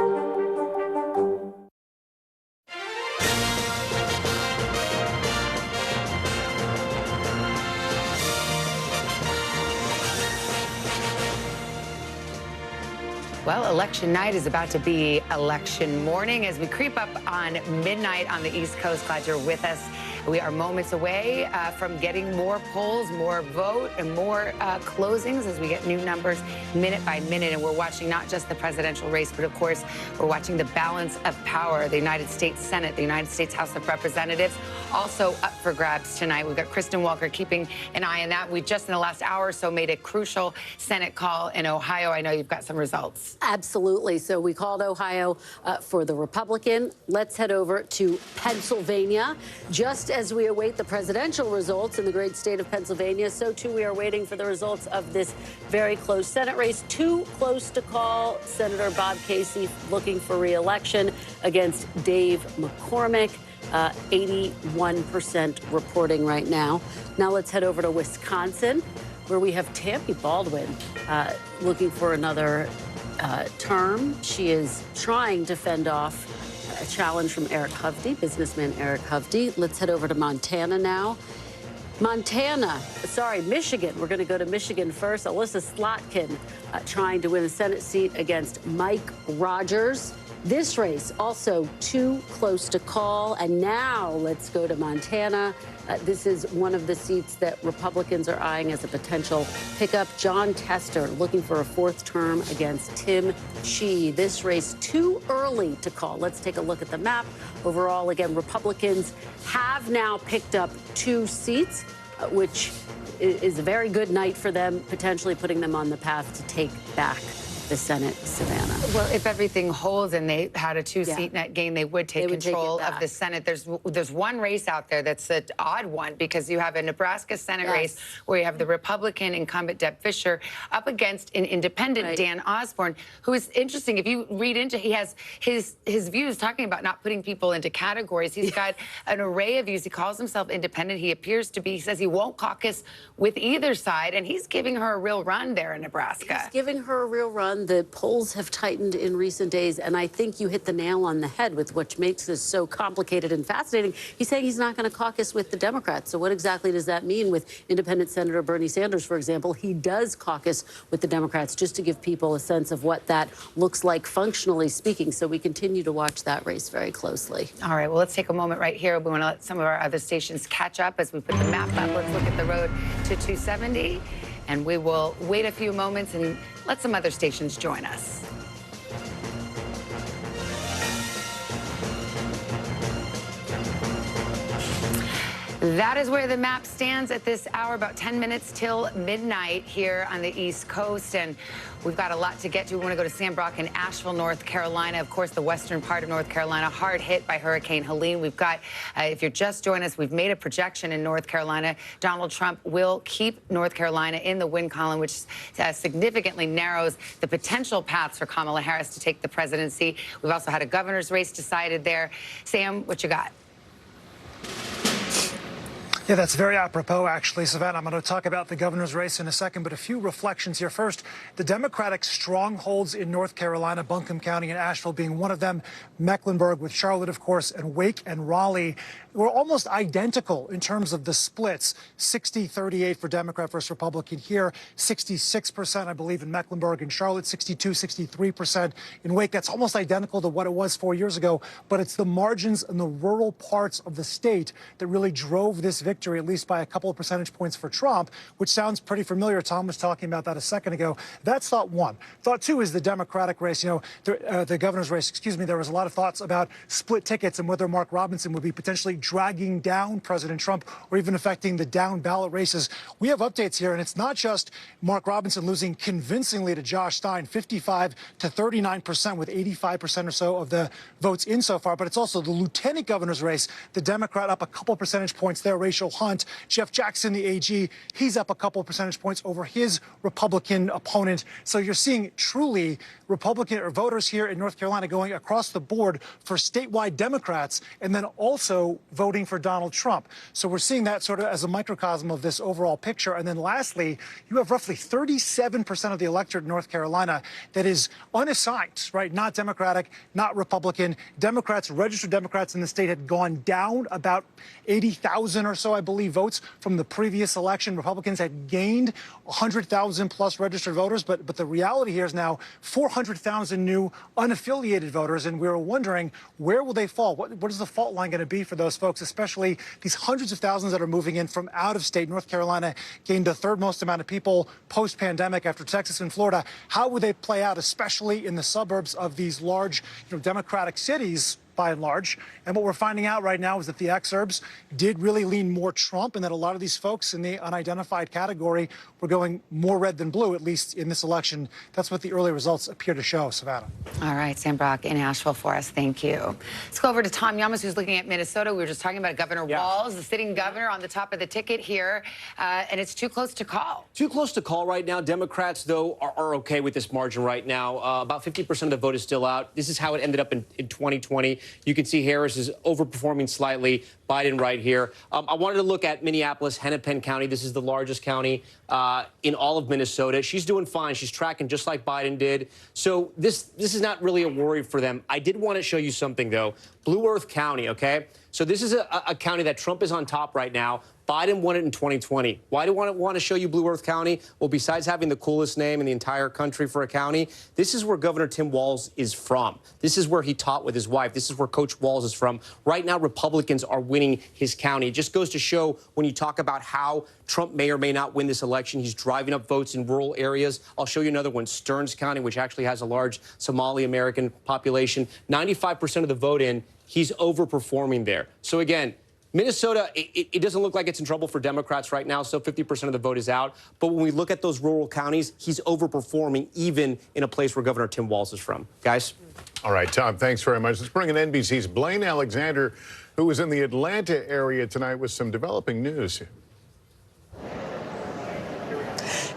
Well, election night is about to be election morning as we creep up on midnight on the East Coast. Glad you're with us. We are moments away from getting more polls, more vote, and more closings as we get new numbers minute by minute. And we're watching not just the presidential race, but of course, we're watching the balance of power. The United States Senate, the United States House of Representatives, also up for grabs tonight. We've got Kristen Walker keeping an eye on that. We just in the last hour or so made a crucial Senate call in Ohio. I know you've got some results.
Absolutely. So we called Ohio for the Republican. Let's head over to Pennsylvania. Just as we await the presidential results in the great state of Pennsylvania, so too we are waiting for the results of this very close Senate race. Too close to call. Senator Bob Casey looking for re-election against Dave McCormick. 81% reporting right now. Now let's head over to Wisconsin, where we have Tammy Baldwin looking for another term. She is trying to fend off a challenge from Eric Hovde, businessman Eric Hovde. Let's head over to Montana now. Michigan. We're going to go to Michigan first. Alyssa Slotkin trying to win a Senate seat against Mike Rogers. This race also too close to call. And now let's go to Montana. This is one of the seats that Republicans are eyeing as a potential pickup. John Tester looking for a fourth term against Tim Chee. This race too early to call. Let's take a look at the map. Overall, again, Republicans have now picked up 2 seats, which is a very good night for them, potentially putting them on the path to take back the Senate. Savannah.
Well, if everything holds and they had a 2-seat net gain, they would take control of the Senate. There's one race out there that's an odd one because you have a Nebraska Senate race where you have the Republican incumbent Deb Fischer up against an independent Dan Osborne, who is interesting. If you read into, he has his views talking about not putting people into categories. He's got an array of views. He calls himself independent. He appears to be. He says he won't caucus with either side, and he's giving her a real run there in Nebraska.
He's giving her a real run. The polls have tightened in recent days, and I think you hit the nail on the head with what makes this so complicated and fascinating. He's saying he's not going to caucus with the Democrats. So what exactly does that mean with independent Senator Bernie Sanders, for example? He does caucus with the Democrats, just to give people a sense of what that looks like functionally speaking. So we continue to watch that race very closely.
All right, well, let's take a moment right here. We want to let some of our other stations catch up as we put the map up. Let's look at the road to 270. And we will wait a few moments and let some other stations join us. That is where the map stands at this hour, about 10 minutes till midnight here on the East Coast. And we've got a lot to get to. We want to go to Sam Brock in Asheville, North Carolina. Of course, the western part of North Carolina, hard hit by Hurricane Helene. We've got, if you're just joining us, we've made a projection in North Carolina. Donald Trump will keep North Carolina in the win column, which significantly narrows the potential paths for Kamala Harris to take the presidency. We've also had a governor's race decided there. Sam, what you got?
Yeah, that's very apropos, actually, Savannah. I'm going to talk about the governor's race in a second, but a few reflections here. First, the Democratic strongholds in North Carolina, Buncombe County and Asheville being one of them, Mecklenburg with Charlotte, of course, and Wake and Raleigh were almost identical in terms of the splits. 60-38 for Democrat versus Republican here, 66%, I believe, in Mecklenburg and Charlotte, 63% in Wake. That's almost identical to what it was 4 years ago, but it's the margins in the rural parts of the state that really drove this victory, at least by a couple of percentage points for Trump, which sounds pretty familiar. Tom was talking about that a second ago. That's thought one. Thought two is the Democratic race. You know, the governor's race, excuse me, there was a lot of thoughts about split tickets and whether Mark Robinson would be potentially dragging down President Trump or even affecting the down ballot races. We have updates here, and it's not just Mark Robinson losing convincingly to Josh Stein, 55 to 39% with 85% or so of the votes in so far, but it's also the lieutenant governor's race. The Democrat up a couple percentage points there, Rachel Hunt. Jeff Jackson, the AG, he's up a couple percentage points over his Republican opponent. So you're seeing truly Republican or voters here in North Carolina going across the board for statewide Democrats and then also voting for Donald Trump. So we're seeing that sort of as a microcosm of this overall picture. And then lastly, you have roughly 37% of the electorate in North Carolina that is unassigned, right? Not Democratic, not Republican. Democrats, registered Democrats in the state had gone down about 80,000 or so so, I believe, votes from the previous election. Republicans had gained 100,000 plus registered voters, but the reality here is now 400,000 new unaffiliated voters, and we're wondering, where will they fall? What is the fault line going to be for those folks, especially these hundreds of thousands that are moving in from out of state? North Carolina gained the third most amount of people post-pandemic after Texas and Florida. How would they play out, especially in the suburbs of these large, Democratic cities, by and large? And what we're finding out right now is that the exurbs did really lean more Trump, and that a lot of these folks in the unidentified category were going more red than blue, at least in this election. That's what the early results appear to show, Savannah.
All right, Sam Brock in Asheville for us. Thank you. Let's go over to Tom Yamas, who's looking at Minnesota. We were just talking about Governor Walz, the sitting governor, on the top of the ticket here, and it's too close to call.
Too close to call right now. Democrats, though, are okay with this margin right now. About 50% of the vote is still out. This is how it ended up in 2020. You can see Harris is overperforming slightly. Biden right here. I wanted to look at Minneapolis, Hennepin County. This is the largest county in all of Minnesota. She's doing fine. She's tracking just like Biden did. So this is not really a worry for them. I did want to show you something, though. Blue Earth County, okay? So this is a county that Trump is on top right now. Biden won it in 2020. Why do I want to show you Blue Earth County? Well, besides having the coolest name in the entire country for a county, this is where Governor Tim Walz is from. This is where he taught with his wife. This is where Coach Walz is from. Right now, Republicans are winning his county. It just goes to show when you talk about how Trump may or may not win this election, he's driving up votes in rural areas. I'll show you another one, Stearns County, which actually has a large Somali American population. 95% of the vote in, he's overperforming there. So again, Minnesota, it doesn't look like it's in trouble for Democrats right now, so 50% of the vote is out. But when we look at those rural counties, he's overperforming even in a place where Governor Tim Walz is from. Guys?
All right, Tom, thanks very much. Let's bring in NBC's Blaine Alexander, who was in the Atlanta area tonight with some developing news.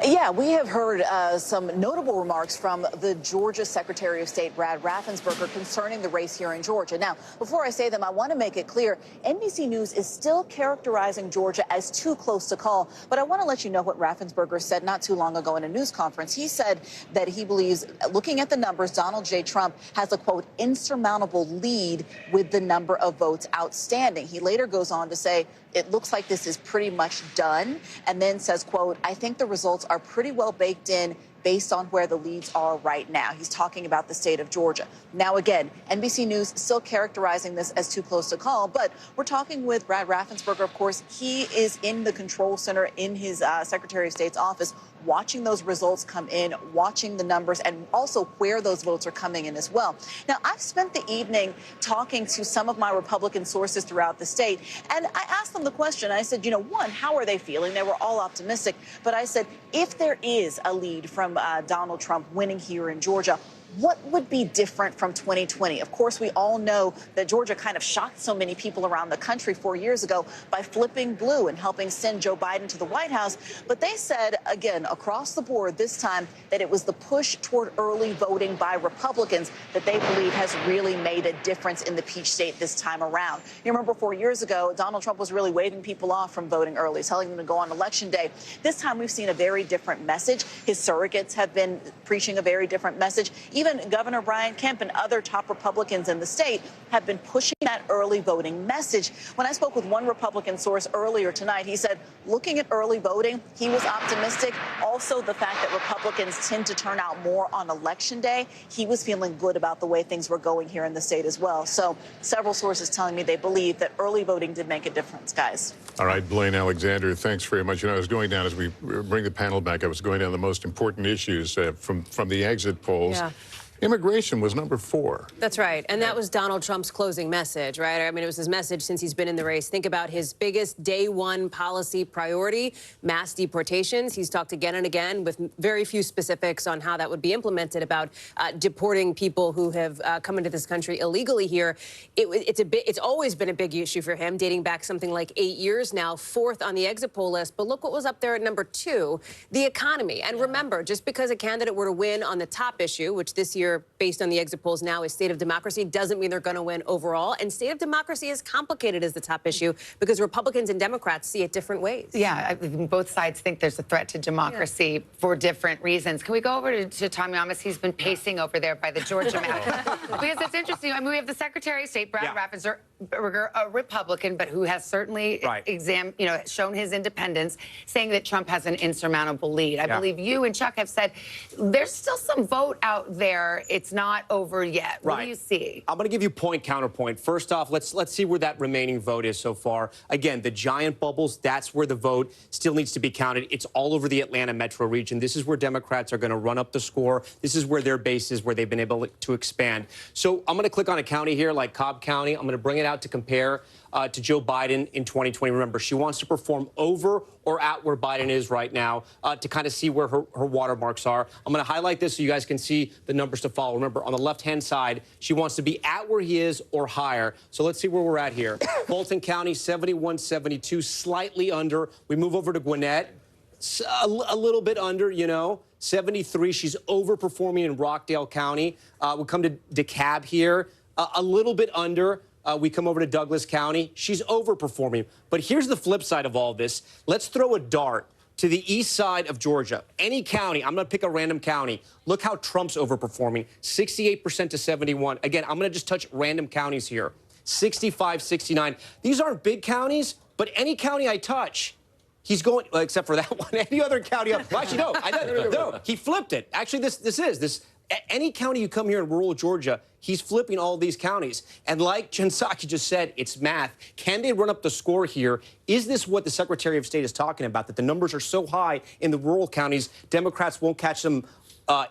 Yeah, we have heard some notable remarks from the Georgia Secretary of State, Brad Raffensperger, concerning the race here in Georgia. Now, before I say them, I want to make it clear, NBC News is still characterizing Georgia as too close to call. But I want to let you know what Raffensperger said not too long ago in a news conference. He said that he believes, looking at the numbers, Donald J. Trump has a, quote, insurmountable lead with the number of votes outstanding. He later goes on to say, it looks like this is pretty much done, and then says, quote, I think the results are pretty well baked in based on where the leads are right now. He's talking about the state of Georgia. Now, again, NBC News still characterizing this as too close to call, but we're talking with Brad Raffensperger. Of course, he is in the control center in his Secretary of State's office, watching those results come in, watching the numbers, and also where those votes are coming in as well. Now, I've spent the evening talking to some of my Republican sources throughout the state, and I asked them the question. I said, one, how are they feeling? They were all optimistic. But I said, if there is a lead from Donald Trump winning here in Georgia, what would be different from 2020? Of course, we all know that Georgia kind of shocked so many people around the country 4 years ago by flipping blue and helping send Joe Biden to the White House. But they said, again, across the board this time, that it was the push toward early voting by Republicans that they believe has really made a difference in the Peach State this time around. You remember 4 years ago, Donald Trump was really waving people off from voting early, telling them to go on Election Day. This time we've seen a very different message. His surrogates have been preaching a very different message. Even Governor Brian Kemp and other top Republicans in the state have been pushing that early voting message. When I spoke with one Republican source earlier tonight, he said, looking at early voting, he was optimistic. Also, the fact that Republicans tend to turn out more on Election Day, he was feeling good about the way things were going here in the state as well. So several sources telling me they believe that early voting did make a difference, guys.
All right, Blaine Alexander, thanks very much. I was going down, as we bring the panel back, I was going down the most important issues from the exit polls.
Yeah.
Immigration was number 4.
That's right. And that was Donald Trump's closing message, right? I mean, it was his message since he's been in the race. Think about his biggest day one policy priority, mass deportations. He's talked again and again with very few specifics on how that would be implemented about deporting people who have come into this country illegally here. It's always been a big issue for him, dating back something like 8 years now, 4th on the exit poll list. But look what was up there at number 2, the economy. And remember, just because a candidate were to win on the top issue, which this year, based on the exit polls now, is state of democracy, doesn't mean they're going to win overall. And state of democracy is complicated as the top issue because Republicans and Democrats see it different ways.
Yeah, both sides think there's a threat to democracy for different reasons. Can we go over to Tom Yamas? He's been pacing over there by the Georgia map. Because it's interesting. I mean, we have the Secretary of State, Brad Raffensperger, a Republican, but who has certainly shown his independence, saying that Trump has an insurmountable lead. I believe you and Chuck have said there's still some vote out there. It's not over yet. What do you see?
I'm going to give you point counterpoint. First off, let's see where that remaining vote is so far. Again, the giant bubbles, that's where the vote still needs to be counted. It's all over the Atlanta metro region. This is where Democrats are going to run up the score. This is where their base is, where they've been able to expand. So I'm going to click on a county here like Cobb County. I'm going to bring it out to compare to Joe Biden in 2020. Remember, she wants to perform over or at where Biden is right now to kind of see where her watermarks are. I'm going to highlight this so you guys can see the numbers to follow. Remember, on the left-hand side, she wants to be at where he is or higher. So let's see where we're at here. Fulton County, 71-72, slightly under. We move over to Gwinnett, a little bit under, 73. She's overperforming in Rockdale County. We come to DeKalb here, a little bit under. We come over to Douglas County. She's overperforming. But here's the flip side of all this. Let's throw a dart to the east side of Georgia. Any county, I'm going to pick a random county. Look how Trump's overperforming, 68% to 71. Again, I'm going to just touch random counties here, 65, 69. These aren't big counties, but any county I touch, he's going, well, except for that one, any other county. Well, actually, no, he flipped it. Actually, this any county you come here in rural Georgia, he's flipping all these counties. And like Jen Psaki just said, it's math. Can they run up the score here? Is this what the Secretary of State is talking about, that the numbers are so high in the rural counties, Democrats won't catch them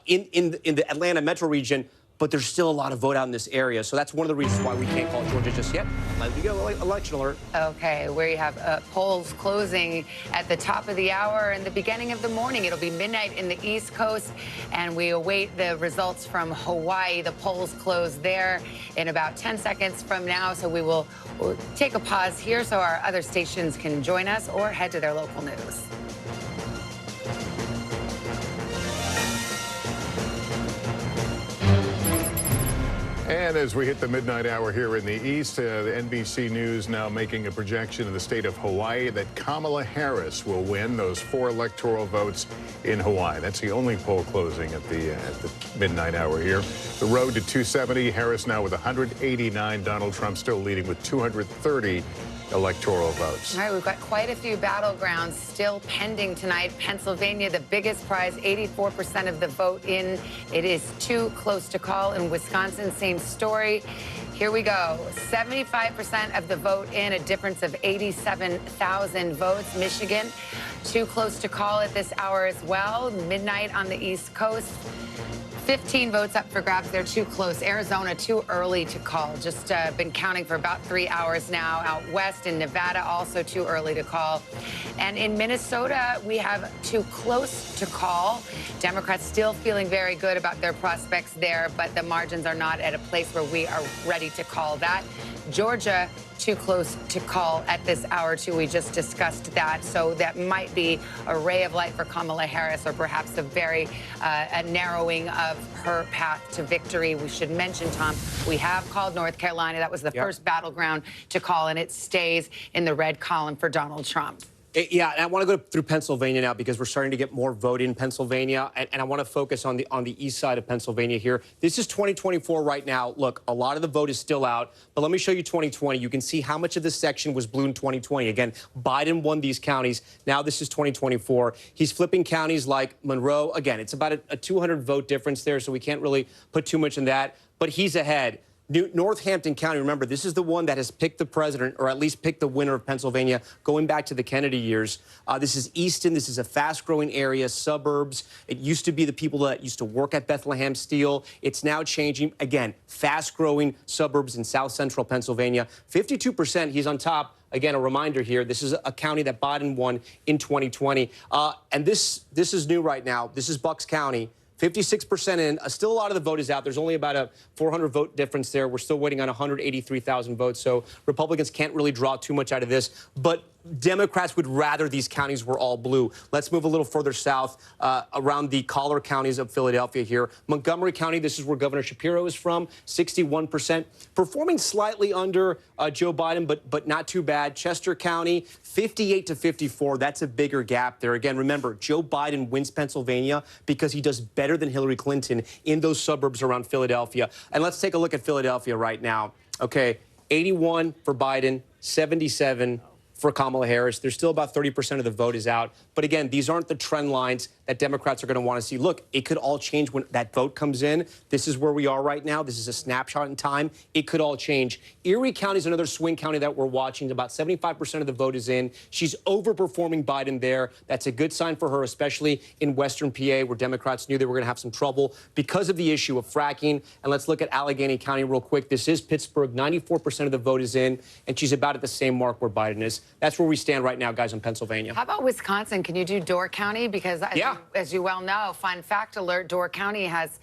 in the Atlanta metro region, but there's still a lot of vote out in this area. So that's one of the reasons why we can't call Georgia just yet. Let me go, election alert.
Okay, where you have polls closing at the top of the hour and the beginning of the morning. It'll be midnight in the East Coast, and we await the results from Hawaii. The polls close there in about 10 seconds from now, so we'll take a pause here so our other stations can join us or head to their local news.
And as we hit the midnight hour here in the East, the NBC News now making a projection in the state of Hawaii that Kamala Harris will win those 4 electoral votes in Hawaii. That's the only poll closing at the midnight hour here. The road to 270, Harris now with 189, Donald Trump still leading with 230 electoral votes.
All right, we've got quite a few battlegrounds still pending tonight. Pennsylvania, the biggest prize, 84% of the vote in. It is too close to call. In Wisconsin, same story. Here we go. 75% of the vote in, a difference of 87,000 votes. Michigan, too close to call at this hour as well. Midnight on the East Coast. 15 votes up for grabs. They're too close. Arizona, too early to call. Just been counting for about 3 hours now. Out west in Nevada, also too early to call. And in Minnesota, we have too close to call. Democrats still feeling very good about their prospects there, but the margins are not at a place where we are ready to call that. Georgia, too close to call at this hour, too. We just discussed that. So that might be a ray of light for Kamala Harris, or perhaps a narrowing of her path to victory. We should mention, Tom, we have called North Carolina. That was the first battleground to call, and it stays in the red column for Donald Trump.
Yeah, and I want to go through Pennsylvania now because we're starting to get more vote in Pennsylvania, and I want to focus on the east side of Pennsylvania here. This is 2024 right now. Look, a lot of the vote is still out, but let me show you 2020. You can see how much of this section was blue in 2020. Again, Biden won these counties. Now this is 2024. He's flipping counties like Monroe. Again, it's about a 200 vote difference there, so we can't really put too much in that, but he's ahead. Northampton County, remember, this is the one that has picked the president, or at least picked the winner of Pennsylvania, going back to the Kennedy years. This is Easton. This is a fast-growing area, suburbs. It used to be the people that used to work at Bethlehem Steel. It's now changing. Again, fast-growing suburbs in south-central Pennsylvania. 52%, he's on top. Again, a reminder here, this is a county that Biden won in 2020. And this is new right now. This is Bucks County. 56% in. Still a lot of the vote is out. There's only about a 400 vote difference there. We're still waiting on 183,000 votes. So Republicans can't really draw too much out of this. But Democrats would rather these counties were all blue. Let's move a little further south around the collar counties of Philadelphia here. Montgomery County, this is where Governor Shapiro is from, 61%. Performing slightly under Joe Biden, but not too bad. Chester County, 58 to 54. That's a bigger gap there. Again, remember, Joe Biden wins Pennsylvania because he does better than Hillary Clinton in those suburbs around Philadelphia. And let's take a look at Philadelphia right now. Okay. 81 for Biden, 77 for Kamala Harris. There's still about 30% of the vote is out. But again, these aren't the trend lines that Democrats are going to want to see. Look, it could all change when that vote comes in. This is where we are right now. This is a snapshot in time. It could all change. Erie County is another swing county that we're watching. About 75% of the vote is in. She's overperforming Biden there. That's a good sign for her, especially in Western PA, where Democrats knew they were going to have some trouble because of the issue of fracking. And let's look at Allegheny County real quick. This is Pittsburgh. 94% of the vote is in, and she's about at the same mark where Biden is. That's where we stand right now, guys, in Pennsylvania.
How about Wisconsin? Can you do Door County? Because as you well know, fun fact alert, Door County has,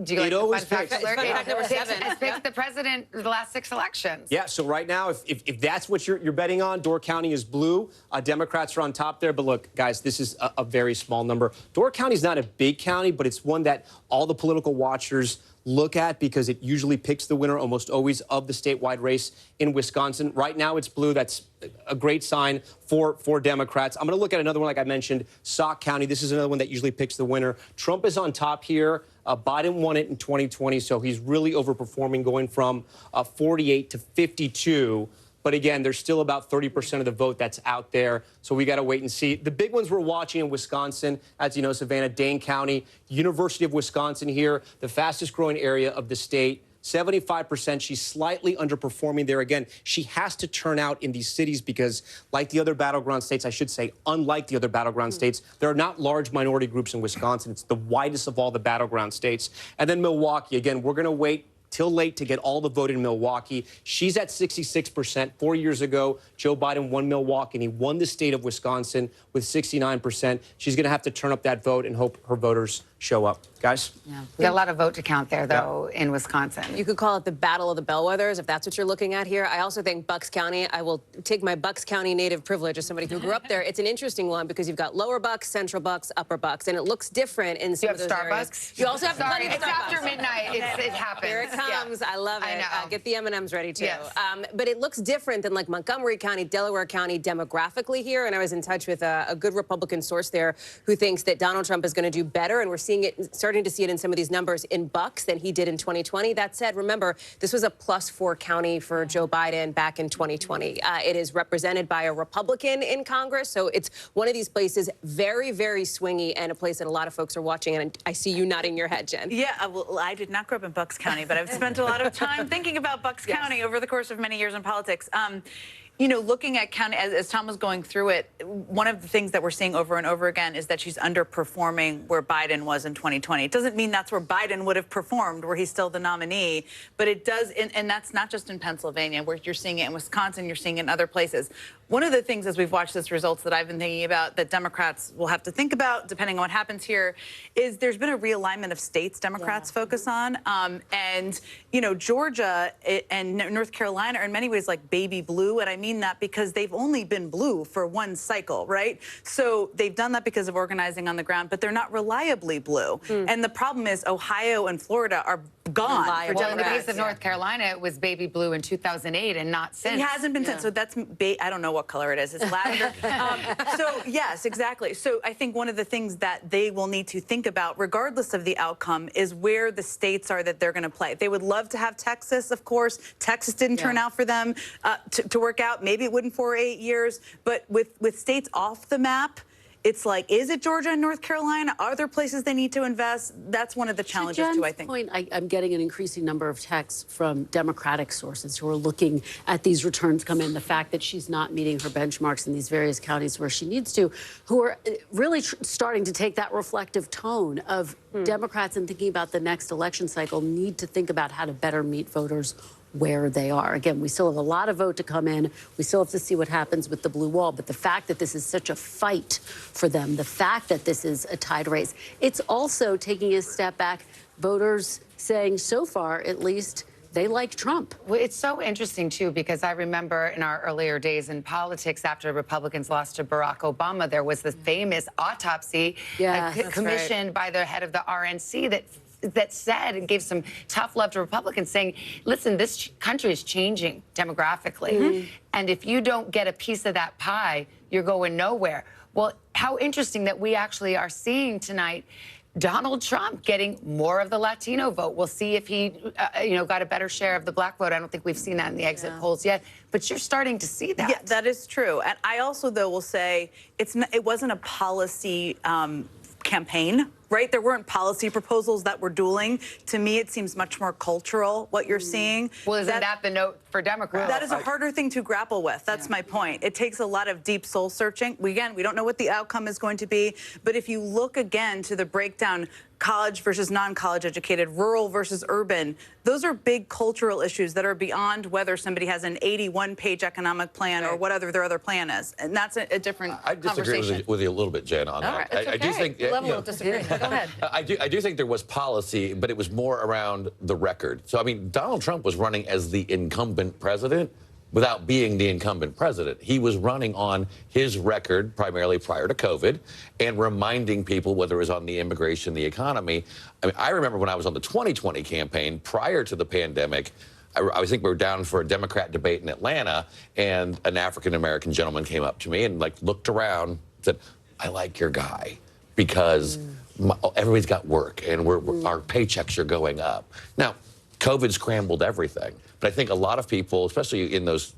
do you like the fun fact alert? It's picked the president the last 6 elections.
Yeah, so right now, if that's what you're betting on, Door County is blue. Democrats are on top there. But look, guys, this is a very small number. Door County is not a big county, but it's one that all the political watchers look at because it usually picks the winner almost always of the statewide race in Wisconsin. Right now, it's blue. That's a great sign for Democrats. I'm going to look at another one, like I mentioned, Sauk County. This is another one that usually picks the winner. Trump is on top here. Biden won it in 2020, so he's really overperforming, going from 48 to 52. But again, there's still about 30% of the vote that's out there. So we got to wait and see. The big ones we're watching in Wisconsin, as you know, Savannah, Dane County, University of Wisconsin here, the fastest growing area of the state. 75%. She's slightly underperforming there. Again, she has to turn out in these cities because, like the other battleground states, I should say, unlike the other battleground states, there are not large minority groups in Wisconsin. It's the widest of all the battleground states. And then Milwaukee, again, we're going to wait till late to get all the vote in Milwaukee. She's at 66%. 4 years ago, Joe Biden won Milwaukee, and he won the state of Wisconsin with 69%. She's going to have to turn up that vote and hope her voters show up. Guys?
Yeah. We got a lot of vote to count there, though, in Wisconsin.
You could call it the battle of the bellwethers, if that's what you're looking at here. I also think Bucks County, I will take my Bucks County native privilege as somebody who grew up there. It's an interesting one because you've got lower Bucks, central Bucks, upper Bucks, and it looks different in some of those
Starbucks?
areas. You also have plenty of
It's
Starbucks.
after midnight. It happens.
Here it comes. I love it.
I know.
Get the M&Ms ready, too.
Yes.
But it looks different than, like, Montgomery County, Delaware County demographically here, and I was in touch with a good Republican source there who thinks that Donald Trump is going to do better, and we're seeing it, starting to see it in some of these numbers in Bucks than he did in 2020. That said, remember, this was a +4 county for Joe Biden back in 2020. It is represented by a Republican in Congress, so it's one of these places very, very swingy and a place that a lot of folks are watching, and I see you nodding your head, Jen.
Yeah, well, I did not grow up in Bucks County, but I've spent a lot of time thinking about Bucks County over the course of many years in politics. You know, looking at county, as Tom was going through it, one of the things that we're seeing over and over again is that she's underperforming where Biden was in 2020. It doesn't mean that's where Biden would have performed, where he's still the nominee, but it does, and that's not just in Pennsylvania, where you're seeing it in Wisconsin, you're seeing it in other places. One of the things as we've watched this results that I've been thinking about that Democrats will have to think about, depending on what happens here, is there's been a realignment of states Democrats focus on. And, you know, Georgia and North Carolina are in many ways like baby blue. And I mean that because they've only been blue for one cycle, right? So they've done that because of organizing on the ground, but they're not reliably blue. And the problem is Ohio and Florida are gone.
Well, in the case of North Carolina, it was baby blue in 2008 and not since.
It hasn't been since. So that's, I don't know what color it is. It's lavender. So yes, exactly. So I think one of the things that they will need to think about, regardless of the outcome, is where the states are that they're going to play. They would love to have Texas, of course. Texas didn't turn out for them to work out. Maybe it wouldn't for 8 years. But with states off the map, it's like, is it Georgia and North Carolina? Are there places they need to invest? That's one of the challenges, too, I think.
Point, I'm getting an increasing number of texts from Democratic sources who are looking at these returns come in, the fact that she's not meeting her benchmarks in these various counties where she needs to, who are really starting to take that reflective tone of Democrats and thinking about the next election cycle need to think about how to better meet voters where they are. Again, we still have a lot of vote to come in. We still have to see what happens with the blue wall. But the fact that this is such a fight for them, the fact that this is a tied race, it's also taking a step back. Voters saying so far, at least, they like Trump.
Well, it's so interesting, too, because I remember in our earlier days in politics, after Republicans lost to Barack Obama, there was the famous autopsy commissioned by the head of the RNC that said and gave some tough love to Republicans, saying, listen, this country is changing demographically. And if you don't get a piece of that pie, you're going nowhere. Well, how interesting that we actually are seeing tonight Donald Trump getting more of the Latino vote. We'll see if he, got a better share of the black vote. I don't think we've seen that in the exit polls yet, but you're starting to see that.
Yeah, that is true. And I also, though, will say it wasn't a policy campaign, right? There weren't policy proposals that were dueling. To me, it seems much more cultural, what you're seeing.
Well, isn't that the note for Democrats?
That is a harder thing to grapple with. That's my point. It takes a lot of deep soul searching. We don't know what the outcome is going to be. But if you look again to the breakdown, college versus non-college educated, rural versus urban, those are big cultural issues that are beyond whether somebody has an 81-page economic plan or whatever their other plan is. And that's a different
I disagree with you a little bit, Jen, on that.
All right, it's
I do
okay.
think
Level of disagreement. Go ahead.
I do think there was policy, but it was more around the record. So, I mean, Donald Trump was running as the incumbent president without being the incumbent president. He was running on his record, primarily prior to COVID, and reminding people, whether it was on the immigration, the economy. I mean, I remember when I was on the 2020 campaign, prior to the pandemic, I think we were down for a Democrat debate in Atlanta, and an African-American gentleman came up to me and, looked around and said, I like your guy because everybody's got work and our paychecks are going up. Now, COVID scrambled everything. But I think a lot of people, especially in those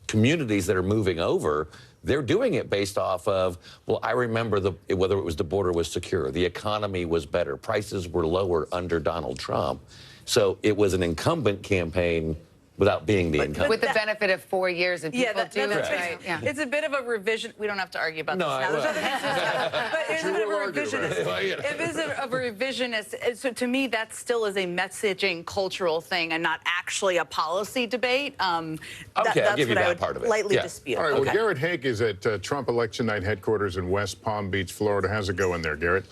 communities that are moving over, they're doing it based off of, well, I remember whether it was the border was secure, the economy was better, prices were lower under Donald Trump. So it was an incumbent campaign without being the incumbent.
With the benefit of 4 years, and people do
that's
it.
right. Yeah. It's a bit of a revision. We don't have to argue about
No,
this now.
I will.
But it's a bit of a revisionist. It is a revisionist. So to me, that still is a messaging cultural thing and not actually a policy debate.
Okay,
that's
I'll give you
what I
that
would
part of it.
lightly
Yeah.
dispute.
All right, well, Garrett Haake is at Trump Election Night headquarters in West Palm Beach, Florida. How's it going there, Garrett?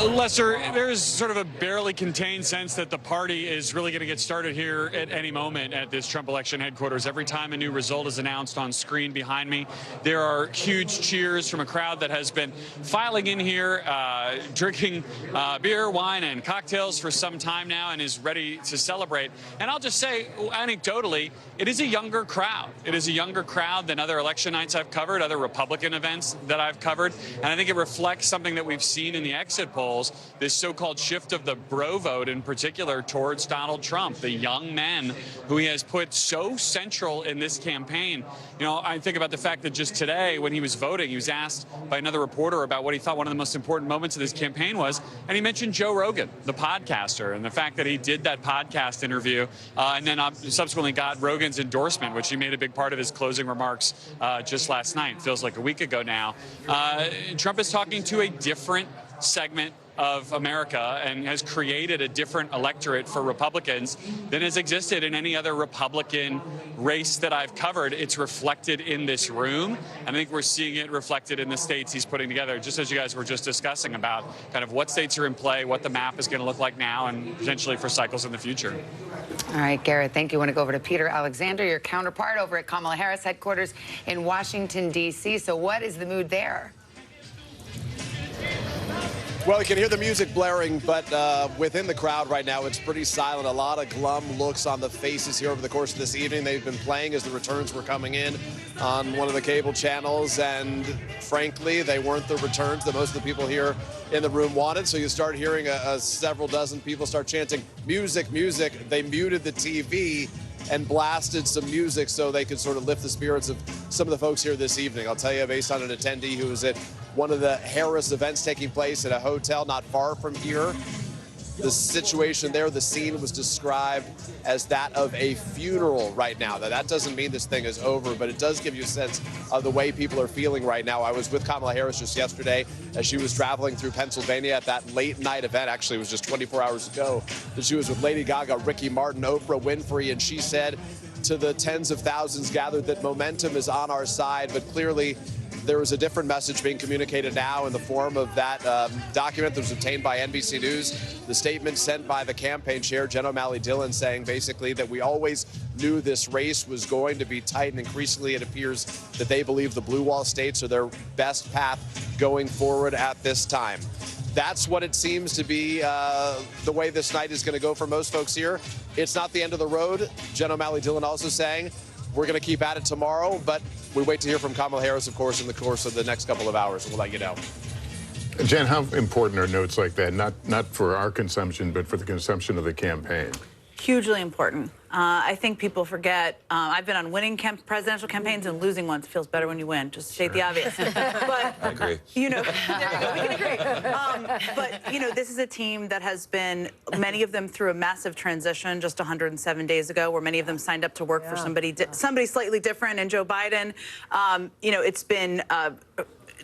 Lester, there's sort of a barely contained sense that the party is really going to get started here at any moment at this Trump election headquarters. Every time a new result is announced on screen behind me, there are huge cheers from a crowd that has been filing in here, drinking beer, wine, and cocktails for some time now and is ready to celebrate. And I'll just say, anecdotally, it is a younger crowd. It is a younger crowd than other election nights I've covered, other Republican events that I've covered. And I think it reflects something that we've seen in the exit polls, this so-called shift of the bro vote in particular towards Donald Trump, the young men who he has put so central in this campaign. You know, I think about the fact that just today when he was voting, he was asked by another reporter about what he thought one of the most important moments of this campaign was, and he mentioned Joe Rogan, the podcaster, and the fact that he did that podcast interview and then subsequently got Rogan's endorsement, which he made a big part of his closing remarks just last night. Feels like a week ago now. Trump is talking to a different segment of America and has created a different electorate for Republicans than has existed in any other Republican race that I've covered. It's reflected in this room. I think we're seeing it reflected in the states he's putting together, just as you guys were just discussing about kind of what states are in play, what the map is going to look like now, and potentially for cycles in the future.
All right, Garrett, thank you. I want to go over to Peter Alexander, your counterpart over at Kamala Harris headquarters in Washington, D.C. So what is the mood there?
Well, you can hear the music blaring, but within the crowd right now, it's pretty silent. A lot of glum looks on the faces here over the course of this evening. They've been playing as the returns were coming in on one of the cable channels, and frankly, they weren't the returns that most of the people here in the room wanted. So you start hearing several dozen people start chanting, music, music. They muted the TV and blasted some music so they could sort of lift the spirits of some of the folks here this evening. I'll tell you, based on an attendee who was at one of the Harris events taking place at a hotel not far from here, the situation there, the scene was described as that of a funeral right now. Now, that doesn't mean this thing is over, but it does give you a sense of the way people are feeling right now. I was with Kamala Harris just yesterday as she was traveling through Pennsylvania at that late night event. Actually, it was just 24 hours ago that she was with Lady Gaga, Ricky Martin, Oprah Winfrey, and she said to the tens of thousands gathered that momentum is on our side, but clearly there was a different message being communicated now in the form of that document that was obtained by NBC News, the statement sent by the campaign chair, Jen O'Malley Dillon, saying basically that we always knew this race was going to be tight, and increasingly it appears that they believe the blue wall states are their best path going forward at this time. That's what it seems to be the way this night is going to go for most folks here. It's not the end of the road. Jen O'Malley Dillon also saying we're going to keep at it tomorrow, but we wait to hear from Kamala Harris, of course, in the course of the next couple of hours. We'll let you know.
Jen, how important are notes like that? Not for our consumption, but for the consumption of the campaign.
Hugely important. I think people forget. I've been on winning presidential campaigns and losing ones. It feels better when you win, just to state the obvious. But,
I agree.
you know, there we go, we can agree. But, you know, this is a team that has been, many of them through a massive transition just 107 days ago, where many of them signed up to work for somebody slightly different, and Joe Biden. You know, it's been...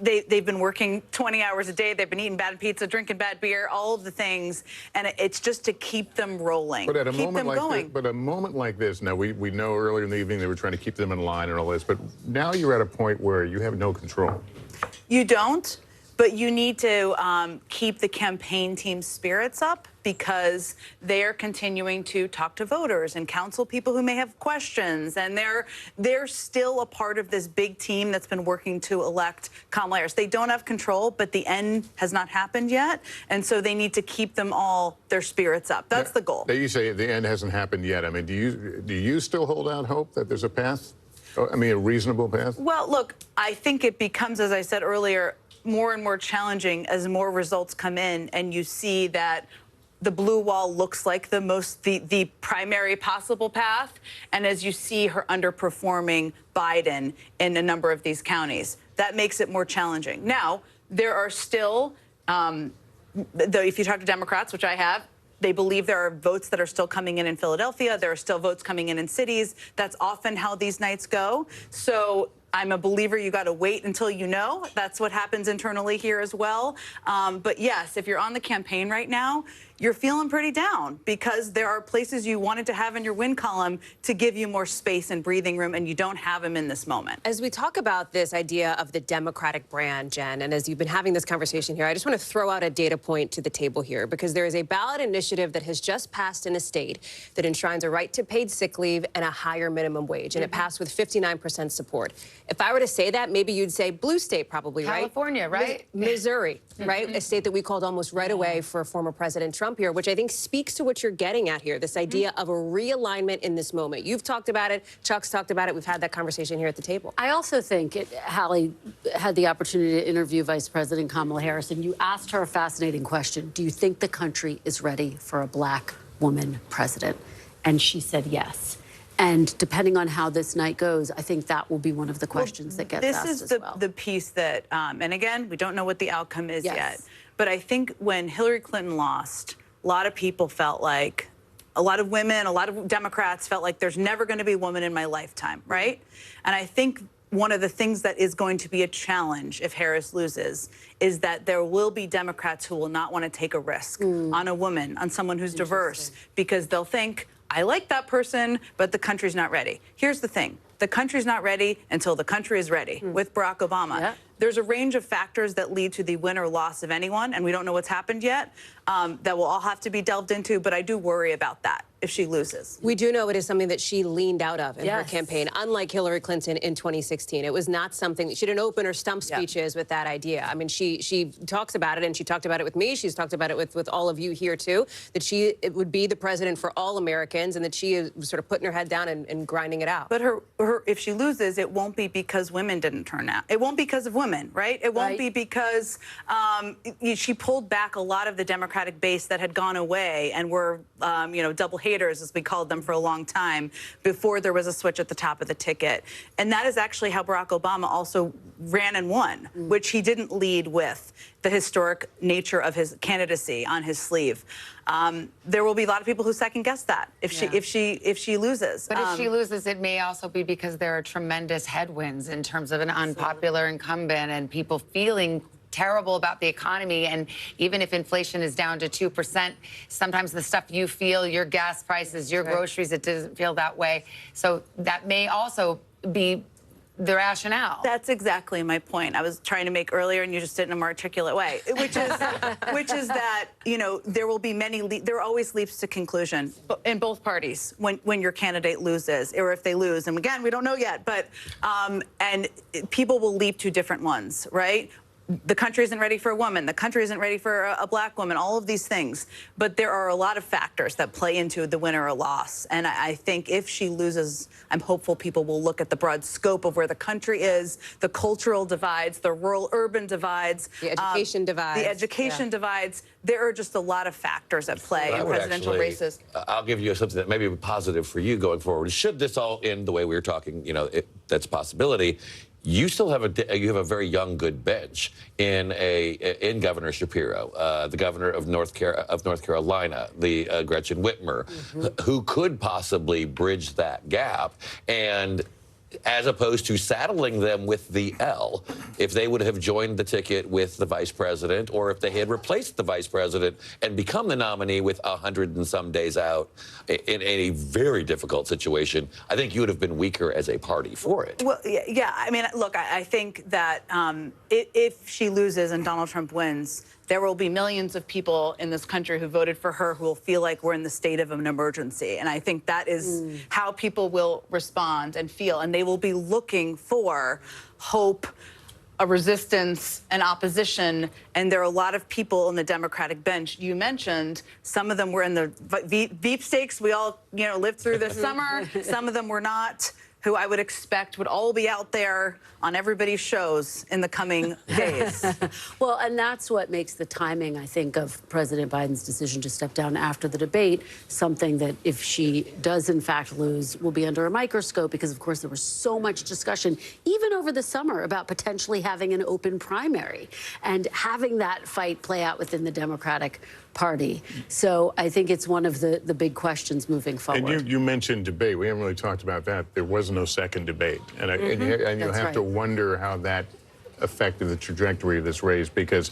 They've been working 20 hours a day. They've been eating bad pizza, drinking bad beer, all of the things, and it's just to keep them rolling,
but at a
keep
moment
them
like
going.
This, but a moment like this, now we know earlier in the evening they were trying to keep them in line and all this, but now you're at a point where you have no control.
You don't, but you need to keep the campaign team's spirits up, because they're continuing to talk to voters and counsel people who may have questions, and they're still a part of this big team that's been working to elect Kamala Harris. They don't have control, but the end has not happened yet, and so they need to keep them all, their spirits up. That's the goal.
You say the end hasn't happened yet. I mean, do you still hold out hope that there's a path? I mean, a reasonable path?
Well, look, I think it becomes, as I said earlier, more and more challenging as more results come in, and you see that the blue wall looks like the primary possible path, and as you see her underperforming Biden in a number of these counties, that makes it more challenging. Now, there are still, if you talk to Democrats, which I have, they believe there are votes that are still coming in Philadelphia. There are still votes coming in cities. That's often how these nights go. So I'm a believer you got to wait until you know. That's what happens internally here as well. But yes, if you're on the campaign right now, you're feeling pretty down, because there are places you wanted to have in your win column to give you more space and breathing room, and you don't have them in this moment.
As we talk about this idea of the Democratic brand, Jen, and as you've been having this conversation here, I just want to throw out a data point to the table here, because there is a ballot initiative that has just passed in a state that enshrines a right to paid sick leave and a higher minimum wage, and it passed with 59% support. If I were to say that, maybe you'd say blue state, probably, right?
California, right?
Missouri, right? A state that we called almost right away for former President Trump here, which I think speaks to what you're getting at here, this idea of a realignment in this moment. You've talked about it. Chuck's talked about it. We've had that conversation here at the table.
I also think Hallie had the opportunity to interview Vice President Kamala Harris, and you asked her a fascinating question. Do you think the country is ready for a black woman president? And she said yes. And depending on how this night goes, I think that will be one of the questions that gets asked as well.
This is the piece that, and again, we don't know what the outcome is yet, but I think when Hillary Clinton lost, a lot of people felt like, a lot of women, a lot of Democrats felt like there's never going to be a woman in my lifetime, right? And I think one of the things that is going to be a challenge if Harris loses is that there will be Democrats who will not want to take a risk on a woman, on someone who's diverse, because they'll think, I like that person, but the country's not ready. Here's the thing. The country's not ready until the country is ready with Barack Obama. Yeah. There's a range of factors that lead to the win or loss of anyone, and we don't know what's happened yet, that will all have to be delved into, but I do worry about that if she loses.
We do know it is something that she leaned out of in her campaign, unlike Hillary Clinton in 2016. It was not something that she didn't open her stump speeches with that idea. I mean, she talks about it, and she talked about it with me. She's talked about it with all of you here, too, that it would be the president for all Americans, and that she is sort of putting her head down and grinding it out.
But if she loses, it won't be because women didn't turn out. It won't be because of women, right? It won't be because she pulled back a lot of the Democratic base that had gone away and were, you know, double haters, as we called them for a long time, before there was a switch at the top of the ticket. And that is actually how Barack Obama also ran and won, which he didn't lead with the historic nature of his candidacy on his sleeve. There will be a lot of people who second guess that if she loses.
But if she loses, it may also be because there are tremendous headwinds in terms of an unpopular incumbent and people feeling terrible about the economy. And even if inflation is down to 2%, sometimes the stuff you feel, your gas prices, your groceries, it doesn't feel that way. So that may also be the rationale.
That's exactly my point. I was trying to make earlier, and you just did it in a more articulate way, which is that, you know, there will be there are always leaps to conclusion in both parties when your candidate loses, or if they lose. And again, we don't know yet, but and people will leap to different ones, right? the country isn't ready for a woman, the country isn't ready for a black woman, all of these things. But there are a lot of factors that play into the win or loss. And I think if she loses, I'm hopeful people will look at the broad scope of where the country is, the cultural divides, the rural-urban divides.
The education divides.
The education divides. There are just a lot of factors at play in presidential races.
I'll give you something that may be positive for you going forward. Should this all end the way we were talking, you know, that's a possibility. You still have a very young, good bench in Governor Shapiro, the governor of North Carolina, the Gretchen Whitmer, who could possibly bridge that gap. And as opposed to saddling them with the L, if they would have joined the ticket with the vice president, or if they had replaced the vice president and become the nominee with 100 and some days out in a very difficult situation, I think you would have been weaker as a party for it.
Well, yeah. I mean, look, I think that if she loses and Donald Trump wins, there will be millions of people in this country who voted for her who will feel like we're in the state of an emergency. And I think that is how people will respond and feel. And they will be looking for hope, a resistance, an opposition. And there are a lot of people in the Democratic bench. You mentioned some of them were in the Veep stakes. We all, you know, lived through this summer. Some of them were not, who I would expect would all be out there on everybody's shows in the coming days.
Well, and that's what makes the timing, I think, of President Biden's decision to step down after the debate something that, if she does in fact lose, will be under a microscope, because, of course, there was so much discussion, even over the summer, about potentially having an open primary and having that fight play out within the Democratic Party. So I think it's one of the big questions moving forward.
And you mentioned debate. We haven't really talked about that. There was no second debate. And, and you have to wonder how that affected the trajectory of this race, because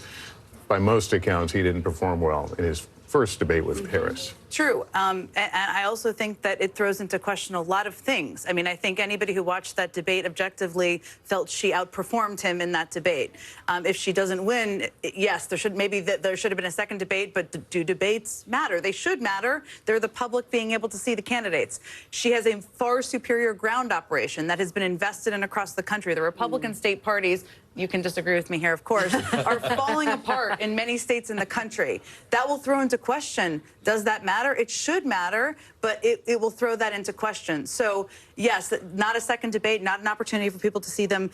by most accounts, he didn't perform well in his first debate with Harris.
True. And I also think that it throws into question a lot of things. I mean, I think anybody who watched that debate objectively felt she outperformed him in that debate. If she doesn't win, yes, there should have been a second debate, but do debates matter? They should matter. They're the public being able to see the candidates. She has a far superior ground operation that has been invested in across the country. The Republican state parties, you can disagree with me here, of course, are falling apart in many states in the country. That will throw into question, does that matter? It should matter, but it will throw that into question. So, yes, not a second debate, not an opportunity for people to see them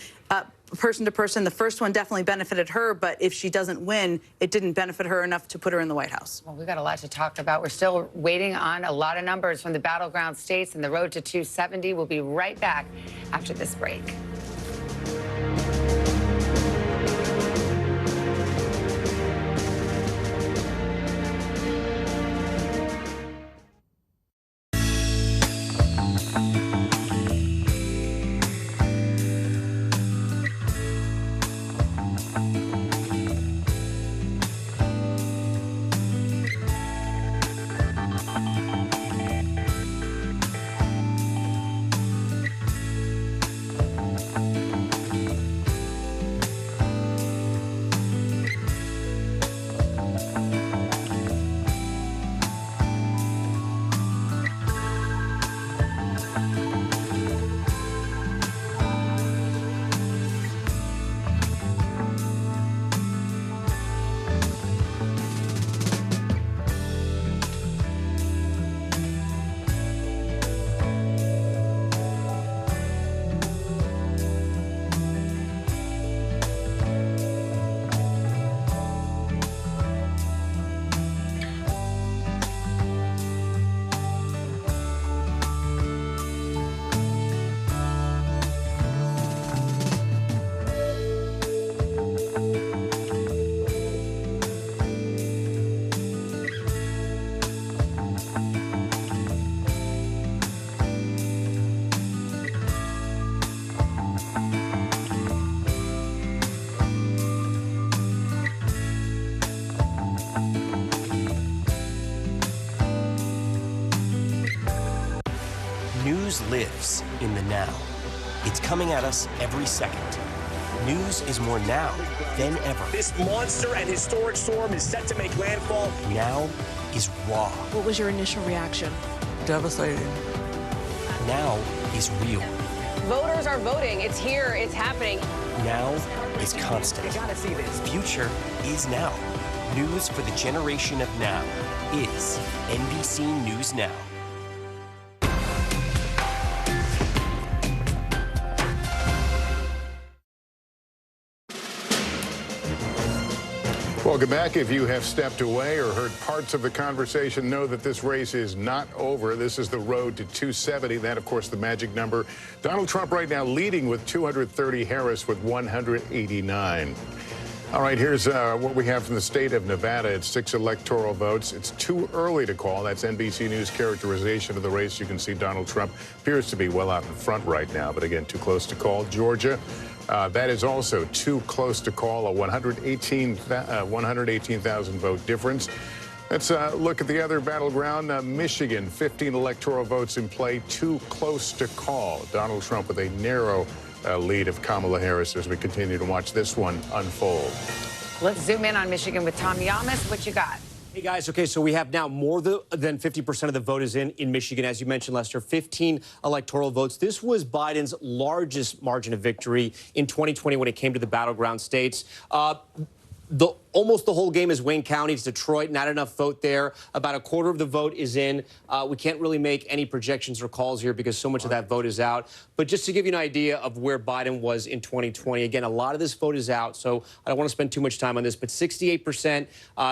person to person. The first one definitely benefited her, but if she doesn't win, it didn't benefit her enough to put her in the White House.
Well, we've got a lot to talk about. We're still waiting on a lot of numbers from the battleground states and the road to 270. We'll be right back after this break.
News lives in the now. It's coming at us every second. News is more now than ever.
This monster and historic storm is set to make landfall.
Now is raw.
What was your initial reaction? Devastating.
Now is real.
Voters are voting. It's here. It's happening.
Now is constant.
You gotta see this.
Future is now. News for the generation of now is NBC News Now.
Welcome back. If you have stepped away or heard parts of the conversation, know that this race is not over. This is the road to 270. That, of course, the magic number. Donald Trump right now leading with 230, Harris with 189. All right, here's what we have from the state of Nevada. It's 6 electoral votes. It's too early to call. That's NBC News characterization of the race. You can see Donald Trump appears to be well out in front right now, but again, too close to call. Georgia. That is also too close to call, a 118,000 vote difference. Let's look at the other battleground. Michigan, 15 electoral votes in play, too close to call. Donald Trump with a narrow lead of Kamala Harris as we continue to watch this one unfold.
Let's zoom in on Michigan with Tom Yamas. What you got?
Hey, guys. Okay, so we have now more than 50% of the vote is in Michigan, as you mentioned, Lester. 15 electoral votes. This was Biden's largest margin of victory in 2020 when it came to the battleground states. Almost the whole game is Wayne County. It's Detroit. Not enough vote there. About a quarter of the vote is in. We can't really make any projections or calls here because so much of that vote is out. But just to give you an idea of where Biden was in 2020, again, a lot of this vote is out, so I don't want to spend too much time on this. But 68%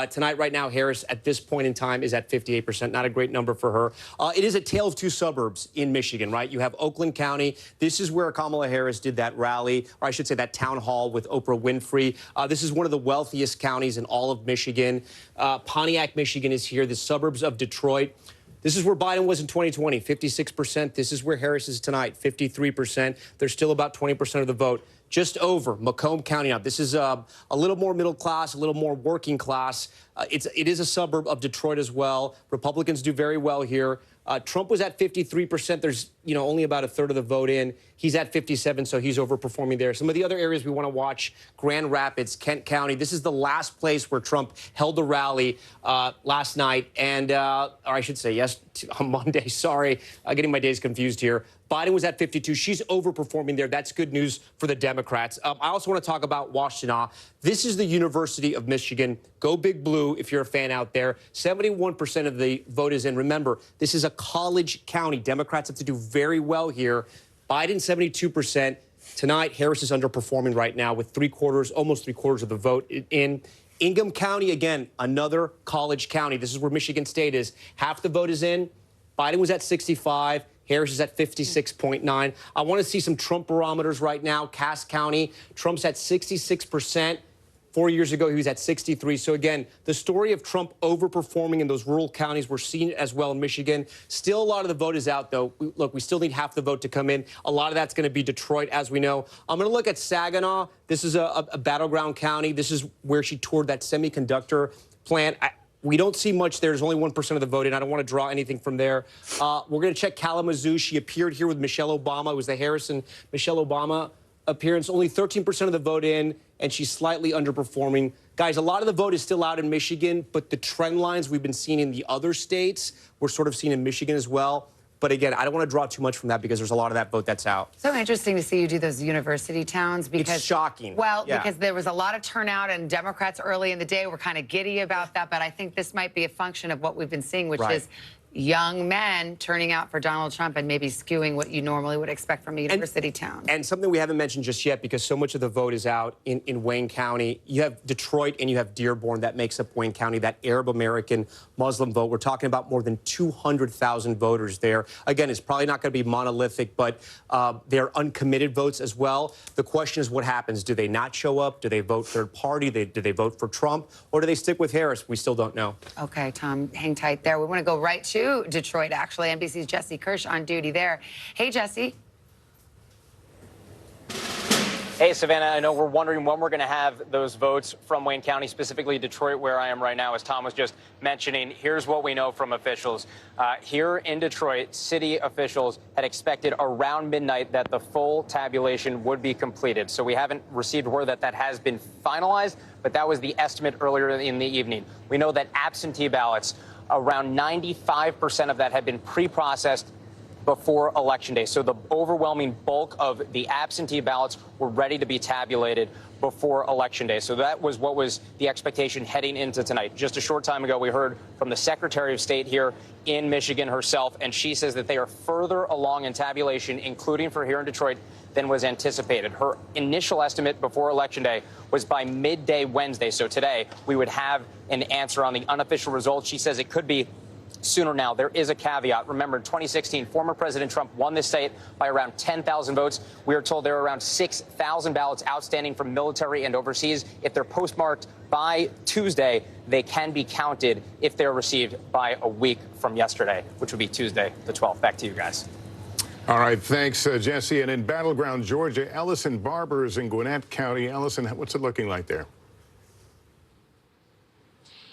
tonight, right now, Harris at this point in time is at 58%. Not a great number for her. It is a tale of two suburbs in Michigan, right? You have Oakland County. This is where Kamala Harris did that rally, or I should say that town hall with Oprah Winfrey. This is one of the wealthiest counties in all of Michigan. Pontiac, Michigan is here, the suburbs of Detroit. This is where Biden was in 2020, 56%. This is where Harris is tonight, 53%. There's still about 20% of the vote. Just over Macomb County now. This is a little more middle class, a little more working class. It is a suburb of Detroit as well. Republicans do very well here. Trump was at 53%. There's, only about a third of the vote in. He's at 57, so he's overperforming there. Some of the other areas we want to watch, Grand Rapids, Kent County. This is the last place where Trump held a rally last night, and, or I should say, on Monday. Sorry, getting my days confused here. Biden was at 52. She's overperforming there. That's good news for the Democrats. I also want to talk about Washtenaw. This is the University of Michigan. Go Big Blue if you're a fan out there. 71% of the vote is in. Remember, this is a college county. Democrats have to do very well here. Biden, 72%. Tonight, Harris is underperforming right now with almost three quarters of the vote in. Ingham County, again, another college county. This is where Michigan State is. Half the vote is in. Biden was at 65. Harris is at 56.9. I want to see some Trump barometers right now. Cass County, Trump's at 66%. 4 years ago, he was at 63. So again, the story of Trump overperforming in those rural counties, we're seeing it as well in Michigan. Still, a lot of the vote is out, though. Look, we still need half the vote to come in. A lot of that's going to be Detroit, as we know. I'm going to look at Saginaw. This is a battleground county. This is where she toured that semiconductor plant. We don't see much there. There's only 1% of the vote in. I don't want to draw anything from there. We're going to check Kalamazoo. She appeared here with Michelle Obama. It was the Harris and Michelle Obama appearance. Only 13% of the vote in, and she's slightly underperforming. Guys, a lot of the vote is still out in Michigan, but the trend lines we've been seeing in the other states, we're sort of seeing in Michigan as well. But again, I don't want to draw too much from that because there's a lot of that vote that's out.
So interesting to see you do those university towns because
it's shocking.
Well, yeah. Because there was a lot of turnout and Democrats early in the day were kind of giddy about that. But I think this might be a function of what we've been seeing, which is young men turning out for Donald Trump and maybe skewing what you normally would expect from a university town.
And something we haven't mentioned just yet, because so much of the vote is out in Wayne County. You have Detroit and you have Dearborn. That makes up Wayne County, that Arab-American Muslim vote. We're talking about more than 200,000 voters there. Again, it's probably not going to be monolithic, but they're uncommitted votes as well. The question is what happens? Do they not show up? Do they vote third party? Do they vote for Trump? Or do they stick with Harris? We still don't know.
Okay, Tom, hang tight there. We want to go right to Detroit, actually. NBC's Jesse Kirsch on duty there. Hey, Jesse.
Hey, Savannah, I know we're wondering when we're going to have those votes from Wayne County, specifically Detroit, where I am right now, as Tom was just mentioning. Here's what we know from officials. Here in Detroit, city officials had expected around midnight that the full tabulation would be completed. So we haven't received word that that has been finalized, but that was the estimate earlier in the evening. We know that absentee ballots, around 95% of that had been pre-processed before Election Day. So the overwhelming bulk of the absentee ballots were ready to be tabulated before Election Day. So that was what was the expectation heading into tonight. Just a short time ago, we heard from the Secretary of State here in Michigan herself, and she says that they are further along in tabulation, including for here in Detroit, than was anticipated. Her initial estimate before Election Day was by midday Wednesday. So today we would have an answer on the unofficial results. She says it could be sooner now. There is a caveat. Remember, in 2016, former President Trump won this state by around 10,000 votes. We are told there are around 6,000 ballots outstanding from military and overseas. If they're postmarked by Tuesday, they can be counted if they're received by a week from yesterday, which would be Tuesday, the 12th. Back to you guys.
All right, thanks, Jesse. And in battleground Georgia, Ellison Barber is in Gwinnett County. Ellison, what's it looking like there?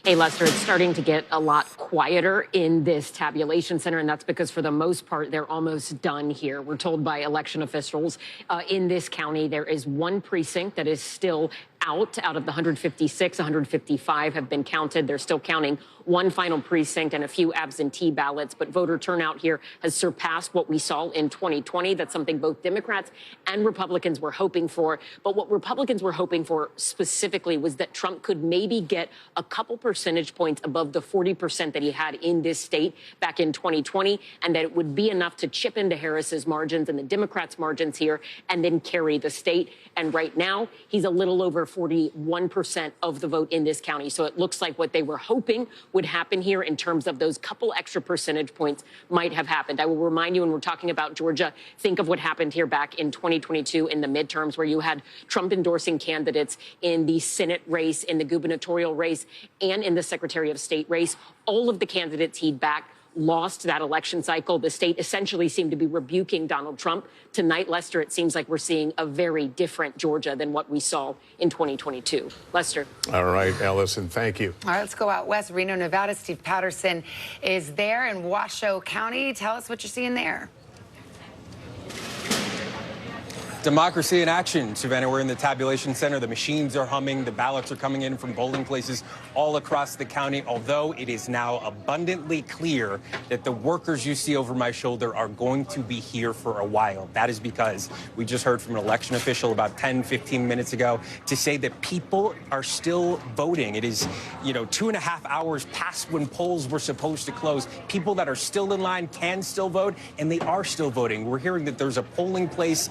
Hey, Lester, it's starting to get a lot quieter in this tabulation center, and that's because for the most part, they're almost done here. We're told by election officials in this county, there is one precinct that is still out of the 156, 155 have been counted. They're still counting one final precinct and a few absentee ballots, but voter turnout here has surpassed what we saw in 2020. That's something both Democrats and Republicans were hoping for. But what Republicans were hoping for specifically was that Trump could maybe get a couple percentage points above the 40% that he had in this state back in 2020, and that it would be enough to chip into Harris's margins and the Democrats' margins here and then carry the state. And right now, he's a little over 41% of the vote in this county. So it looks like what they were hoping would happen here in terms of those couple extra percentage points might have happened. I will remind you, when we're talking about Georgia, think of what happened here back in 2022 in the midterms, where you had Trump endorsing candidates in the Senate race, in the gubernatorial race, and in the Secretary of State race. All of the candidates he'd backed lost that election cycle. The state essentially seemed to be rebuking Donald Trump. Tonight, Lester, it seems like we're seeing a very different Georgia than what we saw in 2022. Lester.
All right, Ellison, thank you.
All right, let's go out west. Reno, Nevada. Steve Patterson is there in Washoe County. Tell us what you're seeing there.
Democracy in action, Savannah. We're in the tabulation center. The machines are humming. The ballots are coming in from polling places all across the county, although it is now abundantly clear that the workers you see over my shoulder are going to be here for a while. That is because we just heard from an election official about 10, 15 minutes ago to say that people are still voting. It is, 2.5 hours past when polls were supposed to close. People that are still in line can still vote, and they are still voting. We're hearing that there's a polling place,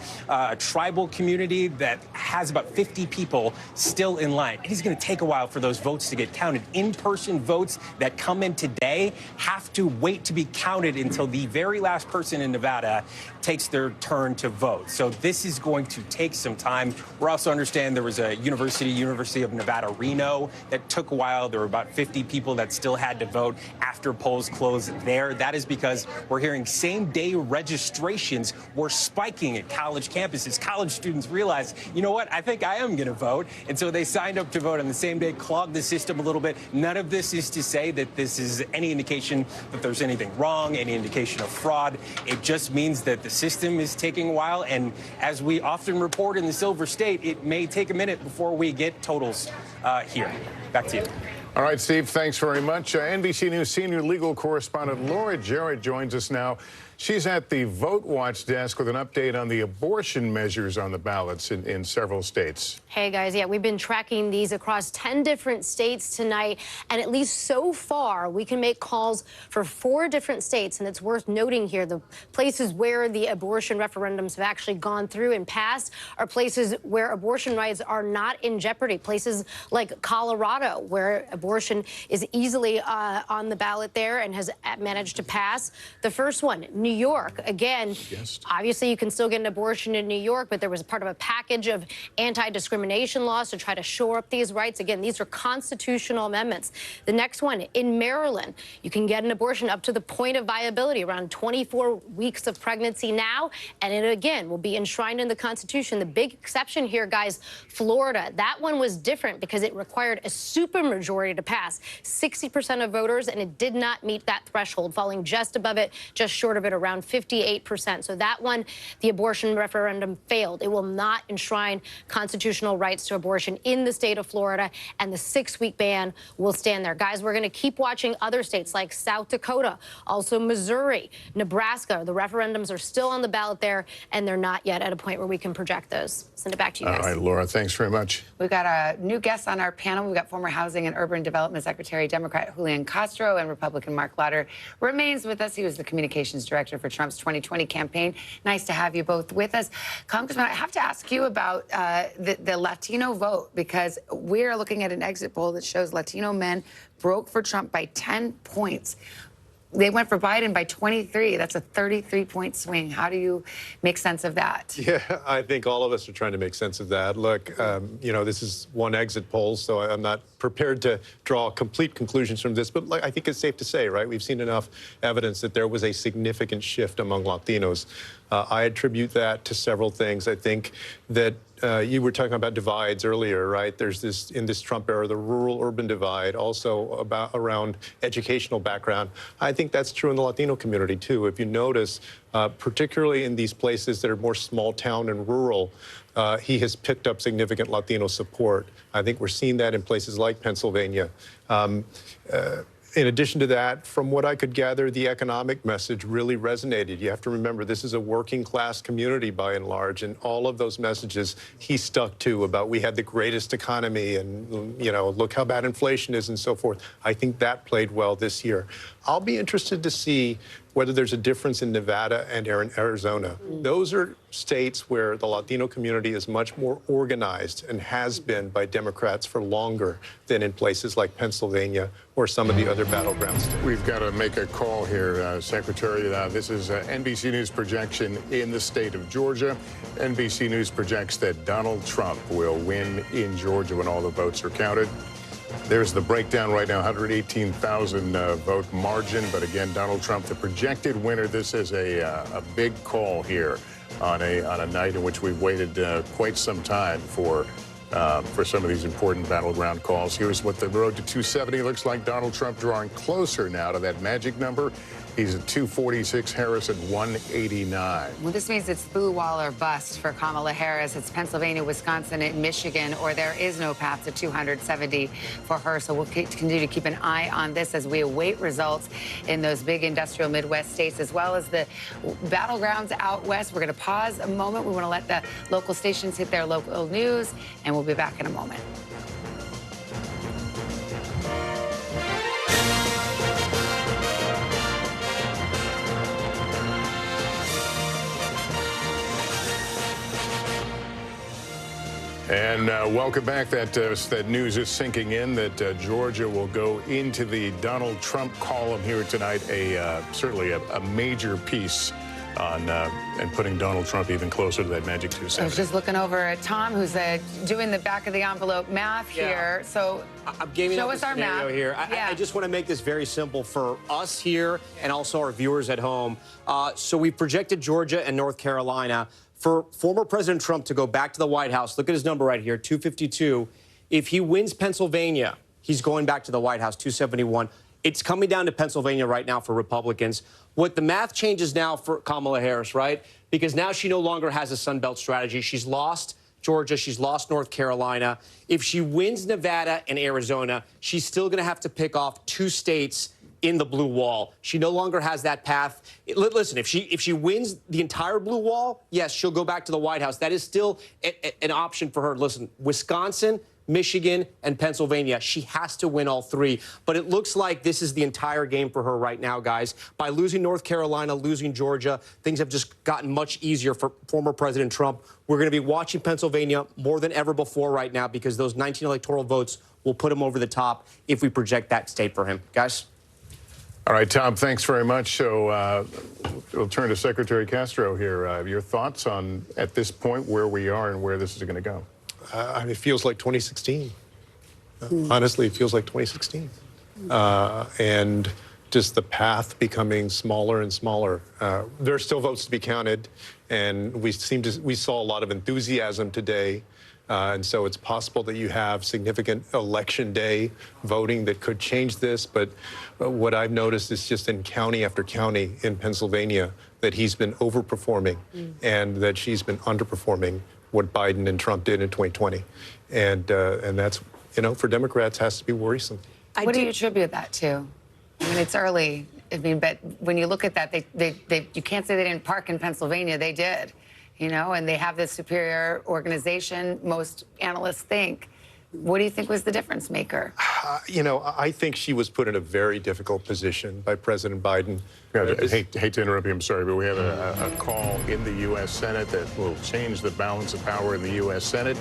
tribal community that has about 50 people still in line. It is going to take a while for those votes to get counted. In-person votes that come in today have to wait to be counted until the very last person in Nevada takes their turn to vote. So this is going to take some time. We're also understand there was a University of Nevada, Reno, that took a while. There were about 50 people that still had to vote after polls closed there. That is because we're hearing same-day registrations were spiking at college campuses. College students realized, you know what, I think I am going to vote. And so they signed up to vote on the same day, clogged the system a little bit. None of this is to say that this is any indication that there's anything wrong, any indication of fraud. It just means that the system is taking a while. And as we often report in the Silver State, it may take a minute before we get totals here. Back to you.
All right, Steve, thanks very much. NBC News senior legal correspondent Laura Jarrett joins us now. She's at the Vote Watch desk with an update on the abortion measures on the ballots in several states.
Hey, guys. Yeah, we've been tracking these across 10 different states tonight. And at least so far, we can make calls for 4 different states. And it's worth noting here, the places where the abortion referendums have actually gone through and passed are places where abortion rights are not in jeopardy. Places like Colorado, where abortion is easily on the ballot there and has managed to pass. The first one, New York. Again, obviously you can still get an abortion in New York, but there was part of a package of anti-discrimination laws to try to shore up these rights. Again, these are constitutional amendments. The next one, in Maryland, you can get an abortion up to the point of viability, around 24 weeks of pregnancy now, and it again will be enshrined in the Constitution. The big exception here, guys, Florida. That one was different because it required a supermajority to pass, 60% of voters, and it did not meet that threshold, falling just above it, just short of it around 58%. So that one, the abortion referendum failed. It will not enshrine constitutional rights to abortion in the state of Florida, and the 6-week ban will stand there. Guys, we're going to keep watching other states like South Dakota, also Missouri, Nebraska. The referendums are still on the ballot there, and they're not yet at a point where we can project those. Send it back to you guys.
All right, Laura, thanks very much.
We've got a new guest on our panel. We've got former Housing and Urban Development Secretary, Democrat Julian Castro, and Republican Mark Lauder remains with us. He was the communications director for Trump's 2020 campaign. Nice to have you both with us. Congressman, I have to ask you about the Latino vote, because we're looking at an exit poll that shows Latino men broke for Trump by 10 points. They went for Biden by 23. That's a 33-point swing. How do you make sense of that?
Yeah, I think all of us are trying to make sense of that. Look, you know, this is one exit poll, so I'm not prepared to draw complete conclusions from this, but I think it's safe to say, right? We've seen enough evidence that there was a significant shift among Latinos. I attribute that to several things. I think that you were talking about divides earlier, right? There's this, in this Trump era, the rural-urban divide, also around educational background. I think that's true in the Latino community, too. If you notice, particularly in these places that are more small town and rural, he has picked up significant Latino support. I think we're seeing that in places like Pennsylvania. In addition to that, from what I could gather, the economic message really resonated. You have to remember, this is a working class community by and large, and all of those messages he stuck to about we had the greatest economy and, you know, look how bad inflation is and so forth. I think that played well this year. I'll be interested to see whether there's a difference in Nevada and Arizona. Those are states where the Latino community is much more organized and has been by Democrats for longer than in places like Pennsylvania or some of the other battleground states.
We've got to make a call here, Secretary. This is NBC News projection in the state of Georgia. NBC News projects that Donald Trump will win in Georgia when all the votes are counted. There's the breakdown right now, 118,000 vote margin. But again, Donald Trump, the projected winner. This is a big call here on a night in which we've waited quite some time for some of these important battleground calls. Here's what the road to 270 looks like. Donald Trump drawing closer now to that magic number. He's at 246, Harris at 189.
Well, this means it's boo wall or bust for Kamala Harris. It's Pennsylvania, Wisconsin, and Michigan, or there is no path to 270 for her. So we'll continue to keep an eye on this as we await results in those big industrial Midwest states, as well as the battlegrounds out west. We're going to pause a moment. We want to let the local stations hit their local news, and we'll be back in a moment.
And welcome back. That news is sinking in that Georgia will go into the Donald Trump column here tonight. Certainly a major piece on and putting Donald Trump even closer to that magic 270.
I was just looking over at Tom, who's doing the back of the envelope math here. So
I'm gaming
show
up
us
a
our
scenario
math.
here.
Yeah.
I just want to make this very simple for us here and also our viewers at home. So we projected Georgia and North Carolina. For former President Trump to go back to the White House, look at his number right here, 252. If he wins Pennsylvania, he's going back to the White House, 271. It's coming down to Pennsylvania right now for Republicans. What the math changes now for Kamala Harris, right? Because now she no longer has a Sun Belt strategy. She's lost Georgia. She's lost North Carolina. If she wins Nevada and Arizona, she's still going to have to pick off 2 states in the blue wall. She no longer has that path. Listen, if she wins the entire blue wall, yes, she'll go back to the White House. That is still an option for her. Listen, Wisconsin, Michigan, and Pennsylvania, she has to win all 3. But it looks like this is the entire game for her right now, guys. By losing North Carolina, losing Georgia, things have just gotten much easier for former President Trump. We're going to be watching Pennsylvania more than ever before right now because those 19 electoral votes will put him over the top if we project that state for him. Guys?
All right, Tom, thanks very much. So we'll turn to Secretary Castro here. Your thoughts on, at this point, where we are and where this is going to go?
It feels like 2016. Honestly, it feels like 2016. And just the path becoming smaller and smaller. There are still votes to be counted, and we saw a lot of enthusiasm today. And so it's possible that you have significant election day voting that could change this. But what I've noticed is just in county after county in Pennsylvania, that he's been overperforming and that she's been underperforming what Biden and Trump did in 2020. And that's, you know, for Democrats has to be worrisome.
What do you attribute that to? I mean, it's early. I mean, but when you look at that, you can't say they didn't park in Pennsylvania. They did, you know, and they have this superior organization, most analysts think. What do you think was the difference maker?
You know, I think she was put in a very difficult position by President Biden.
Yeah, hate to interrupt you, I'm sorry, but we have a call in the U.S. Senate that will change the balance of power in the U.S. Senate.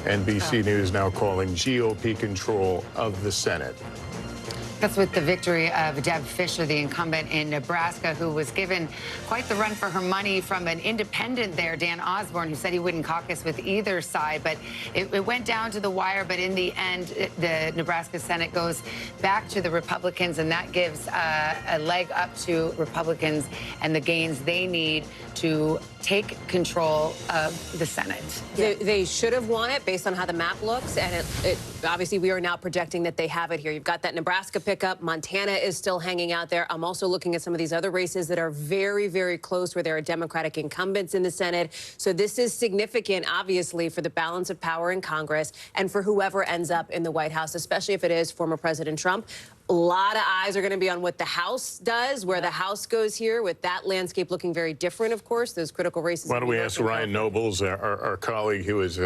NBC News now calling GOP control of the Senate.
That's with the victory of Deb Fischer, the incumbent in Nebraska, who was given quite the run for her money from an independent there, Dan Osborne, who said he wouldn't caucus with either side. But it went down to the wire. But in the end, the Nebraska Senate goes back to the Republicans, and that gives a leg up to Republicans and the gains they need to take control of the Senate.
They should have won it based on how the map looks, and obviously we are now projecting that they have it here. You've got that Nebraska pickup. Montana is still hanging out there. I'm also looking at some of these other races that are very, very close where there are Democratic incumbents in the Senate. So this is significant, obviously, for the balance of power in Congress and for whoever ends up in the White House, especially if it is former President Trump. A lot of eyes are going to be on what the House does, where the House goes here, with that landscape looking very different, of course, those critical races.
Why don't we ask Ryan Nobles, our colleague who is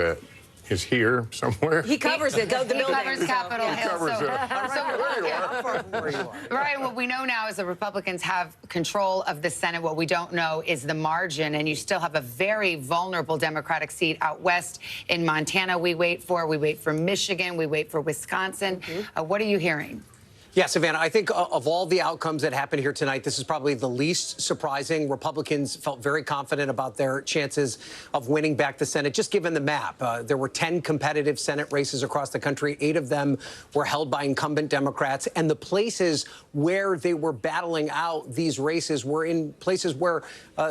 here somewhere?
He covers it. He
covers Capitol Hill.
There you are.
Right, what we know now is the Republicans have control of the Senate. What we don't know is the margin, and you still have a very vulnerable Democratic seat out west in Montana. We wait for Michigan. We wait for Wisconsin. What are you hearing?
Yeah, Savannah, I think of all the outcomes that happened here tonight, this is probably the least surprising. Republicans felt very confident about their chances of winning back the Senate, just given the map. There were 10 competitive Senate races across the country. 8 of them were held by incumbent Democrats. And the places where they were battling out these races were in places where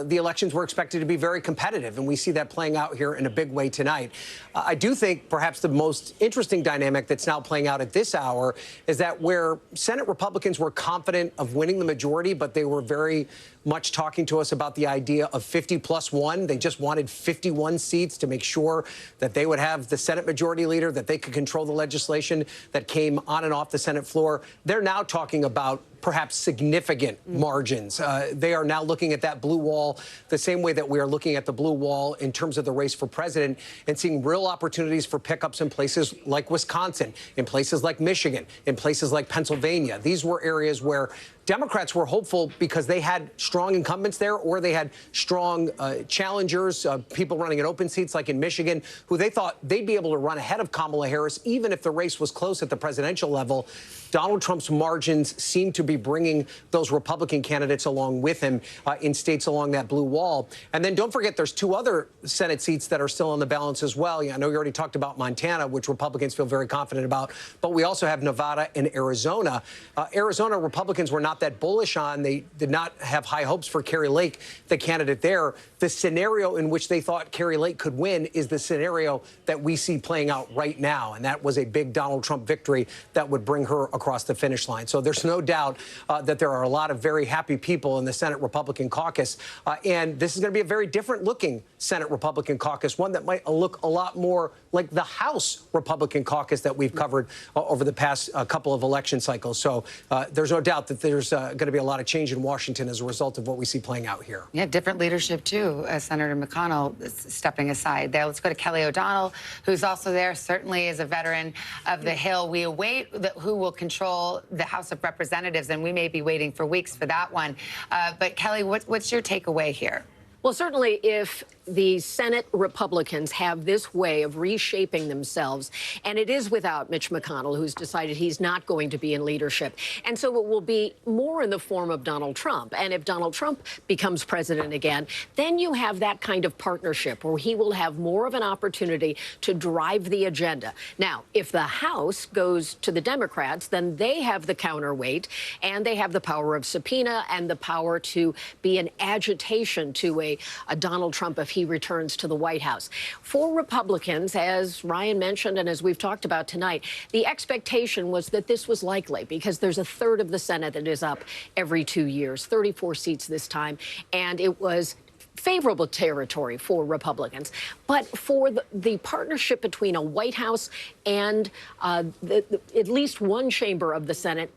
the elections were expected to be very competitive. And we see that playing out here in a big way tonight. I do think perhaps the most interesting dynamic that's now playing out at this hour is that where Senate Republicans were confident of winning the majority, but they were very much talking to us about the idea of 50+1. They just wanted 51 seats to make sure that they would have the Senate Majority Leader, that they could control the legislation that came on and off the Senate floor. They're now talking about perhaps significant margins. They are now looking at that blue wall the same way that we are looking at the blue wall in terms of the race for president and seeing real opportunities for pickups in places like Wisconsin, in places like Michigan, in places like Pennsylvania. These were areas where Democrats were hopeful because they had strong incumbents there, or they had strong challengers, people running in open seats like in Michigan, who they thought they'd be able to run ahead of Kamala Harris, even if the race was close at the presidential level. Donald Trump's margins seem to be bringing those Republican candidates along with him in states along that blue wall. And then don't forget, there's 2 other Senate seats that are still on the balance as well. I know you already talked about Montana, which Republicans feel very confident about, but we also have Nevada and Arizona. Arizona Republicans were not that bullish on. They did not have high hopes for Kari Lake, the candidate there. The scenario in which they thought Kari Lake could win is the scenario that we see playing out right now, and that was a big Donald Trump victory that would bring her across the finish line. So there's no doubt that there are a lot of very happy people in the Senate Republican caucus, and this is going to be a very different looking Senate Republican caucus, one that might look a lot more like the House Republican caucus that we've covered over the past couple of election cycles. So there's no doubt that there's going to be a lot of change in Washington as a result of what we see playing out here.
Yeah, different leadership, too. Senator McConnell stepping aside there. Let's go to Kelly O'Donnell, who's also there, certainly is a veteran of the Hill. We await who will control the House of Representatives, and we may be waiting for weeks for that one. But, Kelly, what's your takeaway here?
Well, certainly if the Senate Republicans have this way of reshaping themselves, and it is without Mitch McConnell, who's decided he's not going to be in leadership. And so it will be more in the form of Donald Trump. And if Donald Trump becomes president again, then you have that kind of partnership where he will have more of an opportunity to drive the agenda. Now, if the House goes to the Democrats, then they have the counterweight, and they have the power of subpoena and the power to be an agitation to a a Donald Trump if he returns to the White House. For Republicans, as Ryan mentioned and as we've talked about tonight, the expectation was that this was likely because there's a third of the Senate that is up every 2 years, 34 seats this time, and it was favorable territory for Republicans. But for the partnership between a White House and at least one chamber of the Senate,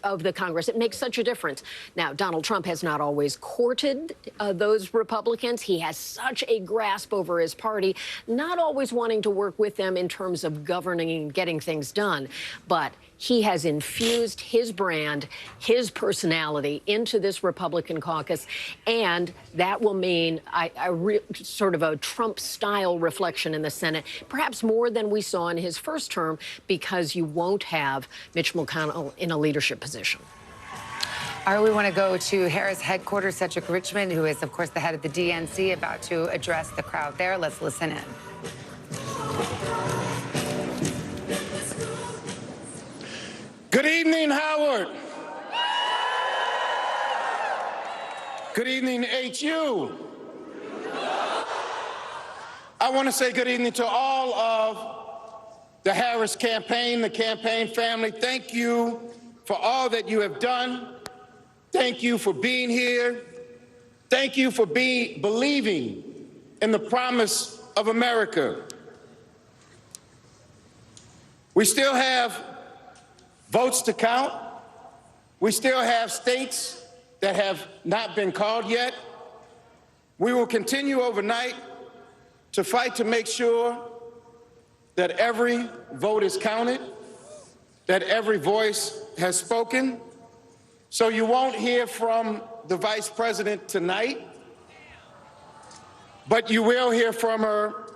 of the Congress, it makes such a difference. Now, Donald Trump has not always courted those Republicans. He has such a grasp over his party, not always wanting to work with them in terms of governing and getting things done. But he has infused his brand, his personality into this Republican caucus, and that will mean sort of a Trump-style reflection in the Senate, perhaps more than we saw in his first term, because you won't have Mitch McConnell in a leadership position.
All right, we want to go to Harris headquarters. Cedric Richmond, who is, of course, the head of the DNC, about to address the crowd there. Let's listen in.
Good evening, Howard. Good evening, HU. I want to say good evening to all of the Harris campaign, the campaign family. Thank you for all that you have done. Thank you for being here. Thank you for believing in the promise of America. We still have votes to count. We still have states that have not been called yet. We will continue overnight to fight to make sure that every vote is counted, that every voice has spoken. So you won't hear from the Vice President tonight, but you will hear from her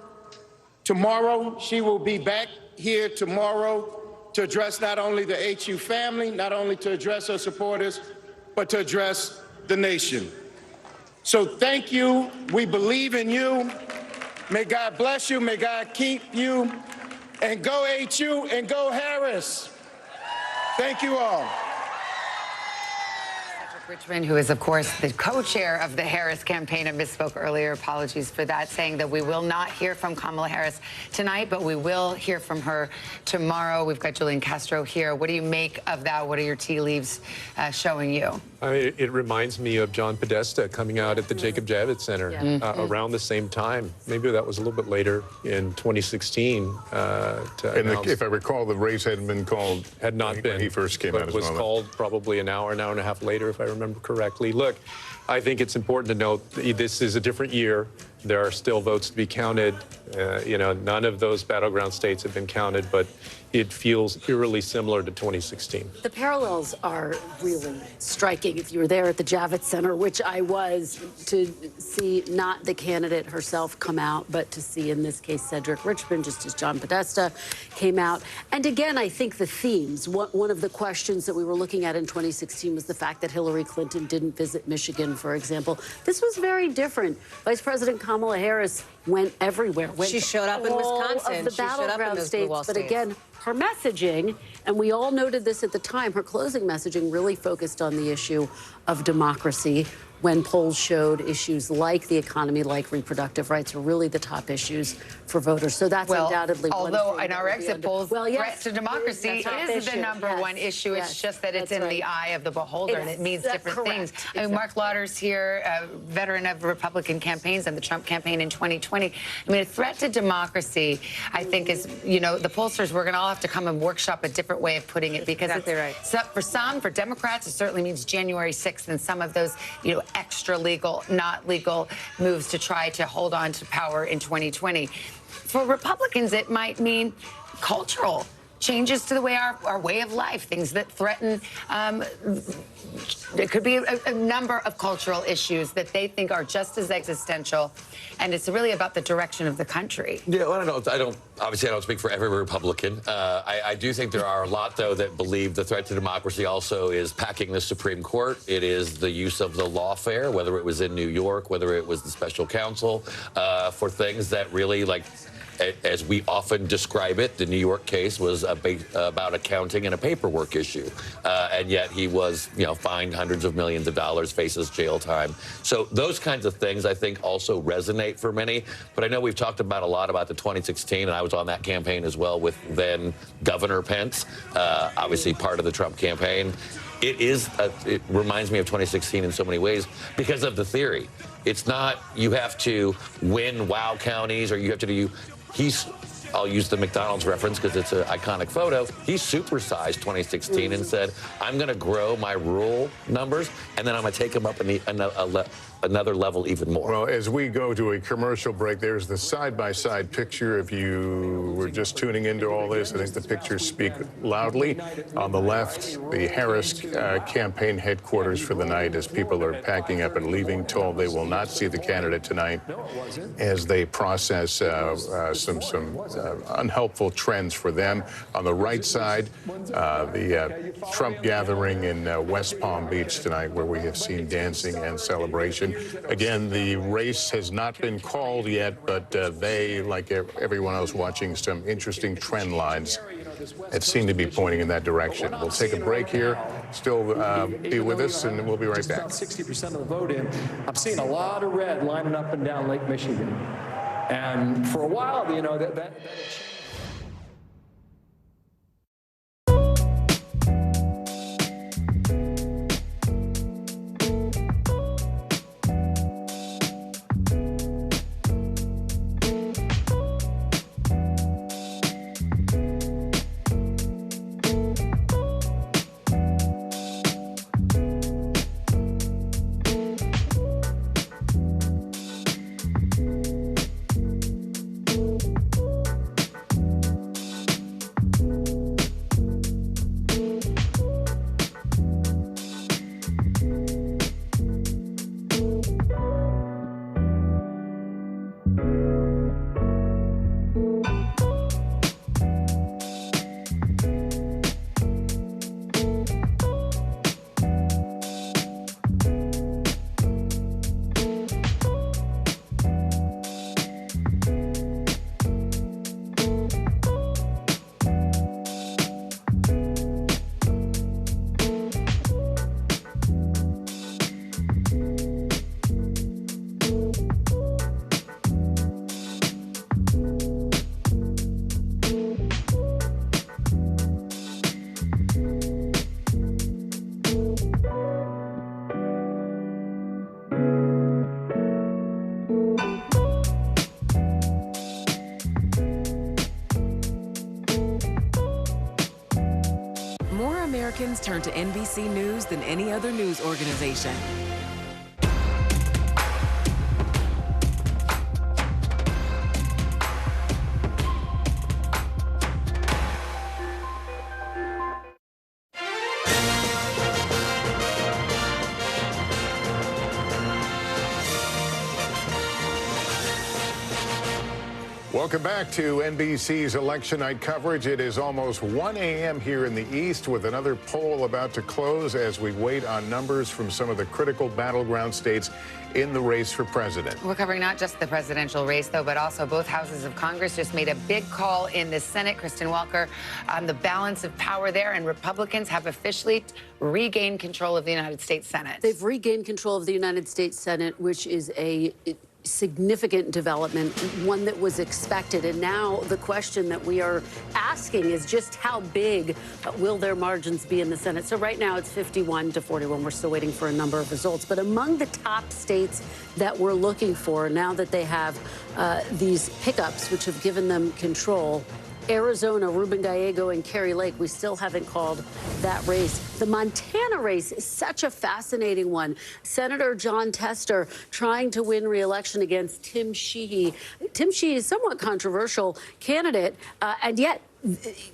tomorrow. She will be back here tomorrow to address not only the HU family, not only to address her supporters, but to address the nation. So thank you. We believe in you. May God bless you. May God keep you. And go HU and go Harris. Thank you all.
Richmond, who is, of course, the co-chair of the Harris campaign, and misspoke earlier, apologies for that, saying that we will not hear from Kamala Harris tonight, but we will hear from her tomorrow. We've got Julian Castro here. What do you make of that? What are your tea leaves showing you?
I mean, it reminds me of John Podesta coming out at the Jacob Javits Center around the same time. Maybe that was a little bit later in 2016.
If I recall, the race hadn't been called.
Had not been.
When he first came out.
It was called probably an hour and a half later, if I remember correctly. Look, I think it's important to note that this is a different year. There are still votes to be counted. You know, none of those battleground states have been counted, but it feels eerily similar to 2016.
The parallels are really striking. If you were there at the Javits Center, which I was, to see not the candidate herself come out, but to see, in this case, Cedric Richmond, just as John Podesta came out. And again, I think the themes, one of the questions that we were looking at in 2016 was the fact that Hillary Clinton didn't visit Michigan, for example. This was very different. Vice President Kamala Harris went everywhere.
She showed up in Wisconsin.
Of the
She showed up in
battleground
those
states,
blue wall
but
states.
again, her messaging, and we all noted this at the time, her closing messaging really focused on the issue of democracy, when polls showed issues like the economy, like reproductive rights, are really the top issues for voters. So that's undoubtedly one
although
thing
in our exit polls, threat to democracy is the number one issue. It's just that it's in the eye of the beholder, and it means different things. I mean, Mark Lauder's here, a veteran of Republican campaigns and the Trump campaign in 2020. I mean, a threat to democracy, I think, is, you know, the pollsters, we're going to all have to come and workshop a different way of putting it, because for some, for Democrats, it certainly means January 6th and some of those, you know, extra legal, not legal moves to try to hold on to power in 2020. For Republicans, it might mean cultural changes to the way our way of life, things that threaten. It could be a number of cultural issues that they think are just as existential, and it's really about the direction of the country.
Yeah, well, obviously I don't speak for every Republican. I do think there are a lot, though, that believe the threat to democracy also is packing the Supreme Court. It is the use of the lawfare, whether it was in New York, whether it was the special counsel, for things that really, like, as we often describe it, the New York case was about accounting and a paperwork issue. And yet he was, fined hundreds of millions of dollars, faces jail time. So those kinds of things, I think, also resonate for many. But I know we've talked about a lot about the 2016, and I was on that campaign as well with then Governor Pence, obviously part of the Trump campaign. It reminds me of 2016 in so many ways because of the theory. It's not you have to win wow counties or you have to do. I'll use the McDonald's reference because it's an iconic photo. He supersized 2016 and said, I'm going to grow my rural numbers, and then I'm going to take them up another level even more.
Well, as we go to a commercial break, there's the side-by-side picture. If you were just tuning into all this, I think the pictures speak loudly. On the left, the Harris campaign headquarters for the night as people are packing up and leaving, told they will not see the candidate tonight as they process some unhelpful trends for them. On the right side, the Trump gathering in West Palm Beach tonight, where we have seen dancing and celebration. Again, the race has not been called yet, but they, like everyone else, watching some interesting trend lines that seem to be pointing in that direction. We'll take a break here. Still be with us, and we'll be right back.
60% of the vote in. I'm seeing a lot of red lining up and down Lake Michigan. And for a while, that
Americans turn to NBC News than any other news organization.
Welcome back to NBC's election night coverage. It is almost 1 a.m. here in the East with another poll about to close as we wait on numbers from some of the critical battleground states in the race for president.
We're covering not just the presidential race, though, but also both houses of Congress just made a big call in the Senate. Kristen Welker on the balance of power there, and Republicans have officially regained control of the United States Senate.
They've regained control of the United States Senate, which is a significant development, one that was expected. And now the question that we are asking is just how big will their margins be in the Senate? So right now it's 51 to 41. We're still waiting for a number of results. But among the top states that we're looking for, now that they have these pickups, which have given them control, Arizona, Ruben Gallego, and Kari Lake, we still haven't called that race. The Montana race is such a fascinating one. Senator Jon Tester trying to win re-election against Tim Sheehy. Tim Sheehy is a somewhat controversial candidate, and yet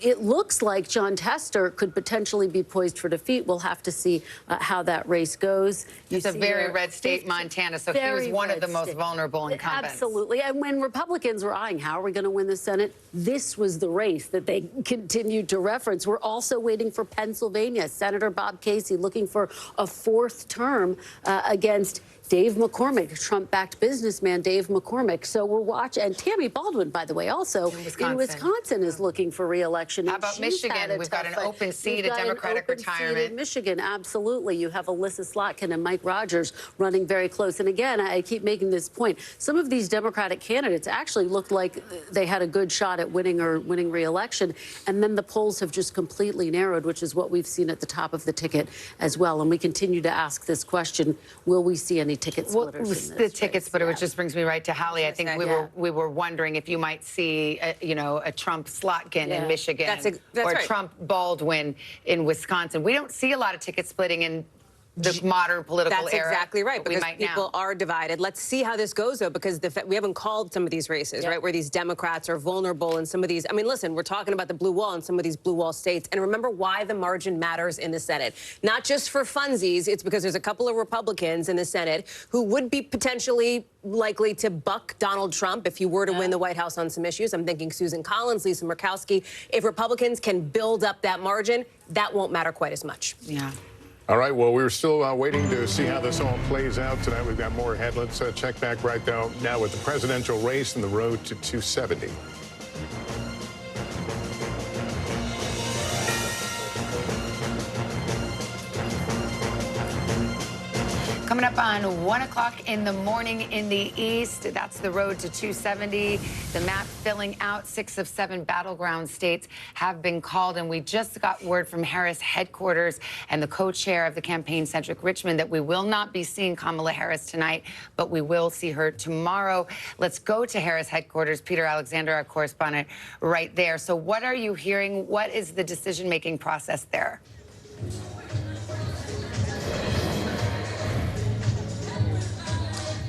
it looks like Jon Tester could potentially be poised for defeat. We'll have to see how that race goes.
It's a very red state, Montana, so he was one of the most vulnerable incumbents.
Absolutely. And when Republicans were eyeing how are we going to win the Senate, this was the race that they continued to reference. We're also waiting for Pennsylvania. Senator Bob Casey looking for a fourth term against Dave McCormick, Trump-backed businessman Dave McCormick. So we're watching, and Tammy Baldwin, by the way, also in Wisconsin is looking for re-election.
How about Michigan? We've got an open seat, a Democratic retirement.
In Michigan, absolutely. You have Alyssa Slotkin and Mike Rogers running very close. And again, I keep making this point. Some of these Democratic candidates actually looked like they had a good shot at winning re-election. And then the polls have just completely narrowed, which is what we've seen at the top of the ticket as well. And we continue to ask this question, will we see any ticket splitters in this
The ticket splitter, which just brings me right to Hallie. I think we were wondering if you might see, a Trump Slotkin in Michigan or
right.
Trump Baldwin in Wisconsin. We don't see a lot of ticket splitting in the modern political
That's
era.
exactly right,
but we
because
might
people
now.
are divided. Let's see how this goes, though, because we haven't called some of these races, right, where these Democrats are vulnerable in some of these. I mean, listen, we're talking about the blue wall in some of these blue wall states. And remember why the margin matters in the Senate. Not just for funsies. It's because there's a couple of Republicans in the Senate who would be potentially likely to buck Donald Trump if he were to win the White House on some issues. I'm thinking Susan Collins, Lisa Murkowski. If Republicans can build up that margin, that won't matter quite as much.
Yeah.
All right, well, we're still waiting to see how this all plays out tonight. We've got more headlines. Check back right now with the presidential race and the road to 270.
Coming up on 1 o'clock in the morning in the East, that's the road to 270. The map filling out 6 of 7 battleground states have been called. And we just got word from Harris headquarters and the co-chair of the campaign, Cedric Richmond, that we will not be seeing Kamala Harris tonight, but we will see her tomorrow. Let's go to Harris headquarters. Peter Alexander, our correspondent, right there. So what are you hearing? What is the decision-making process there?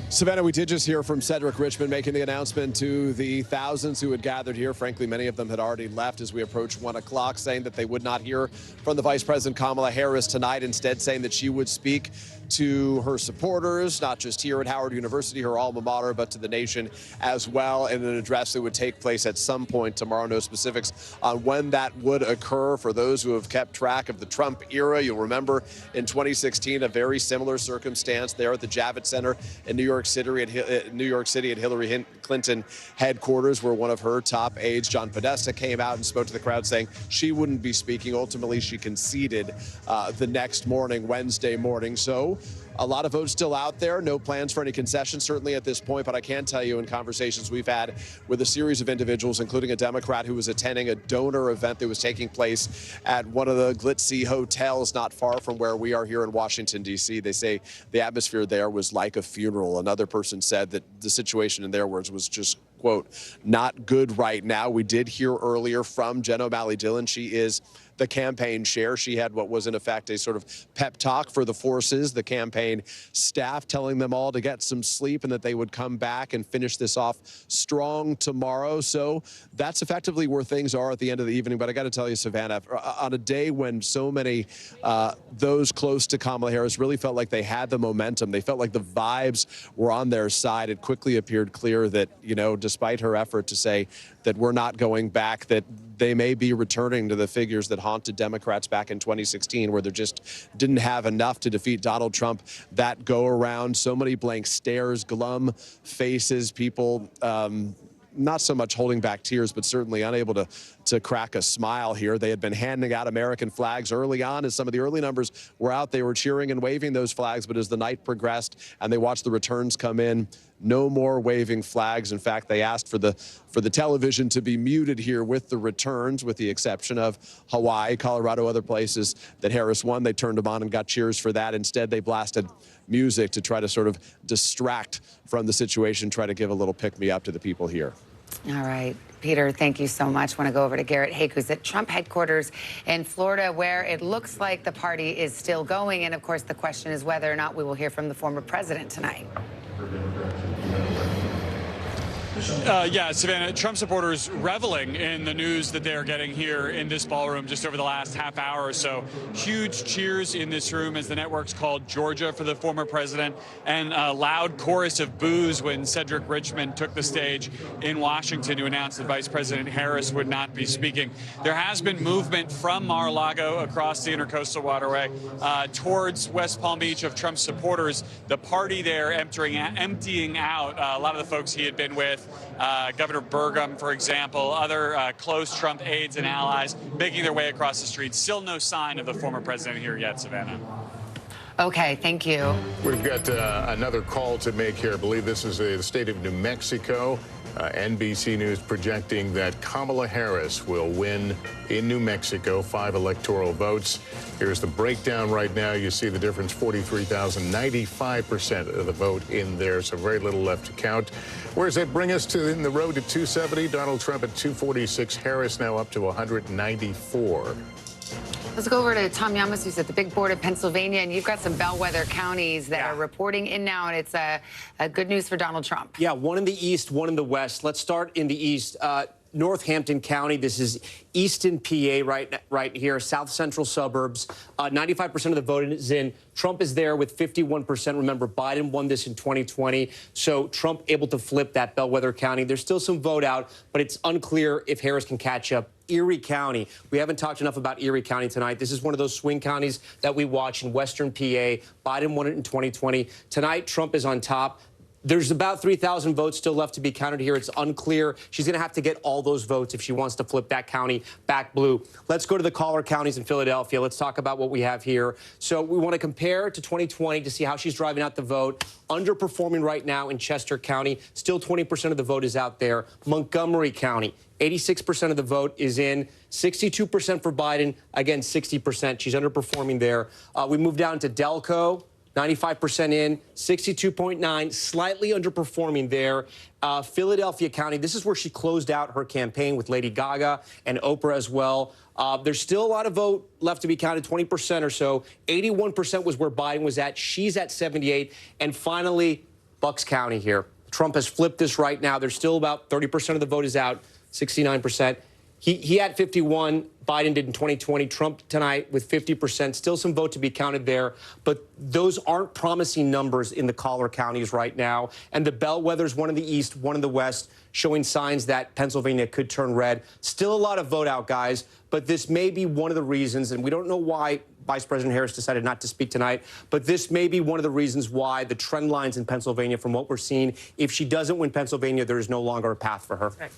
Savannah, we did just hear from Cedric Richmond making the announcement to the thousands who had gathered here. Frankly, many of them had already left as we approached 1 o'clock, saying that they would not hear from the Vice President Kamala Harris tonight, instead saying that she would speak to her supporters, not just here at Howard University, her alma mater, but to the nation as well, in an address that would take place at some point tomorrow. No specifics on when that would occur. For those who have kept track of the Trump era, you'll remember in 2016, a very similar circumstance there at the Javits Center in New York City at Hillary Clinton headquarters, where one of her top aides, John Podesta, came out and spoke to the crowd saying she wouldn't be speaking. Ultimately, she conceded the next morning, Wednesday morning. So a lot of votes still out there. No plans for any concessions, certainly at this point. But I can tell you in conversations we've had with a series of individuals, including a Democrat who was attending a donor event that was taking place at one of the glitzy hotels not far from where we are here in Washington, D.C. They say the atmosphere there was like a funeral. Another person said that the situation, in their words, was just, quote, not good right now. We did hear earlier from Jen O'Malley-Dillon. She is the campaign chair. She had what was in effect a sort of pep talk for the forces, the campaign staff, telling them all to get some sleep and that they would come back and finish this off strong tomorrow. So that's effectively where things are at the end of the evening. But I got to tell you, Savannah, on a day when so many those close to Kamala Harris really felt like they had the momentum, they felt like the vibes were on their side, it quickly appeared clear that, despite her effort to say that we're not going back, that they may be returning to the figures that haunted Democrats back in 2016, where they just didn't have enough to defeat Donald Trump that go around. So many blank stares, glum faces, people not so much holding back tears, but certainly unable to crack a smile here. They had been handing out American flags early on. As some of the early numbers were out, they were cheering and waving those flags. But as the night progressed and they watched the returns come in, no more waving flags. In fact, they asked for the television to be muted here with the returns, with the exception of Hawaii, Colorado, other places that Harris won. They turned them on and got cheers for that. Instead, they blasted music to try to sort of distract from the situation, try to give a little pick-me-up to the people here.
All right, Peter, thank you so much. I want to go over to Garrett Haake, who's at Trump headquarters in Florida, where it looks like the party is still going. And, of course, the question is whether or not we will hear from the former president tonight.
Yeah, Savannah, Trump supporters reveling in the news that they are getting here in this ballroom just over the last half hour or so. Huge cheers in this room as the networks called Georgia for the former president, and a loud chorus of boos when Cedric Richmond took the stage in Washington to announce that Vice President Harris would not be speaking. There has been movement from Mar-a-Lago across the Intercoastal Waterway towards West Palm Beach of Trump supporters. The party there emptying out a lot of the folks he had been with. Governor Burgum, for example, other close Trump aides and allies making their way across the street. Still no sign of the former president here yet, Savannah.
Okay, thank you.
We've got another call to make here. I believe this is the state of New Mexico. NBC News projecting that Kamala Harris will win in New Mexico, 5 electoral votes. Here's the breakdown right now. You see the difference, 43,000, 95% of the vote in there, so very little left to count. Where does that bring us to in the road to 270? Donald Trump at 246, Harris now up to 194.
Let's go over to Tom Yamas, who's at the big board of Pennsylvania, and you've got some bellwether counties that are reporting in now, and it's a good news for Donald Trump.
Yeah, one in the east, one in the west. Let's start in the east. Northampton County, this is Easton, PA, right here, south central suburbs. 95% of the vote is in. Trump is there with 51%. Remember, Biden won this in 2020, so Trump able to flip that bellwether county. There's still some vote out, but it's unclear if Harris can catch up. Erie County. We haven't talked enough about Erie County tonight. This is one of those swing counties that we watch in western PA. Biden won it in 2020. Tonight, Trump is on top. There's about 3,000 votes still left to be counted here. It's unclear. She's going to have to get all those votes if she wants to flip that county back blue. Let's go to the collar counties in Philadelphia. Let's talk about what we have here. So we want to compare to 2020 to see how she's driving out the vote. Underperforming right now in Chester County. Still 20% of the vote is out there. Montgomery County, 86% of the vote is in. 62% for Biden. Again, 60%. She's underperforming there. We move down to Delco. 95% in, 62.9, slightly underperforming there. Philadelphia County, this is where she closed out her campaign with Lady Gaga and Oprah as well. There's still a lot of vote left to be counted, 20% or so. 81% was where Biden was at. She's at 78. And finally, Bucks County here. Trump has flipped this right now. There's still about 30% of the vote is out, 69%. He had 51. Biden did in 2020. Trump tonight with 50%. Still some vote to be counted there. But those aren't promising numbers in the collar counties right now. And the bellwethers, one in the east, one in the west, showing signs that Pennsylvania could turn red. Still a lot of vote out, guys. But this may be one of the reasons, and we don't know why Vice President Harris decided not to speak tonight, but this may be one of the reasons why the trend lines in Pennsylvania, from what we're seeing, if she doesn't win Pennsylvania, there is no longer a path for her.
Right.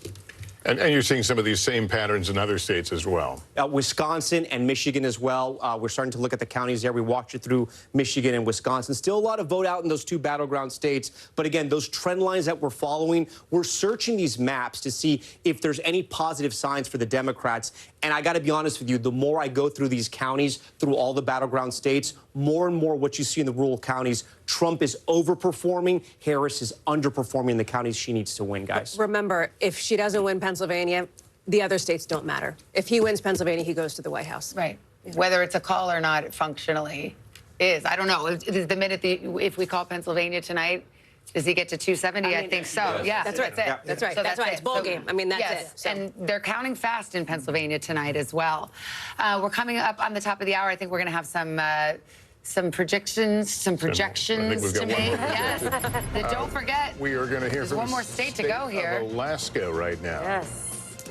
And you're seeing some of these same patterns in other states as well.
Wisconsin and Michigan as well. We're starting to look at the counties there. We walked you through Michigan and Wisconsin. Still a lot of vote out in those two battleground states. But again, those trend lines that we're following, we're searching these maps to see if there's any positive signs for the Democrats. And I got to be honest with you, the more I go through these counties, through all the battleground states, more and more what you see in the rural counties, Trump is overperforming. Harris is underperforming in the counties she needs to win, guys.
Remember, if she doesn't win Pennsylvania, the other states don't matter. If he wins Pennsylvania, he goes to the White House.
Right. Whether it's a call or not, it functionally is. I don't know. The minute if we call Pennsylvania tonight, does he get to 270? I think so. Yeah.
That's right.
That's it.
That's right.
So
That's right. It's ball game. I mean, that's it. So.
And they're counting fast in Pennsylvania tonight as well. We're coming up on the top of the hour. I think we're going to have some projections to make. Yes. Don't forget.
We are going to hear from
one more state to go here.
Alaska right now.
Yes.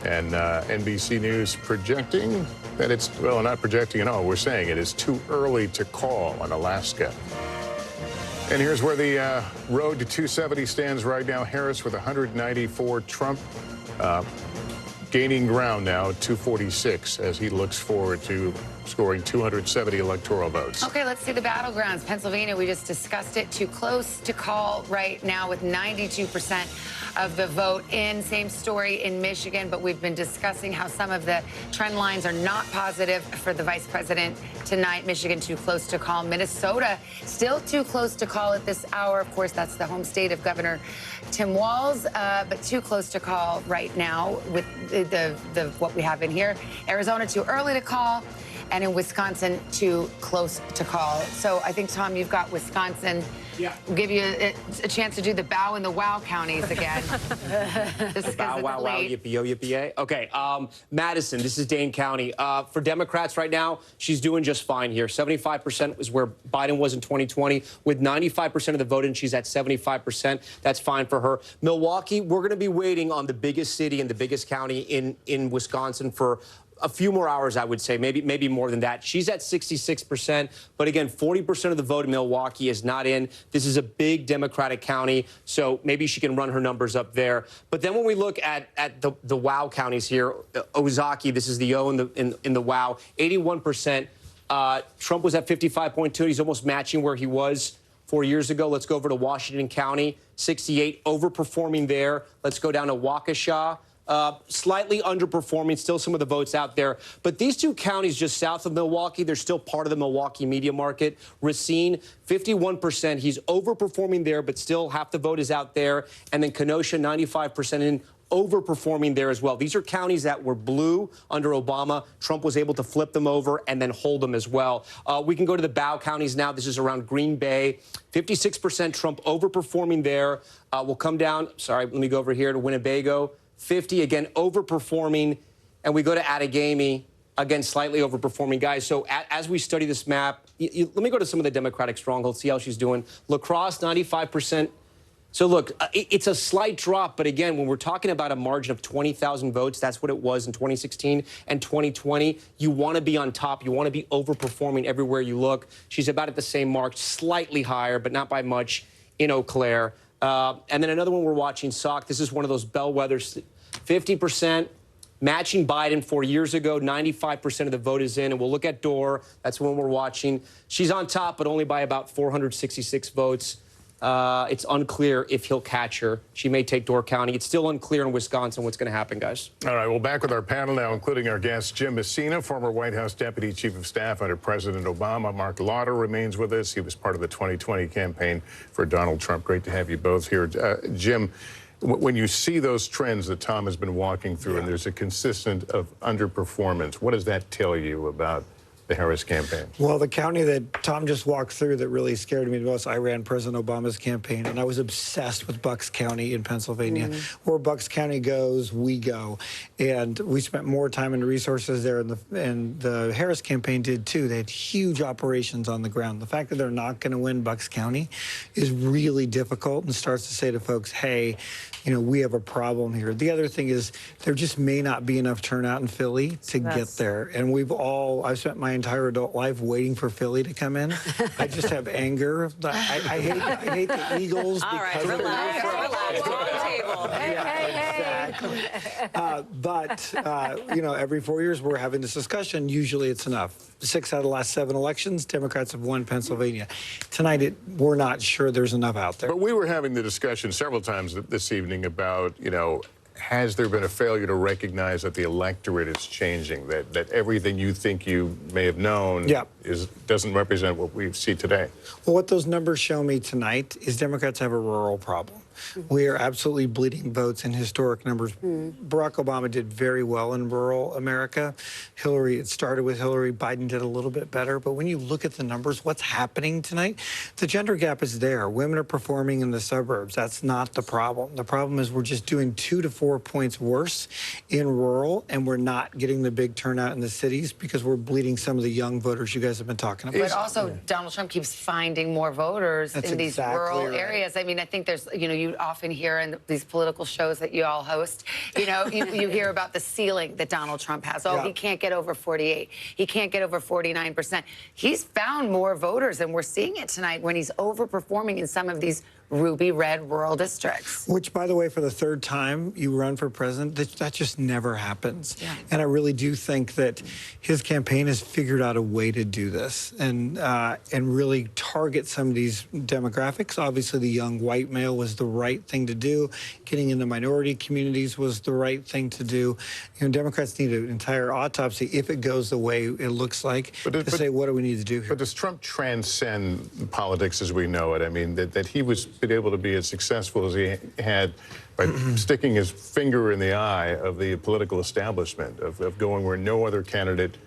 And NBC News projecting that it's, well, not projecting at all. We're saying it is too early to call on Alaska. And here's where the road to 270 stands right now. Harris with 194. Trump gaining ground now, 246, as he looks forward to scoring 270 electoral votes.
Okay, let's see the battlegrounds. Pennsylvania, we just discussed it. Too close to call right now with 92% of the vote in. Same story in Michigan, but we've been discussing how some of the trend lines are not positive for the vice president tonight. Michigan too close to call. Minnesota still too close to call at this hour. Of course, that's the home state of Governor Tim Walz, but too close to call right now with the what we have in here. Arizona too early to call. And in Wisconsin, too close to call. So I think, Tom, you've got Wisconsin We'll give you a chance to do the bow and the wow counties again.
Bow, wow, wow, yippee-yo, yippee-yay. Okay, Madison, this is Dane County. For Democrats right now, she's doing just fine here. 75% is where Biden was in 2020. With 95% of the vote, and she's at 75%. That's fine for her. Milwaukee, we're going to be waiting on the biggest city and the biggest county in Wisconsin for a few more hours, I would say, maybe more than that. She's at 66%, but again, 40% of the vote in Milwaukee is not in. This is a big Democratic county, so maybe she can run her numbers up there. But then when we look at the wow counties here, Ozaki, this is the O in the wow, 81%. Trump was at 55.2. He's almost matching where he was 4 years ago. Let's go over to Washington County, 68, overperforming there. Let's go down to Waukesha. Slightly underperforming, still some of the votes out there. But these two counties just south of Milwaukee, they're still part of the Milwaukee media market. Racine, 51%. He's overperforming there, but still half the vote is out there. And then Kenosha, 95% in, overperforming there as well. These are counties that were blue under Obama. Trump was able to flip them over and then hold them as well. We can go to the bow counties now. This is around Green Bay. 56% Trump overperforming there. We'll come down. Sorry, let me go over here to Winnebago. 50, again, overperforming. And we go to Outagamie, again, slightly overperforming. Guys, so as we study this map, let me go to some of the Democratic strongholds, see how she's doing. La Crosse, 95%. So, look, it's a slight drop. But, again, when we're talking about a margin of 20,000 votes, that's what it was in 2016 and 2020. You want to be on top. You want to be overperforming everywhere you look. She's about at the same mark, slightly higher, but not by much, in Eau Claire. And then another one we're watching, Sauk. This is one of those bellwethers, 50%, matching Biden 4 years ago. 95% of the vote is in. And we'll look at Dorr. That's one we're watching. She's on top, but only by about 466 votes. It's unclear if he'll catch her. She may take Dorr County. It's still unclear in Wisconsin what's going to happen, guys.
All right, well, back with our panel now, including our guest, Jim Messina, former White House Deputy Chief of Staff under President Obama. Mark Lauder remains with us. He was part of the 2020 campaign for Donald Trump. Great to have you both here. Jim, when you see those trends that Tom has been walking through, and there's a consistent of underperformance, what does that tell you about the Harris campaign?
Well, the county that Tom just walked through that really scared me the most, I ran President Obama's campaign, and I was obsessed with Bucks County in Pennsylvania. Where Bucks County goes, we go. And we spent more time and resources there, and the Harris campaign did too. They had huge operations on the ground. The fact that they're not going to win Bucks County is really difficult and starts to say to folks, hey, you know, we have a problem here. The other thing is there just may not be enough turnout in Philly to get there. And I've spent my entire adult life waiting for Philly to come in. I just have anger. I hate the Eagles.
All right, relax.
Exactly. But you know, every 4 years we're having this discussion. Usually it's enough. 6 out of the last 7 elections, Democrats have won Pennsylvania. Tonight, we're not sure there's enough out there.
But we were having the discussion several times this evening about, you know, has there been a failure to recognize that the electorate is changing, that everything you think you may have known doesn't represent what we see today?
Well, what those numbers show me tonight is Democrats have a rural problem. We are absolutely bleeding votes in historic numbers. Barack Obama did very well in rural America. It started with Hillary. Biden did a little bit better. But when you look at the numbers, what's happening tonight, the gender gap is there. Women are performing in the suburbs. That's not the problem. The problem is we're just doing 2 to 4 points worse in rural, and we're not getting the big turnout in the cities because we're bleeding some of the young voters you guys have been talking about.
But also, Donald Trump keeps finding more voters in these rural areas. I mean, I think there's, you know, you often hear in these political shows that you all host, you know, you hear about the ceiling that Donald Trump has. Oh, he can't get over 48. He can't get over 49%. He's found more voters, and we're seeing it tonight when he's overperforming in some of these ruby red rural districts.
Which, by the way, for the 3rd time you run for president, that just never happens. And I really do think that his campaign has figured out a way to do this and really target some of these demographics. Obviously, the young white male was the right thing to do. Getting into minority communities was the right thing to do. You know, Democrats need an entire autopsy if it goes the way it looks like to say, what do we need to do here?
But does Trump transcend politics as we know it? I mean, that he was been able to be as successful as he had by sticking his finger in the eye of the political establishment, of going where no other candidate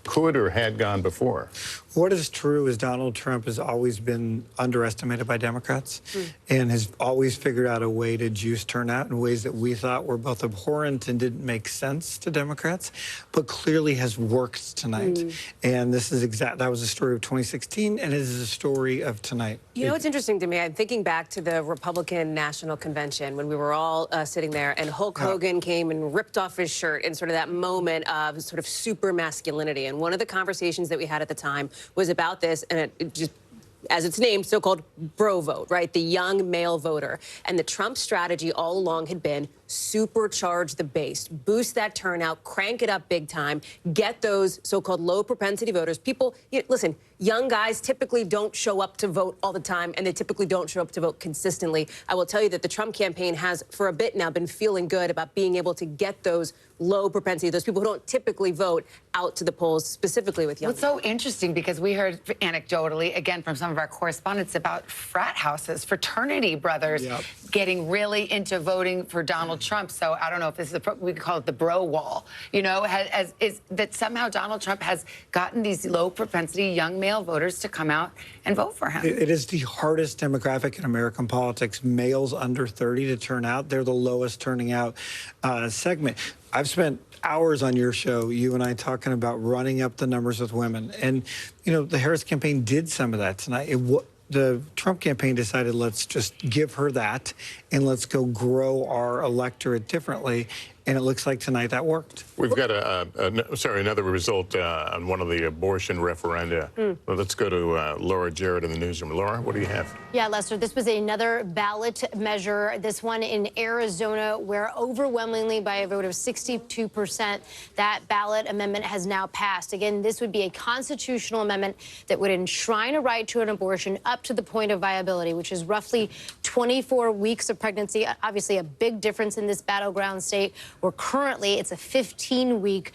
could or had gone before.
What is true is Donald Trump has always been underestimated by Democrats and has always figured out a way to juice turnout in ways that we thought were both abhorrent and didn't make sense to Democrats, but clearly has worked tonight. And this is that was a story of 2016, and it is a story of tonight.
You know what's interesting to me? I'm thinking back to the Republican National Convention when we were all sitting there and Hulk Hogan came and ripped off his shirt in sort of that moment of sort of super masculinity. And one of the conversations that we had at the time was about this, and it just, as it's named, so-called bro vote, right? The young male voter. And the Trump strategy all along had been supercharge the base, boost that turnout, crank it up big time, get those so-called low propensity voters. People, listen, young guys typically don't show up to vote all the time, and they typically don't show up to vote consistently. I will tell you that the Trump campaign has, for a bit now, been feeling good about being able to get those low propensity, those people who don't typically vote, out to the polls, specifically with young
What's so interesting, because we heard anecdotally, again, from some of our correspondents about frat houses, fraternity brothers getting really into voting for Donald Trump. So I don't know if this is, we could call it the bro wall, is that somehow Donald Trump has gotten these low propensity young male voters to come out and vote for him.
It is the hardest demographic in American politics. Males under 30 to turn out. They're the lowest turning out segment. I've spent hours on your show, you and I, talking about running up the numbers with women. And, the Harris campaign did some of that tonight. The Trump campaign decided, let's just give her that and let's go grow our electorate differently. And it looks like tonight that worked.
We've got another result on one of the abortion referenda. Well, let's go to Laura Jarrett in the newsroom. Laura, what do you have?
Yeah, Lester, this was another ballot measure, this one in Arizona, where overwhelmingly by a vote of 62%, that ballot amendment has now passed. Again, this would be a constitutional amendment that would enshrine a right to an abortion up to the point of viability, which is roughly 24 weeks of pregnancy. Obviously, a big difference in this battleground state, where currently it's a 15-week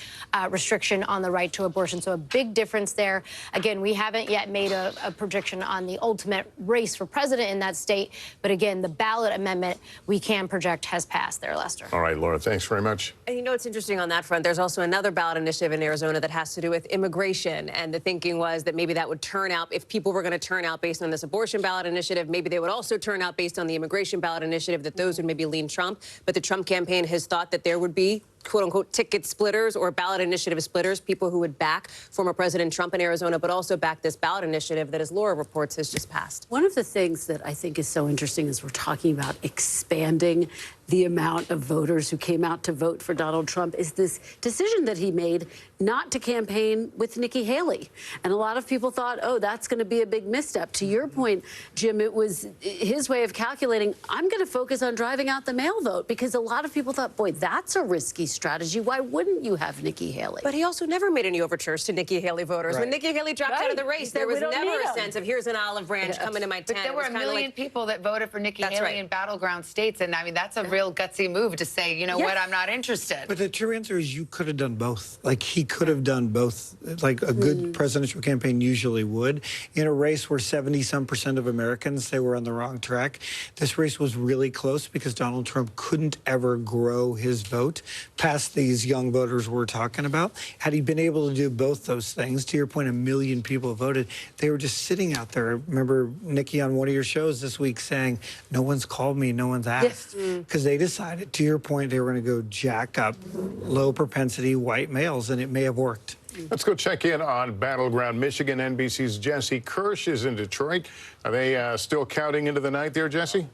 restriction on the right to abortion. So a big difference there. Again, we haven't yet made a projection on the ultimate race for president in that state. But again, the ballot amendment we can project has passed there, Lester.
All right, Laura, thanks very much.
And what's interesting on that front, there's also another ballot initiative in Arizona that has to do with immigration. And the thinking was that maybe that would turn out, if people were going to turn out based on this abortion ballot initiative, maybe they would also turn out based on the immigration ballot initiative, that those would maybe lean Trump. But the Trump campaign has thought that there would be quote-unquote ticket splitters or ballot initiative splitters, people who would back former President Trump in Arizona, but also back this ballot initiative that, as Laura reports, has just passed.
One of the things that I think is so interesting is we're talking about expanding the amount of voters who came out to vote for Donald Trump is this decision that he made not to campaign with Nikki Haley. And a lot of people thought, oh, that's going to be a big misstep. To your point, Jim, it was his way of calculating, I'm going to focus on driving out the male vote, because a lot of people thought, boy, that's a risky strategy. Why wouldn't you have Nikki Haley?
But he also never made any overtures to Nikki Haley voters. When Nikki Haley dropped out of the race, there was never a sense of, here's an olive branch coming to my tent.
But there were a million people that voted for Nikki Haley in battleground states. And I mean, that's a real gutsy move to say, you know what, I'm not interested.
But the true answer is you could have done both. Like, he could have done both, like a good presidential campaign usually would. In a race where 70-some% of Americans say we're on the wrong track, this race was really close because Donald Trump couldn't ever grow his vote past these young voters we're talking about. Had he been able to do both those things, to your point, 1 million people voted. They were just sitting out there. I remember Nikki on one of your shows this week saying, no one's called me, no one's asked. Because they decided, to your point, they were going to go jack up low propensity white males, and it may have worked.
Let's go check in on battleground Michigan. NBC's Jesse Kirsch is in Detroit. Are they still counting into the night there, Jesse?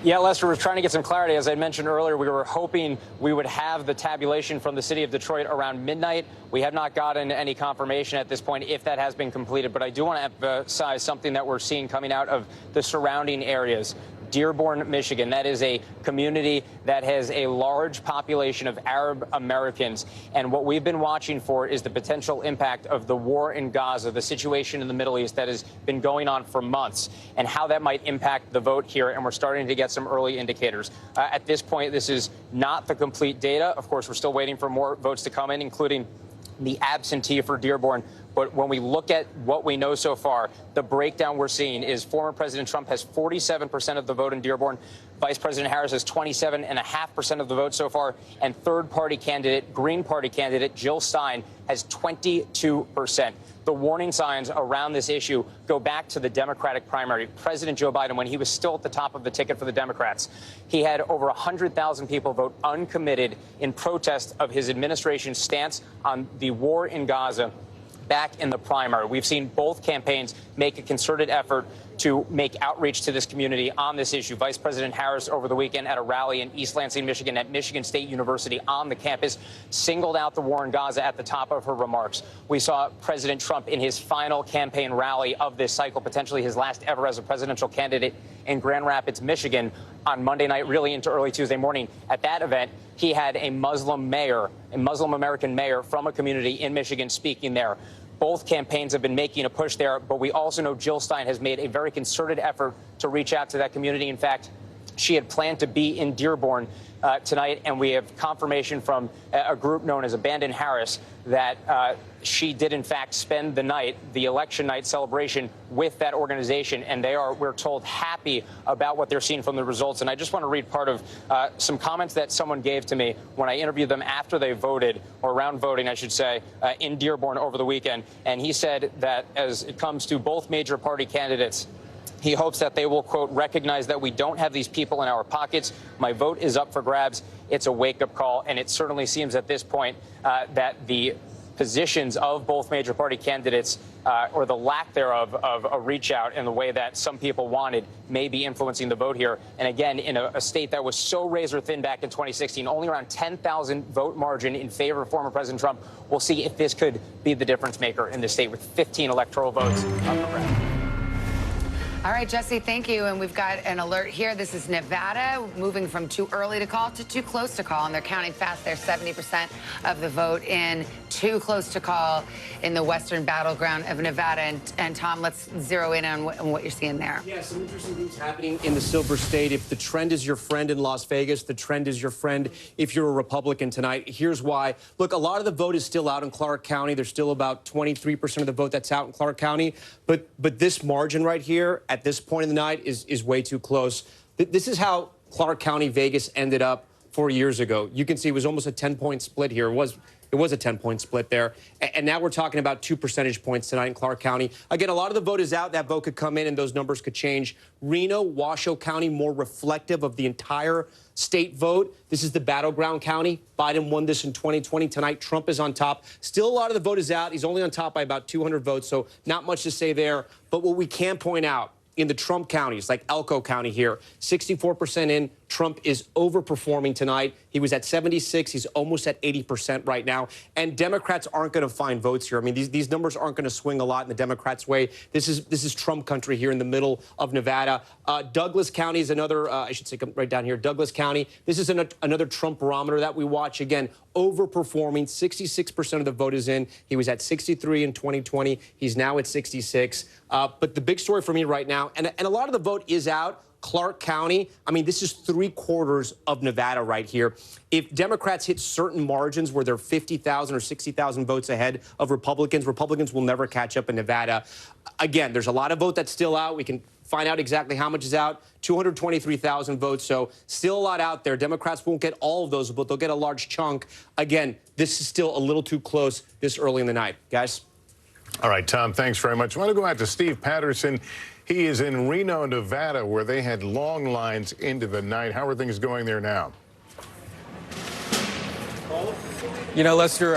Yeah, Lester, we're trying to get some clarity. As I mentioned earlier, we were hoping we would have the tabulation from the city of Detroit around midnight. We have not gotten any confirmation at this point if that has been completed. But I do want to emphasize something that we're seeing coming out of the surrounding areas. Dearborn, Michigan. That is a community that has a large population of Arab Americans. And what we've been watching for is the potential impact of the war in Gaza, the situation in the Middle East that has been going on for months, and how that might impact the vote here. And we're starting to get some early indicators. At this point, this is not the complete data. Of course, we're still waiting for more votes to come in, including the absentee for Dearborn. But when we look at what we know so far, the breakdown we're seeing is former President Trump has 47% of the vote in Dearborn. Vice President Harris has 27.5% of the vote so far, and third-party candidate, Green Party candidate Jill Stein has 22%. The warning signs around this issue go back to the Democratic primary. President Joe Biden, when he was still at the top of the ticket for the Democrats, he had over 100,000 people vote uncommitted in protest of his administration's stance on the war in Gaza back in the primary. We've seen both campaigns make a concerted effort to make outreach to this community on this issue. Vice President Harris over the weekend at a rally in East Lansing, Michigan at Michigan State University on the campus singled out the war in Gaza at the top of her remarks. We saw President Trump in his final campaign rally of this cycle, potentially his last ever as a presidential candidate in Grand Rapids, Michigan on Monday night, really into early Tuesday morning. At that event, he had a Muslim mayor, a Muslim American mayor from a community in Michigan speaking there. Both campaigns have been making a push there, but we also know Jill Stein has made a very concerted effort to reach out to that community. In fact, she had planned to be in Dearborn tonight, and we have confirmation from a group known as Abandon Harris that she did, in fact, spend the night, the election night celebration with that organization, and they are, we're told, happy about what they're seeing from the results. And I just want to read part of some comments that someone gave to me when I interviewed them after they voted, or around voting, I should say, in Dearborn over the weekend. And he said that as it comes to both major party candidates, he hopes that they will, quote, recognize that we don't have these people in our pockets. My vote is up for grabs. It's a wake-up call. And it certainly seems at this point that the positions of both major party candidates, or the lack thereof of a reach out in the way that some people wanted, may be influencing the vote here. And again, in a state that was so razor thin back in 2016, only around 10,000 vote margin in favor of former President Trump. We'll see if this could be the difference maker in the state with 15 electoral votes up for grabs.
All right, Jesse, thank you. And we've got an alert here. This is Nevada, moving from too early to call to too close to call. And they're counting fast. They're 70% of the vote in. Too close to call in the western battleground of Nevada. And Tom, let's zero in on what you're seeing there.
Yeah, some interesting things happening in the Silver State. If the trend is your friend in Las Vegas, the trend is your friend if you're a Republican tonight. Here's why. Look, a lot of the vote is still out in Clark County. There's still about 23% of the vote that's out in Clark County. But this margin right here at this point in the night is way too close. This is how Clark County, Vegas ended up 4 years ago. You can see it was almost a 10-point split here. It was a 10-point split there. And now we're talking about 2 percentage points tonight in Clark County. Again, a lot of the vote is out. That vote could come in and those numbers could change. Reno, Washoe County, more reflective of the entire state vote. This is the battleground county. Biden won this in 2020. Tonight, Trump is on top. Still, a lot of the vote is out. He's only on top by about 200 votes, so not much to say there. But what we can point out, in the Trump counties, like Elko County here, 64% in. Trump is overperforming tonight. He was at 76. He's almost at 80% right now. And Democrats aren't going to find votes here. I mean, these numbers aren't going to swing a lot in the Democrats' way. This is Trump country here in the middle of Nevada. Douglas County is another, I should say right down here, Douglas County. This is another Trump barometer that we watch. Again, overperforming. 66% of the vote is in. He was at 63 in 2020. He's now at 66. But the big story for me right now, and a lot of the vote is out, Clark County, I mean, this is 3/4 of Nevada right here. If Democrats hit certain margins where they're 50,000 or 60,000 votes ahead of Republicans, Republicans will never catch up in Nevada. Again, there's a lot of vote that's still out. We can find out exactly how much is out. 223,000 votes, so still a lot out there. Democrats won't get all of those, but they'll get a large chunk. Again, this is still a little too close this early in the night. Guys?
All right, Tom, thanks very much. I want to go out to Steve Patterson. He is in Reno, Nevada, where they had long lines into the night. How are things going there now?
You know, Lester,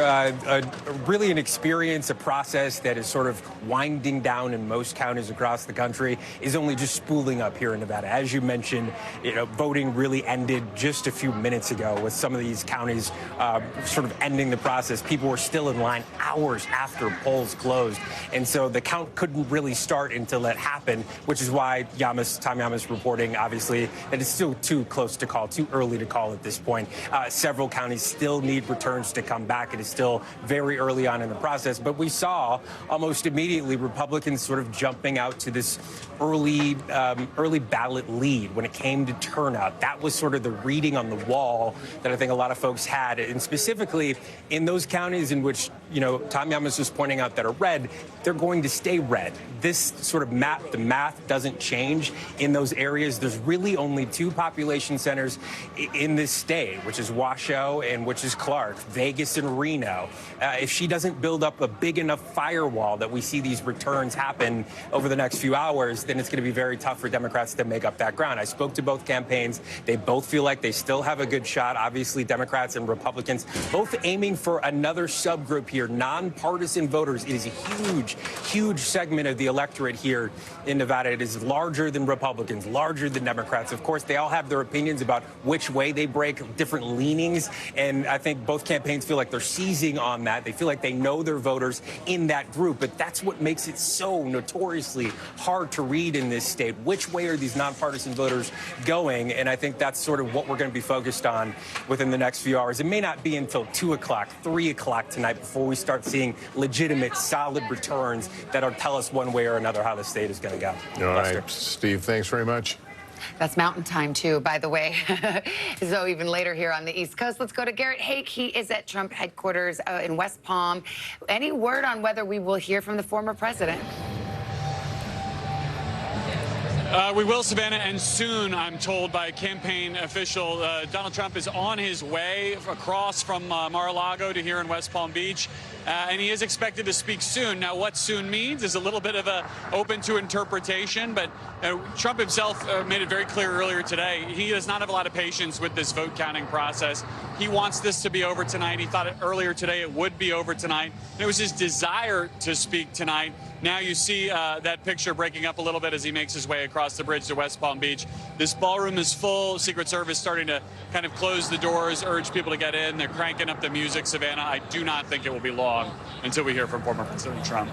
really an experience, a process that is sort of winding down in most counties across the country is only just spooling up here in Nevada. As you mentioned, you know, voting really ended just a few minutes ago with some of these counties sort of ending the process. People were still in line hours after polls closed. And so the count couldn't really start until that happened, which is why Tom Llamas reporting, obviously, that it's still too close to call, too early to call at this point. Several counties still need need returns to come back. It is still very early on in the process, but we saw almost immediately Republicans sort of jumping out to this early ballot lead when it came to turnout. That was sort of the reading on the wall that I think a lot of folks had, and specifically in those counties in which, you know, Tom Yamas was pointing out that are red, they're going to stay red. This sort of the math doesn't change in those areas. There's really only two population centers in this state, which is Washoe and which is Clark, Vegas and Reno. If she doesn't build up a big enough firewall that we see these returns happen over the next few hours, then it's going to be very tough for Democrats to make up that ground. I spoke to both campaigns. They both feel like they still have a good shot. Obviously, Democrats and Republicans both aiming for another subgroup here, nonpartisan voters. It is a huge, huge segment of the electorate here in Nevada. It is larger than Republicans, larger than Democrats. Of course, they all have their opinions about which way they break, different leanings, and I think both campaigns feel like they're seizing on that. They feel like they know their voters in that group, but that's what makes it so notoriously hard to read in this state. Which way are these nonpartisan voters going? And I think that's sort of what we're going to be focused on within the next few hours. It may not be until 2 o'clock, 3 o'clock tonight before we start seeing legitimate, solid returns that'll tell us one way or another how the state is going to go.
All right, Steve, thanks very much.
That's Mountain Time, too, by the way. So even later here on the East Coast, let's go to Garrett Haake. He is at Trump headquarters in West Palm. Any word on whether we will hear from the former president?
We will, Savannah, and soon, I'm told by a campaign official, Donald Trump is on his way across from Mar-a-Lago to here in West Palm Beach, and he is expected to speak soon. Now, what soon means is a little bit of a open to interpretation, but Trump himself made it very clear earlier today, he does not have a lot of patience with this vote counting process. He wants this to be over tonight. He thought earlier today it would be over tonight. And it was his desire to speak tonight. Now you see that picture breaking up a little bit as he makes his way across the bridge to West Palm Beach. This ballroom is full. Secret Service starting to kind of close the doors, urge people to get in. They're cranking up the music, Savannah. I do not think it will be long until we hear from former President Trump.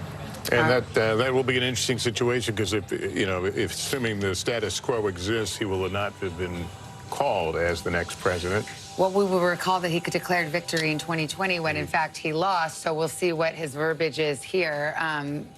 And that will be an interesting situation because if assuming the status quo exists, he will not have been called as the next president.
Well, we will recall that he declared victory in 2020 when, in fact, he lost. So we'll see what his verbiage is here.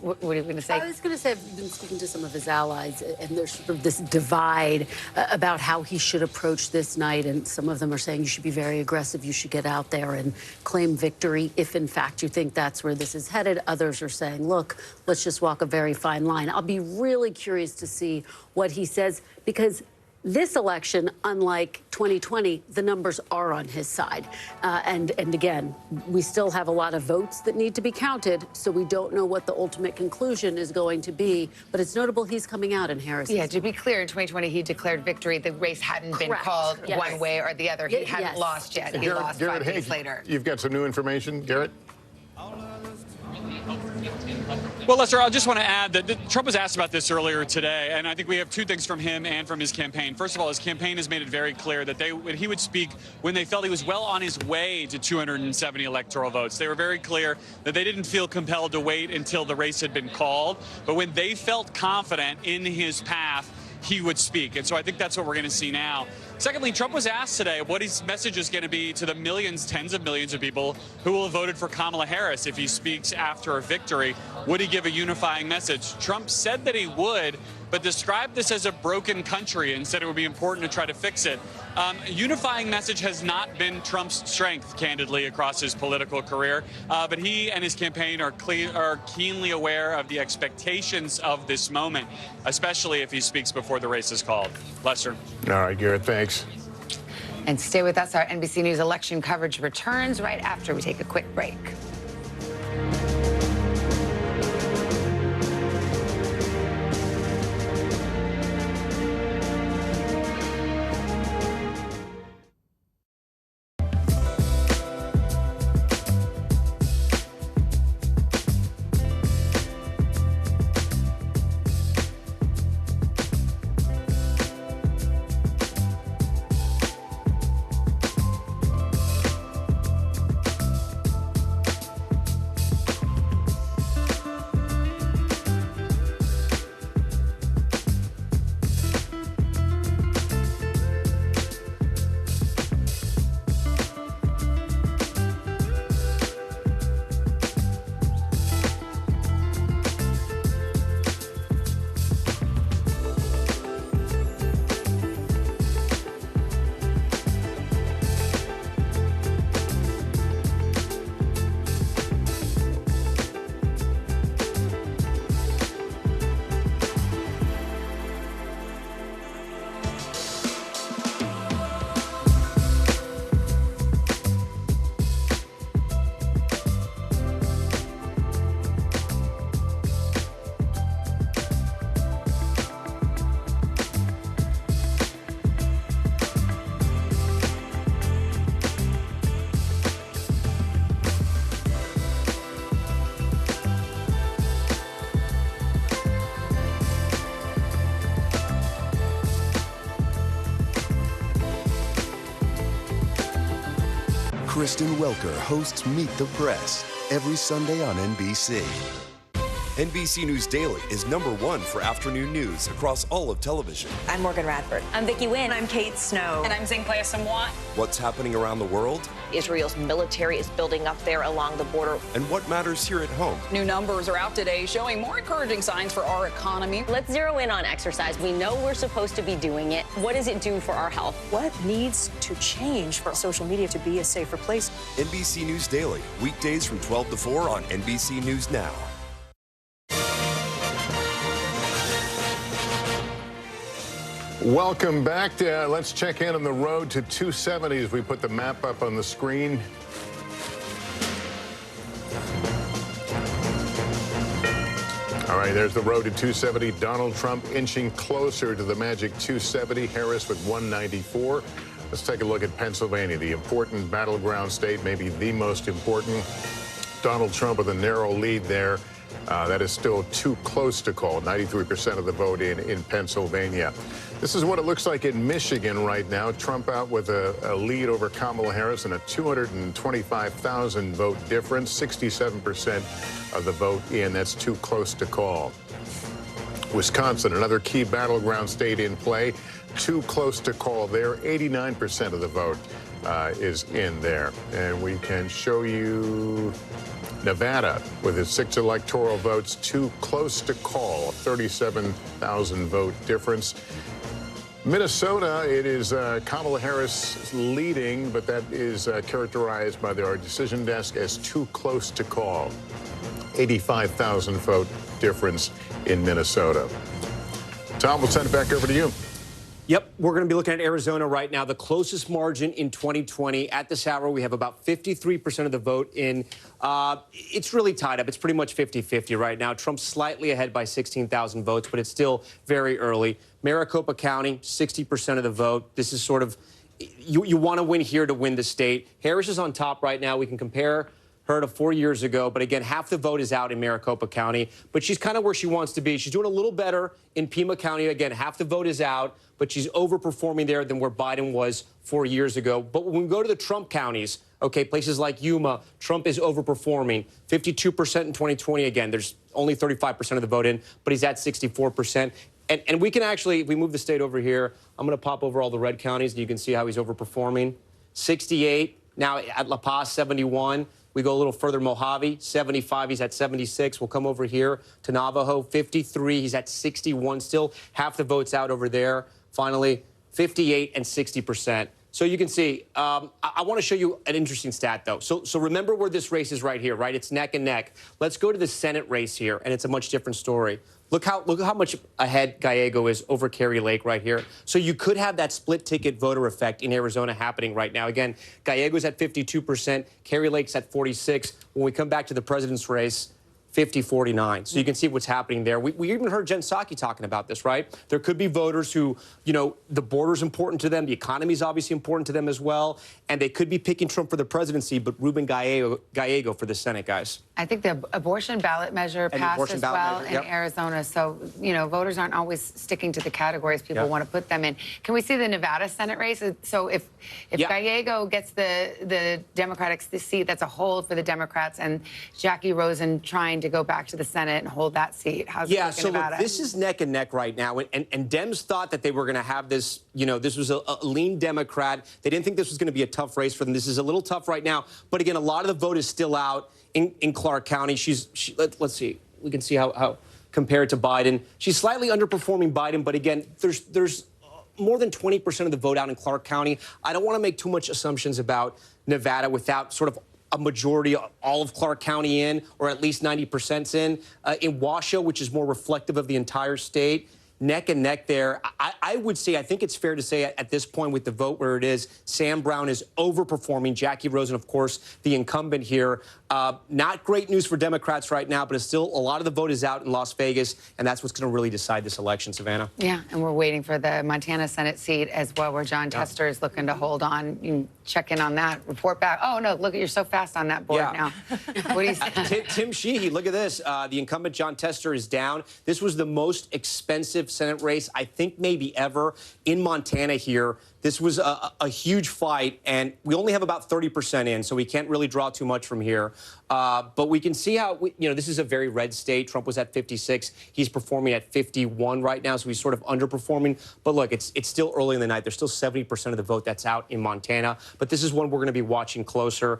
What are you going to say?
I was going to say I've been speaking to some of his allies, and there's sort of this divide about how he should approach this night. And some of them are saying you should be very aggressive. You should get out there and claim victory if, in fact, you think that's where this is headed. Others are saying, look, let's just walk a very fine line. I'll be really curious to see what he says, because this election, unlike 2020, the numbers are on his side. And again, we still have a lot of votes that need to be counted, so we don't know what the ultimate conclusion is going to be. But it's notable he's coming out in Harris.
Yeah, to be clear, in 2020, he declared victory. The race hadn't been called one way or the other. He hadn't lost yet. He lost 5 days later.
You've got some new information, Garrett?
Well, Lester, I just want to add that Trump was asked about this earlier today, and I think we have two things from him and from his campaign. First of all, his campaign has made it very clear that he would speak when they felt he was well on his way to 270 electoral votes. They were very clear that they didn't feel compelled to wait until the race had been called, but when they felt confident in his path, he would speak. And so I think that's what we're going to see now. Secondly, Trump was asked today what his message is going to be to the millions, tens of millions of people who will have voted for Kamala Harris if he speaks after a victory. Would he give a unifying message? Trump said that he would, but described this as a broken country and said it would be important to try to fix it. A unifying message has not been Trump's strength, candidly, across his political career. But he and his campaign are keenly aware of the expectations of this moment, especially if he speaks before the race is called. Lester.
All right, Garrett, thanks.
And stay with us. Our NBC News election coverage returns right after we take a quick break.
Kristen Welker hosts Meet the Press every Sunday on NBC. NBC News Daily is #1 for afternoon news across all of television.
I'm Morgan Radford. I'm Vicki Wynn. I'm Kate Snow.
And I'm Zinklea Samwat.
What's happening around the world?
Israel's military is building up there along the border.
And what matters here at home?
New numbers are out today showing more encouraging signs for our economy.
Let's zero in on exercise. We know we're supposed to be doing it. What does it do for our health?
What needs to change for social media to be a safer place?
NBC News Daily, weekdays from 12 to 4 on NBC News Now.
Welcome back. Let's check in on the road to 270 as we put the map up on the screen. All right, there's the road to 270. Donald Trump inching closer to the magic 270. Harris with 194. Let's take a look at Pennsylvania, the important battleground state, maybe the most important. Donald Trump with a narrow lead there. That is still too close to call. 93% of the vote in Pennsylvania. This is what it looks like in Michigan right now. Trump out with a lead over Kamala Harris in a 225,000 vote difference. 67% of the vote in. That's too close to call. Wisconsin, another key battleground state in play. Too close to call there. 89% of the vote is in there. And we can show you Nevada with its 6 electoral votes, too close to call, 37,000 vote difference. Minnesota, it is Kamala Harris leading, but that is characterized by our decision desk as too close to call. 85,000 vote difference in Minnesota. Tom, we'll send it back over to you.
Yep, we're going to be looking at Arizona right now. The closest margin in 2020. At this hour, we have about 53% of the vote in. It's really tied up. It's pretty much 50-50 right now. Trump's slightly ahead by 16,000 votes, but it's still very early. Maricopa County, 60% of the vote. This is sort of, you want to win here to win the state. Harris is on top right now. We can compare her to 4 years ago. But again, half the vote is out in Maricopa County. But she's kind of where she wants to be. She's doing a little better in Pima County. Again, half the vote is out, but she's overperforming there than where Biden was 4 years ago. But when we go to the Trump counties, okay, places like Yuma, Trump is overperforming. 52% in 2020. Again, there's only 35% of the vote in, but he's at 64%. And we can actually, if we move the state over here, I'm going to pop over all the red counties, and you can see how he's overperforming. 68. Now at La Paz, 71. We go a little further, Mojave, 75. He's at 76. We'll come over here to Navajo, 53. He's at 61. Still half the votes out over there. Finally, 58 and 60%. So you can see, I want to show you an interesting stat, though. So remember where this race is right here, right? It's neck and neck. Let's go to the Senate race here, and it's a much different story. Look how much ahead Gallego is over Kari Lake right here. So you could have that split ticket voter effect in Arizona happening right now. Again, Gallego's at 52%, Kari Lake's at 46%. When we come back to the president's race, 50-49. So you can see what's happening there. We even heard Jen Psaki talking about this, right? There could be voters who, you know, the border's important to them. The economy's obviously important to them as well. And they could be picking Trump for the presidency, but Ruben Gallego for the Senate, guys.
I think the abortion ballot measure passed as well in Arizona. So, you know, voters aren't always sticking to the categories people want to put them in. Can we see the Nevada Senate race? So if Gallego gets the Democratic seat, that's a hold for the Democrats, and Jackie Rosen trying to go back to the Senate and hold that seat. How's it look in Nevada?
Look, this is neck and neck right now. And Dems thought that they were going to have this, you know, this was a lean Democrat. They didn't think this was going to be a tough race for them. This is a little tough right now. But again, a lot of the vote is still out in Clark County. Let's see. We can see how compared to Biden. She's slightly underperforming Biden. But again, there's more than 20% of the vote out in Clark County. I don't want to make too much assumptions about Nevada without sort of a majority, all of Clark County in, or at least 90% in Washoe, which is more reflective of the entire state. Neck and neck there. I would say, I think it's fair to say at this point with the vote where it is, Sam Brown is overperforming. Jackie Rosen, of course, the incumbent here. Not great news for Democrats right now, but it's still a lot of the vote is out in Las Vegas, and that's what's going to really decide this election, Savannah.
Yeah, and we're waiting for the Montana Senate seat as well, where John Tester is looking to hold on. You can check in on that, report back. Oh, no, look, you're so fast on that board now. What do you say?
Tim Sheehy, look at this. The incumbent John Tester is down. This was the most expensive competitive Senate race, I think maybe ever. In Montana here, this was a huge fight, and we only have about 30% in, so we can't really draw too much from here. But we can see how, this is a very red state. Trump was at 56. He's performing at 51 right now, so he's sort of underperforming. But look, it's still early in the night. There's still 70% of the vote that's out in Montana. But this is one we're going to be watching closer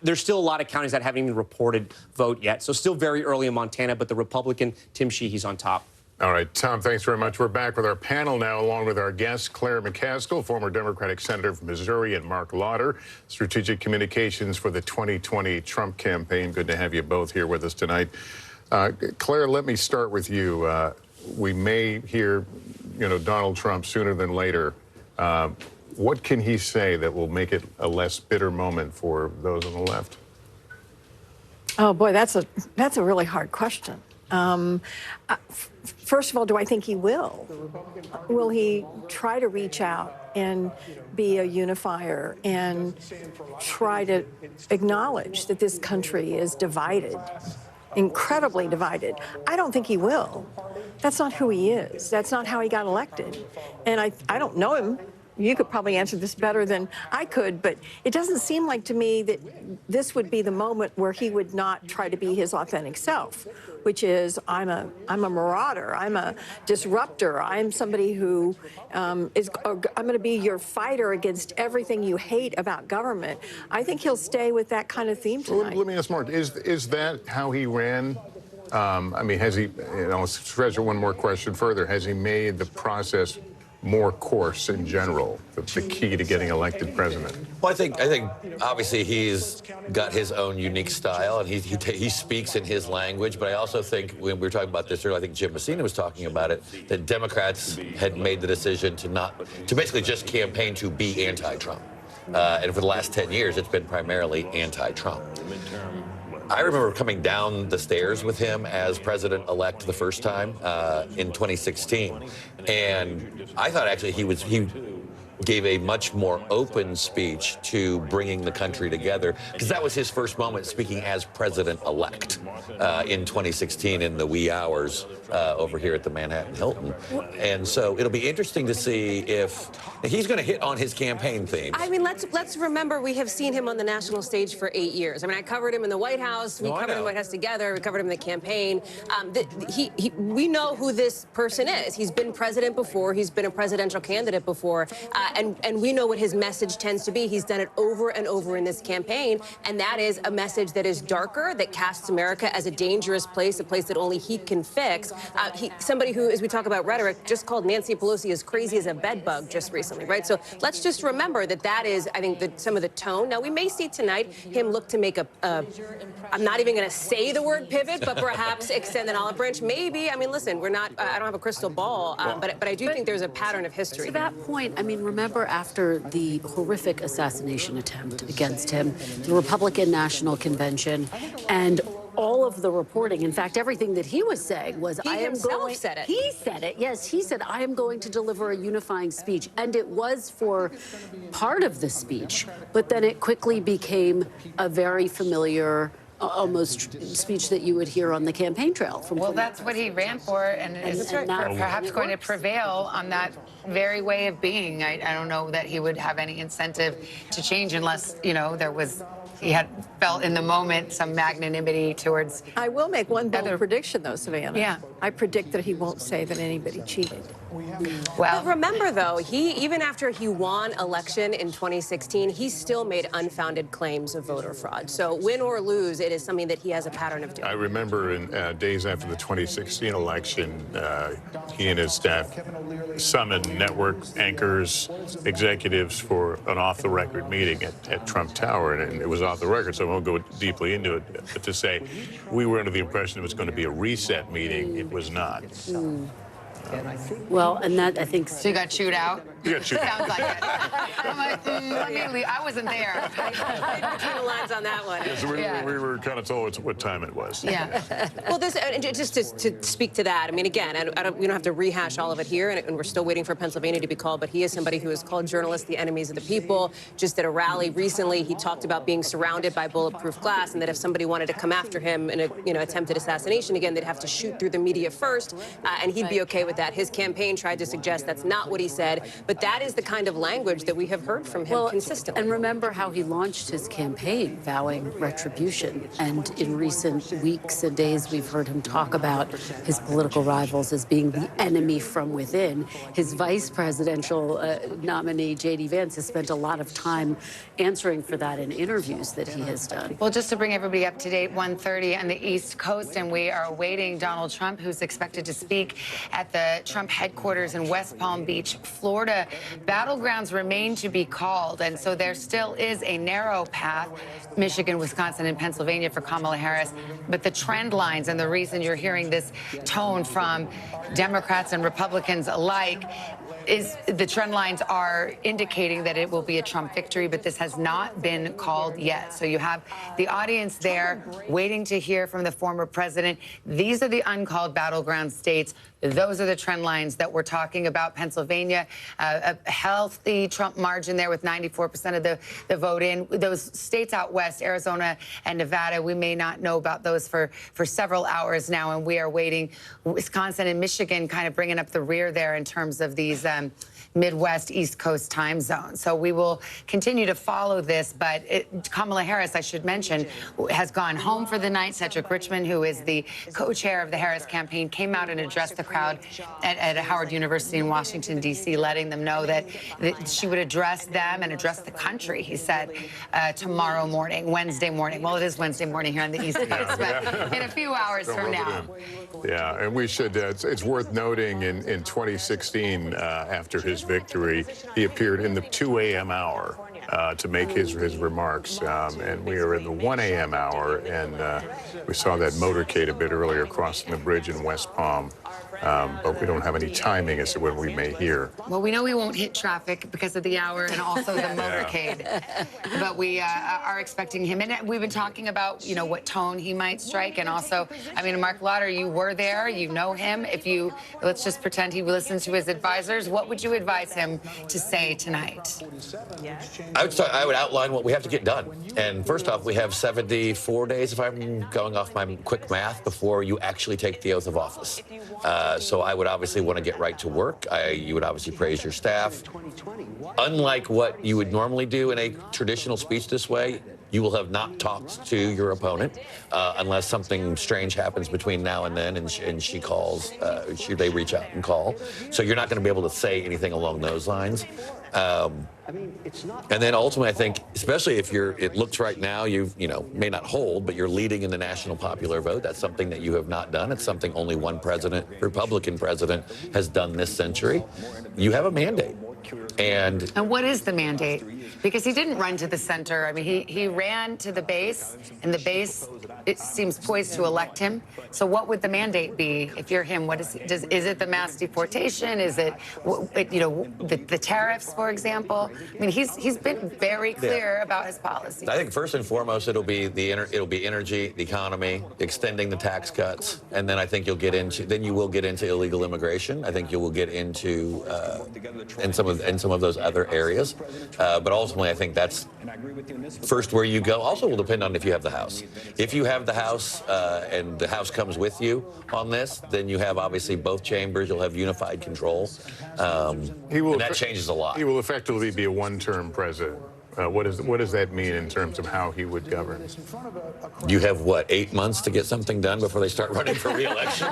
there's still a lot of counties that haven't even reported vote yet. So still very early in Montana, but the Republican, Tim Sheehy's on top.
All right, Tom, thanks very much. We're back with our panel now, along with our guests, Claire McCaskill, former Democratic Senator from Missouri, and Mark Lauder, Strategic Communications for the 2020 Trump campaign. Good to have you both here with us tonight. Claire, let me start with you. We may hear, Donald Trump sooner than later. What can he say that will make it a less bitter moment for those on the left?
Oh, boy, that's a really hard question. First of all, do I think he will? Will he try to reach out and be a unifier and try to acknowledge that this country is divided, incredibly divided? I don't think he will. That's not who he is. That's not how he got elected. And I don't know him. You could probably answer this better than I could, but it doesn't seem like to me that this would be the moment where he would not try to be his authentic self, which is I'm a marauder, I'm a disruptor, I'm somebody who I'm going to be your fighter against everything you hate about government. I think he'll stay with that kind of theme tonight.
Let me ask Mark, is that how he ran? I mean, has he, I'll stretch it one more question further, has he made the process more coarse in general, the key to getting elected president?
Well, I think obviously he's got his own unique style, and he speaks in his language. But I also think, when we were talking about this earlier, I think Jim Messina was talking about it, that Democrats had made the decision to basically just campaign to be anti-Trump. And for the last 10 years, it's been primarily anti-Trump. I remember coming down the stairs with him as president-elect the first time in 2016, and I thought actually he gave a much more open speech to bringing the country together, because that was his first moment speaking as president-elect in 2016 in the wee hours over here at the Manhattan Hilton. And so it'll be interesting to see if he's going to hit on his campaign themes.
I mean, let's remember, we have seen him on the national stage for 8 years. I mean, I covered him in the White House. We covered him in the White House together. We covered him in the campaign. We know who this person is. He's been president before. He's been a presidential candidate before. And we know what his message tends to be. He's done it over and over in this campaign, and that is a message that is darker, that casts America as a dangerous place, a place that only he can fix. Somebody who, as we talk about rhetoric, just called Nancy Pelosi as crazy as a bedbug just recently, right? So let's just remember that is, I think, some of the tone. Now, we may see tonight him look to make I'm not even going to say the word pivot, but perhaps extend an olive branch. Maybe. I mean, listen, I don't have a crystal ball, but I do think there's a pattern of history.
To that point, I mean, remember after the horrific assassination attempt against him, the Republican National Convention, and all of the reporting, in fact, everything that he was saying was,
He said it.
He said it, yes. He said, I am going to deliver a unifying speech. And it was for part of the speech, but then it quickly became a very familiar, almost speech that you would hear on the campaign trail.
Well, that's what he ran for, and is perhaps going to prevail on that very way of being. I don't know that he would have any incentive to change unless, he had felt in the moment some magnanimity towards.
I will make one bold prediction, though, Savannah.
Yeah.
I predict that he won't say that anybody cheated.
Well, but remember, though, even after he won election in 2016, he still made unfounded claims of voter fraud. So win or lose, it is something that he has a pattern of doing.
I remember in days after the 2016 election, he and his staff summoned network anchors, executives for an off-the-record meeting at Trump Tower, and it was off the record, so I won't go deeply into it, but to say we were under the impression it was going to be a reset meeting, it was not.
Well, and that, I think...
So you got chewed out?
got you.
Sounds like it. I'm like, let me leave. I wasn't there.
Between the lines on that one.
Yes, we were kind of told what time it was.
Yeah.
Well, this just to speak to that. I mean, again, we don't have to rehash all of it here, and we're still waiting for Pennsylvania to be called. But he is somebody who has called journalists the enemies of the people. Just at a rally recently, he talked about being surrounded by bulletproof glass, and that if somebody wanted to come after him in a attempted assassination again, they'd have to shoot through the media first, and he'd be okay with that. His campaign tried to suggest that's not what he said, but that is the kind of language that we have heard from him consistently.
And remember how he launched his campaign vowing retribution. And in recent weeks and days, we've heard him talk about his political rivals as being the enemy from within. His vice presidential nominee, J.D. Vance, has spent a lot of time answering for that in interviews that he has done.
Well, just to bring everybody up to date, 1:30 on the East Coast, and we are awaiting Donald Trump, who's expected to speak at the Trump headquarters in West Palm Beach, Florida. Battlegrounds remain to be called, and so there still is a narrow path, Michigan, Wisconsin, and Pennsylvania for Kamala Harris. But the trend lines, and the reason you're hearing this tone from Democrats and Republicans alike, is the trend lines are indicating that it will be a Trump victory, but this has not been called yet. So you have the audience there waiting to hear from the former president. These are the uncalled battleground states. Those are the trend lines that we're talking about. Pennsylvania, a healthy Trump margin there with 94% of the vote in. Those states out west, Arizona and Nevada, we may not know about those for several hours now, and we are waiting. Wisconsin and Michigan kind of bringing up the rear there in terms of these Midwest, East Coast time zones. So we will continue to follow this, but Kamala Harris, I should mention, has gone home for the night. Cedric Richmond, who is the co-chair of the Harris campaign, came out and addressed the crowd at Howard University in Washington, D.C., letting them know that she would address them and address the country, he said, tomorrow morning, Wednesday morning. Well, it is Wednesday morning here on the East Coast, but in a few hours from now.
Yeah, and we should, it's worth noting in 2016, after his victory, he appeared in the 2 a.m. hour to make his remarks, and we are in the 1 a.m. hour, and we saw that motorcade a bit earlier crossing the bridge in West Palm. But we don't have any timing as to when we may hear.
Well, we know we won't hit traffic because of the hour and also the motorcade. But we are expecting him. And we've been talking about, what tone he might strike. And also, I mean, Mark Lauder, you were there. You know him. If you, let's just pretend he listens to his advisors. What would you advise him to say tonight?
I would outline what we have to get done. And first off, we have 74 days, if I'm going off my quick math, before you actually take the oath of office. So I would obviously want to get right to work. You would obviously praise your staff. Unlike what you would normally do in a traditional speech this way, you will have not talked to your opponent unless something strange happens between now and then, and she calls, they reach out and call. So you're not going to be able to say anything along those lines. And then ultimately, I think, especially if it looks right now, you may not hold, but you're leading in the national popular vote. That's something that you have not done. It's something only one Republican president, has done this century. You have a mandate. And
what is the mandate? Because he didn't run to the center. I mean, he ran to the base, and the base, it seems poised to elect him. So what would the mandate be if you're him? What is it the mass deportation? Is it, the tariffs, for example? I mean, he's been very clear about his policies.
I think first and foremost, it'll be energy, the economy, extending the tax cuts, and then I think you will get into illegal immigration. I think you will get into and some of those other areas. But ultimately, I think that's first where you go. Also will depend on if you have the House. If you have the House and the House comes with you on this, then you have obviously both chambers. You'll have unified control. And that changes a lot.
He will effectively be a one-term president. What does that mean in terms of how he would govern?
You have, 8 months to get something done before they start running for re-election?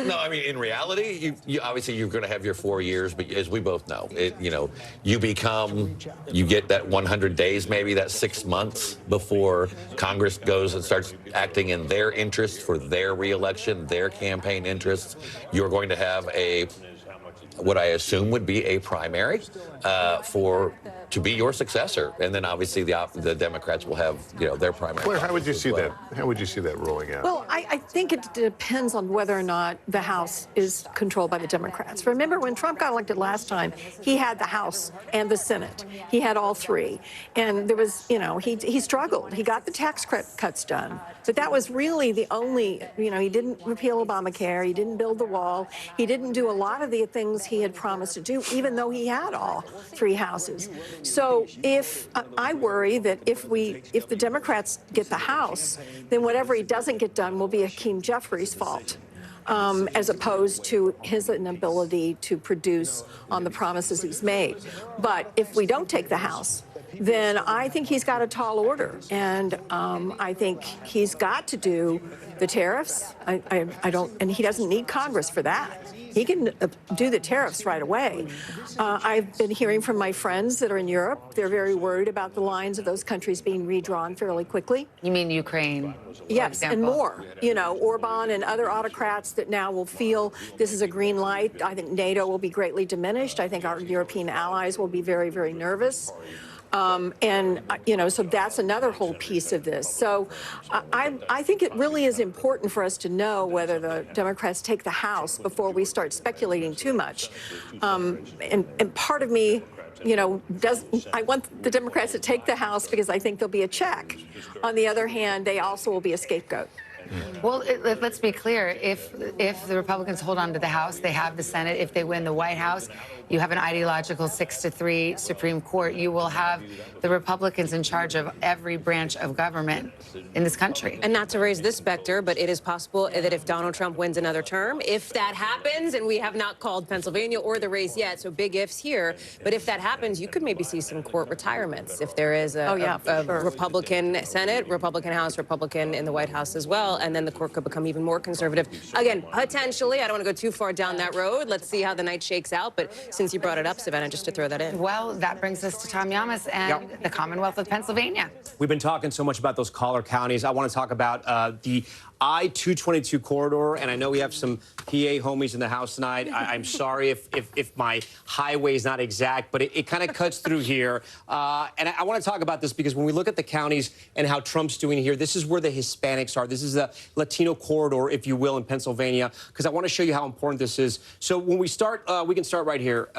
No, I mean, in reality, you obviously you're going to have your 4 years, but as we both know, you get that 100 days, maybe that 6 months before Congress goes and starts acting in their interest for their re-election, their campaign interests. You're going to have a what I assume would be a primary to be your successor, and then obviously the Democrats will have their primary.
Claire, how would you see that? How would you see that rolling out?
Well, I think it depends on whether or not the House is controlled by the Democrats. Remember, when Trump got elected last time, he had the House and the Senate. He had all three. And there was, he struggled. He got the tax cuts done. But that was really the only, he didn't repeal Obamacare. He didn't build the wall. He didn't do a lot of the things he had promised to do, even though he had all three houses. So I worry that if the Democrats get the House, then whatever he doesn't get done will be Hakeem Jeffries' fault, as opposed to his inability to produce on the promises he's made. But if we don't take the House, then I think he's got a tall order, and I think he's got to do the tariffs. And he doesn't need Congress for that. He can do the tariffs right away. I've been hearing from my friends that are in Europe. They're very worried about the lines of those countries being redrawn fairly quickly.
You mean Ukraine?
Yes, and more. Orban and other autocrats that now will feel this is a green light. I think NATO will be greatly diminished. I think our European allies will be very, very nervous. So that's another whole piece of this. So I think it really is important for us to know whether the Democrats take the House before we start speculating too much. And part of me, I want the Democrats to take the House because I think there'll be a check. On the other hand, they also will be a scapegoat.
Well, let's be clear. If the Republicans hold on to the House, they have the Senate. If they win the White House, you have an ideological 6-3 Supreme Court. You will have the Republicans in charge of every branch of government in this country.
And not to raise this specter, but it is possible that if Donald Trump wins another term, if that happens, and we have not called Pennsylvania or the race yet, so big ifs here, but if that happens, you could maybe see some court retirements if there is a Republican Senate, Republican House, Republican in the White House as well, and then the court could become even more conservative. Again, potentially, I don't want to go too far down that road. Let's see how the night shakes out, but since you brought it up, Savannah, just to throw that in.
Well, that brings us to Tom Yamas and the Commonwealth of Pennsylvania.
We've been talking so much about those collar counties. I want to talk about the I-222 corridor, and I know we have some PA homies in the house tonight. I'm sorry if my highway is not exact, but it kind of cuts through here. And I want to talk about this because when we look at the counties and how Trump's doing here, this is where the Hispanics are. This is the Latino corridor, if you will, in Pennsylvania, because I want to show you how important this is. So when we start, we can start right here.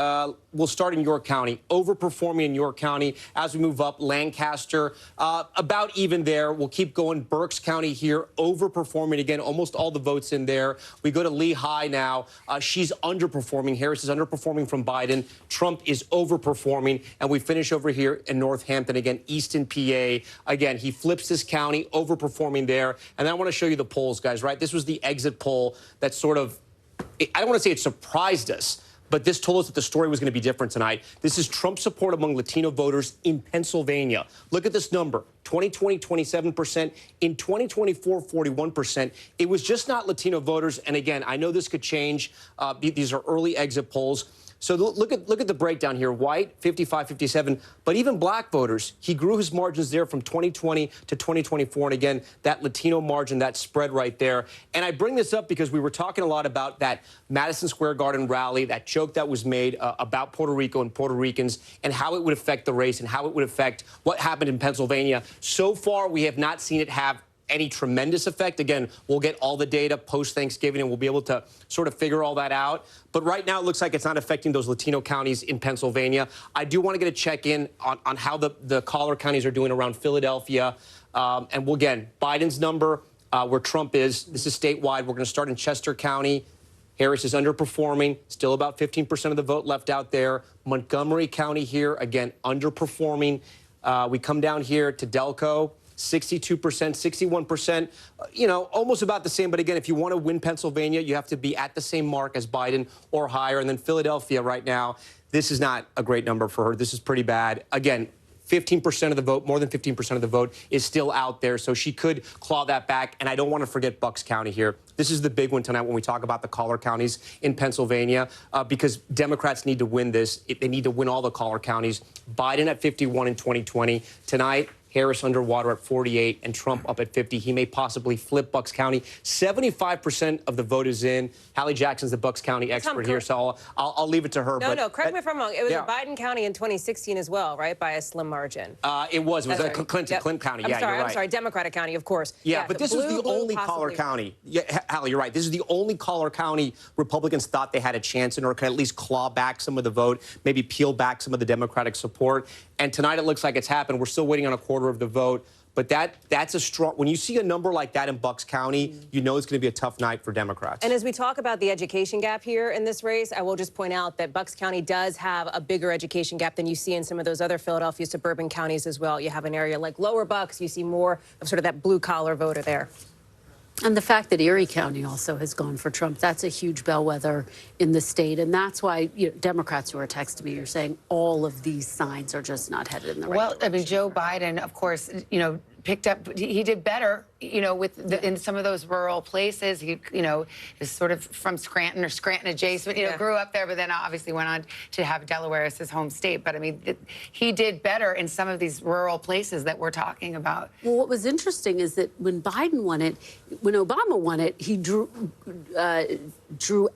We'll start in York County, overperforming in York County. As we move up, Lancaster, about even there. We'll keep going. Berks County here, overperforming again, almost all the votes in there. We go to Lehigh now. She's underperforming. Harris is underperforming from Biden. Trump is overperforming. And we finish over here in Northampton again, Easton, PA. Again, he flips this county, overperforming there. And then I want to show you the polls, guys, right? This was the exit poll that sort of, I don't want to say it surprised us, but this told us that the story was going to be different tonight. This is Trump support among Latino voters in Pennsylvania. Look at this number. 2020, 27%. In 2024, 41%. It was just not Latino voters. And again, I know this could change. These are early exit polls. So look at the breakdown here. White, 55, 57. But even black voters, he grew his margins there from 2020 to 2024. And again, that Latino margin, that spread right there. And I bring this up because we were talking a lot about that Madison Square Garden rally, that joke that was made about Puerto Rico and Puerto Ricans and how it would affect the race and how it would affect what happened in Pennsylvania. So far, we have not seen it have any tremendous effect. Again, we'll get all the data post-Thanksgiving, and we'll be able to sort of figure all that out. But right now, it looks like it's not affecting those Latino counties in Pennsylvania. I do want to get a check-in on how the collar counties are doing around Philadelphia. And we'll, again, Biden's number, where Trump is. This is statewide. We're going to start in Chester County. Harris is underperforming, still about 15% of the vote left out there. Montgomery County here, again, underperforming. We come down here to Delco. 62%, 61%, almost about the same. But again, if you want to win Pennsylvania, you have to be at the same mark as Biden or higher. And then Philadelphia right now, this is not a great number for her. This is pretty bad. Again, 15% of the vote, more than 15% of the vote is still out there. So she could claw that back. And I don't want to forget Bucks County here. This is the big one tonight when we talk about the collar counties in Pennsylvania, because Democrats need to win this. They need to win all the collar counties. Biden at 51 in 2020. Tonight, Harris underwater at 48 and Trump up at 50. He may possibly flip Bucks County. 75% of the vote is in. Hallie Jackson's the Bucks County expert here, so I'll leave it to her.
No, correct me if I'm wrong. It was a Biden County in 2016 as well, right, by a slim margin.
It was Clinton County.
I'm
sorry,
sorry, Democratic County, of course.
Yeah, but this is the only collar county. Yeah, Hallie, you're right. This is the only collar county Republicans thought they had a chance in, or could at least claw back some of the vote, maybe peel back some of the Democratic support. And tonight it looks like it's happened. We're still waiting on a quarter of the vote. But that's a strong, when you see a number like that in Bucks County, you know it's going to be a tough night for Democrats.
And as we talk about the education gap here in this race, I will just point out that Bucks County does have a bigger education gap than you see in some of those other Philadelphia suburban counties as well. You have an area like Lower Bucks, you see more of sort of that blue-collar voter there.
And the fact that Erie County also has gone for Trump, that's a huge bellwether in the state. And that's why Democrats who are texting me are saying all of these signs are just not headed in the right direction.
Well, I mean, Joe Biden, of course, picked up, he did better, in some of those rural places. He, is sort of from Scranton or Scranton adjacent, grew up there, but then obviously went on to have Delaware as his home state. But I mean, he did better in some of these rural places that we're talking about.
Well, what was interesting is that when Biden won it, when Obama won it, he drew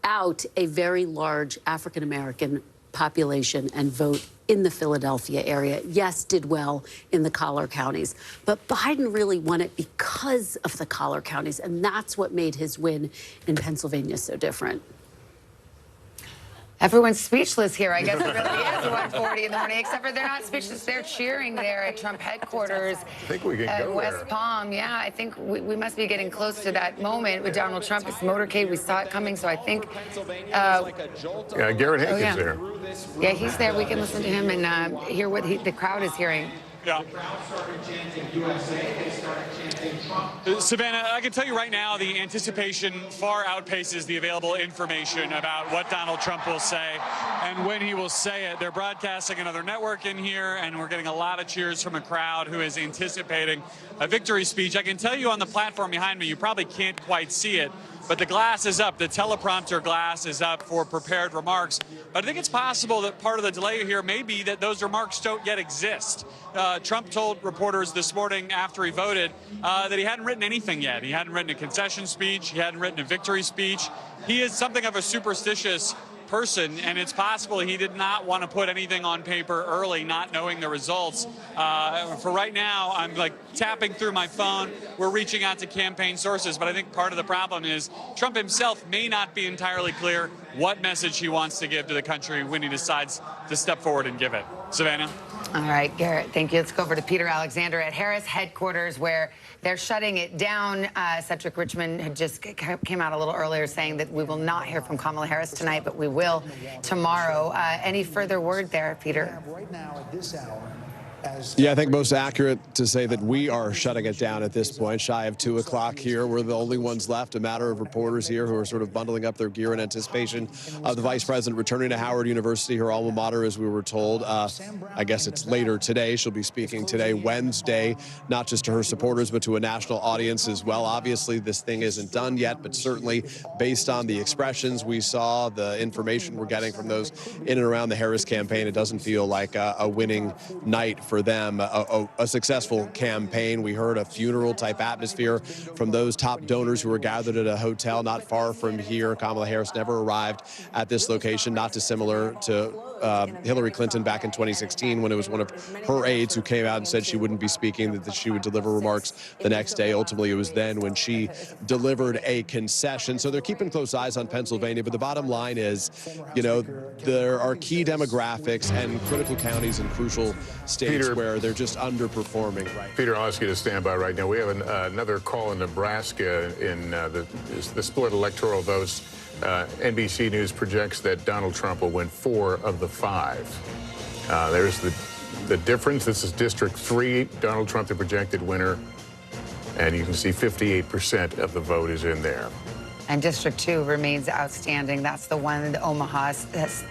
out a very large African-American population and vote in the Philadelphia area. Yes, did well in the collar counties. But Biden really won it because of the collar counties, and that's what made his win in Pennsylvania so different.
Everyone's speechless here. I guess it really is 1:40 in the morning, except for they're not speechless. They're cheering there at Trump headquarters.
I think we can go
West
there.
Palm. Yeah, I think we must be getting close to that moment with Donald Trump. His motorcade, we saw it coming, so I think...
Garrett Haake is there.
Yeah, he's there. We can listen to him and hear what the crowd is hearing.
Yeah. Savannah, I can tell you right now, the anticipation far outpaces the available information about what Donald Trump will say and when he will say it. They're broadcasting another network in here, and we're getting a lot of cheers from a crowd who is anticipating a victory speech. I can tell you on the platform behind me, you probably can't quite see it, but the glass is up. The teleprompter glass is up for prepared remarks. But I think it's possible that part of the delay here may be that those remarks don't yet exist. Trump told reporters this morning after he voted that he hadn't written anything yet. He hadn't written a concession speech. He hadn't written a victory speech. He is something of a superstitious person, and it's possible he did not want to put anything on paper early, not knowing the results. For right now, I'm like tapping through my phone. We're reaching out to campaign sources, but I think part of the problem is Trump himself may not be entirely clear what message he wants to give to the country when he decides to step forward and give it. Savannah?
All right, Garrett, thank you. Let's go over to Peter Alexander at Harris headquarters, where they're shutting it down. Cedric Richmond had just came out a little earlier saying that we will not hear from Kamala Harris tonight, but we will tomorrow. Any further word there, Peter?
Right now at this hour.
Yeah, I think most accurate to say that we are shutting it down at this point, shy of 2 o'clock here. We're the only ones left, a matter of reporters here who are sort of bundling up their gear in anticipation of the vice president returning to Howard University, her alma mater, as we were told. I guess it's later today. She'll be speaking today, Wednesday, not just to her supporters, but to a national audience as well. Obviously, this thing isn't done yet, but certainly based on the expressions we saw, the information we're getting from those in and around the Harris campaign, it doesn't feel like a winning night for them, a successful campaign. We heard a funeral-type atmosphere from those top donors who were gathered at a hotel not far from here. Kamala Harris never arrived at this location, not dissimilar to Hillary Clinton back in 2016 when it was one of her aides who came out and said she wouldn't be speaking, that she would deliver remarks the next day. Ultimately, it was then when she delivered a concession. So they're keeping close eyes on Pennsylvania, but the bottom line is, there are key demographics and critical counties and crucial states where they're just underperforming.
Peter, I'll ask you to stand by right now. We have another call in Nebraska in the split electoral votes. NBC News projects that Donald Trump will win 4 of the 5. There's the difference. This is District 3. Donald Trump, the projected winner. And you can see 58% of the vote is in there.
And District 2 remains outstanding. That's the one in Omaha that's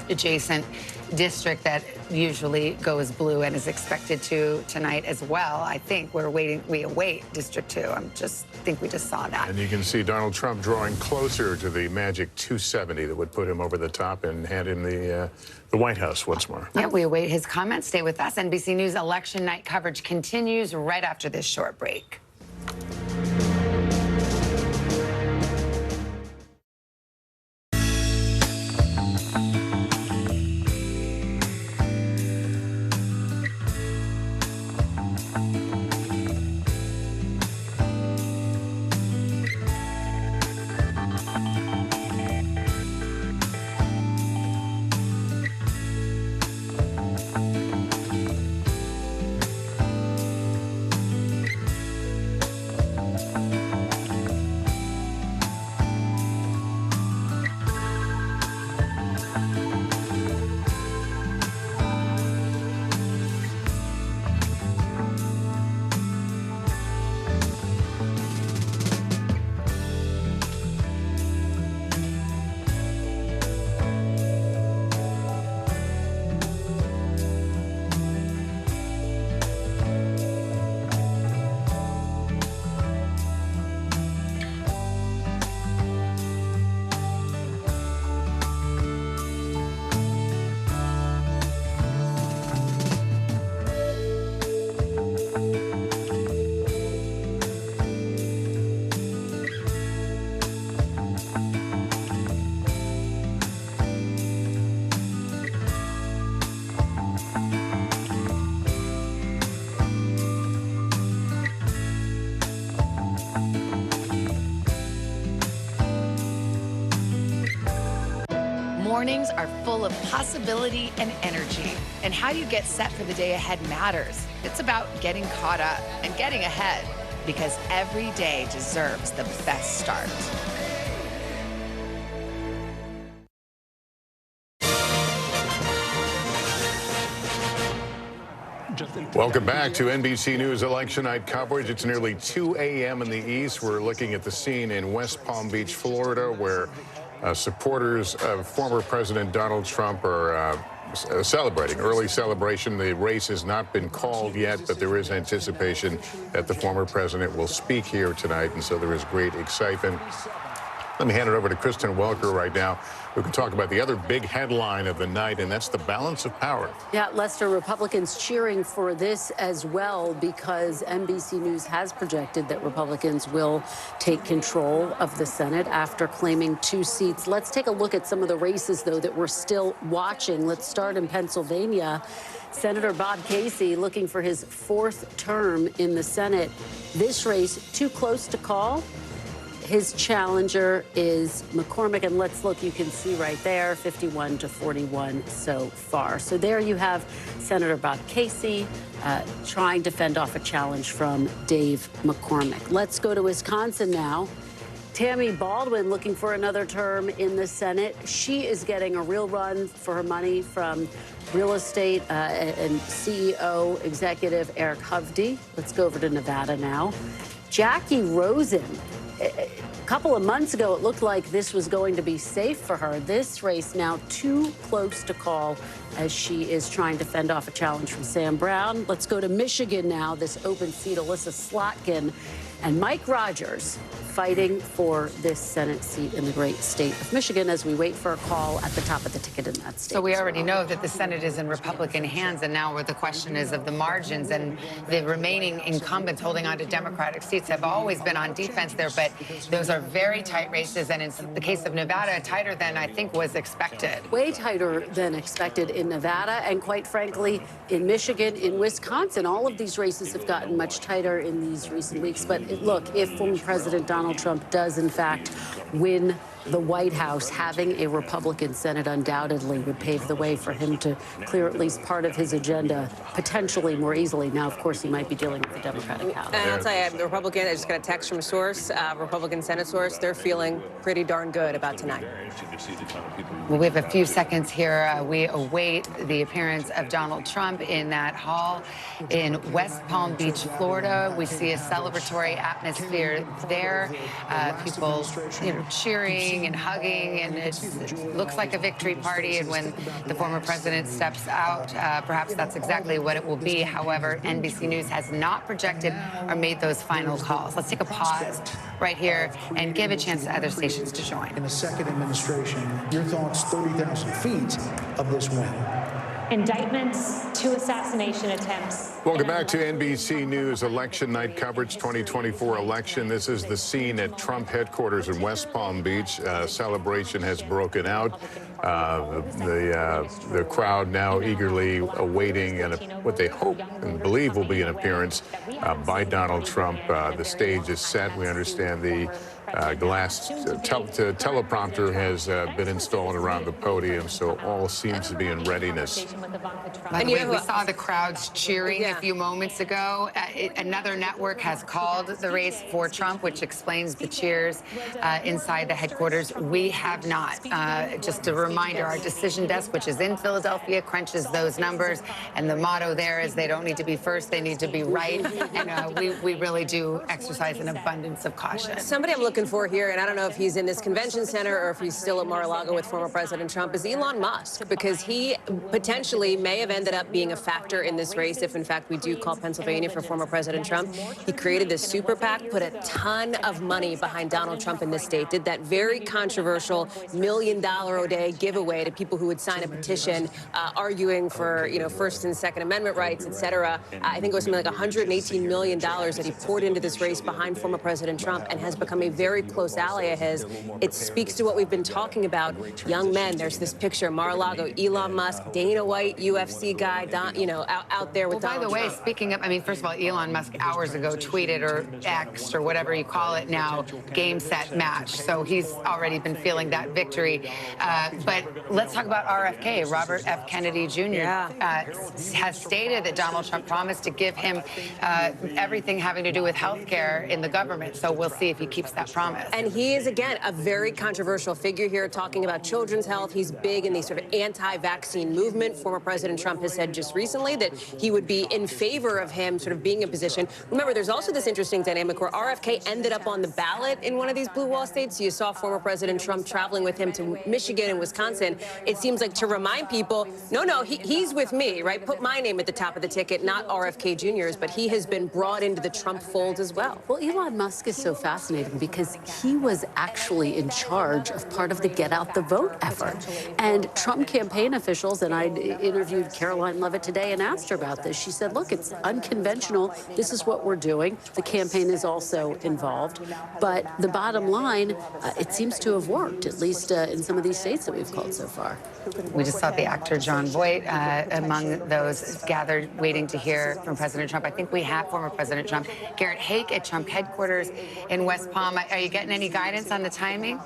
adjacent district that usually goes blue and is expected to tonight as well. I think we await District 2. I think we just saw that.
And you can see Donald Trump drawing closer to the magic 270 that would put him over the top and hand him the White House once more.
Yeah, we await his comments. Stay with us. NBC News election night coverage continues right after this short break. Mornings are full of possibility and energy, and how you get set for the day ahead matters. It's about getting caught up and getting ahead, because every day deserves the best start.
Welcome back to NBC News election night coverage. It's nearly 2 a.m. in the East. We're looking at the scene in West Palm Beach, Florida, where supporters of former President Donald Trump are celebrating, early celebration. The race has not been called yet, but there is anticipation that the former president will speak here tonight, and so there is great excitement. Let me hand it over to Kristen Welker right now, who can talk about the other big headline of the night, and that's the balance of power.
Yeah, Lester, Republicans cheering for this as well, because NBC News has projected that Republicans will take control of the Senate after claiming 2 seats. Let's take a look at some of the races, though, that we're still watching. Let's start in Pennsylvania. Senator Bob Casey looking for his 4th term in the Senate. This race too close to call. His challenger is McCormick, and let's look. You can see right there, 51 to 41 so far. So there you have Senator Bob Casey trying to fend off a challenge from Dave McCormick. Let's go to Wisconsin now. Tammy Baldwin looking for another term in the Senate. She is getting a real run for her money from real estate and CEO executive Eric Hovde. Let's go over to Nevada now. Jackie Rosen. A couple of months ago, it looked like this was going to be safe for her. This race now too close to call as she is trying to fend off a challenge from Sam Brown. Let's go to Michigan now, this open seat, Alyssa Slotkin and Mike Rogers fighting for this Senate seat in the great state of Michigan as we wait for a call at the top of the ticket in that state.
So we already know that the Senate is in Republican hands, and now where the question is of the margins, and the remaining incumbents holding on to Democratic seats have always been on defense there, but those are very tight races, and in the case of Nevada, tighter than I think was expected.
Way tighter than expected in Nevada, and quite frankly, in Michigan, in Wisconsin. All of these races have gotten much tighter in these recent weeks. But look, if former President Donald Trump does, in fact, win the White House, having a Republican Senate undoubtedly would pave the way for him to clear at least part of his agenda potentially more easily. Now, of course, he might be dealing with the Democratic House.
And I'll tell you, the Republican, I just got a text from a source, Republican Senate source, they're feeling pretty darn good about tonight.
Well, we have a few seconds here. We await the appearance of Donald Trump in that hall in West Palm Beach, Florida. We see a celebratory atmosphere there. People, cheering cheering and hugging, and it looks like a victory party. And when the former president steps out, perhaps that's exactly what it will be. However, NBC News has not projected or made those final calls. Let's take a pause right here and give a chance to other stations to join.
In the second administration, your thoughts, 30,000 feet of this win?
Indictments, 2 assassination attempts.
Welcome back to NBC News Election Night coverage, 2024 election. This is the scene at Trump headquarters in West Palm Beach. Celebration has broken out. The crowd now eagerly awaiting what they hope and believe will be an appearance by Donald Trump. The stage is set. We understand the glass teleprompter has been installed around the podium, so all seems to be in readiness.
By the way, we saw the crowds cheering a few moments ago. Another network has called the race for Trump, which explains the cheers inside the headquarters. We have not. Just a reminder, our decision desk, which is in Philadelphia, crunches those numbers, and the motto there is they don't need to be first, they need to be right. And we really do exercise an abundance of caution.
Somebody I'm looking for here, and I don't know if he's in this convention center or if he's still at Mar-a-Lago with former President Trump, is Elon Musk, because he potentially may have ended up being a factor in this race if, in fact, we do call Pennsylvania for former President Trump. He created this super PAC, put a ton of money behind Donald Trump in this state, did that very controversial $1 million a day giveaway to people who would sign a petition arguing for, First and Second Amendment rights, et cetera. I think it was something like $118 million that he poured into this race behind former President Trump, and has become a very close ally of his. It speaks to what we've been talking about. Young men, there's this picture, Mar-a-Lago, Elon Musk, Dana White, UFC guy, out there with Donald Trump.
By the way, speaking of, first of all, Elon Musk hours ago tweeted, or X, or whatever you call it now, game, set, match. So he's already been feeling that victory. But let's talk about RFK. Robert F. Kennedy Jr. Has stated that Donald Trump promised to give him everything having to do with health care in the government. So we'll see if he keeps that promise.
And he is, again, a very controversial figure here, talking about children's health. He's big in the sort of anti-vaccine movement. Former President Trump has said just recently that he would be in favor of him sort of being in position. Remember, there's also this interesting dynamic where RFK ended up on the ballot in one of these blue wall states. So you saw former President Trump traveling with him to Michigan and Wisconsin. It seems like to remind people, no, he's with me, right? Put my name at the top of the ticket, not RFK Jr.'s, but he has been brought into the Trump fold as well.
Well, Elon Musk is so fascinating because he was actually in charge of part of the Get Out the Vote effort. And Trump campaign officials, and I interviewed Caroline Levitt today and asked her about this. She said, look, it's unconventional. This is what we're doing. The campaign is also involved. But the bottom line, it seems to have worked, at least in some of these states that we've called so far.
We just saw the actor John Voight among those gathered waiting to hear from President Trump. I think we have former President Trump, Garrett Haake, at Trump headquarters in West Palm. Are you getting any guidance on the timing?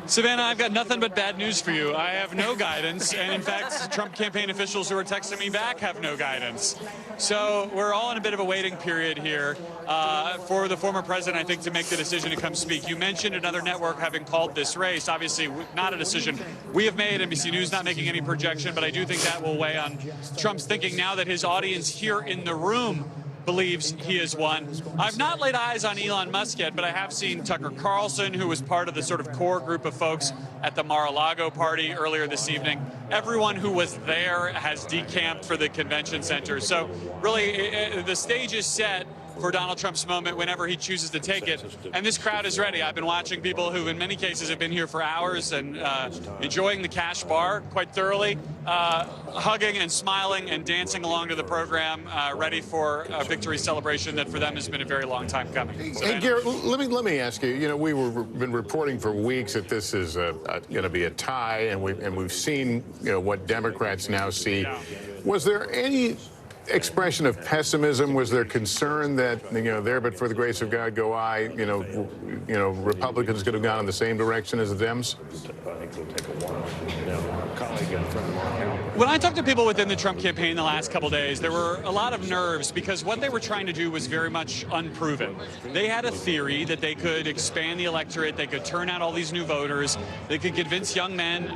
Savannah, I've got nothing but bad news for you. I have no guidance, and in fact, Trump campaign officials who are texting me back have no guidance. So we're all in a bit of a waiting period here for the former president, I think, to make the decision to come speak. You mentioned another network having called this race. Obviously, not a decision we have made. NBC News not making any projection, but I do think that will weigh on Trump's thinking now that his audience here in the room believes he has won. I've not laid eyes on Elon Musk yet, but I have seen Tucker Carlson, who was part of the sort of core group of folks at the Mar-a-Lago party earlier this evening. Everyone who was there has decamped for the convention center. So really, the stage is set for Donald Trump's moment whenever he chooses to take it. And this crowd is ready. I've been watching people who in many cases have been here for hours and enjoying the cash bar quite thoroughly, hugging and smiling and dancing along to the program, ready for a victory celebration that for them has been a very long time coming.
Hey, Garrett, let me ask you, we've been reporting for weeks that this is going to be a tie, and we've seen, what Democrats now see. Was there any expression of pessimism? Was there concern that, there but for the grace of God go I, Republicans could have gone in the same direction as the Dems?
When I talked to people within the Trump campaign the last couple days, there were a lot of nerves because what they were trying to do was very much unproven. They had a theory that they could expand the electorate, they could turn out all these new voters, they could convince young men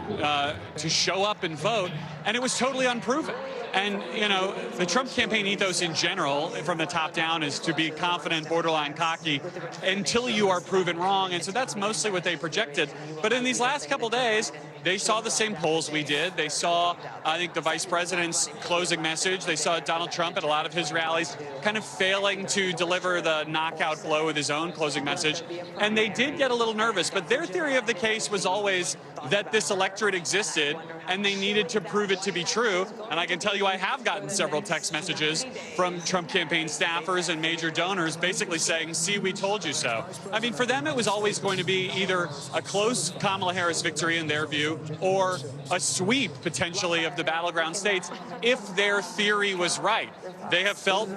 to show up and vote, and it was totally unproven. And, you know, the Trump campaign ethos in general, from the top down, is to be confident, borderline cocky, until you are proven wrong. And so that's mostly what they projected. But in these last couple days, they saw the same polls we did. They saw, I think, the vice president's closing message. They saw Donald Trump at a lot of his rallies kind of failing to deliver the knockout blow with his own closing message. And they did get a little nervous. But their theory of the case was always that this electorate existed and they needed to prove it to be true. And I can tell you I have gotten several text messages from Trump campaign staffers and major donors basically saying, see, we told you so. I mean, for them, it was always going to be either a close Kamala Harris victory in their view or a sweep, potentially, of the battleground states if their theory was right. They have felt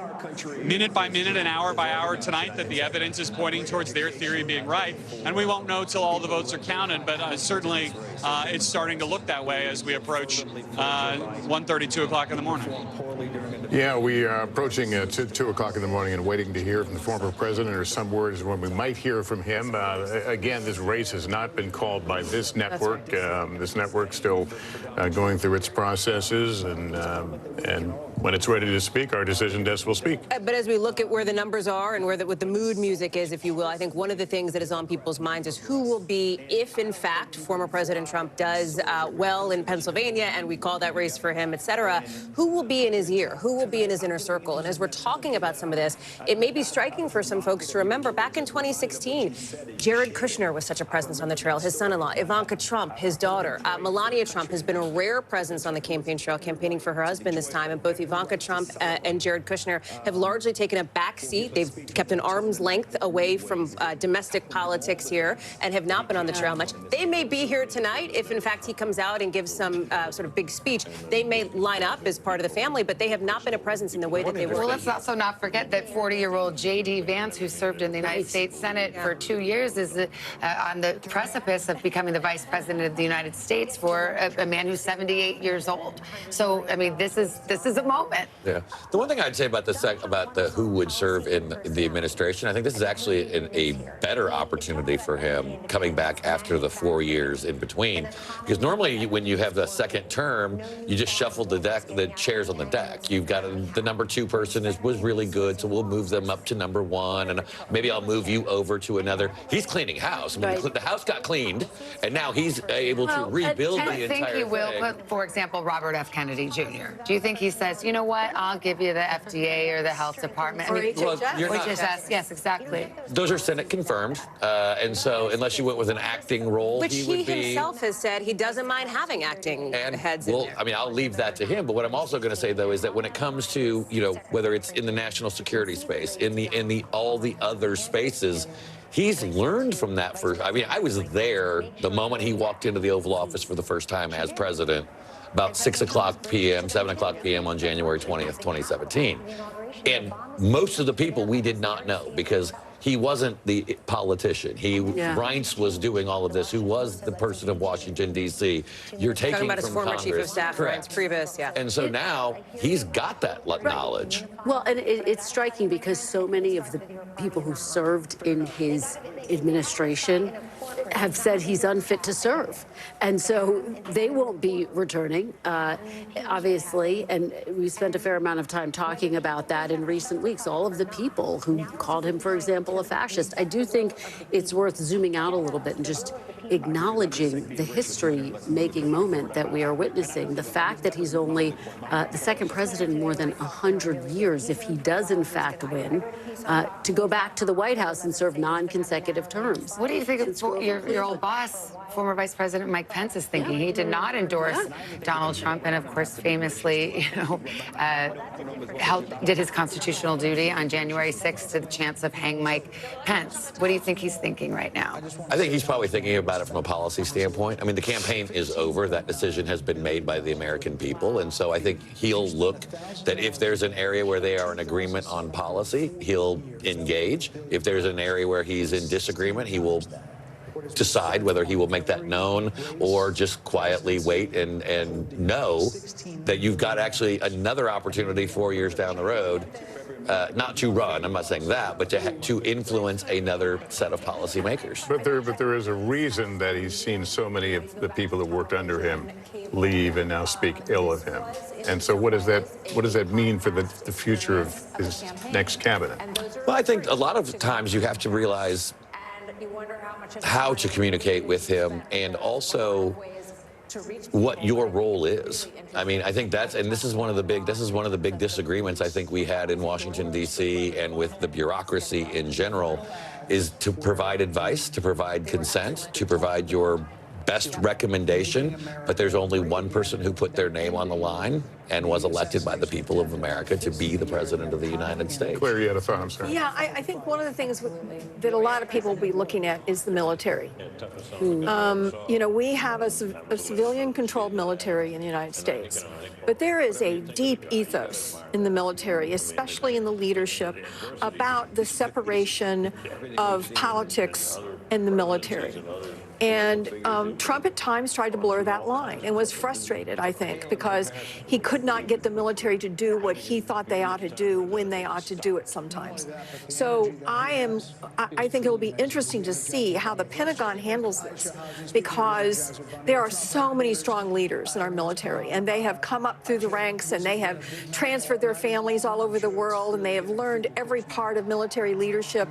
minute by minute and hour by hour tonight that the evidence is pointing towards their theory being right. And we won't know till all the votes are counted, but certainly it's starting to look that way as we approach 1:30, 2 o'clock in the morning.
Yeah, we are approaching 2 o'clock in the morning and waiting to hear from the former president, or some words when we might hear from him. Again, this race has not been called by this network. This network's still going through its processes, and when it's ready to speak, our decision desk will speak.
But as we look at where the numbers are and where what the mood music is, if you will, I think one of the things that is on people's minds is who will be, if in fact former President Trump does well in Pennsylvania, and we call that race for him, et cetera, who will be in his ear? Who will be in his inner circle? And as we're talking about some of this, it may be striking for some folks to remember back in 2016, Jared Kushner was such a presence on the trail, his son-in-law, Ivanka Trump, his daughter, Melania Trump has been a rare presence on the campaign trail, campaigning for her husband this time, and both Ivanka Trump and Jared Kushner have largely taken a back seat. They've kept an arm's length away from domestic politics here and have not been on the trail much. They may be here tonight if, in fact, he comes out and gives some sort of big speech. They may line up as part of the family, but they have not been a presence in the way that they were.
Well, let's also not forget that 40-year-old J.D. Vance, who served in the United States Senate for 2 years, is on the precipice of becoming the vice president of the United States for a man who's 78 years old. So, I mean, this is a moment.
Yeah. The one thing I'd say about the who would serve in the administration, I think this is actually a better opportunity for him coming back after the 4 years in between, because normally when you have the second term, you just shuffle the chairs on the deck. You've got the number 2 person was really good, so we'll move them up to number 1, and maybe I'll move you over to another. He's cleaning house. I mean, the house got cleaned, and now he's able to rebuild the entire thing.
I think he will put, for example, Robert F. Kennedy Jr. Do you think he says, you know what, I'll give you the FDA or the health department?
Or
HHS. Yes, exactly.
Those are Senate confirmed, and so unless you went with an acting role,
which
he would be.
Himself has said he doesn't mind having acting heads in there.
I mean, I'll leave that to him. But what I'm also going to say, though, is that when it comes to, you know, whether it's in the national security space, in all the other spaces, he's learned from that. I mean, I was there the moment he walked into the Oval Office for the first time as president, about 6 o'clock p.m., 7 o'clock p.m. on January 20th, 2017. And most of the people we did not know, because he wasn't the politician. Reince was doing all of this, who was the person of Washington, D.C. You're taking
about his former
Congress.
chief of staff, Reince Priebus,
And so now he's got that knowledge.
Well, and it's striking because so many of the people who served in his administration have said he's unfit to serve. And so they won't be returning, obviously. And we spent a fair amount of time talking about that in recent weeks, all of the people who called him, for example, a fascist. I do think it's worth zooming out a little bit and just acknowledging the history-making moment that we are witnessing. The fact that he's only the second president in more than 100 years, if he does in fact win, to go back to the White House and serve non-consecutive terms.
What do you think of your old boss, former Vice President Mike Pence, is thinking? He did not endorse Donald Trump, and of course, famously, did his constitutional duty on January 6th to the chance of hang Mike Pence. What do you think he's thinking right now?
I think he's probably thinking about it from a policy standpoint. I mean, the campaign is over. That decision has been made by the American people. And so I think he'll look that if there's an area where they are in agreement on policy, he'll engage. If there's an area where he's in disagreement, he will decide whether he will make that known or just quietly wait and know that you've got actually another opportunity 4 years down the road. Not to run, I'm not saying that, but to influence another set of policymakers.
But there is a reason that he's seen so many of the people that worked under him leave and now speak ill of him. And so what does that mean for the future of his next cabinet?
Well, I think a lot of times you have to realize how to communicate with him and also what your role is. I mean, I think this is one of the big disagreements I think we had in Washington, D.C. and with the bureaucracy in general, is to provide advice, to provide consent, to provide your best recommendation, but there's only one person who put their name on the line and was elected by the people of America to be the president of the United States.
Claire, you had a thought, I'm sorry.
Yeah, I think one of the things that a lot of people will be looking at is the military. You know, we have a civilian-controlled military in the United States, but there is a deep ethos in the military, especially in the leadership, about the separation of politics and the military. And Trump at times tried to blur that line and was frustrated, I think, because he could not get the military to do what he thought they ought to do when they ought to do it sometimes. So I think it'll be interesting to see how the Pentagon handles this, because there are so many strong leaders in our military, and they have come up through the ranks, and they have transferred their families all over the world, and they have learned every part of military leadership.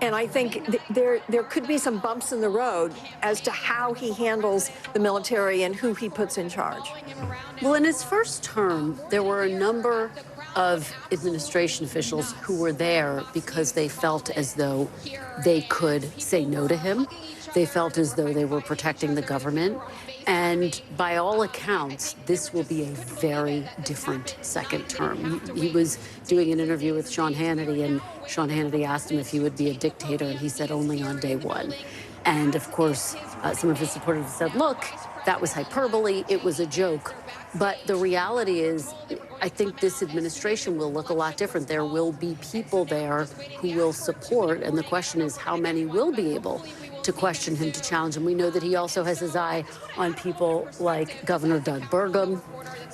And I think there could be some bumps in the road as to how he handles the military and who he puts in charge.
Well, in his first term, there were a number of administration officials who were there because they felt as though they could say no to him. They felt as though they were protecting the government. And by all accounts, this will be a very different second term. He was doing an interview with Sean Hannity, and Sean Hannity asked him if he would be a dictator, and he said only on day one. And of course, some of his supporters said, look, that was hyperbole, it was a joke. But the reality is, I think this administration will look a lot different. There will be people there who will support, and the question is how many will be able to question him, to challenge him. We know that he also has his eye on people like Governor Doug Burgum,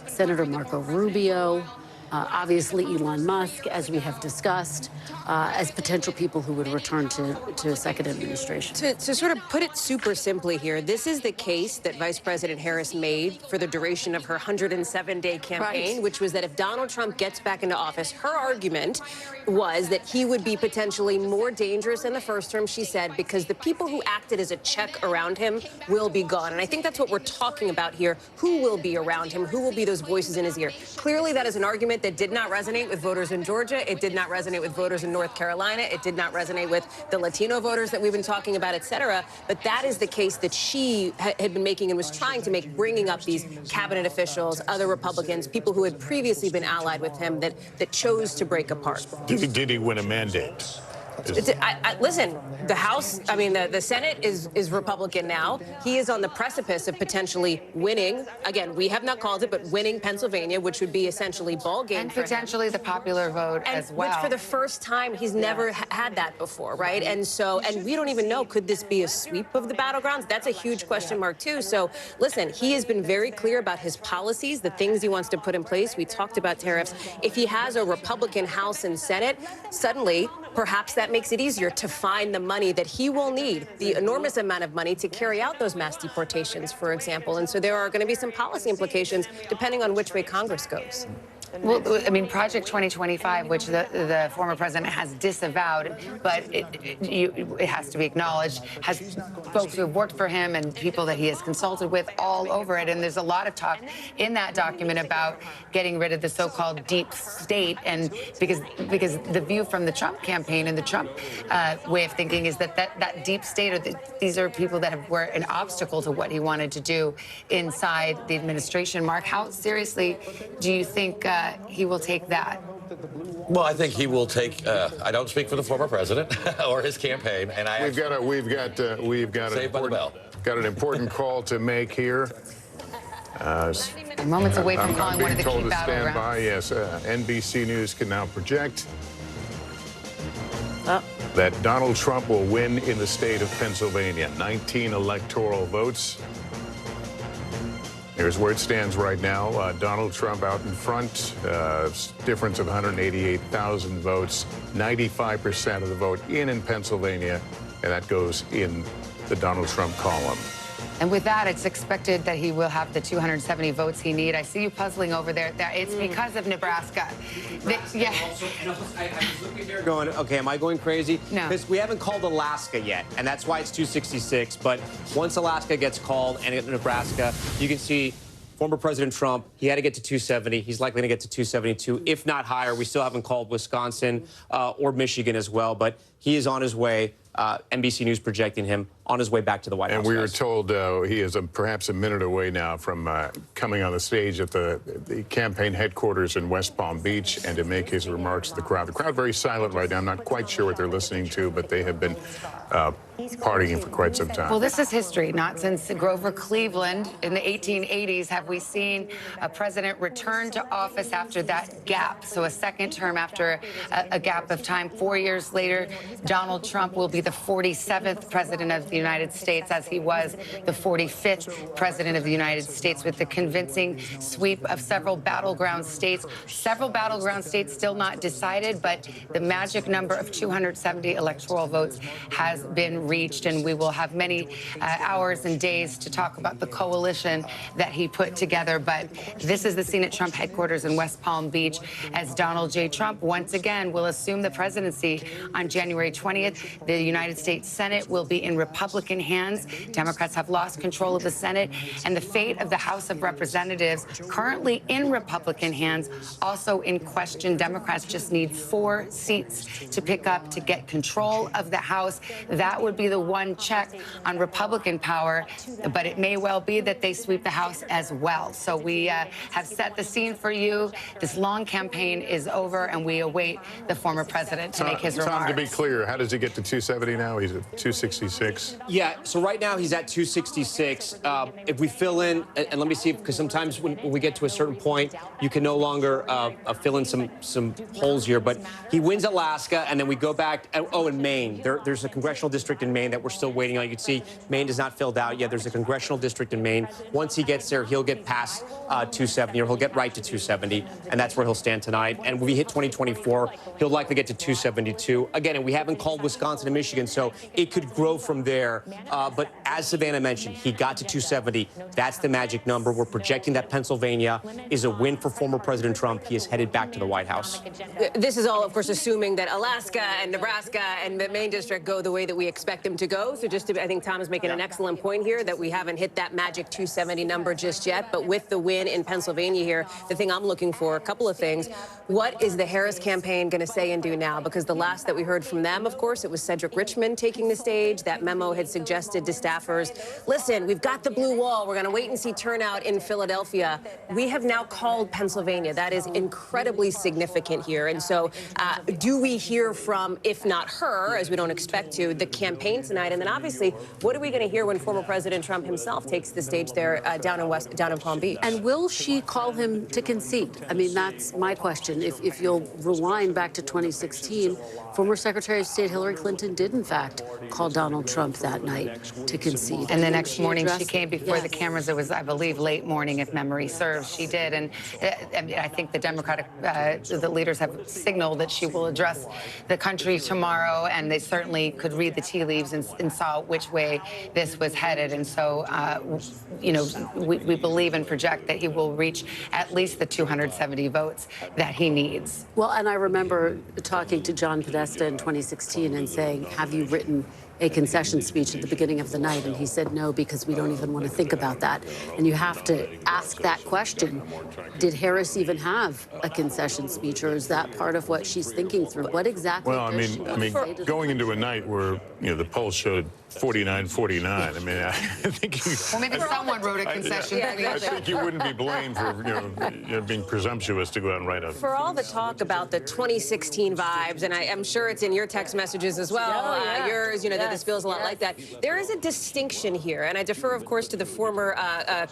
Senator Marco Rubio, obviously Elon Musk, as we have discussed, as potential people who would return to a second administration.
To sort of put it super simply here, this is the case that Vice President Harris made for the duration of her 107-day campaign, which was that if Donald Trump gets back into office, her argument was that he would be potentially more dangerous in the first term, she said, because the people who acted as a check around him will be gone. And I think that's what we're talking about here. Who will be around him? Who will be those voices in his ear? Clearly, that is an argument that did not resonate with voters in Georgia. It did not resonate with voters in North Carolina. It did not resonate with the Latino voters that we've been talking about, et cetera. But that is the case that she had been making and was trying to make, bringing up these cabinet officials, other Republicans, people who had previously been allied with him that chose to break apart.
Did he win a mandate?
Listen, the House, I mean, the Senate is Republican now. He is on the precipice of potentially winning. Again, we have not called it, but winning Pennsylvania, which would be essentially ball game.
And potentially the popular vote as well.
Which for the first time, he's never had that before, right? And so, and we don't even know, could this be a sweep of the battlegrounds? That's a huge question mark, too. So, listen, he has been very clear about his policies, the things he wants to put in place. We talked about tariffs. If he has a Republican House and Senate, suddenly, perhaps that makes it easier to find the money that he will need, the enormous amount of money to carry out those mass deportations, for example. And so there are going to be some policy implications depending on which way Congress goes.
Well, I mean, Project 2025, which the former president has disavowed, but it has to be acknowledged, has folks who have worked for him and people that he has consulted with all over it. And there's a lot of talk in that document about getting rid of the so-called deep state. And because the view from the Trump campaign and the Trump way of thinking is that deep state, or these are people that were an obstacle to what he wanted to do inside the administration. Mark, how seriously do you think he will take that?
Well, I think he will take. I don't speak for the former president or his campaign, and
we've got an important call to make here.
Moments away from calling one of the key
battlegrounds. Stand by.
battlegrounds.
Yes, NBC News can now project. that Donald Trump will win in the state of Pennsylvania. 19 electoral votes. Here's where it stands right now. Donald Trump out in front, difference of 188,000 votes, 95% of the vote in Pennsylvania, and that goes in the Donald Trump column.
And with that, it's expected that he will have the 270 votes he needs. I see you puzzling over there. It's because of Nebraska. Yeah.
I was looking here going, okay, am I going crazy?
No.
Because we haven't called Alaska yet, and that's why it's 266. But once Alaska gets called and Nebraska, you can see former President Trump, he had to get to 270. He's likely to get to 272, if not higher. We still haven't called Wisconsin or Michigan as well, but he is on his way. NBC News projecting him on his way back to the White House.
And we were told he is perhaps a minute away now from coming on the stage at the campaign headquarters in West Palm Beach and to make his remarks to the crowd. The crowd very silent right now. I'm not quite sure what they're listening to, but they have been partying for quite some time.
Well, this is history. Not since Grover Cleveland in the 1880s have we seen a president return to office after that gap. So a second term after a gap of time. 4 years later, Donald Trump will be the 47th president of the United States, as he was the 45th president of the United States, with the convincing sweep of several battleground states. Several battleground states still not decided, but the magic number of 270 electoral votes has been reached, and we will have many hours and days to talk about the coalition that he put together. But this is the scene at Trump headquarters in West Palm Beach as Donald J. Trump once again will assume the presidency on January 20th. The United States Senate will be in Republican hands. Democrats have lost control of the Senate, and the fate of the House of Representatives, currently in Republican hands, also in question. Democrats just need 4 seats to pick up to get control of the House. That would be the one check on Republican power, but it may well be that they sweep the House as well. So we have set the scene for you. This long campaign is over, and we await the former president to make his remarks.
Tom, to be clear, how does he get to 270 now? He's at 266.
Yeah, so right now he's at 266. If we fill in, and let me see, because sometimes when we get to a certain point, you can no longer fill in some holes here. But he wins Alaska, and then we go back. Oh, in Maine, there's a congressional district in Maine that we're still waiting on. You can see Maine is not filled out yet. There's a congressional district in Maine. Once he gets there, he'll get past 270, or he'll get right to 270, and that's where he'll stand tonight. And when we hit 2024, he'll likely get to 272. Again, and we haven't called Wisconsin and Michigan, so it could grow from there. But as Savannah mentioned, he got to 270. That's the magic number. We're projecting that Pennsylvania is a win for former President Trump. He is headed back to the White House.
This is all, of course, assuming that Alaska and Nebraska and the Maine district go the way that we expect them to go. So just to, I think Tom is making an excellent point here that we haven't hit that magic 270 number just yet. But with the win in Pennsylvania here, the thing I'm looking for, a couple of things. What is the Harris campaign going to say and do now? Because the last that we heard from them, of course, it was Cedric Richmond taking the stage. That memo had suggested to staffers, listen, we've got the blue wall. We're going to wait and see turnout in Philadelphia. We have now called Pennsylvania. That is incredibly significant here. And so do we hear from, if not her, as we don't expect to, the campaign tonight? And then obviously, what are we going to hear when former President Trump himself takes the stage there down in Palm Beach?
And will she call him to concede? I mean, that's my question. If you'll rewind back to 2016, former Secretary of State Hillary Clinton did, in fact, call Donald Trump that night to concede.
And the next morning, she came before the cameras. It was, I believe, late morning, if memory serves. She did. And I think the Democratic the leaders have signaled that she will address the country tomorrow, and they certainly could read the tea leaves and saw which way this was headed. And so, you know, we believe and project that he will reach at least the 270 votes that he needs.
Well, and I remember talking to John Podesta in 2016 and saying, have you written a concession speech at the beginning of the night? And he said no, because we don't even want to think about that. And you have to ask that question. Did Harris even have a concession speech, or is that part of what she's thinking through? What exactly
Well, I mean, going into a night where, you know, the polls showed 49-49. I mean, I think
well, maybe someone wrote a concession.
I think you wouldn't be blamed for being presumptuous to go out and write a.
For all the talk about the 2016 vibes, and I'm sure it's in your text messages as well, yours, that this feels a lot like that. There is a distinction here, and I defer, of course, to the former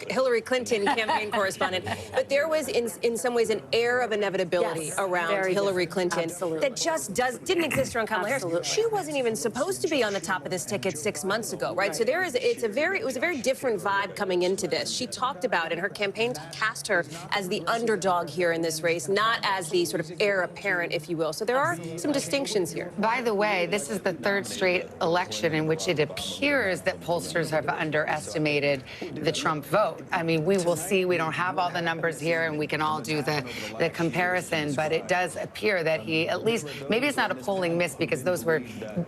Hillary Clinton campaign correspondent, but there was, in some ways, an air of inevitability around Hillary Clinton that just didn't exist around Kamala Harris. She wasn't even supposed to be on the top of this ticket 6 months ago, right? So it was a very different vibe coming into this. She talked about, and her campaign cast her as the underdog here in this race, not as the sort of heir apparent, if you will. So there are some distinctions here.
By the way, this is the third straight election in which it appears that pollsters have underestimated the Trump vote. I mean, we will see. We don't have all the numbers here, and we can all do the comparison, but it does appear that he, at least, maybe it's not a polling miss because those were,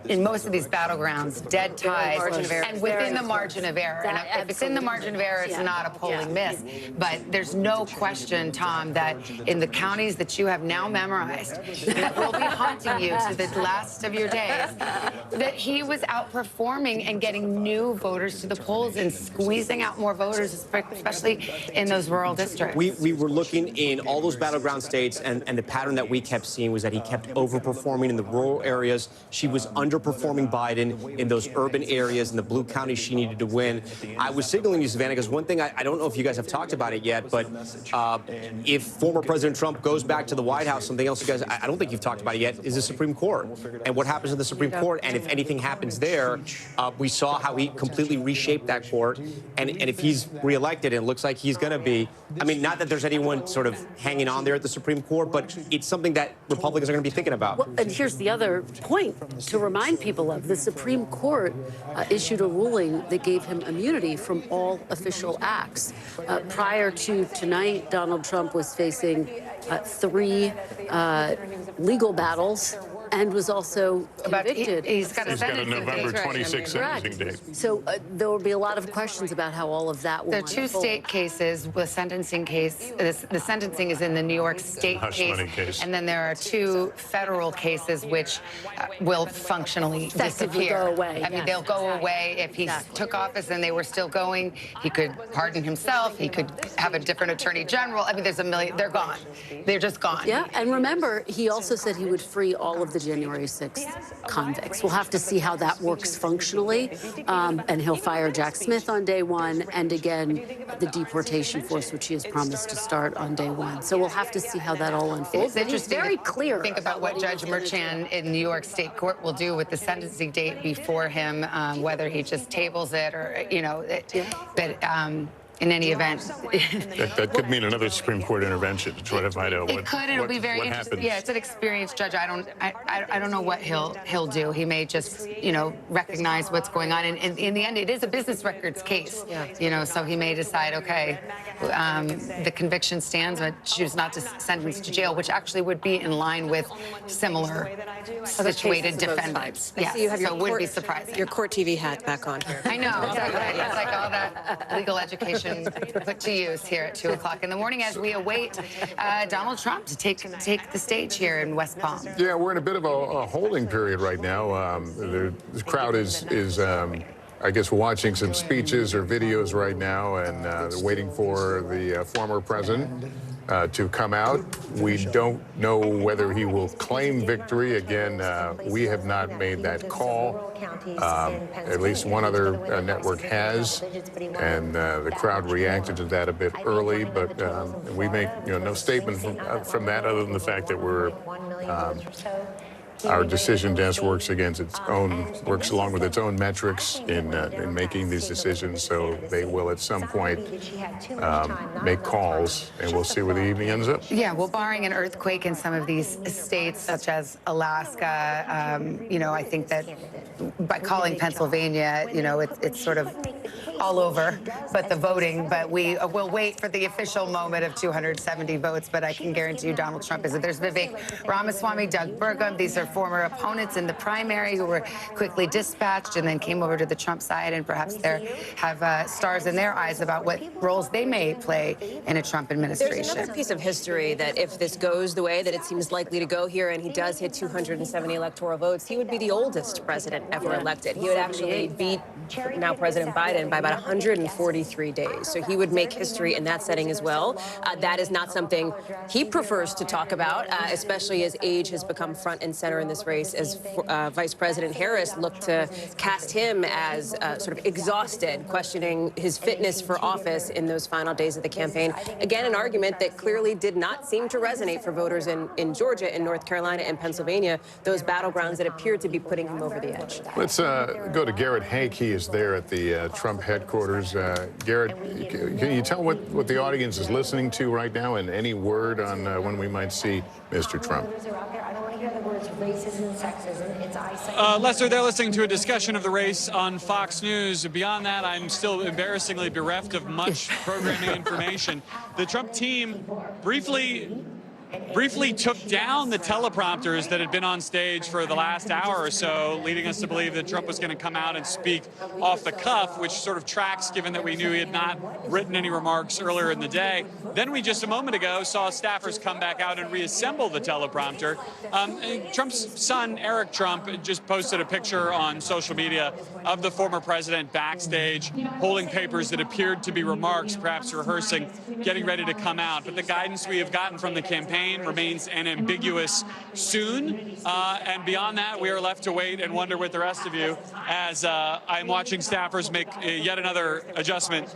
in most of these battlegrounds, dead ties and within the margin of error. And if it's in the margin of error, it's not a polling miss. But there's no question, Tom, that in the counties that you have now memorized, that will be haunting you to the last of your days, that he was outperforming and getting new voters to the polls and squeezing out more voters, especially in those rural districts.
We were looking in all those battleground states, and the pattern that we kept seeing was that he kept overperforming in the rural areas. She was underperforming Biden in those urban areas, in the blue counties she needed to win. I was signaling you, Savannah, because one thing, I don't know if you guys have talked about it yet, but if former President Trump goes back to the White House, something else you guys, I don't think you've talked about it yet, is the Supreme Court. And what happens in the Supreme Court, and if anything happens there, we saw how he completely reshaped that court. And if he's reelected, and it looks like he's going to be, I mean, not that there's anyone sort of hanging on there at the Supreme Court, but it's something that Republicans are going to be thinking about.
Well, and here's the other point to remind people of. The Supreme Court issued a ruling that gave him immunity from all official acts. Prior to tonight, Donald Trump was facing 3 legal battles and was also convicted.
He's got
a November 26th sentencing date.
So there will be a lot of questions about how all of that will
There are 2 state cases with sentencing case. The sentencing is in the New York State case. And then there are 2 federal cases which will functionally disappear.
Go away.
I mean, they'll go away. If he took office and they were still going, he could pardon himself. He could have a different attorney general. I mean, there's a million. They're gone. They're just gone.
Yeah, and remember, he also said he would free all of the January 6th convicts. We'll have to see how that works functionally. And he'll fire Jack Smith on day 1, and again, the deportation force, which he has promised to start on day 1. So we'll have to see how that all unfolds.
It's interesting.
Very clear.
Think about what Judge Merchan in New York State Court will do with the sentencing date before him, whether he just tables it or, but in any event.
That could mean another Supreme Court intervention to try to find out what happens.
It'll be very interesting. Yeah, it's an experienced judge. I don't know what he'll do. He may just, recognize what's going on. And in the end, it is a business records case. So he may decide, okay, the conviction stands, but choose not to sentence to jail, which actually would be in line with similar situated defendants.
Yeah, so you have
it wouldn't be surprising.
Your court TV hat back on here.
I know. It's like all that legal education put to use here at 2 o'clock in the morning as we await Donald Trump to take the stage here in West Palm.
Yeah, we're in a bit of a holding period right now. The crowd is I guess, watching some speeches or videos right now, and they're waiting for the former president to come out. We don't know whether he will claim victory. Again, we have not made that call. At least one other network has, and the crowd reacted to that a bit early, but we make no statement from that other than the fact that we're our decision desk works along with its own metrics in making these decisions, so they will at some point make calls, and we'll see where the evening ends up.
Yeah, well, barring an earthquake in some of these states, such as Alaska, I think that by calling Pennsylvania, it's sort of all over but the voting. But we will wait for the official moment of 270 votes. But I can guarantee you Donald Trump is. There's Vivek Ramaswamy, Doug Burgum. These are former opponents in the primary who were quickly dispatched and then came over to the Trump side, and perhaps they have stars in their eyes about what roles they may play in a Trump administration.
There's another piece of history that if this goes the way that it seems likely to go here and he does hit 270 electoral votes, he would be the oldest president ever elected. He would actually beat now President Biden by about 143 days. So he would make history in that setting as well. That is not something he prefers to talk about, especially as age has become front and center in this race, as Vice President Harris looked to cast him as sort of exhausted, questioning his fitness for office in those final days of the campaign. Again, an argument that clearly did not seem to resonate for voters in Georgia, in North Carolina, and Pennsylvania, those battlegrounds that appeared to be putting him over the edge.
Let's go to Garrett Haake. He is there at the Trump headquarters. Garrett, can you tell what the audience is listening to right now, and any word on when we might see Mr. Trump?
Lester, they're listening to a discussion of the race on Fox News. Beyond that, I'm still embarrassingly bereft of much programming information. The Trump team briefly took down the teleprompters that had been on stage for the last hour or so, leading us to believe that Trump was going to come out and speak off the cuff, which sort of tracks given that we knew he had not written any remarks earlier in the day. Then we just a moment ago saw staffers come back out and reassemble the teleprompter. Trump's son, Eric Trump, just posted a picture on social media of the former president backstage holding papers that appeared to be remarks, perhaps rehearsing, getting ready to come out. But the guidance we have gotten from the campaign remains unambiguous soon. And beyond that, we are left to wait and wonder with the rest of you as I'm watching staffers make yet another adjustment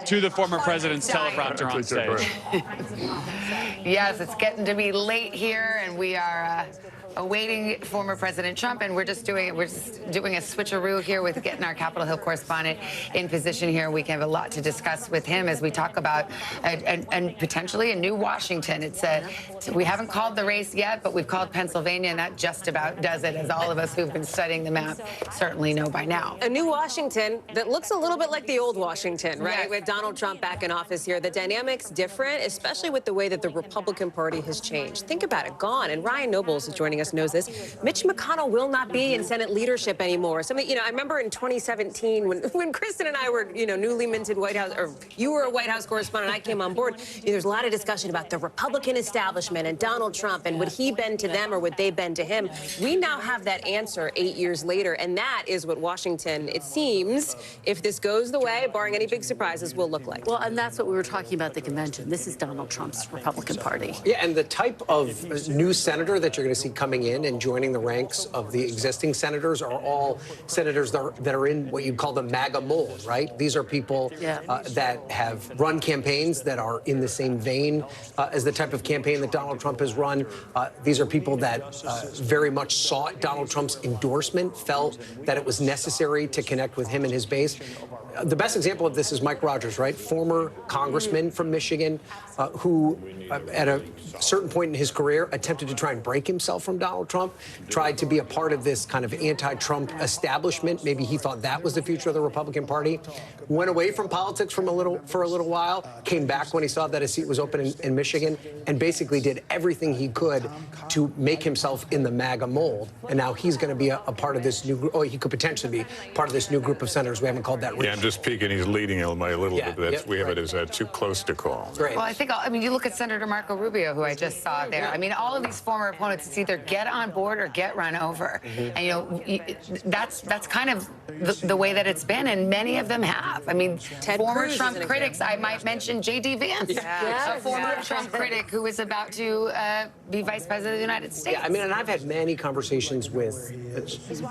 to the former president's teleprompter on stage.
Yes, it's getting to be late here, and we are awaiting former President Trump, and we're just doing a switcheroo here with getting our Capitol Hill correspondent in position here. We can have a lot to discuss with him as we talk about and potentially a new Washington. We haven't called the race yet, but we've called Pennsylvania, and that just about does it, as all of us who've been studying the map certainly know by now.
A new Washington that looks a little bit like the old Washington, right?
Yes.
With Donald Trump back in office here. The dynamic's different, especially with the way that the Republican Party has changed. Think about it, gone. And Ryan Nobles is joining us, knows this. Mitch McConnell will not be in Senate leadership anymore. I remember in 2017 when Kristen and I were, newly minted White House, or you were a White House correspondent, I came on board. There's a lot of discussion about the Republican establishment and Donald Trump, and would he bend to them or would they bend to him? We now have that answer 8 years later, and that is what Washington, it seems, if this goes the way, barring any big surprises, will look like.
Well, and that's what we were talking about at the convention. This is Donald Trump's Republican Party.
Yeah, and the type of new senator that you're going to see coming in and joining the ranks of the existing senators are all senators that are in what you'd call the MAGA mold, right? These are people that have run campaigns that are in the same vein as the type of campaign that Donald Trump has run. These are people that very much sought Donald Trump's endorsement, felt that it was necessary to connect with him and his base. The best example of this is Mike Rogers, right? Former congressman from Michigan who, at a certain point in his career, attempted to try and break himself from Donald Trump, tried to be a part of this kind of anti-Trump establishment. Maybe he thought that was the future of the Republican Party. Went away from politics for a little while, came back when he saw that a seat was open in Michigan, and basically did everything he could to make himself in the MAGA mold. And now he's going to be a part of this new group. Oh, he could potentially be part of this new group of senators. We haven't called that.
Yeah, I'm just peeking. He's leading by a little bit. We have it as too close to call.
Great. Well, I mean, you look at Senator Marco Rubio, who I just saw there. I mean, all of these former opponents, it's either get on board or get run over. And, that's kind of the way that it's been, and many of them have. I mean, former Trump critics, I might mention J.D. Vance, a former Trump critic who is about to be vice president of the United States.
Yeah, I mean, and I've had many conversations with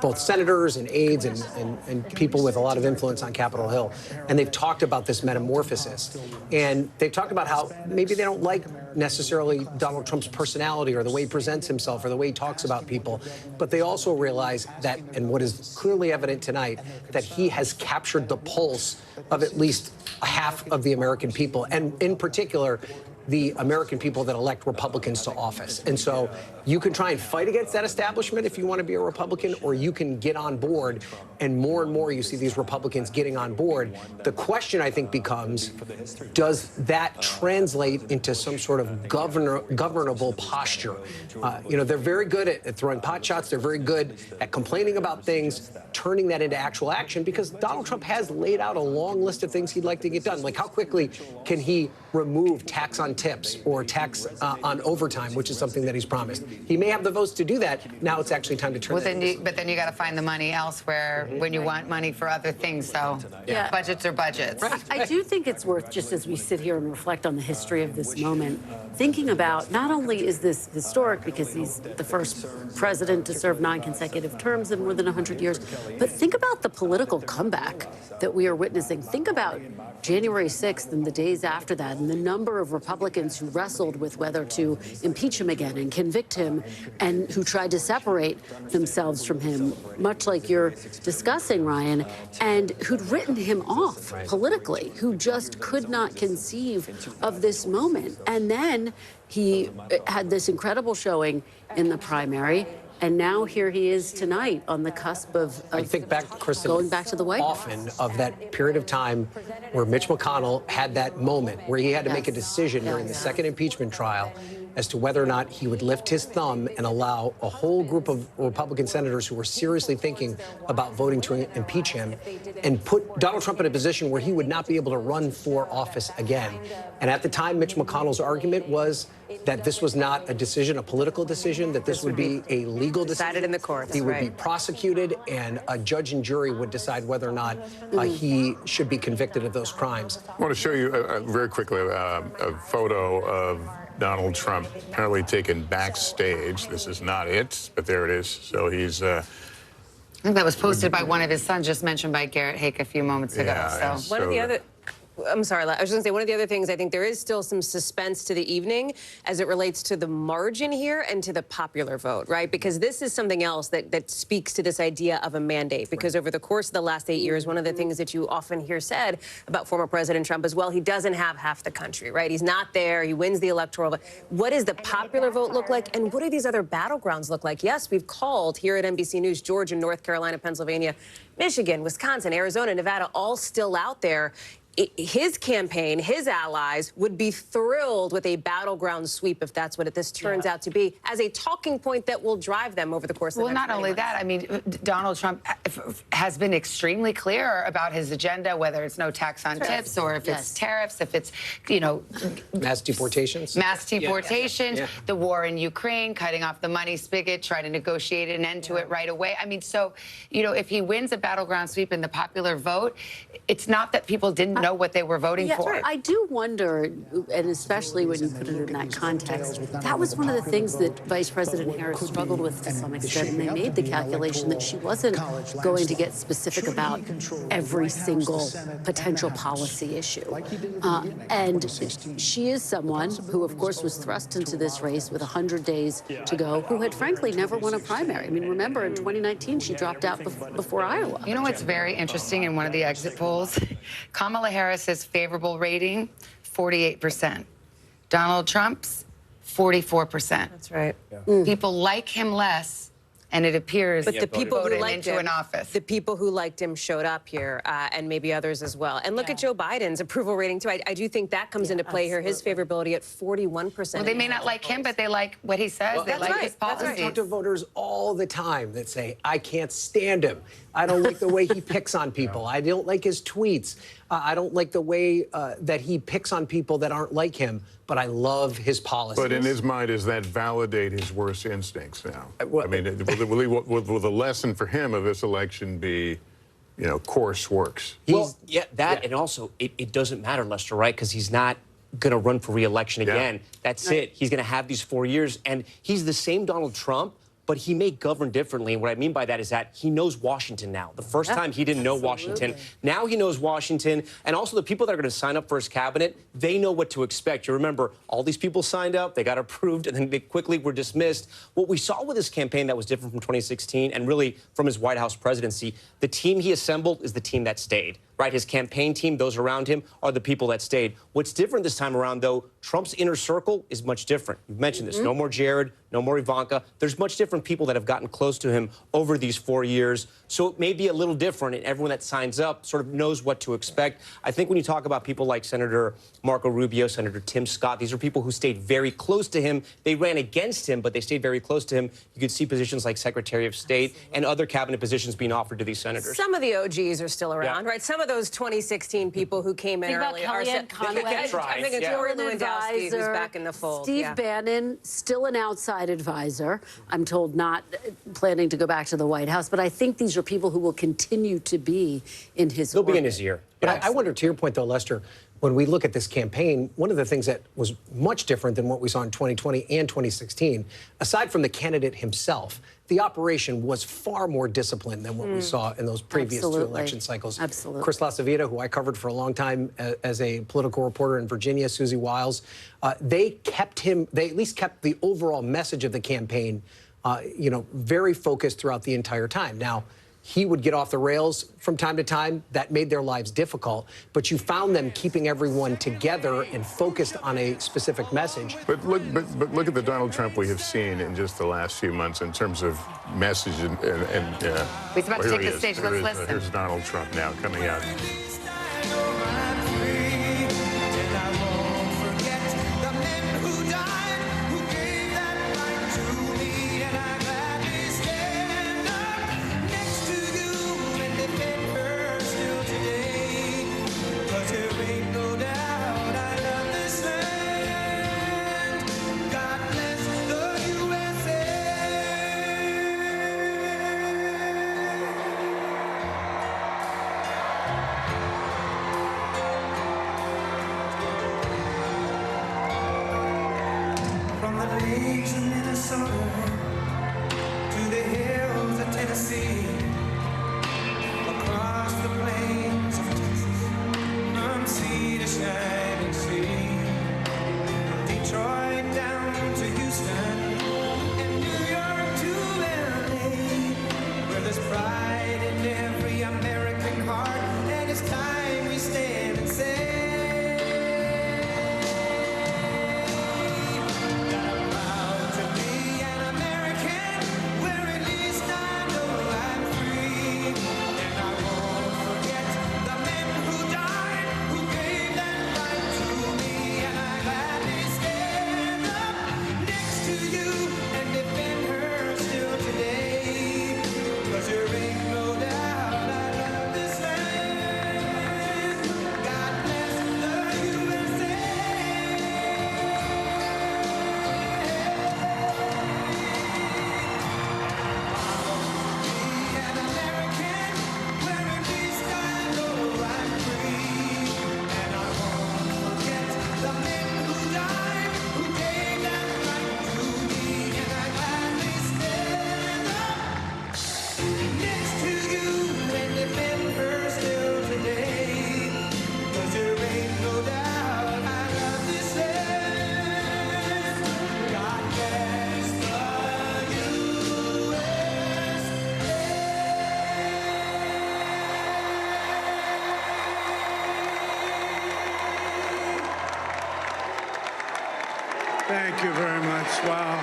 both senators and aides and people with a lot of influence on Capitol Hill, and they've talked about this metamorphosis. And they've talked about how maybe they don't like necessarily Donald Trump's personality or the way he presents himself or the way he talks about people, but they also realize that, and what is clearly evident tonight, that he has captured the pulse of at least half of the American people, and in particular, the American people that elect Republicans to office. And so you can try and fight against that establishment if you want to be a Republican, or you can get on board. And more you see these Republicans getting on board. The question, I think, becomes, does that translate into some sort of governable posture? You know, they're very good at throwing pot shots. They're very good at complaining about things, turning that into actual action, because Donald Trump has laid out a long list of things he'd like to get done. Like, how quickly can he remove tax on tips or tax on overtime, which is something that he's promised? He may have the votes to do that. Now it's actually time to turn it.
But then you got to find the money elsewhere when you want money for other things. So budgets are budgets.
I do think it's worth, just as we sit here and reflect on the history of this moment, thinking about not only is this historic because he's the first president to serve 9 consecutive terms in more than 100 years, but think about the political comeback that we are witnessing. Think about January 6th and the days after that, and the number of Republicans who wrestled with whether to impeach him again and convict him, and who tried to separate themselves from him, much like you're discussing, Ryan, and who'd written him off politically, who just could not conceive of this moment. And then he had this incredible showing in the primary. And now here he is tonight on the cusp of
I think back, Kristen,
going back to the White House.
Often of that period of time where Mitch McConnell had that moment where he had to make a decision during the second impeachment trial as to whether or not he would lift his thumb and allow a whole group of Republican senators who were seriously thinking about voting to impeach him and put Donald Trump in a position where he would not be able to run for office again. And at the time, Mitch McConnell's argument was that this was not a decision, a political decision, that this would be a legal decision.
Decided in the courts.
He would be prosecuted, and a judge and jury would decide whether or not he should be convicted of those crimes.
I want to show you very quickly a photo of Donald Trump apparently taken backstage. This is not it, but there it is. So he's...
I think that was posted by one of his sons, just mentioned by Garrett Hake a few moments ago. So
one of the other... I'm sorry, I was going to say, one of the other things, I think there is still some suspense to the evening as it relates to the margin here and to the popular vote, right? Because this is something else that speaks to this idea of a mandate. Because over the course of the last 8 years, one of the things that you often hear said about former President Trump is, well, he doesn't have half the country, right? He's not there. He wins the electoral vote. What does the popular vote look like? And what do these other battlegrounds look like? Yes, we've called here at NBC News, Georgia, North Carolina, Pennsylvania, Michigan, Wisconsin, Arizona, Nevada, all still out there. His campaign, his allies would be thrilled with a battleground sweep if that's what this turns out to be, as a talking point that will drive them over the course of the next
not only that, I mean, Donald Trump has been extremely clear about his agenda, whether it's no tax on tips or if it's tariffs, if it's, you know,
mass deportations,
the war in Ukraine, cutting off the money spigot, trying to negotiate an end to it right away. I mean, so, you know, if he wins a battleground sweep in the popular vote, it's not that people didn't know what they were voting for.
I do wonder, and especially when you put it in that context, that was one of the things that Vice President Harris struggled with to some extent, and they made the calculation that she wasn't going to get specific about every single potential policy issue. And she is someone who, of course, was thrust into this race with 100 days to go, who had frankly never won a primary. I mean, remember, in 2019, she dropped out before Iowa.
You know what's very interesting in one of the exit polls? Kamala Harris's favorable rating, 48%. Donald Trump's, 44%.
That's right.
People like him less, and it appears
but the people who liked
into
him,
an office.
The people who liked him showed up here, and maybe others as well. And look at Joe Biden's approval rating, too. I do think that comes into play here, his favorability at 41%.
Well, they may not like him, but they like what he says. They like his policies.
I talk to voters all the time that say, I can't stand him. I don't like the way he picks on people. I don't like his tweets. I don't like the way that he picks on people that aren't like him, but I love his policies.
But in his mind, does that validate his worst instincts now? I mean, will the lesson for him of this election be, you know, course works?
Well, and also, it doesn't matter, Lester, right? Because he's not going to run for re-election again. That's it. He's going to have these 4 years, and he's the same Donald Trump, but he may govern differently. And what I mean by that is that he knows Washington now. The first time he didn't know Washington. Now he knows Washington. And also the people that are going to sign up for his cabinet, they know what to expect. You remember, all these people signed up, they got approved, and then they quickly were dismissed. What we saw with his campaign that was different from 2016 and really from his White House presidency, the team he assembled is the team that stayed. Right, his campaign team, those around him, are the people that stayed. What's different this time around, though, Trump's inner circle is much different. You've mentioned this. No more Jared, no more Ivanka. There's much different people that have gotten close to him over these 4 years. So it may be a little different, and everyone that signs up sort of knows what to expect. I think when you talk about people like Senator Marco Rubio, Senator Tim Scott, these are people who stayed very close to him. They ran against him, but they stayed very close to him. You could see positions like Secretary of State and other cabinet positions being offered to these senators.
Some of the OGs are still around, right? Some of those 2016 people who came in early are still. I think it's Rory Lewandowski who's back in the fold.
Steve Bannon, still an outside advisor. I'm told not planning to go back to the White House, but I think these are people who will continue to be in his
They'll be in his ear.
But I wonder, to your point, though, Lester, when we look at this campaign, one of the things that was much different than what we saw in 2020 and 2016, aside from the candidate himself, the operation was far more disciplined than what we saw in those previous two election cycles.
Absolutely.
Chris LaCivita, who I covered for a long time as a political reporter in Virginia, Susie Wiles, they at least kept the overall message of the campaign, very focused throughout the entire time. Now, he would get off the rails from time to time. That made their lives difficult. But you found them keeping everyone together and focused on a specific message.
But look at the Donald Trump we have seen in just the last few months in terms of message and
he's about to take the stage. Let's listen.
Here's Donald Trump now coming out.
From the lakes of Minnesota to the hills of Tennessee, across the plains of Texas, from sea to shining sea, Detroit down to Houston, and New York to LA, where there's pride in every American heart, and it's time we stand and say, Thank you very much. Wow.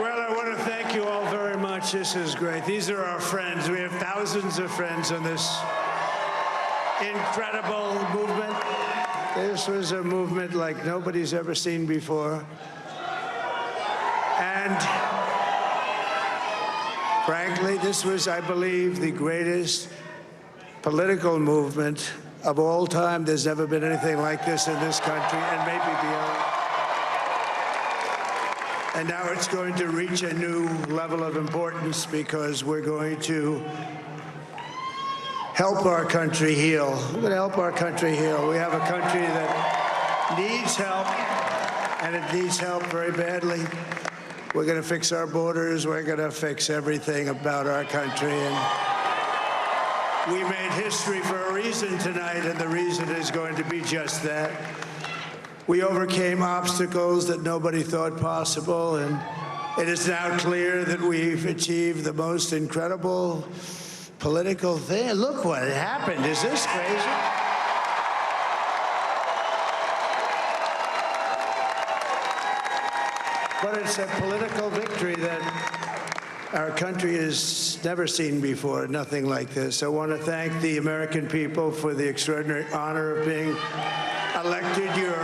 Well, I want to thank you all very much. This is great. These are our friends. We have thousands of friends on this incredible movement. This was a movement like nobody's ever seen before. And frankly, this was, I believe, the greatest political movement of all time. There's never been anything like this in this country, and maybe beyond. And now it's going to reach a new level of importance because we're going to help our country heal. We're going to help our country heal. We have a country that needs help, and it needs help very badly. We're going to fix our borders. We're going to fix everything about our country. And we made history for a reason tonight, and the reason is going to be just that. We overcame obstacles that nobody thought possible, and It is now clear that we've achieved the most incredible political thing. Look what happened. Is this crazy? But it's a political victory that our country has never seen before, nothing like this. I want to thank the American people for the extraordinary honor of being elected your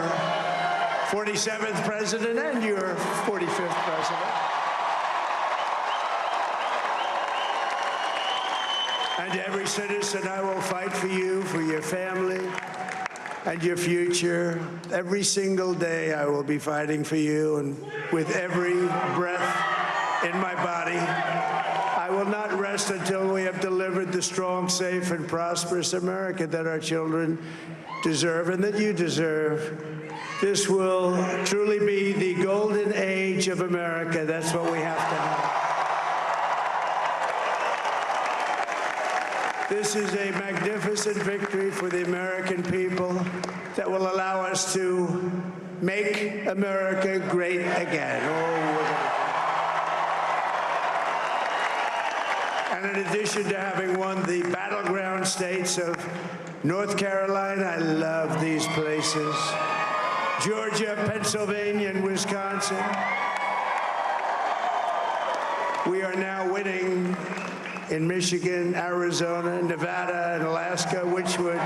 47th president and your 45th president. And to every citizen, I will fight for you, for your family, and your future. Every single day, I will be fighting for you, and with every breath in my body, I will not rest until we have delivered the strong, safe, and prosperous America that our children deserve and that you deserve. This will truly be the golden age of America. That's what we have to have. This is a magnificent victory for the American people that will allow us to make America great again. And in addition to having won the battleground states of North Carolina, I love these places, Georgia, Pennsylvania, and Wisconsin, we are now winning in Michigan, Arizona, Nevada, and Alaska, which would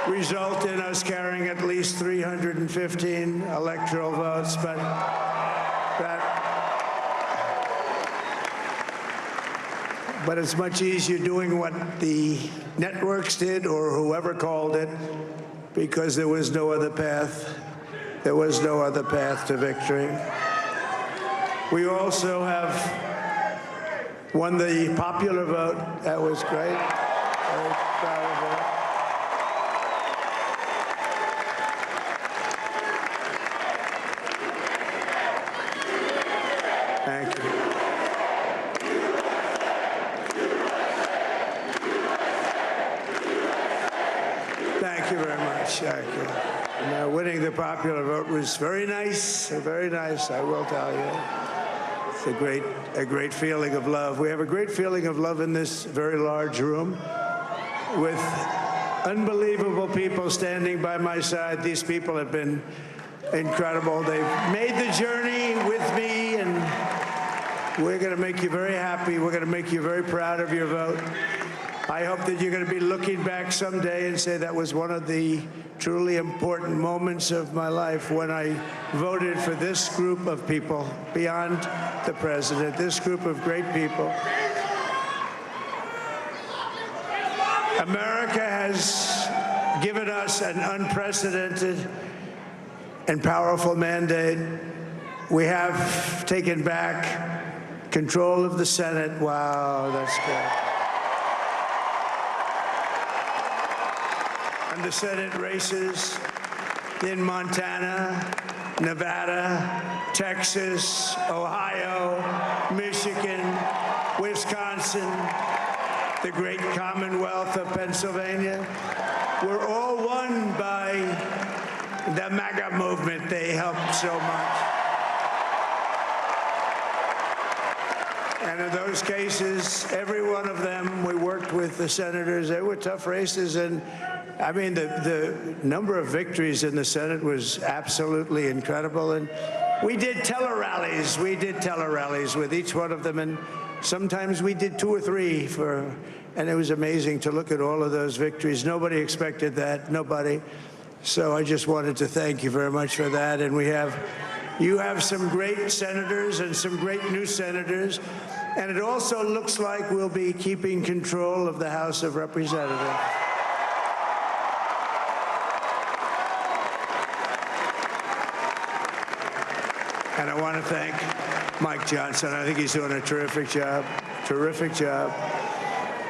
result in us carrying at least 315 electoral votes. But it's much easier doing what the networks did or whoever called it, because there was no other path. There was no other path to victory. We also have won the popular vote. That was great. Very proud of that. Thank you. Thank you very much. Thank you. Now, winning the popular vote was very nice, I will tell you. It's a great feeling of love. We have a great feeling of love in this very large room with unbelievable people standing by my side. These people have been incredible. They've made the journey with me, and we're going to make you very happy. We're going to make you very proud of your vote. I hope that you're going to be looking back someday and say that was one of the truly important moments of my life when I voted for this group of people beyond the president, this group of great people. America has given us an unprecedented and powerful mandate. We have taken back control of the Senate. Wow, that's good. And the Senate races in Montana, Nevada, Texas, Ohio, Michigan, Wisconsin, the great Commonwealth of Pennsylvania, were all won by the MAGA movement. They helped so much. And in those cases, every one of them, we worked with the senators. They were tough races, and I mean, the number of victories in the Senate was absolutely incredible. And we did tele-rallies. We did tele-rallies with each one of them. And sometimes we did 2 or 3 and it was amazing to look at all of those victories. Nobody expected that, nobody. So I just wanted to thank you very much for that. And you have some great senators and some great new senators. And it also looks like we'll be keeping control of the House of Representatives. And I want to thank Mike Johnson. I think he's doing a terrific job. Terrific job.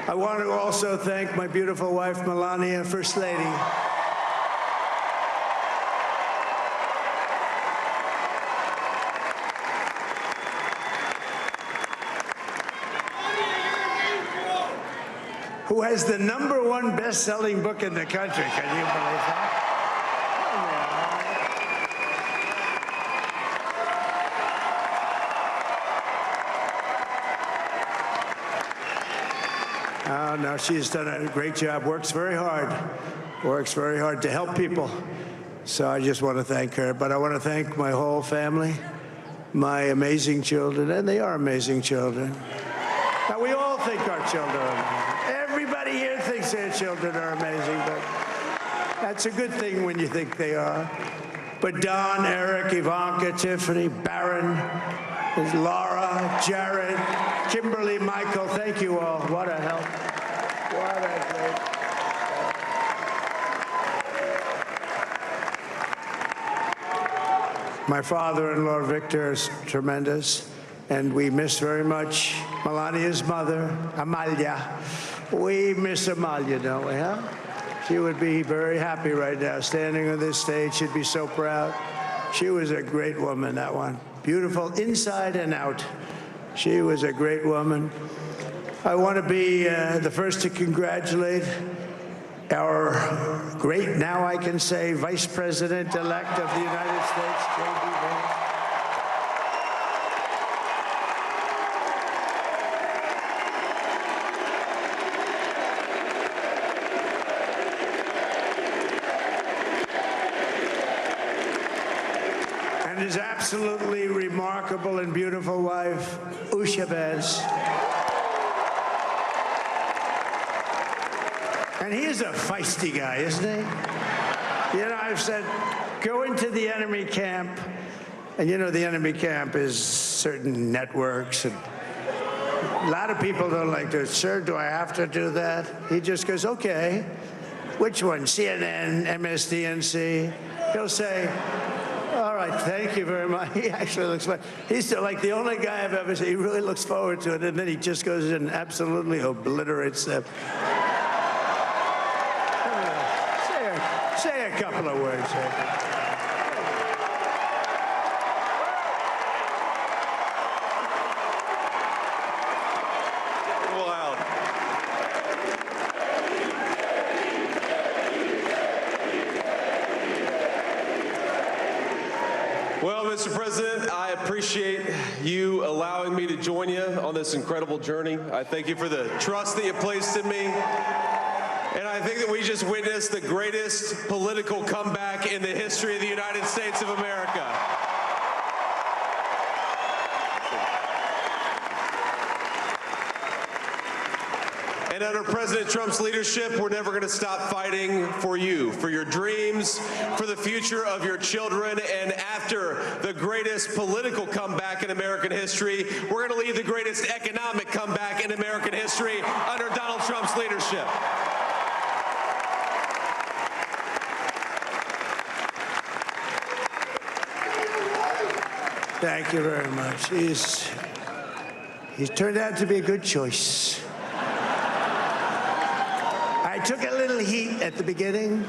I want to also thank my beautiful wife, Melania, First Lady. Who has the #1 best-selling book in the country. Can you believe that? know, she's done a great job, works very hard to help people. So I just want to thank her. But I want to thank my whole family, my amazing children, and they are amazing children. Now, we all think our children are amazing. Everybody here thinks their children are amazing, but that's a good thing when you think they are. But Don, Eric, Ivanka, Tiffany, Barron, Laura, Jared, Kimberly, Michael, thank you all. What a help. What a great. My father-in-law, Victor, is tremendous, and we miss very much Melania's mother, Amalia. We miss Amalia, don't we, huh? She would be very happy right now, standing on this stage. She'd be so proud. She was a great woman, that one. Beautiful inside and out. She was a great woman. I want to be the first to congratulate our great, now I can say, Vice President-elect of the United States, J.D. Vance. And his absolutely remarkable and beautiful wife, Usha Vance. And he is a feisty guy, isn't he? You know, I've said, go into the enemy camp. And you know, the enemy camp is certain networks. And a lot of people don't like to, sir, do I have to do that? He just goes, okay. Which one? CNN, MSDNC? He'll say, all right, thank you very much. He actually looks fine. He's like the only guy I've ever seen. He really looks forward to it. And then he just goes in and absolutely obliterates them. Say a couple of words.
Wow. Well, Mr. President, I appreciate you allowing me to join you on this incredible journey. I thank you for the trust that you placed in me. And I think that we just witnessed the greatest political comeback in the history of the United States of America. And under President Trump's leadership, we're never going to stop fighting for you, for your dreams, for the future of your children. And after the greatest political comeback in American history, we're going to lead the greatest economic comeback in American history under Donald Trump's leadership.
Thank you very much. He's turned out to be a good choice. I took a little heat at the beginning,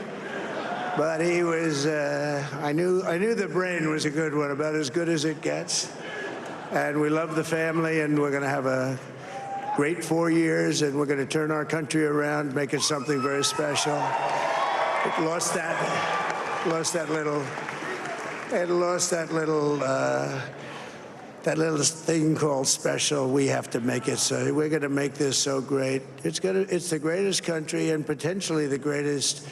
but he was, I knew the brain was a good one, about as good as it gets. And we love the family, and we're going to have a great 4 years, and we're going to turn our country around, make it something very special. It lost that little thing called special. We have to make it so. We're going to make this so great. It's the greatest country and potentially the greatest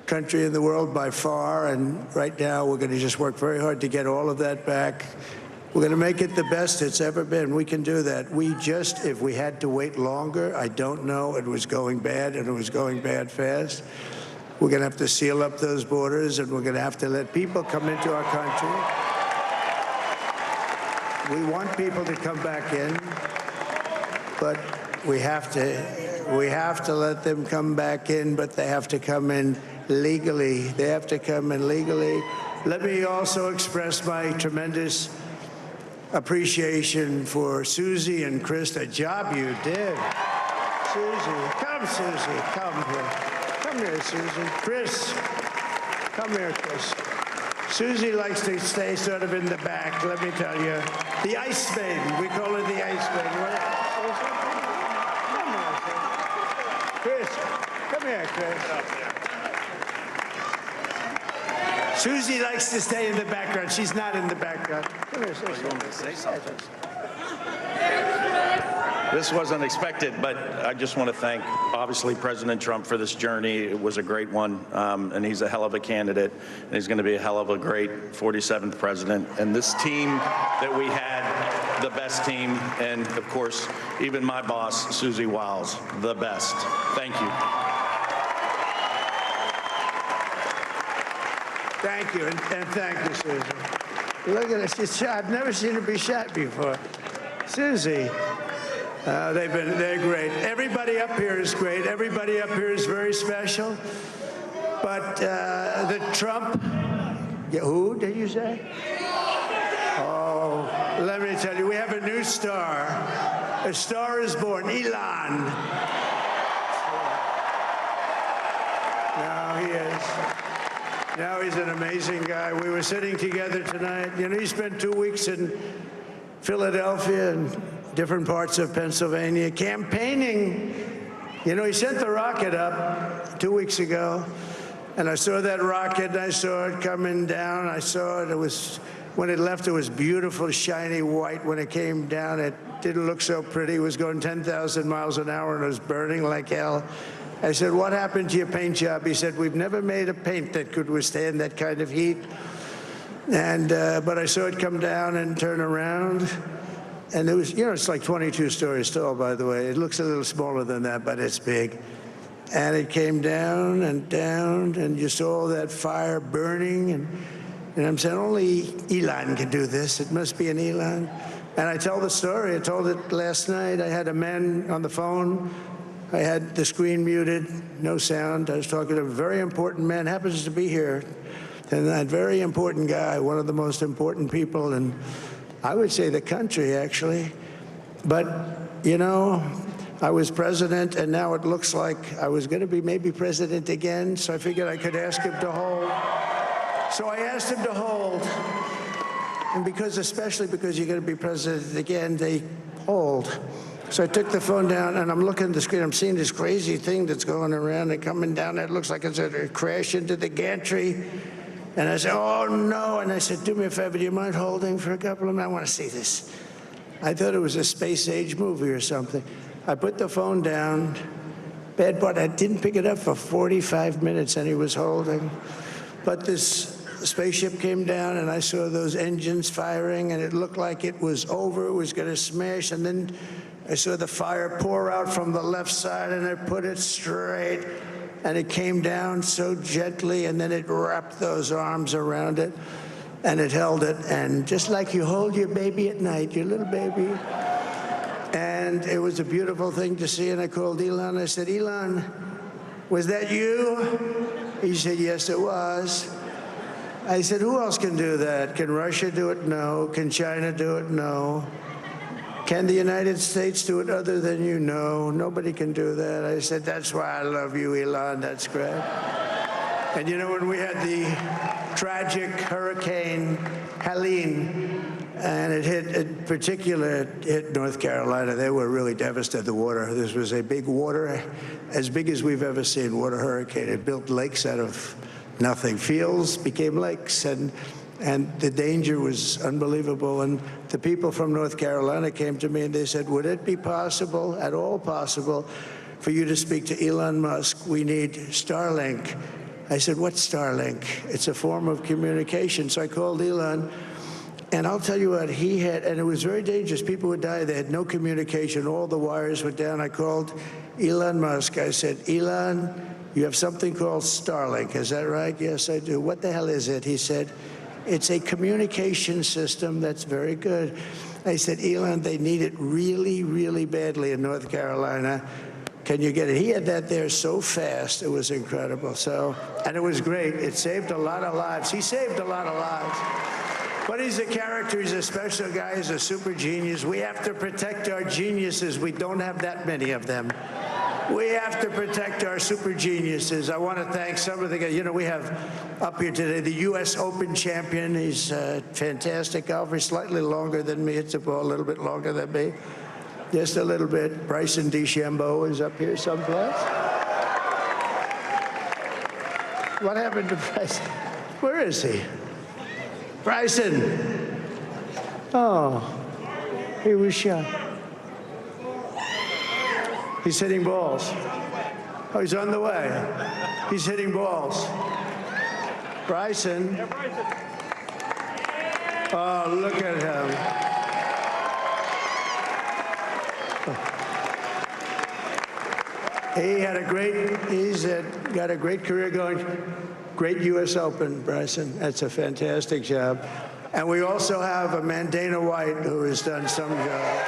country in the world by far. And right now, we're going to just work very hard to get all of that back. We're going to make it the best it's ever been. We can do that. If we had to wait longer, I don't know. It was going bad, and it was going bad fast. We're going to have to seal up those borders, and we're going to have to let people come into our country. We want people to come back in, but we have to let them come back in, but they have to come in legally. They have to come in legally. Let me also express my tremendous appreciation for Susie and Chris, the job you did. Susie, come here. Come here, Susie. Chris, come here, Chris. Susie likes to stay sort of in the back, let me tell you. The Ice Maiden, we call her the Ice Maiden. Come here, Chris. Susie likes to stay in the background. She's not in the background. Come here, say something.
This wasn't expected, but I just want to thank, obviously, President Trump for this journey. It was a great one, and he's a hell of a candidate, and he's going to be a hell of a great 47th president. And this team that we had, the best team, and, of course, even my boss, Susie Wiles, the best. Thank you.
Thank you, and thank you, Susie. Look at this. I've never seen her be shot before. Susie. They're great. Everybody up here is great. Everybody up here is very special. But the Trump, who did you say? Oh, let me tell you, we have a new star. A star is born, Elon. Now he is. Now he's an amazing guy. We were sitting together tonight. You know, he spent 2 weeks in Philadelphia and different parts of Pennsylvania campaigning. You know, he sent the rocket up 2 weeks ago, and I saw that rocket, and I saw it coming down. I saw it. It was, when it left, it was beautiful, shiny white. When it came down, it didn't look so pretty. It was going 10,000 miles an hour, and it was burning like hell. I said, what happened to your paint job? He said, we've never made a paint that could withstand that kind of heat. And but I saw it come down and turn around. And it was, you know, it's like 22 stories tall, by the way. It looks a little smaller than that, but it's big. And it came down, and you saw that fire burning. And I'm saying, only Elon can do this. It must be an Elon. And I tell the story. I told it last night. I had a man on the phone. I had the screen muted, no sound. I was talking to a very important man, happens to be here. And that very important guy, one of the most important people in, I would say, the country, actually. But, you know, I was president, and now it looks like I was going to be maybe president again, so I figured I could ask him to hold. So I asked him to hold. And especially because you're going to be president again, they hold. So I took the phone down, and I'm looking at the screen. I'm seeing this crazy thing that's going around and coming down. It looks like it's going to crash into the gantry. And I said, oh, no. And I said, do me a favor, do you mind holding for a couple of minutes? I want to see this. I thought it was a space-age movie or something. I put the phone down. Bad part, I didn't pick it up for 45 minutes, and he was holding. But this spaceship came down, and I saw those engines firing, and it looked like it was over. It was going to smash. And then I saw the fire pour out from the left side, and I put it straight. And it came down so gently, and then it wrapped those arms around it, and it held it. And just like you hold your baby at night, your little baby. And it was a beautiful thing to see. And I called Elon. I said, Elon, was that you? He said, yes, it was. I said, who else can do that? Can Russia do it? No. Can China do it? No. Can the United States do it other than you? No, nobody can do that. I said, that's why I love you, Elon. That's great. And you know, when we had the tragic Hurricane Helene, and it hit North Carolina, they were really devastated, the water. This was a big water, as big as we've ever seen, water hurricane. It built lakes out of nothing. Fields became lakes, and the danger was unbelievable. And the people from North Carolina came to me and they said, would it be possible, at all possible, for you to speak to Elon Musk? We need Starlink. I said, what's Starlink? It's a form of communication. So I called Elon, and I'll tell you what, he had, and it was very dangerous. People would die. They had no communication. All the wires were down. I called Elon Musk. I said, Elon, you have something called Starlink. Is that right? Yes, I do. What the hell is it? He said, it's a communication system that's very good. I said, Elon, they need it really, really badly in North Carolina. Can you get it? He had that there so fast. It was incredible. So, and it was great. It saved a lot of lives. He saved a lot of lives. But he's a character. He's a special guy. He's a super genius. We have to protect our geniuses. We don't have that many of them. We have to protect our super geniuses. I want to thank some of the guys. You know, we have up here today the U.S. Open champion. He's a fantastic golfer. He's slightly longer than me. Hits the ball a little bit longer than me. Just a little bit. Bryson DeChambeau is up here someplace. What happened to Bryson? Where is he? Bryson. Oh, he was shot. He's hitting balls. Oh, he's on the way. He's hitting balls. Bryson. Oh, look at him. He's got a great career going. Great U.S. Open, Bryson. That's a fantastic job. And we also have a man, Dana White, who has done some job.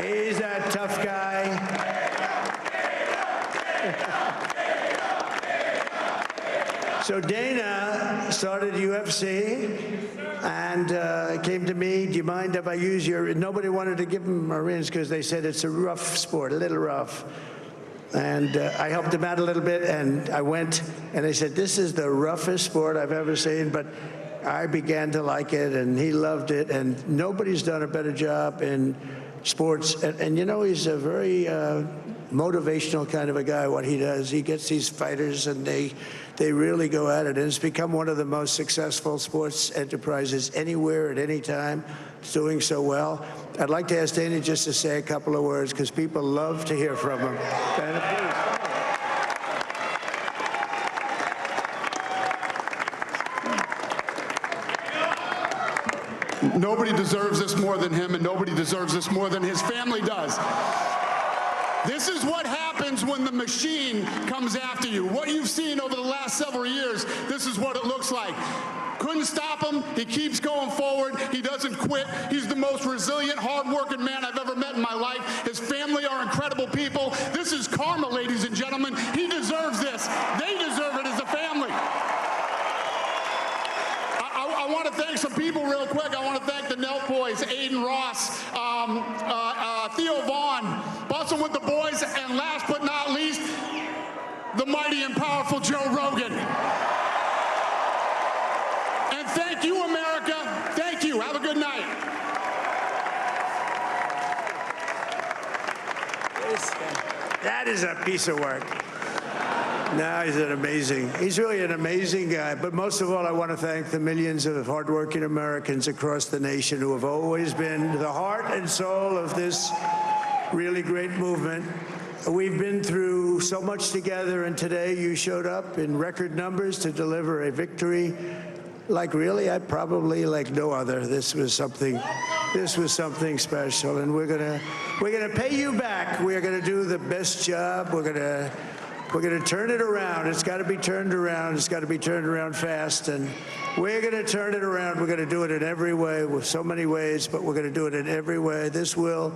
He's a tough guy. So Dana started UFC and came to me, do you mind if I use your, nobody wanted to give him Marines because they said it's a rough sport, a little rough. And I helped him out a little bit, and I went, and they said, this is the roughest sport I've ever seen, but I began to like it, and he loved it, and nobody's done a better job in sports. And you know, he's a very motivational kind of a guy, what he does. He gets these fighters, and they really go at it, and it's become one of the most successful sports enterprises anywhere at any time. It's doing so well. I'd like to ask Dana just to say a couple of words, because people love to hear from him. Dana,
please. Nobody deserves this more than him, and nobody deserves this more than his family does. This is what happens when the machine comes after you. What you've seen over the last several years, this is what it looks like. Couldn't stop him. He keeps going forward. He doesn't quit. He's the most resilient, hard-working man I've ever met in my life. His family are incredible people. This is karma, ladies and gentlemen. He deserves this. They deserve it as a family. I want to thank some people real quick. I want to thank the Nelt boys, Aiden Ross, Theo Vaughn, Bustin' with the Boys, and last but not least, the mighty and powerful Joe Rogan. And thank you, America. Thank you. Have a good night.
that is a piece of work. No, he's really an amazing guy. But most of all, I want to thank the millions of hardworking Americans across the nation who have always been the heart and soul of this really great movement. We've been through so much together, and today you showed up in record numbers to deliver a victory like really, probably like no other. This was something special, and we're gonna pay you back. We're gonna do the best job. We're gonna turn it around. It's got to be turned around. It's got to be turned around fast, and we're gonna turn it around. We're gonna do it in every way, with so many ways, but we're gonna do it in every way. This will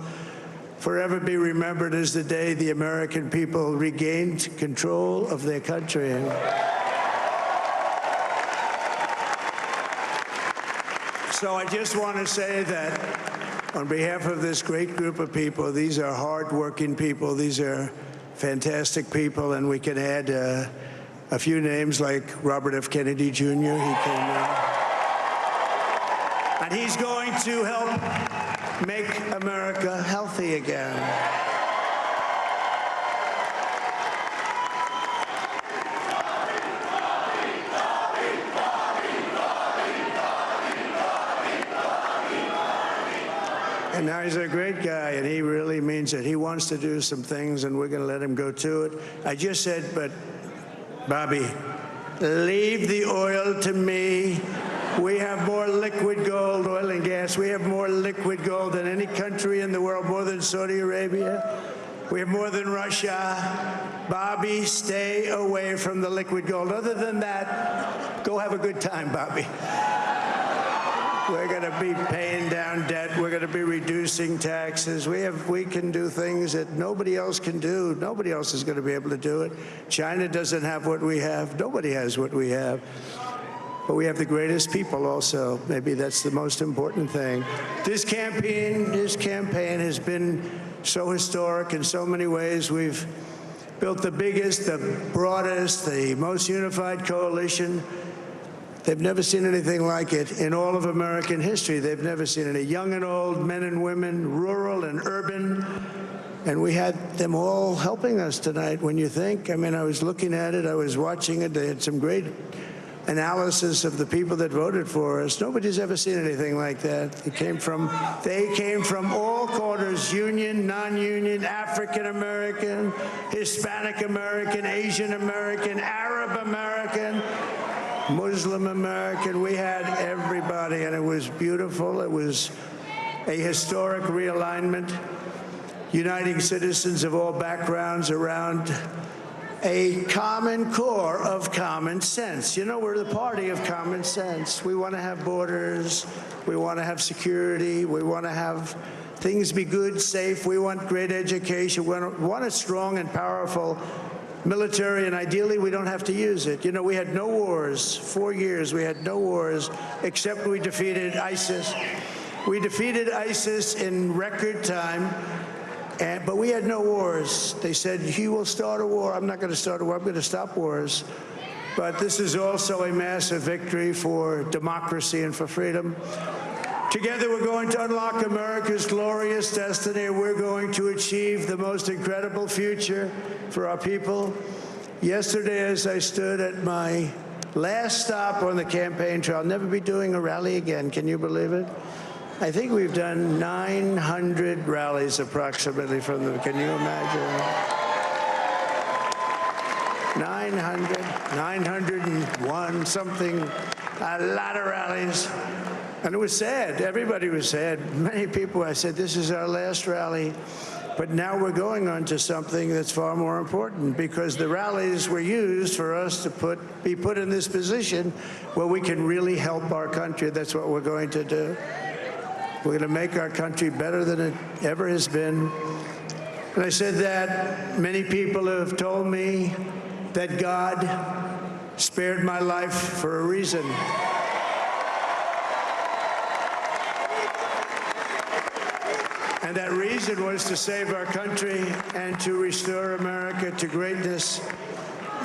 forever be remembered as the day the American people regained control of their country. So I just want to say that on behalf of this great group of people, these are hard-working people. These are fantastic people, and we can add a few names like Robert F. Kennedy Jr. He came in. And he's going to help make America healthy again. And now he's a great guy, and he really means it. He wants to do some things, and we're going to let him go to it. I just said, but, Bobby, leave the oil to me. We have more liquid gold, oil and gas. We have more liquid gold than any country in the world, more than Saudi Arabia. We have more than Russia. Bobby, stay away from the liquid gold. Other than that, go have a good time, Bobby. We're going to be paying down debt. We're going to be reducing taxes. We can do things that nobody else can do. Nobody else is going to be able to do it. China doesn't have what we have. Nobody has what we have. But we have the greatest people also. Maybe that's the most important thing. This campaign has been so historic in so many ways. We've built the biggest, the broadest, the most unified coalition. They've never seen anything like it in all of American history. They've never seen any young and old, men and women, rural and urban. And we had them all helping us tonight, when you think. I mean, I was looking at it. I was watching it. They had some great analysis of the people that voted for us, nobody's ever seen anything like that. They came from all corners, union, non-union, African American, Hispanic American, Asian American, Arab American, Muslim American. We had everybody, and it was beautiful. It was a historic realignment, uniting citizens of all backgrounds around a common core of common sense. You know, we're the party of common sense. We want to have borders. We want to have security. We want to have things be good, safe. We want great education. We want a strong and powerful military, and ideally we don't have to use it. You know, we had no wars. 4 years we had no wars, except we defeated ISIS. We defeated ISIS in record time. But we had no wars. They said, he will start a war. I'm not going to start a war. I'm going to stop wars. But this is also a massive victory for democracy and for freedom. Together, we're going to unlock America's glorious destiny. We're going to achieve the most incredible future for our people. Yesterday, as I stood at my last stop on the campaign trail, I'll never be doing a rally again. Can you believe it? I think we've done 900 rallies approximately from them. Can you imagine? 901, something, a lot of rallies. And it was sad. Everybody was sad. Many people, I said, this is our last rally. But now we're going on to something that's far more important, because the rallies were used for us to be put in this position where we can really help our country. That's what we're going to do. We're going to make our country better than it ever has been. And I said that many people have told me that God spared my life for a reason. And that reason was to save our country and to restore America to greatness.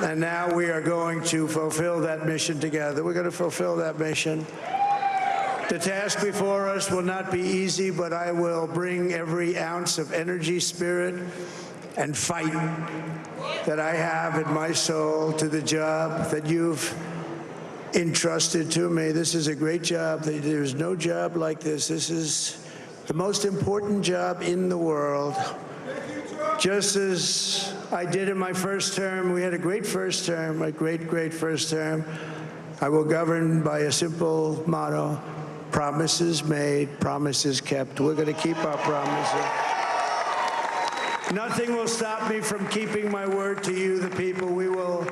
And now we are going to fulfill that mission together. We're going to fulfill that mission. The task before us will not be easy, but I will bring every ounce of energy, spirit, and fight that I have in my soul to the job that you've entrusted to me. This is a great job. There's no job like this. This is the most important job in the world. Just as I did in my first term, we had a great first term, a great, great first term. I will govern by a simple motto: promises made, promises kept. We're going to keep our promises. Nothing will stop me from keeping my word to you, the people. We will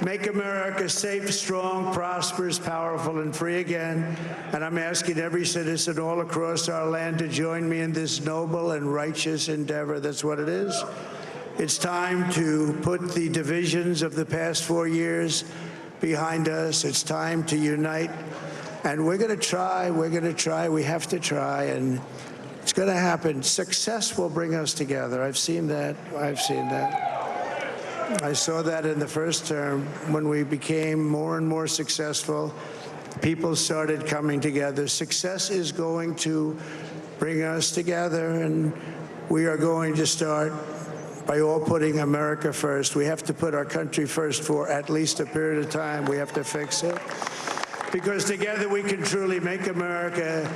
make America safe, strong, prosperous, powerful, and free again. And I'm asking every citizen all across our land to join me in this noble and righteous endeavor. That's what it is. It's time to put the divisions of the past 4 years behind us. It's time to unite. And we're going to try, we have to try, and it's going to happen. Success will bring us together. I've seen that. I saw that in the first term. When we became more and more successful, people started coming together. Success is going to bring us together, and we are going to start by all putting America first. We have to put our country first for at least a period of time. We have to fix it. Because together we can truly make America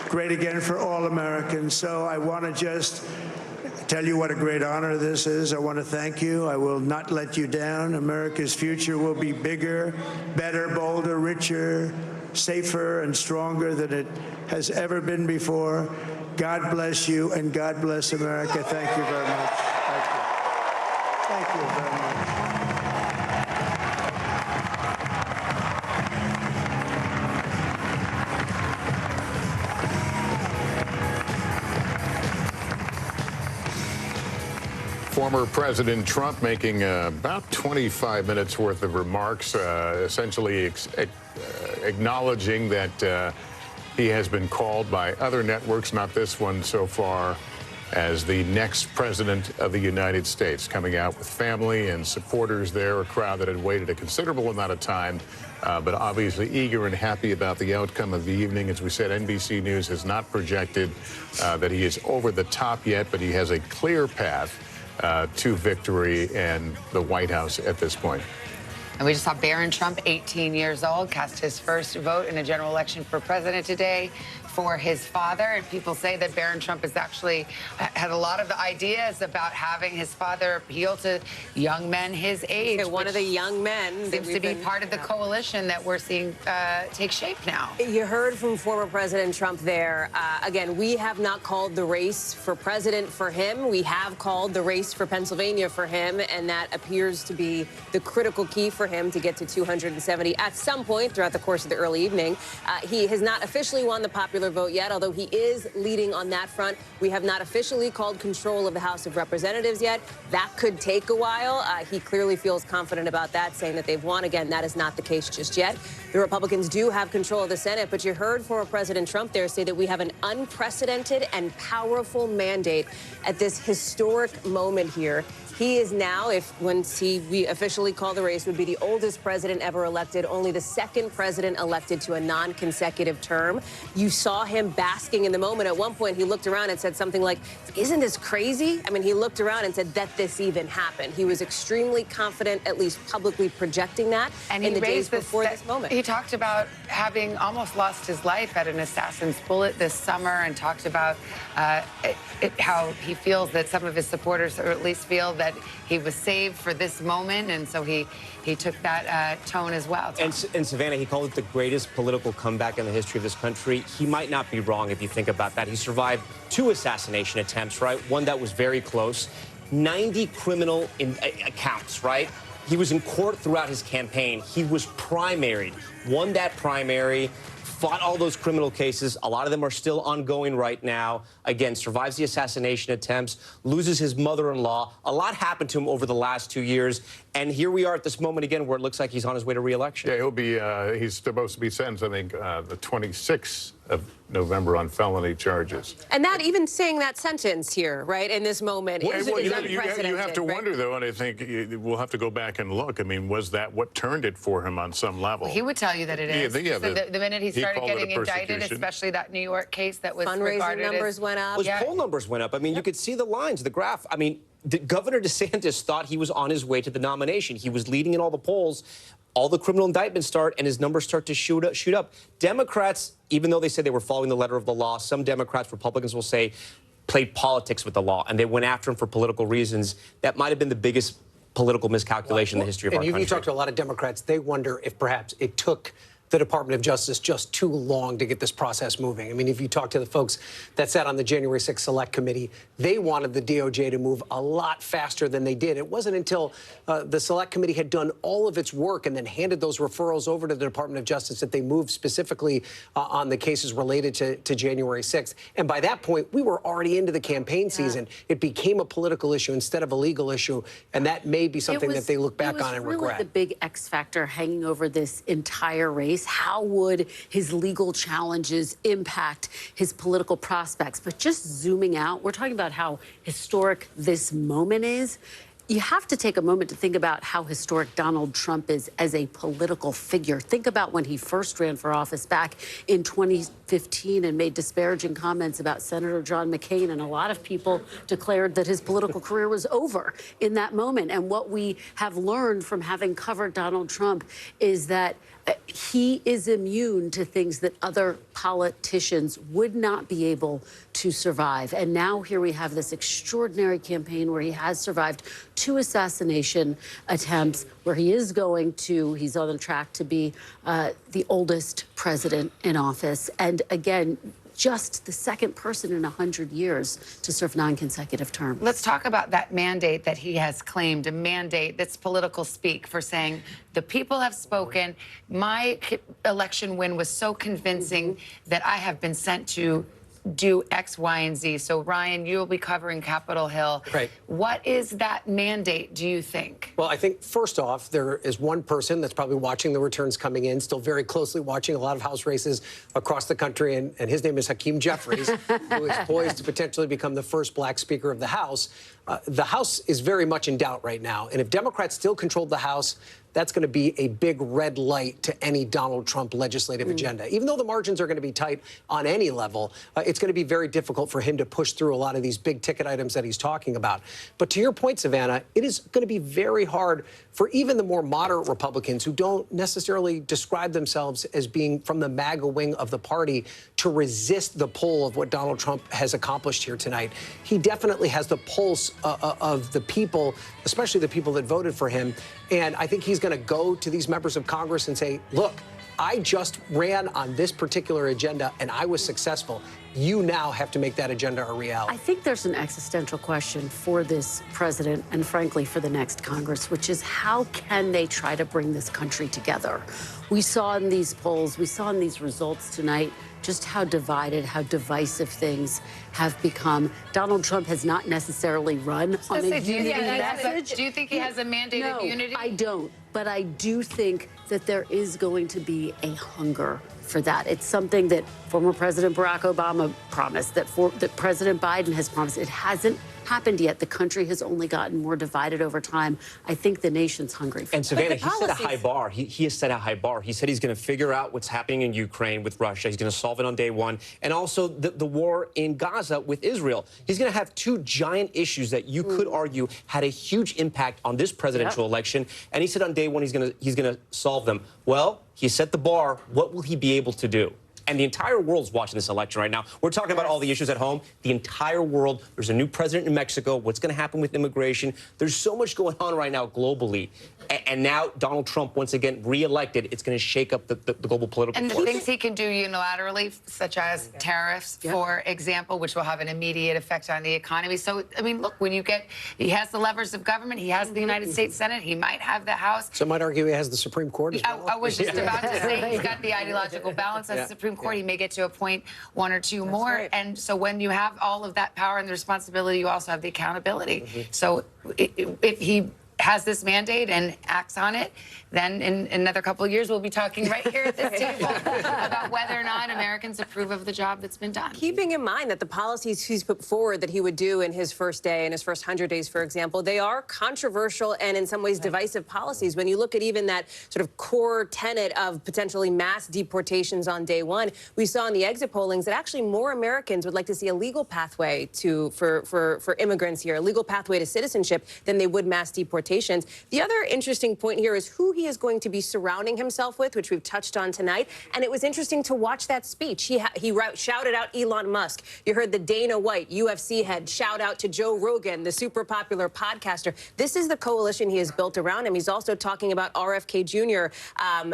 great again for all Americans. So I want to just tell you what a great honor this is. I want to thank you. I will not let you down. America's future will be bigger, better, bolder, richer, safer, and stronger than it has ever been before. God bless you, and God bless America. Thank you very much. Thank you. Thank you very much.
Former President Trump making about 25 minutes worth of remarks, essentially acknowledging that he has been called by other networks, not this one so far, as the next president of the United States, coming out with family and supporters there, a crowd that had waited a considerable amount of time, but obviously eager and happy about the outcome of the evening. As we said, NBC News has not projected that he is over the top yet, but he has a clear path to victory and the White House at this point.
And we just saw Barron Trump, 18 years old, cast his first vote in a general election for president today for his father. And people say that Barron Trump has actually had a lot of ideas about having his father appeal to young men his age.
Okay, one of the young men
seems to be part of the coalition that we're seeing take shape now.
You heard from former President Trump there. Again, we have not called the race for president for him. We have called the race for Pennsylvania for him, and that appears to be the critical key for him to get to 270 at some point throughout the course of the early evening. He has not officially won the popular vote yet, although he is leading on that front. We have not officially called control of the House of Representatives yet. That could take a while. He clearly feels confident about that, saying that they've won. Again, that is not the case just yet. The Republicans do have control of the Senate, but you heard former President Trump there say that we have an unprecedented and powerful mandate at this historic moment here. He is now, once we officially call the race, would be the oldest president ever elected, only the second president elected to a non-consecutive term. You saw him basking in the moment. At one point, he looked around and said something like, "Isn't this crazy?" I mean, he looked around and said that this even happened. He was extremely confident, at least publicly projecting that in the days before this moment.
He talked about having almost lost his life at an assassin's bullet this summer, and talked about how he feels that some of his supporters, or at least feel that he was saved for this moment, and so he took that tone as well.
And Savannah, he called it the greatest political comeback in the history of this country. He might not be wrong if you think about that. He survived 2 assassination attempts, right? One that was very close. 90 criminal accounts, right? He was in court throughout his campaign. He was primaried, won that primary, fought all those criminal cases. A lot of them are still ongoing right now. Again, survives the assassination attempts, loses his mother-in-law. A lot happened to him over the last 2 years. And here we are at this moment again where it looks like he's on his way to re-election.
Yeah, he'll be, he's supposed to be sentenced, I think, the 26th of November on felony charges.
And that, even saying that sentence here, right, in this moment, is unprecedented.
You have to
right?
wonder, though, and I think we'll have to go back and look. I mean, was that what turned it for him on some level?
He would tell you that it is.
Yeah,
so the minute he started getting indicted,
persecution.
especially that New York case that was
fundraising numbers went up.
Poll numbers went up. I mean, you could see the lines, the graph. I mean, Governor DeSantis thought he was on his way to the nomination. He was leading in all the polls. All the criminal indictments start, and his numbers start to shoot up. Democrats, even though they said they were following the letter of the law, some Democrats, Republicans will say, played politics with the law, and they went after him for political reasons. That might have been the biggest political miscalculation in the history of our country.
You talk to a lot of Democrats. They wonder if perhaps it took the Department of Justice just too long to get this process moving. I mean, if you talk to the folks that sat on the January 6th Select Committee, they wanted the DOJ to move a lot faster than they did. It wasn't until the Select Committee had done all of its work and then handed those referrals over to the Department of Justice that they moved specifically on the cases related to January 6th. And by that point, we were already into the campaign season. It became a political issue instead of a legal issue, and that may be something that they look back on and regret.
It was really the big X factor hanging over this entire race. How would his legal challenges impact his political prospects? But just zooming out, we're talking about how historic this moment is. You have to take a moment to think about how historic Donald Trump is as a political figure. Think about when he first ran for office back in 2015 and made disparaging comments about Senator John McCain, and a lot of people declared that his political career was over in that moment. And what we have learned from having covered Donald Trump is that he is immune to things that other politicians would not be able to survive. And now here we have this extraordinary campaign where he has survived 2 assassination attempts, where he's on the track to be the oldest president in office. And again, just the second person in 100 years to serve non-consecutive terms.
Let's talk about that mandate that he has claimed, a mandate that's political speak for saying, the people have spoken. My election win was so convincing that I have been sent to do X, Y, and Z. So, Ryan, you'll be covering Capitol Hill.
Right.
What is that mandate, do you think?
Well, I think, first off, there is one person that's probably watching the returns coming in, still very closely watching a lot of House races across the country, and his name is Hakeem Jeffries, who is poised to potentially become the first black Speaker of the House. The House is very much in doubt right now, and if Democrats still controlled the House, that's going to be a big red light to any Donald Trump legislative agenda. Even though the margins are going to be tight on any level, it's going to be very difficult for him to push through a lot of these big ticket items that he's talking about. But to your point, Savannah, it is going to be very hard for even the more moderate Republicans who don't necessarily describe themselves as being from the MAGA wing of the party to resist the pull of what Donald Trump has accomplished here tonight. He definitely has the pulse of the people, especially the people that voted for him. And I think he's going to go to these members of Congress and say, look, I just ran on this particular agenda and I was successful. You now have to make that agenda a reality.
I think there's an existential question for this president and, frankly, for the next Congress, which is how can they try to bring this country together? We saw in these polls, we saw in these results tonight just how divided, how divisive things have become. Donald Trump has not necessarily run on a unity message.
Do you think he has a mandate of unity?
I don't. But I do think that there is going to be a hunger for that. It's something that former President Barack Obama promised, that President Biden has promised. It hasn't happened yet. The country has only gotten more divided over time. I think the nation's hungry for it.
And Savannah, he set a high bar. He has set a high bar. He said he's going to figure out what's happening in Ukraine with Russia. He's going to solve it on day one. And also the war in Gaza with Israel. He's going to have two giant issues that you could argue had a huge impact on this presidential election. And he said on day one he's going to solve them. Well, he set the bar. What will he be able to do? And the entire world's watching this election right now. We're talking about all the issues at home. The entire world. There's a new president in Mexico. What's going to happen with immigration? There's so much going on right now globally. And now Donald Trump, once again, reelected, it's going to shake up the global political
And the
course.
things he can do unilaterally, such as tariffs, for example, which will have an immediate effect on the economy. So, I mean, look, when he has the levers of government, he has the United States Senate, he might have the House.
Some might argue he has the Supreme Court as well.
I was just about to say he's got the ideological balance as the Supreme Court. He may get to appoint one or two more. Right. And so when you have all of that power and the responsibility, you also have the accountability. So if he has this mandate and acts on it, then in another couple of years, we'll be talking right here at this table about whether or not Americans approve of the job that's been done.
Keeping in mind that the policies he's put forward that he would do in his first day, in his first 100 days, for example, they are controversial and in some ways divisive policies. When you look at even that sort of core tenet of potentially mass deportations on day one, we saw in the exit pollings that actually more Americans would like to see a legal pathway for immigrants here, a legal pathway to citizenship than they would mass deportations. The other interesting point here is who he is going to be surrounding himself with, which we've touched on tonight. And it was interesting to watch that speech. He shouted out Elon Musk. You heard the Dana White, UFC head, shout out to Joe Rogan, the super popular podcaster. This is the coalition he has built around him. He's also talking about RFK Jr.,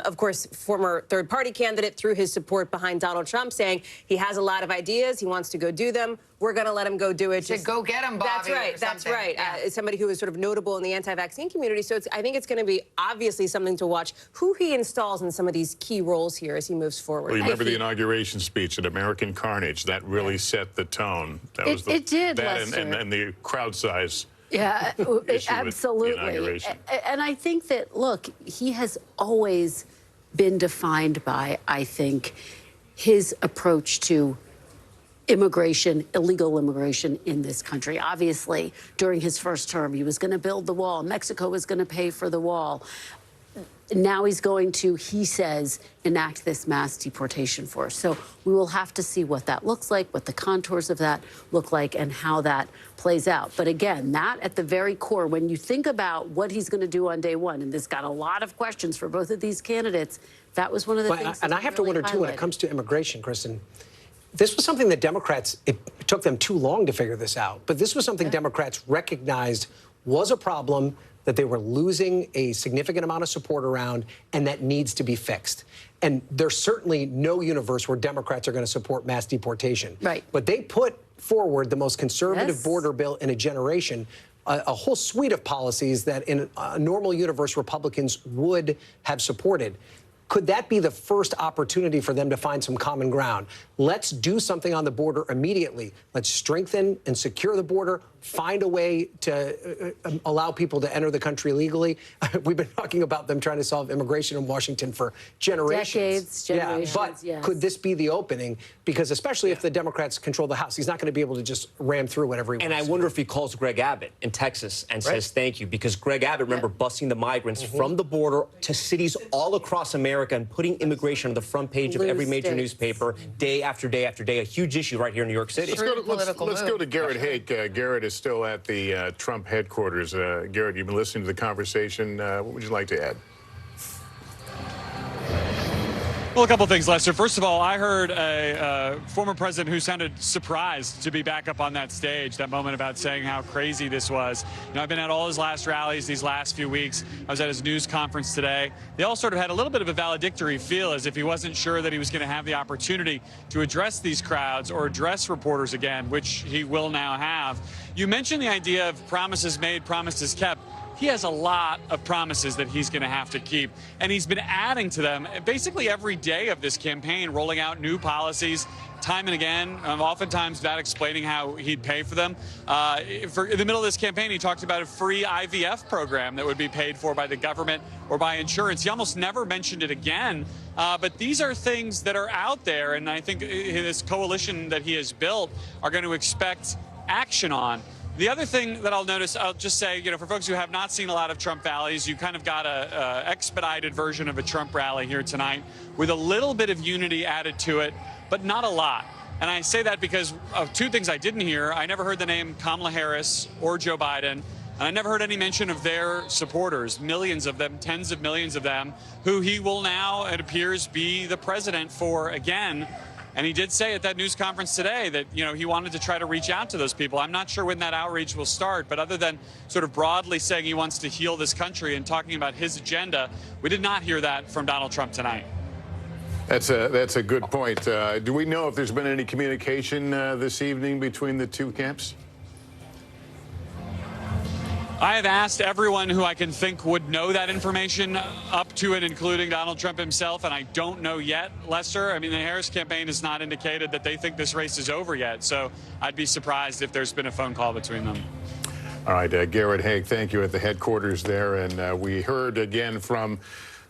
of course, former third-party candidate, through his support behind Donald Trump, saying he has a lot of ideas. He wants to go do them. We're going to let him go do it.
Just go get him, Bobby.
That's right. That's right. Yeah. Somebody who is sort of notable in the anti-vaccine community. So I think it's going to be obviously something to watch who he installs in some of these key roles here as he moves forward.
Well, you remember the inauguration speech at American Carnage? That really set the tone. That was
it did,
that
Lester.
and the crowd size.
Yeah, absolutely. And I think that, look, he has always been defined by, I think, his approach to immigration, illegal immigration in this country. Obviously, during his first term, he was going to build the wall. Mexico was going to pay for the wall. Now he's going to, he says, enact this mass deportation force. So we will have to see what that looks like, what the contours of that look like, and how that plays out. But again, that at the very core, when you think about what he's going to do on day one, and this got a lot of questions for both of these candidates, that was one of the things.
And I have to wonder, too, when it comes to immigration, Kristen, this was something that Democrats, it took them too long to figure this out, but this was something Democrats recognized was a problem that they were losing a significant amount of support around and that needs to be fixed. And there's certainly no universe where Democrats are going to support mass deportation.
Right.
But they put forward the most conservative border bill in a generation, a whole suite of policies that in a normal universe Republicans would have supported. Could that be the first opportunity for them to find some common ground? Let's do something on the border immediately. Let's strengthen and secure the border, find a way to allow people to enter the country legally. We've been talking about them trying to solve immigration in Washington for generations.
Generations,
but could this be the opening? Because especially if the Democrats control the House, he's not going to be able to just ram through whatever he wants.
And I wonder if he calls Greg Abbott in Texas and says thank you, because Greg Abbott, remember, busing the migrants from the border to cities all across America and putting immigration on the front page of every major newspaper day after day after day, a huge issue right here in New York City.
Let's go to Garrett Haake. Garrett is still at the Trump headquarters. Garrett, you've been listening to the conversation. What would you like to add?
Well, a couple things, Lester. First of all, I heard a former president who sounded surprised to be back up on that stage, that moment about saying how crazy this was. You know, I've been at all his last rallies these last few weeks. I was at his news conference today. They all sort of had a little bit of a valedictory feel, as if he wasn't sure that he was going to have the opportunity to address these crowds or address reporters again, which he will now have. You mentioned the idea of promises made, promises kept. He has a lot of promises that he's going to have to keep, and he's been adding to them basically every day of this campaign, rolling out new policies time and again, oftentimes without explaining how he'd pay for them. In the middle of this campaign, he talked about a free IVF program that would be paid for by the government or by insurance. He almost never mentioned it again, but these are things that are out there, and I think this coalition that he has built are going to expect action on. The other thing that I'll notice, I'll just say, you know, for folks who have not seen a lot of Trump rallies, you kind of got a expedited version of a Trump rally here tonight with a little bit of unity added to it, but not a lot. And I say that because of two things I didn't hear. I never heard the name Kamala Harris or Joe Biden, and I never heard any mention of their supporters, millions of them, tens of millions of them, who he will now, it appears, be the president for again. And he did say at that news conference today that, you know, he wanted to try to reach out to those people. I'm not sure when that outreach will start, but other than sort of broadly saying he wants to heal this country and talking about his agenda, we did not hear that from Donald Trump tonight.
That's a good point. Do we know if there's been any communication this evening between the two camps?
I have asked everyone who I can think would know that information, up to and including Donald Trump himself, and I don't know yet, Lester. I mean, the Harris campaign has not indicated that they think this race is over yet, so I'd be surprised if there's been a phone call between them.
All right, Garrett Haake, thank you at the headquarters there. And we heard again from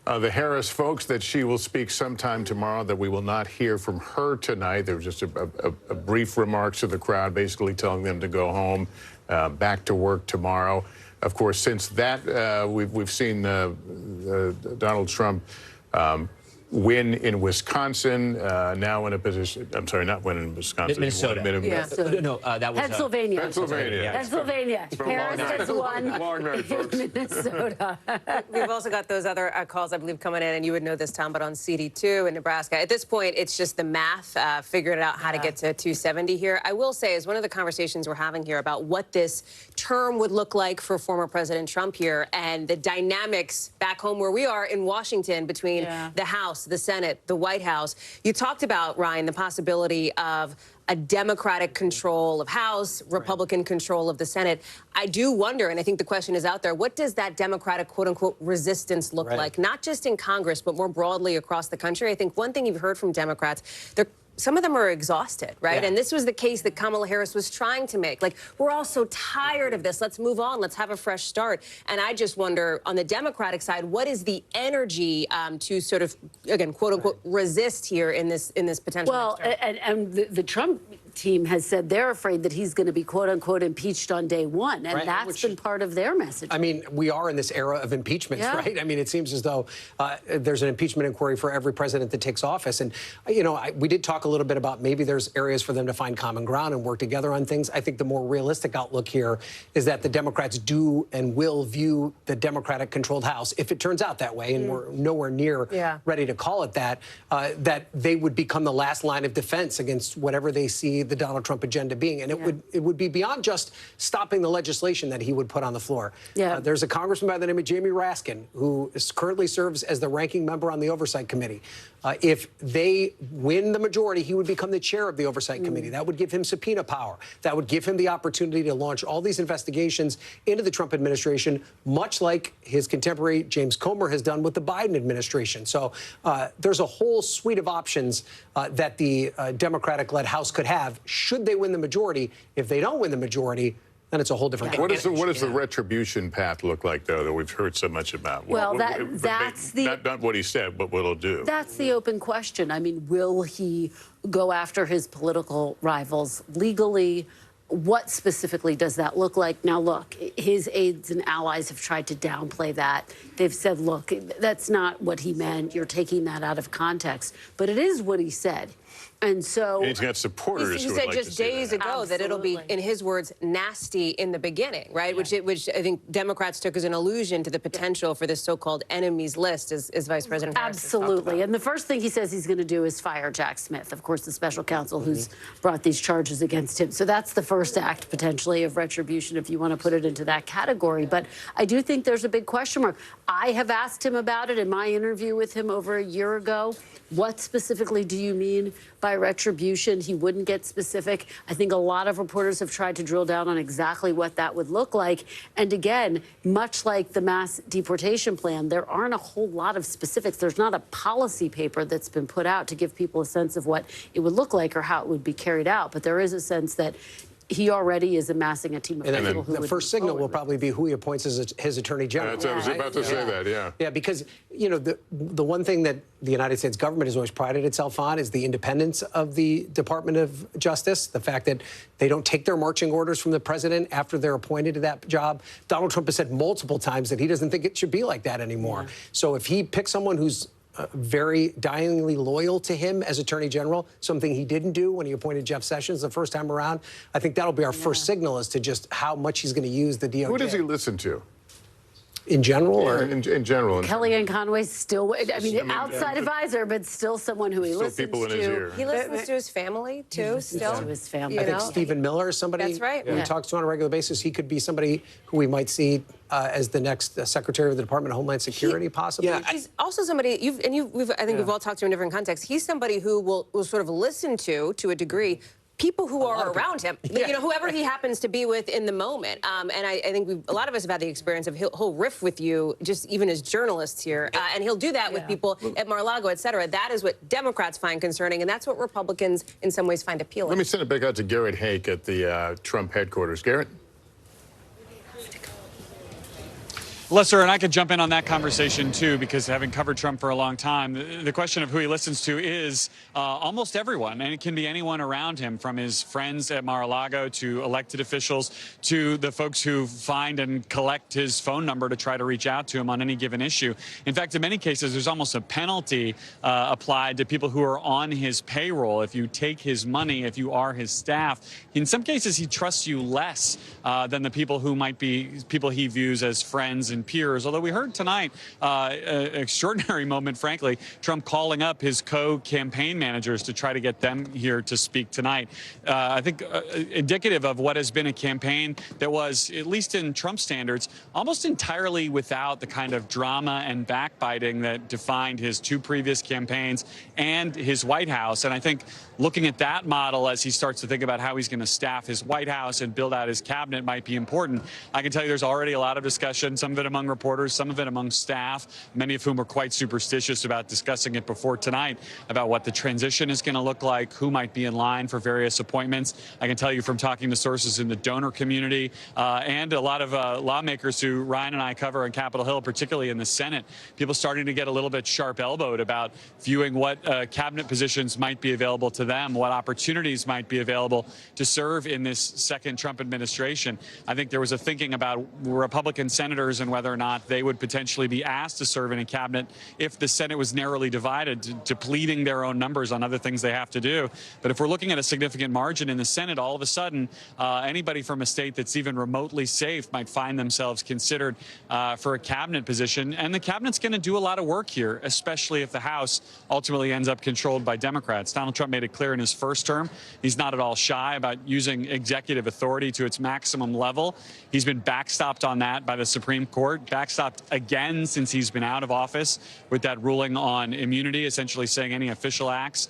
the Harris folks that she will speak sometime tomorrow, that we will not hear from her tonight. There was just a brief remarks to the crowd, basically telling them to go home, back to work tomorrow. Of course, since that, we've seen Donald Trump win in Wisconsin, now in a position, I'm sorry, not win in Wisconsin.
Minnesota.
No,
that was
Pennsylvania.
Pennsylvania.
Harris has won
in
Minnesota.
We've also got those other calls, I believe, coming in, and you would know this, Tom, but on CD2 in Nebraska. At this point, it's just the math, figuring out how to get to 270 here. I will say, as one of the conversations we're having here about what this term would look like for former President Trump here, and the dynamics back home where we are in Washington between the House, the Senate, the White House. You talked about, Ryan, the possibility of a Democratic control of House, Republican control of the Senate. I do wonder, and I think the question is out there, what does that Democratic, quote-unquote, resistance look like? Not just in Congress, but more broadly across the country. I think one thing you've heard from Democrats, some of them are exhausted, right? And this was the case that Kamala Harris was trying to make. Like, we're all so tired of this. Let's move on. Let's have a fresh start. And I just wonder, on the Democratic side, what is the energy to sort of, again, quote unquote, resist here in this potential?
Well, and the Trump team has said they're afraid that he's going to be, quote unquote, impeached on day one. And that's been part of their message.
I mean, we are in this era of impeachments, right? I mean, it seems as though there's an impeachment inquiry for every president that takes office. And, you know, we did talk a little bit about maybe there's areas for them to find common ground and work together on things. I think the more realistic outlook here is that the Democrats do and will view the Democratic-controlled House, if it turns out that way, and we're nowhere near ready to call it that, that they would become the last line of defense against whatever they see the Donald Trump agenda being. And it would be beyond just stopping the legislation that he would put on the floor. There's a congressman by the name of Jamie Raskin who currently serves as the ranking member on the Oversight Committee. If they win the majority, he would become the chair of the Oversight Committee. That would give him subpoena power. That would give him the opportunity to launch all these investigations into the Trump administration, much like his contemporary James Comer has done with the Biden administration. So there's a whole suite of options that the Democratic-led House could have should they win the majority. If they don't win the majority, then it's a whole different.
What does the retribution path look like, though, that we've heard so much about?
Well, that's
not what he said, but what he'll do.
That's the open question. I mean, will he go after his political rivals legally? What specifically does that look like? Now, look, his aides and allies have tried to downplay that. They've said, look, that's not what he meant. You're taking that out of context. But it is what he said. And so
and he's got supporters.
He said just days ago that it'll be, in his words, nasty in the beginning, right? Yeah. Which I think Democrats took as an allusion to the potential for this so-called enemies list, as Vice President Harris
absolutely. And the first thing he says he's going to do is fire Jack Smith, of course, the special counsel who's brought these charges against him. So that's the first act, potentially, of retribution, if you want to put it into that category. But I do think there's a big question mark. I have asked him about it in my interview with him over a year ago. What specifically do you mean by retribution? He wouldn't get specific. I think a lot of reporters have tried to drill down on exactly what that would look like. And again, much like the mass deportation plan, there aren't a whole lot of specifics. There's not a policy paper that's been put out to give people a sense of what it would look like or how it would be carried out. But there is a sense that he already is amassing a team of people who
the first signal will probably be who he appoints as his attorney general.
I was about to say that, yeah.
Yeah, because, you know, the one thing that the United States government has always prided itself on is the independence of the Department of Justice, the fact that they don't take their marching orders from the president after they're appointed to that job. Donald Trump has said multiple times that he doesn't think it should be like that anymore. Yeah. So if he picks someone who's very dyingly loyal to him as Attorney General, something he didn't do when he appointed Jeff Sessions the first time around, I think that'll be our first signal as to just how much he's going to use the DOJ.
Who does he listen to?
In general, or
in general?
Kellyanne Conway's still, I mean, outside advisor, but still someone who he
still
listens
people in
to.
his ear.
He listens to his family, too, still.
To his family.
I think Stephen Miller is somebody
That's right.
who he talks to on a regular basis. He could be somebody who we might see as the next Secretary of the Department of Homeland Security, possibly.
Yeah, he's also somebody, I think we've all talked to him in different contexts. He's somebody who will sort of listen to a degree, people who are around him, you know, whoever he happens to be with in the moment. And I think a lot of us have had the experience of he'll riff with you, just even as journalists here, and he'll do that with people at Mar-a-Lago, et cetera. That is what Democrats find concerning, and that's what Republicans in some ways find appealing.
Let me send it back out to Garrett Hake at the Trump headquarters. Garrett?
Lester, and I could jump in on that conversation, too, because having covered Trump for a long time, the question of who he listens to is almost everyone, and it can be anyone around him, from his friends at Mar-a-Lago to elected officials to the folks who find and collect his phone number to try to reach out to him on any given issue. In fact, in many cases, there's almost a penalty applied to people who are on his payroll. If you take his money, if you are his staff, in some cases, he trusts you less than the people who might be people he views as friends and peers. Although we heard tonight an extraordinary moment, frankly, Trump calling up his co-campaign managers to try to get them here to speak tonight. I think indicative of what has been a campaign that was, at least in Trump standards, almost entirely without the kind of drama and backbiting that defined his two previous campaigns and his White House. And I think looking at that model as he starts to think about how he's going to staff his White House and build out his cabinet might be important. I can tell you there's already a lot of discussion, some of it among reporters, some of it among staff, many of whom are quite superstitious about discussing it before tonight, about what the transition is going to look like, who might be in line for various appointments. I can tell you from talking to sources in the donor community and a lot of lawmakers who Ryan and I cover on Capitol Hill, particularly in the Senate, people starting to get a little bit sharp-elbowed about viewing what cabinet positions might be available to them, what opportunities might be available to serve in this second Trump administration. I think there was a thinking about Republican senators and whether or not they would potentially be asked to serve in a cabinet if the Senate was narrowly divided, depleting their own numbers on other things they have to do. But if we're looking at a significant margin in the Senate, all of a sudden, anybody from a state that's even remotely safe might find themselves considered for a cabinet position. And the cabinet's going to do a lot of work here, especially if the House ultimately ends up controlled by Democrats. Donald Trump made it clear in his first term he's not at all shy about using executive authority to its maximum level. He's been backstopped on that by the Supreme Court, backstopped again since he's been out of office with that ruling on immunity, essentially saying any official acts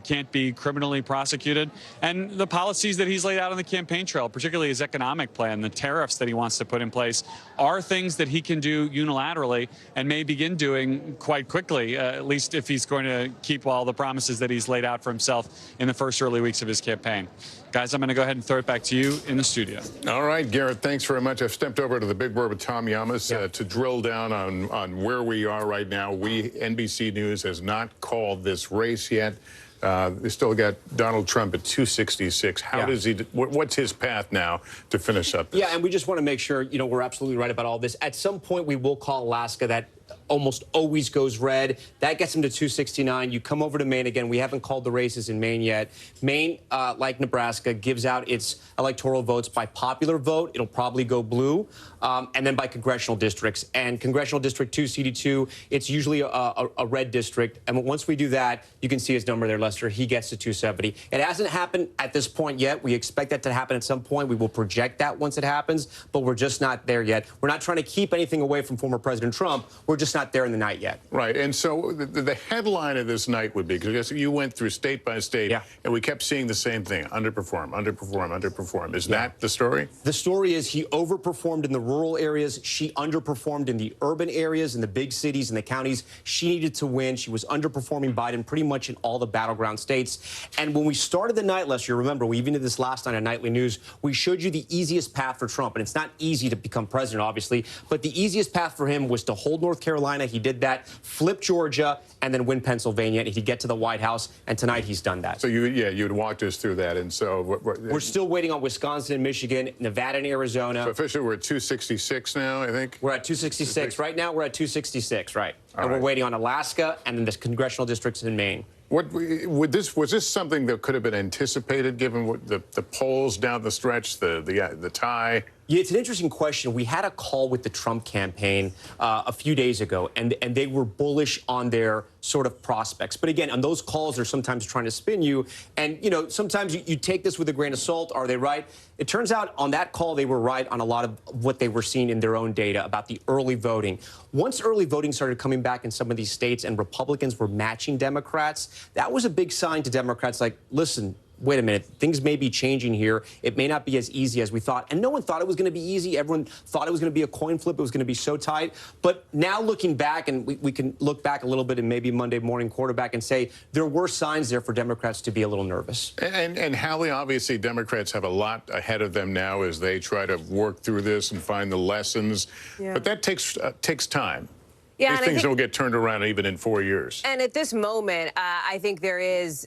can't be criminally prosecuted. And the policies that he's laid out on the campaign trail, particularly his economic plan, the tariffs that he wants to put in place, are things that he can do unilaterally and may begin doing quite quickly, at least if he's going to keep all the promises that he's laid out for himself in the first early weeks of his campaign. Guys, I'm going to go ahead and throw it back to you in the studio.
All right, Garrett, thanks very much. I've stepped over to the big board with Tom Yamas to drill down on where we are right now. NBC News has not called this race yet. They still got Donald Trump at 266. How does he? What's his path now to finish up this?
Yeah, and we just want to make sure, we're absolutely right about all this. At some point, we will call Alaska. That almost always goes red. That gets him to 269. You come over to Maine again. We haven't called the races in Maine yet. Maine, like Nebraska, gives out its electoral votes by popular vote. It'll probably go blue. And then by congressional districts. And congressional district 2, CD2, it's usually a red district. And once we do that, you can see his number there, Lester. He gets to 270. It hasn't happened at this point yet. We expect that to happen at some point. We will project that once it happens, but we're just not there yet. We're not trying to keep anything away from former President Trump. We're just not there in the night yet.
Right. And so the headline of this night would be, because you went through state by state, and we kept seeing the same thing: underperform, underperform, underperform. Is that the story?
The story is he overperformed in the rural areas. She underperformed in the urban areas, in the big cities and the counties. She needed to win. She was underperforming Biden pretty much in all the battleground states. And when we started the night, Lester, you remember, we even did this last night on Nightly News, we showed you the easiest path for Trump. And it's not easy to become president, obviously, but the easiest path for him was to hold North Carolina. He did that, flip Georgia, and then win Pennsylvania. And he'd get to the White House. And tonight he's done that.
So you'd walked us through that. And so
we're still waiting on Wisconsin and Michigan, Nevada and Arizona.
So officially we're at 266 now, I think.
We're at 266. Right now we're at 266, right. And we're waiting on Alaska and then the congressional districts in Maine.
Was this something that could have been anticipated, given what the polls down the stretch, the tie?
Yeah, it's an interesting question. We had a call with the Trump campaign a few days ago, and they were bullish on their sort of prospects. But again, on those calls, they're sometimes trying to spin you. And, sometimes you take this with a grain of salt. Are they right? It turns out on that call, they were right on a lot of what they were seeing in their own data about the early voting. Once early voting started coming back in some of these states and Republicans were matching Democrats, that was a big sign to Democrats like, listen, wait a minute, things may be changing here. It may not be as easy as we thought. And no one thought it was going to be easy. Everyone thought it was going to be a coin flip. It was going to be so tight. But now looking back, and we can look back a little bit and maybe Monday morning quarterback and say there were signs there for Democrats to be a little nervous.
And Hallie, obviously Democrats have a lot ahead of them now as they try to work through this and find the lessons. Yeah. But that takes time.
Yeah,
These things don't get turned around even in 4 years.
And at this moment, I think there is,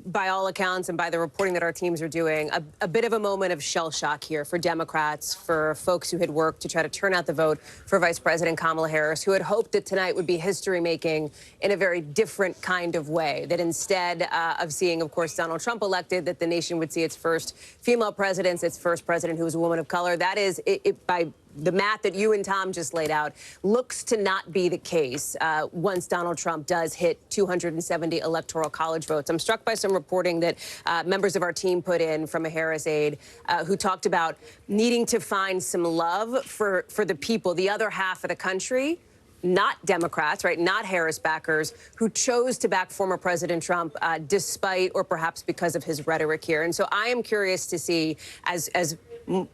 by all accounts and by the reporting that our teams are doing, a bit of a moment of shell shock here for Democrats, for folks who had worked to try to turn out the vote for Vice President Kamala Harris, who had hoped that tonight would be history-making in a very different kind of way, that instead of seeing, of course, Donald Trump elected, that the nation would see its first female president, its first president who was a woman of color. That is, by the math that you and Tom just laid out, looks to not be the case once Donald Trump does hit 270 electoral college votes. I'm struck by some reporting that members of our team put in from a Harris aide who talked about needing to find some love for the people, the other half of the country, not Democrats, right, not Harris backers, who chose to back former President Trump despite or perhaps because of his rhetoric here. And so I am curious to see, as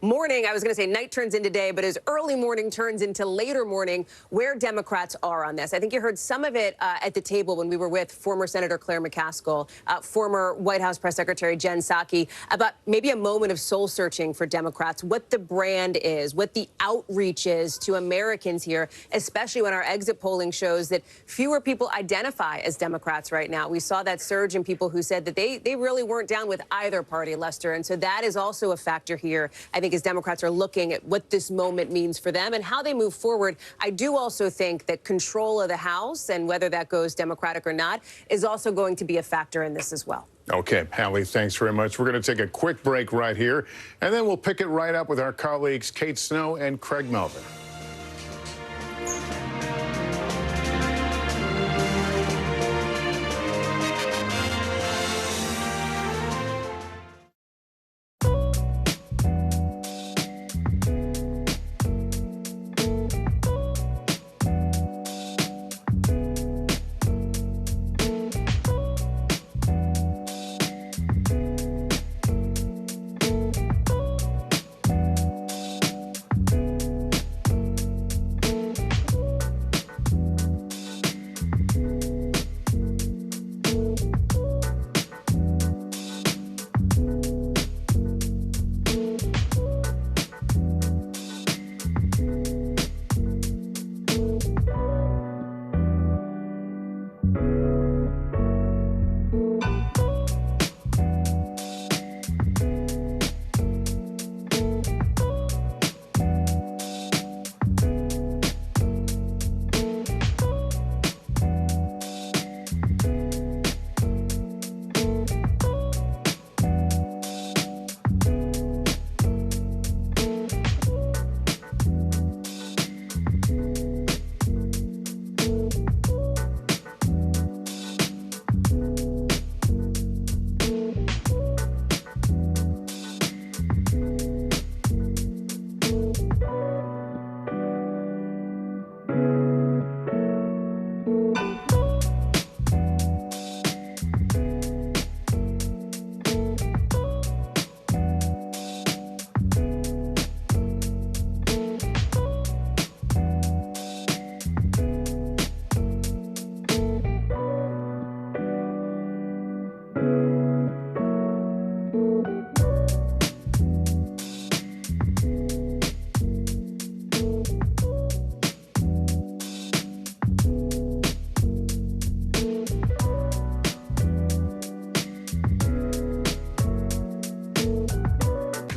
morning, I was going to say night turns into day, but as early morning turns into later morning, where Democrats are on this. I think you heard some of it at the table when we were with former Senator Claire McCaskill, former White House Press Secretary Jen Psaki, about maybe a moment of soul searching for Democrats, what the brand is, what the outreach is to Americans here, especially when our exit polling shows that fewer people identify as Democrats right now. We saw that surge in people who said that they really weren't down with either party, Lester. And so that is also a factor here, I think, as Democrats are looking at what this moment means for them and how they move forward. I do also think that control of the House, and whether that goes Democratic or not, is also going to be a factor in this as well.
Okay, Hallie, thanks very much. We're going to take a quick break right here, and then we'll pick it right up with our colleagues Kate Snow and Craig Melvin.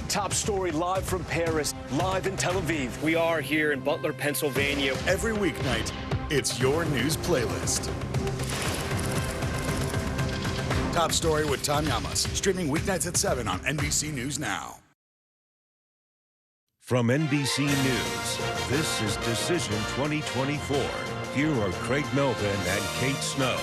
Top story live from Paris, live in Tel Aviv. We are here in Butler, Pennsylvania.
Every weeknight, it's your news playlist. Top Story with Tom Llamas, streaming weeknights at 7 on NBC News Now.
From NBC News, this is Decision 2024. Here are Craig Melvin and Kate Snow.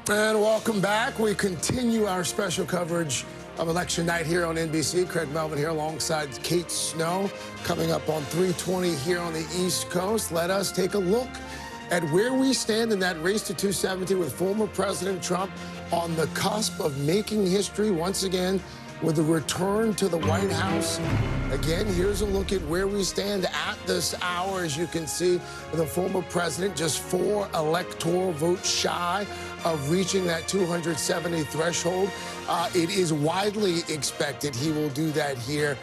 And welcome back. We continue our special coverage of election night here on NBC. Craig Melvin here alongside Kate Snow. Coming up on 3:20 here on the East Coast. Let us take a look at where we stand in that race to 270 with former President Trump on the cusp of making history once again with a return to the White House. Again, here's a look at where we stand at this hour. As you can see, the former president just 4 electoral votes shy of reaching that 270 threshold. It is widely expected he will do that here,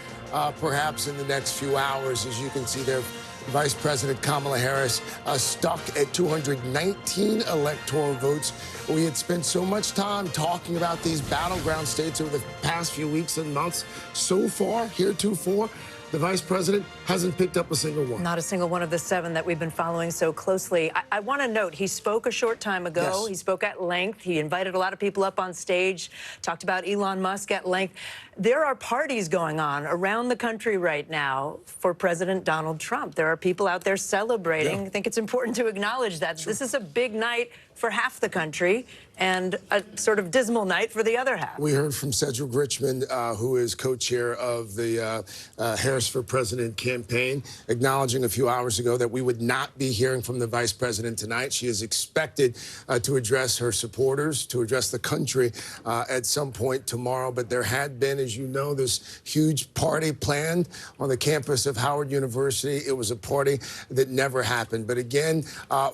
perhaps in the next few hours. As you can see there, Vice President Kamala Harris stuck at 219 electoral votes. We had spent so much time talking about these battleground states over the past few weeks and months. So far, heretofore, the vice president hasn't picked up a single one.
Not a single one of the 7 that we've been following so closely. I want to note, he spoke a short time ago.
Yes.
He spoke at length. He invited a lot of people up on stage, talked about Elon Musk at length. There are parties going on around the country right now for President Donald Trump. There are people out there celebrating.
Yeah.
I think it's important to acknowledge that. Sure. This is a big night for half the country and a sort of dismal night for the other half.
We heard from Cedric Richmond, who is co-chair of the Harris for President campaign, acknowledging a few hours ago that we would not be hearing from the vice president tonight. She is expected to address her supporters, to address the country at some point tomorrow. But there had been, as you know, this huge party planned on the campus of Howard University. It was a party that never happened. But again,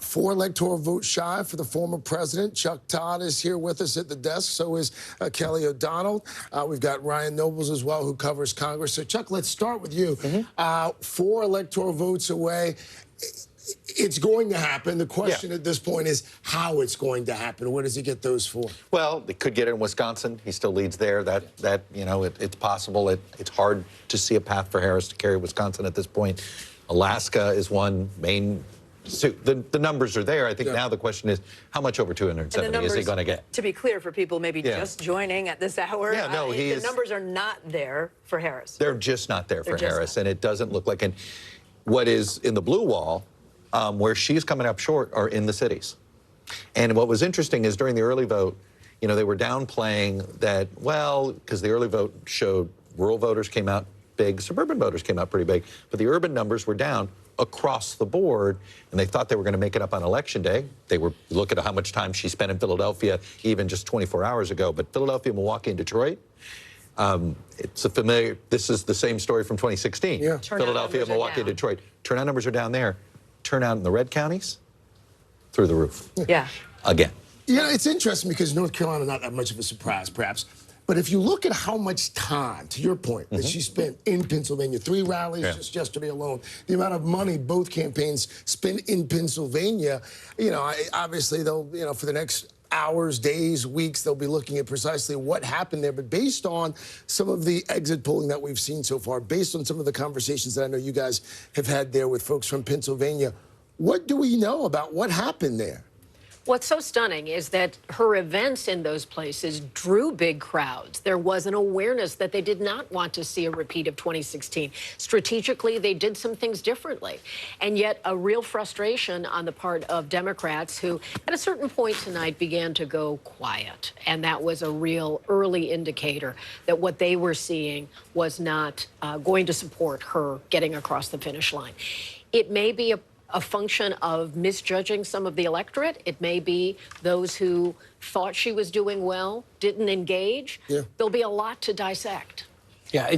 4 electoral votes shy for the former president. Chuck Todd is here with us at the desk. So is Kelly O'Donnell. We've got Ryan Nobles as well, who covers Congress. So, Chuck, let's start with you. 4 electoral votes away. It's going to happen. The question at this point is how it's going to happen. Where does he get those 4?
Well, it could get in Wisconsin. He still leads there. That you know, it's possible. It's hard to see a path for Harris to carry Wisconsin at this point. Alaska is one. Maine. So the numbers are there. I think now the question is how much over 270 is he going to get?
To be clear for people maybe just joining at this hour, the numbers are not there for Harris.
They're just not there for Harris, and it doesn't look like. And what is in the blue wall, where she's coming up short, are in the cities. And what was interesting is during the early vote, you know, they were downplaying that, well, because the early vote showed rural voters came out big, suburban voters came out pretty big, but the urban numbers were down across the board, and they thought they were going to make it up on Election Day. They were look at how much time she spent in Philadelphia even just 24 hours ago. But Philadelphia, Milwaukee, and Detroit, it's a familiar. This is the same story from 2016.
Yeah.
Philadelphia, Milwaukee, Detroit. Turnout numbers are down there. Turnout in the red counties, through the roof.
Yeah.
Again.
Yeah, it's interesting because North Carolina, not that much of a surprise, perhaps. But if you look at how much time, to your point, that she spent in Pennsylvania, 3 rallies just yesterday alone, the amount of money both campaigns spent in Pennsylvania, you know, obviously they'll, you know, for the next hours, days, weeks, they'll be looking at precisely what happened there. But based on some of the exit polling that we've seen so far, based on some of the conversations that I know you guys have had there with folks from Pennsylvania, what do we know about what happened there?
What's so stunning is that her events in those places drew big crowds. There was an awareness that they did not want to see a repeat of 2016. Strategically, they did some things differently. And yet a real frustration on the part of Democrats who, at a certain point tonight, began to go quiet. And that was a real early indicator that what they were seeing was not going to support her getting across the finish line. It may be a function of misjudging some of the electorate. It may be those who thought she was doing well, didn't engage. There'll be a lot to dissect.
Yeah,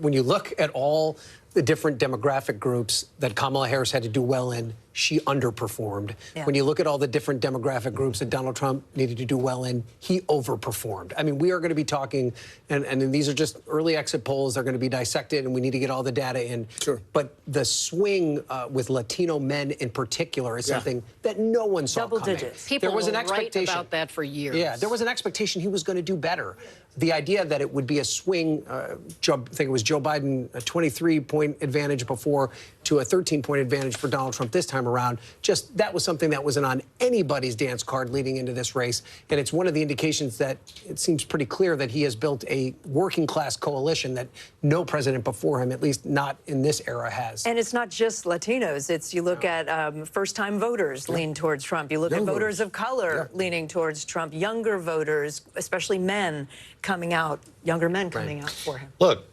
when you look at all the different demographic groups that Kamala Harris had to do well in she underperformed.
Yeah.
When you look at all the different demographic groups that Donald Trump needed to do well in, he overperformed. I mean, we are going to be talking, and these are just early exit polls. They're going to be dissected, and we need to get all the data in.
Sure.
But the swing with Latino men in particular is something that no one saw
Double
coming.
digits.
People
There was an
write
expectation
about that for years.
Yeah, there was an expectation he was going to do better. The idea that it would be a swing, I think it was Joe Biden, a 23-point advantage before to a 13-point advantage for Donald Trump this time around, just that was something that wasn't on anybody's dance card leading into this race. And it's one of the indications that it seems pretty clear that he has built a working-class coalition that no president before him, at least not in this era, has.
And it's not just Latinos. It's, you look at first-time voters lean towards Trump. You look at voters of color leaning towards Trump. Younger voters, especially men, coming out, younger men coming out for him.
Look,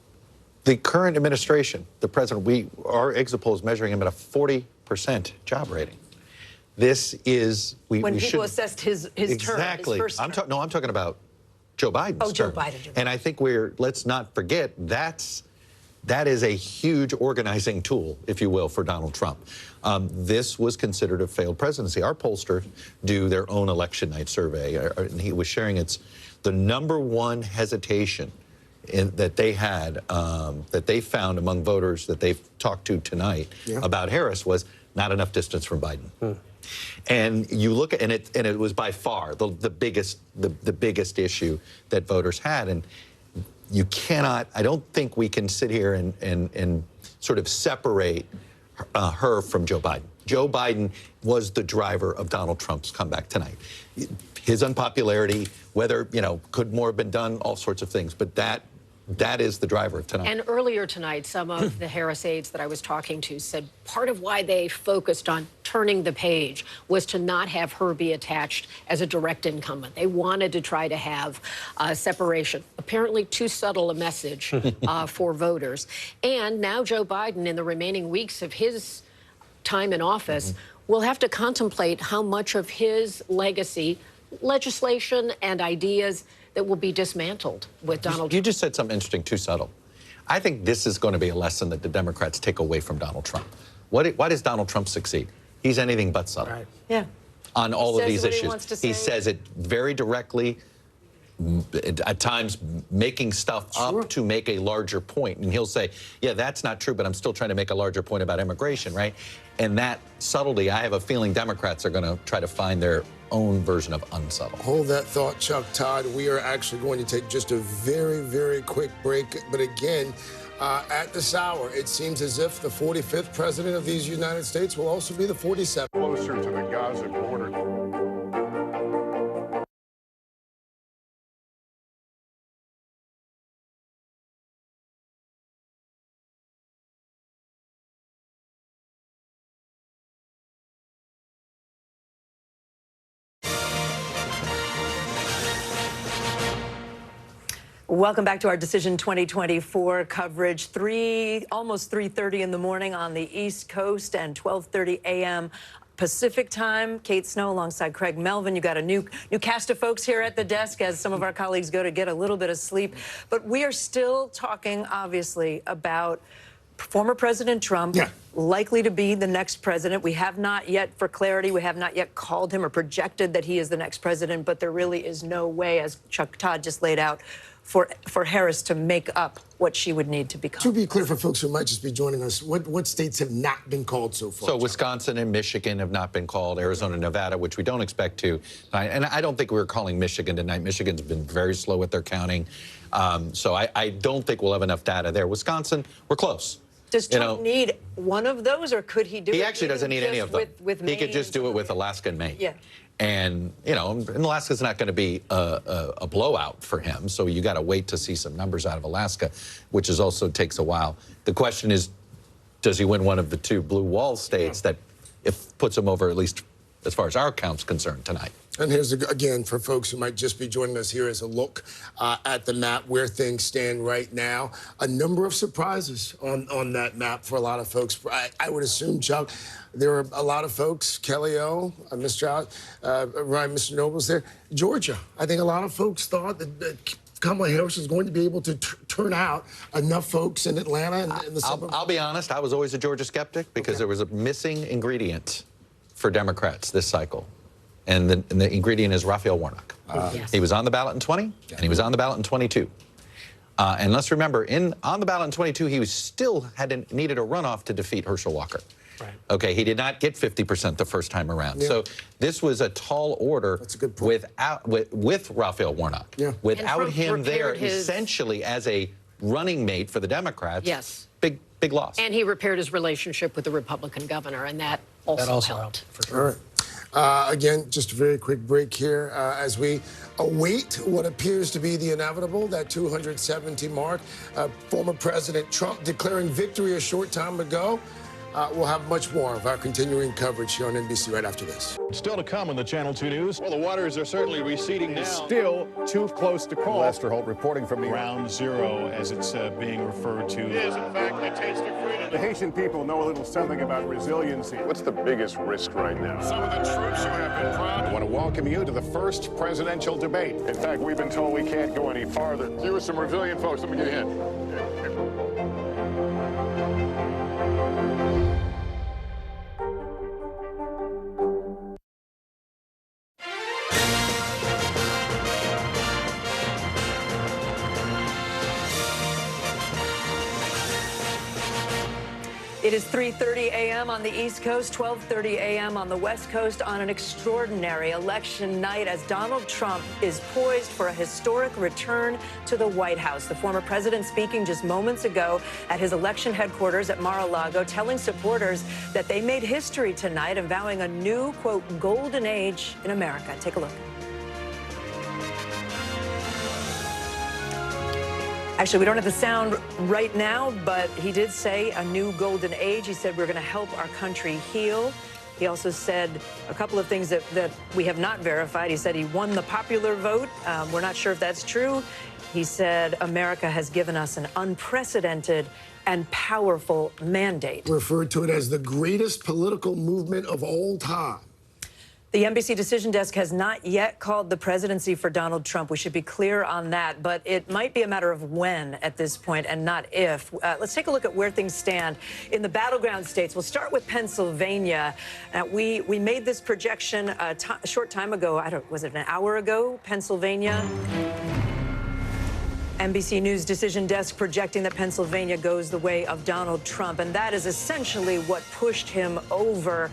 the current administration, the president, our exit poll is measuring him at a 40% job rating. This is
when people assessed his term,
exactly.
His first term.
I'm talking about Joe Biden's
Oh, Joe
term.
Biden.
And I think let's not forget that is a huge organizing tool, if you will, for Donald Trump. This was considered a failed presidency. Our pollsters do their own election night survey, and he was sharing it's the #1 hesitation that they had, that they found among voters that they've talked to tonight about Harris was not enough distance from Biden. And you look at, and it was by far the biggest issue that voters had. And you cannot, I don't think we can sit here and sort of separate her from Joe Biden. Joe Biden was the driver of Donald Trump's comeback tonight. His unpopularity, whether, could more have been done, all sorts of things, but that is the driver of tonight.
And earlier tonight, some of the Harris aides that I was talking to said part of why they focused on turning the page was to not have her be attached as a direct incumbent. They wanted to try to have separation. Apparently too subtle a message for voters. And now Joe Biden, in the remaining weeks of his time in office, will have to contemplate how much of his legacy, legislation and ideas that will be dismantled with Donald Trump.
You just said something interesting, too subtle. I think this is going to be a lesson that the Democrats take away from Donald Trump. Why does Donald Trump succeed? He's anything but subtle.
Right. Yeah.
On all of these
What he
issues.
wants to say.
He says it very directly, at times making stuff up to make a larger point. And he'll say, yeah, that's not true, but I'm still trying to make a larger point about immigration, right? And that subtlety, I have a feeling Democrats are going to try to find their own version of unsubtle.
Hold that thought, Chuck Todd. We are actually going to take just a very, very quick break. But again, at this hour, it seems as if the 45th president of these United States will also be the 47th.
Closer to the Gaza border.
Welcome back to our Decision 2024 coverage. Almost 3:30 in the morning on the East Coast and 12:30 a.m. Pacific time. Kate Snow alongside Craig Melvin. You got a new cast of folks here at the desk as some of our colleagues go to get a little bit of sleep. But we are still talking, obviously, about former President Trump, likely to be the next president. We have not yet, for clarity, we have not yet called him or projected that he is the next president, but there really is no way, as Chuck Todd just laid out, for Harris to make up what she would need to become.
To be clear for folks who might just be joining us, what states have not been called so far?
So Wisconsin and Michigan have not been called. Arizona, Nevada, which we don't expect to. And I don't think we were calling Michigan tonight. Michigan's been very slow with their counting. So I don't think we'll have enough data there. Wisconsin, we're close.
Does Trump need one of those, or could he do it?
He actually doesn't need any of them.
With
he could just do it with Alaska and Maine.
Yeah.
And, and Alaska's not going to be a blowout for him. So you got to wait to see some numbers out of Alaska, which also takes a while. The question is, does he win one of the two blue wall states that puts him over, at least as far as our count's concerned, tonight?
And here's, again, for folks who might just be joining us, here is a look at the map where things stand right now. A number of surprises on that map for a lot of folks. I would assume, Chuck, there are a lot of folks, Kelly O, Mr. Ryan, Mr. Noble's there. Georgia, I think a lot of folks thought that Kamala Harris was going to be able to turn out enough folks in Atlanta and the suburbs.
I'll be honest, I was always a Georgia skeptic because there was a missing ingredient for Democrats this cycle. And the ingredient is Raphael Warnock.
Yes.
He was on the ballot in 20, and he was on the ballot in 22. And let's remember, on the ballot in 22, he needed a runoff to defeat Herschel Walker.
Right.
Okay, he did not get 50% the first time around. Yeah. So this was a tall order. That's a good point. With Raphael Warnock. Yeah. Without him there, essentially as a running mate for the Democrats.
Yes.
Big loss.
And he repaired his relationship with the Republican governor, and that also helped.
For sure. All right. Again, just a very quick break here as we await what appears to be the inevitable, that 270 mark. Former President Trump declaring victory a short time ago. We'll have much more of our continuing coverage here on NBC right after this.
Still to come on the Channel 2 News. Well, the waters are certainly receding now. Still too close to call. Lester Holt reporting from the Ground Zero, as it's being referred to. It is, in fact, a taste of freedom. The Haitian people know a little something about resiliency. What's the biggest risk right now? Some of the troops who have been proud. I want to welcome you to the first presidential debate. In fact, we've been told we can't go any farther. You with some resilient folks. Let me get a hint.
It is 3:30 a.m. on the East Coast, 12:30 a.m. on the West Coast on an extraordinary election night as Donald Trump is poised for a historic return to the White House. The former president speaking just moments ago at his election headquarters at Mar-a-Lago, telling supporters that they made history tonight and vowing a new, quote, golden age in America. Take a look. Actually, we don't have the sound right now, but he did say a new golden age. He said we're going to help our country heal. He also said a couple of things that we have not verified. He said he won the popular vote. We're not sure if that's true. He said America has given us an unprecedented and powerful mandate.
Referred to it as the greatest political movement of all time.
The NBC Decision Desk has not yet called the presidency for Donald Trump. We should be clear on that, but it might be a matter of when at this point and not if. Let's take a look at where things stand in the battleground states. We'll start with Pennsylvania. We made this projection a short time ago. Was it an hour ago? Pennsylvania. NBC News Decision Desk projecting that Pennsylvania goes the way of Donald Trump, and that is essentially what pushed him over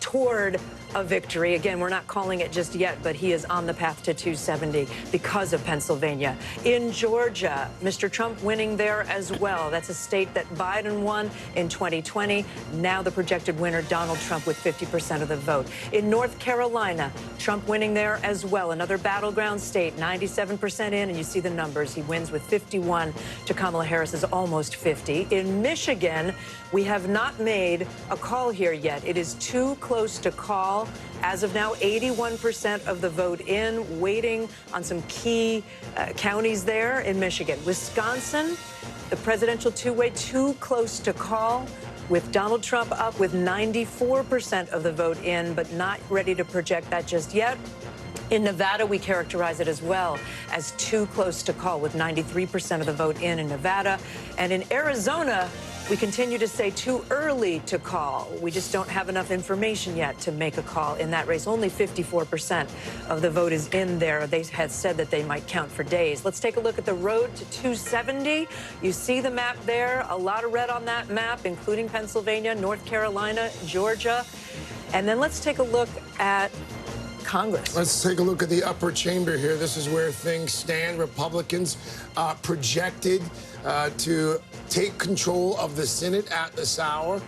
toward a victory. Again, we're not calling it just yet, but he is on the path to 270 because of Pennsylvania. In Georgia, Mr. Trump winning there as well. That's a state that Biden won in 2020. Now the projected winner, Donald Trump, with 50% of the vote. In North Carolina, Trump winning there as well. Another battleground state, 97% in, and you see the numbers. He wins with 51 to Kamala Harris's almost 50. In Michigan, we have not made a call here yet. It is too close to call. As of now, 81% of the vote in, waiting on some key counties there in Michigan. Wisconsin, the presidential two-way, too close to call, with Donald Trump up with 94% of the vote in, but not ready to project that just yet. In Nevada, we characterize it as well as too close to call, with 93% of the vote in Nevada. And in Arizona, we continue to say too early to call. We just don't have enough information yet to make a call in that race. Only 54% of the vote is in there. They had said that they might count for days. Let's take a look at the road to 270. You see the map there. A lot of red on that map, including Pennsylvania, North Carolina, Georgia. And then let's take a look at Congress.
Let's take a look at the upper chamber here. This is where things stand. Republicans projected to take control of the Senate at this hour.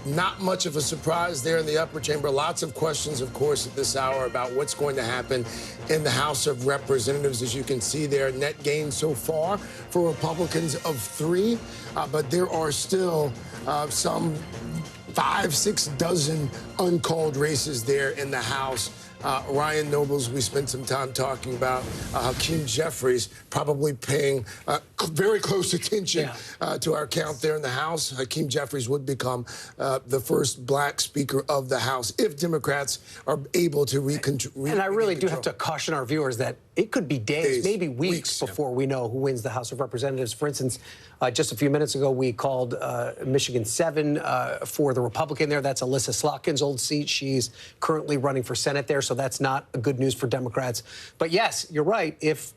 Not much of a surprise there in the upper chamber. Lots of questions, of course, at this hour about what's going to happen in the House of Representatives. As you can see there, net gain so far for Republicans of 3, but there are still some 5-6 dozen uncalled races there in the House. Ryan Nobles, we spent some time talking about Hakeem Jeffries probably paying very close attention to our count there in the House. Hakeem Jeffries would become the first black Speaker of the House if Democrats are able to
And I really do have to caution our viewers that it could be days, maybe weeks before we know who wins the House of Representatives. For instance, Just a few minutes ago, we called Michigan 7 for the Republican there. That's Alyssa Slotkin's old seat. She's currently running for Senate there, so that's not good news for Democrats. But yes, you're right. If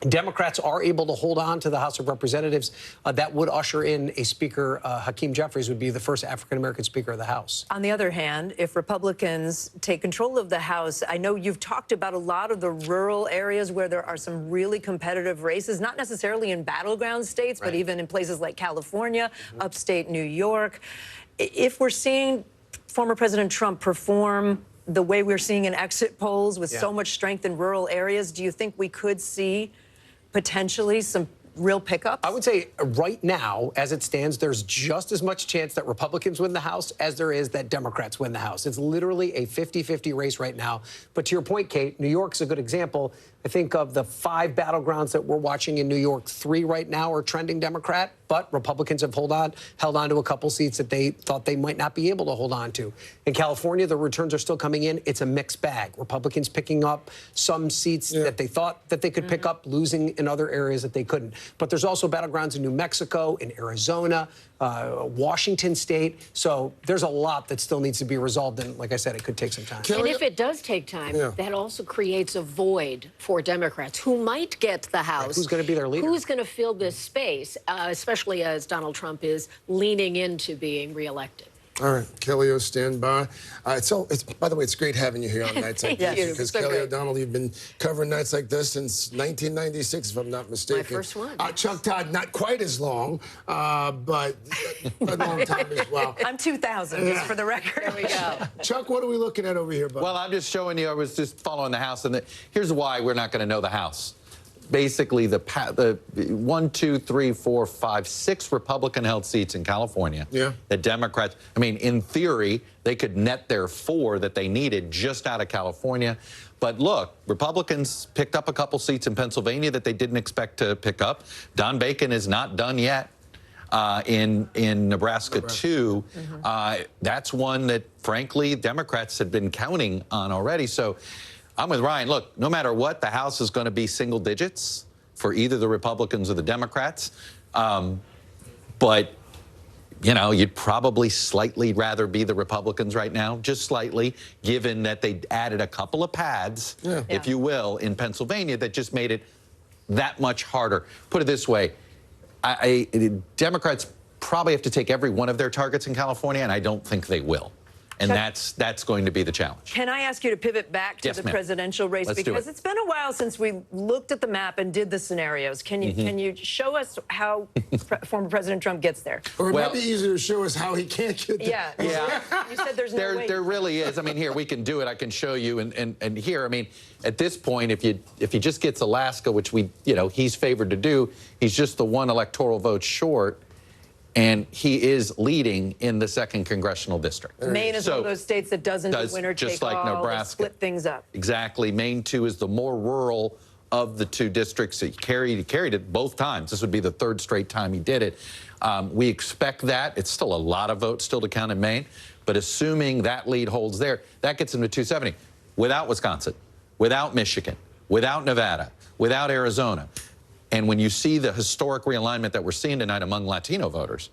Democrats are able to hold on to the House of Representatives, that would usher in a speaker. Hakeem Jeffries would be the first African-American Speaker of the House.
On the other hand, if Republicans take control of the House, I know you've talked about a lot of the rural areas where there are some really competitive races, not necessarily in battleground states, but even in places like California, upstate New York. If we're seeing former President Trump perform the way we're seeing in exit polls with so much strength in rural areas, do you think we could see potentially some real pickups?
I would say right now, as it stands, there's just as much chance that Republicans win the House as there is that Democrats win the House. It's literally a 50-50 race right now. But to your point, Kate, New York's a good example. I think of the 5 battlegrounds that we're watching in New York, 3 right now are trending Democrat, but Republicans have held on to a couple seats that they thought they might not be able to hold on to. In California, the returns are still coming in. It's a mixed bag. Republicans picking up some seats that they thought that they could pick up, losing in other areas that they couldn't. But there's also battlegrounds in New Mexico, in Arizona, Washington State. So there's a lot that still needs to be resolved. And like I said, it could take some time.
And if it does take time, that also creates a void for Democrats who might get the House.
Who's going to be their leader?
Who's going to fill this space, especially as Donald Trump is leaning into being reelected?
All right, Kelly, stand by. By the way, it's great having you here on nights like this, because
so
Kelly
great.
O'Donnell, you've been covering nights like this since 1996, if I'm not mistaken.
My first one.
Chuck Todd, not quite as long, but a long time as well.
I'm 2000, just for the record.
There we go.
Chuck, what are we looking at over here, bud?
Well, I'm just showing you, I was just following the House, and here's why we're not going to know the House. Basically, the 1, 2, 3, 4, 5, 6 Republican-held seats in California.
Yeah.
The Democrats, I mean, in theory, they could net their 4 that they needed just out of California. But look, Republicans picked up a couple seats in Pennsylvania that they didn't expect to pick up. Don Bacon is not done yet. In Nebraska, too. That's one that, frankly, Democrats had been counting on already. So I'm with Ryan. Look, no matter what, the House is going to be single digits for either the Republicans or the Democrats. But, you know, you'd probably slightly rather be the Republicans right now, just slightly, given that they added a couple of pads, if you will, in Pennsylvania that just made it that much harder. Put it this way, Democrats probably have to take every one of their targets in California, and I don't think they will. And that's going to be the challenge.
Can I ask you to pivot back to the presidential race? Because it's been a while since we looked at the map and did the scenarios. Can you show us how former President Trump gets there?
Or it might be easier to show us how he can't get there.
Yeah. You said there's no way.
There really is. I mean, here, we can do it. I can show you. And here, I mean, at this point, if he just gets Alaska, which he's favored to do, he's just the 1 electoral vote short. And he is leading in the 2nd congressional district.
Maine is one of those states that doesn't do winner take
just like
all,
Nebraska.
Split things up.
Exactly. Maine, too, is the more rural of the 2 districts. He carried it both times. This would be the 3rd straight time he did it. We expect that. It's still a lot of votes still to count in Maine. But assuming that lead holds there, that gets him to 270. Without Wisconsin, without Michigan, without Nevada, without Arizona. And when you see the historic realignment that we're seeing tonight among Latino voters,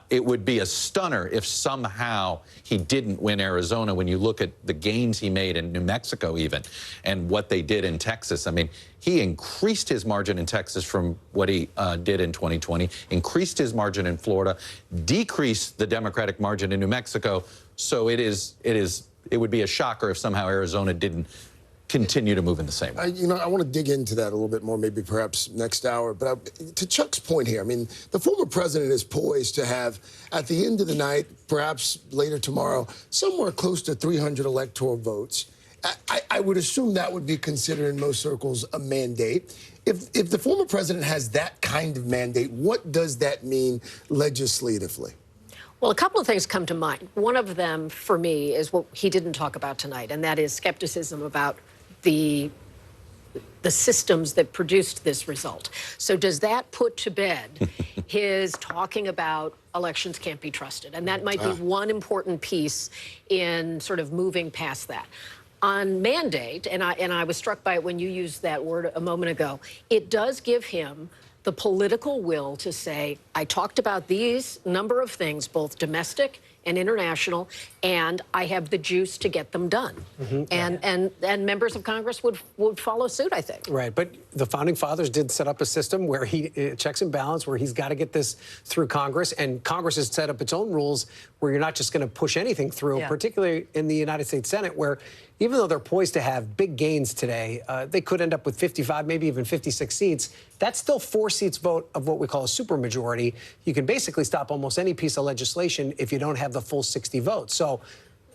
it would be a stunner if somehow he didn't win Arizona when you look at the gains he made in New Mexico even and what they did in Texas. I mean, he increased his margin in Texas from what he did in 2020, increased his margin in Florida, decreased the Democratic margin in New Mexico. So it would be a shocker if somehow Arizona didn't continue to move in the same way.
I want to dig into that a little bit more, maybe perhaps next hour. But to Chuck's point here, I mean, the former president is poised to have, at the end of the night, perhaps later tomorrow, somewhere close to 300 electoral votes. I would assume that would be considered in most circles a mandate. If the former president has that kind of mandate, what does that mean legislatively?
Well, a couple of things come to mind. One of them, for me, is what he didn't talk about tonight, and that is skepticism about the systems that produced this result. So does that put to bed his talking about elections can't be trusted? And that might be one important piece in sort of moving past that. On mandate, and I was struck by it when you used that word a moment ago, it does give him the political will to say, I talked about these number of things, both domestic and international, and I have the juice to get them done. And members of Congress would follow suit, I think.
Right, but the founding fathers did set up a system where checks and balance, where he's got to get this through Congress, and Congress has set up its own rules where you're not just going to push anything through, particularly in the United States Senate, where even though they're poised to have big gains today, they could end up with 55, maybe even 56 seats. That's still 4 seats vote of what we call a supermajority. You can basically stop almost any piece of legislation if you don't have the full 60 votes. So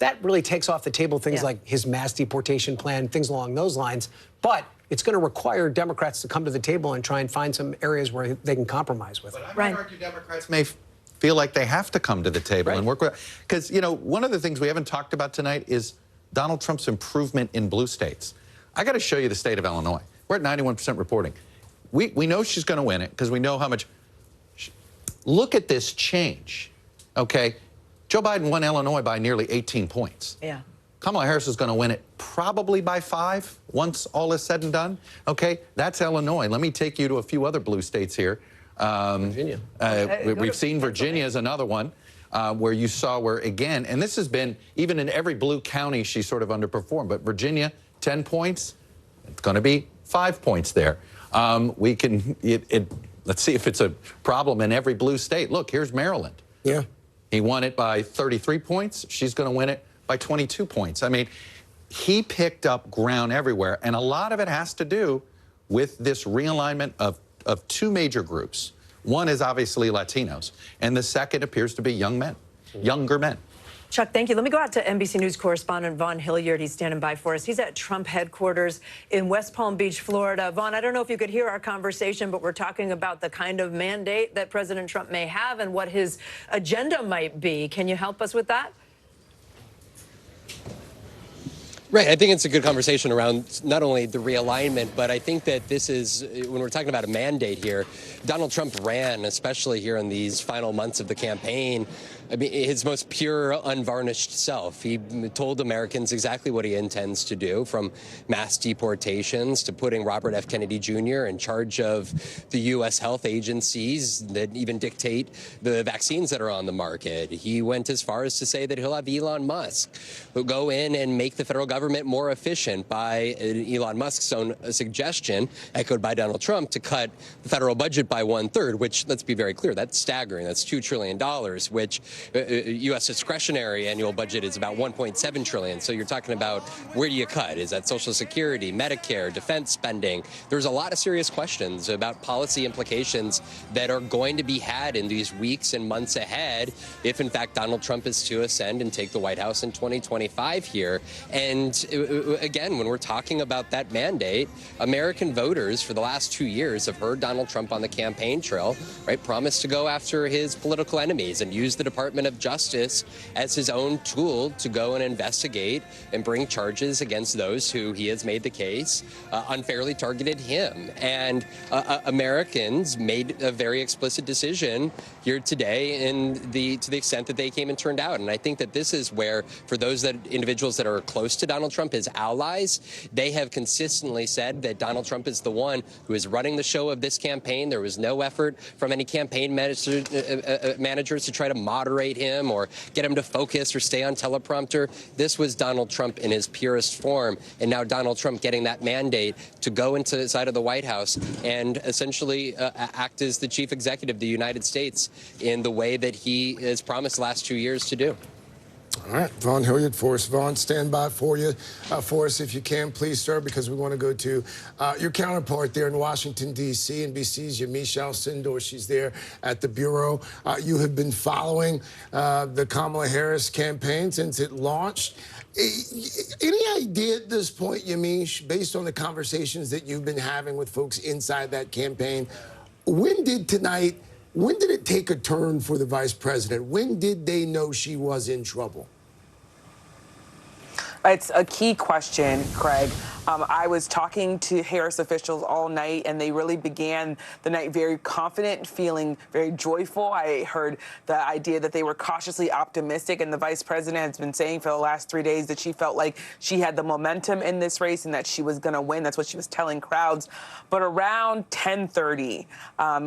that really takes off the table things like his mass deportation plan, things along those lines. But it's going to require Democrats to come to the table and try and find some areas where they can compromise with it.
But I might argue Democrats may feel like they have to come to the table and work with, because, you know, one of the things we haven't talked about tonight is Donald Trump's improvement in blue states. I got to show you the state of Illinois. We're at 91% reporting. We know she's going to win it because we know how much. Look at this change, okay? Joe Biden won Illinois by nearly 18 points.
Yeah.
Kamala Harris is going to win it probably by 5 once all is said and done. Okay, that's Illinois. Let me take you to a few other blue states here.
Virginia.
We've seen Virginia as another one where you saw where, again, and this has been, even in every blue county, she sort of underperformed. But Virginia, 10 points. It's going to be 5 points there. Let's see if it's a problem in every blue state. Look, here's Maryland.
Yeah.
He won it by 33 points. She's going to win it by 22 points. I mean, he picked up ground everywhere, and a lot of it has to do with this realignment of 2 major groups. One is obviously Latinos, and the second appears to be younger men.
Chuck, thank you. Let me go out to NBC News correspondent Vaughn Hilliard. He's standing by for us. He's at Trump headquarters in West Palm Beach, Florida. Vaughn, I don't know if you could hear our conversation, but we're talking about the kind of mandate that President Trump may have and what his agenda might be. Can you help us with that?
Right. I think it's a good conversation around not only the realignment, but I think that this is, when we're talking about a mandate here, Donald Trump ran, especially here in these final months of the campaign, I mean, his most pure, unvarnished self. He told Americans exactly what he intends to do, from mass deportations to putting Robert F. Kennedy Jr. in charge of the U.S. health agencies that even dictate the vaccines that are on the market. He went as far as to say that he'll have Elon Musk go in and make the federal government more efficient by Elon Musk's own suggestion, echoed by Donald Trump, to cut the federal budget by 1/3, which, let's be very clear, that's staggering. That's $2 trillion, which U.S. discretionary annual budget is about $1.7 trillion. So you're talking about, where do you cut? Is that Social Security, Medicare, defense spending? There's a lot of serious questions about policy implications that are going to be had in these weeks and months ahead if, in fact, Donald Trump is to ascend and take the White House in 2025 here. And again, when we're talking about that mandate, American voters for the last 2 years have heard Donald Trump on the campaign trail, right, promise to go after his political enemies and use the Department of Justice as his own tool to go and investigate and bring charges against those who he has made the case unfairly targeted him. And Americans made a very explicit decision here today to the extent that they came and turned out. And I think that this is where, for those individuals that are close to Donald Trump, his allies, they have consistently said that Donald Trump is the one who is running the show of this campaign. There was no effort from any campaign managers to try to moderate him or get him to focus or stay on teleprompter. This was Donald Trump in his purest form, and now Donald Trump getting that mandate to go into the side of the White House and essentially act as the chief executive of the United States in the way that he has promised the last 2 years to do.
All right, Vaughn Hilliard for us. Vaughn, stand by for us if you can, please, sir, because we want to go to your counterpart there in Washington, D.C., NBC's Yamiche Alcindor. She's there at the Bureau. You have been following the Kamala Harris campaign since it launched. Any idea at this point, Yamiche, based on the conversations that you've been having with folks inside that campaign, when did it take a turn for the vice president? When did they know she was in trouble?
It's a key question, Craig. I was talking to Harris officials all night, and they really began the night very confident, feeling very joyful. I heard the idea that they were cautiously optimistic, and the vice president has been saying for the last 3 days that she felt like she had the momentum in this race and that she was going to win. That's what she was telling crowds. But around 10:30,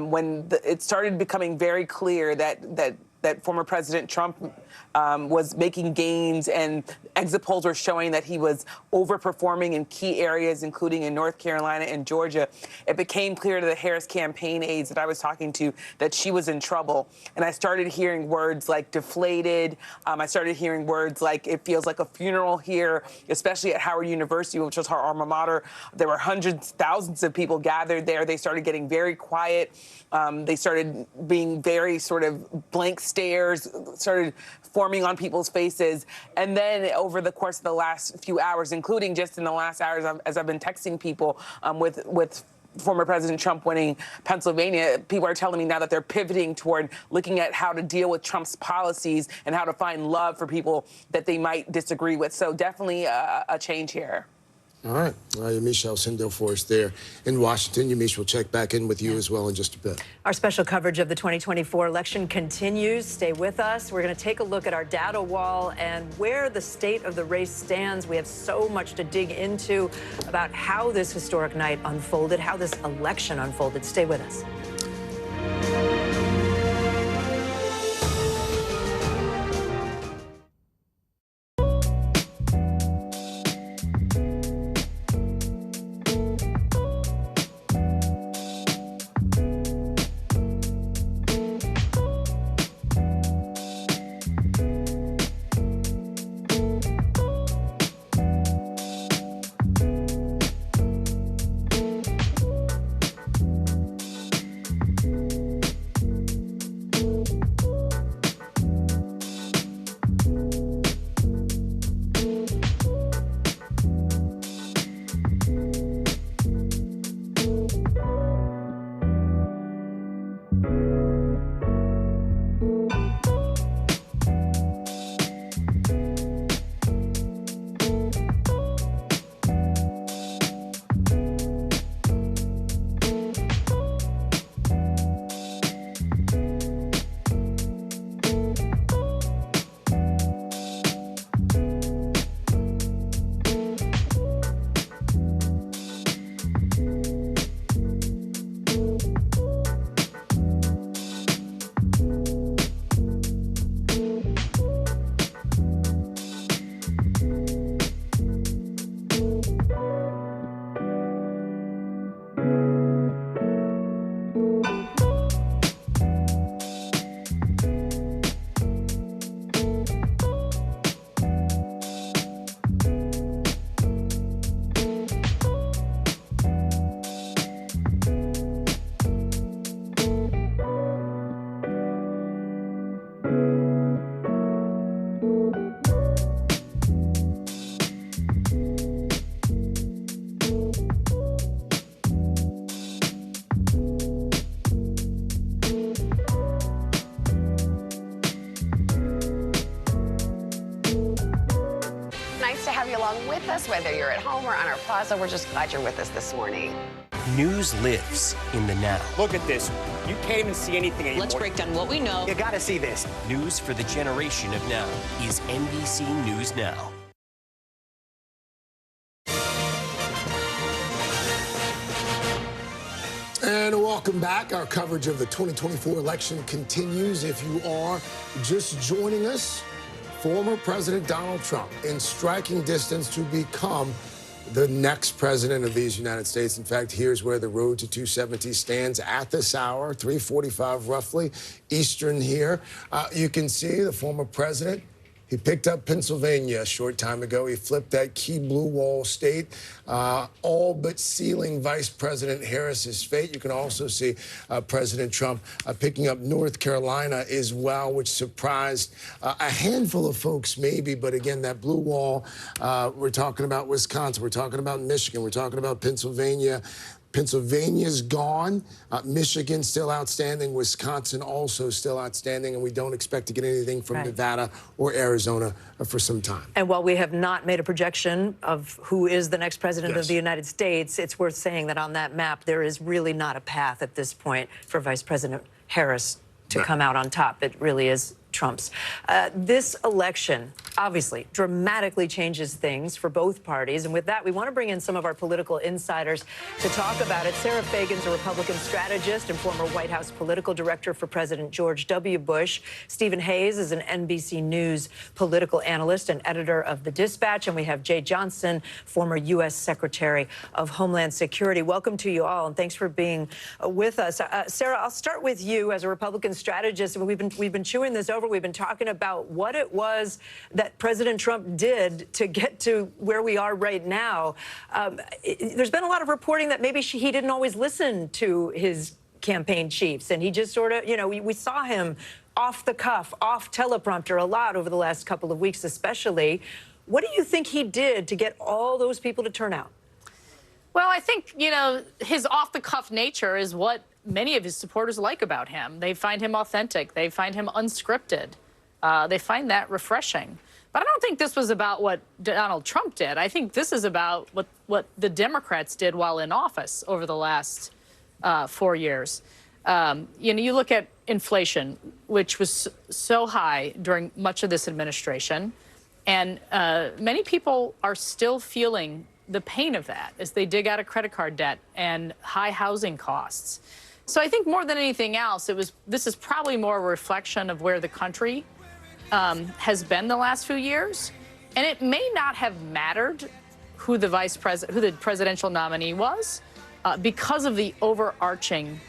when it started becoming very clear that former President Trump was making gains, and exit polls were showing that he was overperforming in key areas, including in North Carolina and Georgia, it became clear to the Harris campaign aides that I was talking to that she was in trouble. And I started hearing words like deflated. I started hearing words like it feels like a funeral here, especially at Howard University, which was her alma mater. There were hundreds, thousands of people gathered there. They started getting very quiet. They started being very sort of blank stares, started forming on people's faces. And then over the course of the last few hours, including just in the last hours as I've been texting people with former President Trump winning Pennsylvania, people are telling me now that they're pivoting toward looking at how to deal with Trump's policies and how to find love for people that they might disagree with. So definitely a change here.
All right. Yamiche Alcindor for us there in Washington. Yamiche, we'll check back in with you as well in just a bit.
Our special coverage of the 2024 election continues. Stay with us. We're going to take a look at our data wall and where the state of the race stands. We have so much to dig into about how this historic night unfolded, how this election unfolded. Stay with us.
With us, whether you're at home or on our plaza, we're just glad you're with us this morning.
News lives in the now.
Look at this. You can't even see anything anymore.
Let's break down what we know.
You got to see this.
News for the generation of now is NBC News Now.
And welcome back. Our coverage of the 2024 election continues. If you are just joining us, former President Donald Trump in striking distance to become the next president of these United States. In fact, here's where the road to 270 stands at this hour, 3:45 roughly Eastern here. You can see the former president. He picked up Pennsylvania a short time ago. He flipped that key blue wall state, all but sealing Vice President Harris's fate. You can also see President Trump picking up North Carolina as well, which surprised a handful of folks maybe. But again, that blue wall, we're talking about Wisconsin, we're talking about Michigan, we're talking about Pennsylvania. Pennsylvania's gone. Michigan still outstanding. Wisconsin also still outstanding. And we don't expect to get anything from Nevada or Arizona for some time.
And while we have not made a projection of who is the next president of the United States, it's worth saying that on that map, there is really not a path at this point for Vice President Harris to come out on top. It really is Trump's. This election obviously dramatically changes things for both parties. And with that, we want to bring in some of our political insiders to talk about it. Sarah Fagan's a Republican strategist and former White House political director for President George W. Bush. Stephen Hayes is an NBC News political analyst and editor of The Dispatch. And we have Jay Johnson, former U.S. Secretary of Homeland Security. Welcome to you all, and thanks for being with us. Sarah, I'll start with you as a Republican strategist. We've been chewing this over. We've been talking about what it was that President Trump did to get to where we are right now. There's been a lot of reporting that maybe he didn't always listen to his campaign chiefs, and he just sort of, we saw him off the cuff, off teleprompter a lot over the last couple of weeks especially. What do you think he did to get all those people to turn out?
Well, I think, his off-the-cuff nature is what many of his supporters like about him. They find him authentic. They find him unscripted. They find that refreshing. But I don't think this was about what Donald Trump did. I think this is about what the Democrats did while in office over the last 4 years. You look at inflation, which was so high during much of this administration, and many people are still feeling the pain of that as they dig out of credit card debt and high housing costs. So I think more than anything else, this is probably more a reflection of where the country has been the last few years. And it may not have mattered who the presidential nominee was because of the overarching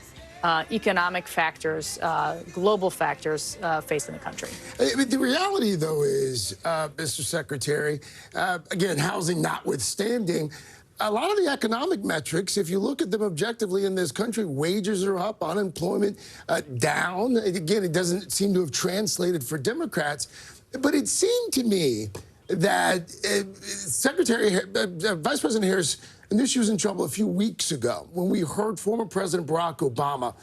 economic factors, global factors facing the country.
The reality, though, is, Mr. Secretary, again, housing notwithstanding, a lot of the economic metrics, if you look at them objectively in this country, wages are up, unemployment down. Again, it doesn't seem to have translated for Democrats. But it seemed to me that Vice President Harris knew she was in trouble a few weeks ago when we heard former President Barack Obama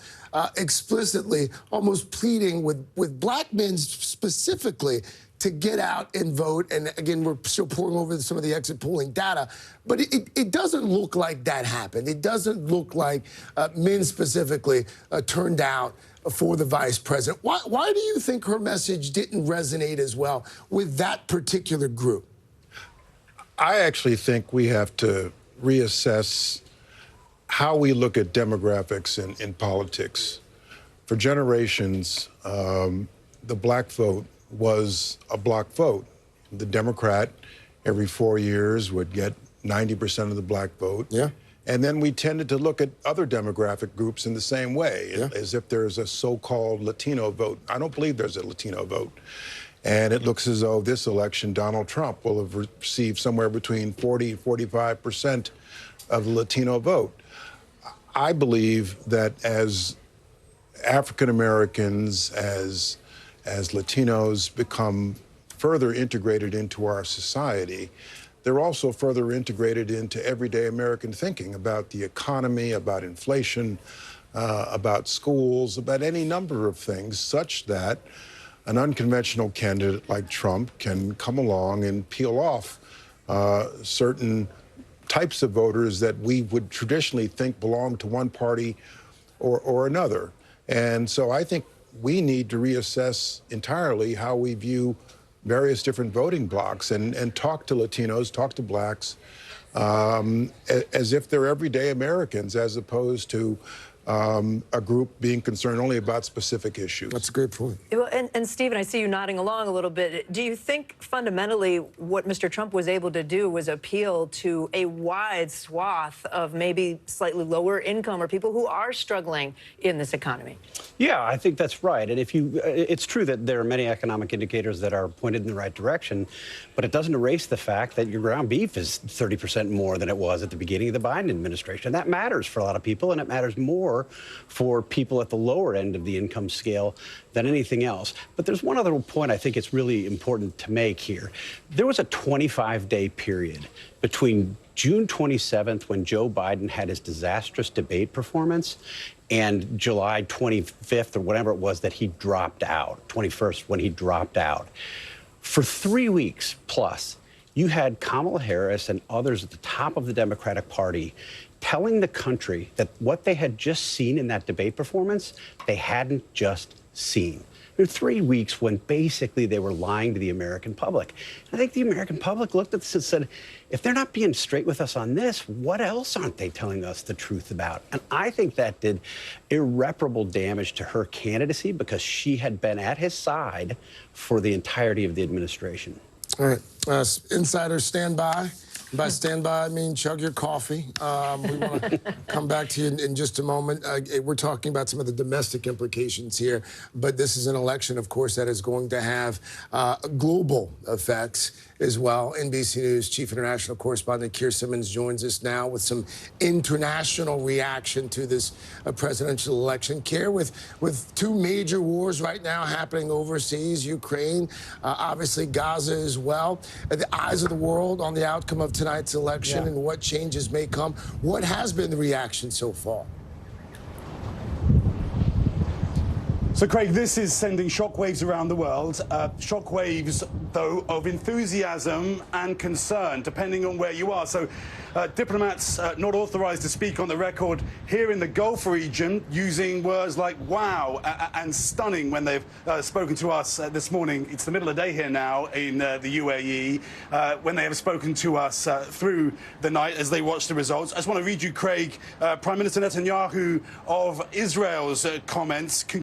explicitly almost pleading with black men specifically to get out and vote. And again, we're still pouring over some of the exit polling data, but it doesn't look like that happened. It doesn't look like men specifically turned out for the vice president. Why do you think her message didn't resonate as well with that particular group?
I actually think we have to reassess how we look at demographics in politics. For generations, the black vote was a block vote. The Democrat, every 4 years, would get 90% of the black vote.
Yeah.
And then we tended to look at other demographic groups in the same way, as if there's a so-called Latino vote. I don't believe there's a Latino vote. And it looks as though this election, Donald Trump will have received somewhere between 40 and 45% of the Latino vote. I believe that as African Americans, as Latinos become further integrated into our society, they're also further integrated into everyday American thinking about the economy, about inflation, about schools, about any number of things, such that an unconventional candidate like Trump can come along and peel off certain types of voters that we would traditionally think belong to one party or another. And so I think we need to reassess entirely how we view various different voting blocks and talk to Latinos, talk to blacks, as if they're everyday Americans, as opposed to a group being concerned only about specific issues.
That's a great point.
Well, and Stephen, I see you nodding along a little bit. Do you think fundamentally what Mr. Trump was able to do was appeal to a wide swath of maybe slightly lower income or people who are struggling in this economy?
Yeah, I think that's right. And it's true that there are many economic indicators that are pointed in the right direction, but it doesn't erase the fact that your ground beef is 30% more than it was at the beginning of the Biden administration. That matters for a lot of people, and it matters more more for people at the lower end of the income scale than anything else. But there's one other point I think it's really important to make here. There was a 25-day period between June 27th, when Joe Biden had his disastrous debate performance, and July 25th, or whatever it was, that he dropped out, 21st, when he dropped out. For 3 weeks plus, you had Kamala Harris and others at the top of the Democratic Party telling the country that what they had just seen in that debate performance, they hadn't just seen. There were 3 weeks when basically they were lying to the American public. I think the American public looked at this and said, if they're not being straight with us on this, what else aren't they telling us the truth about? And I think that did irreparable damage to her candidacy because she had been at his side for the entirety of the administration.
All right, insiders, stand by. By stand by, I mean chug your coffee. We want to come back to you in just a moment. We're talking about some of the domestic implications here, but this is an election, of course, that is going to have global effects as well. NBC News Chief International Correspondent Keir Simmons joins us now with some international reaction to this presidential election. Keir, with two major wars right now happening overseas, Ukraine, obviously Gaza as well, the eyes of the world on the outcome of tonight's election and what changes may come. What has been the reaction so far?
So, Craig, this is sending shockwaves around the world. Shockwaves, though, of enthusiasm and concern, depending on where you are. So, diplomats not authorized to speak on the record here in the Gulf region, using words like wow and stunning when they've spoken to us this morning. It's the middle of the day here now in the UAE, when they have spoken to us through the night as they watch the results. I just want to read you, Craig, Prime Minister Netanyahu of Israel's comments.